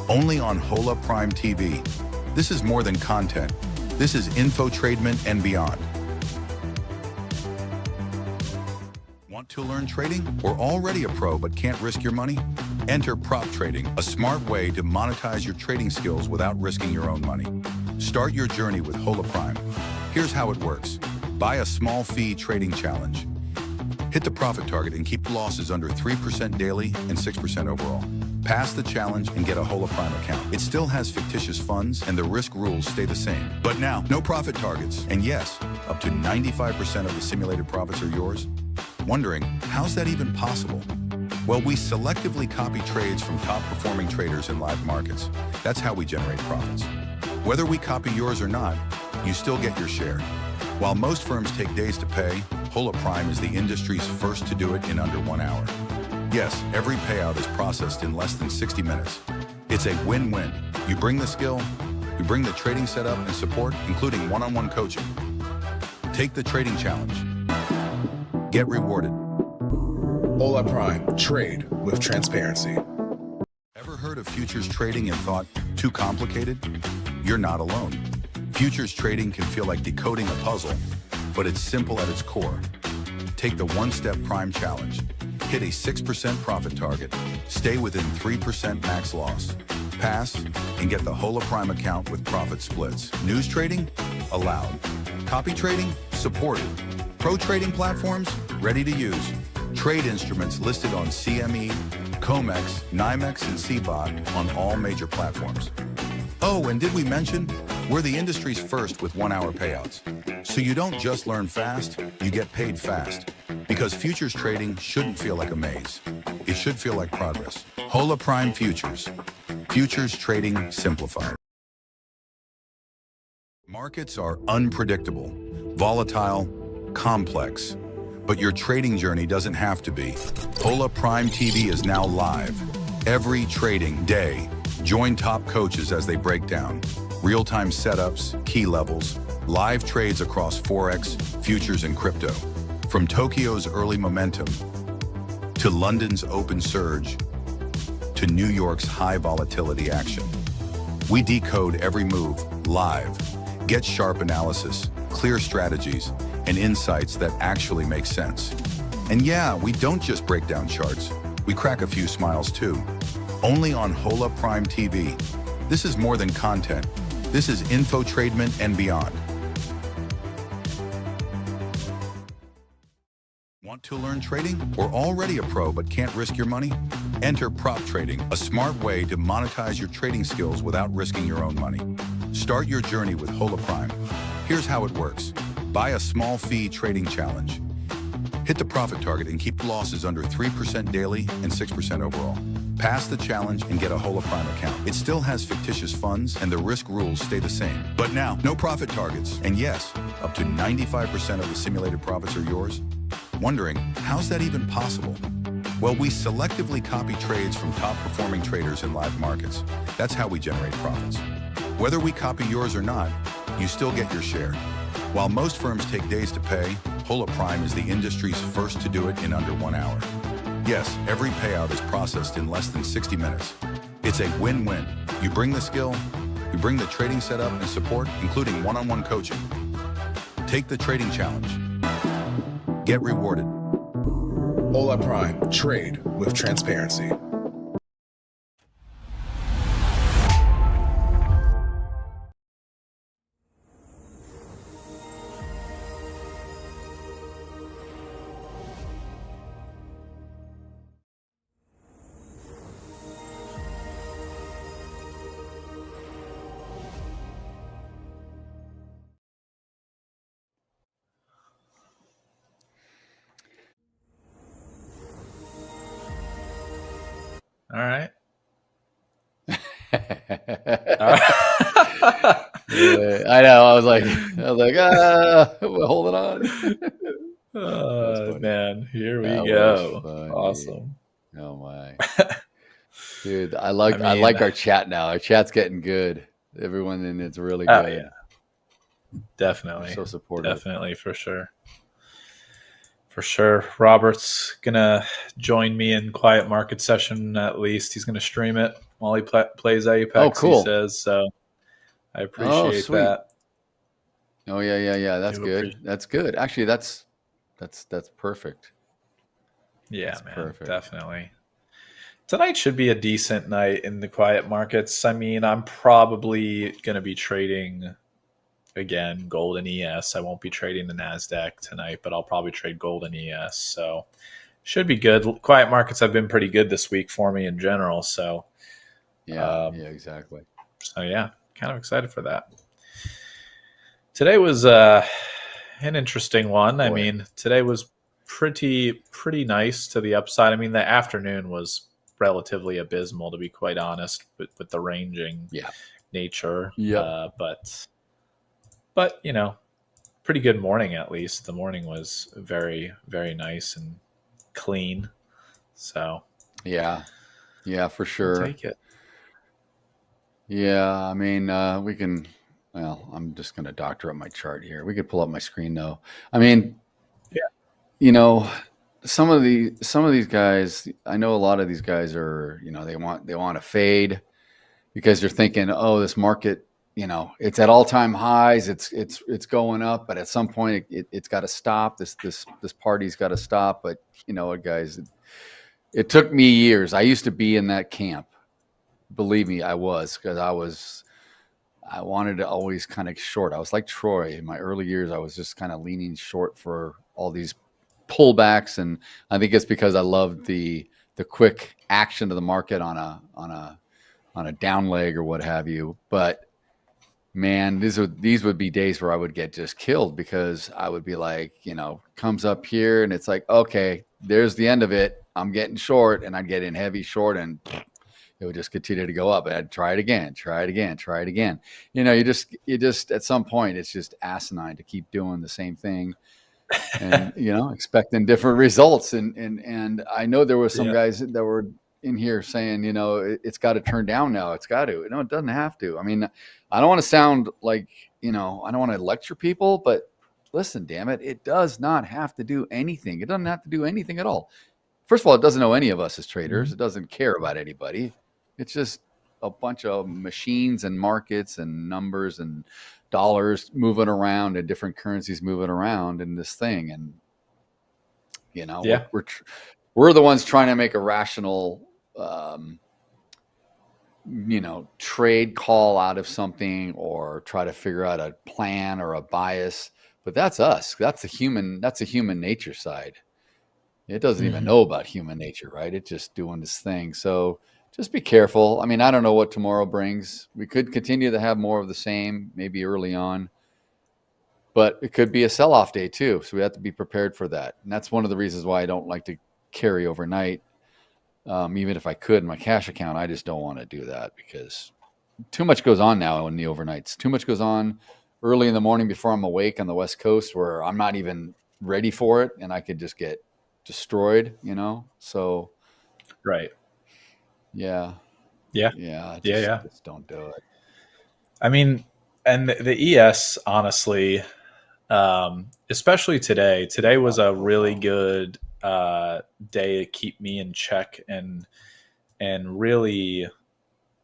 Only on Hola Prime TV. This is more than content. This is infotainment and beyond. Want to learn trading? Or already a pro but can't risk your money? Enter prop trading, a smart way to monetize your trading skills without risking your own money. Start your journey with Hola Prime. Here's how it works. Buy a small fee trading challenge. Hit the profit target and keep losses under 3% daily and 6% overall. Pass the challenge and get a Hola Prime account. It still has fictitious funds and the risk rules stay the same. But now, no profit targets. And yes, up to 95% of the simulated profits are yours. Wondering, how's that even possible? Well, we selectively copy trades from top performing traders in live markets. That's how we generate profits. Whether we copy yours or not, you still get your share. While most firms take days to pay, Hola Prime is the industry's first to do it in under 1 hour. Yes, every payout is processed in less than 60 minutes. It's a win-win. You bring the skill, you bring the trading setup and support, including one-on-one coaching. Take the trading challenge. Get rewarded. Hola Prime, trade with transparency. Ever heard of futures trading and thought, too complicated? You're not alone. Futures trading can feel like decoding a puzzle, but it's simple at its core. Take Take the one-step prime challenge. Hit a 6% profit target. Stay within 3% max loss. Pass and get the Hola Prime account with profit splits. News trading? Allowed. Copy trading? Supported. Pro trading platforms? Ready to use. Trade instruments listed on CME, COMEX, NYMEX, and CBOT on all major platforms. Oh, and did we mention, we're the industry's first with 1-hour payouts. So you don't just learn fast, you get paid fast. Because futures trading shouldn't feel like a maze. It should feel like progress. Hola Prime Futures. Futures trading simplified. Markets are unpredictable, volatile, complex. But your trading journey doesn't have to be. Hola Prime TV is now live. Every trading day, join top coaches as they break down real-time setups, key levels, live trades across Forex, futures, and crypto. From Tokyo's early momentum, to London's open surge, to New York's high volatility action. We decode every move live. Get sharp analysis, clear strategies, and insights that actually make sense. And yeah, we don't just break down charts. We crack a few smiles too. Only on Hola Prime TV. This is more than content. This is infotainment and beyond. Want to learn trading or already a pro but can't risk your money? Enter prop trading, a smart way to monetize your trading skills without risking your own money. Start your journey with Hola Prime. Here's how it works. Buy a small fee trading challenge. Hit the profit target and keep losses under 3% daily and 6% overall. Pass the challenge and get a Hola Prime account. It still has fictitious funds and the risk rules stay the same. But now, no profit targets. And yes, up to 95% of the simulated profits are yours. Wondering, how's that even possible? Well, we selectively copy trades from top performing traders in live markets. That's how we generate profits. Whether we copy yours or not, you still get your share. While most firms take days to pay, Hola Prime is the industry's first to do it in under 1 hour. Yes, every payout is processed in less than 60 minutes. It's a win-win. You bring the skill, we bring the trading setup and support, including one-on-one coaching. Take the trading challenge. Get rewarded. Hola Prime. Trade with transparency. All right. Yeah, I know. I was like, hold it on. Man, here we go. Awesome. Oh my, dude, I like our chat now. Our chat's getting good. Everyone in it's really good. Yeah, definitely. So supportive. Definitely, for sure. For sure. Robert's gonna join me in quiet market session. At least he's gonna stream it while he plays Apex. Oh, cool. He says so. I appreciate that. Oh yeah. That's good. That's good. Actually, that's perfect. Yeah, that's man. Perfect. Definitely. Tonight should be a decent night in the quiet markets. I mean, I'm probably gonna be trading again gold and ES. I won't be trading the Nasdaq tonight, but I'll probably trade gold and ES. So should be good. Quiet markets have been pretty good this week for me in general. So yeah, exactly. So yeah, kind of excited for that. Today was an interesting one. I mean, today was pretty nice to the upside. I mean, the afternoon was relatively abysmal, to be quite honest, with the ranging nature. Yeah. But you know, pretty good morning at least. The morning was very, very nice and clean. So yeah, for sure. We'll take it. Yeah, I mean, we can. Well, I'm just going to doctor up my chart here. We could pull up my screen though. I mean, you know, some of these guys. I know a lot of these guys are. You know, they want to fade because they're thinking, oh, this market it's at all-time highs. It's going up, but at some point it's got to stop. This party's got to stop. But you know what, guys, it took me years. I used to be in that camp. Believe me, I was, because I wanted to always kind of short. I was like Troy in my early years. I was just kind of leaning short for all these pullbacks, and I think it's because I loved the quick action of the market on a down leg or what have you. But man, these would be days where I would get just killed, because I would be like, comes up here and it's like, okay, there's the end of it. I'm getting short, and I'd get in heavy short, and it would just continue to go up. And I'd try it again. You just at some point, it's just asinine to keep doing the same thing and, expecting different results. And I know there were some guys that were in here saying, it's got to turn down now. It's got to. No, it doesn't have to. I mean, I don't want to sound like, I don't want to lecture people, but listen, damn it. It does not have to do anything. It doesn't have to do anything at all. First of all, it doesn't know any of us as traders. It doesn't care about anybody. It's just a bunch of machines and markets and numbers and dollars moving around and different currencies moving around in this thing. And, we're the ones trying to make a rational, trade call out of something, or try to figure out a plan or a bias. But that's us. That's the human nature side. It doesn't even know about human nature, right? It's just doing this thing. So just be careful. I mean, I don't know what tomorrow brings. We could continue to have more of the same, maybe early on, but it could be a sell-off day too. So we have to be prepared for that. And that's one of the reasons why I don't like to carry overnight. Even if I could in my cash account, I just don't want to do that, because too much goes on now in the overnights. Too much goes on early in the morning before I'm awake on the West Coast, where I'm not even ready for it, and I could just get destroyed, So right. Yeah. Just don't do it. I mean, and the ES, honestly, especially today was a really good day to keep me in check and really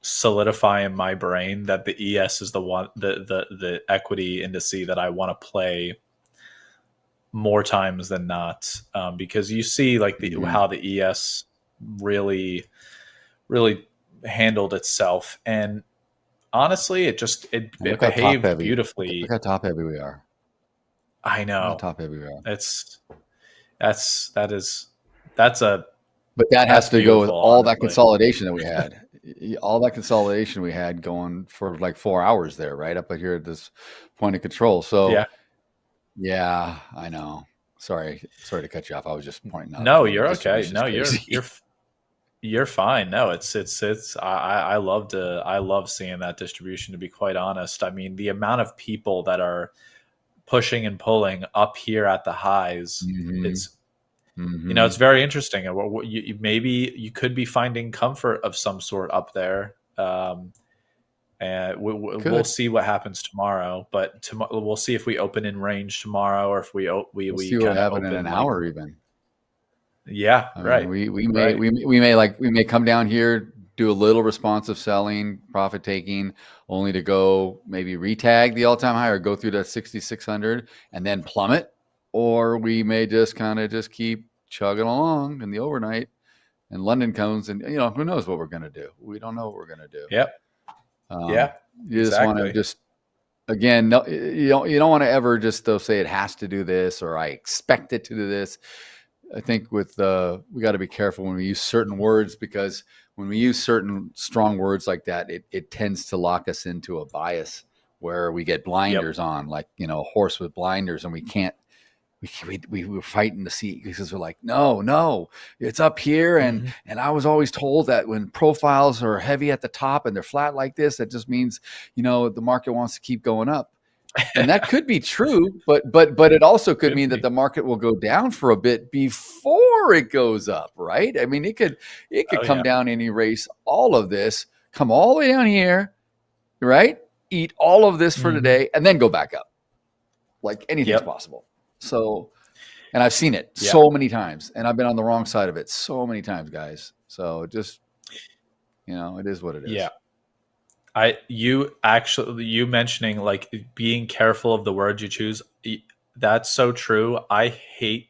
solidify in my brain that the ES is the one, the equity indice that I want to play more times than not, because you see like how the ES really handled itself, and honestly, it behaved beautifully. Look how top heavy we are. I know. Look how top heavy we are. But that has to go with all that consolidation that we had. All that consolidation we had going for like 4 hours there, right up here at this point of control. So yeah, I know. Sorry to cut you off. I was just pointing out. No, you're okay. No, you're fine. No, I love seeing that distribution, to be quite honest. I mean, the amount of people that are pushing and pulling up here at the highs, it's it's very interesting. And maybe you could be finding comfort of some sort up there. And we'll see what happens tomorrow. But we'll see if we open in range tomorrow, or if we'll see what happens in an hour even. Yeah, right. We may come down here, do a little responsive selling, profit taking, only to go maybe retag the all-time high or go through that 6,600 and then plummet, or we may just kind of just keep chugging along in the overnight, and London comes, and who knows what we're going to do? We don't know what we're going to do. Yep. You just want to again, no, you don't want to ever just say it has to do this, or I expect it to do this. I think we got to be careful when we use certain words, because when we use certain strong words like that, it tends to lock us into a bias where we get blinders on, like, a horse with blinders, and we were fighting to see, because we're like, no, it's up here. And I was always told that when profiles are heavy at the top and they're flat like this, that just means, the market wants to keep going up. And that could be true, but it also could mean that the market will go down for a bit before it goes up, right? I mean, it could come down and erase all of this, come all the way down here, right? Eat all of this for today, and then go back up. Like anything's possible. So, and I've seen it so many times, and I've been on the wrong side of it so many times, guys. So just, it is what it is. Yeah. You mentioning like being careful of the words you choose. That's so true. I hate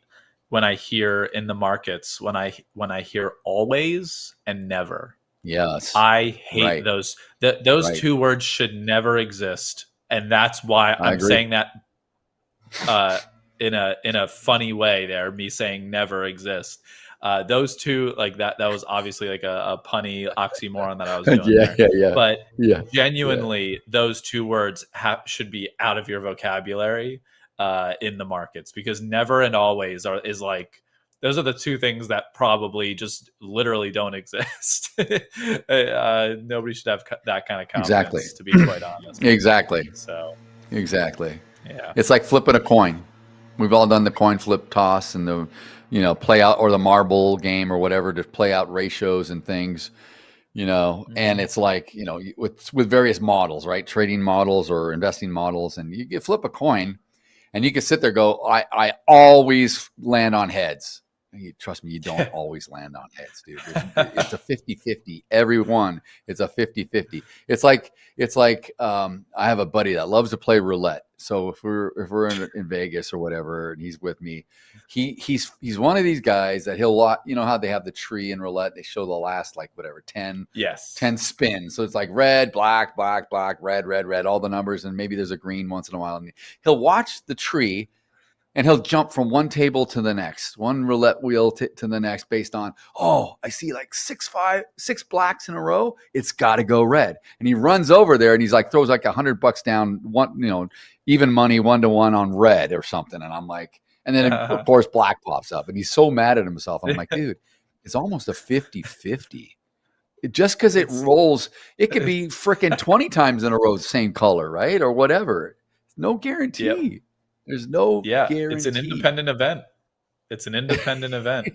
when I hear in the markets, when I hear always and never. Yes. I hate those. Those Right. two words should never exist. And that's why I'm saying that in a funny way there, me saying never exist. Those two, like that was obviously like a punny oxymoron that I was doing there. But genuinely, those two words should be out of your vocabulary in the markets, because never and always is like, those are the two things that probably just literally don't exist. Nobody should have that kind of confidence, to be quite honest. Exactly. So exactly. Yeah. It's like flipping a coin. We've all done the coin flip toss and the, play out, or the marble game or whatever, to play out ratios and things, and it's like, with various models, right? Trading models or investing models, and you flip a coin and you can sit there and go, I always land on heads. Trust me, you don't always land on heads, dude. It's a 50-50. Every one, it's a 50-50. It's like I have a buddy that loves to play roulette. So if we're in Vegas or whatever, and he's with me, he's one of these guys that he'll, how they have the tree in roulette, they show the last 10 spins. So it's like red, black, black, black, red, red, red, all the numbers, and maybe there's a green once in a while. And he'll watch the tree, and he'll jump from one table to the next, one roulette wheel to the next, based on, I see like six blacks in a row. It's got to go red. And he runs over there and he's like, throws like $100 down, one, even money 1-to-1 on red or something. And I'm like, and then of course black pops up, and he's so mad at himself. I'm like, dude, it's almost a 50-50. Just because it rolls, it could be freaking 20 times in a row, same color, right? Or whatever. No guarantee. Yep. There's no guarantee. It's an independent event. It's an independent event.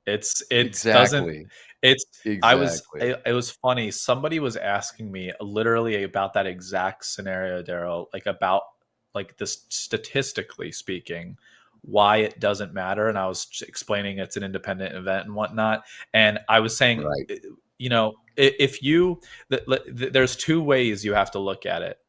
It exactly. doesn't. It was funny. Somebody was asking me literally about that exact scenario, Daryl, about this, statistically speaking, why it doesn't matter. And I was explaining it's an independent event and whatnot. And I was saying, if you, there's two ways you have to look at it.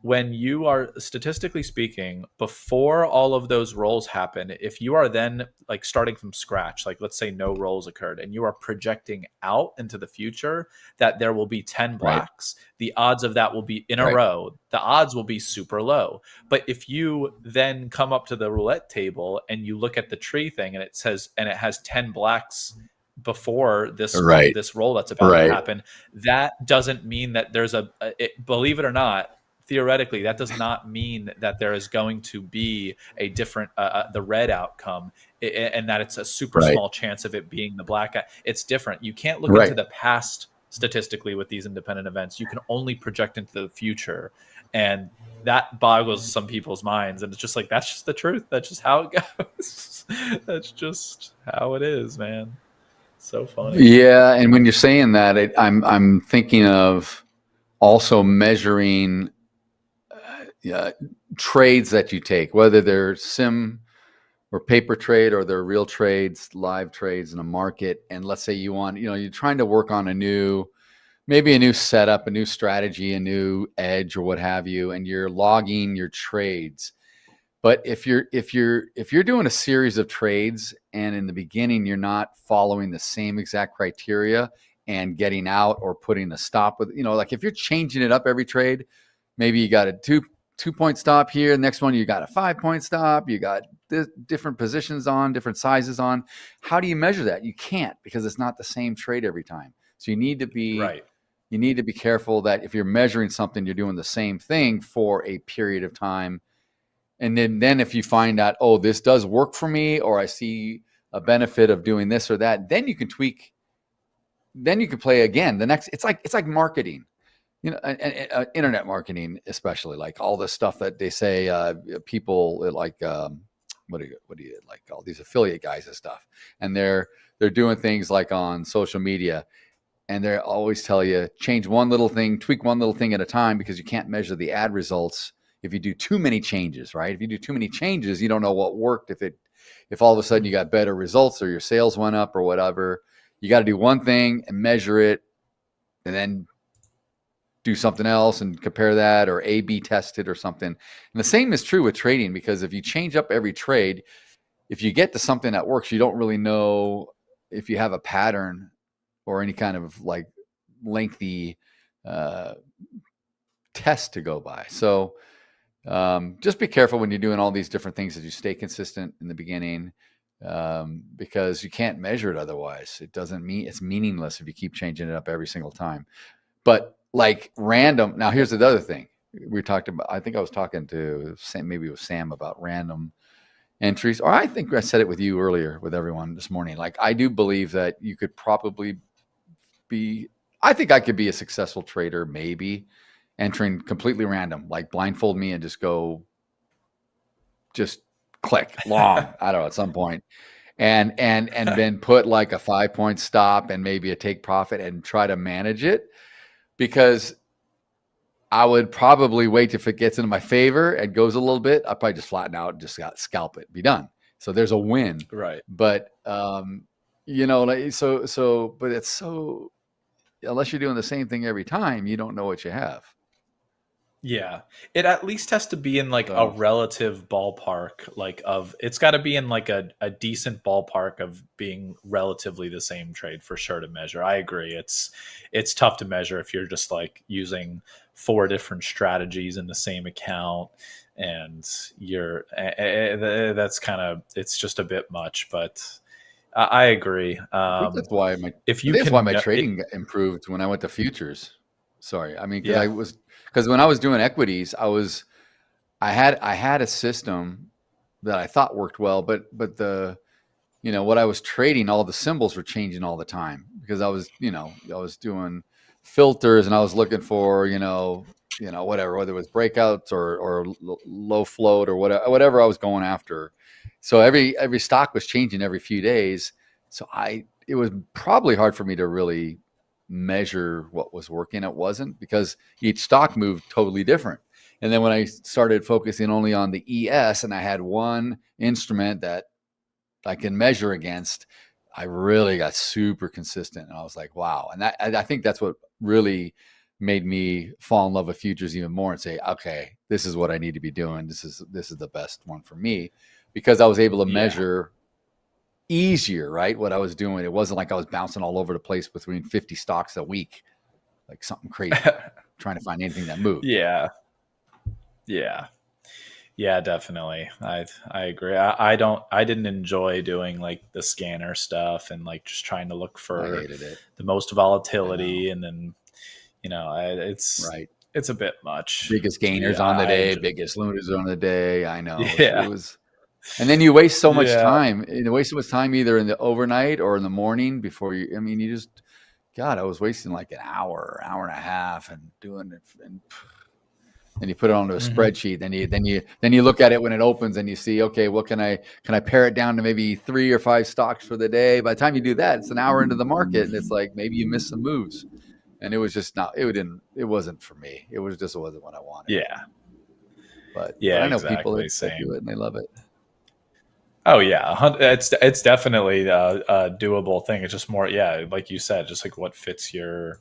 When you are, statistically speaking, before all of those rolls happen, if you are then starting from scratch, let's say no rolls occurred, and you are projecting out into the future that there will be 10 blacks, the odds of that will be in a row. The odds will be super low. But if you then come up to the roulette table and you look at the tree thing, and it says, and it has 10 blacks before this this roll that's about to happen, that doesn't mean that there's believe it or not, theoretically, that does not mean that there is going to be a different, the red outcome, and that it's a super small chance of it being the black. It's different. You can't look into the past statistically with these independent events. You can only project into the future, and that boggles some people's minds. And it's just like, that's just the truth. That's just how it goes. That's just how it is, man. So funny. Yeah, and when you're saying that, I'm thinking of also measuring trades that you take, whether they're sim or paper trade, or they're real trades, live trades in a market. And let's say you want, you're trying to work on maybe a new setup, a new strategy, a new edge, or what have you, and you're logging your trades. But if you're doing a series of trades, and in the beginning you're not following the same exact criteria and getting out or putting a stop with, if you're changing it up every trade, maybe you got a two-point stop here. The next one, you got a 5-point stop. You got different positions on, different sizes on. How do you measure that? You can't, because it's not the same trade every time. So you need to be You need to be careful that if you're measuring something, you're doing the same thing for a period of time. And then if you find out, oh, this does work for me, or I see a benefit of doing this or that, then you can tweak. Then you can play again. It's like marketing. Internet marketing, especially, like all the stuff that they say people like what do you like, all these affiliate guys and stuff, and they're doing things like on social media, and they always tell you change one little thing, tweak one little thing at a time, because you can't measure the ad results if you do too many changes, right? If you do too many changes, you don't know what worked. If all of a sudden you got better results, or your sales went up or whatever, you got to do one thing and measure it, and then do something else and compare that, or A/B test it or something. And the same is true with trading, because if you change up every trade, if you get to something that works, you don't really know if you have a pattern or any kind of like lengthy test to go by. So just be careful when you're doing all these different things, that you stay consistent in the beginning, because you can't measure it otherwise. It doesn't mean, it's meaningless if you keep changing it up every single time. But like random, now here's the other thing we talked about. I think I was talking to Sam, maybe it was Sam, about random entries, or I think I said it with you earlier with everyone this morning. Like, I do believe that you could probably be, I think I could be a successful trader, maybe entering completely random, like blindfold me and just go, just click long, I don't know, at some point, and then put like a 5-point stop and maybe a take profit and try to manage it, because I would probably wait if it gets into my favor and goes a little bit. I'll probably just flatten out and just scalp it, be done. So there's a win, right? But you know, like, so, but it's so, unless you're doing the same thing every time, you don't know what you have. Yeah, it at least has to be in like a relative ballpark, like of, it's got to be in like a decent ballpark of being relatively the same trade for sure to measure. I agree. It's tough to measure if you're just like using 4 different strategies in the same account, and you're that's kind of, it's just a bit much. But I agree. I think that's why my trading improved when I went to futures. Sorry, I mean, because when I was doing equities, I had a system that I thought worked well, but the, you know, what I was trading, all the symbols were changing all the time, because I was doing filters and I was looking for, you know, whatever, whether it was breakouts or low float or whatever I was going after. So every stock was changing every few days. So it was probably hard for me to really measure what was working. It wasn't, because each stock moved totally different. And then when I started focusing only on the ES and I had one instrument that I can measure against, I really got super consistent. And I was like, wow. And I think that's what really made me fall in love with futures even more and say, okay, this is what I need to be doing. This is the best one for me, because I was able to measure easier, right? What I was doing. It wasn't like I was bouncing all over the place between 50 stocks a week, like something crazy, trying to find anything that moved. Yeah, definitely. I agree. I didn't enjoy doing like the scanner stuff and like just trying to look for the most volatility, and then, you know, it's a bit much. Biggest gainers on the day, biggest losers on the day. I know. Yeah. It was. And then you waste so much time. You waste so much time either in the overnight or in the morning before you. I mean, I was wasting like an hour and a half and doing it, and you put it onto a spreadsheet. Then you look at it when it opens and you see, okay, what can I pare it down to maybe 3 or 5 stocks for the day? By the time you do that, it's an hour into the market, and it's like maybe you missed some moves, and it was just not. It wasn't for me. It wasn't what I wanted. Yeah, but I know people that do it and they love it. Oh yeah, it's definitely a doable thing. It's just more, like you said, just like what fits your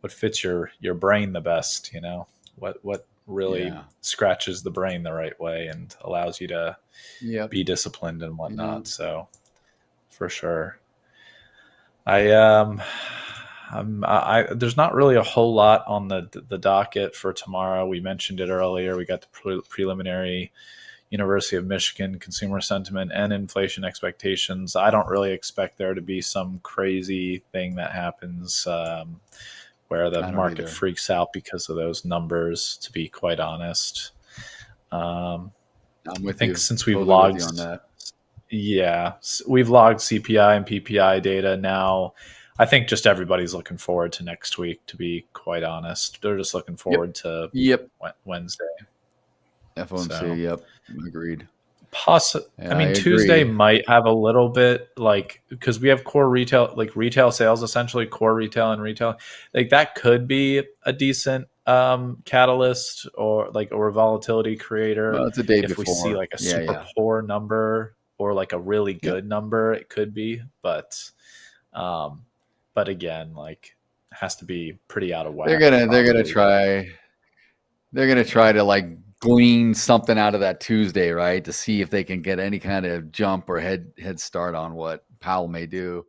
brain the best. You know, what really scratches the brain the right way and allows you to be disciplined and whatnot. So for sure, there's not really a whole lot on the docket for tomorrow. We mentioned it earlier. We got the preliminary University of Michigan consumer sentiment and inflation expectations. I don't really expect there to be some crazy thing that happens where the market freaks out because of those numbers, to be quite honest. I think since we've logged on that. Yeah, we've logged CPI and PPI data now. I think just everybody's looking forward to next week, to be quite honest. They're just looking forward to Wednesday. FOMC, agreed. I mean, Tuesday might have a little bit, like, because we have core retail, like retail sales, essentially core retail and retail. Like that could be a decent catalyst or a volatility creator. Well, it's a day if before. we see like a super poor number or like a really good number, it could be. But again, like has to be pretty out of whack. They're gonna try to like glean something out of that Tuesday, right, to see if they can get any kind of jump or head start on what Powell may do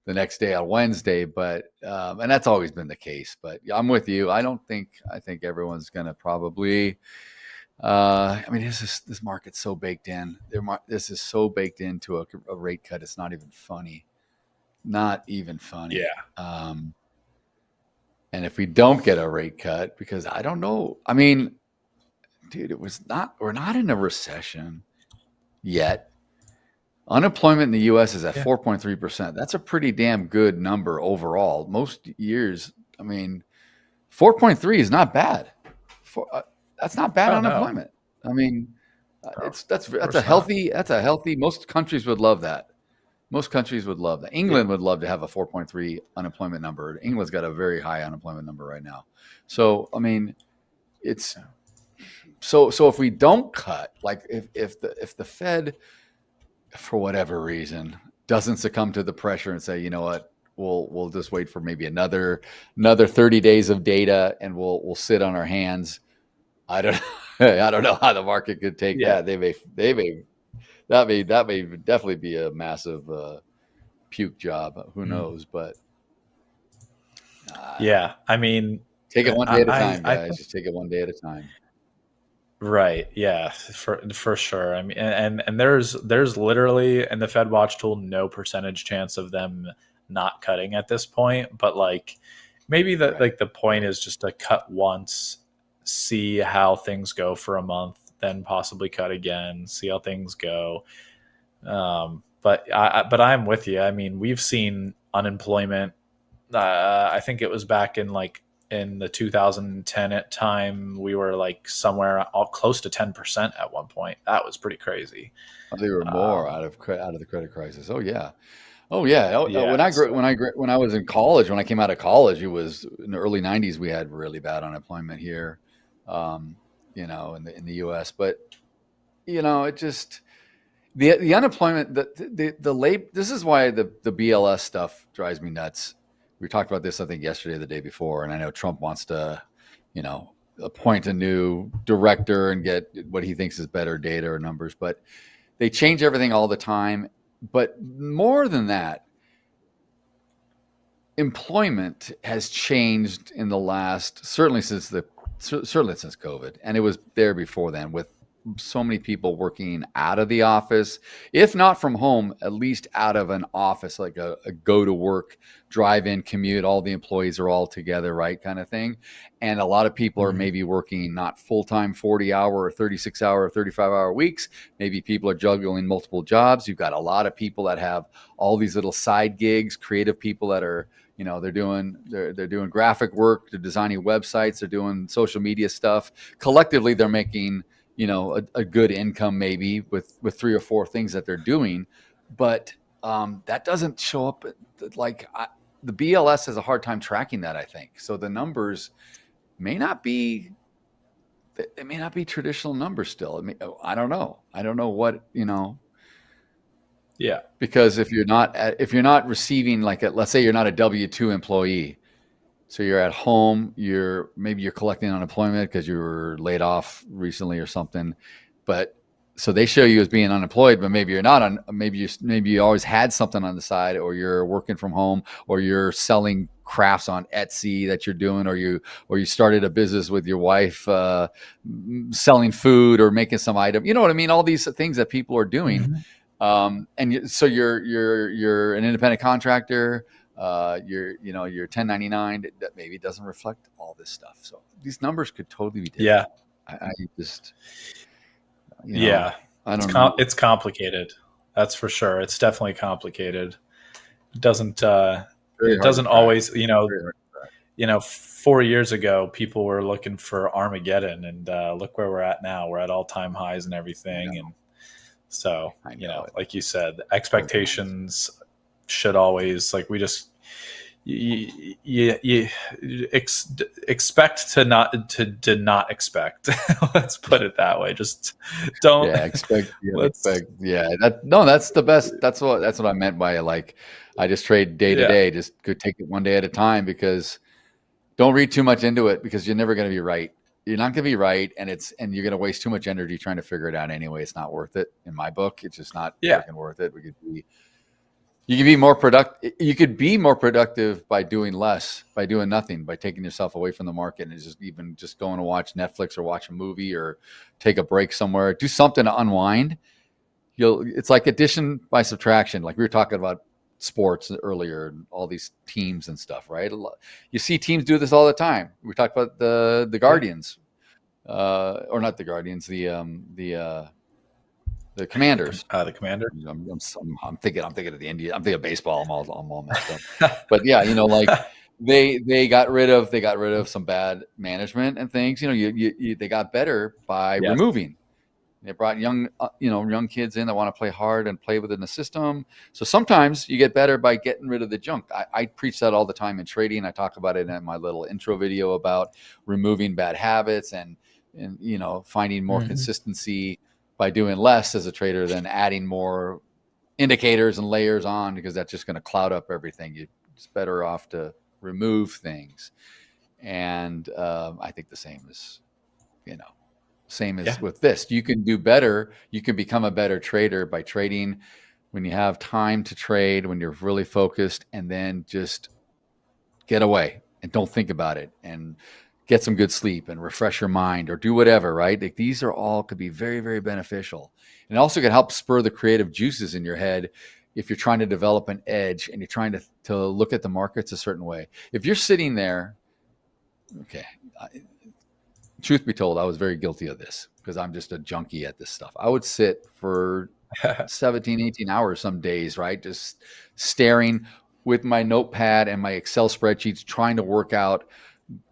the next day on Wednesday. But and that's always been the case. But I'm with you. I think everyone's gonna probably. I mean, this market's so baked in. This is so baked into a rate cut. It's not even funny. Not even funny. Yeah. And if we don't get a rate cut, because I don't know, I mean, dude, we're not in a recession yet. Unemployment in the U.S. is at 4.3%. That's a pretty damn good number overall. Most years, I mean, 4.3 is not bad. That's not bad unemployment. No. I mean, that's a healthy. Most countries would love that. Most countries would love that. England would love to have a 4.3 unemployment number. England's got a very high unemployment number right now. So, I mean, it's so if we don't cut, like if the Fed, for whatever reason, doesn't succumb to the pressure and say, you know what, we'll just wait for maybe another 30 days of data and we'll sit on our hands. I don't know how the market could take that. That may definitely be a massive puke job. Who knows? But yeah, I mean, take it one day at a time, guys. Just take it one day at a time. Right. Yeah, for sure. I mean, and there's literally in the Fed Watch tool no percentage chance of them not cutting at this point. But like maybe the point is just to cut once, see how things go for a month, then possibly cut again, see how things go. But I'm with you. I mean, we've seen unemployment. I think it was back in the 2010 time, we were like somewhere close to 10% at one point. That was pretty crazy. They were more out of the credit crisis. Oh yeah. When I was in college, when I came out of college, it was in the early 90s. We had really bad unemployment here. In the U.S., but it just the unemployment, the labor. This is why the BLS stuff drives me nuts. We talked about this, I think, yesterday or the day before, and I know Trump wants to, appoint a new director and get what he thinks is better data or numbers, but they change everything all the time. But more than that, employment has changed in the last, certainly since COVID, and it was there before then, with so many people working out of the office, if not from home, at least out of an office, like a go to work, drive in, commute. All the employees are all together, right, kind of thing. And a lot of people are maybe working not full time 40-hour or 36-hour or 35-hour weeks. Maybe people are juggling multiple jobs. You've got a lot of people that have all these little side gigs, creative people that are, they're doing graphic work, they're designing websites, they're doing social media stuff. Collectively, they're making, a good income maybe with 3 or 4 things that they're doing. But that doesn't show up the BLS has a hard time tracking that, I think. So the numbers may not be traditional numbers still. I don't know. I don't know what, Yeah. Because if you're not receiving let's say you're not a W-2 employee, so you're at home, maybe you're collecting unemployment because you were laid off recently or something, but so they show you as being unemployed, but maybe you're not maybe you always had something on the side, or you're working from home, or you're selling crafts on Etsy that you're doing, or you started a business with your wife, selling food or making some item. You know what I mean? All these things that people are doing. Mm-hmm. So you're an independent contractor, you're 1099, that maybe doesn't reflect all this stuff. So these numbers could totally be different. Yeah. I just, I don't know. It's complicated. That's for sure. It's definitely complicated. It doesn't always, 4 years ago, people were looking for Armageddon, and look where we're at now. We're at all-time highs and everything. And so, like you said, expectations should always, you expect to not expect. Let's put it that way. Just don't expect. That's the best. That's what I meant by I just trade day to day. Just go take it one day at a time, because don't read too much into it because you're never going to be right. You're not going to be right, and you're going to waste too much energy trying to figure it out anyway. It's not worth it in my book. It's just not fucking worth it. You could be more productive. You could be more productive by doing less, by doing nothing, by taking yourself away from the market and just going to watch Netflix or watch a movie or take a break somewhere. Do something to unwind. It's like addition by subtraction. Like we were talking about sports earlier and all these teams and stuff, right? You see teams do this all the time. We talked about the Guardians, or not the Guardians, the Commanders. The Commanders. I'm thinking of the Indians. I'm thinking of baseball. I'm all messed up. But yeah, like they got rid of some bad management and things. They got better by removing. They brought young kids in that want to play hard and play within the system. So sometimes you get better by getting rid of the junk. I preach that all the time in trading. I talk about it in my little intro video about removing bad habits and finding more consistency by doing less as a trader than adding more indicators and layers on, because that's just going to cloud up everything. It's better off to remove things. And I think the same is, with this. You can do better. You can become a better trader by trading when you have time to trade, when you're really focused, and then just get away and don't think about it and get some good sleep and refresh your mind or do whatever, right? Like these are all could be very, very beneficial. And it also can help spur the creative juices in your head if you're trying to develop an edge and you're trying to look at the markets a certain way. If you're sitting there, truth be told, I was very guilty of this because I'm just a junkie at this stuff. I would sit for 17, 18 hours some days, right? Just staring with my notepad and my Excel spreadsheets, trying to work out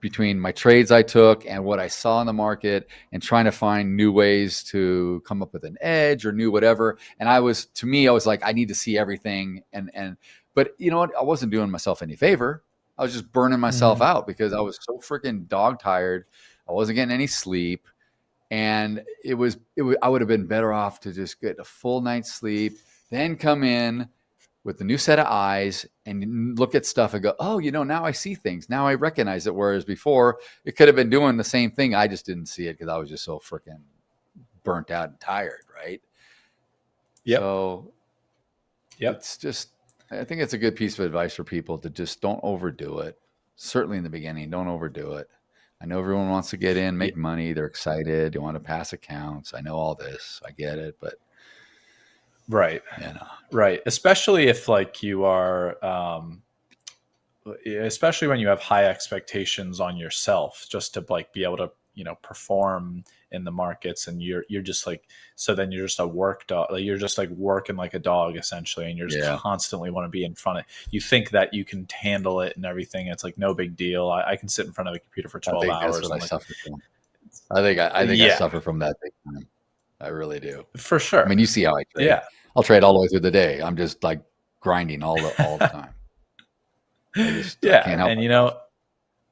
between my trades I took and what I saw in the market and trying to find new ways to come up with an edge or new whatever. And I was like, I need to see everything. But you know what? I wasn't doing myself any favor. I was just burning myself out because I was so freaking dog tired. I wasn't getting any sleep. And I would have been better off to just get a full night's sleep, then come in with a new set of eyes and look at stuff and go, oh, now I see things. Now I recognize it. Whereas before it could have been doing the same thing. I just didn't see it because I was just so freaking burnt out and tired. Right. Yep. So it's just, I think it's a good piece of advice for people to just don't overdo it. Certainly in the beginning, don't overdo it. I know everyone wants to get in, make money. They're excited. They want to pass accounts. I know all this. I get it, but right. Right. Especially if like you are, especially when you have high expectations on yourself, just to like be able to, perform in the markets, and you're just like, so then you're just a work dog. Like you're just like working like a dog essentially. And you're just constantly want to be in front of, you think that you can handle it and everything. It's like, no big deal. I can sit in front of a computer for 12 hours. That's what I suffer from. I think I suffer from that big time. I really do. For sure. I mean, you see how I trade. Yeah. I'll trade all the way through the day. I'm just like grinding all the time. I can't help it.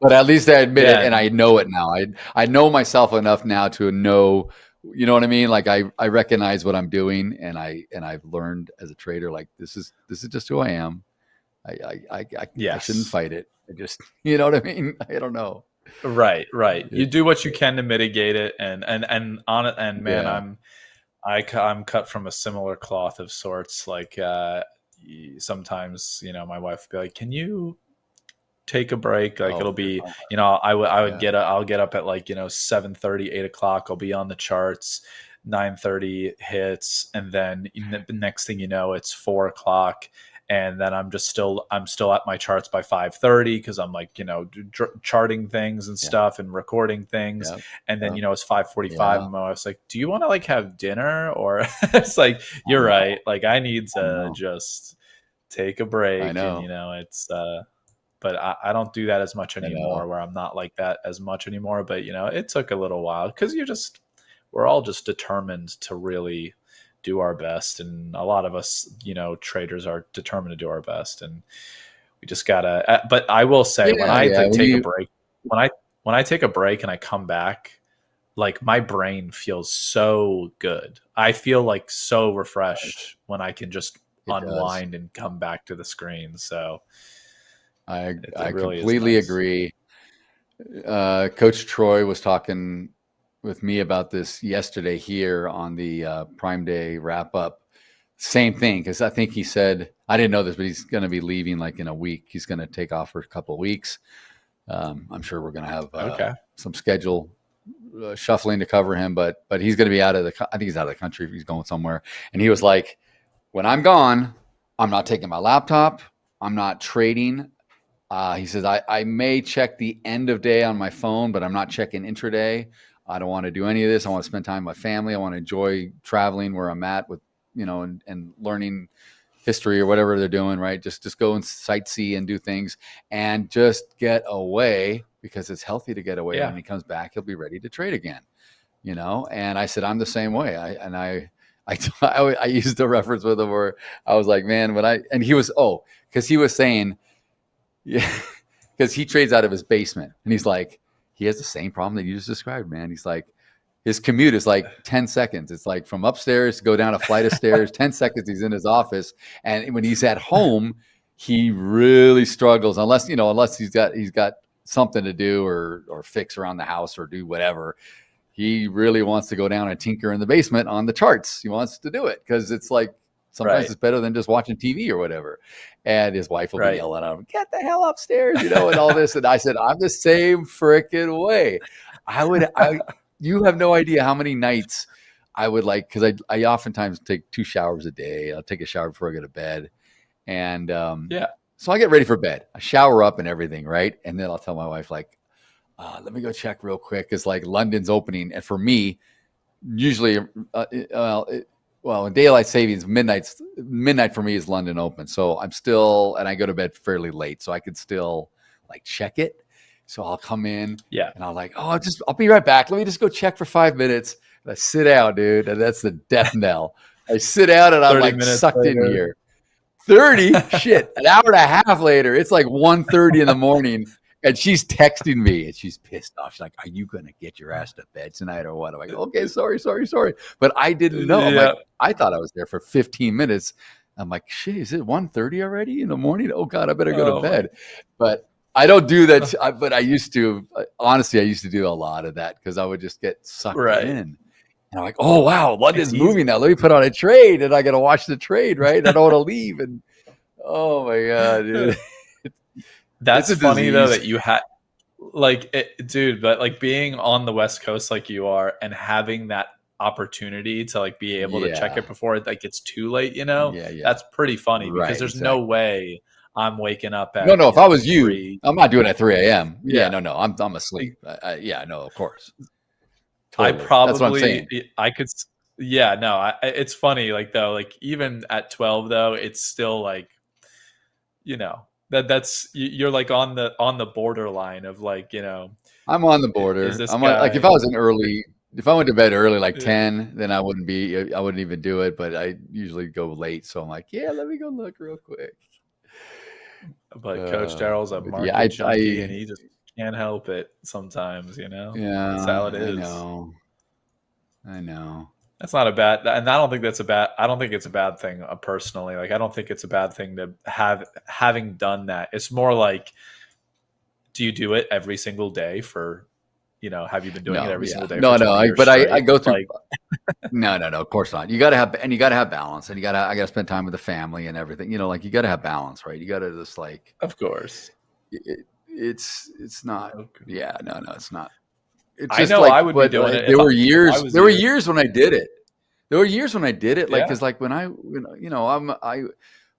But at least I admit it, and I know it now. I know myself enough now to know, you know what I mean? Like I recognize what I'm doing, and I've learned as a trader, like this is just who I am. I shouldn't fight it. I just, you know what I mean? I don't know. Right. You do what you can to mitigate it, and on it. And man, I'm cut from a similar cloth of sorts. Like sometimes, my wife would be like, "Can you take a break?" Like it'll be, I'll get up at like 7:30, 8 o'clock. I'll be on the charts. 9:30 hits, and then the next thing you know, it's 4 o'clock. And then I'm still at my charts by 5:30 because I'm like, charting things and stuff and recording things. And then, it's 5:45 and my wife's like, do you want to like have dinner? Or it's like, you're right. Like I need to just take a break. I know. And, it's, but I don't do that as much anymore, where I'm not like that as much anymore. But, it took a little while because we're all just determined to really do our best. And a lot of us, traders are determined to do our best, and we just gotta, but I will say when I take a break, when I take a break and I come back, like my brain feels so good. I feel like so refreshed when I can just unwind and come back to the screen. So I really completely agree. Coach Troy was talking with me about this yesterday here on the Prime Day wrap up. Same thing, because I think he said, I didn't know this, but he's going to be leaving like in a week. He's going to take off for a couple of weeks. I'm sure we're going to have some schedule shuffling to cover him, but he's going to be I think he's out of the country. He's going somewhere. And he was like, when I'm gone, I'm not taking my laptop. I'm not trading. He says, I may check the end of day on my phone, but I'm not checking intraday. I don't want to do any of this. I want to spend time with my family. I want to enjoy traveling where I'm at with, and learning history or whatever they're doing, right? Just go and sightsee and do things and just get away, because it's healthy to get away. Yeah. When he comes back, he'll be ready to trade again, And I said, I'm the same way. I used a reference with him where I was like, man, and he was, because he was saying, yeah, because he trades out of his basement, and he's like, he has the same problem that you just described, man. He's like, his commute is like 10 seconds. It's like from upstairs to go down a flight of stairs, 10 seconds he's in his office. And when he's at home, he really struggles unless he's got something to do or fix around the house or do whatever. He really wants to go down and tinker in the basement on the charts. He wants to do it because it's like sometimes it's better than just watching TV or whatever. And his wife will be yelling at him, get the hell upstairs, and all this. And I said, I'm the same freaking way. You have no idea how many nights I would because I oftentimes take 2 showers a day. I'll take a shower before I go to bed. And so I get ready for bed. I shower up and everything, right? And then I'll tell my wife, let me go check real quick, because London's opening. And for me, usually, in daylight savings, midnight for me is London open. So I'm still, and I go to bed fairly late, so I could still check it. So I'll come in, and I'm like, I'll be right back. Let me just go check for 5 minutes. And I sit down, dude, and that's the death knell. I sit down, and I'm sucked in here. 30, shit, an hour and a half later, it's like 1:30 in the morning, and she's texting me, and she's pissed off. She's like, are you going to get your ass to bed tonight or what? I'm like, okay, sorry. But I didn't know. I'm like, I thought I was there for 15 minutes. I'm like, shit, is it 1:30 already in the morning? Oh, God, I better go to bed. But I don't do that. But I used to. Honestly, I used to do a lot of that because I would just get sucked in. And I'm like, oh, wow, London's moving now. Let me put on a trade, and I got to watch the trade, right? I don't want to leave. And oh, my God, dude. That's funny, though, that you had dude, but being on the West Coast like you are and having that opportunity to be able to check it before it gets too late, that's pretty funny because there's no way I'm waking up at no. If I was 3, I'm not doing it at 3 a.m. Yeah, no, I'm asleep. No, of course. Totally. I probably, that's what I'm saying. I could, it's funny, even at 12 though, it's still that's you're on the borderline of I'm on the border. If I was if I went to bed early, 10, then I wouldn't even do it, but I usually go late. So I'm like, let me go look real quick. But Coach Daryl's a market junkie, and he just can't help it sometimes, Yeah, that's how it is. I know. That's not a bad, and I don't think it's a bad thing personally. I don't think it's a bad thing to having done that. It's more do you do it every single day for, have you been doing it every single day? No, I go through. No, of course not. You got to have balance, and I got to spend time with the family and everything. You got to have balance, right? You got to just of course. It's not. Okay. Yeah, no, it's not. It's just I know I would be doing it. There were years when I did it. Because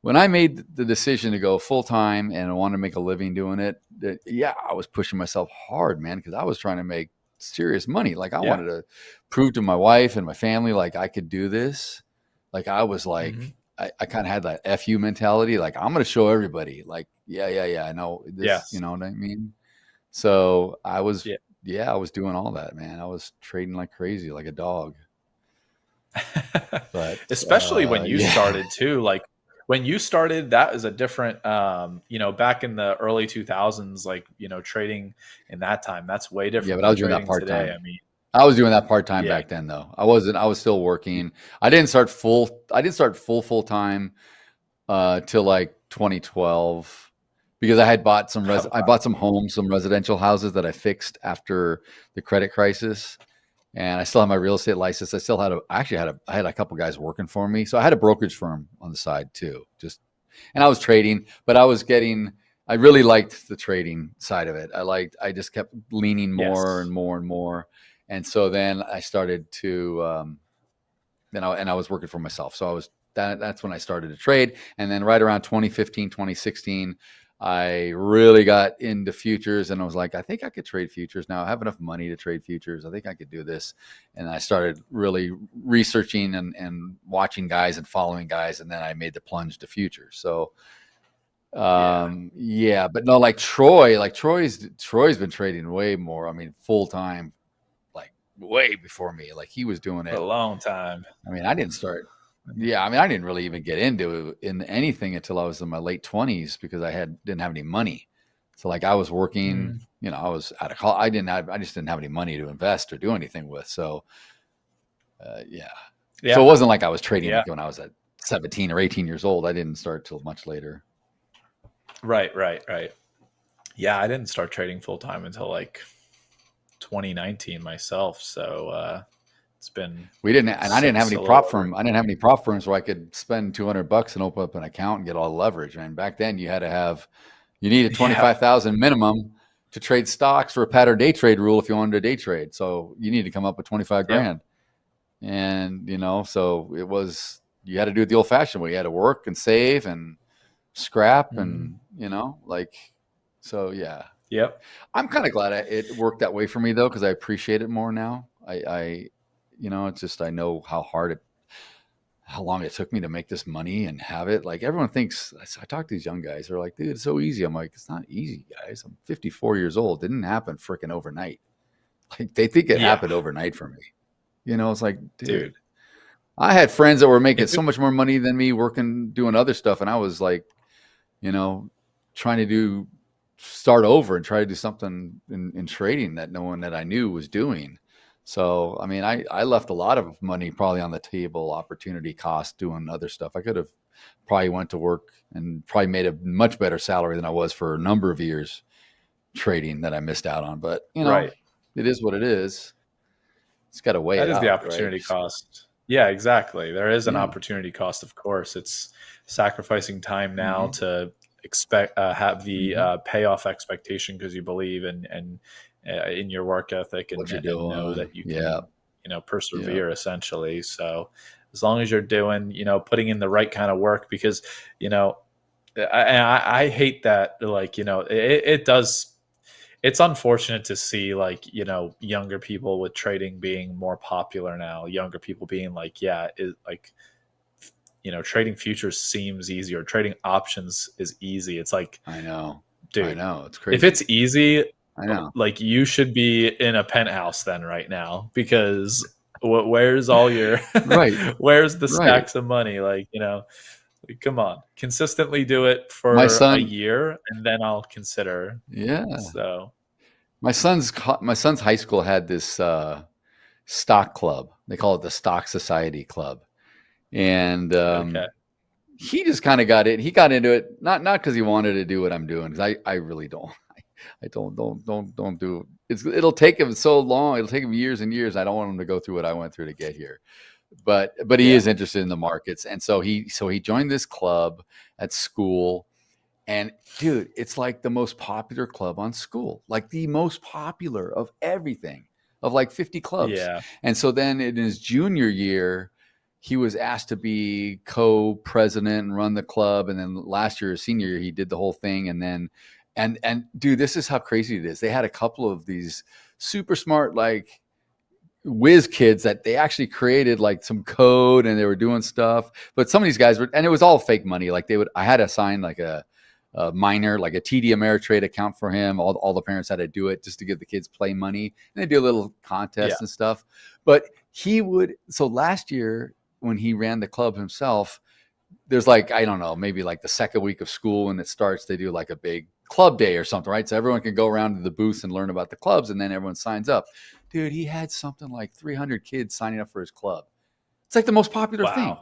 when I made the decision to go full time and I wanted to make a living doing it, I was pushing myself hard, man, because I was trying to make serious money. I wanted to prove to my wife and my family I could do this. I was I kind of had that FU mentality. I'm going to show everybody. I know this. Yes. You know what I mean? So I was. I was doing all that, man. I was trading like crazy, like a dog. But especially when you started too, when you started, that was a different, back in the early 2000s, trading in that time, that's way different. Yeah, but I was doing that part time. I was doing that part time back then, though. I was still working. I didn't start full time till 2012. because I had bought I bought some homes, some residential houses that I fixed after the credit crisis. And I still have my real estate license. I had a couple guys working for me. So I had a brokerage firm on the side too. And I was trading, but I really liked the trading side of it. I just kept leaning more and more and more. And so then I started to, I was working for myself. So that's when I started to trade. And then right around 2015, 2016, I really got into futures, and I was like, I think I could trade futures now. I have enough money to trade futures. I think I could do this. And I started really researching and watching guys and following guys. And then I made the plunge to futures. So, but no, like Troy's been trading way more. I mean, full time, like way before me. Like he was doing it for a long time. I mean, I didn't really even get into anything until I was in my late 20s because I didn't have any money. So like I was working, I was out of college. I just didn't have any money to invest or do anything with. So, So it wasn't like I was trading when I was at 17 or 18 years old. I didn't start till much later. Right. Yeah, I didn't start trading full time until like 2019 myself. So it's been I didn't have any prop firm. I didn't have any prop firms where I could spend $200 and open up an account and get all the leverage. I mean, back then you needed 25,000 minimum to trade stocks for a pattern day trade rule if you wanted to day trade. So you need to come up with 25 grand. And so you had to do it the old fashioned way. You had to work and save and scrap and so yeah. Yep. I'm kind of glad it worked that way for me though, because I appreciate it more now. It's just I know how long it took me to make this money and have it. Like everyone thinks, I talk to these young guys, they're like, dude, it's so easy. I'm like, it's not easy, guys. I'm 54 years old. It didn't happen freaking overnight. Like they think it happened overnight for me. It's like, dude, I had friends that were making so much more money than me doing other stuff. And I was like, trying to start over and try to do something in trading that no one that I knew was doing. So, I mean, I left a lot of money probably on the table, opportunity cost doing other stuff. I could have probably went to work and probably made a much better salary than I was for a number of years trading that I missed out on. But, it is what it is. It's got to weigh that it is out, the opportunity cost. Yeah, exactly. There is an opportunity cost, of course. It's sacrificing time now to have the payoff expectation because you believe in your work ethic and know that you can, persevere essentially. So as long as you're doing, putting in the right kind of work, because, I hate that, it does. It's unfortunate to see younger people with trading being more popular now, younger people being trading futures seems easier. Trading options is easy. It's like, I know, dude, I know. It's crazy. If it's easy, I know. Like you should be in a penthouse then right now, because where's all your where's the stacks of money? Come on, consistently do it for a year, and then I'll consider. Yeah. So, my son's high school had this stock club. They call it the Stock Society Club, and he just kind of got it. He got into it not because he wanted to do what I'm doing, because I really don't. I don't do it. It'll take him so long. It'll take him years and years. I don't want him to go through what I went through to get here. But he is interested in the markets, and so he joined this club at school, and dude, it's like the most popular club on school, like the most popular of everything, of like 50 clubs. Yeah. And so then in his junior year, he was asked to be co-president and run the club, and then last year, his senior year, he did the whole thing, and then and dude, this is how crazy it is. They had a couple of these super smart whiz kids that they actually created some code, and they were doing stuff, but some of these guys were, and it was all fake money. I had to sign a minor, a TD Ameritrade account for him. All the parents had to do it just to give the kids play money, and they do a little contest and stuff. But so last year when he ran the club himself, there's I don't know, maybe the second week of school when it starts, they do a big club day or something, right? So everyone can go around to the booths and learn about the clubs, and then everyone signs up. Dude, he had something like 300 kids signing up for his club. It's the most popular thing.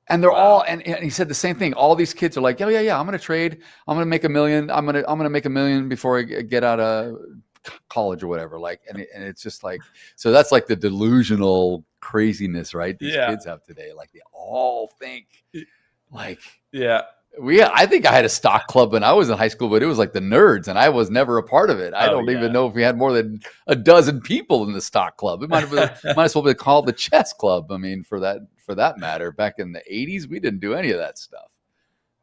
And they're all, and he said the same thing. All these kids are like, oh yeah, I'm going to trade. I'm going to make $1 million. I'm going to make $1 million before I get out of college or whatever. Like, and it's just like, so that's like the delusional craziness, right? These kids have today. Like they all think like, I think I had a stock club when I was in high school, but it was like the nerds, and I was never a part of it. I don't even know if we had more than a dozen people in the stock club. It might as well be called the chess club. I mean, for that matter, back in the 80s, we didn't do any of that stuff.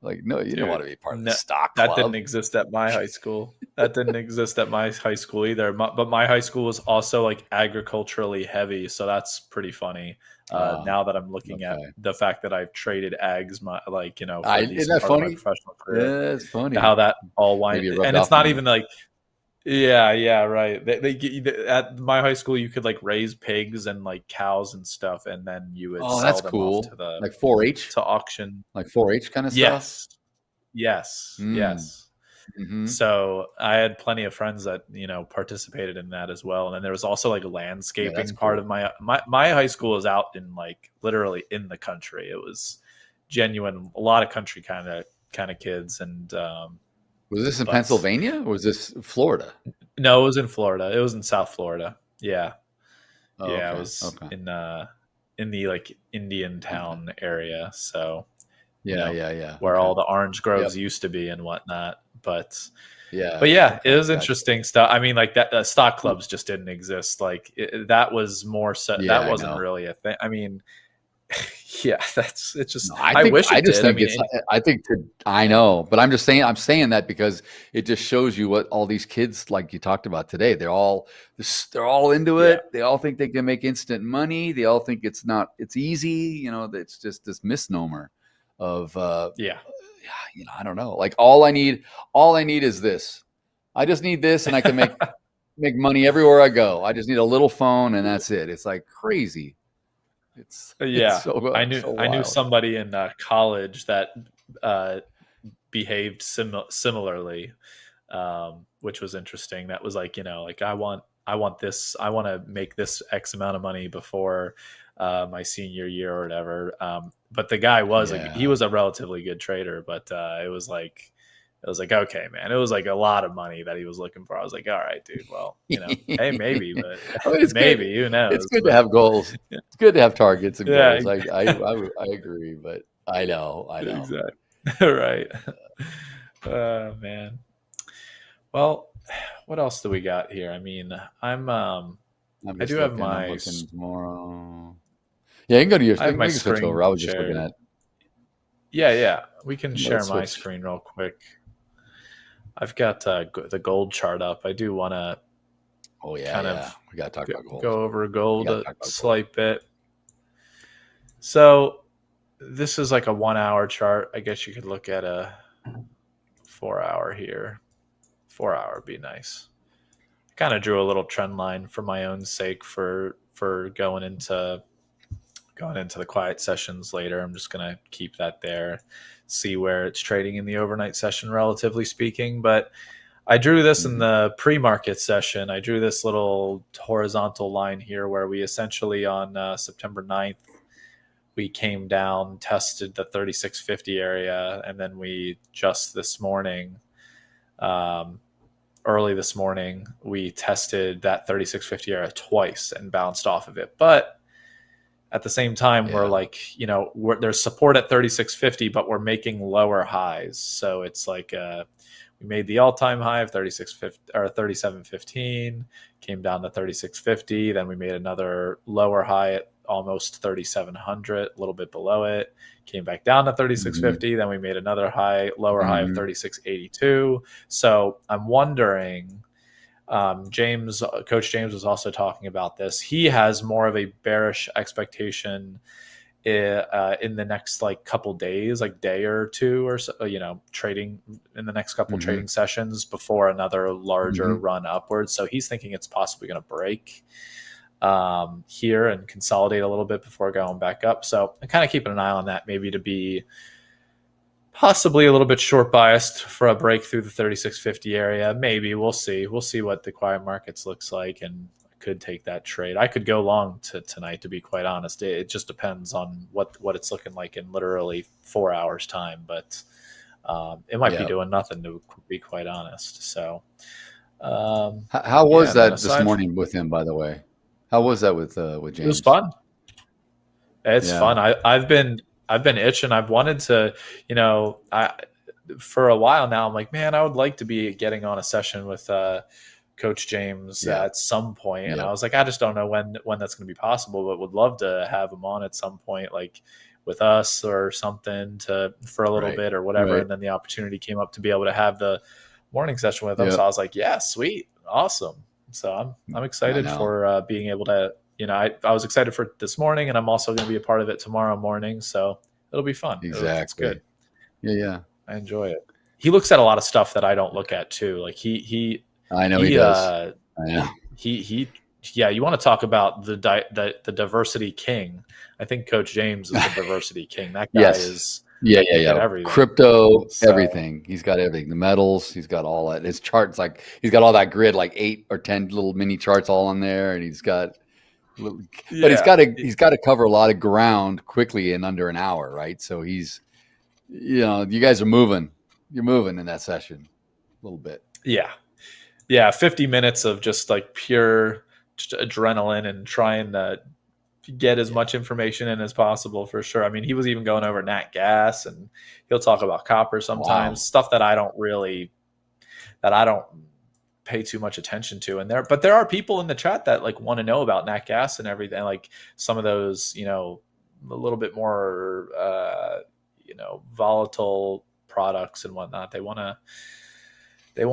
Like, no, you didn't want to be part of the stock club. That didn't exist at my high school. That didn't exist at my high school either. But my high school was also like agriculturally heavy, so that's pretty funny. Now that I'm looking at the fact that I've traded ags, isn't that funny? My professional career. Yeah, it's funny How that all winded, and it's not even like, right. At my high school, you could like raise pigs and like cows and stuff, and then you would sell that's them cool. off to the like 4-H to auction, like 4-H kind of stuff. Yes. Mm-hmm. So I had plenty of friends that participated in that as well, and then there was also like a landscaping part of my high school was out in like literally in the country. It was genuine, a lot of country kind of kids. And was this in Pennsylvania or was this Florida? No, it was in Florida. It was in South Florida. Yeah. Oh, yeah, okay. It was in the like Indian town area. So where all the orange groves used to be and whatnot. But it was interesting stuff. I mean, like that stock clubs just didn't exist. Like that was more so. That wasn't really a thing. I mean, it's just. No, I wish it did. I know, but I'm just saying. I'm saying that because it just shows you what all these kids, like you talked about today, they're all into it. They all think they can make instant money. They all think it's easy. It's just this misnomer of I don't know. Like all I need is this. I just need this, and I can make money everywhere I go. I just need a little phone, and that's it. It's like crazy. It's I knew somebody in college that behaved similarly, which was interesting. That was like like I want this. I want to make this X amount of money before my senior year or whatever. But the guy was he was a relatively good trader, but it was like, okay, man, it was like a lot of money that he was looking for. I was like, all right, dude, well, hey, maybe, but maybe, who knows? It's good to have goals. It's good to have targets and goals. I agree, but I know. Exactly. Right. Man. Well, what else do we got here? I mean, I do have my tomorrow. Yeah, you can go to your. I have my switch over. I was just looking at. Yeah. We can share my screen real quick. I've got the gold chart up. I do want to. Oh yeah, we got to talk about gold. Go over gold a slight bit. So, this is like a 1 hour chart. I guess you could look at a 4 hour here. 4 hour would be nice. Kind of drew a little trend line for my own sake for going into the quiet sessions later. I'm just going to keep that there, see where it's trading in the overnight session, relatively speaking. But I drew this in the pre-market session. I drew this little horizontal line here where we essentially on September 9th, we came down, tested the 3650 area, and then we just this morning, early this morning, we tested that 3650 area twice and bounced off of it. But at the same time, we're like, there's support at 3650, but we're making lower highs. So it's like we made the all-time high of 3715, came down to 3650. Then we made another lower high at almost 3700, a little bit below it, came back down to 3650. Then we made another lower high of 3682. So I'm wondering, Coach James was also talking about this. He has more of a bearish expectation in the next like couple days, like day or two or so, trading in the next couple trading sessions before another larger run upwards. So he's thinking it's possibly going to break here and consolidate a little bit before going back up. So I'm kind of keeping an eye on that, maybe to be possibly a little bit short biased for a break through the 3650 area. Maybe we'll see. We'll see what the quiet markets looks like, and could take that trade. I could go long tonight, to be quite honest. It just depends on what it's looking like in literally 4 hours time, but it might be doing nothing, to be quite honest. So how was that this morning with him, by the way? How was that with James? It was fun. It's fun. I've been itching. I've wanted to, for a while now. I'm like, man, I would like to be getting on a session with Coach James at some point. And I was like, I just don't know when that's going to be possible, but would love to have him on at some point, like with us or something for a little bit or whatever. And then the opportunity came up to be able to have the morning session with him. So I was like, yeah, sweet. Awesome. So I'm excited for being able to, I was excited for this morning, and I'm also going to be a part of it tomorrow morning. So it'll be fun. Exactly. It's good. Yeah. I enjoy it. He looks at a lot of stuff that I don't look at too. Like I know he does. I know. You want to talk about the diversity king. I think Coach James is the diversity king. That guy is. Yeah. Everything. Crypto, everything. He's got everything. The metals. He's got all that. His charts, like he's got all that grid, like 8 or 10 little mini charts all on there, and he's got. But he's got to cover a lot of ground quickly in under an hour, right? So he's, you guys are moving. You're moving in that session a little bit. Yeah. 50 minutes of just like pure adrenaline and trying to get as much information in as possible, for sure. I mean, he was even going over nat gas, and he'll talk about copper sometimes, stuff that I don't pay too much attention to. But there are people in the chat that like want to know about nat gas and everything, like some of those, a little bit more, volatile products and whatnot. They want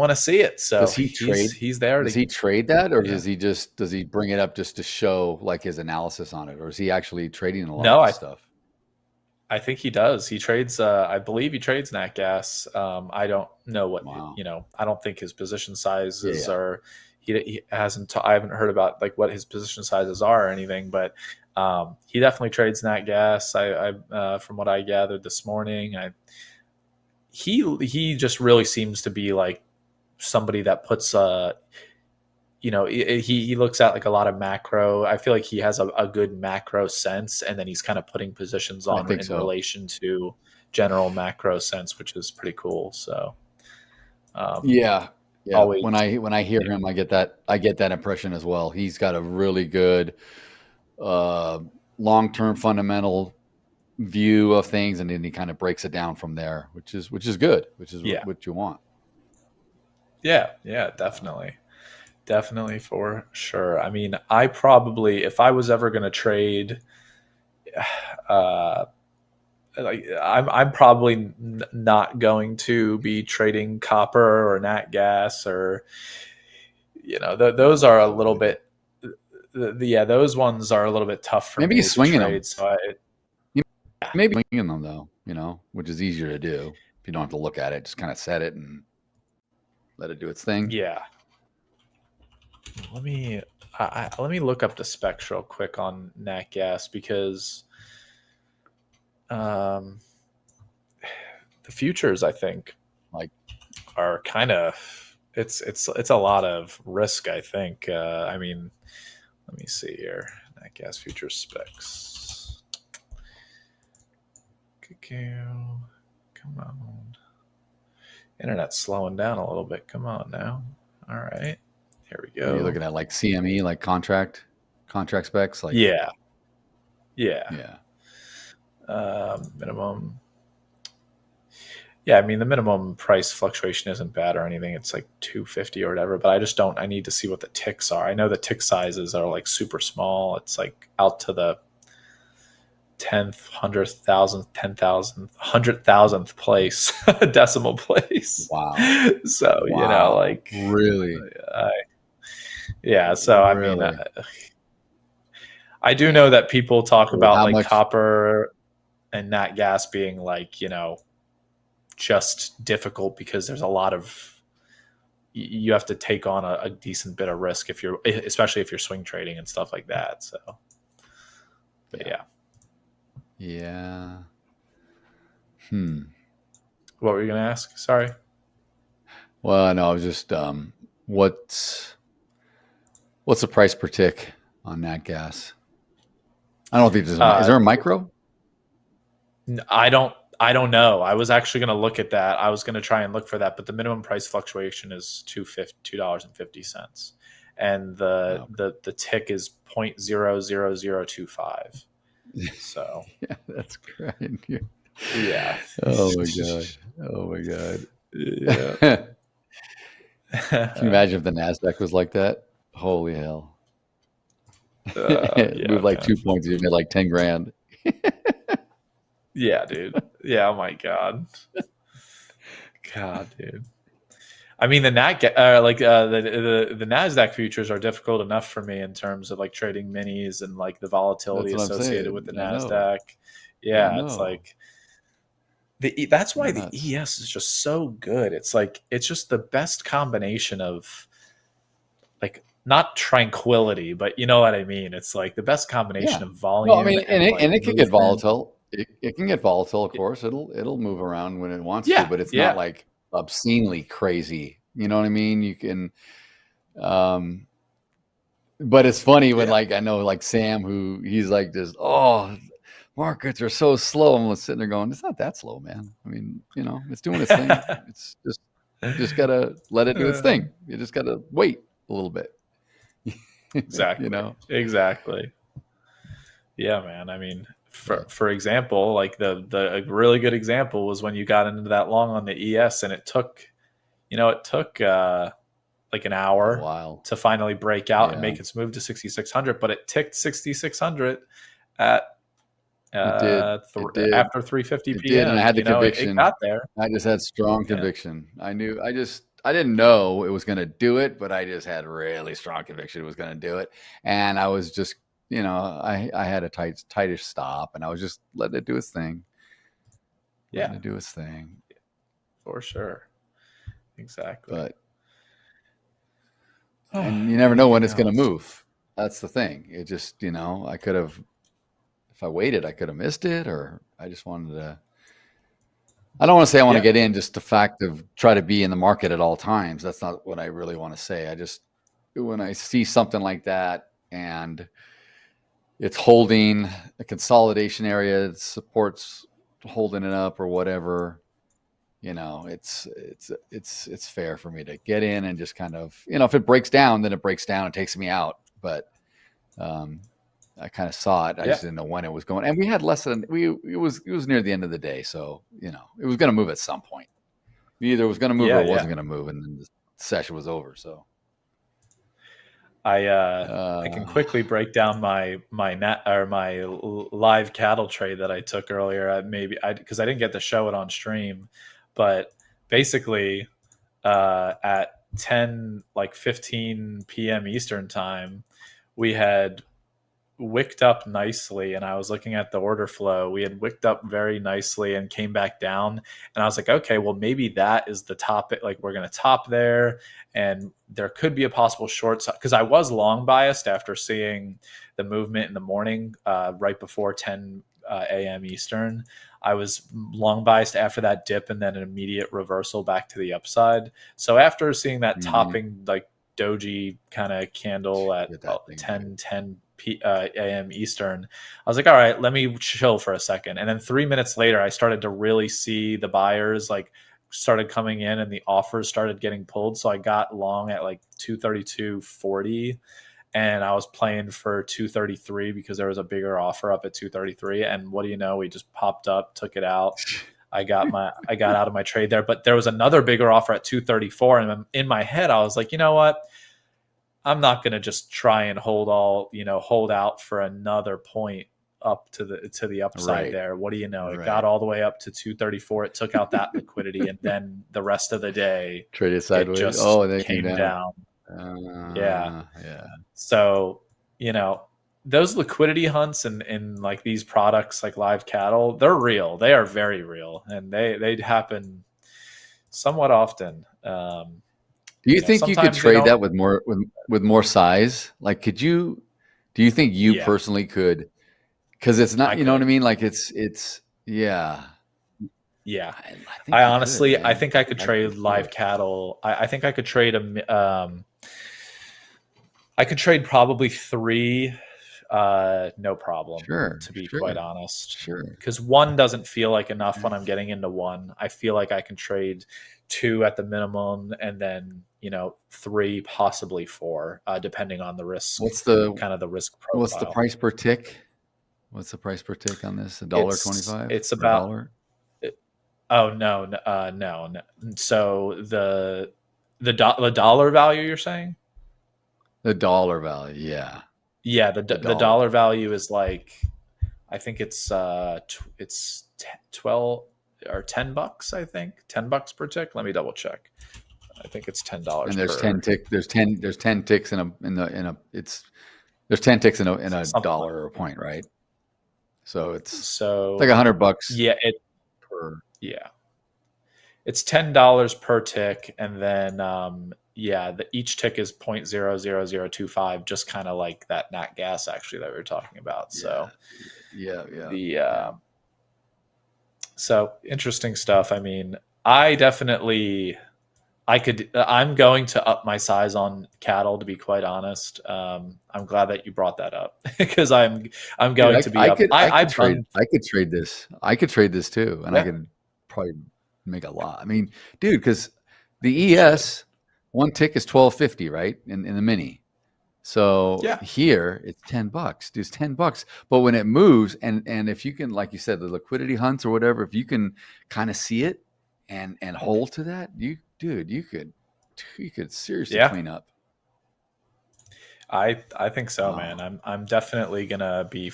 to see it. So does he trade? He's there. Does he trade that, or does he bring it up just to show like his analysis on it, or is he actually trading a lot of this stuff? I think he does. He trades. I believe he trades nat gas. I don't know what I don't think his position sizes are. He hasn't. I haven't heard about like what his position sizes are or anything, but he definitely trades nat gas. I from what I gathered this morning, he just really seems to be like somebody that puts he looks at like a lot of macro. I feel like he has a good macro sense, and then he's kind of putting positions on in relation to general macro sense, which is pretty cool. So always, when I hear him, I get that impression as well. He's got a really good long-term fundamental view of things, and then he kind of breaks it down from there, which is good, which is what you want. Yeah, definitely for sure. I mean, I probably, if I was ever going to trade, I'm probably not going to be trading copper or nat gas or, those are a little bit, those ones are a little bit tough for me. Maybe he's swinging them. So maybe swinging them though, which is easier to do if you don't have to look at it. Just kind of set it and let it do its thing. Yeah. Let me look up the specs real quick on nat gas, because the futures, I think, are kind of it's a lot of risk, I think. I mean, let me see here. Nat gas futures specs. Come on. Internet's slowing down a little bit. Come on now. All right. Here we go. You're looking at like CME, like contract specs, like yeah. Minimum. Yeah, I mean the minimum price fluctuation isn't bad or anything. It's like 250 or whatever, but I need to see what the ticks are. I know the tick sizes are like super small. It's like out to the 10th, 100th, 1000th, 10,000th, 100,000th place, decimal place. Wow. So, really? So, I mean, I do know that people talk about like copper and nat gas being like, just difficult because there's a lot of, you have to take on a decent bit of risk especially if you're swing trading and stuff like that. So, but yeah. Yeah. What were you going to ask? Sorry. Well, no, I was just, What's the price per tick on nat gas? I don't think there's is there a micro? I don't know. I was actually going to look at that. I was going to try and look for that, but the minimum price fluctuation is $2.50, and the tick is 0.00025. So yeah, that's great. Yeah. Oh my god. Oh my god. Yeah. Can you imagine if the Nasdaq was like that? Holy hell. Moved like 2 points, you made like 10 grand. Yeah, dude. Yeah, oh my god. God, dude. I mean, the Nasdaq futures are difficult enough for me in terms of like trading minis and like the volatility associated with the Nasdaq. Yeah, it's like that's why the ES is just so good. It's like it's just the best combination of like not tranquility, but you know what I mean. It's like the best combination of volume. Well, I mean, and it can get volatile. It can get volatile, of course. It'll move around when it wants to, but it's not like obscenely crazy. You know what I mean? You can, but it's funny when like I know like Sam, who he's like just markets are so slow. I'm sitting there going, it's not that slow, man. I mean, you know, it's doing its thing. It's just you just gotta let it do its thing. You just gotta wait a little bit. Exactly. You know, exactly. Yeah, man. I mean, for example, like a really good example was when you got into that long on the ES, and it took like an hour to finally break out and make its move to 6,600, but it ticked 6,600 at after 3:50 p.m. And I had the conviction. It got there. I just had strong conviction. I didn't know it was going to do it, but I just had really strong conviction it was going to do it. And I was just, I had a tightish stop, and I was just letting it do its thing. Letting it do its thing. For sure. Exactly. But and you never know when it's going to move. That's the thing. It just, I could have, if I waited, I could have missed it, or I just wanted to. I don't want to say I want to get in just the fact of try to be in the market at all times. That's not what I really want to say. I just, when I see something like that and it's holding a consolidation area, it supports holding it up or whatever, it's fair for me to get in and just kind of, if it breaks down, then it breaks down and takes me out. But I kind of saw it. I just didn't know when it was going. And we had less than it was near the end of the day. So, it was going to move at some point. Either it was going to move or it wasn't going to move. And then the session was over. So I can quickly break down my live cattle trade that I took earlier. Because I didn't get to show it on stream, but basically at 15 p.m. Eastern time, we had wicked up nicely, and I was looking at the order flow. We had wicked up very nicely and came back down, and I was like, okay, well, maybe that is the top. Like, we're going to top there, and there could be a possible short side, because I was long biased after seeing the movement in the morning right before 10 a.m. Eastern. I was long biased after that dip and then an immediate reversal back to the upside. So after seeing that topping like doji kind of candle at 10 a.m. Eastern, I was like, all right, let me chill for a second. And then 3 minutes later, I started to really see the buyers like started coming in and the offers started getting pulled. So I got long at like 232.40, and I was playing for 233 because there was a bigger offer up at 233. And what do you know? We just popped up, took it out. I got out of my trade there, but there was another bigger offer at 234. And in my head, I was like, you know what? I'm not going to just try and hold out for another point up to the upside there. What do you know? It got all the way up to 234. It took out that liquidity, and then the rest of the day traded sideways. It just they came down. Yeah. So, those liquidity hunts in like these products like live cattle, they're real. They are very real, and they happen somewhat often. Do you think you could trade that with more size? Like, do you think you personally could? Because it's not, you know what I mean? Like it's Yeah. I honestly, I think I could trade live cattle. I think I could trade I could trade probably 3, no problem. Sure. To be quite honest. Sure. Because 1 doesn't feel like enough when I'm getting into 1. I feel like I can trade 2 at the minimum, and then 3, possibly 4, depending on the risk. What's the kind of the risk profile? What's the price per tick? What's the price per tick on this? $1.25? It's about. Oh no. So the dollar value you're saying? The dollar value, yeah. Yeah, the dollar value is like, I think it's 12 or $10. I think $10 per tick. Let me double check. I think it's $10. And there's 10 tick. There's 10 ticks there's 10 ticks in a dollar or a point, right? So it's like $100. Yeah, it's $10 per tick, and then each tick is 0.00025, just kind of like that nat gas actually that we were talking about. So so interesting stuff. I mean, I'm going to up my size on cattle, to be quite honest. I'm glad that you brought that up because I'm going to be up. I could trade this. I could trade this too, and I could probably make a lot. I mean, dude, because the ES 1 tick is $12.50, right? In the mini. So here it's $10. Dude, it's $10. But when it moves, and if you can, like you said, the liquidity hunts or whatever, if you can kind of see it and hold to that, you could seriously clean up. I think so, man. I'm definitely gonna be.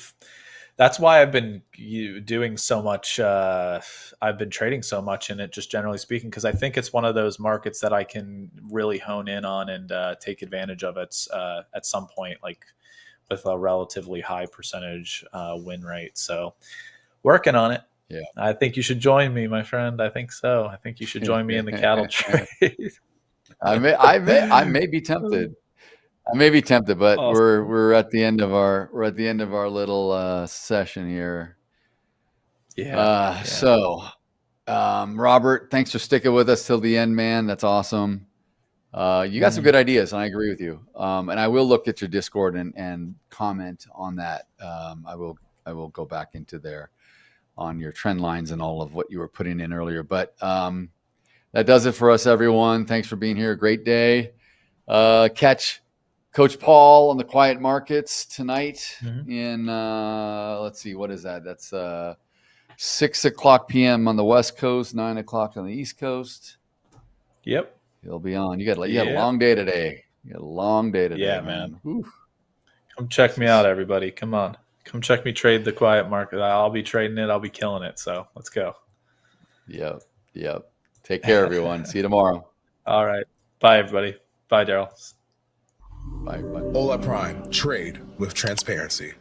That's why I've been doing so much. I've been trading so much in it, just generally speaking, because I think it's one of those markets that I can really hone in on and take advantage of it at some point, like with a relatively high percentage win rate. So working on it. Yeah, I think you should join me, my friend. I think so. I think you should join me in the cattle trade. I may be tempted. But awesome. we're at the end of our little session here. So Robert, thanks for sticking with us till the end, man. That's awesome. You got some good ideas, and I agree with you. And I will look at your Discord and comment on that. I will go back into there on your trend lines and all of what you were putting in earlier. But that does it for us, everyone. Thanks for being here. Great day. Catch Coach Paul on the quiet markets tonight in, let's see, what is that? That's 6:00 p.m. on the West Coast, 9:00 on the East Coast. Yep. He'll be on. You got a long day today. Yeah, man. Come check me out, everybody. Come on. Come check me trade the quiet market. I'll be trading it. I'll be killing it. So let's go. Yep. Take care, everyone. See you tomorrow. All right. Bye, everybody. Bye, Daryl. Bye. Hola Prime. Trade with transparency.